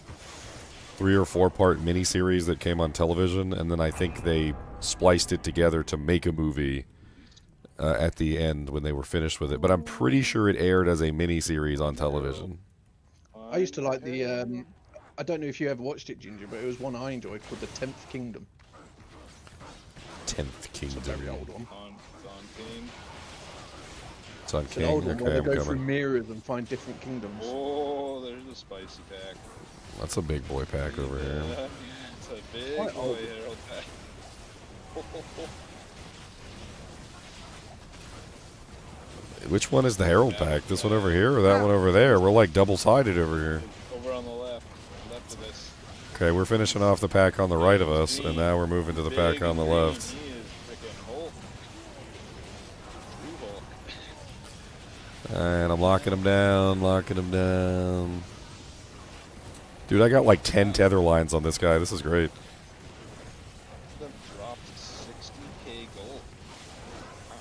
3 or 4 part miniseries that came on television, and then I think they spliced it together to make a movie at the end when they were finished with it. But I'm pretty sure it aired as a miniseries on television. I used to like the. I don't know if you ever watched it, Ginger, but it was one I enjoyed called The 10th Kingdom. 10th Kingdom. It's a very old one. It's on It's an King. old one where Okay, they I'm go through coming. mirrors and find different kingdoms. Oh, there's a spicy pack. That's a big boy pack over here. Yeah, it's a big Quite boy old. Herald pack. Which one is the Herald pack? This one over here or that one over there? We're like double-sided over here. Over on the left of this. Okay, we're finishing off the pack on the right of us, and now we're moving to the pack on the left. He is freaking Hulk. True Hulk. And I'm locking him down, Dude, I got like 10 tether lines on this guy. This is great. Them dropped 60k gold. Wow.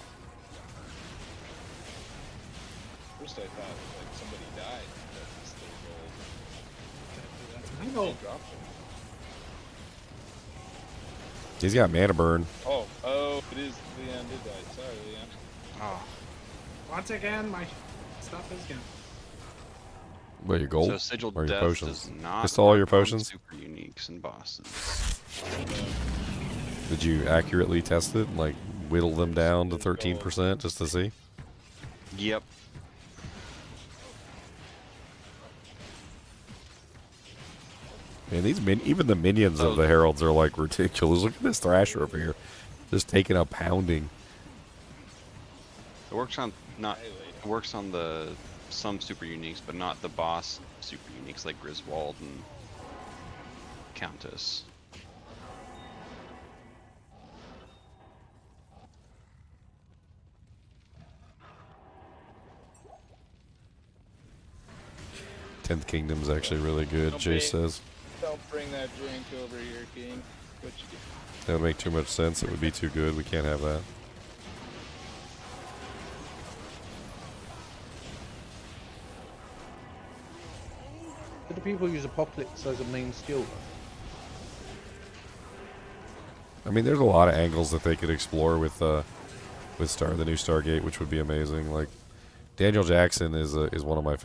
First I thought like somebody died. That's their gold. They dropped it. He's got mana burn. Oh, it is Leon did die. Sorry, Leon. Oh. Once again, my stuff is gone. What, your gold? So Sigil or your Death potions? does not Just all your work on potions? super uniques and bosses. Did you accurately test it? Like, whittle them down to 13% just to see? Yep. Man, these even the minions of the heralds are like ridiculous. Look at this Thrasher over here, just taking a pounding. It works on the some super uniques, but not the boss super uniques like Griswold and Countess. Tenth Kingdom's actually really good. Jace says Don't bring that drink over here, King. What you do? that would make too much sense. It would be too good. We can't have that. Do people use Apocalypse as a main skill? I mean, there's a lot of angles that they could explore with the new Stargate, which would be amazing. Like Daniel Jackson is one of my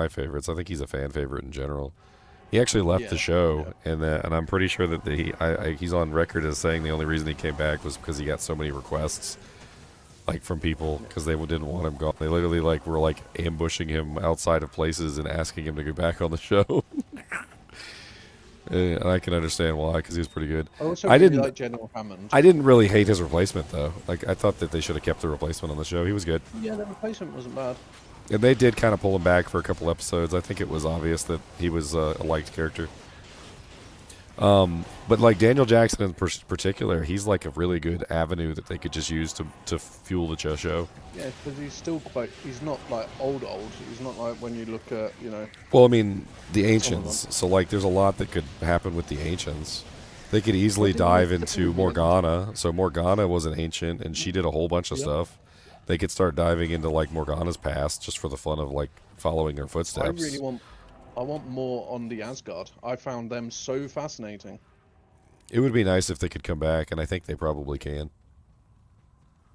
favorites. I think he's a fan favorite in general. He actually left the show, and I'm pretty sure that he's on record as saying the only reason he came back was because he got so many requests, like from people because they didn't want him gone. They literally were ambushing him outside of places and asking him to go back on the show. And I can understand why, because he was pretty good. I didn't like General Hammond. I didn't really hate his replacement though. Like I thought that they should have kept the replacement on the show. He was good. Yeah, the replacement wasn't bad. And they did kind of pull him back for a couple episodes. I think it was obvious that he was a liked character. But like Daniel Jackson in particular, he's like a really good avenue that they could just use to fuel the show. Yeah, because he's still he's not like old. He's not like when you look at, Well, I mean, the Ancients. So like there's a lot that could happen with the Ancients. They could easily dive into Morgana. So Morgana was an Ancient, and she did a whole bunch of stuff. They could start diving into like Morgana's past just for the fun of like following her footsteps. I want more on the Asgard. I found them so fascinating. It would be nice if they could come back, and I think they probably can.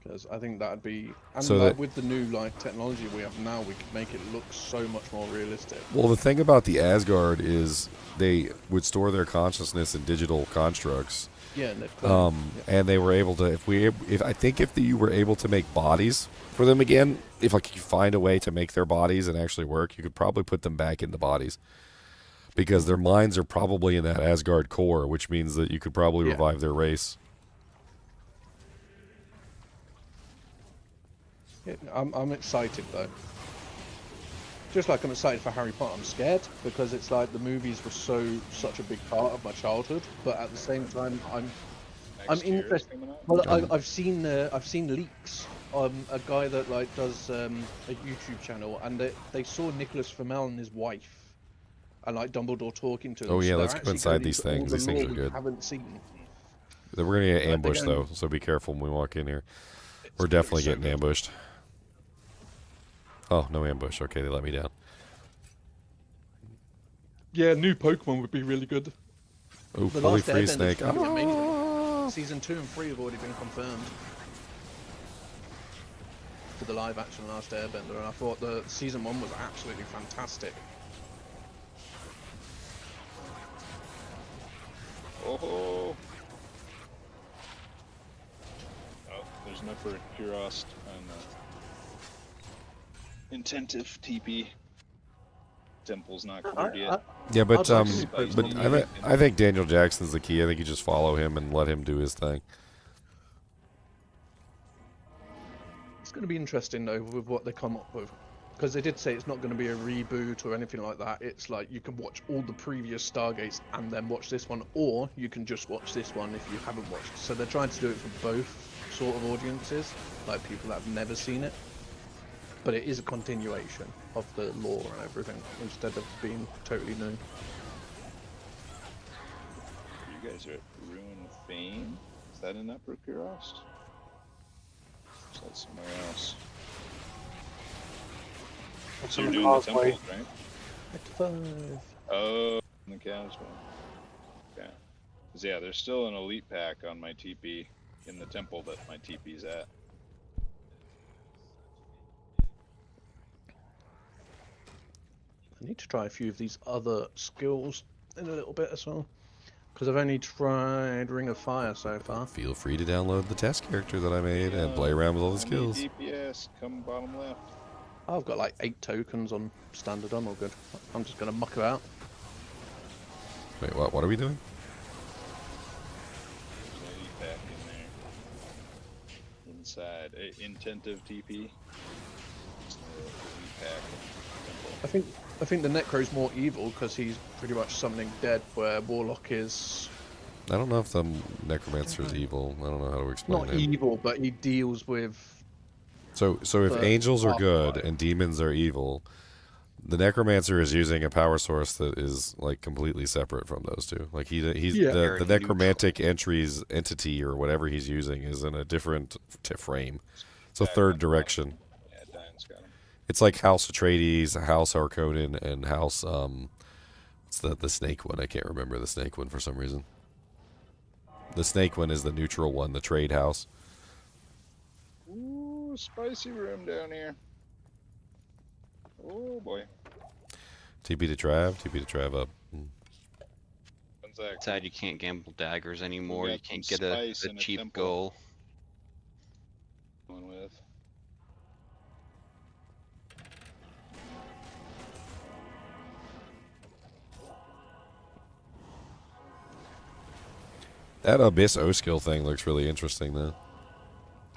Because I think that'd be, and So that- with the new technology we have now, we could make it look so much more realistic. Well, the thing about the Asgard is they would store their consciousness in digital constructs. Yeah, and and they were able to. If you were able to make bodies for them again, if you find a way to make their bodies and actually work, you could probably put them back into bodies, because their minds are probably in that Asgard core, which means that you could probably revive their race. Yeah, I'm excited though. Just like I'm excited for Harry Potter, I'm scared because it's like the movies were such a big part of my childhood, but at the same time I'm interested. Well, I've seen leaks. A guy that does a YouTube channel, and they saw Nicholas Flamel and his wife and like Dumbledore talking to them. Oh yeah, so let's they're go actually inside going these into all things. the These things lore are we good. haven't seen. We're gonna get Like, they're ambushed going- though, so be careful when we walk in here. We're definitely getting ambushed. Oh, no ambush. Okay, they let me down. Yeah, new Pokemon would be really good. Oh, The fully Last free Airbender's snake. gonna be amazing. Season 2 and 3 have already been confirmed for the live action Last Airbender, and I thought the season 1 was absolutely fantastic. Oh, there's enough for Kurost and intensive TP. Temple's not cleared yet. Yeah, but But I think Daniel Jackson's the key. I think you just follow him and let him do his thing. It's going to be interesting though with what they come up with, because they did say it's not going to be a reboot or anything like that. It's like you can watch all the previous Stargates and then watch this one, or you can just watch this one if you haven't watched. So they're trying to do it for both sort of audiences, like people that have never seen it. But it is a continuation of the lore and everything, instead of being totally new. You guys are at Ruin Fane? Is that in Upper Kurost? Is that somewhere else? It's So in you're the doing the causeway. temple, right? At 5. Oh, in the causeway. Okay. 'Cause yeah, there's still an elite pack on my TP in the temple that my TP's at. I need to try a few of these other skills in a little bit as well, because I've only tried Ring of Fire so far. Feel free to download the test character that I made and play around with all the skills. DPS, come bottom left. I've got like 8 tokens on standard. I'm all good. I'm just gonna muck about. Wait, what? What are we doing? There's an elite pack in there. Inside. Intensive TP. It's the elite pack. Temple. I think the Necro's more evil because he's pretty much summoning dead, where Warlock is I don't know if the Necromancer is evil. I don't know how to explain not it. evil, but he deals with. So if the angels are afterlife. good and demons are evil, the Necromancer is using a power source that is like completely separate from those two. Like he's Yeah. the necromantic entity or whatever he's using is in a different frame. It's a third direction. Yeah, Diane's got him. It's like House Atreides, House Harkonnen, and House what's the snake one? I can't remember the snake one for some reason. The snake one is the neutral one, the trade house. Ooh, spicy room down here. Oh boy. TP to Trav up. Sad you can't gamble daggers anymore. got You can't some get a spice in a cheap temple. goal. Going with. That Abyss O skill thing looks really interesting though.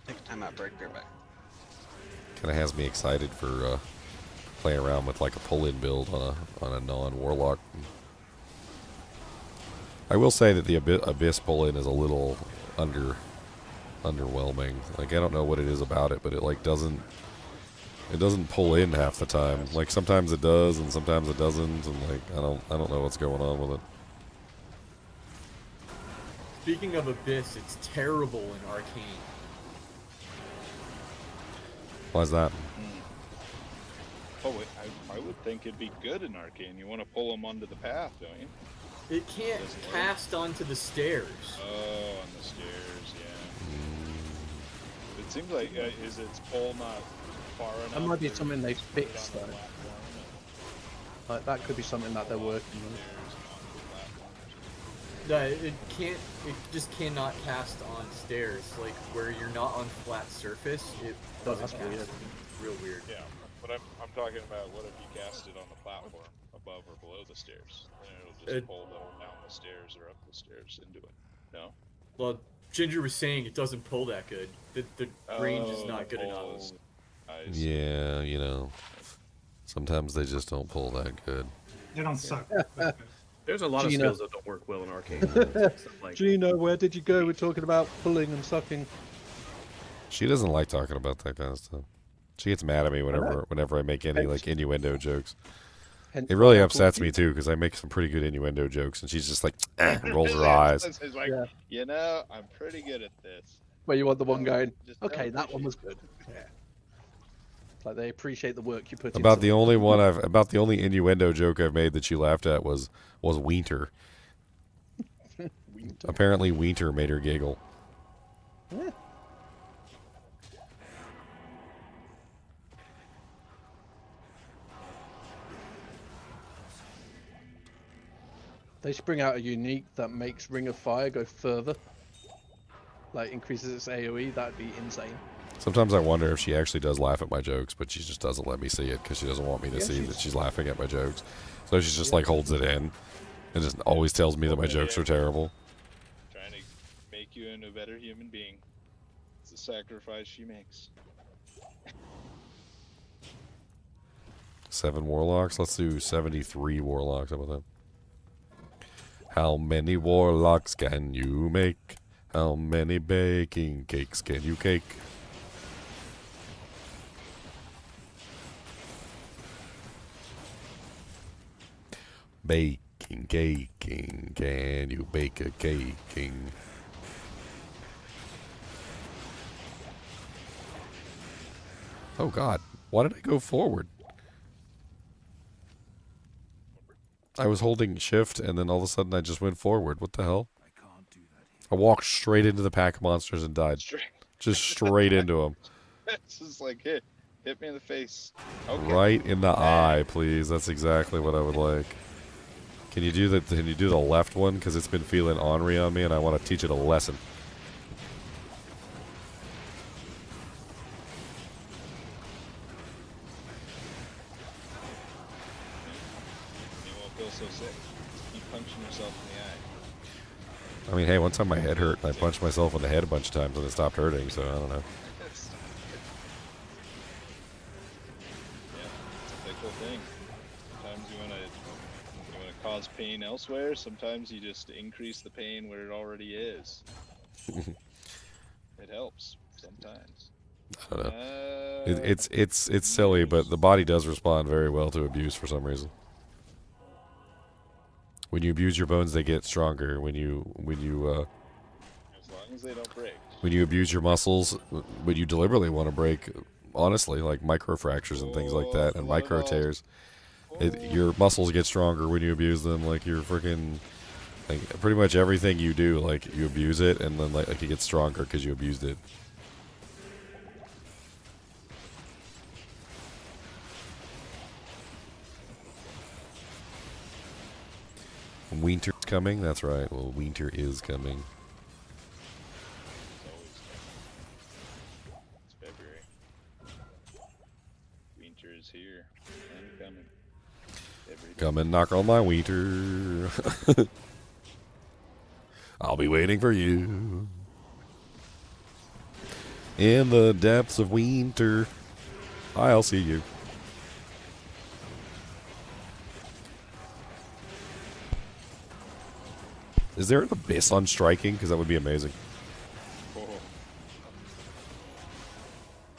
Take a timeout break, be right back. Kind of has me excited for playing around with like a pull-in build on a non-warlock. I will say that the Abyss pull-in is a little underwhelming. Like I don't know what it is about it, but it like doesn't pull in half the time. Like sometimes it does and sometimes it doesn't, and like I don't know what's going on with it. Speaking of Abyss, it's terrible in Arcane. Why is that? Oh, wait, I would think it'd be good in Arcane. You want to pull them onto the path, don't you? It can't Doesn't work. cast onto the stairs. Oh, on the stairs, yeah. It seems like is its pull not far enough? That might be to something they put it fixed on the though. platform? Like that could be something that they're working on. No, it can't. It just cannot cast on stairs. Like where you're not on flat surface, it doesn't that's cast. weird. It's real weird. Yeah, but I'm talking about what if you cast it on the platform above or below the stairs? Then it'll just pull them down the stairs or up the stairs into it. No? Well, Ginger was saying it doesn't pull that good. The range is not good enough. Yeah, you know, sometimes they just don't pull that good. They don't suck. There's a lot of Gina. skills that don't work well in Arcane. Stuff like Gino, where did you go? We're talking about pulling and sucking. She doesn't like talking about that kind of stuff. She gets mad at me whenever I make any like innuendo jokes. Hence It really why I upsets called me too because I make some pretty good innuendo jokes, and she's just like and rolls her eyes. It's like, you know, I'm pretty good at this. Where you want the one going, Just okay, don't that one was appreciate good. Yeah. Like they appreciate the work you put About into the them. only innuendo joke I've made that she laughed at was Winter. Apparently, Winter made her giggle. Yeah. They should bring out a unique that makes Ring of Fire go further. Like increases its AoE, that'd be insane. Sometimes I wonder if she actually does laugh at my jokes, but she just doesn't let me see it because she doesn't want me to see that she's laughing at my jokes. So she just like holds it in and just always tells me that my jokes are terrible. Trying to make you into a better human being. It's a sacrifice she makes. 7 warlocks. Let's do 73 warlocks. How about that? How many warlocks can you make? How many baking cakes can you cake? Baking, caking, can you bake a caking? Oh God, why did I go forward? I was holding shift and then all of a sudden I just went forward. What the hell? I walked straight into the pack of monsters and died. Just straight into them. It's just like, hit me in the face. Okay. Right in the eye, please. That's exactly what I would like. Can you do the left one? Because it's been feeling ornery on me and I want to teach it a lesson. You won't feel so sick. Just keep punching yourself in the eye. I mean, hey, one time my head hurt and I punched myself in the head a bunch of times and it stopped hurting, so I don't know. Yeah, it's a fickle thing. Sometimes you wanna cause pain elsewhere, sometimes you just increase the pain where it already is. It helps sometimes. I don't know. It's silly, but the body does respond very well to abuse for some reason. When you abuse your bones, they get stronger. When you as long as they don't break. when you abuse your muscles, when you deliberately want to break, honestly, like microfractures and things like that, and micro tears, your muscles get stronger when you abuse them. Like you're freaking, like pretty much everything you do, like you abuse it, and then like it gets stronger because you abused it. Winter's coming. That's right. Well, winter is coming. It's February. Winter is here and coming. Every day. Come and knock on my winter. I'll be waiting for you. In the depths of winter, I'll see you. Is there an abyss on striking? Because that would be amazing. Oh.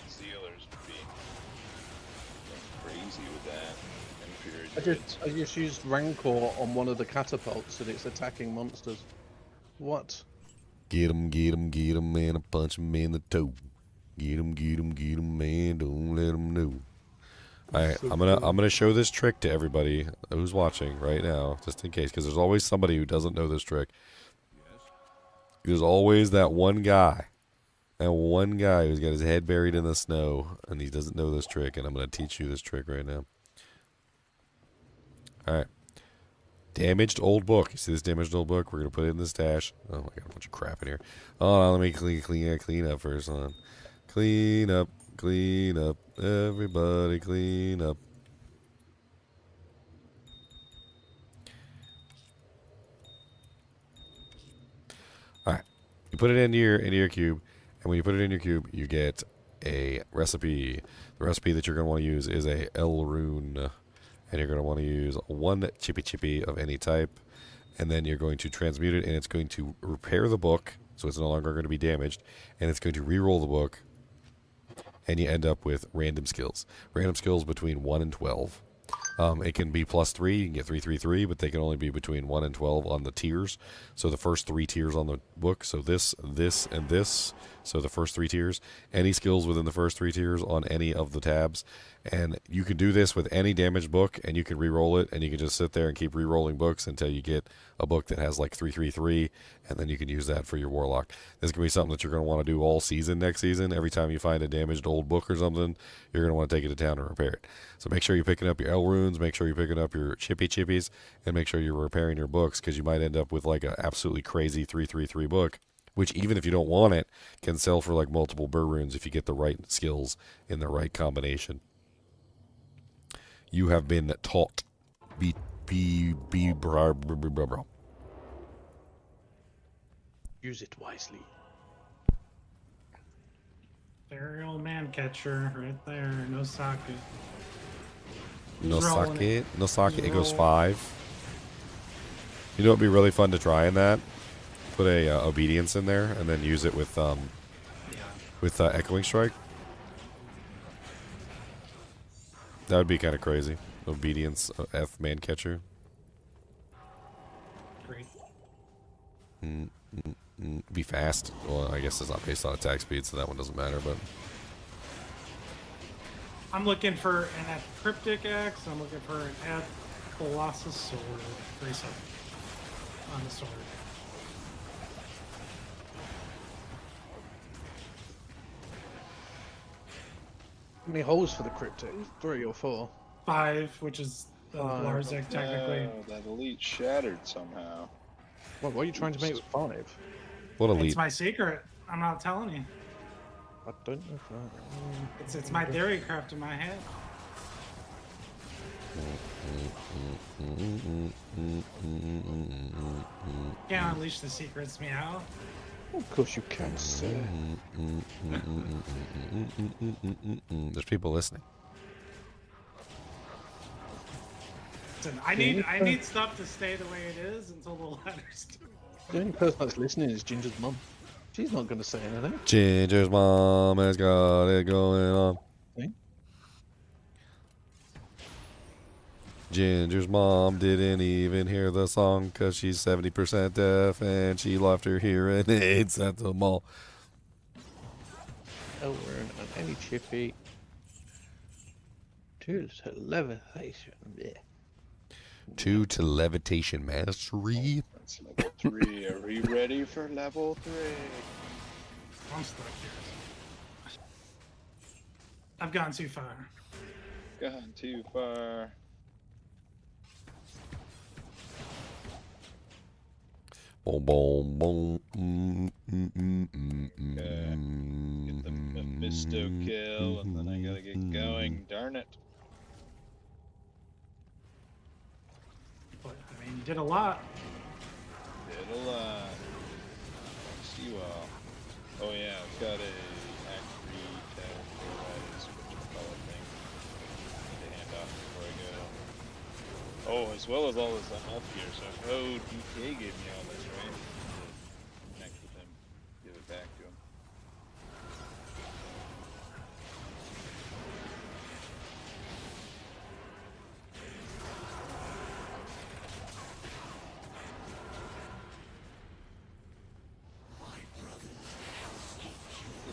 Sealers would be crazy with that. I just used Rancor on one of the catapults and it's attacking monsters. What? Get him, man, and punch him in the toe. Get him, man, don't let him know. Alright, I'm gonna show this trick to everybody who's watching right now, just in case, because there's always somebody who doesn't know this trick. There's always that one guy who's got his head buried in the snow, and he doesn't know this trick, and I'm gonna teach you this trick right now. Alright. Damaged old book. You see this damaged old book? We're gonna put it in the stash. Oh, I got a bunch of crap in here. Oh, let me clean up first. Hold on. Clean up. Everybody clean up. Alright. You put it into your cube, and when you put it in your cube, you get a recipe. The recipe that you're going to want to use is a L rune, and you're going to want to use one chippy of any type, and then you're going to transmute it, and it's going to repair the book, so it's no longer going to be damaged, and it's going to re-roll the book, and you end up with random skills. Random skills between 1 and 12. It can be +3. You can get 3, but they can only be between 1 and 12 on the tiers. So the first 3 tiers on the book. So this, and this. So the first 3 tiers. Any skills within the first 3 tiers on any of the tabs. And you can do this with any damaged book, and you can re-roll it, and you can just sit there and keep re-rolling books until you get a book that has like 3, and then you can use that for your Warlock. This can be something that you're going to want to do all season next season. Every time you find a damaged old book or something, you're going to want to take it to town and repair it. So make sure you're picking up your L runes, make sure you're picking up your chippies, and make sure you're repairing your books, because you might end up with like an absolutely crazy 3 book, which even if you don't want it, can sell for like multiple burr runes if you get the right skills in the right combination. You have been taught. Bro. Use it wisely. Aerial man catcher right there. No socket. No socket. It goes 5. You know, it'd be really fun to try in that. Put a obedience in there and then use it with echoing strike. That would be kind of crazy. Obedience F man catcher. Great. Be fast. Well, I guess it's not based on attack speed, so that one doesn't matter. But I'm looking for an F cryptic X. I'm looking for an F colossus sword. 3/7 on the sword. How many holes for the cryptic? 3 or 4? 5, which is the Larzek technically. No, that elite shattered somehow. What are you trying to make with 5? What elite? It's my secret. I'm not telling you. I don't know if that... It's my theorycraft in my head. Can't unleash the secrets, meow. Of course you can, sir. There's people listening. Listen, I need stuff to stay the way it is until the letters do. The only person that's listening is Ginger's mum. She's not going to say anything. Ginger's mom has got it going on. See? Ginger's mom didn't even hear the song because she's 70% deaf and she left her hearing aids at the mall. Oh, we're on any chippy. Tools to levitation. Yeah. 2 to levitation mastery. That's level 3. Are we ready for level 3? I'm stuck here. I've gone too far. Gone too far. Boom, boom, boom. Get the Mephisto kill, and then I gotta get going. Darn it. But, I mean, you did a lot. Did a lot. Thanks to you all. Oh yeah, I've got a Act 3 whatchamacallit thing to hand off before I go. Oh, as well as all this health gear, so DK gave me all this, right? Connect with him, give it back to him.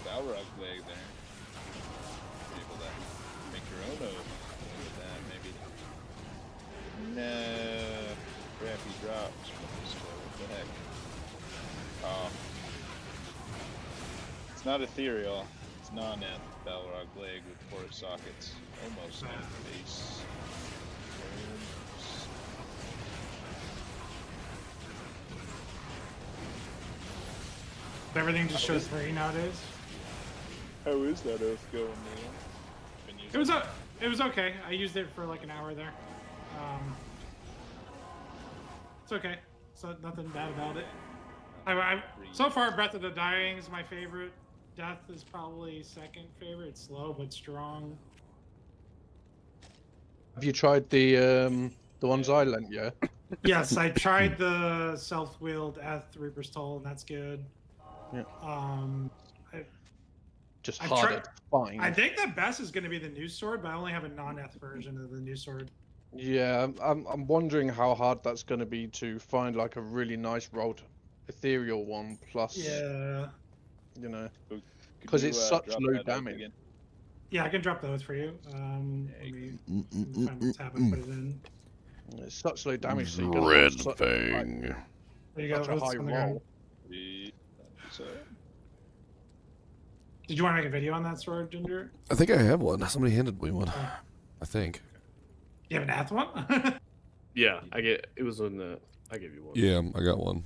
Balrog leg there. Be able to make your own oath with that, maybe. No, crappy drops. What the heck? Oh. It's not ethereal. It's non-net Balrog leg with 4 sockets. Almost net base. Everything just shows 3 nowadays. How is that oath going, man? It was okay. I used it for like an hour there. It's okay. So nothing bad about it. So far, Breath of the Dying is my favorite. Death is probably second favorite. It's slow but strong. Have you tried the ones I lent you? Yes, I tried the self-wheeled Reaper's Toll, and that's good. Yeah. Just I've harder to find. I think the best is going to be the new sword, but I only have a non-eth version of the new sword. Yeah, I'm wondering how hard that's going to be to find like a really nice rolled ethereal one plus. Yeah. You know, Could because you, it's such drop low that oak damage. again? Yeah, I can drop those for you. Let me find my tab and put it in. It's such low damage, so you're going Red to want Fang. There you go. such a It's high on the ground. roll. Did you want to make a video on that sword, Ginger? I think I have one. Somebody handed me one. I think. You have an ath one? Yeah, it was on the. I gave you one. Yeah, I got one.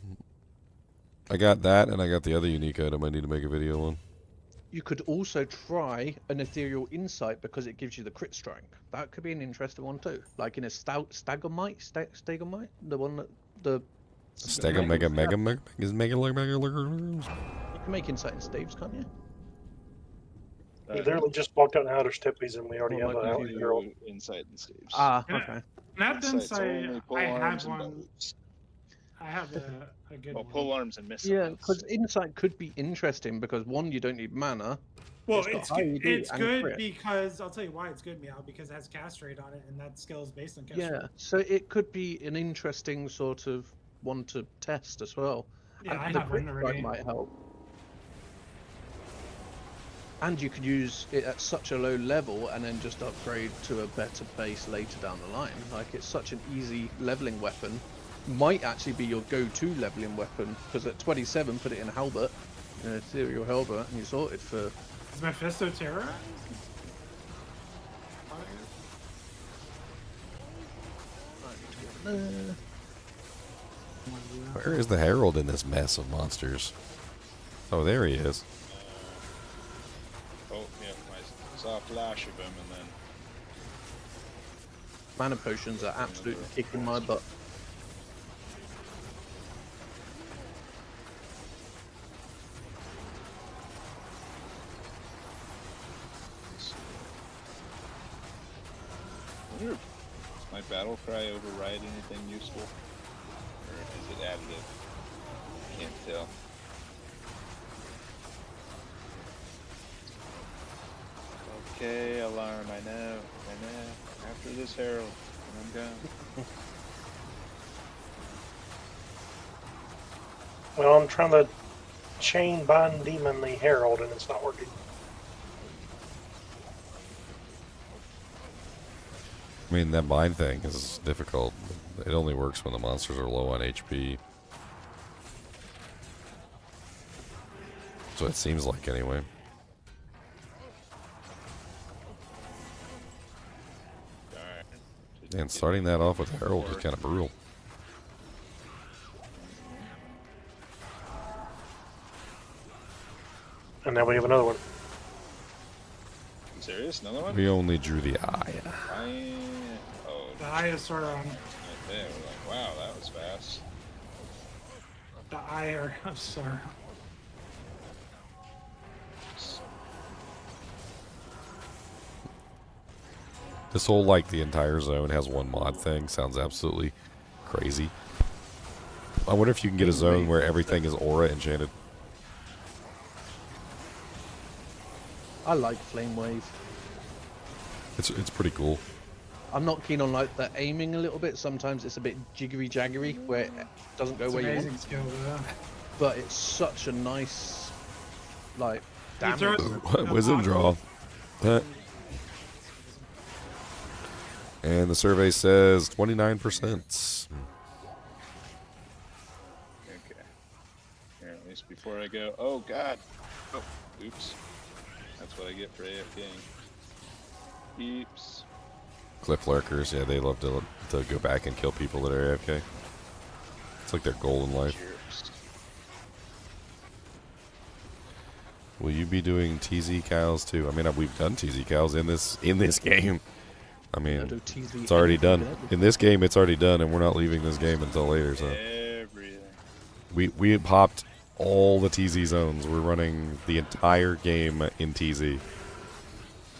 I got that, and I got the other unique item I need to make a video on. You could also try an ethereal insight because it gives you the crit strike. That could be an interesting one too. Like in a stagomite, the one that the. Mega. You can make insight in staves, can't you? We literally just walked out in outer steppies and we already have a herald. Insight and staves. Ah, okay. Not Insight's insight. only pole I arms have and one. bows. I have a good Well, one. pole arms and missiles. Yeah, because insight could be interesting because one, you don't need mana. Well, got it's high good, ED it's and good crit. because I'll tell you why it's good, Meow, because it has castrate on it, and that skill is based on castrate. Yeah, so it could be an interesting sort of one to test as well. Yeah, and I the have crit one strike already. might help. And you could use it at such a low level and then just upgrade to a better base later down the line. Like, it's such an easy leveling weapon. Might actually be your go-to leveling weapon, because at 27, put it in a halberd, an ethereal halberd, and you're sorted for... Is Mephisto Terra? Where is the Herald in this mess of monsters? Oh, there he is. Oh, yeah, I saw a flash of him and then... Mana potions are absolutely kicking my butt. I wonder if does my battle cry override anything useful? Or is it additive? Can't tell. Okay, alarm, I know. After this herald, I'm gone. Well, I'm trying to chain bind demon the herald and it's not working. I mean, that bind thing is difficult. It only works when the monsters are low on HP. So it seems like, anyway. And starting that off with Herald is kind of brutal. And now we have another one. You serious? Another one? We only drew the eye. Oh, The eye is sort of on. okay, we're like, wow, that was fast. The eye are. I'm sorry. This whole, like, the entire zone has one mod thing sounds absolutely crazy. I wonder if you can get a zone where everything is aura enchanted. I like Flame Wave. It's pretty cool. I'm not keen on like the aiming a little bit. Sometimes it's a bit jiggery jaggery where it doesn't go It's where you amazing want. skill, though. But it's such a nice, like, damage. Wisdom draw. And the survey says 29%. Okay. Here, at least before I go. Oh, God. Oh, oops. That's what I get for AFKing. Oops. Cliff lurkers, yeah, they love to go back and kill people that are AFK. It's like their goal in life. Cheers. Will you be doing TZ cows too? I mean, we've done TZ cows in this game. I mean, it's already done. In this game, it's already done, and we're not leaving this game until later. So Everything. we popped all the TZ zones. We're running the entire game in TZ.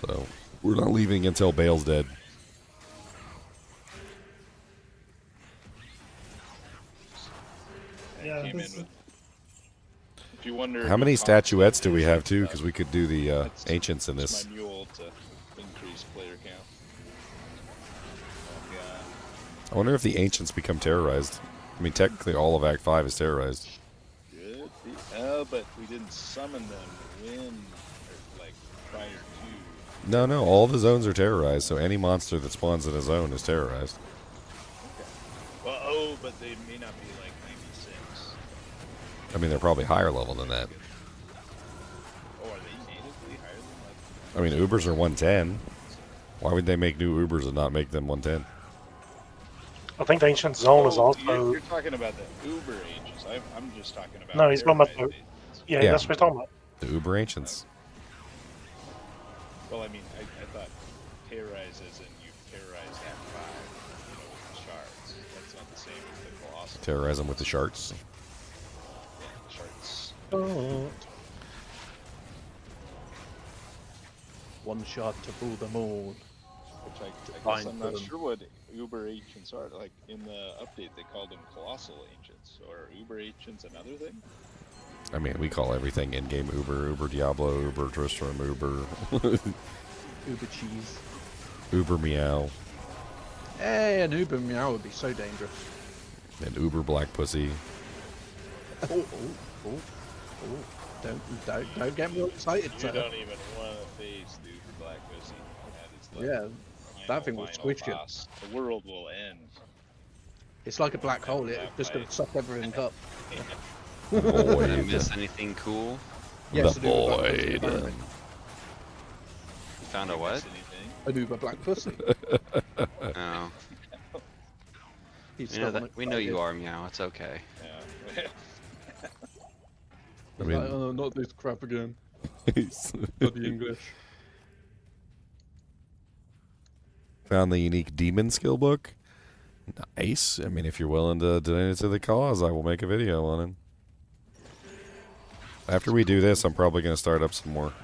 So we're not leaving until Bale's dead. Yeah, Came in this- with, if you wonder How who many pops statuettes do we it, have too? Because we could do the ancients in that's this. my mule to increase player count. I wonder if the ancients become terrorized. I mean, technically, all of Act 5 is terrorized. Could be. Oh, but we didn't summon them when, or like prior to. No, all the zones are terrorized, so any monster that spawns in a zone is terrorized. Okay. Well, oh, but they may not be like 96. I mean, they're probably higher level than that. Oh, are they natively higher than like? I mean, Ubers are 110. Why would they make new Ubers and not make them 110? I think the ancient zone is also. You're talking about the Uber ages. I'm just talking about. No, he's talking about the. Yeah, that's what he's talking about. The Uber ancients. Well, I mean, I thought terrorize as in you terrorize Act 5, with the shards. That's not the same as the Colossal. Terrorize them with the sharks. Yeah, shards. Oh. One shot to fool them all. Which I guess I'm not sure what Uber ancients are. Like in the update, they called them colossal ancients. So are Uber ancients another thing? I mean, we call everything in-game Uber. Uber Diablo, Uber Tristram, Uber. Uber cheese. Uber Meow. Hey, an Uber Meow would be so dangerous. And Uber Black Pussy. Oh. Don't get me excited, You sir. don't even want to face the Uber Black Pussy. That is like That thing will squish you. boss. The world will end. It's like a black hole. It's just going to suck everything up. Did I miss anything cool? Yes, the void. You found a what? An Uber Black Pussy. Oh. He's We know, stolen it. we know you are, Meow. It's okay. Yeah. I mean, like, oh, not this crap again. Not the English. Found the unique demon skill book. Nice. I mean, if you're willing to donate it to the cause, I will make a video on it. After we do this, I'm probably going to start up some more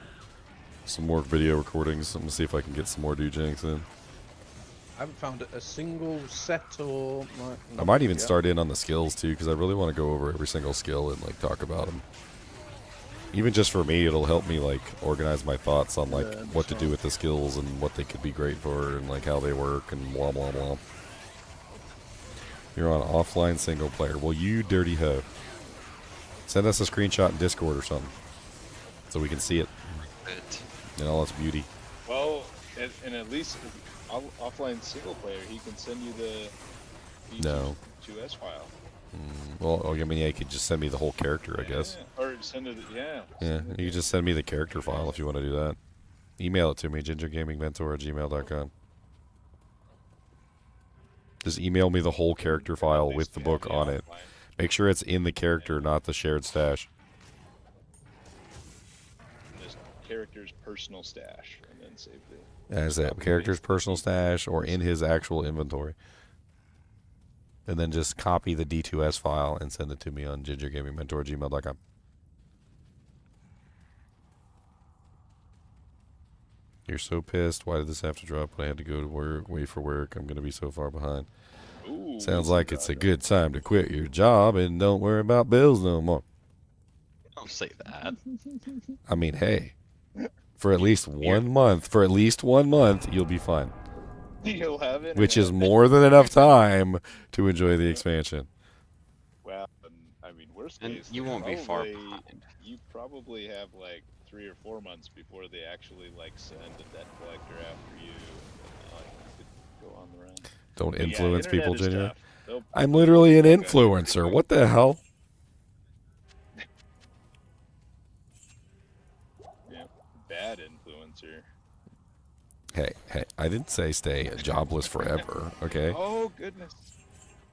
video recordings. I'm going to see if I can get some more Dujinks in. I haven't found a single set or. I might even start in on the skills too, because I really want to go over every single skill and like talk about them. Even just for me, it'll help me like organize my thoughts on like what to do with the skills and what they could be great for and like how they work and blah blah blah. You're on offline single player. Well, you dirty hoe. Send us a screenshot in Discord or something, so we can see it in all its beauty. Well, and at least offline single player, he can send you the D2S file. Well, I mean, yeah, you could just send me the whole character, I guess. Or send it, Yeah, you can just send me the character file if you want to do that. Email it to me, gingergamingmentor@gmail.com. Just email me the whole character file with the book on it. Make sure it's in the character, not the shared stash. Just character's personal stash, and then save the. As that character's personal stash or in his actual inventory. And then just copy the D2S file and send it to me on gingergamingmentor@gmail.com. You're so pissed. Why did this have to drop? I had to go to work, wait for work. I'm going to be so far behind. Ooh, sounds like it's a good time to quit your job and don't worry about bills no more. Don't say that. I mean, hey, for at least 1 month, you'll be fine. You'll have it. Which is more than enough time to enjoy the expansion. Well, I mean, worst And case, you won't be far behind. You probably have like 3 or 4 months before they actually like send a debt collector after you. Like, you could go on the run. Don't But influence internet people, is Ginger. tough. They'll- I'm literally an influencer. What the hell? Yeah, bad influencer. Hey, I didn't say stay jobless forever, okay? Oh goodness,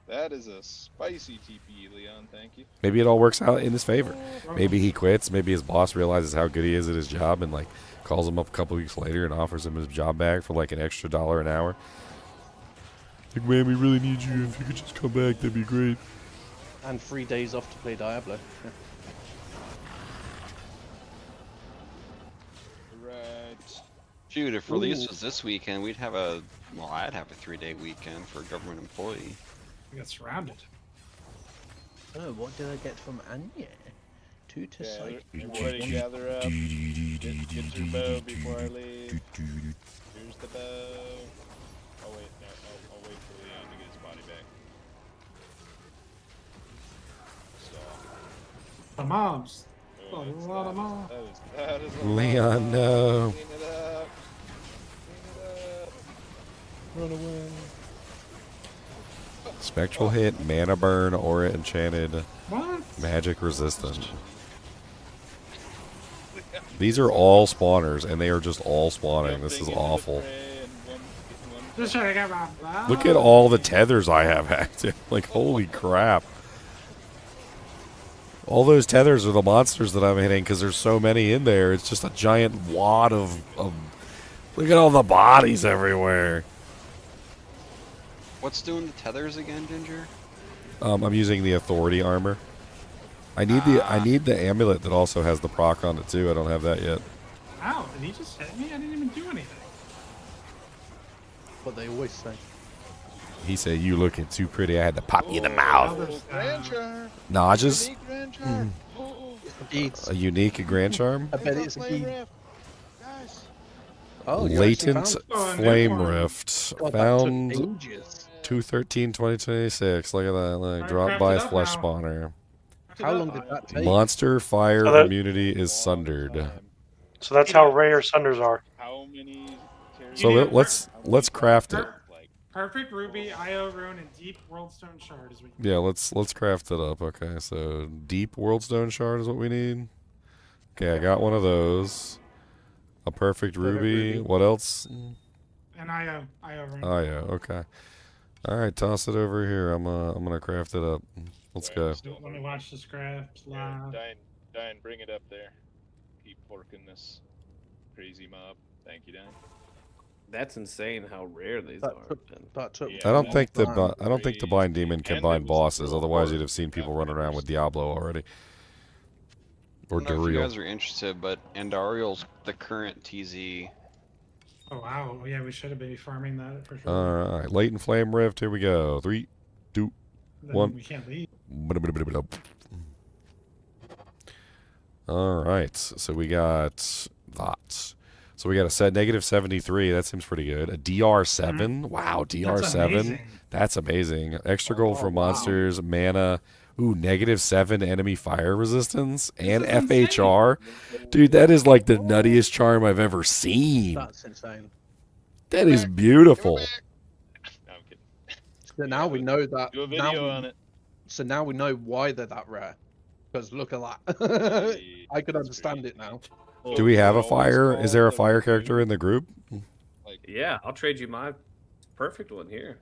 that is a spicy TP, Leon. Thank you. Maybe it all works out in his favor. Maybe he quits. Maybe his boss realizes how good he is at his job and like calls him up a couple weeks later and offers him his job back for like an extra $1 an hour. Like, man, we really need you. If you could just come back, that'd be great. And 3 days off to play Diablo. Yeah. Right. Shoot, if release was this weekend, I'd have a 3-day weekend for a government employee. We got surrounded. Oh, what did I get from Anya? 2 to site. Everybody gather up. Get your bow before I leave. Here's the bow. Oh wait, no, I'll wait for Leon to get his body back. Stall. The mobs. Oh, A lot of mobs. That is a Leon, lot of no. Clean it up. Clean it up. Run away. Spectral hit, mana burn, aura enchanted, What? magic resistant. These are all spawners, and they are just all spawning. This is awful. Just trying to get my Look at all the tethers I have active. Like, holy crap. All those tethers are the monsters that I'm hitting because there's so many in there. It's just a giant wad of... Look at all the bodies everywhere. What's doing the tethers again, Ginger? I'm using the authority armor. I need the amulet that also has the proc on it too. I don't have that yet. Ow, did he just hit me? I didn't even do anything. What they always say. He said, "You looking too pretty. I had to pop you in the mouth." Najas? A unique grand charm? I bet it's a key. Oh, Latent Flame Rift. God, Found that took ages. 2/13/2026. Look at that. Like, dropped by a flesh spawner. How long did that take? Monster fire So that- immunity is sundered. So that's how rare Sunders are. How many? So let's craft it. Perfect ruby, IO rune, and deep worldstone shard is what Yeah, let's craft it up. Okay, so deep worldstone shard is what we need. Okay, I got one of those. A perfect ruby. What else? and IO rune. Oh yeah. Okay. All right, toss it over here. I'm gonna craft it up. Let's go. Let me watch the scraps live. Diane, bring it up there. Keep porking this crazy mob. Thank you, Diane. That's insane how rare these are. I don't think the blind demon can bind bosses. Otherwise, you'd have seen people running around with Diablo already. Or I don't know if you Duriel. guys are interested, but Andariel's the current TZ. Oh wow, oh, yeah, we should have been farming that for sure. All right, latent flame rift. Here we go. 3, 2, Then 1. we can't leave. All right, so we got that. So we got a set -73. That seems pretty good. A DR7. Wow, DR7. That's amazing. Extra gold for monsters. Mana. Ooh, -7 enemy fire resistance and FHR. Dude, that is like the nuttiest charm I've ever seen. That's insane. That is beautiful. No, I'm kidding. So now we know that. Do a video on it. So now we know why they're that rare. Because look at that. I could understand it now. Do we have a fire? Is there a fire character in the group? Yeah, I'll trade you my perfect one here.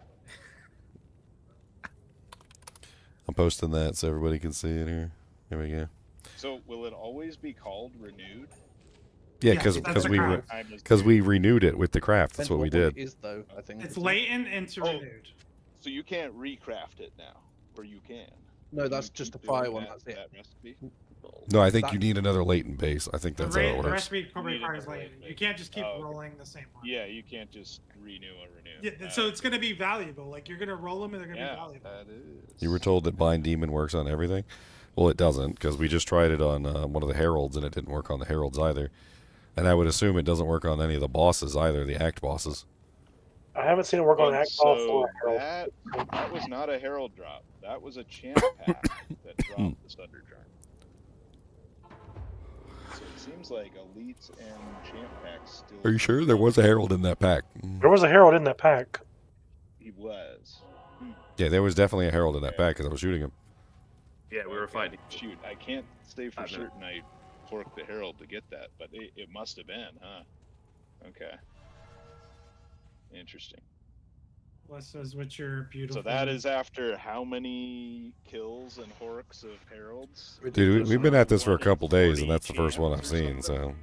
I'm posting that so everybody can see it here. Here we go. So will it always be called renewed? Yeah, Yes, that's the craft. because we renewed it with the craft. That's what we did. It is though, I think. It's latent into renewed. So you can't recraft it now, or you can. No, that's just a fire one. That's it. That recipe. No, I think you need another latent base. I think that's how it The works. recipe probably requires latent. You can't just keep rolling the same one. Yeah, you can't just renew or renew. Yeah, so it's going to be valuable. Like you're going to roll them and they're going to be valuable. That is. You were told that Bind Demon works on everything? Well, it doesn't, because we just tried it on one of the Heralds, and it didn't work on the Heralds either. And I would assume it doesn't work on any of the bosses either, the Act bosses. I haven't seen it work on Act Boss So or Herald. that was not a Herald drop. That was a champ pack that dropped the Thunder Charm. So it seems like elites and champ packs still. Are you sure there was a Herald in that pack? There was a Herald in that pack. He was. Yeah, there was definitely a Herald in that pack because I was shooting him. Yeah, we were fighting. Shoot, I can't say for certain I forked the Herald to get that, but it must have been, huh? Okay. Interesting. What says what's your beautiful? So that is after how many kills and horks of Heralds? Dude, we've been at this for a couple days, and that's the first one I've seen, so...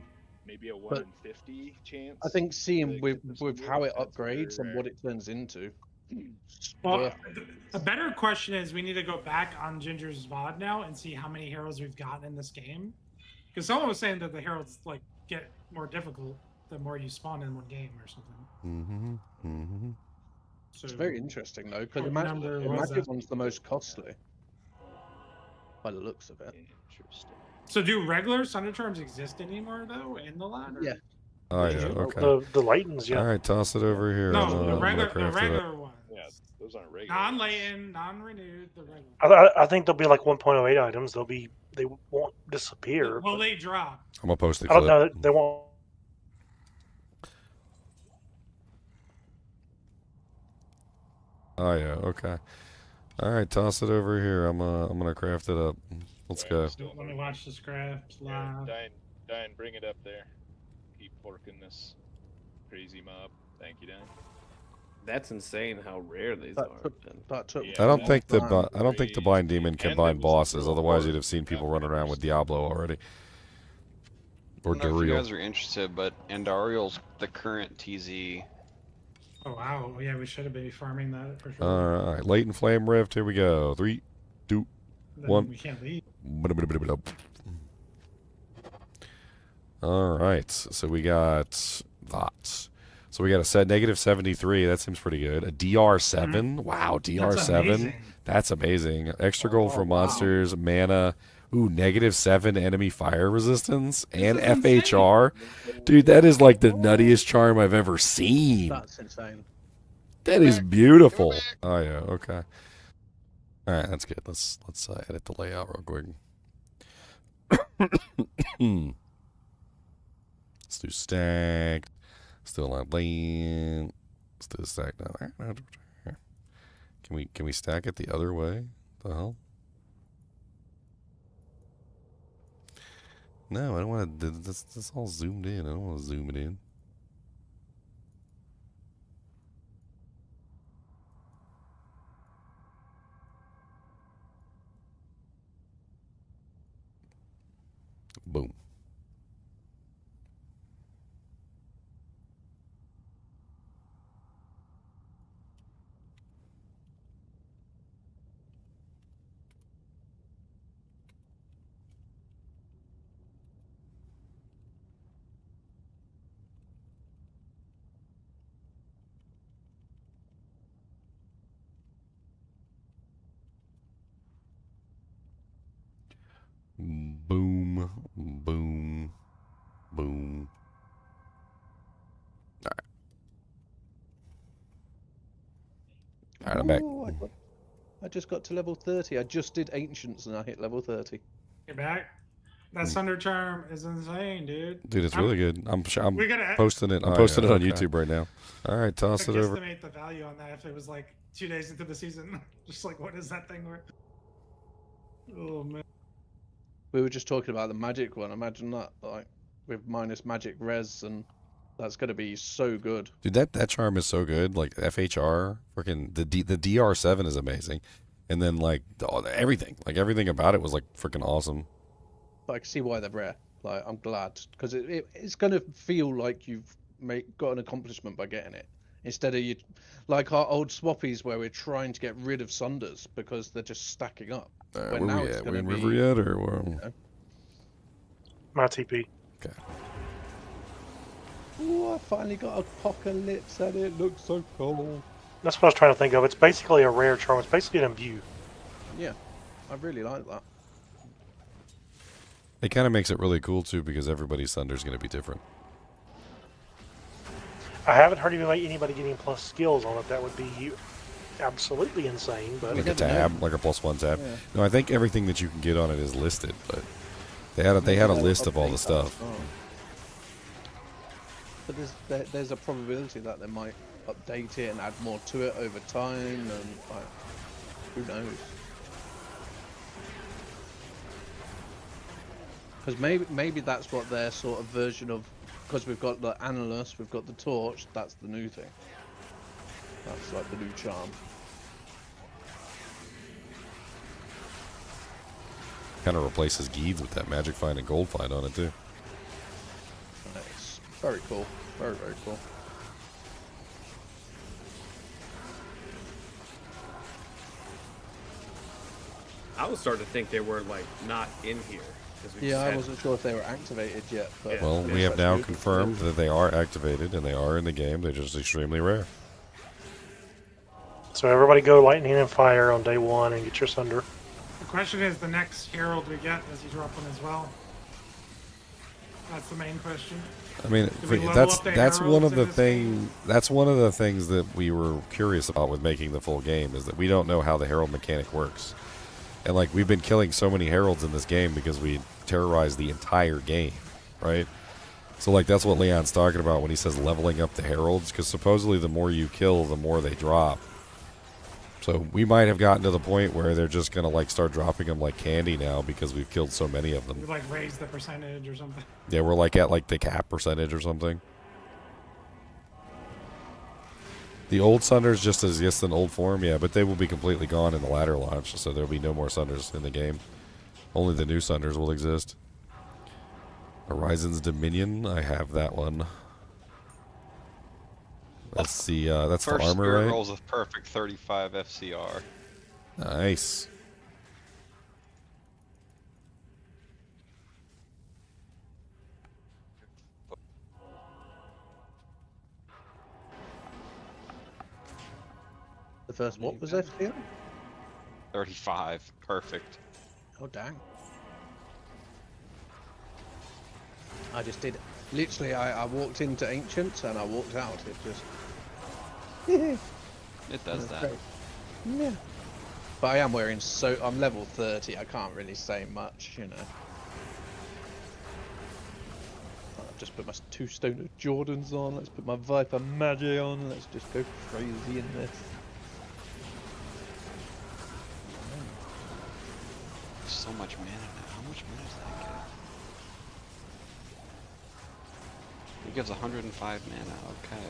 Maybe a 1 in 50 chance? I think seeing with how it upgrades and what it turns into. Well, a better question is we need to go back on Ginger's VOD now and see how many Heralds we've gotten in this game. Because someone was saying that the Heralds like get more difficult the more you spawn in one game or something. So It's very interesting though, because what the number was magic that? one's the most costly. By the looks of it. Interesting. So do regular Thunder Charms exist anymore though in the ladder? Yeah. Oh yeah, okay. The Laytons, yeah. All right, toss it over here. No, I'm the gonna regular craft it up. ones. Yeah, those aren't regular. Non-Layton, non-renewed, the regular. I think they'll be like 1.08 items. They won't disappear. Will they drop? I'm gonna post the I don't clip. know. They won't. Oh yeah, okay. All right, toss it over here. I'm gonna craft it up. Let's go. Let me watch the scraps live. Diane, bring it up there. Keep porking this crazy mob. Thank you, Diane. That's insane how rare these are. I don't think the blind demon can bind bosses. Otherwise, you'd have seen people running around with Diablo already. Or I don't know if you Duriel. guys are interested, but Andariel's the current TZ. Oh wow! Yeah, we should have been farming that for sure. All right, Latent Flame Rift. Here we go. 3, 2, Then 1. we can't leave. All right, so we got that. So we got a set -73. That seems pretty good. A DR7. Wow, DR7. That's amazing. Extra gold for monsters, mana. Ooh, -7 enemy fire resistance and FHR. Dude, that is like the nuttiest charm I've ever seen. That's insane. That is beautiful. Oh yeah, okay. All right, that's good. Let's edit the layout real quick. Let's do stacked. Still not land. Let's do stack now. Can we stack it the other way? The hell? No, I don't want to. That's all zoomed in. I don't want to zoom it in. Boom. Boom, boom, boom. All right, I'm back. Oh, I just got to level 30. I just did Ancients and I hit level 30. You're back. That Thunder Charm is insane, dude. Dude, it's really good. I'm We gotta- posting it. I'm posting it on YouTube right now. All right, toss it over. Estimate the value on that if it was like 2 days into the season. Just like, what is that thing worth? Oh man. We were just talking about the magic one. Imagine that, like, with minus magic res, and that's going to be so good. Dude, that charm is so good. Like FHR, freaking the DR7 is amazing, and then like everything about it was like freaking awesome. But I can see why they're rare. Like, I'm glad, because it's going to feel like you've got an accomplishment by getting it, instead of like our old swappies where we're trying to get rid of Sunders because they're just stacking up. Where we at? We in River yet, or where? You know. My TP. Okay. Ooh, I finally got Apocalypse and it looks so cool. That's what I was trying to think of. It's basically a rare charm. It's basically an imbue. Yeah, I really like that. It kind of makes it really cool too, because everybody's thunder is going to be different. I haven't heard anybody getting plus skills on it. That would be absolutely insane. But Like a tab, like a +1 tab. Yeah. No, I think everything that you can get on it is listed, but they had a list of all the stuff. But there's a probability that they might update it and add more to it over time, and like, who knows? Because maybe that's what their sort of version of, because we've got the Analyst, we've got the Torch, that's the new thing. That's like the new charm. Kind of replaces Geeds with that Magic Find and Gold Find on it too. Nice. Very cool. Very, very cool. I was starting to think they were like not in here. Yeah, I wasn't sure if they were activated yet. But Well, we have now confirmed that they are activated and they are in the game. They're just extremely rare. So everybody go lightning and fire on day 1 and get your Sunder. The question is, the next Herald we get, does he drop one as well? That's the main question. I mean, that's one of the things that we were curious about with making the full game is that we don't know how the herald mechanic works, and like we've been killing so many heralds in this game because we terrorized the entire game, right? So like that's what Leon's talking about when he says leveling up the heralds, because supposedly the more you kill, the more they drop. So we might have gotten to the point where they're just gonna like start dropping them like candy now because we've killed so many of them. We like raise the percentage or something. Yeah, we're like at like the cap percentage or something. The old Sunders just exist in old form, yeah, but they will be completely gone in the ladder launch, so there'll be no more Sunders in the game. Only the new Sunders will exist. Horizon's Dominion, I have that one. That's the armor, right? Rolls a perfect 35 FCR. Nice. The first what was FCR? 35, perfect. Oh dang. I just did. Literally, I walked into Ancients and I walked out. It just. It does that. Great. Yeah. But I am wearing I'm level 30. I can't really say much, you know. I've just put my 2 Stone Jordans on. Let's put my Viper Magi on. Let's just go crazy in this. So much mana now. How much mana does that give? It gives 105 mana, okay.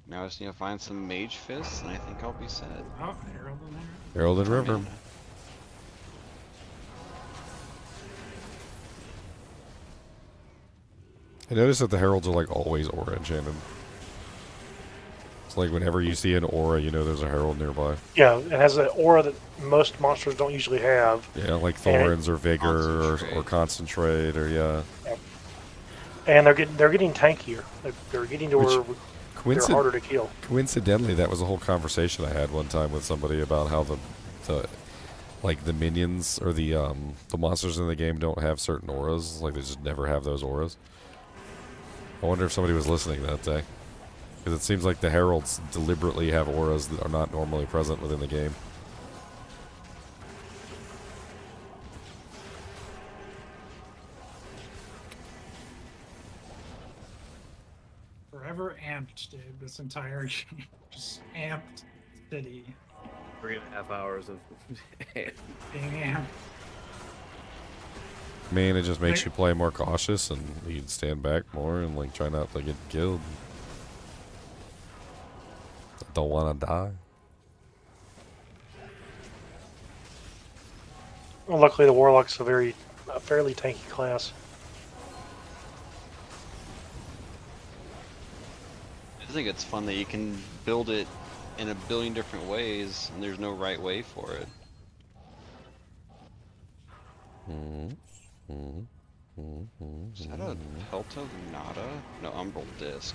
Now I just need to find some Mage Fists, and I think I'll be set. Oh, Herald in there. Herald and River. I noticed that the heralds are like always aura enchanted. It's like whenever you see an aura, you know there's a herald nearby. Yeah, it has an aura that most monsters don't usually have. Yeah, like thorns or vigor or concentrate or yeah. And they're getting tankier. They're getting to where they're harder to kill. Coincidentally, that was a whole conversation I had one time with somebody about how the minions or the monsters in the game don't have certain auras. Like they just never have those auras. I wonder if somebody was listening that day. Because it seems like the heralds deliberately have auras that are not normally present within the game. Forever amped, dude. This entire just amped city. 3.5 hours of being amped. I mean, it just makes you play more cautious and you can stand back more and like try not to get killed. Don't want to die. Well, luckily the Warlock's a fairly tanky class. I think it's fun that you can build it in a billion different ways, and there's no right way for it. Is that a Pelto Nada? No, Umbral Disc.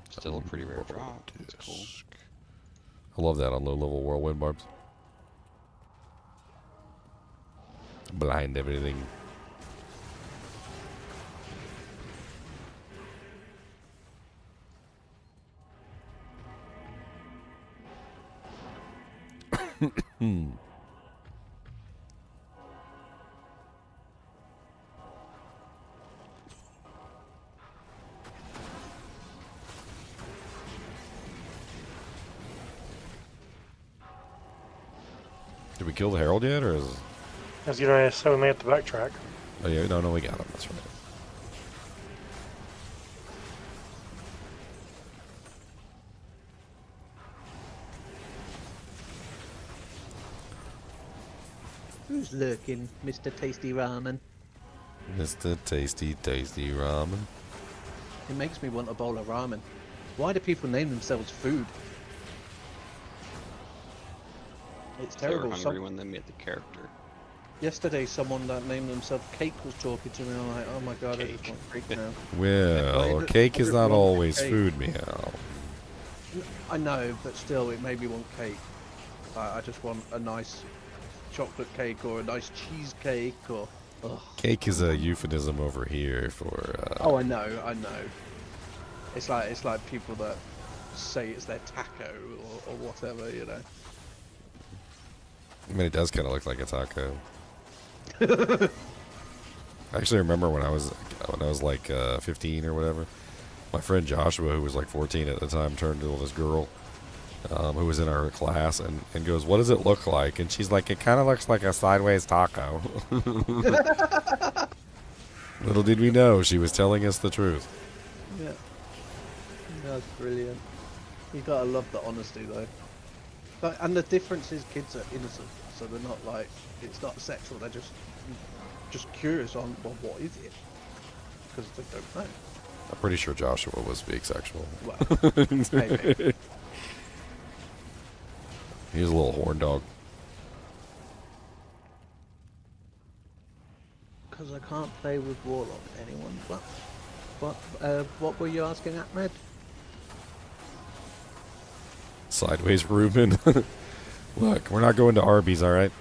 Still a pretty rare drop. That's cool. I love that on low-level whirlwind barbs. Blind everything. Did we kill the herald yet, or is? As you know, so we may have to backtrack. Oh yeah, no, we got him. That's right. Who's lurking, Mr. Tasty Ramen? Mr. Tasty Ramen. It makes me want a bowl of ramen. Why do people name themselves food? It's terrible. They were hungry when they made the character. Yesterday, someone that named themselves Cake was talking to me, and I'm like, oh my god, I just want cake now. Well, cake is not always food, meow. I know, but still, it made me want cake. I just want a nice chocolate cake or a nice cheesecake or Cake is a euphemism over here for. Oh, I know. It's like people that say it's their taco or whatever, you know. I mean, it does kind of look like a taco. I actually remember when I was like 15 or whatever. My friend Joshua, who was like 14 at the time, turned to this girl who was in our class and goes, "What does it look like?" And she's like, "It kind of looks like a sideways taco." Little did we know she was telling us the truth. Yeah. That's brilliant. You gotta love the honesty though. And the difference is kids are innocent, so they're not like, it's not sexual, they're just curious on, well, what is it? Because they don't know. I'm pretty sure Joshua was being sexual. Well, maybe. He was a little horn dog. Because I can't play with Warlock. Anyone? What were you asking, Ahmed? Sideways Reuben. Look, we're not going to Arby's, all right?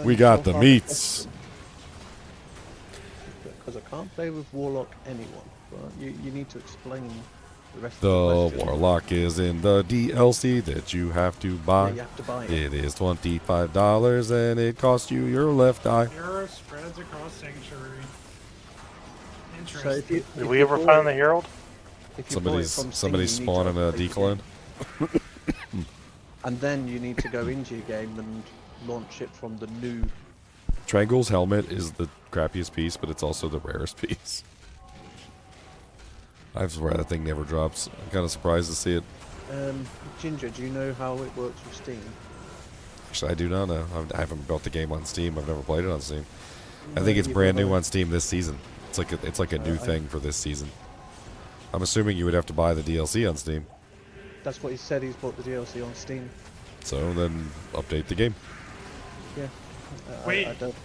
We got the meats. Because I can't play with Warlock anyone. Well, you need to explain the rest The of the question. Warlock is in the DLC that you have to buy. Yeah, you have to buy it. It is $25 and it costs you your left eye. Hero spreads across Sanctuary. So Interesting. Did we ever find the Herald? Somebody's spawning a decline. And then you need to go into your game and launch it from the new. Triangle's helmet is the crappiest piece, but it's also the rarest piece. I swear that thing never drops. I'm kind of surprised to see it. Ginger, do you know how it works with Steam? Actually, I do not know. I haven't built the game on Steam. I've never played it on Steam. I No, think it's you've brand new never- on Steam this season. It's like a new thing for this season. I'm assuming you would have to buy the DLC on Steam. That's what he said. He's bought the DLC on Steam. So then update the game. Yeah. Wait, I don't.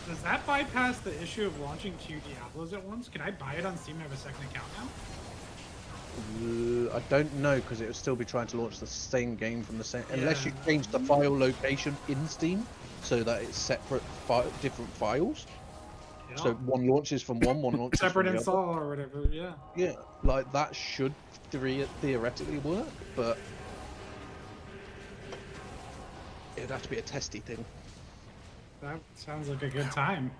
does that bypass the issue of launching two Diablos at once? Can I buy it on Steam and have a second account now? I don't know because it would still be trying to launch the same game from the same. Unless you change the file location in Steam so that it's separate, different files. Yeah. So one launches from one launches Separate from the install other. or whatever, yeah. Yeah, like that should theoretically work, but it would have to be a testy thing. That sounds like a good time.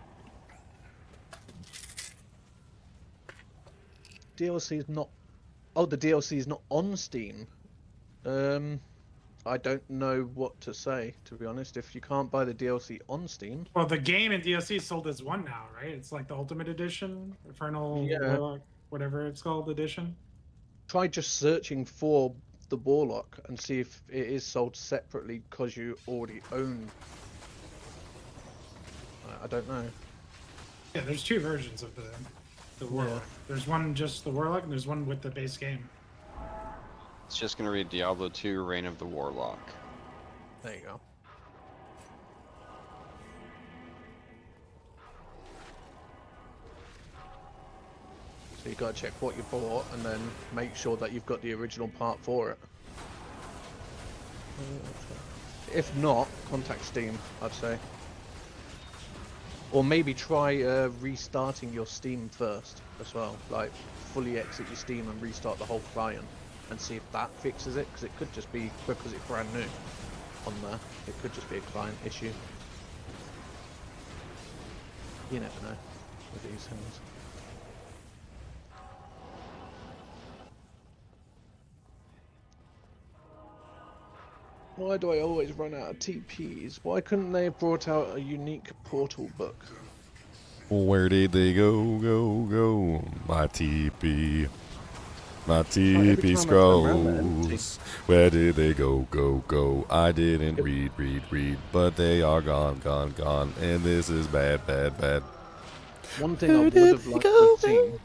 DLC is not. Oh, the DLC is not on Steam. I don't know what to say, to be honest. If you can't buy the DLC on Steam, Well, the game and DLC is sold as one now, right? It's like the Ultimate Edition, Infernal, Yeah. Warlock, whatever it's called, edition. try just searching for the Warlock and see if it is sold separately because you already own. I don't know. Yeah, there's two versions of the Warlock. There's one just the Warlock, and there's one with the base game. It's just gonna read Diablo II Reign of the Warlock. There you go. So you gotta check what you bought and then make sure that you've got the original part for it. If not, contact Steam, I'd say. Or maybe try restarting your Steam first as well. Like, fully exit your Steam and restart the whole client and see if that fixes it, because it could just be because it's brand new on there. It could just be a client issue. You never know with these things. Why do I always run out of TPs? Why couldn't they have brought out a unique portal book? Where did they go? My TP. My every TP time I turn around, they're empty. scrolls. Where did they go? I didn't read, but they are gone. And this is bad. One thing I would have liked to have seen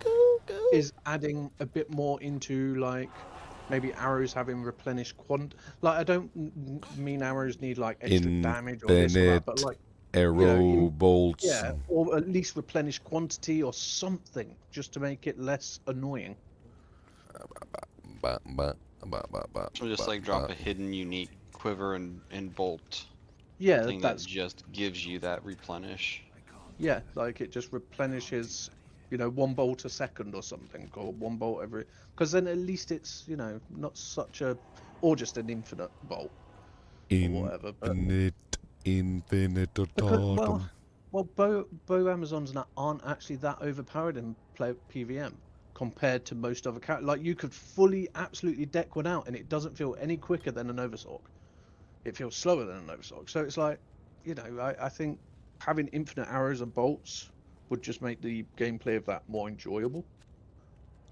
is adding a bit more into, like, maybe arrows having replenished like, I don't mean arrows need like extra damage or this or that, but like arrow bolts. Yeah, or at least replenish quantity or something just to make it less annoying. Or just like drop a hidden unique quiver and bolt. Yeah, thing that's that just gives you that replenish. Yeah, like it just replenishes, you know, 1 bolt a second or something, or 1 bolt every. Because then at least it's, you know, not such a, or just an infinite bolt or whatever. But Infinite. well, bow Amazons aren't actually that overpowered in PVM compared to most other characters. Like you could fully, absolutely deck one out, and it doesn't feel any quicker than an Oversork. It feels slower than an Oversork. So it's like, you know, I think having infinite arrows and bolts would just make the gameplay of that more enjoyable.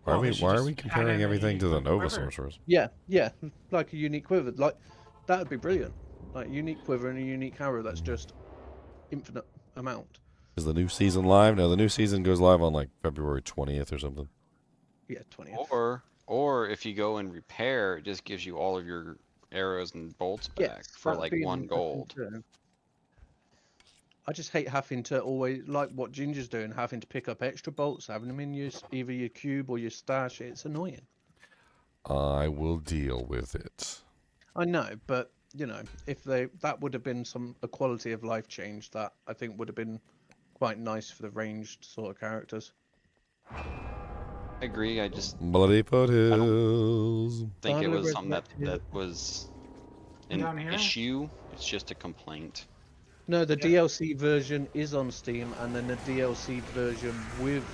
Why are we comparing everything to the Nova Sorcerers? Yeah, like a unique quiver. Like that would be brilliant. Like unique quiver and a unique arrow that's just infinite amount. Is the new season live? No, the new season goes live on like February 20th or something. Yeah, 20th. Or if you go and repair, it just gives you all of your arrows and bolts back for like 1 gold. I just hate having to always, like what Ginger's doing, having to pick up extra bolts, having them in either your cube or your stash. It's annoying. I will deal with it. I know, but you know, if that would have been a quality of life change that I think would have been quite nice for the ranged sort of characters. I agree. I just Bloody Foothills. think it was something that was an issue. It's just a complaint. No, the DLC version is on Steam, and then the DLC version with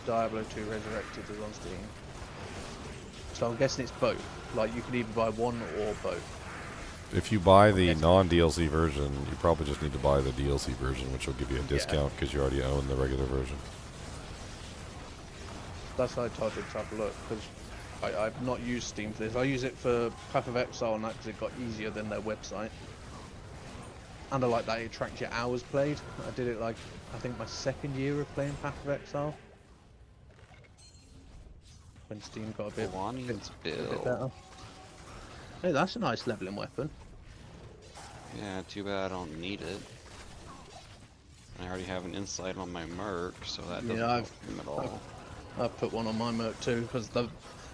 Diablo II Resurrected is on Steam. So I'm guessing it's both. Like you can either buy one or both. If you buy the non-DLC version, you probably just need to buy the DLC version, which will give you a discount because you already own the regular version. That's why I told you to have a look, because I've not used Steam for this. I use it for Path of Exile and that because it got easier than their website. And I like that it tracks your hours played. I did it like, I think my 2nd year of playing Path of Exile. When Steam got a bit better. Hey, that's a nice leveling weapon. Yeah, too bad I don't need it. I already have an insight on my Merc, so that doesn't help him at all. I've put one on my Merc too, because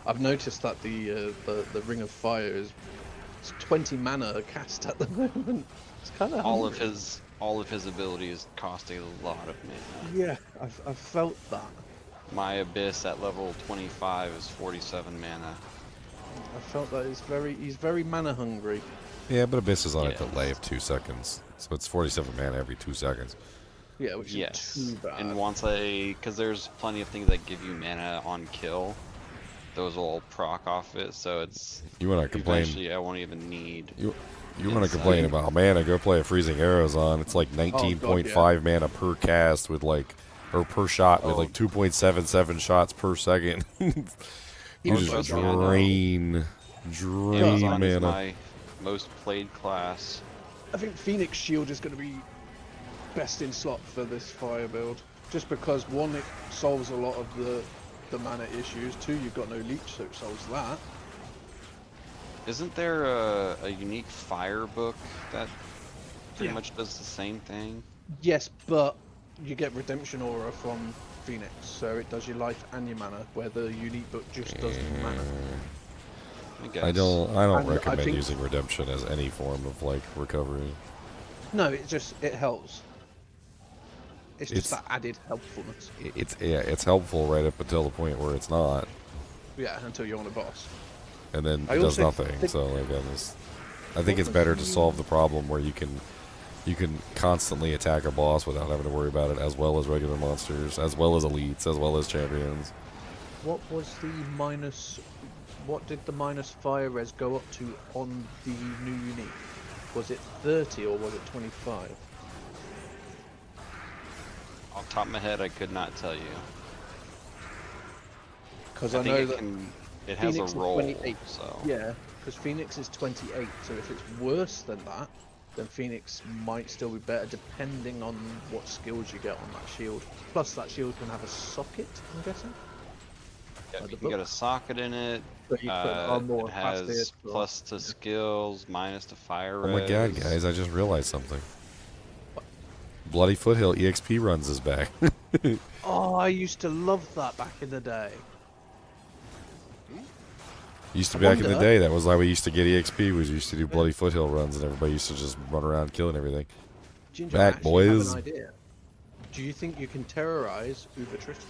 I've noticed that the Ring of Fire is 20 mana cast at the moment. It's kind of all of his abilities cost a lot of mana. Yeah, I've felt that. My Abyss at level 25 is 47 mana. I felt that he's very mana hungry. Yeah, but Abyss is on a delay of 2 seconds, so it's 47 mana every 2 seconds. Yeah, which is too bad. And because there's plenty of things that give you mana on kill, those will proc off it. So it's you want to complain? Eventually, I won't even need. You want to complain about mana? Go play a Freezing Arrows on. It's like 19.5 mana per cast with like, or per shot with like 2.77 shots per second. You just drain Amazon mana. Is my most played class. I think Phoenix Shield is going to be best in slot for this fire build, just because 1, it solves a lot of the mana issues. 2, you've got no leech, so it solves that. Isn't there a unique fire book that pretty much does the same thing? Yes, but you get Redemption Aura from Phoenix, so it does your life and your mana, where the unique book just does the mana. I don't recommend using Redemption as any form of like recovery. No, it helps. It's just that added helpfulness. It's helpful right up until the point where it's not. Yeah, until you're on a boss. And then it does nothing. So like I think it's better to solve the problem where you can constantly attack a boss without having to worry about it, as well as regular monsters, as well as elites, as well as champions. What was the minus? What did the minus fire res go up to on the new unique? Was it 30 or was it 25? Off the top of my head, I could not tell you. Because I know that it has Phoenix a roll. Is 28. So yeah, because Phoenix is 28. So if it's worse than that, then Phoenix might still be better, depending on what skills you get on that shield. Plus, that shield can have a socket, I'm guessing. Yeah, you can get a socket in it. But you put it has plus to skills, minus to fire res. Oh my god, guys! I just realized something. Bloody Foothill EXP runs is back. Oh, I used to love that back in the day. Used to be back in the day, that was how we used to get EXP, was we used to do Bloody Foothill runs and everybody used to just run around killing everything. Ginger, back, boys. Do you think you can terrorize Uber Tristan?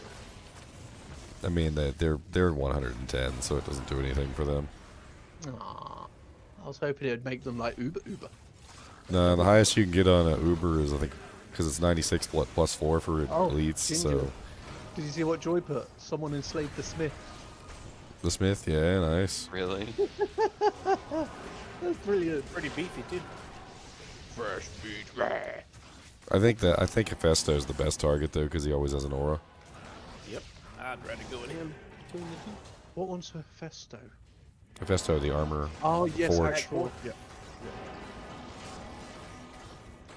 I mean, they're 110, so it doesn't do anything for them. Aww. I was hoping it would make them like Uber. No, the highest you can get on a Uber is, I think, because it's 96 plus 4 for elites. Ginger. So Did you see what Joy put? Someone enslaved the Smith. the Smith, yeah, nice. Really? That's brilliant. Pretty beefy too. Fresh beat. I think Hephaestus is the best target though, because he always has an aura. Yep. I'd rather go with him between the two. What one's Hephaestus? Hephaestus, the armor. Oh yes, forge. actual. Yeah.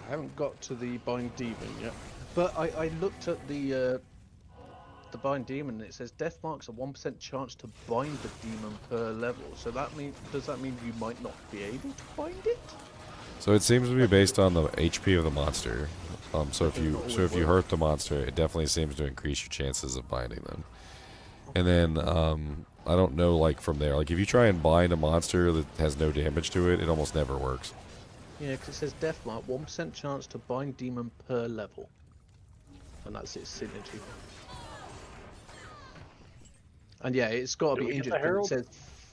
I haven't got to the Bind Demon yet, but I looked at the Bind Demon and it says death marks a 1% chance to bind the demon per level. So does that mean you might not be able to bind it? So it seems to be based on the HP of the monster. So if you hurt the monster, it definitely seems to increase your chances of binding them. And then I don't know, like from there, like if you try and bind a monster that has no damage to it, it almost never works. Yeah, because it says death mark 1% chance to bind demon per level, and that's its synergy. And yeah, it's got to be injured. It says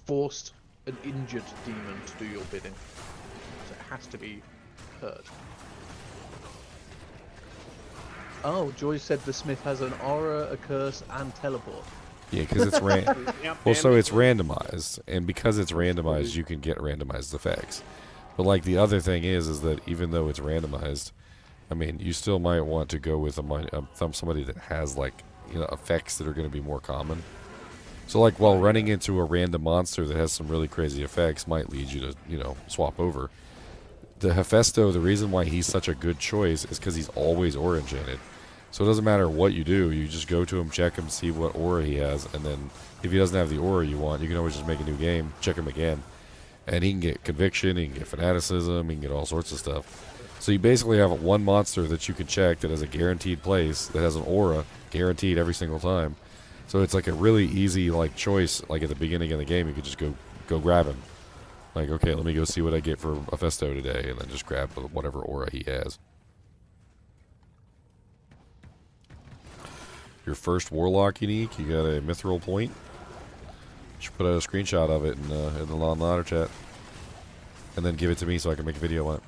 forced an injured demon to do your bidding, so it has to be hurt. Oh, Joy said the Smith has an aura, a curse, and teleport. Yeah, because it's well, so it's randomized, and because it's randomized, you can get randomized effects. But like the other thing is that even though it's randomized, I mean, you still might want to go with somebody that has like effects that are going to be more common. So like while running into a random monster that has some really crazy effects might lead you to swap over. The Hephaestus, the reason why he's such a good choice is because he's always aura enchanted. So it doesn't matter what you do, you just go to him, check him, see what aura he has, and then if he doesn't have the aura you want, you can always just make a new game, check him again. And he can get conviction, he can get fanaticism, he can get all sorts of stuff. So you basically have one monster that you can check that has a guaranteed place, that has an aura, guaranteed every single time. So it's like a really easy like choice, like at the beginning of the game, you could just go grab him. Like, okay, let me go see what I get for Hephaestus today, and then just grab whatever aura he has. Your first Warlock unique, you got a mithril point. You should put out a screenshot of it in the ladder chat. And then give it to me so I can make a video on it.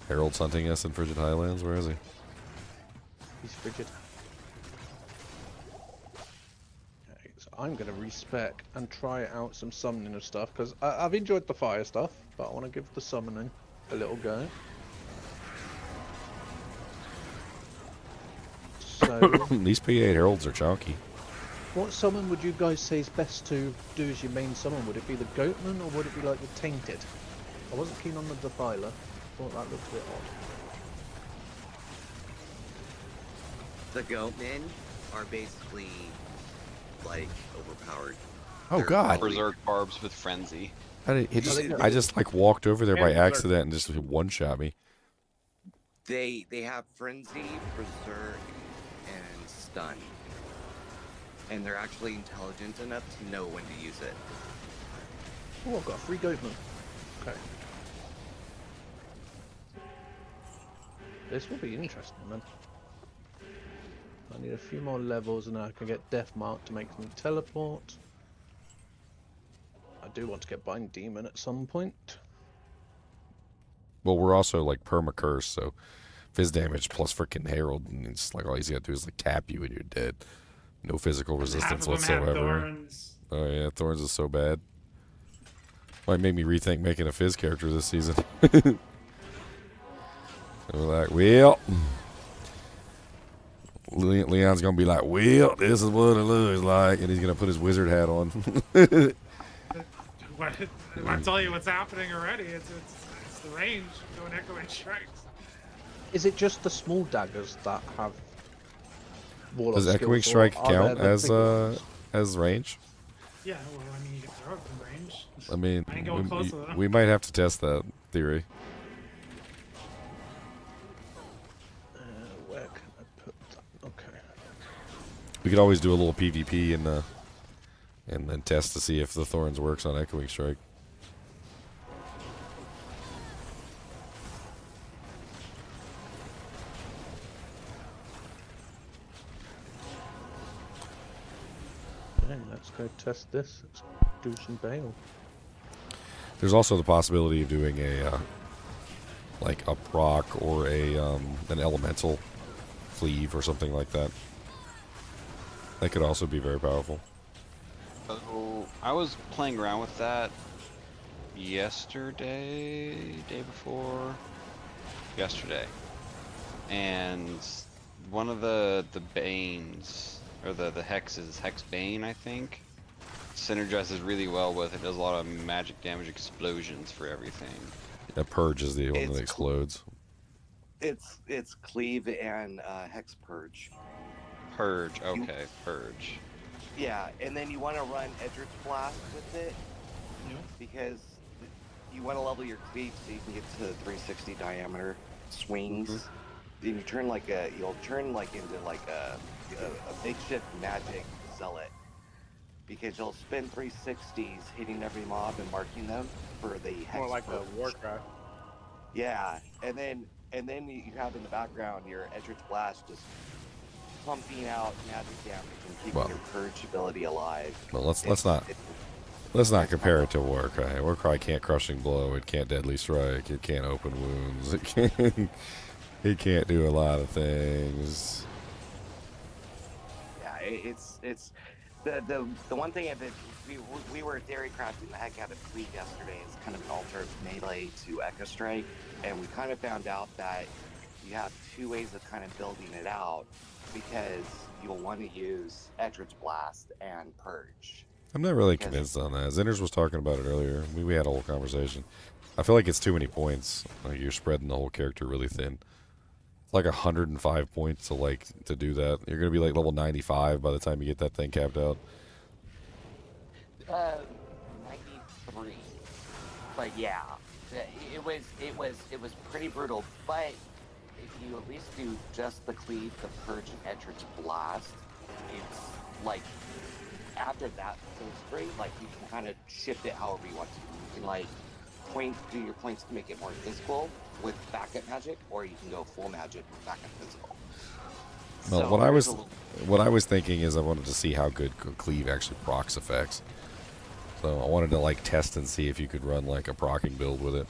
Harold's hunting us in Frigid Highlands. Where is he? He's frigid. Okay, so I'm going to respec and try out some summoning of stuff, because I've enjoyed the fire stuff, but I want to give the summoning a little go. So, these P8 Heralds are chunky. What summon would you guys say is best to do as your main summon? Would it be the Goatman or would it be like the Tainted? I wasn't keen on the Defiler. Thought that looked a bit odd. The Goatmen are basically like overpowered. Oh God! Berserk barbs with frenzy. I just like walked over there by accident and just one shot me. They have frenzy, berserk, and stun, and they're actually intelligent enough to know when to use it. Oh, I've got a free Goatman. Okay. This will be interesting, man. I need a few more levels and I can get Death Mark to make me teleport. I do want to get Bind Demon at some point. Well, we're also like perma curse, so fizz damage plus freaking Herald, and it's like all he's got to do is like tap you and you're dead. No physical resistance whatsoever. Oh yeah, Thorns is so bad. Might make me rethink making a fizz character this season. We're like, well, Leon's gonna be like, well, this is what it looks like, and he's gonna put his wizard hat on. I tell you what's happening already. It's the range doing echoing strikes. Is it just the small daggers that have Warlock Does echoing skills, strike or are count there the as range? Yeah, well, I mean, you can throw it from range. I mean, I ain't going close to them. we might have to test that theory. Where can I put that? Okay. We could always do a little PvP and and then test to see if the Thorns works on Echoing Strike. Okay, let's go test this. Let's do some bail. There's also the possibility of doing a like a proc or a an elemental cleave or something like that. That could also be very powerful. So I was playing around with that yesterday, day before yesterday, and one of the banes or the hexes, Hex Bane, I think, synergizes really well with it. Does a lot of magic damage explosions for everything. That Purge is the one that explodes. It's Cleave and Hex Purge. Purge, okay, Purge. Yeah, and then you want to run Eldritch Blast with it because you want to level your Cleave so you can get to the 360 diameter swings. Then you turn you'll turn into a makeshift magic zealot because you'll spin 360s hitting every mob and marking them for the Hex. More like Purge. a Warcraft. Yeah, and then you have in the background your Eldritch Blast just pumping out magic damage and keeping your Purge ability alive. But let's not compare it to Warcry. Warcry can't Crushing Blow. It can't Deadly Strike. It can't Open Wounds. It can't do a lot of things. Yeah, it's the one thing that we were theorycrafting the heck out of Cleave yesterday is kind of an alternate melee to Echo Strike, and we kind of found out that you have two ways of kind of building it out because you'll want to use Eldritch Blast and Purge. I'm not really convinced on that. Zinders was talking about it earlier. We had a whole conversation. I feel like it's too many points. Like you're spreading the whole character really thin. It's like 105 points to do that. You're gonna be like level 95 by the time you get that thing capped out. 93. But yeah, it was pretty brutal. But if you at least do just the Cleave, the Purge, and Eldritch Blast, it's like after that so it's great. Like you can kind of shift it however you want to. You can do your points to make it more physical with backup magic, or you can go full magic with backup physical. Well, So what I was thinking is I wanted to see how good Cleave actually procs effects. So I wanted to test and see if you could run a procking build with it.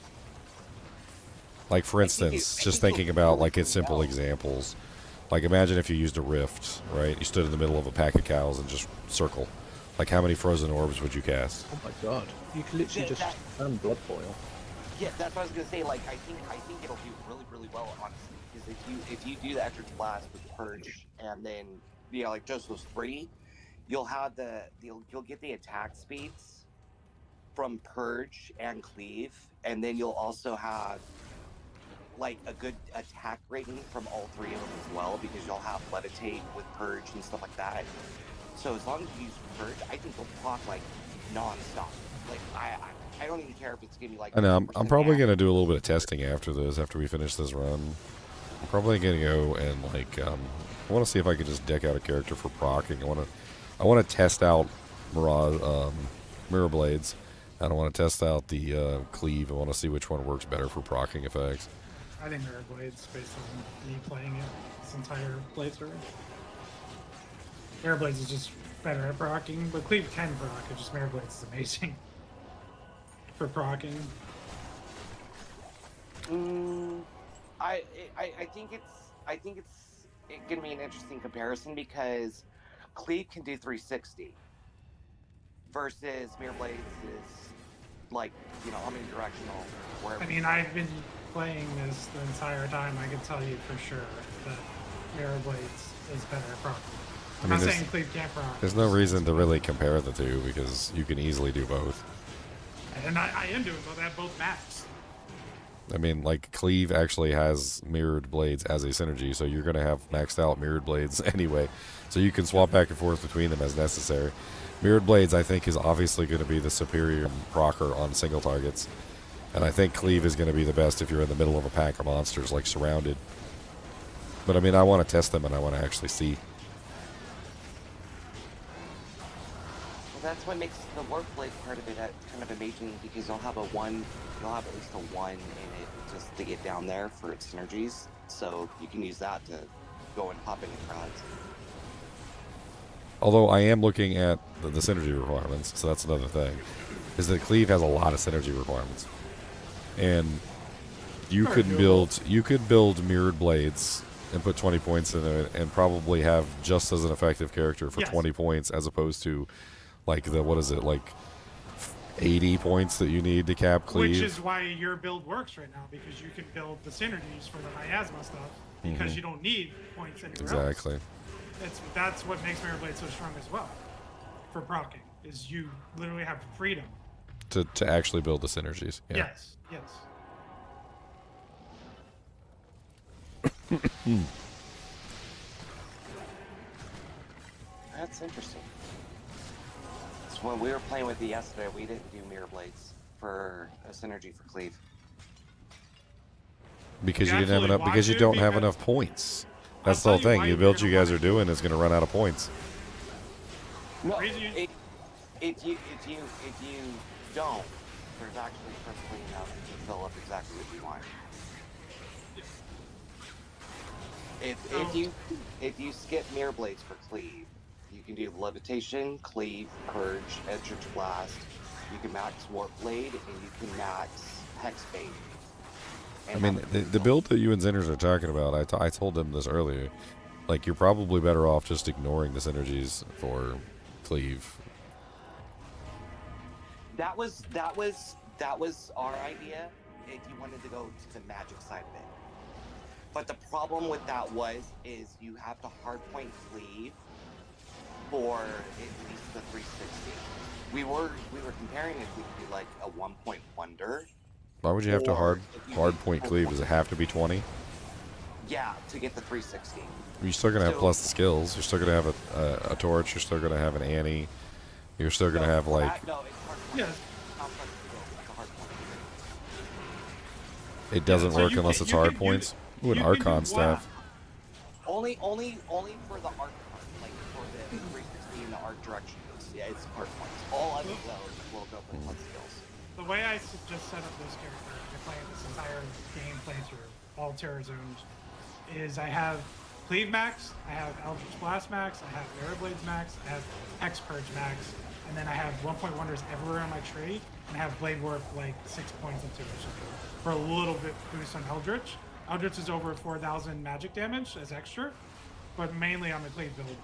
Like for instance, just thinking about its simple examples. Like imagine if you used a rift, right? You stood in the middle of a pack of cows and just circle. Like how many frozen orbs would you cast? Oh my god. You can literally just turn blood boil. Yeah, that's what I was gonna say. I think it'll do really, really well, honestly. Because if you do the Eldritch Blast with Purge and then just those three, you'll get the attack speeds from Purge and Cleave, and then you'll also have a good attack rating from all three of them as well, because you'll have Levitate with Purge and stuff like that. So as long as you use Purge, I think they'll proc non-stop. I don't even care if it's gonna be I know. I'm probably gonna do a little bit of testing after this. After we finish this run, I'm probably gonna go and I want to see if I could just deck out a character for procking. I want to test out Mirror Blades. I don't want to test out the Cleave. I want to see which one works better for procking effects. I think Mirror Blades, based on me playing it this entire playthrough. Mirror Blades is just better at proccing, but Cleave can proc. It's just Mirror Blades is amazing for proccing. I think it's gonna be an interesting comparison because Cleave can do 360 versus Mirror Blades is omnidirectional. I mean, I've been playing this the entire time. I can tell you for sure that Mirror Blades is better at proccing. I'm not saying Cleave can't proc. There's no reason to really compare the two because you can easily do both. And I am doing both. I have both maps. I mean, Cleave actually has Mirrored Blades as a synergy, so you're going to have maxed out Mirrored Blades anyway. So you can swap back and forth between them as necessary. Mirrored Blades, I think, is obviously going to be the superior procer on single targets. And I think Cleave is going to be the best if you're in the middle of a pack of monsters, surrounded. But I mean, I want to test them and I want to actually see. Well, that's that's what makes the warblade part of it kind of amazing, because you'll have at least a 1 in it just to get down there for its synergies. So you can use that to go and pop into crowds. Although I am looking at the synergy requirements, so that's another thing, is that Cleave has a lot of synergy requirements, and you could build mirrored blades and put 20 points in it, and probably have just as an effective character for 20 points, as opposed to like the 80 points that you need to cap Cleave. Which is why your build works right now, because you can build the synergies for the Miasma stuff, because you don't need points anywhere else. That's what makes Mirror Blade so strong as well. For proccing, is you literally have freedom to actually build the synergies. Yeah. Yes. That's interesting. So when we were playing with it yesterday, we didn't do mirror blades for a synergy for Cleave. Because you didn't have enough. Because you don't have enough points. That's the whole thing. The build you guys are doing is going to run out of points. No, if you don't, there's actually perfectly enough to fill up exactly what you want. If you skip mirror blades for Cleave, you can do levitation, Cleave, purge, Eldritch Blast. You can max warp blade, and you can max hex bait. I mean, the build that you and Zenners are talking about, I told them this earlier. Like, you're probably better off just ignoring the synergies for Cleave. That was our idea if you wanted to go to the magic side of it. But the problem with that is you have to hardpoint Cleave for at least the 360. We were comparing if we could do like a 1-point wonder. Why would you have to hard point Cleave? Does it have to be 20? Yeah, to get the 360. You're still going to have plus the skills. You're still going to have a torch. You're still going to have an Annie. You're still going to have like... It doesn't work unless it's hard points. Ooh, an Archon staff. Only for the arc part, like for the 360 in the arc direction. Yeah, it's hard points. All other those will go for plus skills. The way I just set up this character, I play this entire game playthrough, all Terror Zones, is I have Cleave max, I have Eldritch Blast max, I have Mirror Blades max, I have Hex Purge max, and then I have 1-point wonders everywhere on my tree, and I have Blade Warp like 6 points into it or something for a little bit boost on Eldritch. Eldritch is over 4,000 magic damage as extra, but mainly on the Cleave build.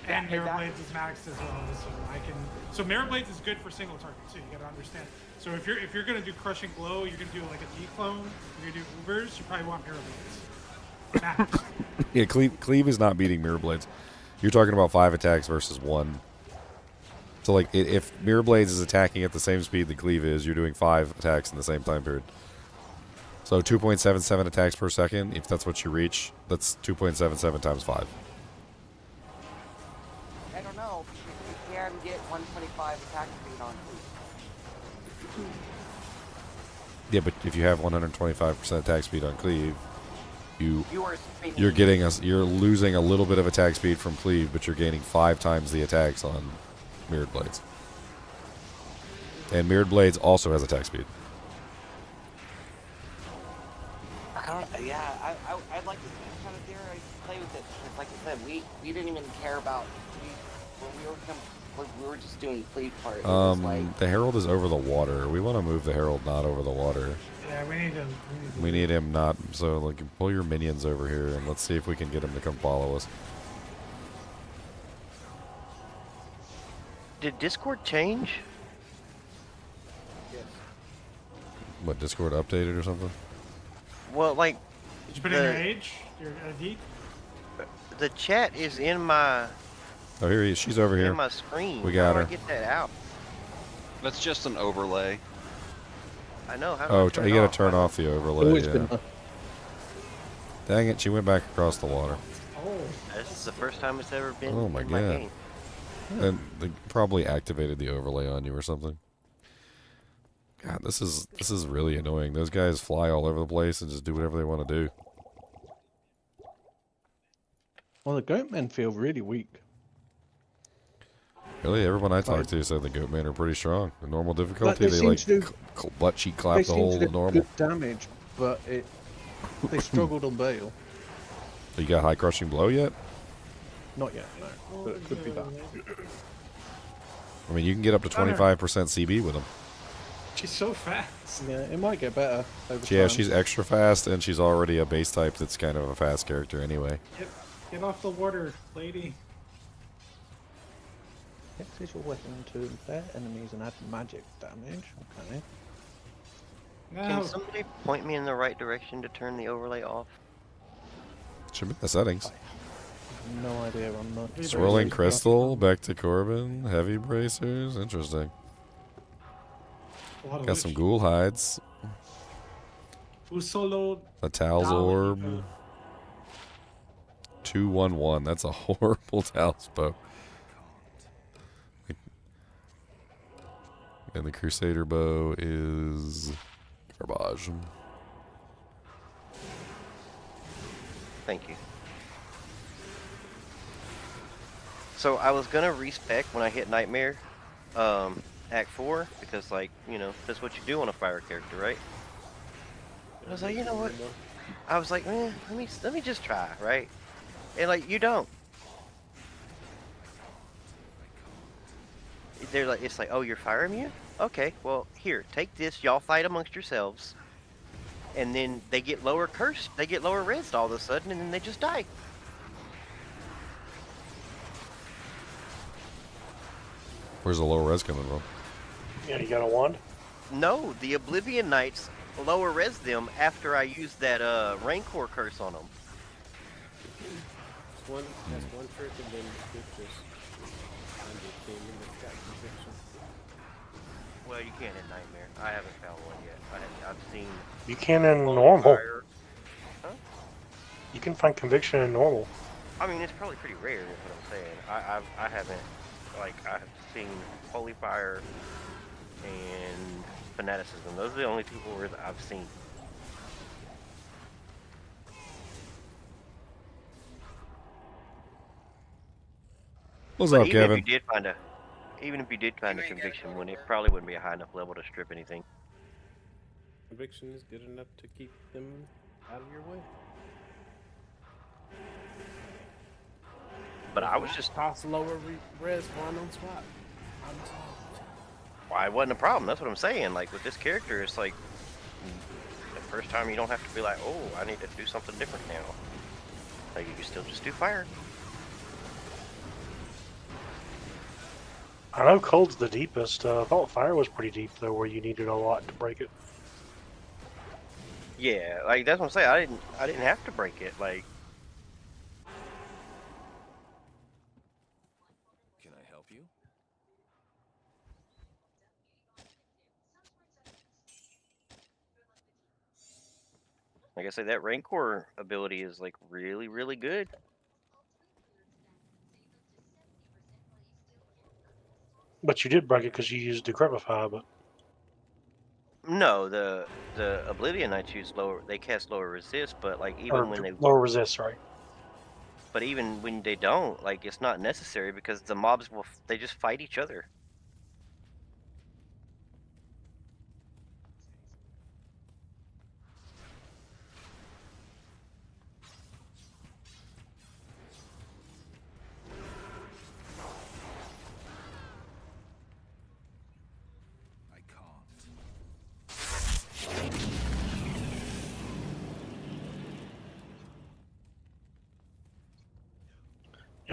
And Mirror Blades is maxed as well, so Mirror Blades is good for single target too. You gotta understand. So if you're gonna do Crushing Blow, you're gonna do like a declone, you're gonna do Ubers, you probably want Mirror Blades. Maxed. Yeah, Cleave is not beating Mirror Blades. You're talking about 5 attacks versus 1. So like, if Mirror Blades is attacking at the same speed that Cleave is, you're doing 5 attacks in the same time period. So 2.77 attacks per second. If that's what you reach, that's 2.77 times 5. I don't know. You can get 125 attack speed on Cleave. Yeah, but if you have 125% attack speed on Cleave, you're losing a little bit of attack speed from Cleave, but you're gaining 5 times the attacks on Mirrored Blades. And Mirrored Blades also has attack speed. I'd like to kind of dare play with it. Like I said, we didn't even care about when we were just doing Cleave part. The Herald is over the water. We want to move the Herald not over the water. Yeah, we need him not. So like, pull your minions over here and let's see if we can get him to come follow us. Did Discord change? Yes. What, Discord updated or something? Well, like... Did you put in your age? Your ID? The chat is in my... Oh, here he is. She's over here. In my screen. We got her. How do I get that out? That's just an overlay. I know. How do you gotta turn off the overlay. Yeah. Dang it, she went back across the water. Oh. This is the first time it's ever been in my game. And they probably activated the overlay on you or something. God, this is really annoying. Those guys fly all over the place and just do whatever they want to do. Well, the goatmen feel really weak. Really, everyone I talked to said the Goatmen are pretty strong. The normal difficulty, they they seem like to do- butt cheek They clap the seem whole to do normal. good damage, but they struggled on Bale. You got high crushing blow yet? Not yet, no. But it could be that. I mean, you can get up to 25% CB with them. She's so fast. Yeah, it might get better over Yeah, time. she's extra fast, and she's already a base type that's kind of a fast character anyway. Get off the water, lady. Fix your weapon to their enemies and add magic damage. Okay. Can somebody point me in the right direction to turn the overlay off? Should be in the settings. No idea on the Swirling crystal, back to Corbin, heavy bracers, interesting. Got some ghoul hides. Usolo. A Tal's orb. 211. That's a horrible Tal's bow. And the Crusader bow is garbage. Thank you. So I was gonna respec when I hit Nightmare, Act 4, because like, you know, that's what you do on a fire character, right? I was like, you know what? I was like, let me just try, right? And like, you don't. They're like, it's like, oh, you're fire immune? Okay, well, here, take this. Y'all fight amongst yourselves, and then they get lower cursed. They get lower resed all of a sudden, and then they just die. Where's the low res coming from? Yeah, you got a wand? No, the Oblivion Knights lower res them after I use that Rancor curse on them. That's one trick, and then just Well, you can't in Nightmare. I haven't found one yet. I've seen. You can in Holy normal. Fire. Huh? You can find conviction in normal. I mean, it's probably pretty rare, is what I'm saying. I haven't, like, I've seen Holy Fire and Fanaticism. Those are the only two words I've seen. What's But up, even Kevin? Even if you did find a conviction one, it probably wouldn't be a high enough level to strip anything. conviction is good enough to keep them out of your way. But I was just toss lower res one on swap. Why it wasn't a problem? That's what I'm saying. Like with this character, it's like the first time you don't have to be like, oh, I need to do something different now. Like you can still just do fire. I know cold's the deepest. I thought fire was pretty deep though, where you needed a lot to break it. Yeah, like that's what I'm saying. I didn't have to break it. Like Can I help you? I said, that Rancor ability is like really, really good. But you did break it because you used Decrepify, but No, the Oblivion Knights use lower. They cast lower resist, but like even when they lower resist, right? But even when they don't, like it's not necessary because the mobs will. They just fight each other.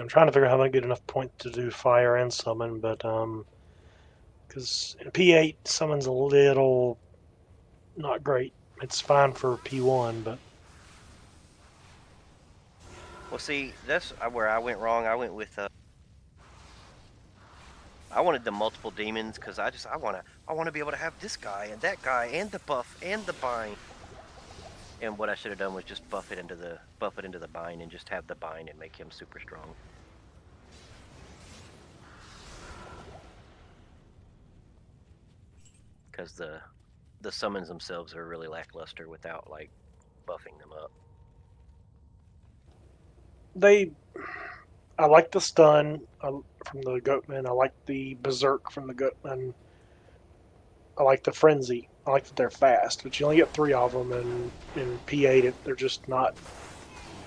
I'm trying to figure out how I get enough points to do fire and summon, but because P8 summon's a little not great. It's fine for P1, but Well, see, that's where I went wrong. I went with I wanted the multiple demons because I want to be able to have this guy and that guy and the buff and the bind. And what I should have done was just buff it into the bind and just have the bind and make him super strong. Because the summons themselves are really lackluster without like buffing them up. I like the stun from the Goatman. I like the berserk from the Goatman. I like the frenzy. I like that they're fast, but you only get 3 of them, and in P8 they're just not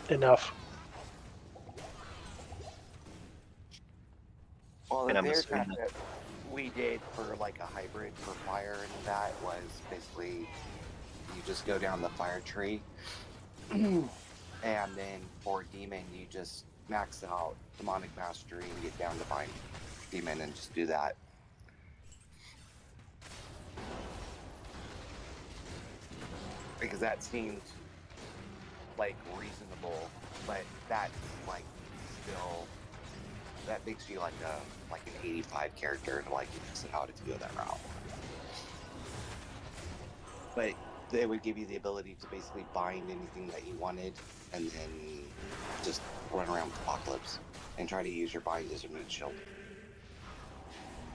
enough. Well, And the I'm theory assuming craft that we did for like a hybrid for fire and that was basically you just go down the fire tree, and then for demon you just max out demonic mastery and get down to bind demon and just do that. Because that seemed like reasonable, but that's like still that makes you like an 85 character to like fix it out if you go that route. But they would give you the ability to basically bind anything that you wanted and then just run around with Apocalypse and try to use your bind as a meat shield.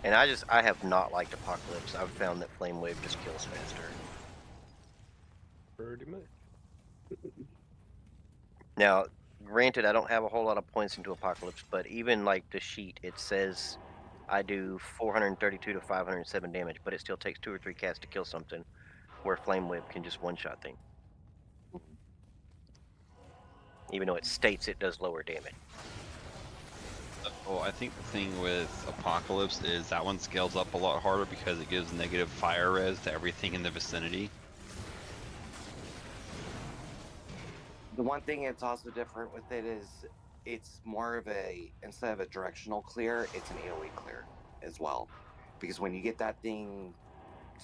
And I have not liked Apocalypse. I've found that Flame Wave just kills faster. Pretty much. Now, granted, I don't have a whole lot of points into Apocalypse, but even like the sheet, it says I do 432 to 507 damage, but it still takes 2 or 3 casts to kill something, where Flame Wave can just one-shot things. Even though it states it does lower damage. Well, I think the thing with Apocalypse is that one scales up a lot harder because it gives negative fire res to everything in the vicinity. The one thing that's also different with it is it's more of a, instead of a directional clear, it's an AoE clear as well. Because when you get that thing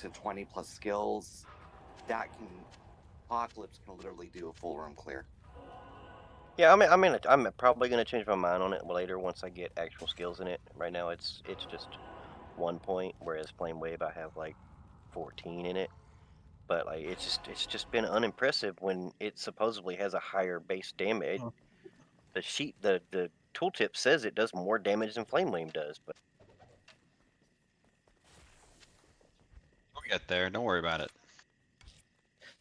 to 20 plus skills, Apocalypse can literally do a full room clear. Yeah, I'm probably gonna change my mind on it later once I get actual skills in it. Right now, it's just 1 point, whereas Flame Wave I have like 14 in it. But like it's just been unimpressive when it supposedly has a higher base damage. The sheet, the tooltip says it does more damage than Flame Wave does, but We'll get there. Don't worry about it.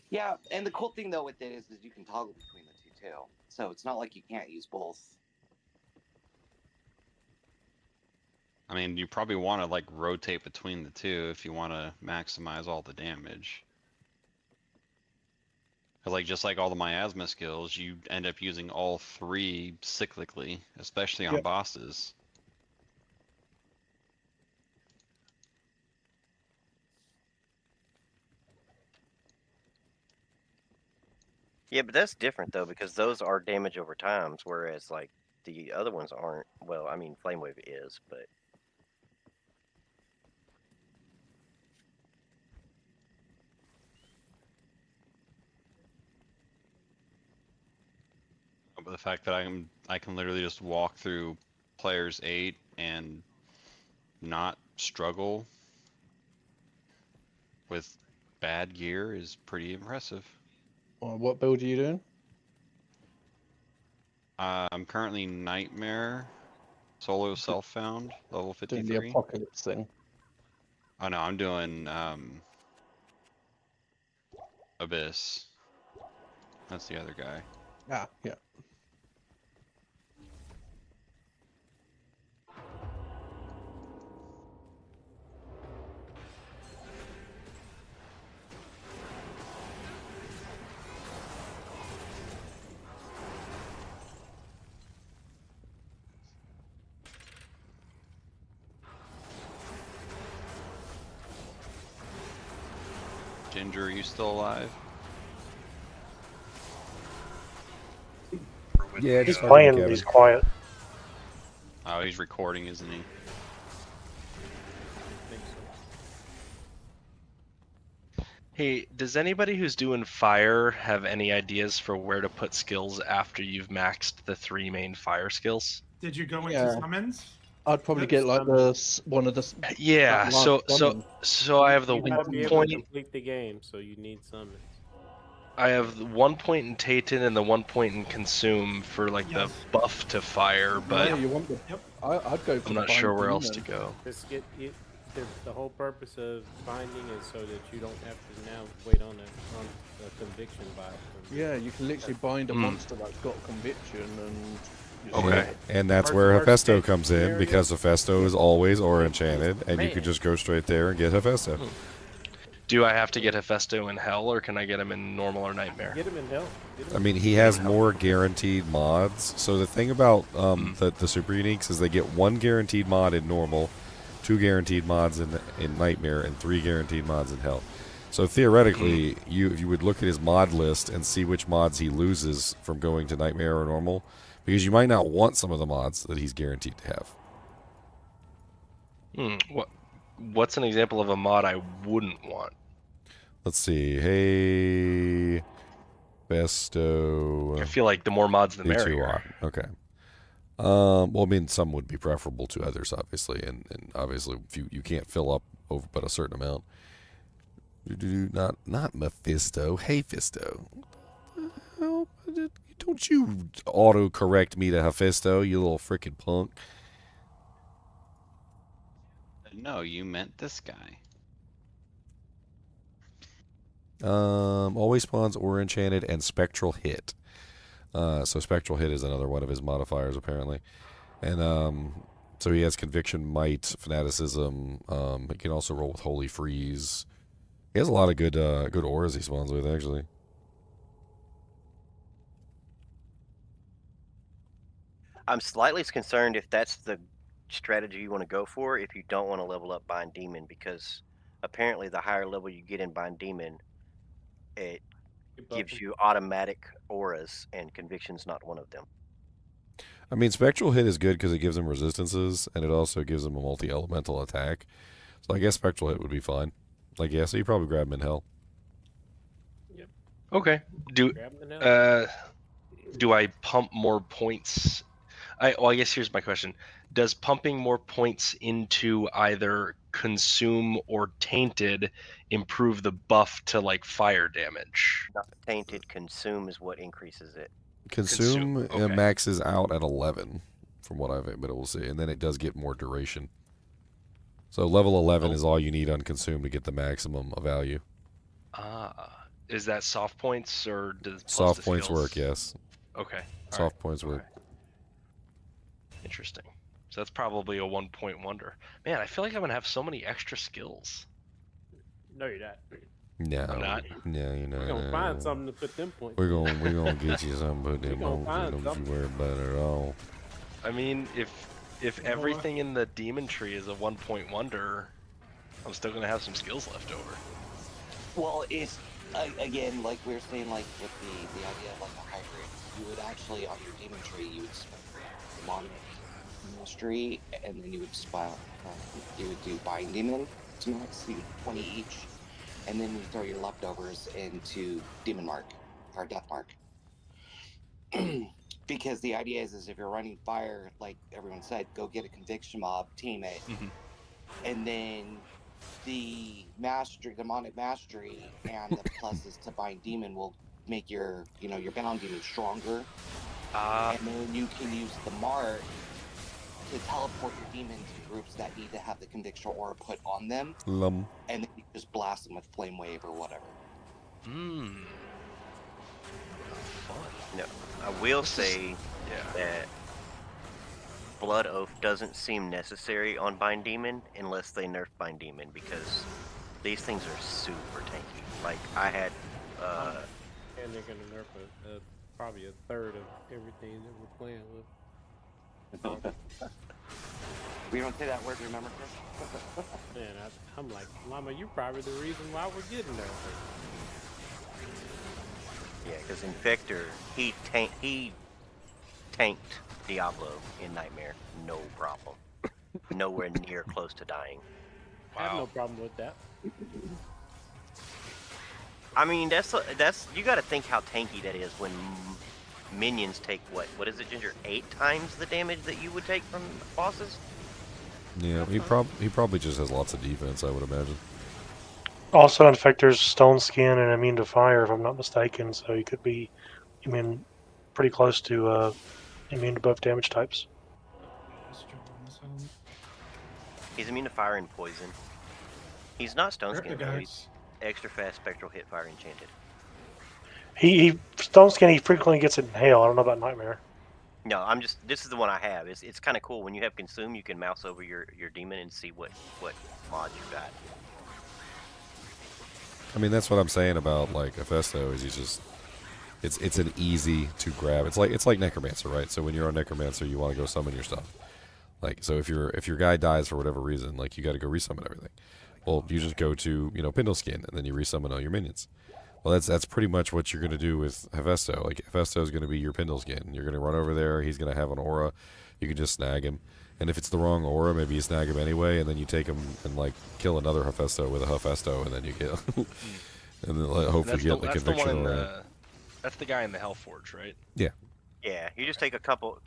Yeah, and the cool thing though with it is you can toggle between the two too. So it's not like you can't use both. I mean, you probably want to like rotate between the two if you want to maximize all the damage. Cause like just like all the Miasma skills, you end up using all 3 cyclically, especially on bosses. yeah, but that's different though because those are damage over times, whereas like the other ones aren't. Well, I mean, Flame Wave is, but But the fact that I can literally just walk through players 8 and not struggle with bad gear is pretty impressive. What build are you doing? I'm currently Nightmare, solo self-found, level 53. Doing the Apocalypse thing. Oh no, I'm doing Abyss. That's the other guy. Ah, yeah. Ginger, are you still alive? Yeah, he's playing, but he's quiet. Oh, he's recording, isn't he? Hey, does anybody who's doing fire have any ideas for where to put skills after you've maxed the 3 main fire skills? Did you go Yeah. into summons? I'd probably Yep. get like one of the Yeah, that so last summon. I have the You gotta be 1 able point. to complete the game, so you need summons. I have the 1 point in Taten and the 1 point in Consume for like the buff to fire, but Yeah, you want the. I'd go for I'm the not sure where bind else to demon. go. Just get the whole purpose of binding is so that you don't have to now wait on a conviction by. Yeah, you can literally bind a Hmm. monster that's got conviction and Okay. And that's where Hephaestus comes in, because Hephaestus is always aura enchanted, and you can just go straight there and get Hephaestus. Do I have to get Hephaestus in Hell, or can I get him in Normal or Nightmare? Get him in Hell. I mean, he has more guaranteed mods. So the thing about the super uniques is they get 1 guaranteed mod in Normal, 2 guaranteed mods in Nightmare, and 3 guaranteed mods in Hell. So theoretically, you would look at his mod list and see which mods he loses from going to Nightmare or Normal, because you might not want some of the mods that he's guaranteed to have. What's an example of a mod I wouldn't want? Let's see. Hey, Besto. I feel like the more mods, the merrier. D2R. Okay. Well, I mean, some would be preferable to others, obviously, and obviously, if you can't fill up over but a certain amount. Not Mephisto. Hey, Fisto. Don't you auto-correct me to Hephaestus, you little frickin' punk. No, you meant this guy. Always spawns Aura Enchanted and Spectral Hit. So Spectral Hit is another one of his modifiers, apparently. And so he has Conviction, Might, Fanaticism. He can also roll with Holy Freeze. He has a lot of good auras he spawns with, actually. I'm slightly concerned if that's the strategy you want to go for, if you don't want to level up Bind Demon, because apparently the higher level you get in Bind Demon, it gives you automatic auras, and Conviction's not one of them. I mean, Spectral Hit is good because it gives him resistances, and it also gives him a multi-elemental attack. So I guess Spectral Hit would be fine. Like, yeah, so you probably grab him in Hell. Yep. Okay. Do I pump more points? I guess here's my question. Does pumping more points into either Consume or Tainted improve the buff to, like, fire damage? Not Tainted. Consume is what increases it. Consume maxes out at 11, from what I've been able to see, and then it does get more duration. So level 11 is all you need on Consume to get the maximum of value. Is that soft points, or does soft points work? Yes. Okay. Soft points work. Interesting. So that's probably a 1-point wonder. Man, I feel like I'm gonna have so many extra skills. No, you're not. No, I'm not. No, you're not. We're gonna find something to put them points. We're gonna get you something to put them points. Don't you worry about it at all. I mean, if everything in the demon tree is a 1-point wonder, I'm still gonna have some skills left over. Well, it's again, like we were saying, like with the idea of like a hybrid, you would actually on your demon tree you would spend demonic mastery, and then you would you would do bind demon to max 20 each, and then you throw your leftovers into demon mark or death mark. Because the idea is if you're running fire, like everyone said, go get a conviction mob, team it, and then the demonic mastery and the pluses to bind demon will make your bound demon stronger, and then you can use the mark to teleport your demons to groups that need to have the conviction aura put on them, and then you just blast them with flame wave or whatever. No, I will say that Blood Oath doesn't seem necessary on Bind Demon unless they nerf Bind Demon, because these things are super tanky. Like, I had... and they're gonna nerf probably a third of everything that we're playing with. We don't say that word, remember, Chris? Man, I'm like, Mama, you're probably the reason why we're getting there. Yeah, because Infector, he tanked Diablo in Nightmare, no problem. Nowhere near close to dying. I have no problem with that. I mean, that's you got to think how tanky that is when minions take what is it, Ginger? 8 times the damage that you would take from bosses. Yeah, he probably just has lots of defense, I would imagine. Also, Infector's stone skin and immune to fire, if I'm not mistaken, so he could be, pretty close to immune to both damage types. He's immune to fire and poison. He's not stone skin though. He's extra fast spectral hit fire enchanted. He stone skin. He frequently gets it in hail. I don't know about Nightmare. No, this is the one I have. It's kind of cool when you have consume. You can mouse over your demon and see what mods you got. I mean, that's what I'm saying about like Hephaestus is you just it's an easy to grab. It's like Necromancer, right? So when you're on Necromancer, you want to go summon your stuff. Like, so if your guy dies for whatever reason, like you got to go resummon everything. Well, you just go to Pindleskin and then you resummon all your minions. Well, that's pretty much what you're gonna do with Hephaestus. Like Hephaestus is gonna be your Pindleskin. You're gonna run over there. He's gonna have an aura. You can just snag him. And if it's the wrong aura, maybe you snag him anyway, and then you take him and like kill another Hephaestus with a Hephaestus, and then you get, and then hopefully get the conviction aura. That's the guy in the Hellforge, right? Yeah. Yeah, you just take a couple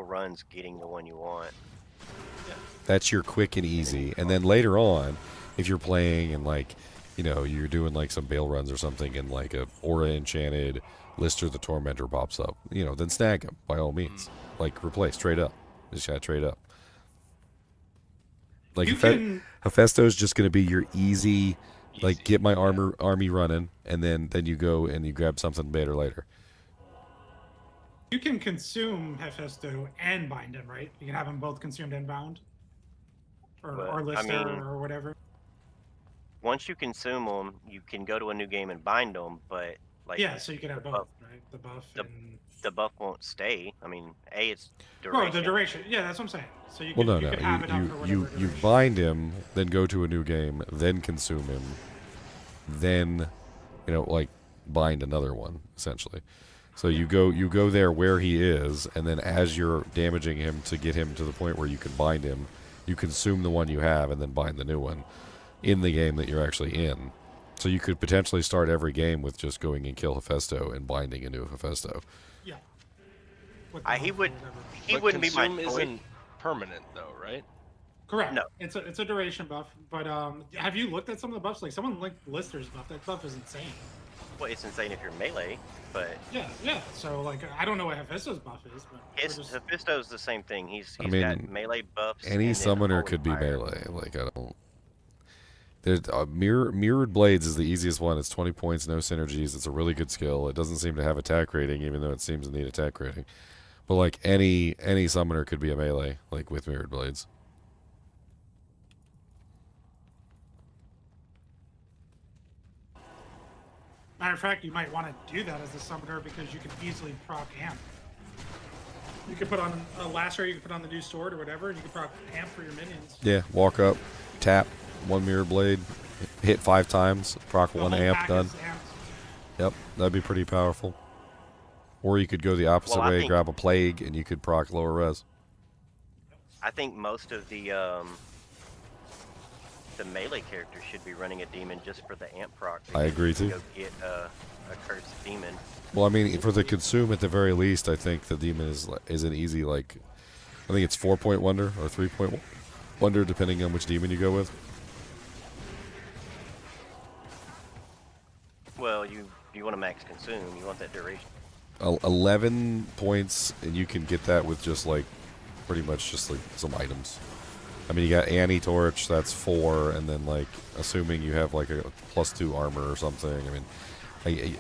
runs getting the one you want. That's your quick and easy. And then later on, if you're playing and like, you're doing like some Bale runs or something, and like a aura enchanted Lister the Tormentor pops up, then snag him by all means. Like replace, trade up. Just gotta trade up. Like Hephaestus is just gonna be your easy, like get my army running, and then you go and you grab something better later. You can consume Hephaestus and bind him, right? You can have them both consumed and bound, or Lister or whatever. Once you consume them, you can go to a new game and bind them, but like so you can have both, right? The buff the buff won't stay. I mean, it's duration. Oh, the duration. Yeah, that's what I'm saying. So you Well, can, no, you can have it up for whatever you duration. bind him, then go to a new game, then consume him, then like bind another one essentially. So you go there where he is, and then as you're damaging him to get him to the point where you can bind him, you consume the one you have and then bind the new one in the game that you're actually in. So you could potentially start every game with just going and kill Hephaestus and binding a new Hephaestus. Yeah. He wouldn't be my choice. Isn't permanent though, right? Correct. No. It's a duration buff. But have you looked at some of the buffs? Like someone linked Lister's buff. That buff is insane. Well, it's insane if you're melee, but yeah. So like I don't know what Hephaestus buff is, but Hephaestus is the same thing. He's got melee buffs. Any summoner could be melee. Like I don't. There's mirrored blades is the easiest one. It's 20 points, no synergies. It's a really good skill. It doesn't seem to have attack rating, even though it seems to need attack rating. But like any summoner could be a melee, like with mirrored blades. Matter of fact, you might want to do that as a summoner because you can easily proc amp. You could put on a lasso, you could put on the new sword or whatever, and you can proc amp for your minions. Yeah, walk up, tap, one mirror blade, hit 5 times, proc one amp, done. Yep, that'd be pretty powerful. Or you could go the opposite way, grab a plague, and you could proc lower res. I think most of the melee characters should be running a demon just for the amp proc. I agree too. Go get a cursed demon. Well, I mean, for the consume at the very least, I think the demon is an easy, like, I think it's 4-point wonder or 3-point wonder, depending on which demon you go with. Well, you want to max consume. You want that duration. 11 points, and you can get that with just like, pretty much just like some items. I mean, you got Annie Torch, that's 4, and then like, assuming you have like a +2 armor or something. I mean,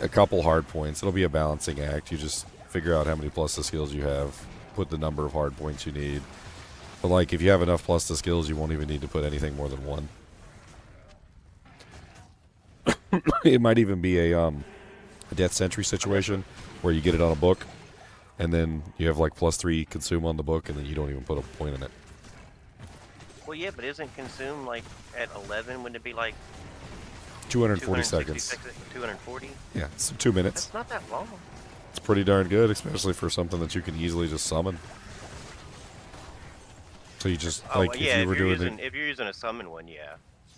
a couple hard points. It'll be a balancing act. You just figure out how many plus the skills you have, put the number of hard points you need. But like, if you have enough plus the skills, you won't even need to put anything more than 1. It might even be a Death Sentry situation where you get it on a book, and then you have like +3 consume on the book, and then you don't even put a point in it. Well, yeah, but isn't consume like at 11? Wouldn't it be like 240 seconds. 240? Yeah, it's 2 minutes. That's not that long. It's pretty darn good, especially for something that you can easily just summon. So you just like yeah, if you were doing if you're using a summon one, yeah.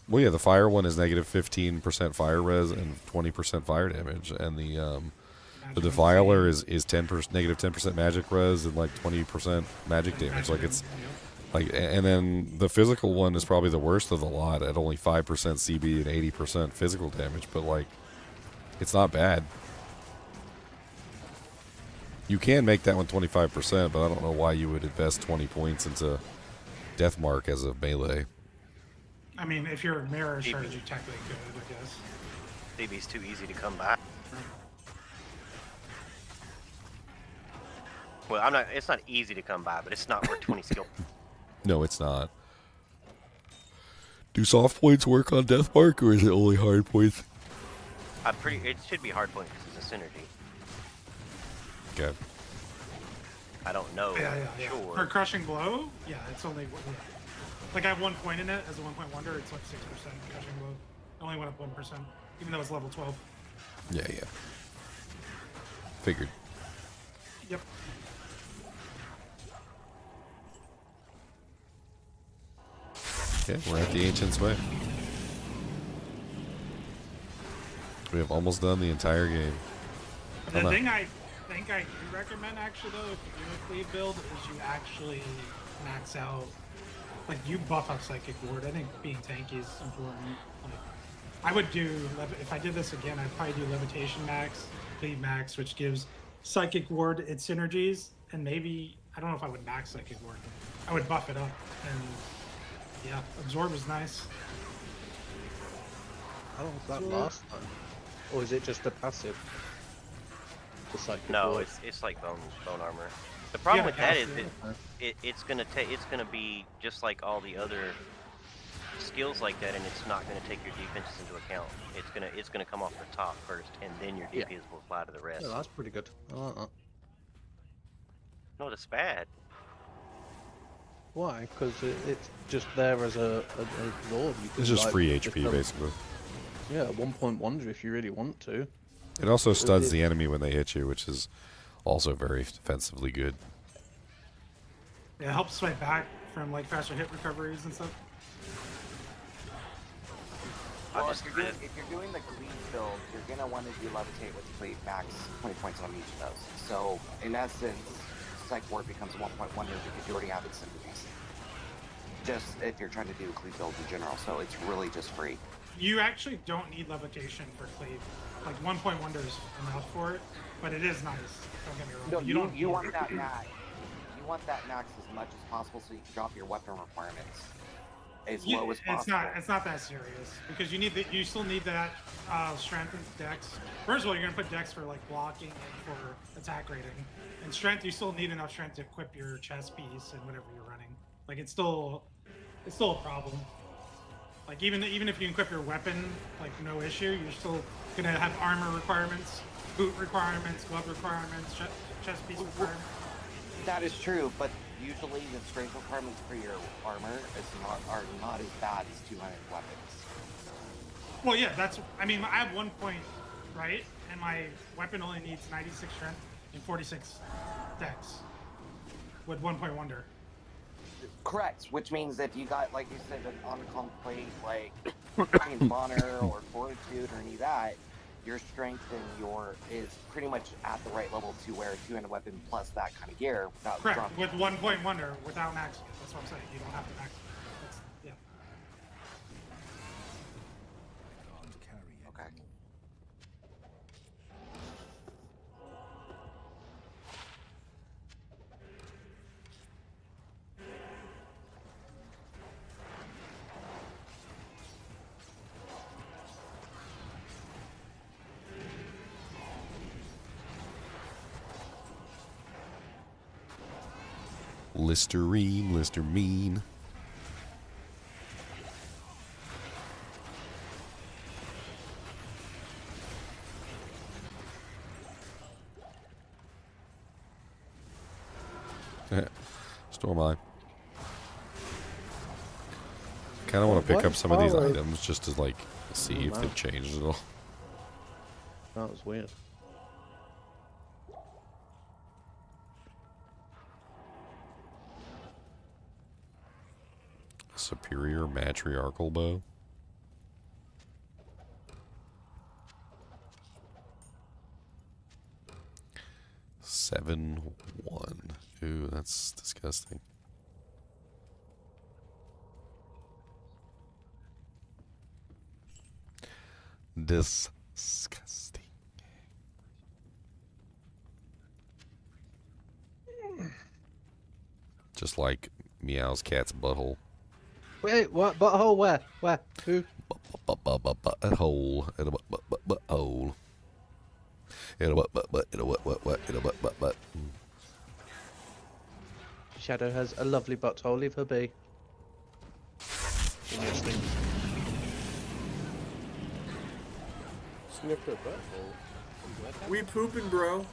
Well, yeah, the fire one is negative 15% fire res and 20% fire damage, and the defiler is negative 10% magic res and like 20% magic damage. Like it's like, and then the physical one is probably the worst of the lot at only 5% CB and 80% physical damage, but like it's not bad. You can make that one 25%, but I don't know why you would invest 20 points into Deathmark as a melee. I mean, if you're a mirror strategy, technically good, I guess. DB's too easy to come by. Well, I'm not. It's not easy to come by, but it's not worth 20 skill. No, it's not. Do soft points work on Death Mark, or is it only hard points? It should be hard point because it's a synergy. Okay. I don't know. Yeah. Sure. For crushing blow, yeah, it's only like I have 1 point in it as a 1 point wonder. It's like 6% crushing blow. I only went up 1%, even though it's level 12. Yeah. Figured. Yep. Okay, we're at the Ancient's Way. We have almost done the entire game. The thing I think I do recommend, actually, though, if you do a Cleave build, is you actually max out, like, you buff up Psychic Ward. I think being tanky is important. Like, I would do, if I did this again, I'd probably do Levitation max, Cleave max, which gives Psychic Ward its synergies, and maybe, I don't know if I would max Psychic Ward, I would buff it up, and yeah, Absorb is nice. How long was that last time? Or is it just a passive? Just like no, it's like bone armor. The problem with that is it's gonna be just like all the other skills like that, and it's not gonna take your defenses into account. It's gonna come off the top first, and then your DPS will apply to the rest. Yeah, that's pretty good. I like that. No, that's bad. Why? Because it's just there as a lord. It's just free HP, basically. Yeah, 1 point wonder if you really want to. It also stuns the enemy when they hit you, which is also very defensively good. Yeah, it helps swipe back from like faster hit recoveries and stuff. Well, if you're doing the Cleave build, you're gonna want to do Levitate with Cleave max 20 points on each of those. So in essence, Psych Ward becomes 1 point wonder because you already have its synergies. Just if you're trying to do a Cleave build in general, so it's really just free. You actually don't need Levitation for Cleave. Like 1 point wonder is enough for it, but it is nice. Don't get me wrong. No, you don't. You want that max. You want that max as much as possible, so you can drop your weapon requirements as low as possible. It's not that serious because you still need that strength and dex. First of all, you're gonna put dex for like blocking and for attack rating, and strength. You still need enough strength to equip your chest piece and whatever you're running. Like it's still a problem. Like even if you equip your weapon, like no issue, you're still gonna have armor requirements, boot requirements, glove requirements, chest piece requirements. That is true, but usually the strength requirements for your armor are not as bad as 200 weapons. Well, yeah, I mean, I have 1 point, right? And my weapon only needs 96 strength and 46 dex with 1 point wonder. Correct, which means that you got, like you said, an on-call plate like Honor or Fortitude or any of that, your strength and is pretty much at the right level to wear a 200 weapon plus that kind of gear without Correct, dropping. with 1 point wonder without maxing it. That's what I'm saying. You don't have to max it. Yeah. Okay. Listerine. Store mine. Kind of want to pick up some of these items just to like see if they've changed at all. That was weird. Superior matriarchal bow. $7-1. Ooh, that's disgusting. Disgusting. Just like Meow's cat's butthole. Wait, what? Butthole? Where? Who? Butthole. Butthole. It'll butt. Shadow has a lovely butthole. Leave her be. Interesting. Sniff her butthole. We pooping, bro.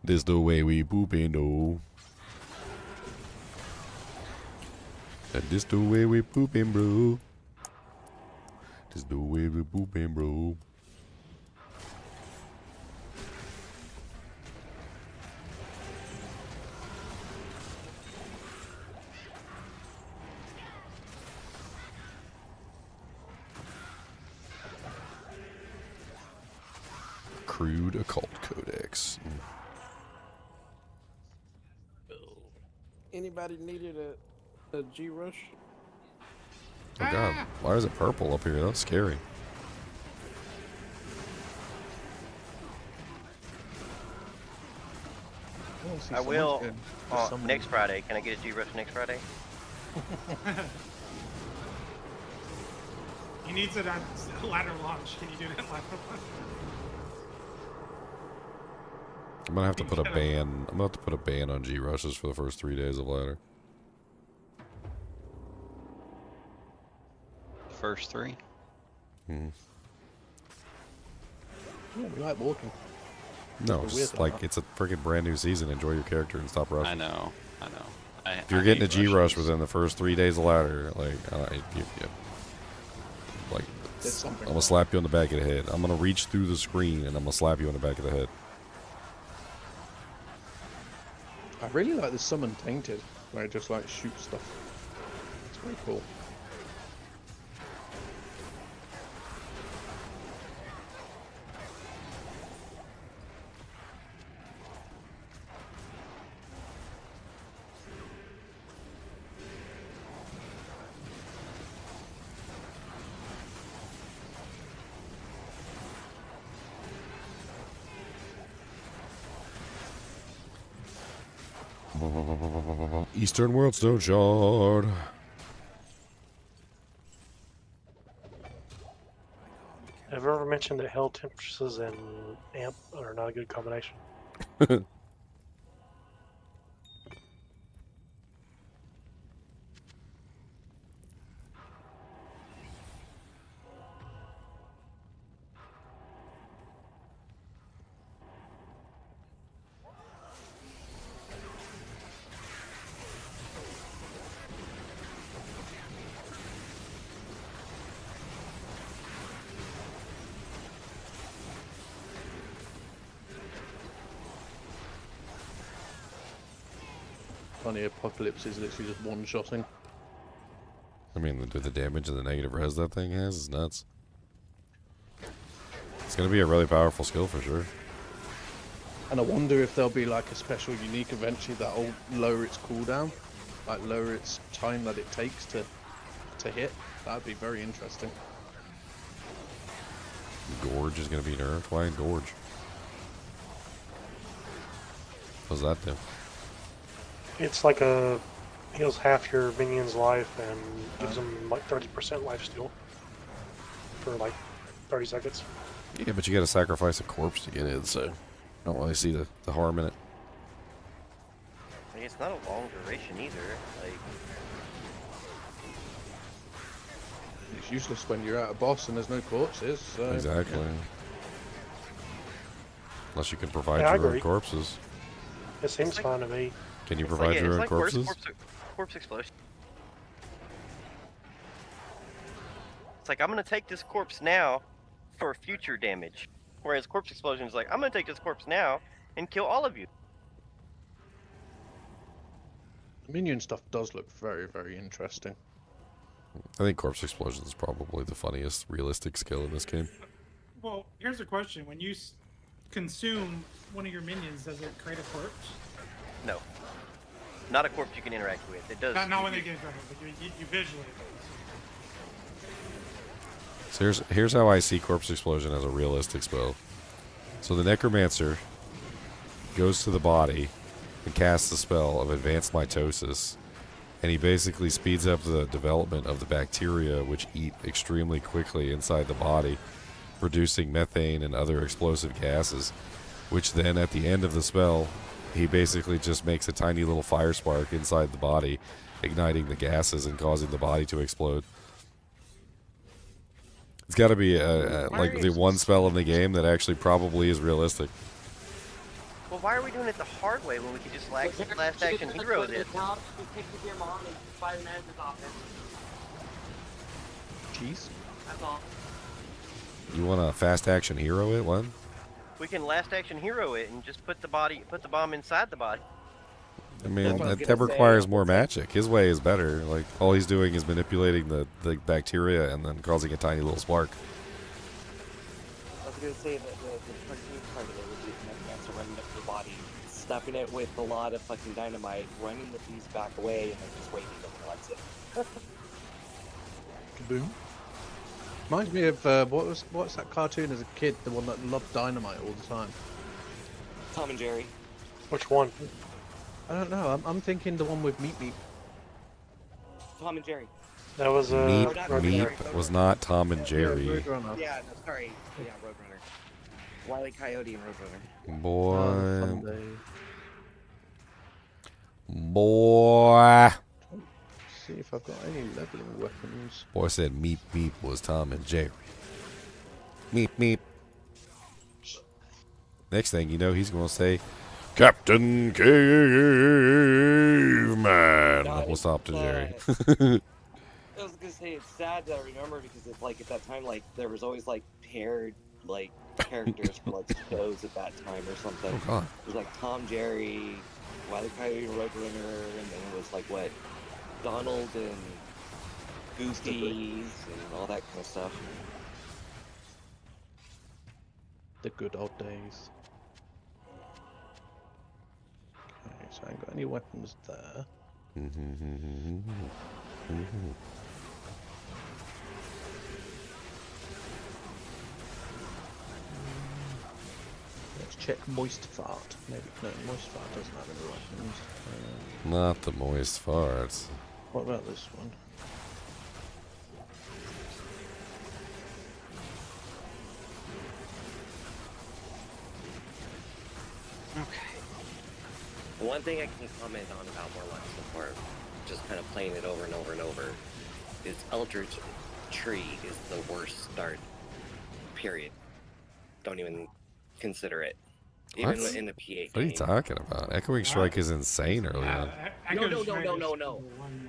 This the way we pooping, though. This the way we pooping, bro. This the way we pooping, bro. Crude Occult Codex. Anybody needed a G rush? Oh god, why is it purple up here? That's scary. I will next Friday. Can I get a G-Rush next Friday? He needs it on ladder launch. Can you do that ladder launch? I'm gonna have to put a ban. I'm gonna have to put a ban on G rushes for the first 3 days of ladder. First 3. Hmm. Yeah, we like walking. No, just like it's a freaking brand new season. Enjoy your character and stop rushing. I know. If you're getting a G rush within the first 3 days of ladder, like, I'm gonna slap you on the back of the head. I'm gonna reach through the screen and I'm gonna slap you on the back of the head. I really like the summon tainted, where it just like shoots stuff. It's very cool. Eastern World Stone Shard. Have you ever mentioned that hell temperatures and amp are not a good combination? Funny, Apocalypse is literally just one-shotting. I mean, the damage and the negative res that thing has is nuts. It's gonna be a really powerful skill for sure. And I wonder if there'll be like a special unique eventually that'll lower its cooldown, like lower its time that it takes to hit. That'd be very interesting. Gorge is gonna be nerfed. Why Gorge? What's that do? It's like heals half your minion's life and gives them like 30% life steal for like 30 seconds. Yeah, but you gotta sacrifice a corpse to get it, so I don't really see the harm in it. I mean, it's not a long duration either. Like, it's useless when you're at a boss and there's no corpses. So, exactly. yeah. Unless you can provide Yeah, I your own agree. corpses. It seems fine to me. Can you provide your own corpses? Corpse explosion. It's like, I'm gonna take this corpse now for future damage. Whereas corpse explosion is like, I'm gonna take this corpse now and kill all of you. Minion stuff does look very, very interesting. I think corpse explosion is probably the funniest realistic skill in this game. Well, here's a question: when you consume one of your minions, does it create a corpse? No. Not a corpse you can interact with. It does. Not when they get interacted, but you visually. So here's how I see corpse explosion as a realistic spell. So the necromancer goes to the body and casts the spell of advanced mitosis, and he basically speeds up the development of the bacteria which eat extremely quickly inside the body, producing methane and other explosive gases, which then at the end of the spell he basically just makes a tiny little fire spark inside the body, igniting the gases and causing the body to explode. It's got to be like the one spell in the game that actually probably is realistic. Well, why are we doing it the hard way when we could just last action hero it? Jeez. That's all. You want a fast action hero it? What? We can last action hero it and just put the bomb inside the body. I mean, that requires more magic. His way is better. Like, all he's doing is manipulating the bacteria and then causing a tiny little spark. I was going to say that the cartoon part of it would be Necromancer running up the body, stuffing it with a lot of fucking dynamite, running the beast back away, and then just waiting till he lets it. Kaboom. Reminds me of what's that cartoon as a kid, the one that loved dynamite all the time? Tom and Jerry. Which one? I don't know. I'm thinking the one with Meep. Tom and Jerry. That was Meep was not Tom and Jerry. Yeah, no, sorry. Yeah, Roadrunner. Wile E. Coyote and Roadrunner. Boy. Boy. See if I've got any leveling weapons. Boy said Meep Meep was Tom and Jerry. Meep Meep. Next thing you know, he's going to say, Captain Caveman. We'll stop to Jerry. I was gonna say it's sad that I remember because it's like at that time like there was always like paired like characters for like shows at that time or something. Oh god. It was like Tom, Jerry, Wile E. Coyote, Roadrunner, and then it was like what Donald and Goosties and all that kind of stuff. The good old days. Okay, so I ain't got any weapons there. Let's check moist fart. Maybe no, moist fart doesn't have any weapons. Not the moist farts. What about this one? Okay. One thing I can comment on about Warlock so far, just kind of playing it over and over and over, is Eldritch Tree is the worst start. Period. Don't even consider it. Even What? in the PA. What are you talking about? Echoing Strike is insane early on. No.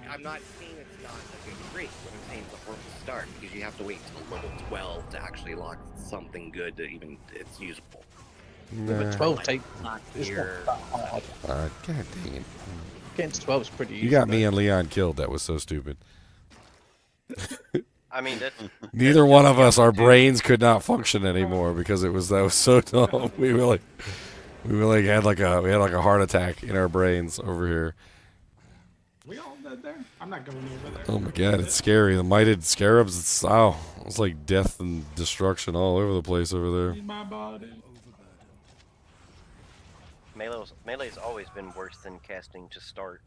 I'm not saying it's not a good tree. What I'm saying is a horrible start because you have to wait until level 12 to actually lock something good to even it's usable. Nah. But 12 take Not it's here. not that hard. God dang it. Getting to 12 is pretty easy. You got me and Leon killed. That was so stupid. I mean, that's Neither one of us, our brains could not function anymore because that was so dumb. We really had like a heart attack in our brains over here. We all dead there? I'm not going over there. Oh my god, it's scary. The mighted scarabs, it's like death and destruction all over the place over there. Need my body. Melee's always been worse than casting to start.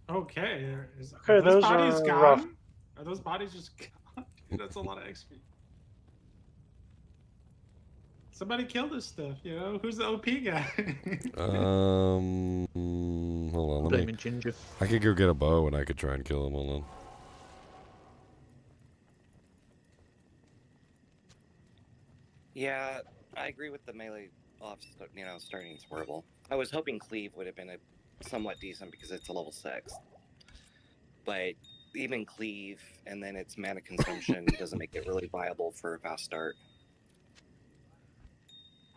Okay. Okay, Are those those bodies are gone? rough. Are those bodies just gone? Dude, that's a lot of XP. Somebody kill this stuff, you know? Who's the OP guy? Hold on, let Blaming me. Ginger. I could go get a bow and I could try and kill him. Hold on. Yeah, I agree with the melee off. Starting is horrible. I was hoping Cleave would have been somewhat decent because it's a level 6. But even Cleave and then its mana consumption doesn't make it really viable for a fast start.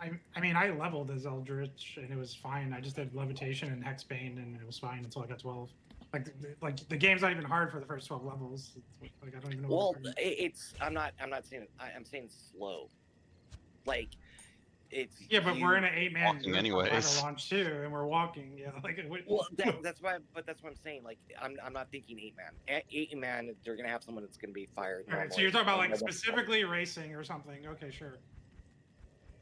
I mean, I leveled as Eldritch and it was fine. I just did Levitation and Hexbane and it was fine until I got 12. Like the game's not even hard for the first 12 levels. Like I don't even know. Well, I'm not saying it. I'm saying slow. Like it's. Yeah, but we're in an 8-man walking anyways. launch too, and we're walking. Yeah, like. Well, that's why. But that's what I'm saying. Like I'm not thinking 8-man. 8-man, they're gonna have someone that's gonna be fired. All right, so you're talking about like specifically racing or something. Okay, sure.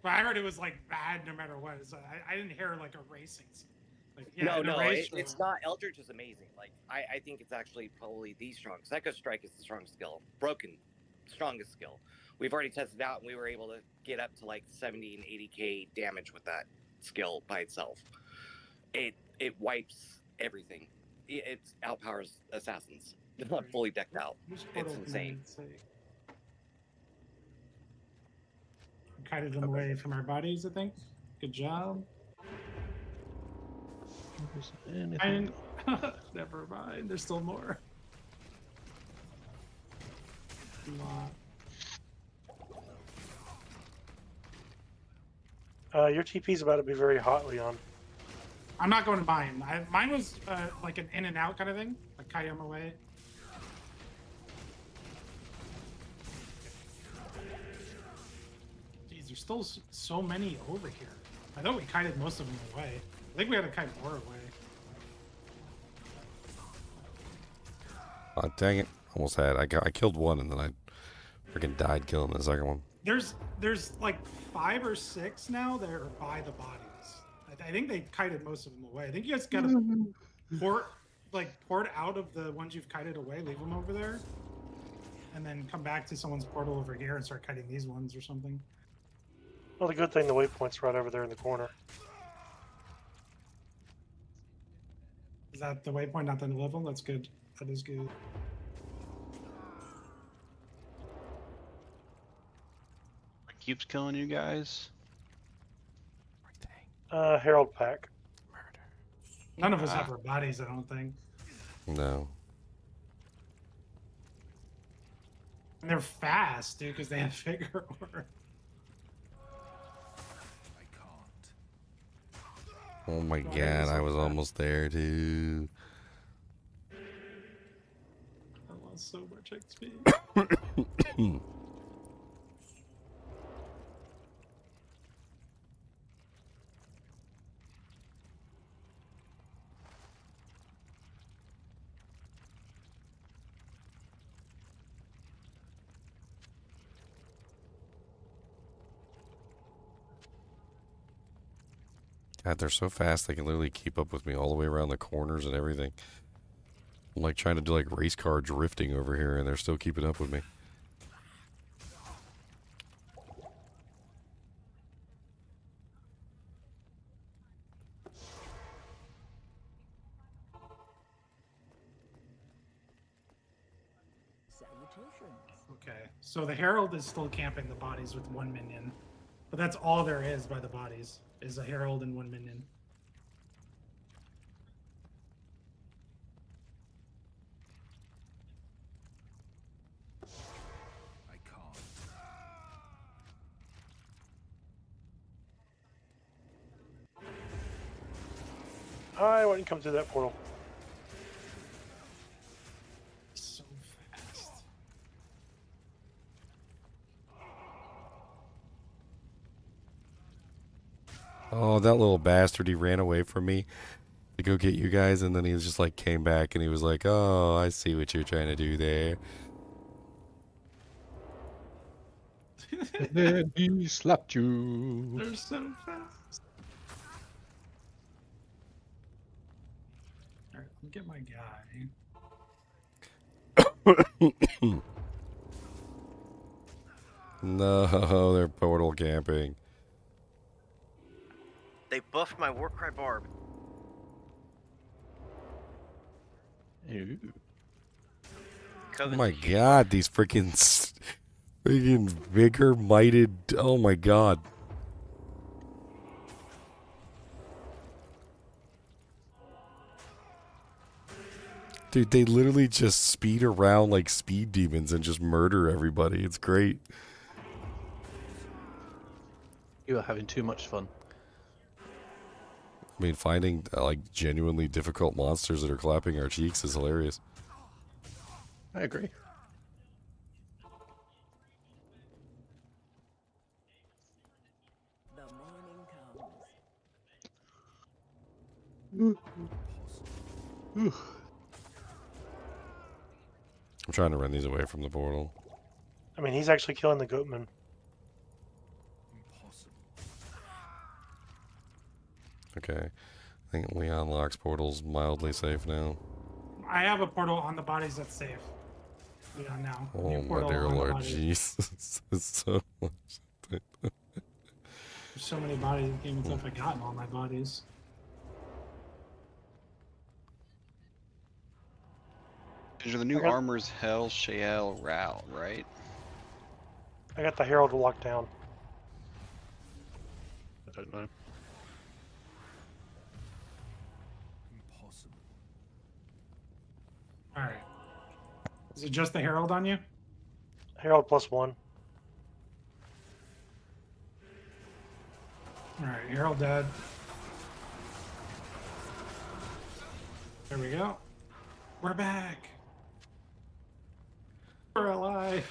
But I heard it was like bad no matter what. So I didn't hear like a racing. Like, yeah, no, it's not. Eldritch is amazing. Like I think it's actually probably the strongest. Echo Strike is the strongest skill. Broken, strongest skill. We've already tested out, and we were able to get up to like 70 and 80k damage with that skill by itself. it wipes everything. It outpowers assassins. They're not fully decked out. It's insane. Kited them away from our bodies, I think. Good job. And never mind. There's still more. Your TP's about to be very hot, Leon. I'm not going to mine. Mine was like an in and out kind of thing. Like kite them away. Jeez, there's still so many over here. I thought we kited most of them away. I think we had to kite more away. Oh, dang it. Almost had. I killed one and then I freaking died killing the second one. There's like 5 or 6 now that are by the bodies. I think they kited most of them away. I think you guys gotta port out of the ones you've kited away, leave them over there, and then come back to someone's portal over here and start kiting these ones or something. Well, the good thing the waypoint's right over there in the corner. Is that the waypoint, not the level? That's good. That is good. What keeps killing you guys? Herald Pack. None of us have our bodies, I don't think. No. And they're fast, dude, because they have figure order. Oh my god, I was almost there too. I lost so much XP. God, they're so fast they can literally keep up with me all the way around the corners and everything. I'm like trying to do like race car drifting over here and they're still keeping up with me. Okay, so the Herald is still camping the bodies with 1 minion. But that's all there is by the bodies, is a Herald and 1 minion. I wouldn't come through that portal. So fast. Oh, that little bastard, he ran away from me to go get you guys and then he was just like came back and he was like, oh, I see what you're trying to do there. And then he slapped you. They're so fast. Alright, let me get my guy. No, they're portal camping. They buffed my Warcry Barb. Oh my god, these freaking vigor mighted. Oh my god. Dude, they literally just speed around like speed demons and just murder everybody. It's great. You are having too much fun. I mean, finding like genuinely difficult monsters that are clapping our cheeks is hilarious. I agree. The morning comes. I'm trying to run these away from the portal. I mean, he's actually killing the goatman. Okay. I think Leon Lock's portal's mildly safe now. I have a portal on the bodies that's safe. Yeah, now. Oh New my portal dear on the Lord bodies. Jesus. It's so much. There's so many bodies, the game itself, I've gotten all my bodies. The new armor's Hell Shale Route, right? I got the Herald locked down. I don't know. All right. Is it just the Herald on you? Herald +1. All right, Herald dead. There we go. We're back. We're alive.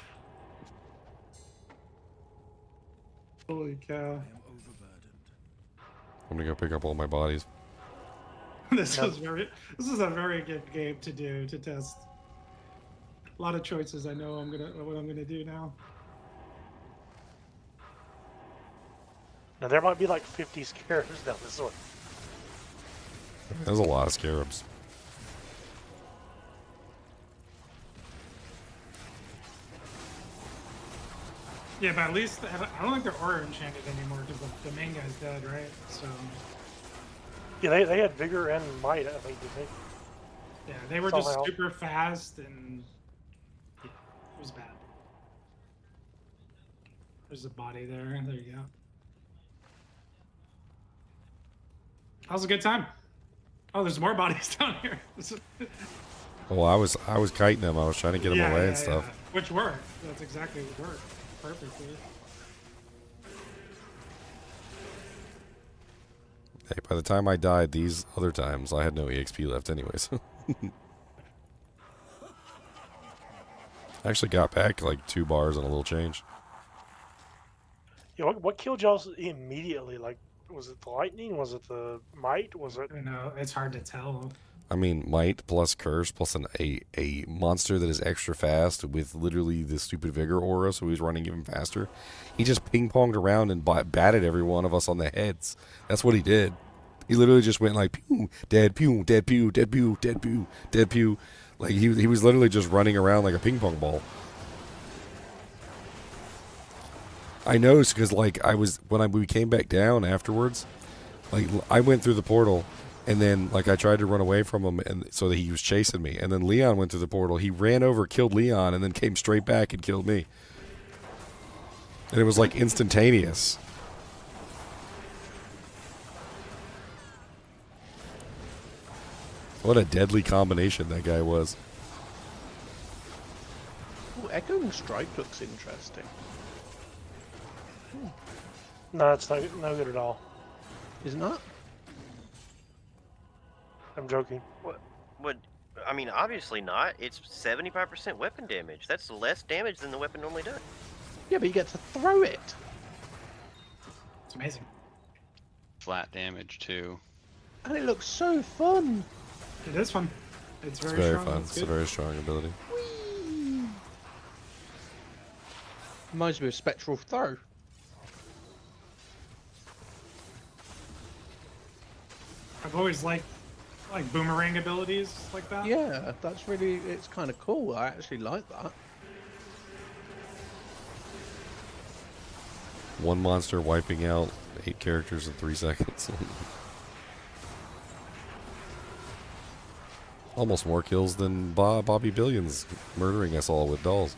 Holy cow. I'm gonna go pick up all my bodies. This is a very good game to do, to test. A lot of choices. I know what I'm gonna do now. Now there might be like 50 scarabs down this one. There's a lot of scarabs. Yeah, but at least I don't think they're aura enchanted anymore because the main guy's dead, right? So. Yeah, they had vigor and might, I think, did they? Yeah, they were just Somehow. super fast and yeah, it was bad. There's a body there. There you go. That was a good time. Oh, there's more bodies down here. Well, I was kiting them. I was trying to get them away and stuff. Yeah. Which worked. That's exactly what worked perfectly. Hey, by the time I died these other times, I had no EXP left anyways. I actually got back like 2 bars and a little change. Yeah, what killed y'all immediately? Like, was it the lightning? Was it the might? Was it? No, it's hard to tell. I mean, might plus curse plus a monster that is extra fast with literally the stupid vigor aura, so he's running even faster. He just ping-ponged around and batted every one of us on the heads. That's what he did. He literally just went like, pew, dead, pew, dead, pew, dead, pew, dead, pew, dead, pew. Like, he was literally just running around like a ping-pong ball. I noticed because, like, when we came back down afterwards, like, I went through the portal, and then, like, I tried to run away from him, and so that he was chasing me. And then Leon went through the portal. He ran over, killed Leon, and then came straight back and killed me. And it was, like, instantaneous. What a deadly combination that guy was. Ooh, Echoing Strike looks interesting. No, it's no good at all. Is it not? I'm joking. What? I mean, obviously not. It's 75% weapon damage. That's less damage than the weapon normally does. Yeah, but you get to throw it. It's amazing. Flat damage too. And it looks so fun. It is fun. It's very, very strong. fun. It's a very strong ability. Reminds me of Spectral Throw. I've always liked boomerang abilities like that. Yeah, that's really, it's kind of cool. I actually like that. One monster wiping out 8 characters in 3 seconds. Almost more kills than Bobby Billions murdering us all with dolls.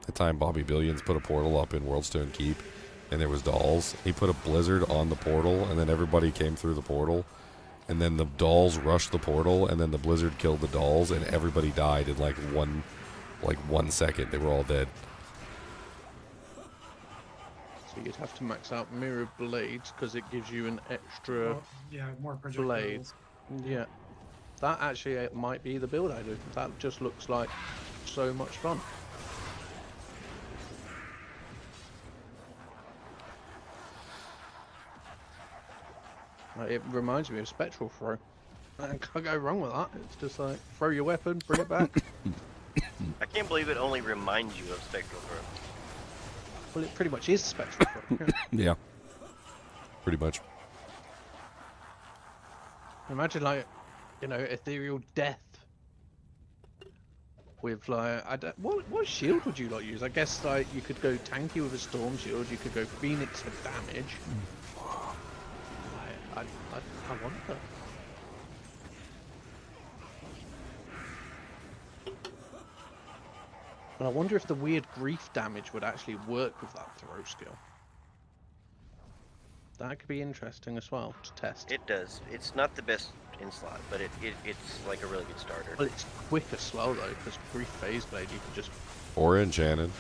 The time Bobby Billions put a portal up in Worldstone Keep and there was dolls, he put a blizzard on the portal and then everybody came through the portal and then the dolls rushed the portal and then the blizzard killed the dolls and everybody died in like 1 second. They were all dead. So you'd have to max out Mirror Blades because it gives you an extra more projectiles. blade. Yeah. That actually might be the build I do. That just looks like so much fun. It reminds me of Spectral Throw. I can't go wrong with that. It's just like, throw your weapon, bring it back. I can't believe it only reminds you of Spectral Throw. Well, it pretty much is Spectral Throw. Yeah. Pretty much. Imagine, like, you know, Ethereal Death. With, like, what shield would you, like, use? I guess, like, you could go tanky with a Storm Shield, you could go Phoenix for damage. I wonder. But I wonder if the weird grief damage would actually work with that throw skill. That could be interesting as well to test. It does. It's not the best in slot, but it's like a really good starter. Well, it's quick as well though, because grief phase blade you can just. Or enchanted.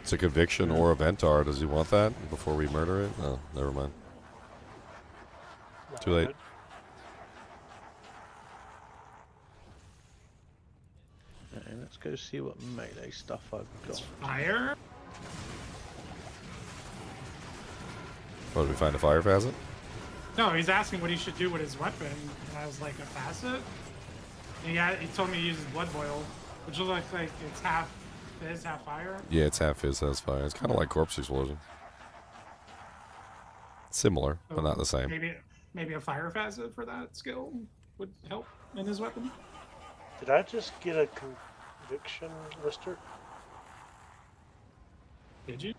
It's a conviction or a Ventar. Does he want that before we murder it? No, never mind. Too late. Okay, let's go see what melee stuff I've got. Fire? What, did we find a fire facet? No, he's asking what he should do with his weapon, and I was like, a facet? And he told me to use his blood boil, which looks like it's half fizz, half fire. Yeah, it's half fizz, half fire. It's kind of like corpse explosion. Similar, So but not the same. Maybe a fire facet for that skill would help in his weapon. Did I just get a conviction lister? Did you?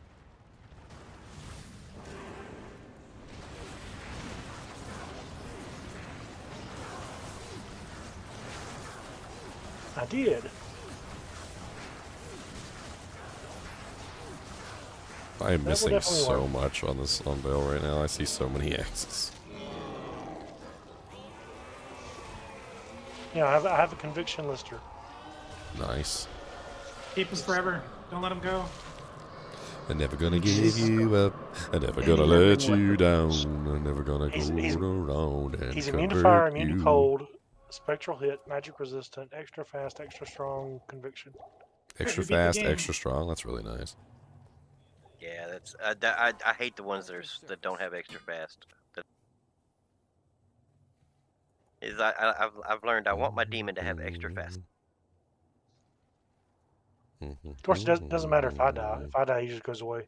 I did. I am That will missing definitely so work. much on this on Bale right now. I see so many X's. Yeah, I have a conviction lister. Nice. Keep us forever. Don't let him go. I'm never gonna give you up. I'm never gonna let you down. I'm never gonna go around and He's immune to fire, convert immune to you. cold, spectral hit, magic resistant, extra fast, extra strong, conviction. Extra You beat the fast, game. extra strong. That's really nice. Yeah, that's I hate the ones that don't have extra fast. I've learned I want my demon to have extra fast. Of course, it doesn't matter if I die. If I die, he just goes away.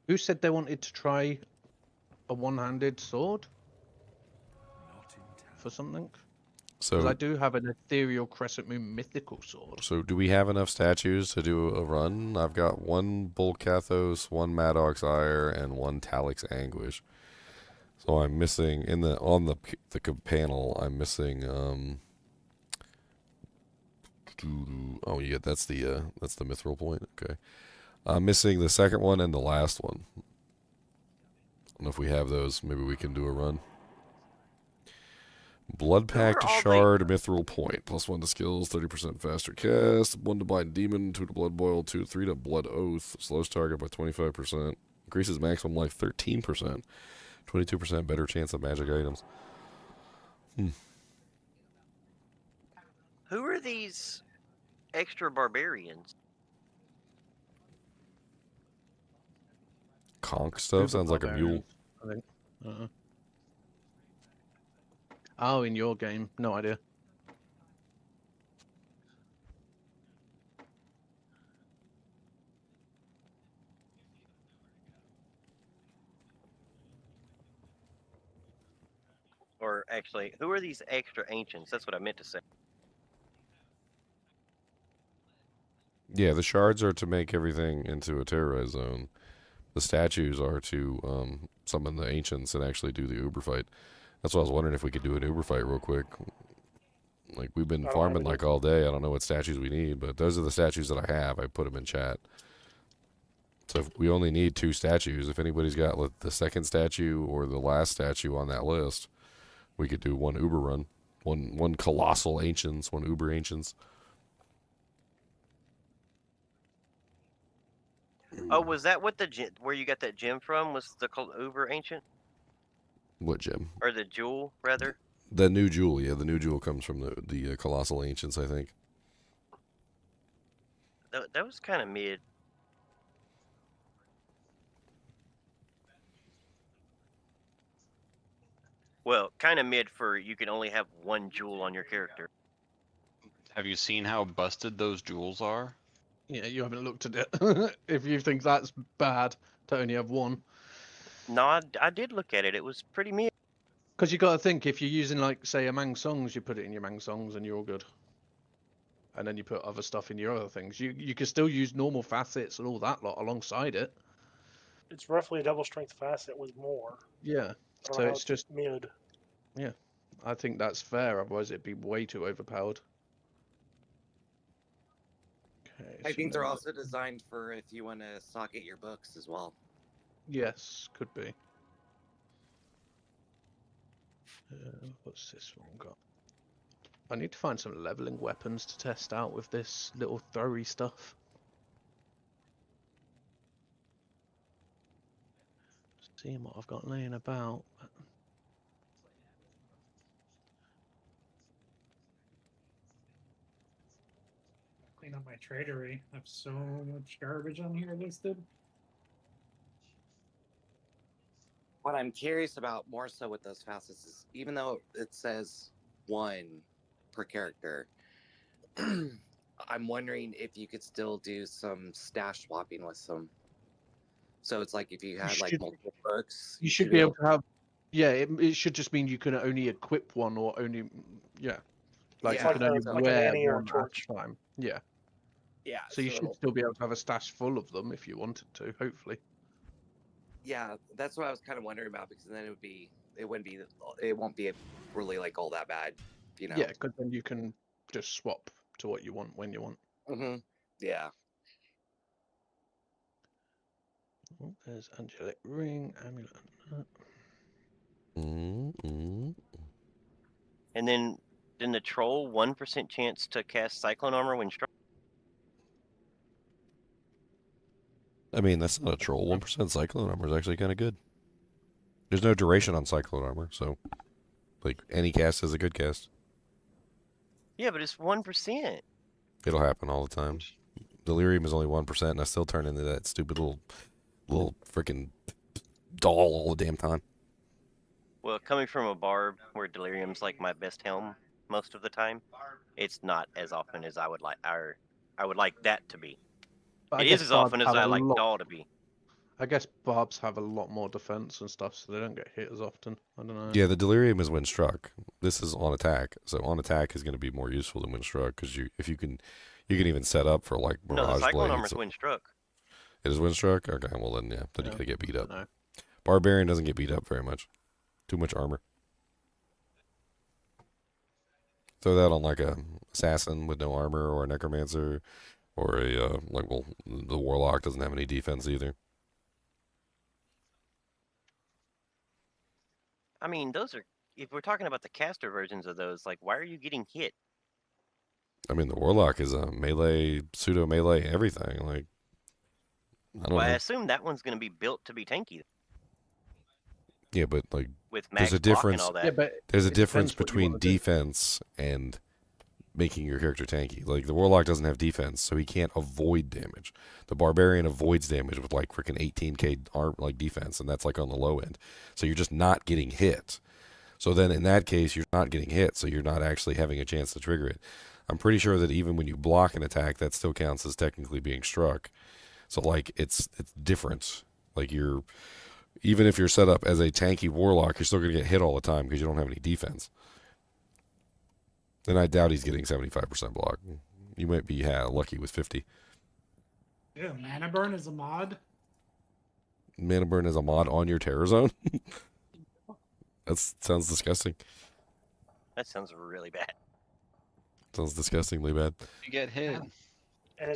Who said they wanted to try a one-handed sword? For something? Because So, I do have an ethereal crescent moon mythical sword. so do we have enough statues to do a run? I've got one Bolcathos, one Maddox Ire, and one Talix Anguish. So I'm missing on the panel. I'm missing. Oh yeah, that's the mithril point. Okay, I'm missing the second one and the last one. I don't know if we have those. Maybe we can do a run. Blood Pact Shard Mithril Point. +1 to skills, 30% faster cast, 1 to Blind Demon, 2 to Blood Boil, 3 to Blood Oath, slows target by 25%, increases maximum life 13%, 22% better chance of magic items. Who are these extra barbarians? Conch stuff sounds like a mule. I think. Oh, in your game, no idea. Or actually, who are these extra ancients? That's what I meant to say. Yeah, the shards are to make everything into a terrorized zone. The statues are to summon the ancients and actually do the Uber fight. That's why I was wondering if we could do an Uber fight real quick. Like, we've been farming like all day. I don't know what statues we need, but those are the statues that I have. I put them in chat. So if we only need 2 statues. If anybody's got the second statue or the last statue on that list, we could do one Uber run. One colossal ancients, one Uber ancients. Oh, was that what where you got that gem from? Was the Uber ancient? What gem? Or the jewel, rather? The new jewel, yeah. The new jewel comes from the colossal ancients, I think. That was kind of mid. Well, kind of mid for you can only have one jewel on your character. Have you seen how busted those jewels are? Yeah, you haven't looked at it. If you think that's bad to only have one. No, I did look at it. It was pretty mid. Because you got to think, if you're using, like, say, a Mang Songs, you put it in your Mang Songs and you're all good. and then you put other stuff in your other things. You can still use normal facets and all that lot alongside it. It's roughly a double strength facet with more. Yeah, I don't so know how it's just mid. Yeah, I think that's fair. Otherwise, it'd be way too overpowered. Okay, I so think they're then- also designed for if you want to socket your books as well. Yes, could be. What's this one got? I need to find some leveling weapons to test out with this little throwy stuff. Seeing what I've got laying about. Clean up my tradery. I have so much garbage on here listed. What I'm curious about more so with those facets is even though it says 1 per character, I'm wondering if you could still do some stash swapping with them. So it's like if you had like multiple perks, You should be able to have. Yeah, it should just mean you can only equip one or only. Yeah. Like Yeah, you can only like an wear Annie or a one torch. at a time. Yeah. Yeah. So you should still be able to have a stash full of them if you wanted to, hopefully. Yeah, that's what I was kind of wondering about because then it won't be really like all that bad, you know. Yeah, because then you can just swap to what you want when you want. Yeah. Oh, there's angelic ring, amulet. And then the troll 1% chance to cast Cyclone Armor when struck. I mean, that's not a troll. 1% Cyclone Armor is actually kind of good. There's no duration on Cyclone Armor, so like any cast is a good cast. Yeah, but it's 1%. It'll happen all the time. Delirium is only 1%, and I still turn into that stupid little freaking doll all the damn time. Well, coming from a barb where Delirium's like my best helm most of the time, it's not as often as I would like. I would like that to be. But I It guess is as barbs often as have I a like lot- doll to be. I guess barbs have a lot more defense and stuff, so they don't get hit as often. I don't know. Yeah, the Delirium is when struck. This is on attack, so on attack is going to be more useful than when struck because you can even set up for like No, the Mirage Cyclone Armor's Blades. when struck. It is wind struck? Okay, well then, yeah. Then you gotta get beat up. know. Barbarian doesn't get beat up very much. Too much armor. Throw that on like a assassin with no armor, or a necromancer, or a the warlock doesn't have any defense either. I mean, those are. If we're talking about the caster versions of those, like, why are you getting hit? I mean, the warlock is a melee, pseudo melee, everything. Like, I don't Well, I know. assume that one's going to be built to be tanky. Yeah, but like, With there's max a block and difference. all that. Yeah, but there's a it difference depends what you between wanna do. defense and making your character tanky. Like the warlock doesn't have defense, so he can't avoid damage. The barbarian avoids damage with like freaking 18k like defense, and that's like on the low end. So you're just not getting hit. So then in that case, you're not getting hit, so you're not actually having a chance to trigger it. I'm pretty sure that even when you block an attack, that still counts as technically being struck. So like it's different. Like even if you're set up as a tanky warlock, you're still going to get hit all the time because you don't have any defense. Then I doubt he's getting 75% block. You might be lucky with 50. Yeah, Mana Burn is a mod. Mana Burn is a mod on your Terror Zone? That sounds disgusting. That sounds really bad. Sounds disgustingly bad. You get hit. And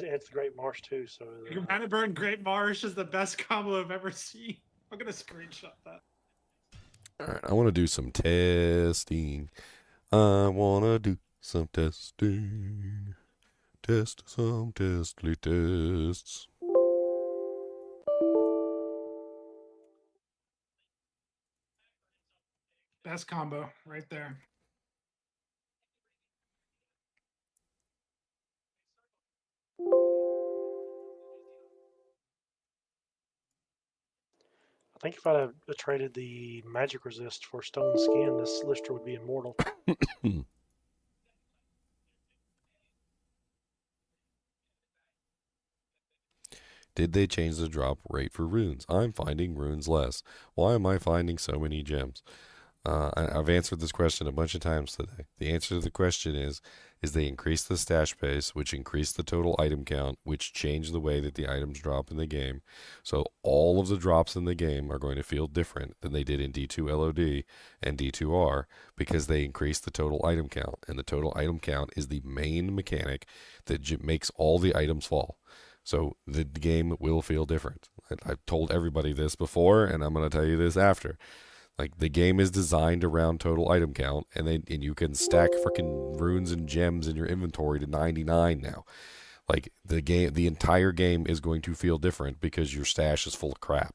it's Great Marsh too, so Mana Burn Great Marsh is the best combo I've ever seen. I'm gonna screenshot that. All right, I want to do some testing. I want to do some testing. Test some testly tests. Best combo right there. I think if I'd have traded the magic resist for stone skin, this lister would be immortal. Did they change the drop rate for runes? I'm finding runes less. Why am I finding so many gems? I've answered this question a bunch of times today. The answer to the question is they increase the stash base, which increase the total item count, which change the way that the items drop in the game. So all of the drops in the game are going to feel different than they did in D2 LOD and D2R because they increase the total item count. And the total item count is the main mechanic that makes all the items fall. So the game will feel different. I've told everybody this before, and I'm going to tell you this after. Like, the game is designed around total item count, and you can stack freaking runes and gems in your inventory to 99 now. Like, the entire game is going to feel different because your stash is full of crap.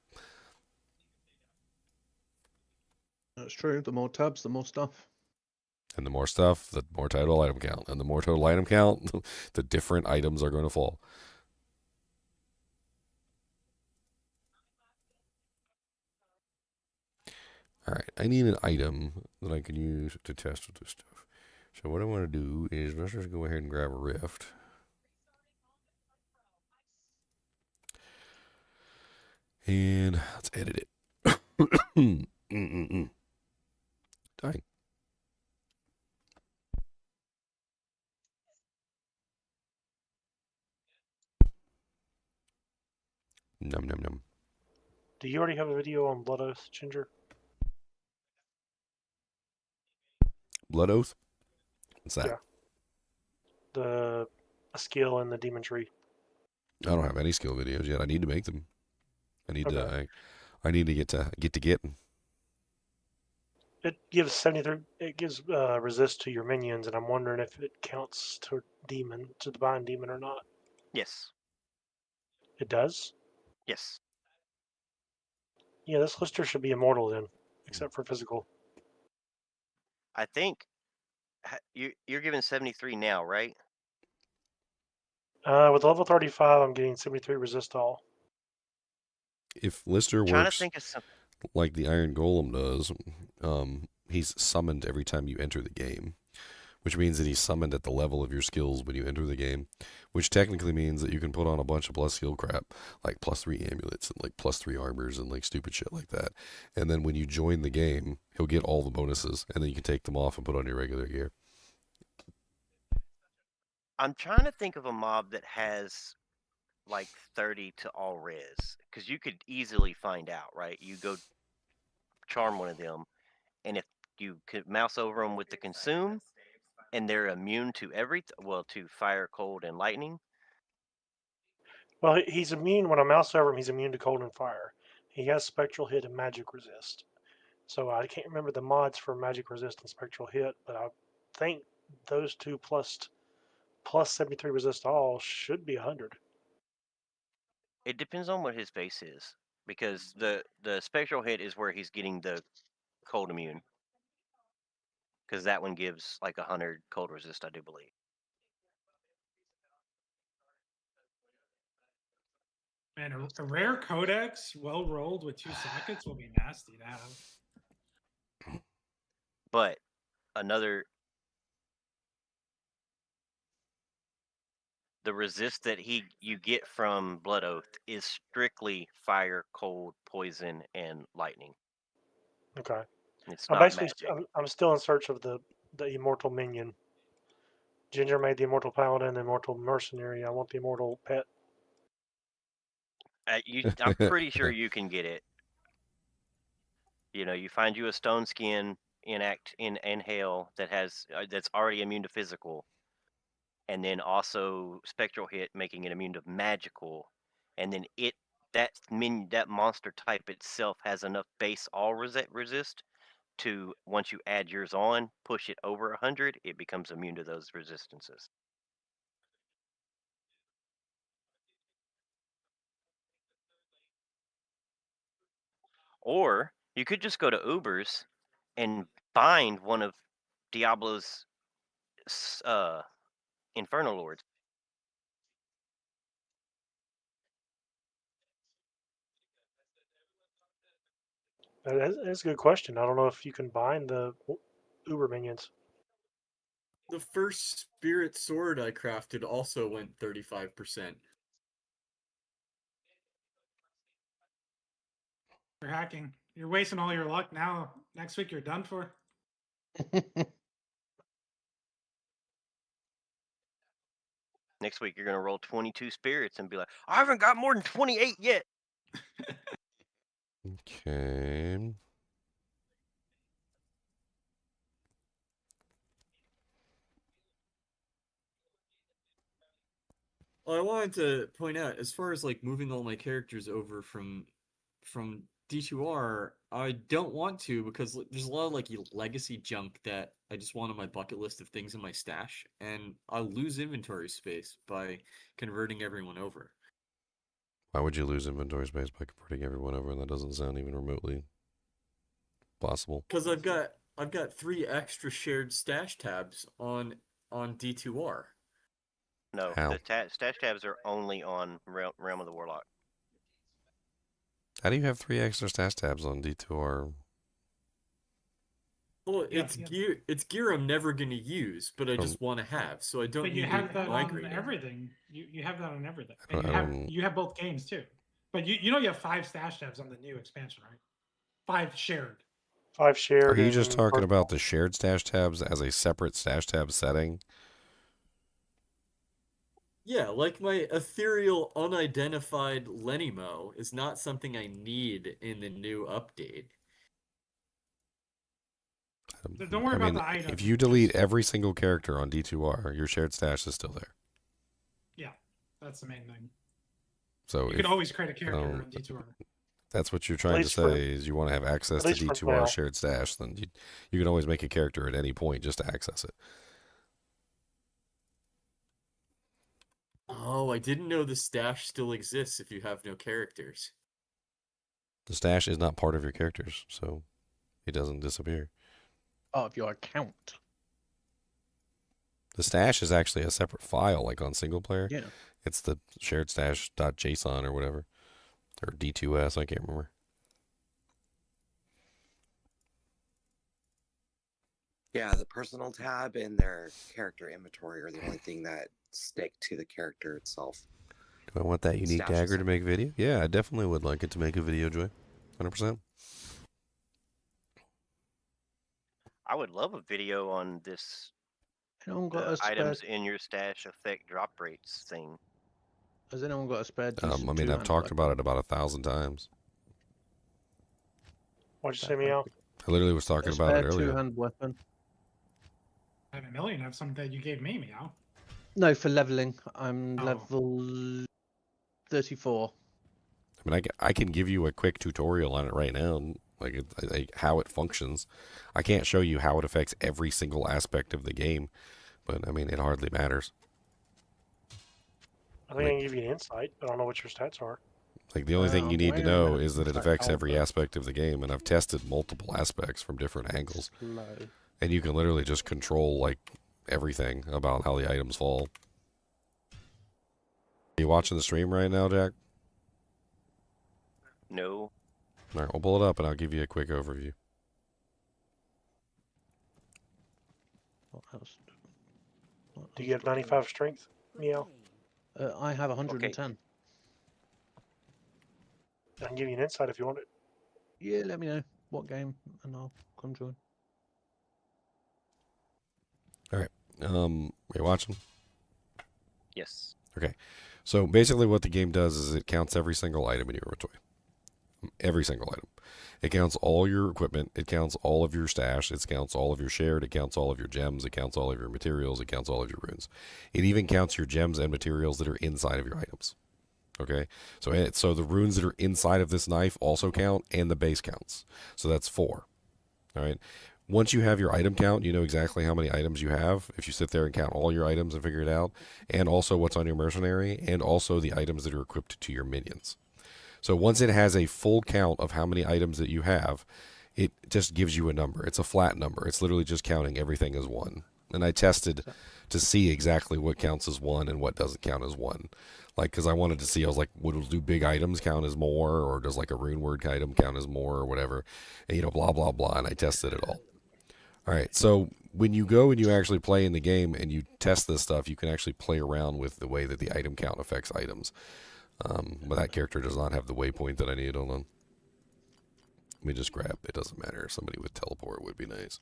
That's true. The more tabs, the more stuff. And the more stuff, the more total item count. And the more total item count, the different items are going to fall. Alright, I need an item that I can use to test with this stuff. So what I want to do is, let's just go ahead and grab a rift. And let's edit it. Dang. Num num num. Do you already have a video on Blood Oath, Ginger? Blood Oath? What's that? Yeah. A skill in the demon tree. I don't have any skill videos yet. I need to make them. I need to get to getting. It gives 73. It gives resist to your minions, and I'm wondering if it counts to the divine demon or not. Yes. It does. Yes. Yeah, this lister should be immortal then, except for physical. I think you're given 73 now, right? With level 35, I'm getting 73 resist all. If Lister works like the Iron Golem does, he's summoned every time you enter the game, which means that he's summoned at the level of your skills when you enter the game, which technically means that you can put on a bunch of plus skill crap, like +3 amulets and like +3 armors and like stupid shit like that. And then when you join the game, he'll get all the bonuses, and then you can take them off and put on your regular gear. I'm trying to think of a mob that has like 30 to all res, because you could easily find out, right? You go charm one of them, and if you could mouse over them with the consume, and they're immune to to fire, cold, and lightning. Well, he's immune. When I mouse over him, he's immune to cold and fire. He has spectral hit and magic resist. So I can't remember the mods for magic resist and spectral hit, but I think those two plus 73 resist all should be 100. It depends on what his base is, because the spectral hit is where he's getting the cold immune, because that one gives like 100 cold resist, I do believe. Man, a rare codex, well rolled with 2 sockets, will be nasty to have. But the resist that you get from Blood Oath is strictly fire, cold, poison, and lightning. Okay. It's I'm not basically magic. I'm still in search of the immortal minion. Ginger made the immortal paladin, the immortal mercenary. I want the immortal pet. I'm pretty sure you can get it. You know, you find you a stone skin in Hail that has that's already immune to physical, and then also spectral hit, making it immune to magical, and then that monster type itself has enough base all resist to, once you add yours on, push it over 100, it becomes immune to those resistances. Or you could just go to Ubers and find one of Diablo's Inferno Lords. That's a good question. I don't know if you can bind the Uber minions. The first spirit sword I crafted also went 35%. You're hacking. You're wasting all your luck now. Next week you're done for. Next week you're gonna roll 22 spirits and be like, I haven't got more than 28 yet. Okay. Well, I wanted to point out, as far as like moving all my characters over from D2R, I don't want to because there's a lot of like legacy junk that I just want on my bucket list of things in my stash, and I'll lose inventory space by converting everyone over. Why would you lose inventory space by converting everyone over? That doesn't sound even remotely possible. Because I've got 3 extra shared stash tabs on D2R. No, How? the stash tabs are only on Realm of the Warlock. How do you have 3 extra stash tabs on D2R? Well, it's gear I'm never gonna use, but I just want to have, so I don't But need you have to that migrate on it. everything. You have that on everything. I And you have both games too. But you know you have 5 stash tabs on the new expansion, right? 5 shared. 5 shared. Are you just talking about the shared stash tabs as a separate stash tab setting? Yeah, like my ethereal unidentified Lenimo is not something I need in the new update. Don't worry about the If items. you delete every single character on D2R, your shared stash is still there. Yeah, that's the main thing. So You can always create a character on D2R. That's what you're trying to say is you want to have access to D2R shared stash, then you can always make a character at any point just to access it. Oh, I didn't know the stash still exists if you have no characters. The stash is not part of your characters, so it doesn't disappear. Part of your account. The stash is actually a separate file, like on single player. Yeah. It's the shared stash.json or whatever. Or D2S, I can't remember. Yeah, the personal tab and their character inventory are the only thing that stick to the character itself. Do I want that unique Stash dagger to make video? Yeah, I definitely would like it to make a video, Joy. 100%. I would love a video on this Anyone got a spare... items in your stash affect drop rates thing. Has anyone got a spare I mean, I've two-hand talked weapon? about it about 1,000 times. What'd you say, Meow? I literally was talking about it earlier. Two-hand weapon. I have a million of some that you gave me, Meow. No, for leveling. I'm level 34. I mean, I can give you a quick tutorial on it right now, like how it functions. I can't show you how it affects every single aspect of the game, but I mean, it hardly matters. I think I can give you an insight, but I don't know what your stats are. Like, the only thing you need to know is that it affects every aspect of the game, and I've tested multiple aspects from different angles. And you can literally just control, like, everything about how the items fall. Are you watching the stream right now, Jack? No. All right, we'll pull it up, and I'll give you a quick overview. What else? Do you have 95 strength, Meow? I have 110. I can give you an insight if you want it. Yeah, let me know what game, and I'll come join. All right. Are you watching? Yes. Okay. So basically what the game does is it counts every single item in your inventory. Every single item. It counts all your equipment. It counts all of your stash. It counts all of your shared. It counts all of your gems. It counts all of your materials. It counts all of your runes. It even counts your gems and materials that are inside of your items. Okay? So the runes that are inside of this knife also count, and the base counts. So that's 4. All right? Once you have your item count, you know exactly how many items you have. If you sit there and count all your items and figure it out, and also what's on your mercenary, and also the items that are equipped to your minions. So once it has a full count of how many items that you have, it just gives you a number. It's a flat number. It's literally just counting everything as 1. And I tested to see exactly what counts as 1 and what doesn't count as 1. Like, because I wanted to see, I was like, do big items count as more, or does like a rune word item count as more, or whatever, and you know, blah blah blah. And I tested it all. All right, so when you go and you actually play in the game and you test this stuff, you can actually play around with the way that the item count affects items. But that character does not have the waypoint that I need. Hold on. Let me just grab. It doesn't matter. Somebody with teleport would be nice.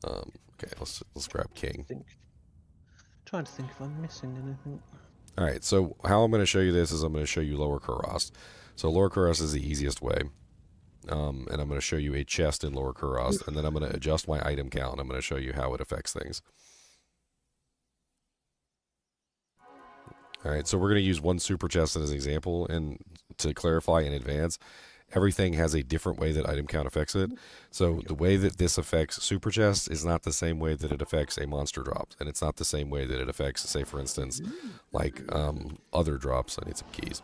Okay, let's grab King. Trying to think if I'm missing anything. All right, so how I'm going to show you this is I'm going to show you Lower Kuros. So Lower Kuros is the easiest way. And I'm going to show you a chest in Lower Kuros, and then I'm going to adjust my item count, and I'm going to show you how it affects things. All right, so we're going to use one super chest as an example, and to clarify in advance, everything has a different way that item count affects it. So the way that this affects super chests is not the same way that it affects a monster drop, and it's not the same way that it affects, say, for instance, like other drops. I need some keys.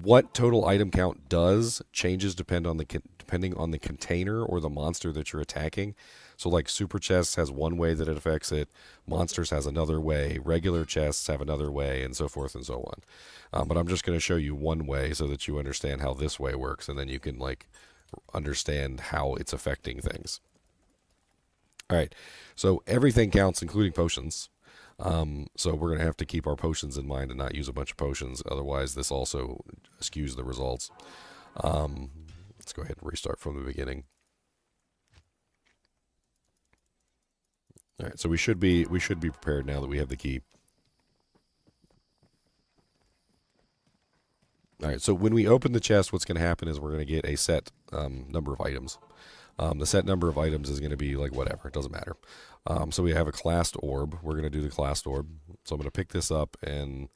What total item count does changes depending on the container or the monster that you're attacking. So like super chests has one way that it affects it, monsters has another way, regular chests have another way, and so forth and so on. But I'm just going to show you one way so that you understand how this way works, and then you can like understand how it's affecting things. All right, so everything counts, including potions. So we're going to have to keep our potions in mind and not use a bunch of potions. Otherwise, this also skews the results. Let's go ahead and restart from the beginning. All right, so we should be prepared now that we have the key. All right, so when we open the chest, what's going to happen is we're going to get a set number of items. The set number of items is going to be like whatever. It doesn't matter. So we have a classed orb. We're going to do the classed orb. So I'm going to pick this up, and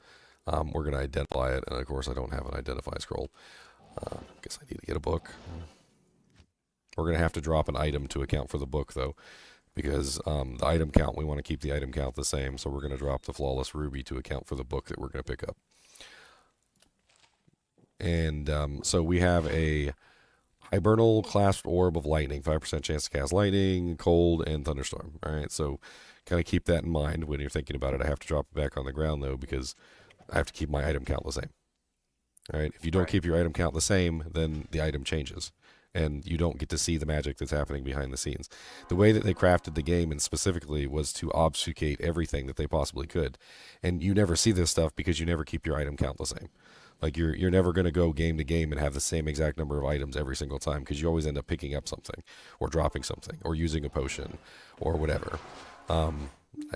we're going to identify it. And, of course, I don't have an identify scroll. Guess I need to get a book. We're going to have to drop an item to account for the book, though, because the item count, we want to keep the item count the same. So we're going to drop the Flawless Ruby to account for the book that we're going to pick up. And so we have a Hibernal clasped orb of lightning, 5% chance to cast lightning, cold, and thunderstorm. All right, so kind of keep that in mind when you're thinking about it. I have to drop it back on the ground, though, because I have to keep my item count the same. All right, if you don't keep your item count the same, then the item changes, and you don't get to see the magic that's happening behind the scenes. The way that they crafted the game, and specifically, was to obfuscate everything that they possibly could. And you never see this stuff because you never keep your item count the same. Like you're never going to go game to game and have the same exact number of items every single time, because you always end up picking up something or dropping something or using a potion or whatever. I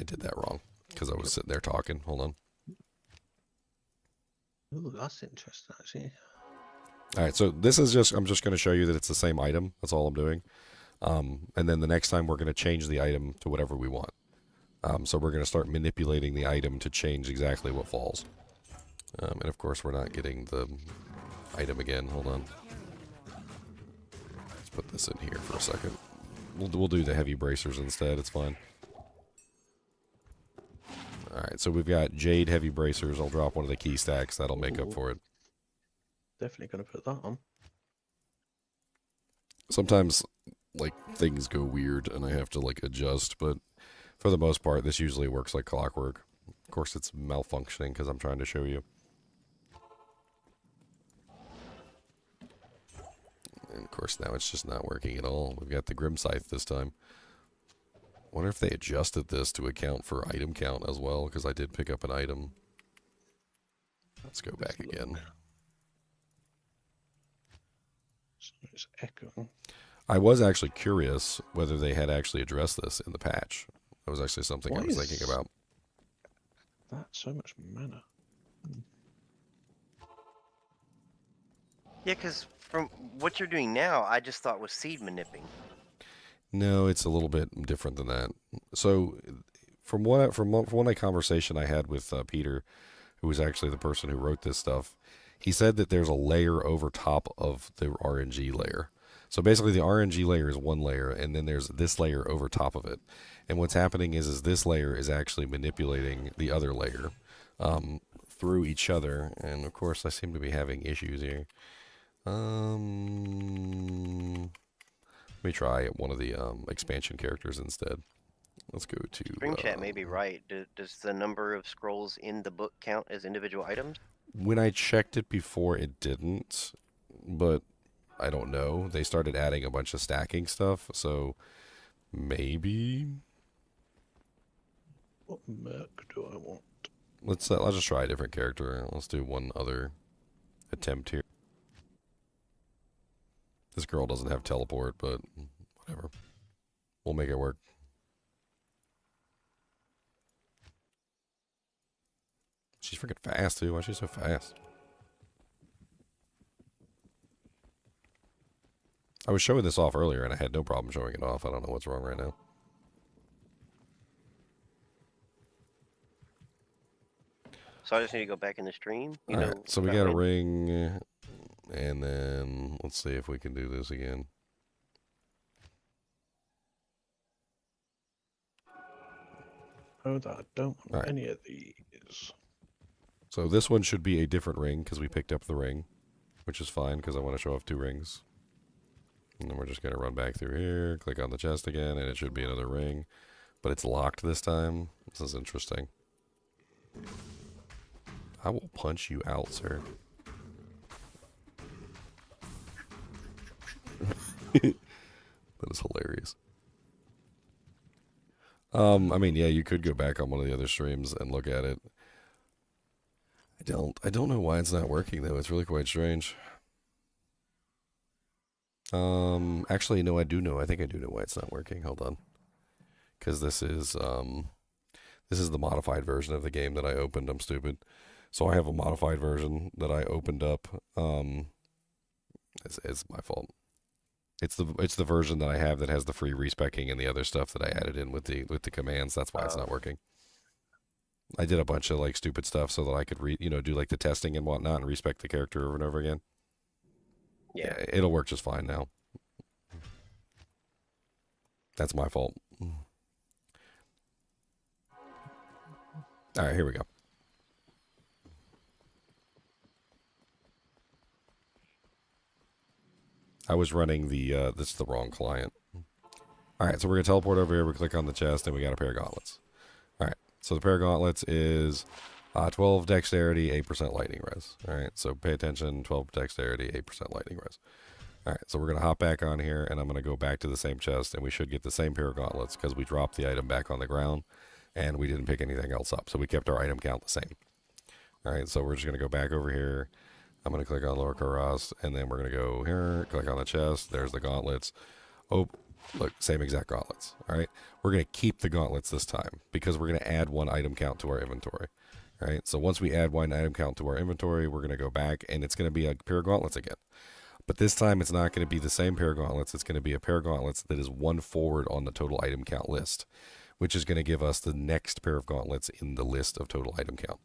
did that wrong because I was sitting there talking. Hold on. Ooh, that's interesting, actually. All right, so this is I'm just going to show you that it's the same item. That's all I'm doing. And then the next time we're going to change the item to whatever we want. So we're going to start manipulating the item to change exactly what falls. And of course, we're not getting the item again. Hold on. Let's put this in here for a second. We'll do the heavy bracers instead. It's fine. All right, so we've got Jade heavy bracers. I'll drop one of the key stacks. That'll make up for it. Definitely going to put that on. Sometimes, like, things go weird and I have to, like, adjust. But for the most part, this usually works like clockwork. Of course, it's malfunctioning because I'm trying to show you. And of course, now it's just not working at all. We've got the Grim Scythe this time. Wonder if they adjusted this to account for item count as well, because I did pick up an item. Let's go back again. So it's echoing. I was actually curious whether they had actually addressed this in the patch. That was actually something Why I was is thinking about. That so much mana. Yeah, because from what you're doing now, I just thought was seed manipping. No, it's a little bit different than that. So, from one conversation I had with Peter, who was actually the person who wrote this stuff, he said that there's a layer over top of the RNG layer. So basically, the RNG layer is one layer, and then there's this layer over top of it. And what's happening is this layer is actually manipulating the other layer through each other. And of course, I seem to be having issues here. Let me try one of the expansion characters instead. Let's go to... Stream chat may be right. Does the number of scrolls in the book count as individual items? When I checked it before, it didn't. But I don't know. They started adding a bunch of stacking stuff, so maybe... What merc do I want? Let's just try a different character. Let's do one other attempt here. girl doesn't have teleport, but whatever. We'll make it work. She's freaking fast, too. Why is she so fast? I was showing this off earlier, and I had no problem showing it off. I don't know what's wrong right now. So I just need to go back in the stream. All right, so we got a ring, and then let's see if we can do this again. Oh, I don't want any of these. So this one should be a different ring because we picked up the ring, which is fine because I want to show off 2 rings. And then we're just going to run back through here, click on the chest again, and it should be another ring. But it's locked this time. This is interesting. I will punch you out, sir. That is hilarious. I mean, yeah, you could go back on one of the other streams and look at it. I don't know why it's not working though. It's really quite strange. Actually, no, I do know. I think I do know why it's not working. Hold on, because this is the modified version of the game that I opened. I'm stupid. So I have a modified version that I opened up. It's my fault. It's the version that I have that has the free respecking and the other stuff that I added in with the commands. That's why it's not working. I did a bunch of like stupid stuff so that I could do like the testing and whatnot and respec the character over and over again. Yeah, it'll work just fine now. That's my fault. All right, here we go. I was running the, this is the wrong client. All right, so we're going to teleport over here. We click on the chest, and we got a pair of gauntlets. All right, so the pair of gauntlets is 12 dexterity, 8% lightning res. All right, so pay attention, 12 dexterity, 8% lightning res. All right, so we're going to hop back on here, and I'm going to go back to the same chest, and we should get the same pair of gauntlets because we dropped the item back on the ground, and we didn't pick anything else up, so we kept our item count the same. All right, so we're just going to go back over here. I'm going to click on Lower Karas, and then we're going to go here, click on the chest. There's the gauntlets. Oh, look, same exact gauntlets. All right, we're going to keep the gauntlets this time because we're going to add 1 item count to our inventory. All right, so once we add 1 item count to our inventory, we're going to go back, and it's going to be a pair of gauntlets again. But this time, it's not going to be the same pair of gauntlets. It's going to be a pair of gauntlets that is 1 forward on the total item count list, which is going to give us the next pair of gauntlets in the list of total item count.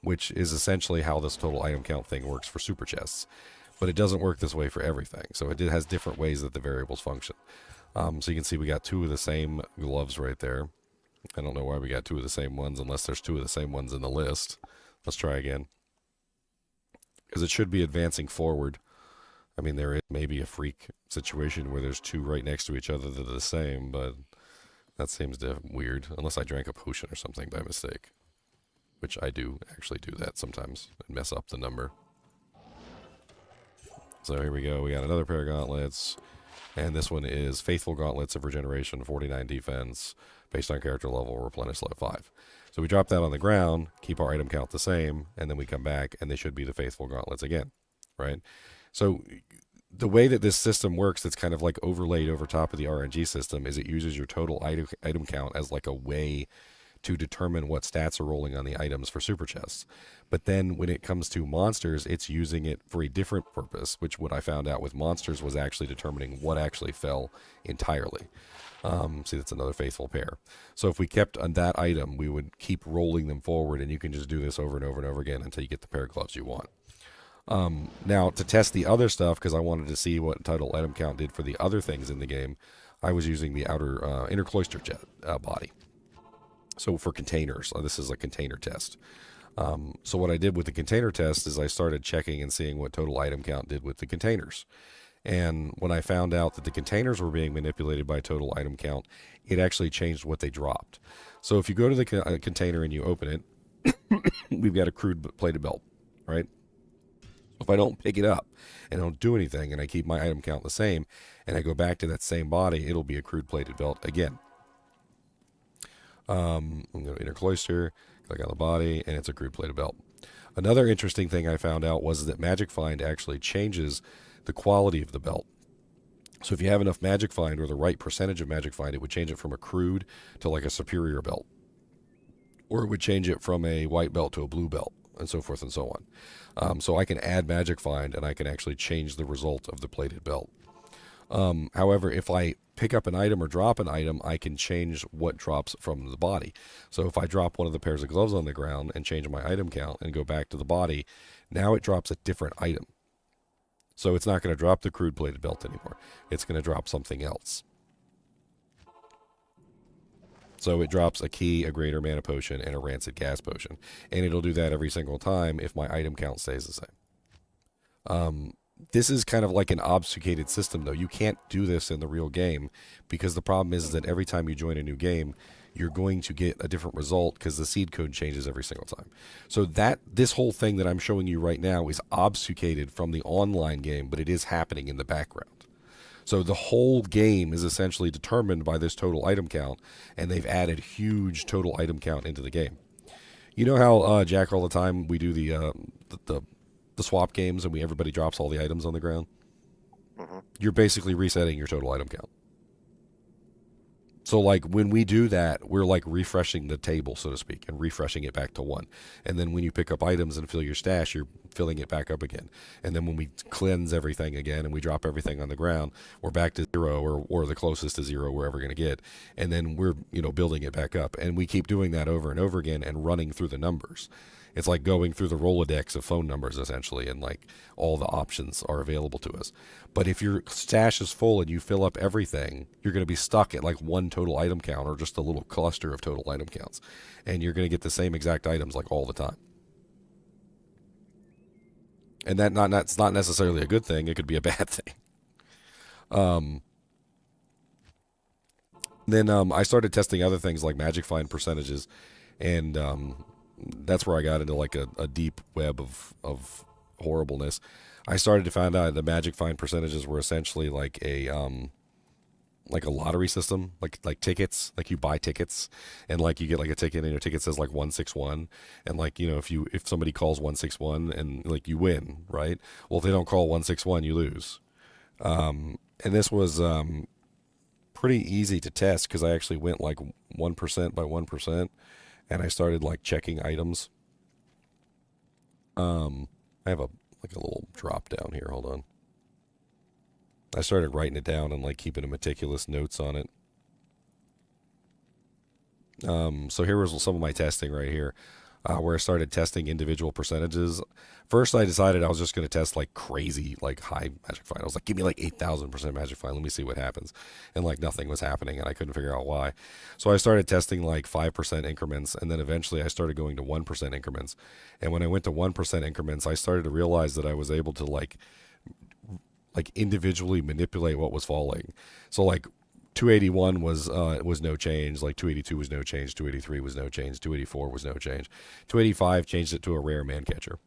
Which is essentially how this total item count thing works for super chests. But it doesn't work this way for everything. So it has different ways that the variables function. So you can see we got 2 of the same gloves right there. I don't know why we got 2 of the same ones unless there's 2 of the same ones in the list. Let's try again. Because it should be advancing forward. I mean, there is maybe a freak situation where there's 2 right next to each other that are the same, but that seems weird. Unless I drank a potion or something by mistake. Which I do actually do that sometimes and mess up the number. So here we go. We got another pair of gauntlets. And this one is Faithful Gauntlets of Regeneration, 49 defense, based on character level, replenish level 5. So we drop that on the ground, keep our item count the same, and then we come back, and they should be the Faithful Gauntlets again, right? So the way that this system works, that's kind of like overlaid over top of the RNG system, is it uses your total item count as like a way to determine what stats are rolling on the items for super chests. But then when it comes to monsters, it's using it for a different purpose, which what I found out with monsters was actually determining what actually fell entirely. See, that's another faithful pair. So if we kept on that item, we would keep rolling them forward, and you can just do this over and over and over again until you get the pair of gloves you want. Now, to test the other stuff, because I wanted to see what total item count did for the other things in the game, I was using the inner cloister body. So for containers, this is a container test. So what I did with the container test is I started checking and seeing what total item count did with the containers. And when I found out that the containers were being manipulated by total item count, it actually changed what they dropped. So if you go to the container and you open it, we've got a crude plated belt, right? If I don't pick it up and I don't do anything and I keep my item count the same and I go back to that same body, it'll be a crude plated belt again. I'm going to inner cloister, click on the body, and it's a crude plated belt. Another interesting thing I found out was that Magic Find actually changes the quality of the belt. So if you have enough magic find or the right percentage of magic find, it would change it from a crude to like a superior belt. Or it would change it from a white belt to a blue belt, and so forth and so on. So I can add magic find, and I can actually change the result of the plated belt. However, if I pick up an item or drop an item, I can change what drops from the body. So if I drop one of the pairs of gloves on the ground and change my item count and go back to the body, now it drops a different item. So it's not going to drop the crude plated belt anymore. It's going to drop something else. So it drops a key, a greater mana potion, and a rancid gas potion. And it'll do that every single time if my item count stays the same. This is kind of like an obfuscated system, though. You can't do this in the real game because the problem is that every time you join a new game, you're going to get a different result because the seed code changes every single time. So this whole thing that I'm showing you right now is obfuscated from the online game, but it is happening in the background. So the whole game is essentially determined by this total item count, and they've added huge total item count into the game. You know how, Jack, all the time we do the swap games and everybody drops all the items on the ground? Mm-hmm. You're basically resetting your total item count. So like when we do that, we're like refreshing the table, so to speak, and refreshing it back to 1. And then when you pick up items and fill your stash, you're filling it back up again. And then when we cleanse everything again and we drop everything on the ground, we're back to 0 or the closest to 0 we're ever going to get. And then we're, building it back up. And we keep doing that over and over again and running through the numbers. It's like going through the Rolodex of phone numbers, essentially, and like all the options are available to us. But if your stash is full and you fill up everything, you're going to be stuck at like 1 total item count or just a little cluster of total item counts. And you're going to get the same exact items like all the time. And that's not necessarily a good thing. It could be a bad thing. Then I started testing other things like magic find percentages, and that's where I got into like a deep web of horribleness. I started to find out the magic find percentages were essentially like a lottery system, like tickets, like you buy tickets and like you get like a ticket and your ticket says like 161, and like, if somebody calls 161 and like you win, right? Well, if they don't call 161, you lose. And this was pretty easy to test because I actually went like 1% by 1%. And I started like checking items. I have a little drop down here. Hold on. I started writing it down and like keeping a meticulous notes on it. So here was some of my testing right here, where I started testing individual percentages. First, I decided I was just going to test like crazy, like high magic find. I was like, give me like 8,000% magic find. Let me see what happens. And like nothing was happening, and I couldn't figure out why. So I started testing like 5% increments, and then eventually I started going to 1% increments. And when I went to 1% increments, I started to realize that I was able to like individually manipulate what was falling. So like 281 was no change, like 282 was no change, 283 was no change, 284 was no change. 285 changed it to a rare man catcher.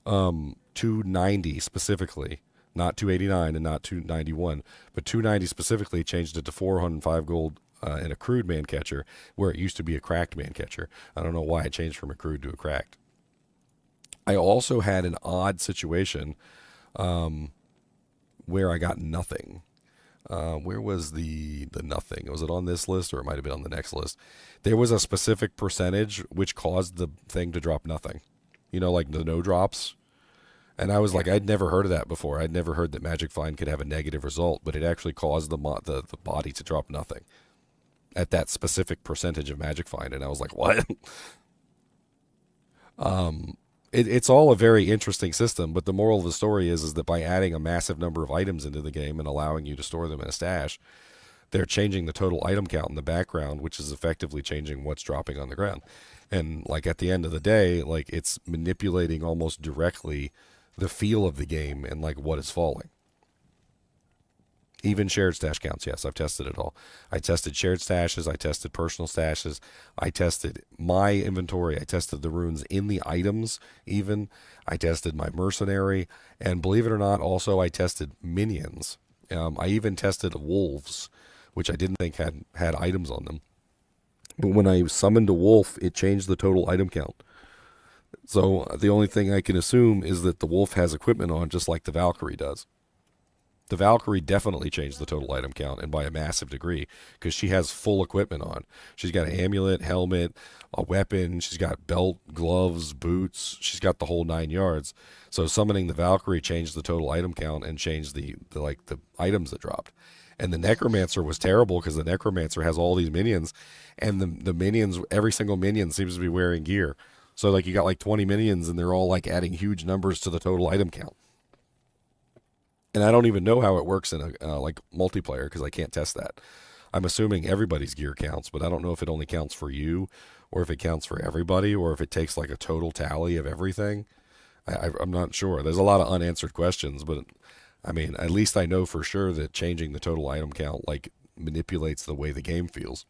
290 specifically, not 289 and not 291, but 290 specifically changed it to 405 gold and a crude man catcher, where it used to be a cracked man catcher. I don't know why it changed from a crude to a cracked. I also had an odd situation where I got nothing. Where was the nothing? Was it on this list, or it might have been on the next list? There was a specific percentage which caused the thing to drop nothing. Like the no drops. And I was like, I'd never heard of that before. I'd never heard that magic find could have a negative result, but it actually caused the body to drop nothing at that specific percentage of magic find. And I was like, what? It's all a very interesting system, but the moral of the story is that by adding a massive number of items into the game and allowing you to store them in a stash, they're changing the total item count in the background, which is effectively changing what's dropping on the ground. And like at the end of the day, like it's manipulating almost directly the feel of the game and like what is falling. Even shared stash counts, yes, I've tested it all. I tested shared stashes, I tested personal stashes, I tested my inventory, I tested the runes in the items even, I tested my mercenary, and believe it or not, also I tested minions. I even tested wolves, which I didn't think had items on them. But when I summoned a wolf, it changed the total item count. So the only thing I can assume is that the wolf has equipment on just like the Valkyrie does. The Valkyrie definitely changed the total item count, and by a massive degree, because she has full equipment on. She's got an amulet, helmet, a weapon. She's got belt, gloves, boots. She's got the whole 9 yards. So summoning the Valkyrie changed the total item count and changed the items that dropped. And the Necromancer was terrible because the Necromancer has all these minions, and the minions, every single minion seems to be wearing gear. So like you got like 20 minions, and they're all like adding huge numbers to the total item count. And I don't even know how it works in a like multiplayer because I can't test that. I'm assuming everybody's gear counts, but I don't know if it only counts for you, or if it counts for everybody, or if it takes like a total tally of everything. I'm not sure. There's a lot of unanswered questions, but I mean, at least I know for sure that changing the total item count like manipulates the way the game feels.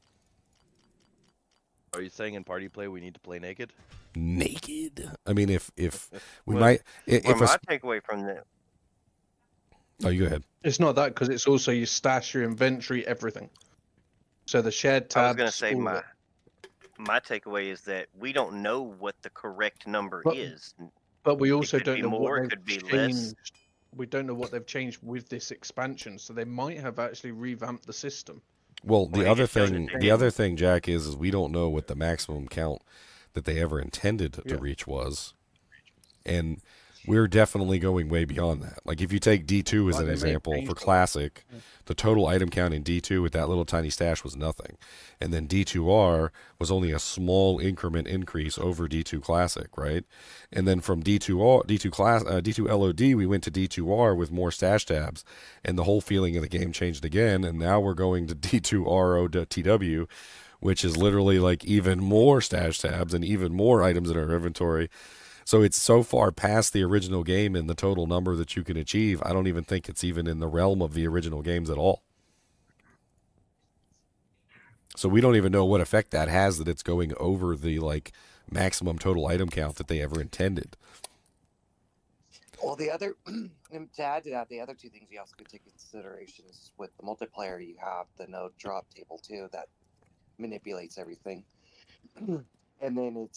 Are you saying in party play we need to play naked? Naked? I mean, if we Well, might, Well, if my takeaway from the oh, you go ahead. It's not that, because it's also your stash, your inventory, everything. So the shared tabs. I was going to say all of it. my takeaway is that we don't know what the correct number But- is. But we It also could don't be know more, what it could be they've less. changed. We don't know what they've changed with this expansion, so they might have actually revamped the system. Well, the Well, other you just thing, showed it. the other thing, Jack, is we don't know what the maximum count that they ever intended to Yeah. reach was, and we're definitely going way beyond that. Like if you take D2 as Like an they may example change for that. Classic, Yeah. the total item count in D2 with that little tiny stash was nothing, and then D2R was only a small increment increase over D2 Classic, right? And then from D2R, D2 LOD, we went to D2R with more stash tabs, and the whole feeling of the game changed again. And now we're going to D2 ROTW, which is literally like even more stash tabs and even more items in our inventory. So it's so far past the original game in the total number that you can achieve. I don't even think it's even in the realm of the original games at all. So we don't even know what effect that has, that it's going over the like maximum total item count that they ever intended. Well, the other, and to add to that, the other two things you also could take into consideration is with the multiplayer, you have the no drop table too that manipulates everything. And then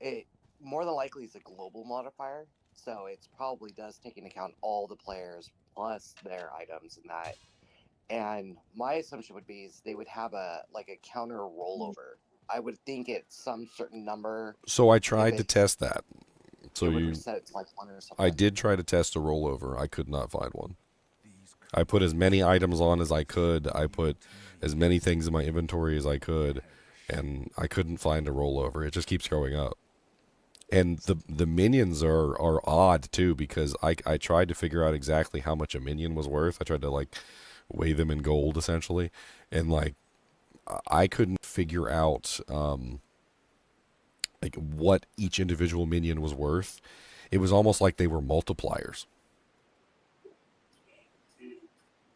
it more than likely is a global modifier, so it probably does take into account all the players plus their items and that. And my assumption would be is they would have a counter rollover. I would think it's some certain number. So I tried to test that. So it would you, reset it to like 1 or something. I did try to test a rollover. I could not find one. I put as many items on as I could. I put as many things in my inventory as I could, and I couldn't find a rollover. It just keeps going up. And the minions are odd too, because I tried to figure out exactly how much a minion was worth. I tried to like weigh them in gold essentially, and like I couldn't figure out like what each individual minion was worth. It was almost like they were multipliers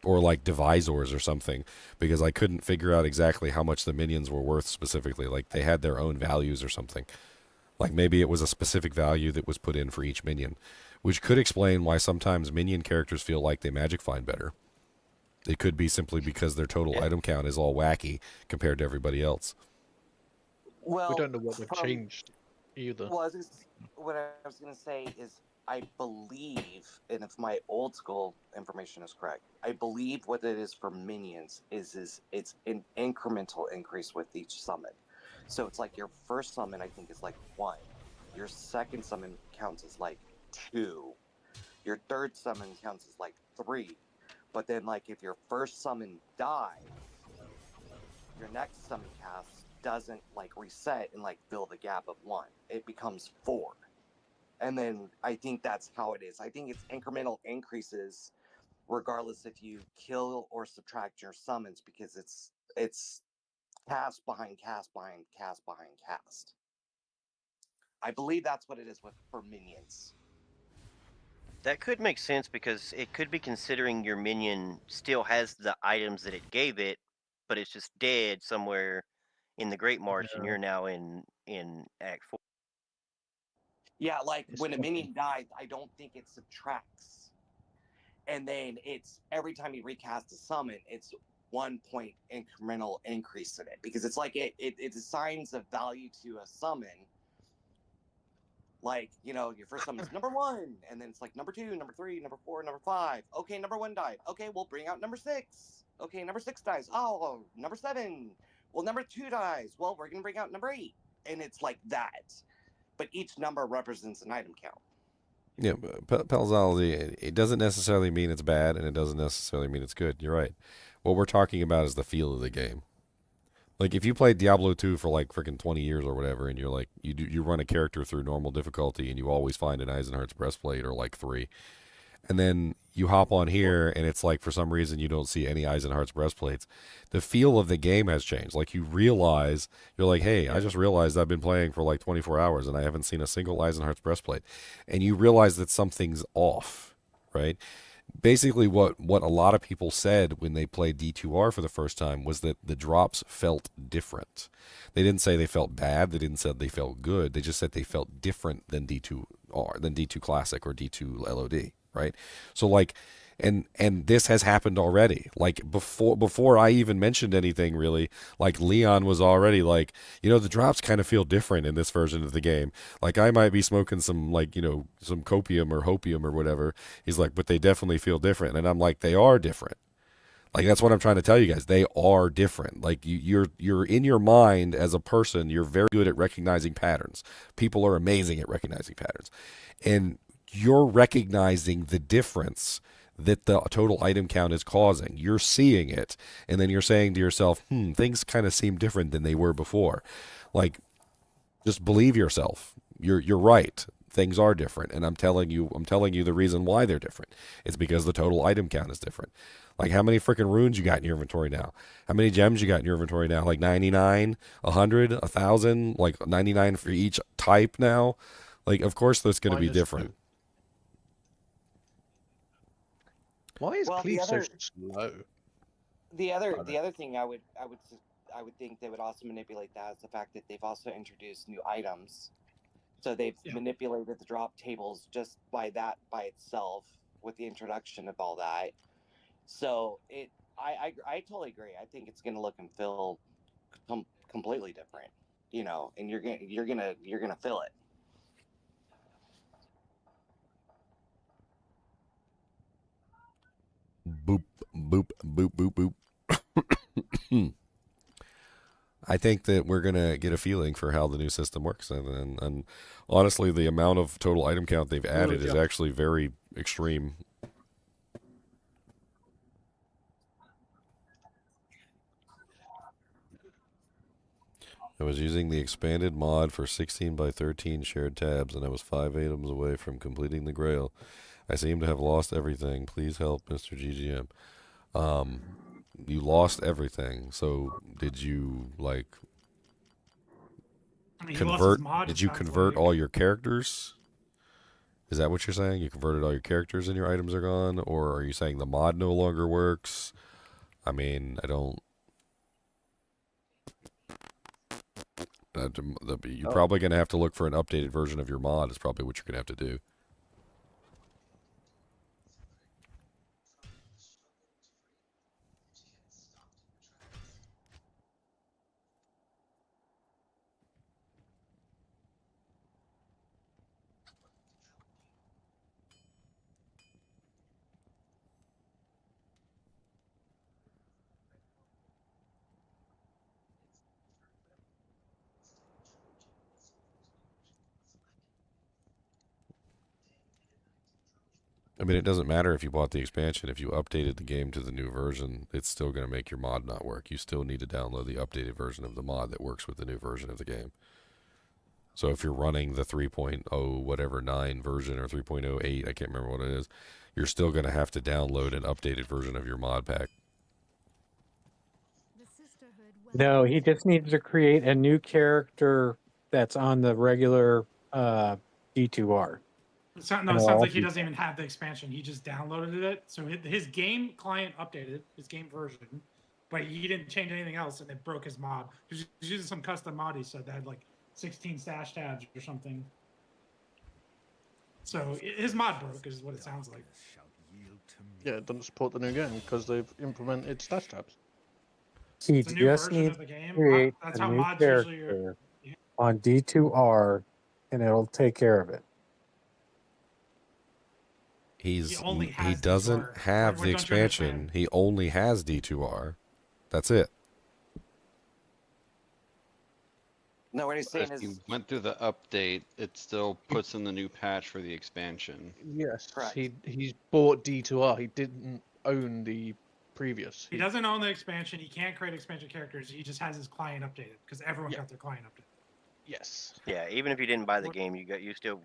or like divisors or something, because I couldn't figure out exactly how much the minions were worth specifically. Like they had their own values or something. Like maybe it was a specific value that was put in for each minion, which could explain why sometimes minion characters feel like they magic find better. It could be simply because their total item count is all wacky compared to everybody else. Well, We don't know what they've changed either. Well, what I was going to say is I believe, and if my old school information is correct, I believe what it is for minions is it's an incremental increase with each summon. So it's like your first summon, I think, is like 1. Your second summon counts as like 2. Your third summon counts as like 3. But then, like, if your first summon dies, your next summon cast doesn't like reset and like fill the gap of 1. It becomes 4. And then I think that's how it is. I think it's incremental increases regardless if you kill or subtract your summons, because it's cast behind cast behind cast behind cast. I believe that's what it is for minions. That could make sense because it could be considering your minion still has the items that it gave it, but it's just dead somewhere in the Great March, and you're now in Act 4. Yeah, like when a minion dies, I don't think it subtracts. And then it's every time you recast a summon, it's 1 point incremental increase in it, because it's like it assigns a value to a summon Like, you know, your first summon is number 1, and then it's like number 2, number 3, number 4, number 5. Okay, number 1 died. Okay, we'll bring out number 6. Okay, number 6 dies. Oh, number 7. Well, number 2 dies. Well, we're gonna bring out number 8, and it's like that. But each number represents an item count. Yeah, Pelzology, it doesn't necessarily mean it's bad, and it doesn't necessarily mean it's good. You're right. What we're talking about is the feel of the game. Like, if you played Diablo 2 for like freaking 20 years or whatever, and you're like, you run a character through normal difficulty, and you always find an Eisenhart's breastplate or like 3, and then you hop on here, and it's like for some reason you don't see any Eisenhart's breastplates. The feel of the game has changed. Like, you realize, you're like, hey, I just realized I've been playing for like 24 hours, and I haven't seen a single Eisenhart's breastplate, and you realize that something's off, right? Basically, what a lot of people said when they played D2R for the first time was that the drops felt different. They didn't say they felt bad. They didn't say they felt good. They just said they felt different than D2R, than D2 Classic or D2 LOD, right? So like, and this has happened already. Like before I even mentioned anything really, like Leon was already like, you know, the drops kind of feel different in this version of the game. Like I might be smoking some like, you know, some copium or hopium or whatever. He's like, but they definitely feel different. And I'm like, they are different. Like that's what I'm trying to tell you guys. They are different. Like you're in your mind as a person, you're very good at recognizing patterns. People are amazing at recognizing patterns. And you're recognizing the difference that the total item count is causing. You're seeing it, and then you're saying to yourself, things kind of seem different than they were before. Like, just believe yourself. You're right. Things are different, and I'm telling you the reason why they're different. It's because the total item count is different. Like, how many freaking runes you got in your inventory now? How many gems you got in your inventory now? Like 99, 100, 1,000, like 99 for each type now? Like, of course that's going to be different. Why is Cleave so slow? The other thing I would think they would also manipulate that is the fact that they've also introduced new items. So they've manipulated the drop tables just by itself with the introduction of all that. So I totally agree. I think it's going to look and feel completely different, you know, and you're gonna feel it. Boop, boop, boop, boop, boop. I think that we're going to get a feeling for how the new system works. And honestly, the amount of total item count they've added is actually very extreme. I was using the expanded mod for 16 by 13 shared tabs, and I was 5 items away from completing the Grail. I seem to have lost everything. Please help, Mr. GGM. You lost everything. So did you like convert? Did you convert all your characters? Is that what you're saying? You converted all your characters and your items are gone, or are you saying the mod no longer works? I mean, I don't. You're probably going to have to look for an updated version of your mod. Is probably what you're going to have to do. I mean, it doesn't matter if you bought the expansion. If you updated the game to the new version, it's still going to make your mod not work. You still need to download the updated version of the mod that works with the new version of the game. So if you're running the 3.0 whatever 9 version or 3.08, I can't remember what it is, you're still going to have to download an updated version of your mod pack. No, he just needs to create a new character that's on the regular D2R. It sounds like he doesn't even have the expansion. He just downloaded it. So his game client updated his game version, but he didn't change anything else, and it broke his mod. He was using some custom mod. He said that had like 16 stash tabs or something. So his mod broke, is what it sounds like. Yeah, it doesn't support the new game because they've implemented stash tabs. He just needs to create a new character on D2R and it'll take care of it. He doesn't D2R. have What the don't you understand? expansion. He only has D2R. That's it. No, what he's saying If you is went through the update, it still puts in the new patch for the expansion. Yes, Correct. he's bought D2R. He didn't own the previous. He doesn't own the expansion. He can't create expansion characters. He just has his client updated because everyone got their client updated. Yes. Yeah, even if you didn't buy the game,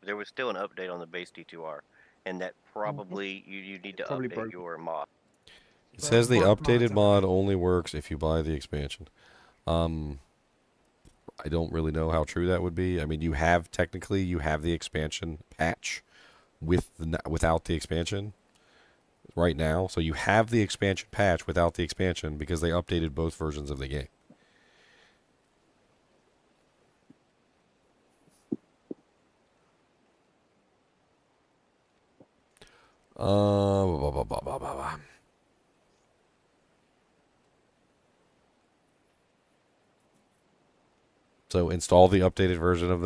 there was still an update on the base D2R, and that probably you need to Probably update broke. your mod. It says the updated mod only works if you buy the expansion. I don't really know how true that would be. I mean, you have the expansion patch without the expansion right now. So you have the expansion patch without the expansion because they updated both versions of the game. So install the updated version of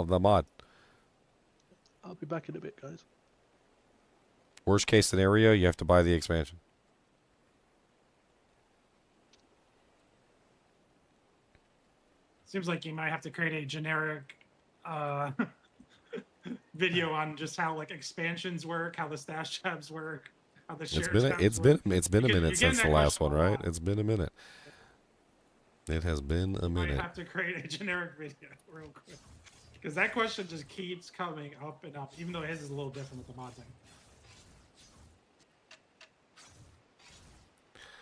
the mod. I'll be back in a bit, guys. Worst case scenario, you have to buy the expansion. Seems like you might have to create a generic video on just how like expansions work, how the stash tabs work, how the shared tabs work. It's been a You're minute getting since the that last question one, a right? lot. It's been a minute. It has been a You might minute. have to create a generic video real quick because that question just keeps coming up and up, even though his is a little different with the mod thing.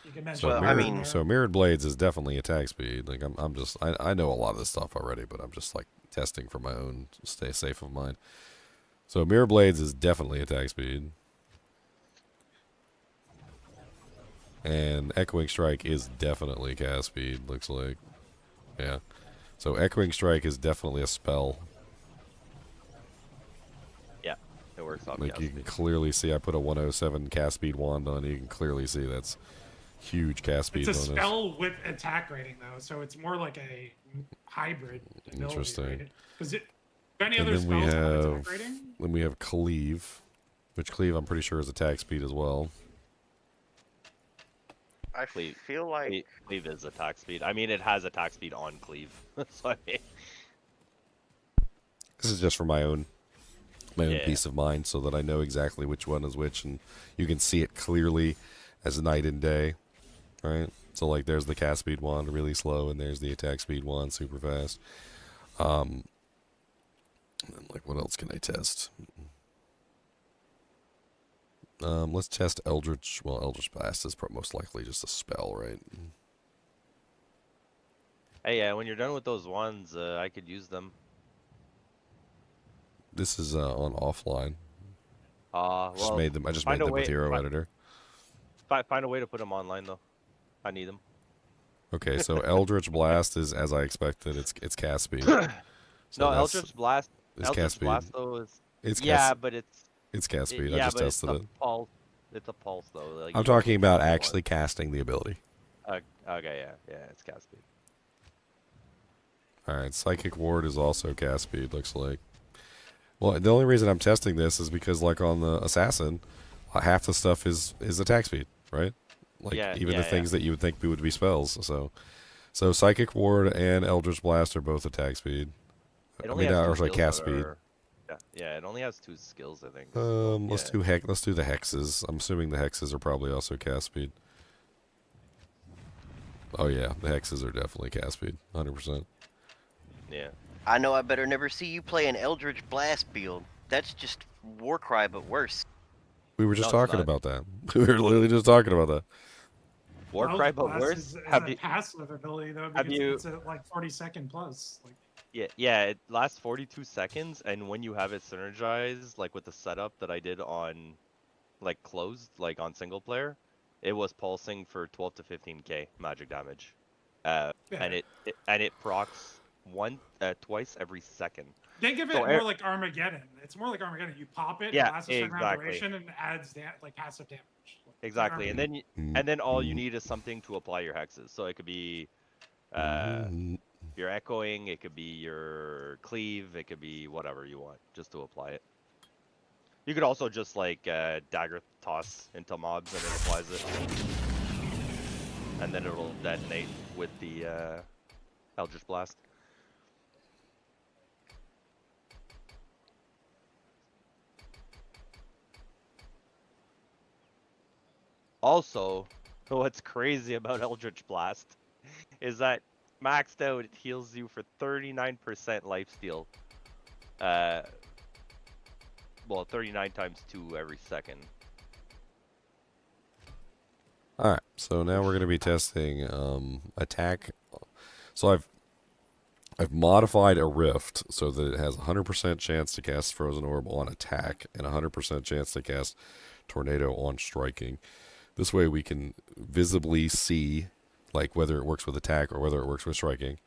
You can mention So mirrored blades is definitely attack speed. Like I know a lot of this stuff already, but I'm just like testing for my own stay safe of mind. So mirror blades is definitely attack speed. And Echoing Strike is definitely cast speed, looks like. Yeah. So Echoing Strike is definitely a spell. Yeah, it works on Like cast you can speed. clearly see I put a 107 cast speed wand on. You can clearly see that's huge cast speed It's a bonus. spell with attack rating though, so it's more like a hybrid ability. Interesting. Because any And other then we spells have have attack rating? Cleave, which Cleave I'm pretty sure is attack speed as well. I feel like Cleave is attack speed. I mean, it has attack speed on Cleave. So, I mean, This is just for my own Yeah. peace of mind, so that I know exactly which one is which, and you can see it clearly as night and day, right? So like, there's the cast speed wand really slow, and there's the attack speed wand super fast. And like, what else can I test? Let's test Eldritch. Well, Eldritch Blast is most likely just a spell, right? hey, yeah, when you're done with those ones, I could use them. This is on offline. Well, I just made them find a with way- Hero fi- Editor. Find a way to put them online though. I need them. Okay, so Eldritch Blast is as I expected. It's cast speed. No, that's- Eldritch Blast. It's Eldritch cast speed. Blast though is. It's yeah, cast- but it's. It's cast speed. I Yeah, just but tested it's it. a pulse. It's a pulse though. Like, I'm you don't talking get about pulse actually casting the ability. Okay, yeah, it's cast speed. All right, Psychic Ward is also cast speed. Looks like. Well, the only reason I'm testing this is because, like on the Assassin, half the stuff is attack speed, right? Like even the things that you would think would be spells. So Psychic Ward and Eldritch Blast are both attack speed. It only has two skills cast that speed. are- Yeah, it only has 2 skills, I think. Let's do Let's do the hexes. I'm assuming the hexes are probably also cast speed. Oh yeah, the hexes are definitely cast speed, 100%. Yeah. I know I better never see you play an Eldritch Blast build. That's just Warcry, but worse. We were just No, it's talking not. about that. We were literally just talking about that. Warcry, but Blast worse. is Have a you? passive ability though, have because you- it's a, like 40-second plus. Like, Yeah, it lasts 42 seconds, and when you have it synergized, like with the setup that I did on, like closed, like on single player, it was pulsing for 12 to 15k magic damage, and it procs twice every second. think of it So more like Armageddon. It's more like Armageddon. You pop it, Yeah, it lasts a certain amount of exactly. duration, and adds like passive damage. Exactly, and then all you need is something to apply your hexes. So it could be, your echoing, it could be your cleave, it could be whatever you want, just to apply it. You could also just like dagger toss into mobs and it applies it. And then it'll detonate with the Eldritch Blast. Also, what's crazy about Eldritch Blast is that maxed out it heals you for 39% lifesteal. Well, 39 times 2 every second. Alright, so now we're going to be testing attack. So I've modified a rift so that it has 100% chance to cast Frozen Orb on attack and 100% chance to cast Tornado on striking. This way we can visibly see like whether it works with attack or whether it works with striking,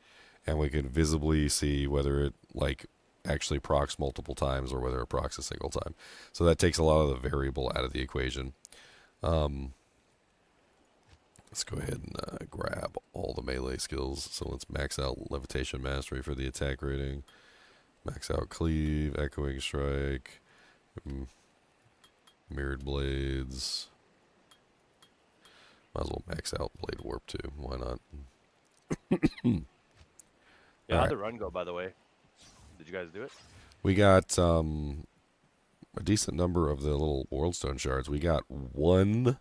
and we can visibly see whether it like actually procs multiple times or whether it procs a single time. So that takes a lot of the variable out of the equation. Let's go ahead and grab all the melee skills. So let's max out Levitation Mastery for the attack rating. Max out Cleave, Echoing Strike, Mirrored Blades. Might as well max out Blade Warp too. Why not? Yeah, how'd the run go, by the way? Did you guys do it? We got a decent number of the little Worldstone shards. We got one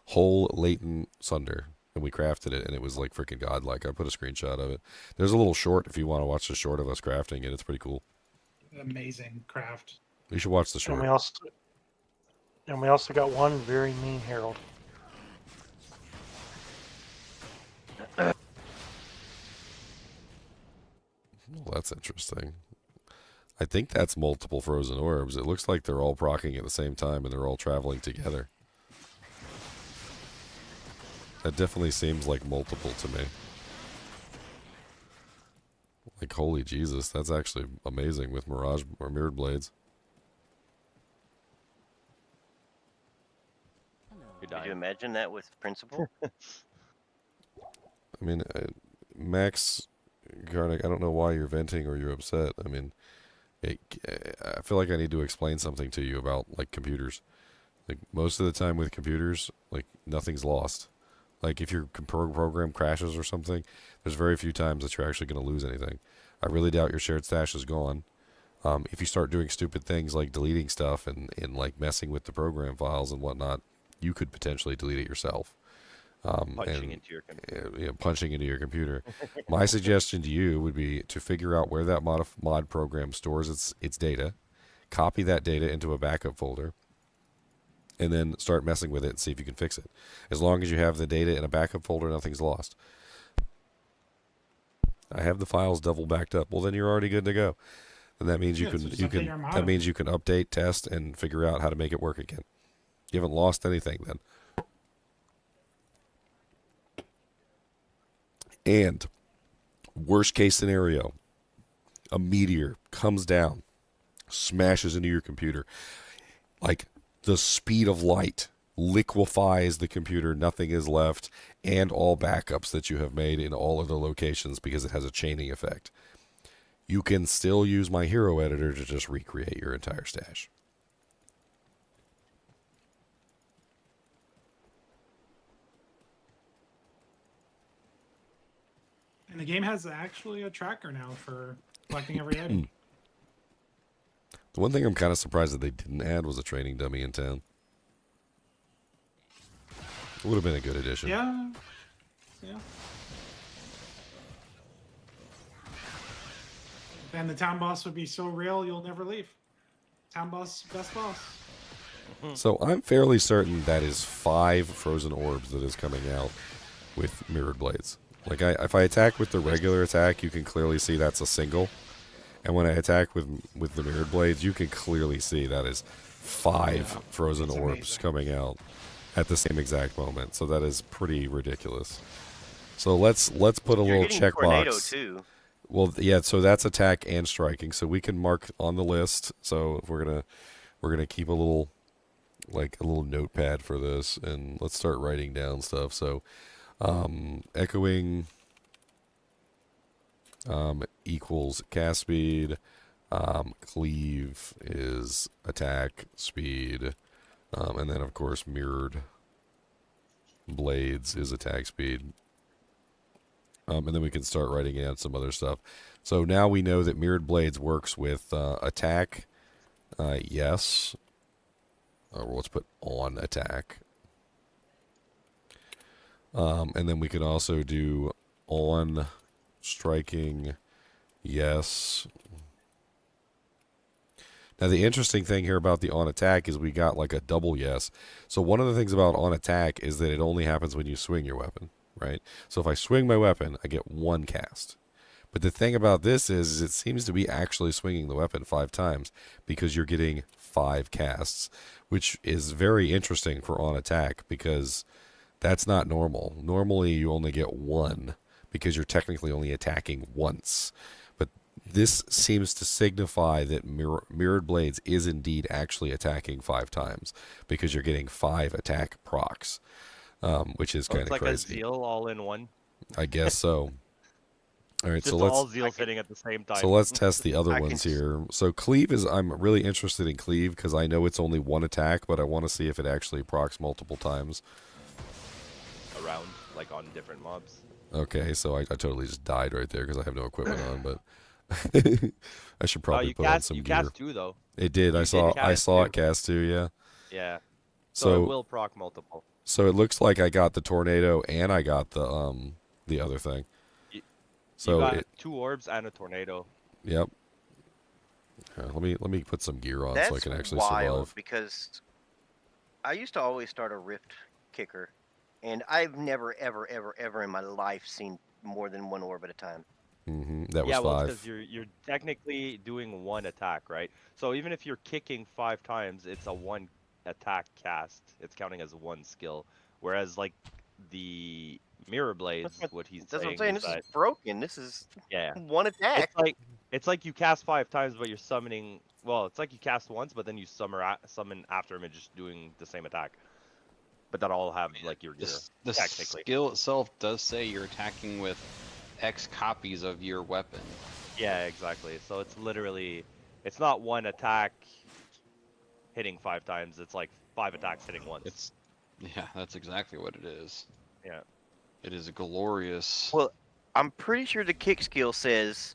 whole latent Sunder, and we crafted it, and it was like freaking godlike. I put a screenshot of it. There's a little short if you want to watch the short of us crafting it. It's pretty cool. Amazing craft. You should watch the short. And we also got one very mean Herald. Well, that's interesting. I think that's multiple Frozen Orbs. It looks like they're all proccing at the same time and they're all traveling together. That definitely seems like multiple to me. Like, holy Jesus, that's actually amazing with Mirage or Mirrored Blades. Could you imagine that with Principal? I mean, Max Garnick, I don't know why you're venting or you're upset. I mean, I feel like I need to explain something to you about, like, computers. Like, most of the time with computers, like, nothing's lost. Like, if your program crashes or something, there's very few times that you're actually going to lose anything. I really doubt your shared stash is gone. If you start doing stupid things like deleting stuff and like, messing with the program files and whatnot, you could potentially delete it yourself. Punching into your computer. Punching into your computer. My suggestion to you would be to figure out where that mod program stores its data, copy that data into a backup folder, and then start messing with it and see if you can fix it. As long as you have the data in a backup folder, nothing's lost. I have the files double backed up. Well, then you're already good to go. And that means you can update, test, and figure out how to make it work again. You haven't lost anything then. And worst case scenario, a meteor comes down, smashes into your computer. Like the speed of light liquefies the computer, nothing is left, and all backups that you have made in all of the locations because it has a chaining effect. You can still use my hero editor to just recreate your entire stash. And the game has actually a tracker now for collecting every item. The one thing I'm kind of surprised that they didn't add was a training dummy in town. It would have been a good addition. Yeah. Yeah. Then the town boss would be so real you'll never leave. Town boss, best boss. So I'm fairly certain that is 5 Frozen Orbs that is coming out with Mirrored Blades. Like, if I attack with the regular attack, you can clearly see that's a single. And when I attack with the Mirrored Blades, you can clearly see that is 5 Frozen Orbs coming out at the same exact moment. So that is pretty ridiculous. So let's put a little checkbox. Too. Well, yeah, so that's attack and striking. So we can mark on the list. So if we're gonna keep a little notepad for this, and let's start writing down stuff. So echoing equals cast speed. Cleave is attack speed. And then, of course, mirrored blades is attack speed. And then we can start writing in some other stuff. So now we know that mirrored blades works with attack. Yes. Well, let's put on attack. And then we can also do on striking. Yes. Now, the interesting thing here about the on attack is we got like a double yes. So one of the things about on attack is that it only happens when you swing your weapon, right? So if I swing my weapon, I get 1 cast. But the thing about this is it seems to be actually swinging the weapon 5 times because you're getting 5 casts, which is very interesting for on attack because that's not normal. Normally you only get 1 because you're technically only attacking once. But this seems to signify that mirrored blades is indeed actually attacking 5 times because you're getting 5 attack procs, which is kind of crazy. It's like a zeal all in one. I guess so. All right, Just so let's all zeals hitting at the same time. So let's test the other ones here. So Cleave is, I'm really interested in Cleave because I know it's only 1 attack, but I want to see if it actually procs multiple times. Around, like on different mobs. Okay, so I totally just died right there because I have no equipment on, but I should probably put on some you gear. cast 2 though. It did. I saw it cast 2, yeah. Yeah. So it will proc multiple. So it looks like I got the tornado and I got the other thing. So you got 2 orbs and a tornado. Yep. Let me put some gear on so I can actually wild survive. Because I used to always start a rift kicker, and I've never ever in my life seen more than 1 orb at a time. That was 5. Because you're technically doing 1 attack, right? So even if you're kicking 5 times, it's a 1 attack cast. It's counting as 1 skill. Whereas like the mirror blades, what he's That's saying. what I'm saying. This is broken. This is 1 attack. It's like you cast 5 times, but you're summoning. Well, it's like you cast once, but then you summon after him and just doing the same attack. But that all have like your gear. The technically, skill itself does say you're attacking with X copies of your weapon. Yeah, exactly. So it's literally, it's not 1 attack hitting 5 times. It's like 5 attacks hitting once. Yeah, that's exactly what it is. Yeah. It is a glorious. Well, I'm pretty sure the kick skill says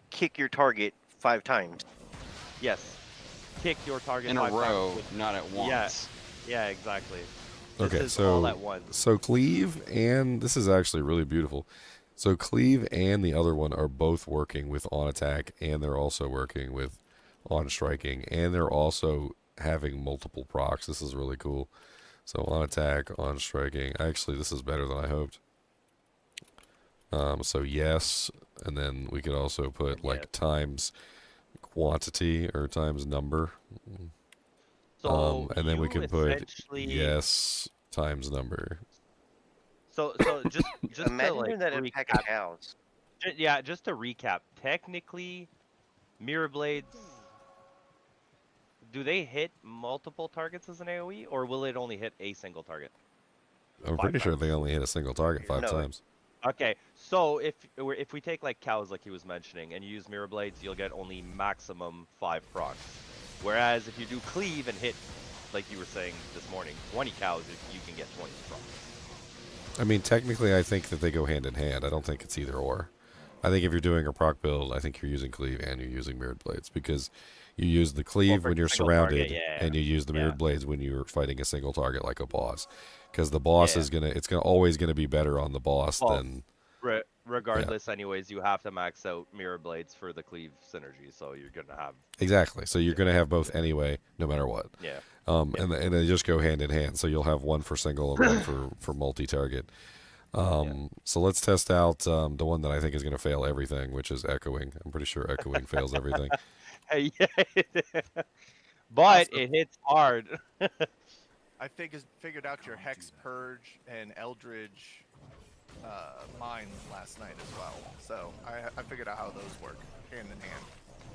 kick your target 5 times. Yes. Kick your target in a 5 row, times with, not at once. Yeah, exactly. Okay, this is all at so once. so Cleave and this is actually really beautiful. So Cleave and the other one are both working with on attack, and they're also working with on striking, and they're also having multiple procs. This is really cool. So on attack, on striking. Actually, this is better than I hoped. So yes, and then we could also put like times quantity or times number. So and then we can put essentially- yes times number. So just Imagine to like doing that in a pack of cows. Yeah, just to recap, technically, mirror blades, do they hit multiple targets as an AoE, or will it only hit a single target? I'm pretty sure they only hit a single target 5 No. times. Okay, so if we take like cows, like he was mentioning, and you use mirror blades, you'll get only maximum 5 procs. Whereas if you do cleave and hit, like you were saying this morning, 20 cows, you can get 20 procs. I mean, technically, I think that they go hand in hand. I don't think it's either or. I think if you're doing a proc build, I think you're using cleave and you're using mirrored blades because you use the cleave when you're surrounded, and you use the mirrored blades when you're fighting a single target like a boss. Because the boss is always gonna be better on the boss than. Regardless, anyways, you have to max out mirror blades for the cleave synergy, so you're gonna have. Exactly. So you're gonna have both anyway, no matter what. Yeah. And they just go hand in hand. So you'll have one for single and one for multi-target. So let's test out the one that I think is going to fail everything, which is echoing. I'm pretty sure echoing fails everything. But it hits hard. I figured out your Hex Purge and Eldritch Mine last night as well. So I figured out how those work hand in hand.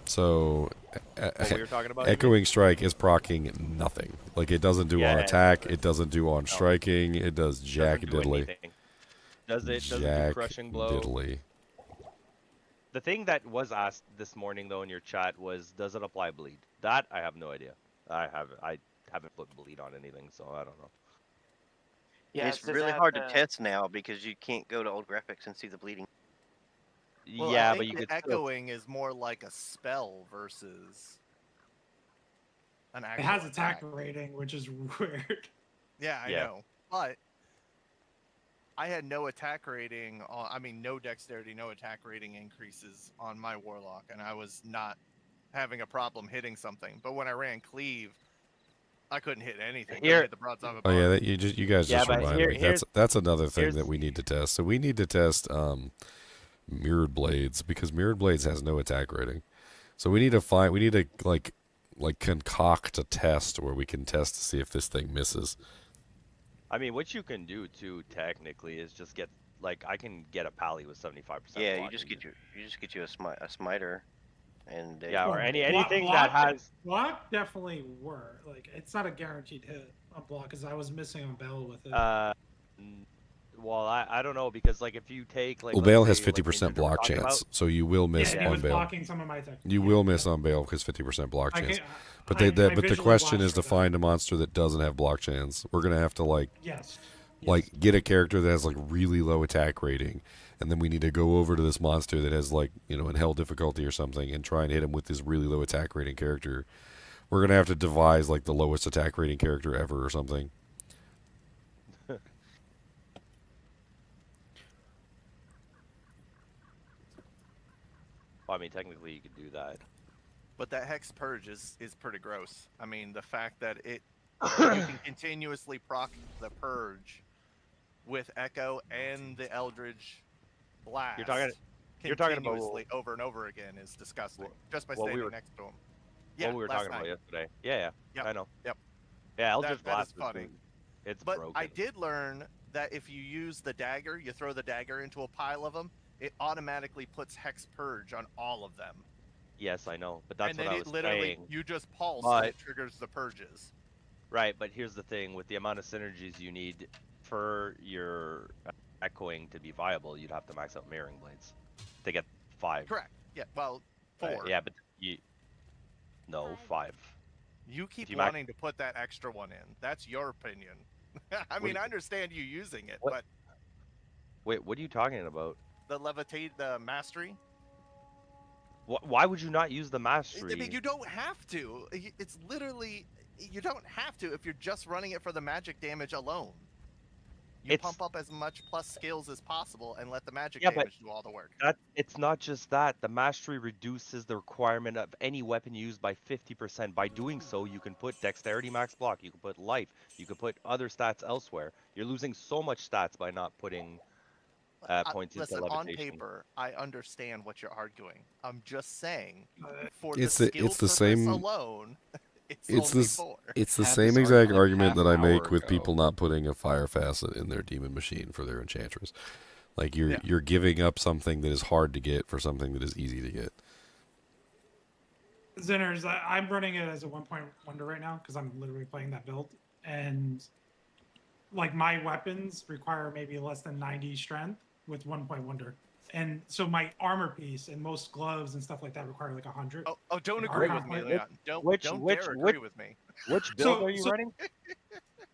So What we were talking about, echoing strike is proccing nothing. Like it doesn't do on attack, it doesn't do on striking, it does jack Doesn't do diddly. anything. Does it? Doesn't do Jack crushing blow? diddly. The thing that was asked this morning though in your chat was, does it apply bleed? That I have no idea. I haven't put bleed on anything, so I don't know. Yeah, it's it says really that, hard to test now because you can't go to old graphics and see the bleeding. Well, Yeah, I but think you the could still... echoing is more like a spell versus an actual It has attack rating, which is weird. Yeah, I know. But I had no attack rating on, I mean, no dexterity, no attack rating increases on my Warlock, and I was not having a problem hitting something. But when I ran Cleave, I couldn't hit anything. Couldn't hit the broadside of a Oh yeah, bar. that you guys just reminded me. That's another thing that we need to test. So we need to test mirrored blades, because mirrored blades has no attack rating. So we need to like concoct a test where we can test to see if this thing misses. I mean, what you can do too, technically, is just get like I can get a pally with 75%. Yeah, you just get you a smiter, and yeah, or anything block, that has block definitely were like it's not a guaranteed hit on block because I was missing on Bell with it. Well, I don't know, because like if you take like Well, Bale has 50% block chance, so you will miss he on was Bale. blocking some of my tech. You will miss on Bale because 50% block I chance. can't- But I but the visually question is watched to find a monster that doesn't have block chance. We're gonna have to like get a character that has like really low attack rating, and then we need to go over to this monster that has like in hell difficulty or something and try and hit him with this really low attack rating character. We're gonna have to devise like the lowest attack rating character ever or something. Well, I mean, technically you could do that. But that Hex Purge is pretty gross. I mean, the fact that you can continuously proc the Purge with Echo and the Eldritch Blast. You're talking about continuously over and over again is disgusting. Just by what we standing were- next to him. What we were talking about yesterday. Yeah, I know. Yeah, Eldritch Blast is funny. It's but broken. I did learn that if you use the dagger, you throw the dagger into a pile of them, it automatically puts Hex Purge on all of them. Yes, I know, but that's and what then I it was literally, saying. you just pulse But- and it triggers the purges. Right, but here's the thing: with the amount of synergies you need for your echoing to be viable, you'd have to max out mirroring blades to get 5. Correct. Yeah. Well, 4. Yeah, but no 5. You keep If you max- wanting to put that extra one in. That's your opinion. I What mean, do I you- understand you using it, What? but Wait, what are you talking about? the mastery. Why would you not use the mastery? I mean, you don't have to. It's literally you don't have to if you're just running it for the magic damage alone. You pump up as much plus skills as possible and let the magic damage do all the work. It's not just that. The mastery reduces the requirement of any weapon used by 50%. By doing so, you can put dexterity max block, you can put life, you can put other stats elsewhere. You're losing so much stats by not putting points Listen, into on levitation. paper, I understand what you're arguing. I'm just saying, for It's the the- skill it's the purpose same- alone, it's It's only this. 4. It's the Had same this exact argument argument that I half an make hour with ago. people not putting a fire facet in their demon machine for their enchantress. Like you're giving up something that is hard to get for something that is easy to get. Zinners, I'm running it as a 1-point wonder right now because I'm literally playing that build, and like my weapons require maybe less than 90 strength with 1-point wonder, and so my armor piece and most gloves and stuff like that require like 100. Oh, don't Like, agree armor with me, plate. Leon. Don't dare agree with me. Which build are you running?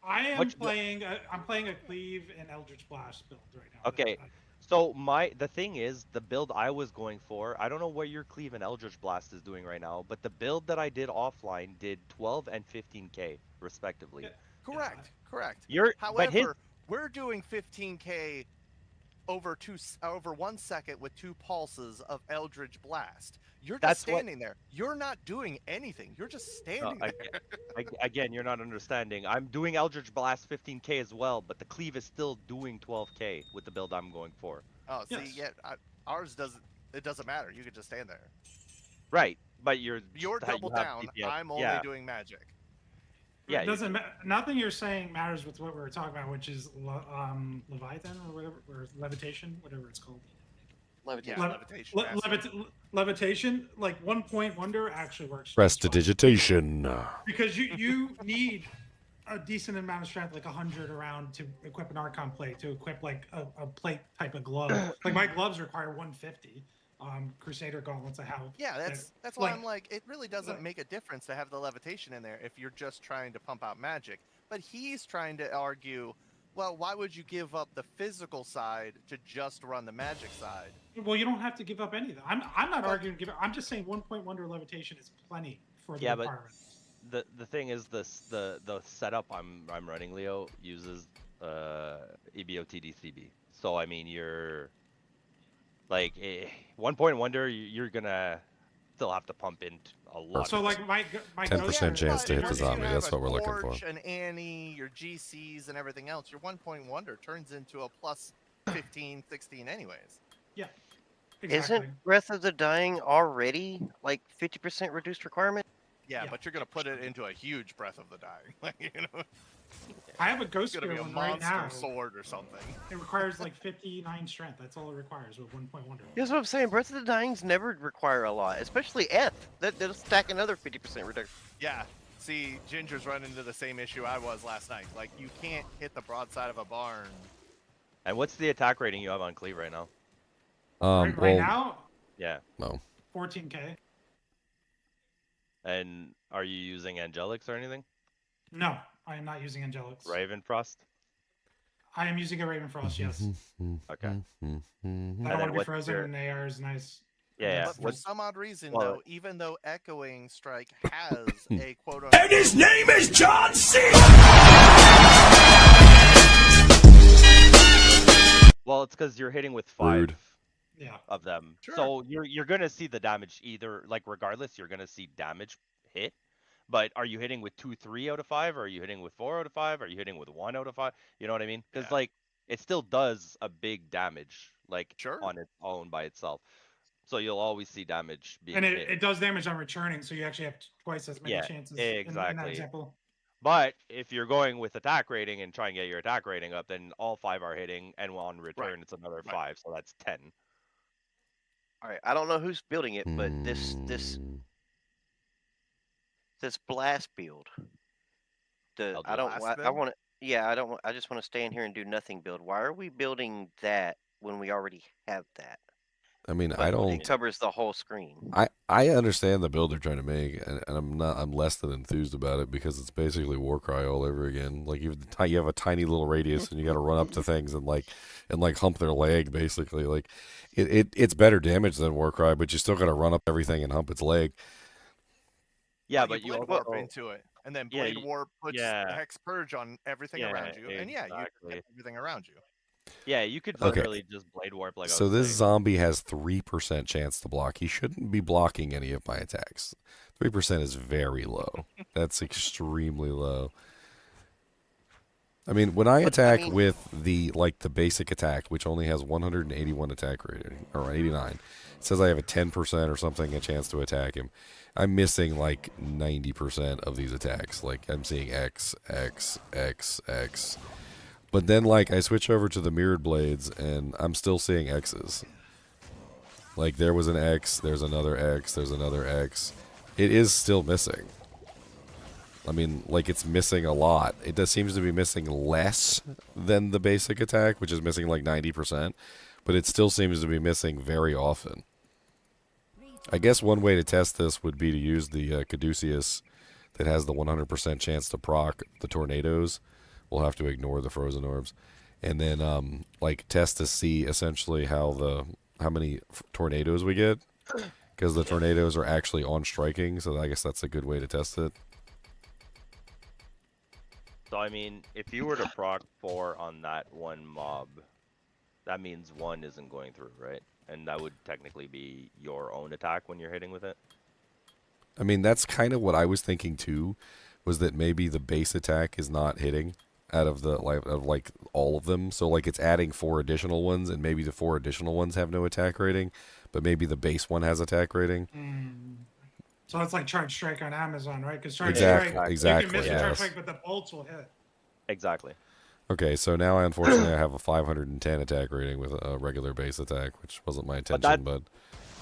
I am playing. I'm playing a Cleave and Eldritch Blast build right now. Okay, so the thing is, the build I was going for, I don't know what your Cleave and Eldritch Blast is doing right now, but the build that I did offline did 12 and 15k respectively. Correct. But his- However, we're doing 15k over 1 second with 2 pulses of Eldritch Blast. You're just That's what- standing there. You're not doing anything. You're just standing No, there. Again, you're not understanding. I'm doing Eldritch Blast 15k as well, but the Cleave is still doing 12k with the build I'm going for. Oh, see, ours doesn't. It doesn't matter. You can just stand there. Right, but you're double you have down. DPS. I'm only Yeah. doing magic. Yeah, It doesn't nothing you're saying matters with what we were talking about, which is Leviathan or whatever, or levitation, whatever it's called. Levitation. Levitation, like 1-point wonder actually works. Prestidigitation. Because you need a decent amount of strength, like 100 around, to equip an Archon plate, to equip like a plate type of glove. Like my gloves require 150 Crusader gauntlets I have. Yeah, that's why like, I'm like, it really doesn't make a difference to have the levitation in there if you're just trying to pump out magic. But he's trying to argue, well, why would you give up the physical side to just run the magic side? Well, you don't have to give up any of that. I'm not arguing give up. I'm just saying 1.1 wonder levitation is plenty for the requirement. But the thing is, the setup I'm running, Leo, uses EBOTDCB. So I mean, you're like 1 wonder, you're gonna still have to pump in a lot. So like my 10% chance to hit the zombie. That's what we're looking for. An Annie, your GCs, and everything else. Your 1 wonder turns into a plus 15, 16 anyways. Yeah. Exactly. Isn't Breath of the Dying already like 50% reduced requirement? Yeah, but you're gonna put it into a huge Breath of the Dying. Like, you know. I have a ghost It's gonna be a one right monster now. sword or something. It requires like 59 strength. That's all it requires with 1 wonder. That's what I'm saying. Breath of the Dying's never require a lot, especially F. That'll stack another 50% reduction. Yeah. See, Ginger's running into the same issue I was last night. Like, you can't hit the broadside of a barn. And what's the attack rating you have on Cleave right now? Right now? Yeah. No. 14k. And are you using Angelics or anything? No, I am not using Angelics. Ravenfrost? I am using a Ravenfrost, yes. Okay. I don't want to be frozen, and AR is nice. Yeah. But for some odd reason, though, even though Echoing Strike has a quote-unquote... And his name is John C. Well, it's because you're hitting with 5 Rude. of them. Sure. So you're gonna see the damage either, like regardless, you're gonna see damage hit. But are you hitting with 2, 3 out of 5? Or are you hitting with 4 out of 5? Are you hitting with 1 out of 5? You know what I mean? Because like it still does a big damage, like on its own by itself. So you'll always see damage being And hit. it does damage on returning, so you actually have twice as many chances in that example. But if you're going with attack rating and try and get your attack rating up, then all 5 are hitting, and on return it's another 5, so that's 10. All right, I don't know who's building it, but this blast build. I want to. Yeah, I don't. I just want to stay in here and do nothing build. Why are we building that when we already have that? I mean, But I don't. It covers the whole screen. I understand the build they're trying to make, and I'm less than enthused about it because it's basically Warcry all over again. Like you have a tiny little radius, and you got to run up to things and hump their leg basically. Like it's better damage than Warcry, but you still got to run up everything and hump its leg. Yeah, but you also warp into it, and then Blade Warp puts Hex Purge on everything around you, and you get everything around you. Yeah, you could Okay. literally just Blade Warp like I So was this saying. zombie has 3% chance to block. He shouldn't be blocking any of my attacks. 3% is very low. That's extremely low. I mean, when I attack with the basic attack, which only has 181 attack rating, or 89, it says I have a 10% or something a chance to attack him. I'm missing like 90% of these attacks. Like I'm seeing X, X, X, X. But then, I switch over to the mirrored blades, and I'm still seeing X's. Like, there was an X, there's another X, there's another X. It is still missing. I mean, it's missing a lot. It seems to be missing less than the basic attack, which is missing 90%. But it still seems to be missing very often. I guess one way to test this would be to use the Caduceus that has the 100% chance to proc the tornadoes. We'll have to ignore the frozen orbs, and then test to see essentially how many tornadoes we get, because the tornadoes are actually on striking. So I guess that's a good way to test it. So I mean, if you were to proc 4 on that one mob, that means 1 isn't going through, right? And that would technically be your own attack when you're hitting with it. I mean, that's kind of what I was thinking too, was that maybe the base attack is not hitting out of all of them. So it's adding 4 additional ones, and maybe the 4 additional ones have no attack rating, but maybe the base one has attack rating. So it's like Charge Strike on Amazon, right? Because Charge Exactly, Strike, exactly, you can miss yes. a Charge Strike, but the bolts will hit. Exactly. Okay, so now unfortunately I have a 510 attack rating with a regular base attack, which wasn't my intention, but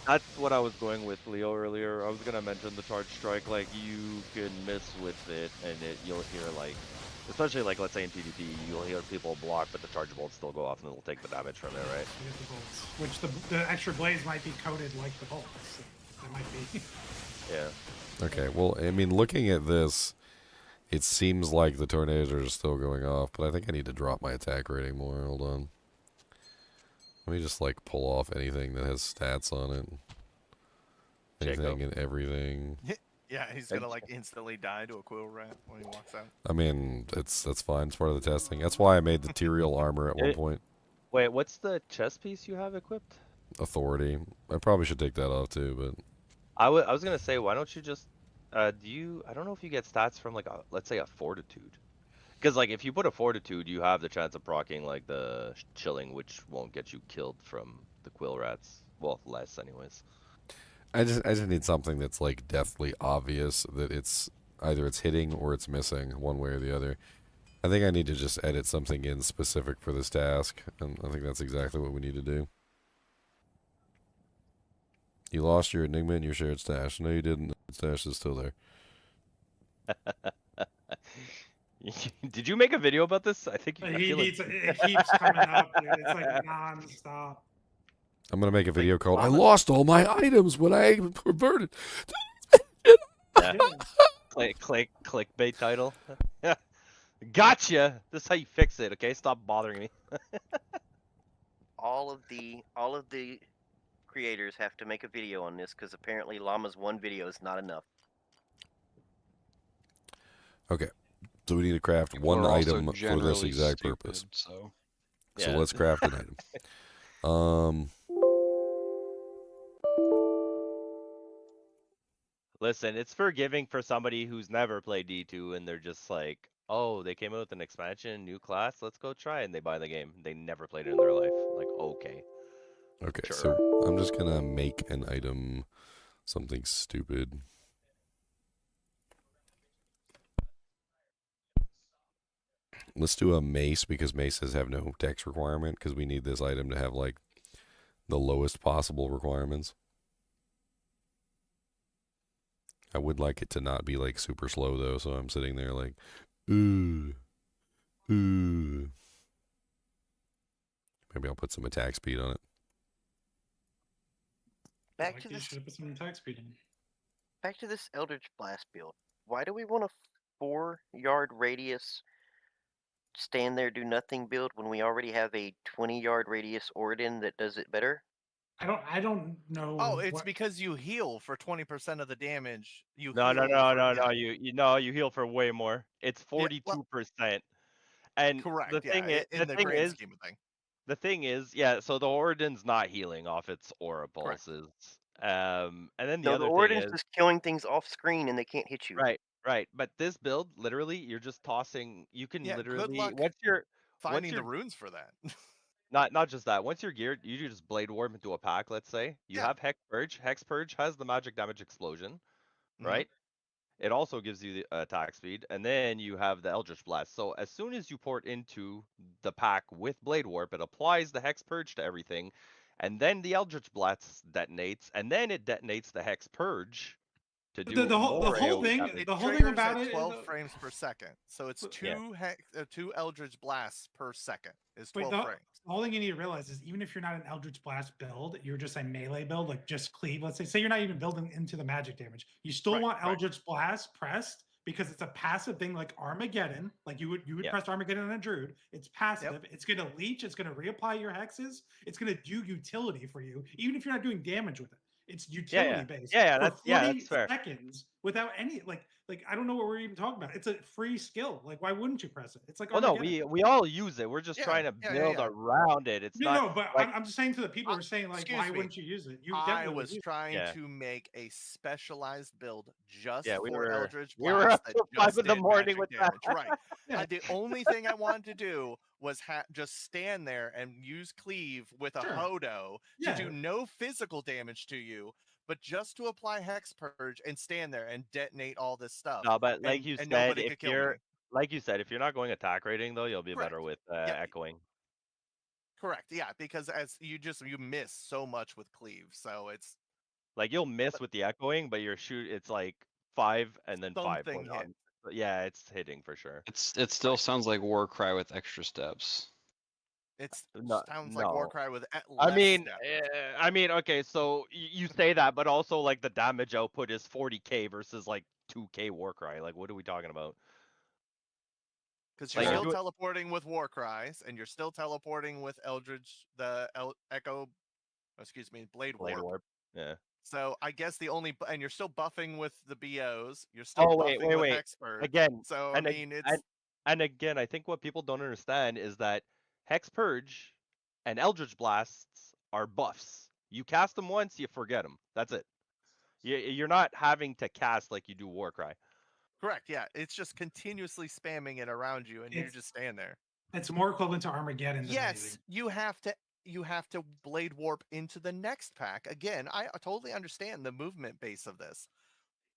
that's what I was going with Leo earlier. I was gonna mention the Charge Strike, you can miss with it, and you'll hear Especially like, let's say in PvP, you'll hear people block, but the charge bolts still go off and it'll take the damage from it, right? You get the bolts, which the extra blades might be coated like the bolts. So that might be. Yeah. Okay, well, I mean, looking at this, it seems like the tornadoes are still going off, but I think I need to drop my attack rating more. Hold on. Let me just, like, pull off anything that has stats on it. Anything and everything. Yeah, he's gonna like instantly die to a quill rat when he walks out. I mean, that's fine. It's part of the testing. That's why I made the Tyrael armor at one point. Wait, what's the chest piece you have equipped? Authority. I probably should take that off, too, but... I was gonna say, why don't you just, I don't know if you get stats from like, let's say a fortitude. Because like, if you put a fortitude, you have the chance of proccing like the chilling, which won't get you killed from the quill rats. Well, less anyways. I just need something that's like deathly obvious that it's either it's hitting or it's missing, one way or the other. I think I need to just edit something in specific for this task, and I think that's exactly what we need to do. You lost your Enigma and your shared stash. No, you didn't. The stash is still there. Did you make a video about this? I think It keeps coming up, dude. It's like non-stop. I'm going to make a video called, I lost all my items when I perverted. Yeah. Clickbait title. Gotcha! This is how you fix it, okay? Stop bothering me. all of the creators have to make a video on this because apparently Llama's one video is not enough. Okay. So we need to craft one item for this exact purpose. So let's craft an item. Listen, it's forgiving for somebody who's never played D2 and they're just like, oh, they came out with an expansion, new class, let's go try, and they buy the game. They never played it in their life. Like, okay. Okay, sure. so I'm just gonna make an item, something stupid. Let's do a mace because maces have no dex requirement because we need this item to have like the lowest possible requirements. I would like it to not be like super slow though, so I'm sitting there like, ooh. Maybe I'll put some attack speed on it. Back to this. Put some attack speed in. Back to this Eldritch Blast build. Why do we want a 4-yard radius stand there do nothing build when we already have a 20-yard radius Oridon that does it better? I don't know. Oh, it's because you heal for 20% of the damage. You No. heal You heal for way more. It's 42%. And correct. The thing is, in the grand scheme of thing. The thing is, yeah. So the Oridon's not healing off its aura pulses. And then the other thing Oridon's is just killing things off screen and they can't hit you. Right. But this build, literally, you're just tossing. You can literally good luck finding the runes for that. Not just that. Once you're geared, you just blade warp into a pack. Let's say you have Hex Purge. Hex Purge has the magic damage explosion, right? It also gives you the attack speed, and then you have the Eldritch Blast. So as soon as you port into the pack with Blade Warp, it applies the Hex Purge to everything, and then the Eldritch Blast detonates, and then it detonates the Hex Purge to do the whole thing. It the whole thing about at it 12 frames per second, so it's two Eldritch Blasts per second. Is 12 frames. The whole thing you need to realize is even if you're not an Eldritch Blast build, you're just a melee build, like just Cleave. Let's say you're not even building into the magic damage. You still want Eldritch Blast pressed because it's a passive thing like Armageddon. Like you would press Armageddon on a Druid. It's passive. It's going to leech. It's going to reapply your hexes. It's going to do utility for you, even if you're not doing damage with it. It's utility based. That's fair. Seconds without any like I don't know what we're even talking about. It's a free skill. Like why wouldn't you press it? It's like we all use it. We're just trying to build around it. It's not. But like, I'm just saying to the people who are saying like why wouldn't you use it? I was trying to make a specialized build just for Eldritch Blast. We were up till 5 in the morning with that. Right. The only thing I wanted to do was just stand there and use Cleave with a Hodo to do no physical damage to you, but just to apply Hex Purge and stand there and detonate all this stuff. No, but like you said, if you're not going attack rating though, you'll be better with echoing. Correct. Yeah, because as you miss so much with Cleave, so it's like you'll miss with the echoing, but it's like 5 and then 5 something goes on. yeah, it's hitting for sure. It still sounds like Warcry with extra steps. It No, sounds like no. Warcry with I less mean, steps. okay, so you say that, but also like the damage output is 40k versus like 2k Warcry. Like, what are we talking about? Because you're Like, still teleporting with Warcries, and you're still teleporting with Eldritch, Echo, excuse me, Blade Warp. Yeah. So I guess and you're still buffing with the BOs. You're still wait, buffing with wait. Hexpert. Again, So I mean, it's and again, I think what people don't understand is that Hex Purge and Eldritch Blasts are buffs. You cast them once, you forget them. That's it. You're not having to cast like you do Warcry. correct. Yeah, it's just continuously spamming it around you, and you just stand there. It's more equivalent to Armageddon. Than Yes, anything. you have to Blade Warp into the next pack. Again, I totally understand the movement base of this.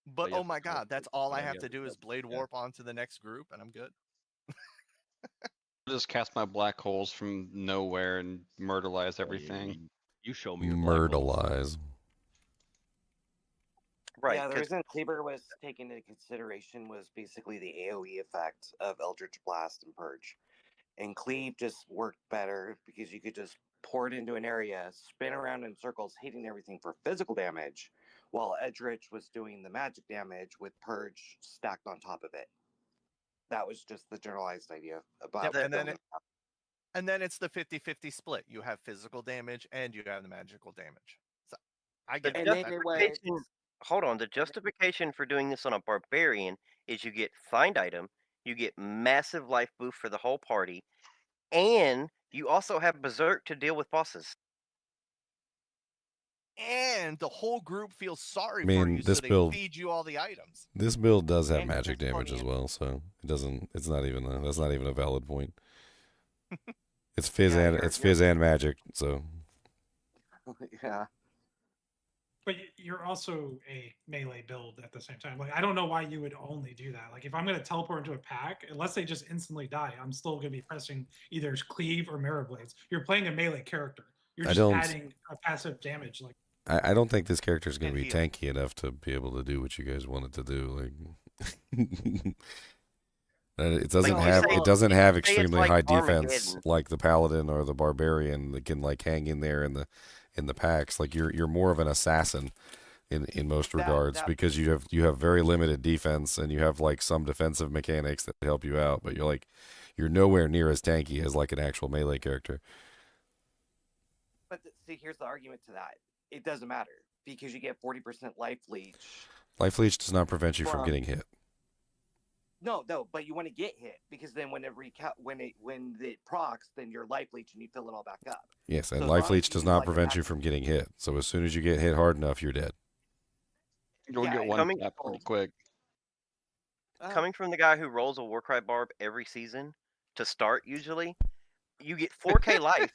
But oh my god, that's all I have to do is Blade Warp onto the next group, and I'm good. I'll just cast my black holes from nowhere and myrtleize everything. You show Myrtleize. Right. Yeah, the reason Kleber was taken into consideration was basically the AoE effect of Eldritch Blast and Purge. And Cleave just worked better because you could just pour it into an area, spin around in circles, hitting everything for physical damage, while Eldritch was doing the magic damage with Purge stacked on top of it. That was just the generalized idea about Yep, and then it's the 50-50 split. You have physical damage and you have the magical damage. So I get it. Hold on. The justification for doing this on a barbarian is you get find item, you get massive life boost for the whole party, and you also have berserk to deal with bosses. And the whole group feels sorry I mean, for you, this so they build- feed you all the items. This build does have And magic damage as well, so it doesn't. It's not even. That's not even a valid point. It's fizz and magic. So yeah. But you're also a melee build at the same time. Like, I don't know why you would only do that. Like, if I'm going to teleport into a pack, unless they just instantly die, I'm still going to be pressing either Cleave or Mirror Blades. You're playing a melee character. You're just adding a passive damage. Like, I don't think this character is going to be tanky enough to be able to do what you guys want it to do. Like, it doesn't have extremely high defense like the paladin or the barbarian that can like hang in there in the packs. Like you're more of an assassin in most regards because you have very limited defense and you have like some defensive mechanics that help you out, but you're nowhere near as tanky as like an actual melee character. But see, here's the argument to that. It doesn't matter because you get 40% life leech. Life leech does not prevent you from getting hit. No, but you want to get hit because then when it procs, then your life leech and you fill it all back up. Yes, and life leech does not prevent you from getting hit. So as soon as you get hit hard enough, you're dead. You'll get one tap pretty quick. Coming from the guy who rolls a Warcry barb every season to start, usually, you get 4k life,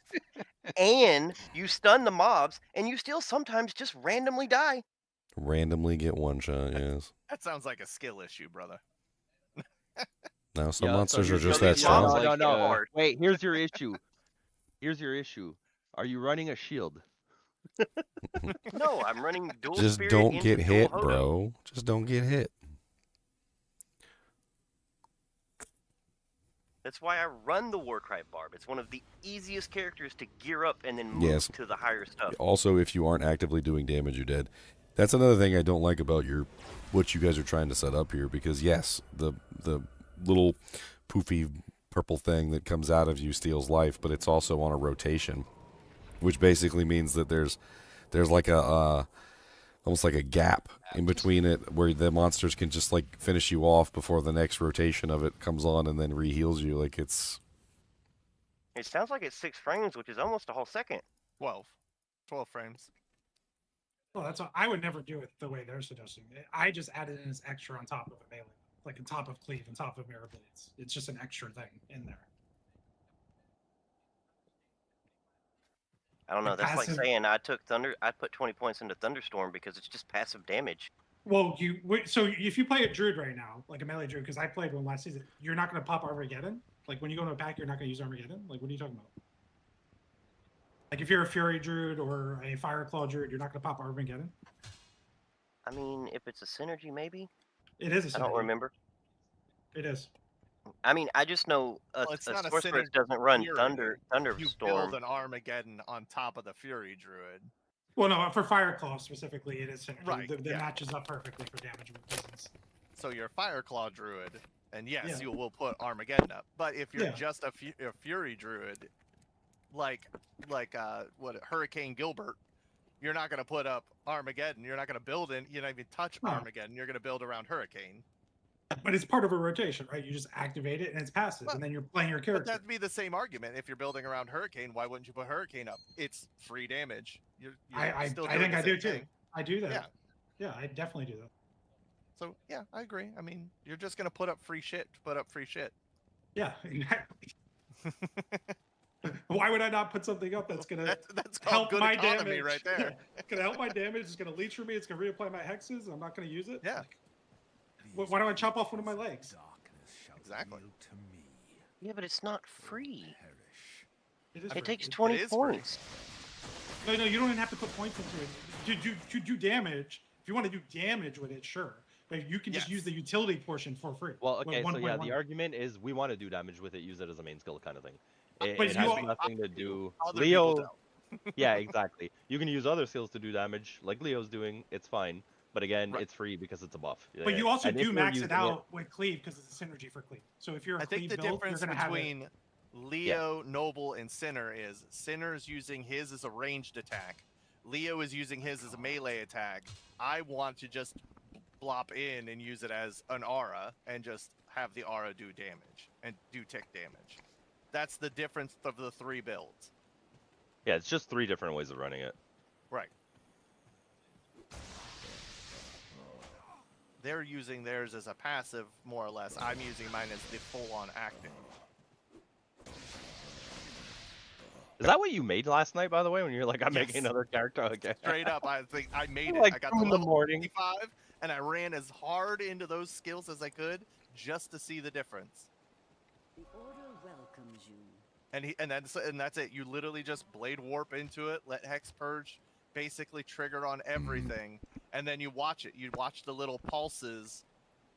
and you stun the mobs, and you still sometimes just randomly die. Randomly get one shot, yes. That sounds like a skill issue, brother. No, some monsters are just that strong. No. Wait, here's your issue. Are you running a shield? No, I'm running dual Just spirit don't into get dual hit, hodo. bro. Just don't get hit. That's why I run the Warcry barb. It's one of the easiest characters to gear up and then move to the higher stuff. Also, if you aren't actively doing damage, you're dead. That's another thing I don't like about what you guys are trying to set up here. Because yes, the little poofy purple thing that comes out of you steals life, but it's also on a rotation, which basically means that there's like a almost like a gap in between it where the monsters can just like finish you off before the next rotation of it comes on and then re-heals you. Like It sounds like it's 6 frames, which is almost a whole second. 12 frames. well, that's what I would never do it the way they're suggesting. I just added in as extra on top of a melee, like on top of Cleave, on top of Mirror Blades. It's just an extra thing in there. I don't know. That's like saying I put 20 points into Thunderstorm because it's just passive damage. Well, so if you play a druid right now, like a melee druid, because I played one last season, you're not going to pop Armageddon. Like when you go into a pack, you're not going to use Armageddon. Like what are you talking about? Like if you're a Fury druid or a Fireclaw druid, you're not going to pop Armageddon. I mean, if it's a synergy, maybe. It is a synergy. I don't remember. It is. I mean, I just know a Well, it's not a sorceress synergy doesn't run Fury. You thunderstorm. build an Armageddon on top of the Fury Druid. Well, no, for Fireclaw specifically, it is synergy. Right, That yeah. matches up perfectly for damage reasons. So you're a Fireclaw Druid, and yes, Yeah. you will put Armageddon up. But if you're Yeah. just a Fury Druid, like Hurricane Gilbert, you're not going to put up Armageddon. You're not going to build in. You're not even touch No. Armageddon. You're going to build around Hurricane. But it's part of a rotation, right? You just activate it and it's passive, and then you're playing your But character. that'd be the same argument. If you're building around Hurricane, why wouldn't you put Hurricane up? It's free damage. You're I still think doing the I do same too. thing. I do that. Yeah. Yeah, I definitely do that. So yeah, I agree. I mean, you're just gonna put up free shit. Put up free shit. Yeah, exactly. Why would I not put something up that's gonna that's called help good my economy damage? right there. It's gonna help my damage. It's gonna leech for me. It's gonna reapply my hexes. I'm not gonna use it. Yeah. Why don't I chop off one of my legs? Exactly. Yeah, but it's not free. It is It free. takes It 20 is free. points. No, you don't even have to put points into it. To do damage, if you want to do damage with it, sure. But you can just use the utility portion for free. Well, okay, so yeah, 1.1. the argument is we want to do damage with it, use it as a main skill kind of thing. It But has you- nothing to do. Other people Leo, yeah, exactly. You can use other skills to do damage, like Leo's doing. It's fine, but again, it's free because it's a buff. But you also And if do you're max it using out with Cleave because it's a synergy for Cleave. So if you're a I think Cleave the build, you're difference gonna have it. between Leo, Noble, and Sinner is Sinner's using his as a ranged attack. Leo is using his as a melee attack. I want to just blop in and use it as an aura and just have the aura do damage and do tick damage. That's the difference of the three builds. Yeah, it's just 3 different ways of running it. Right. They're using theirs as a passive, more or less. I'm using mine as the full-on active. Is that what you made last night, by the way, when you're like, I'm Yes. making another character again? Straight up, I think I made it. Like I got 2 to in the level morning. 55, and I ran as hard into those skills as I could just to see the difference. The order welcomes you. And that's it. You literally just blade warp into it, let Hex Purge basically trigger on everything, and then you watch it. You watch the little pulses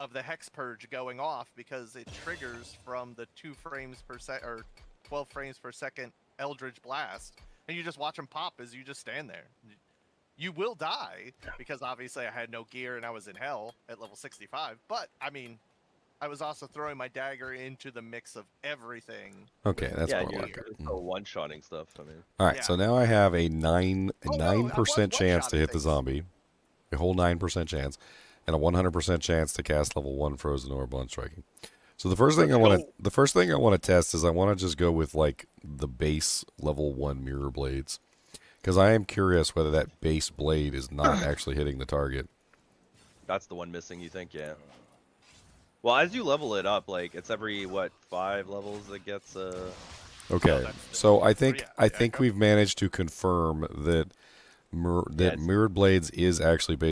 of the Hex Purge going off because it triggers from the 2 frames per second or 12 frames per second Eldritch Blast, and you just watch them pop as you just stand there. You will die because obviously I had no gear and I was in hell at level 65. But I mean, I was also throwing my dagger into the mix of everything. Okay, that's yeah, more you're like it. so one-shotting stuff. I mean, All right, so now I have a 9% chance to hit the zombie, a whole 9% chance, and a 100% chance to cast level 1 frozen orb on striking. So the first thing I want to test is I want to just go with like the base level 1 mirror blades, because I am curious whether that base blade is not actually hitting the target. that's the one missing, you think? Yeah. Well, as you level it up, like it's every 5 levels that gets Okay, so I think we've managed to confirm that mirrored blades is actually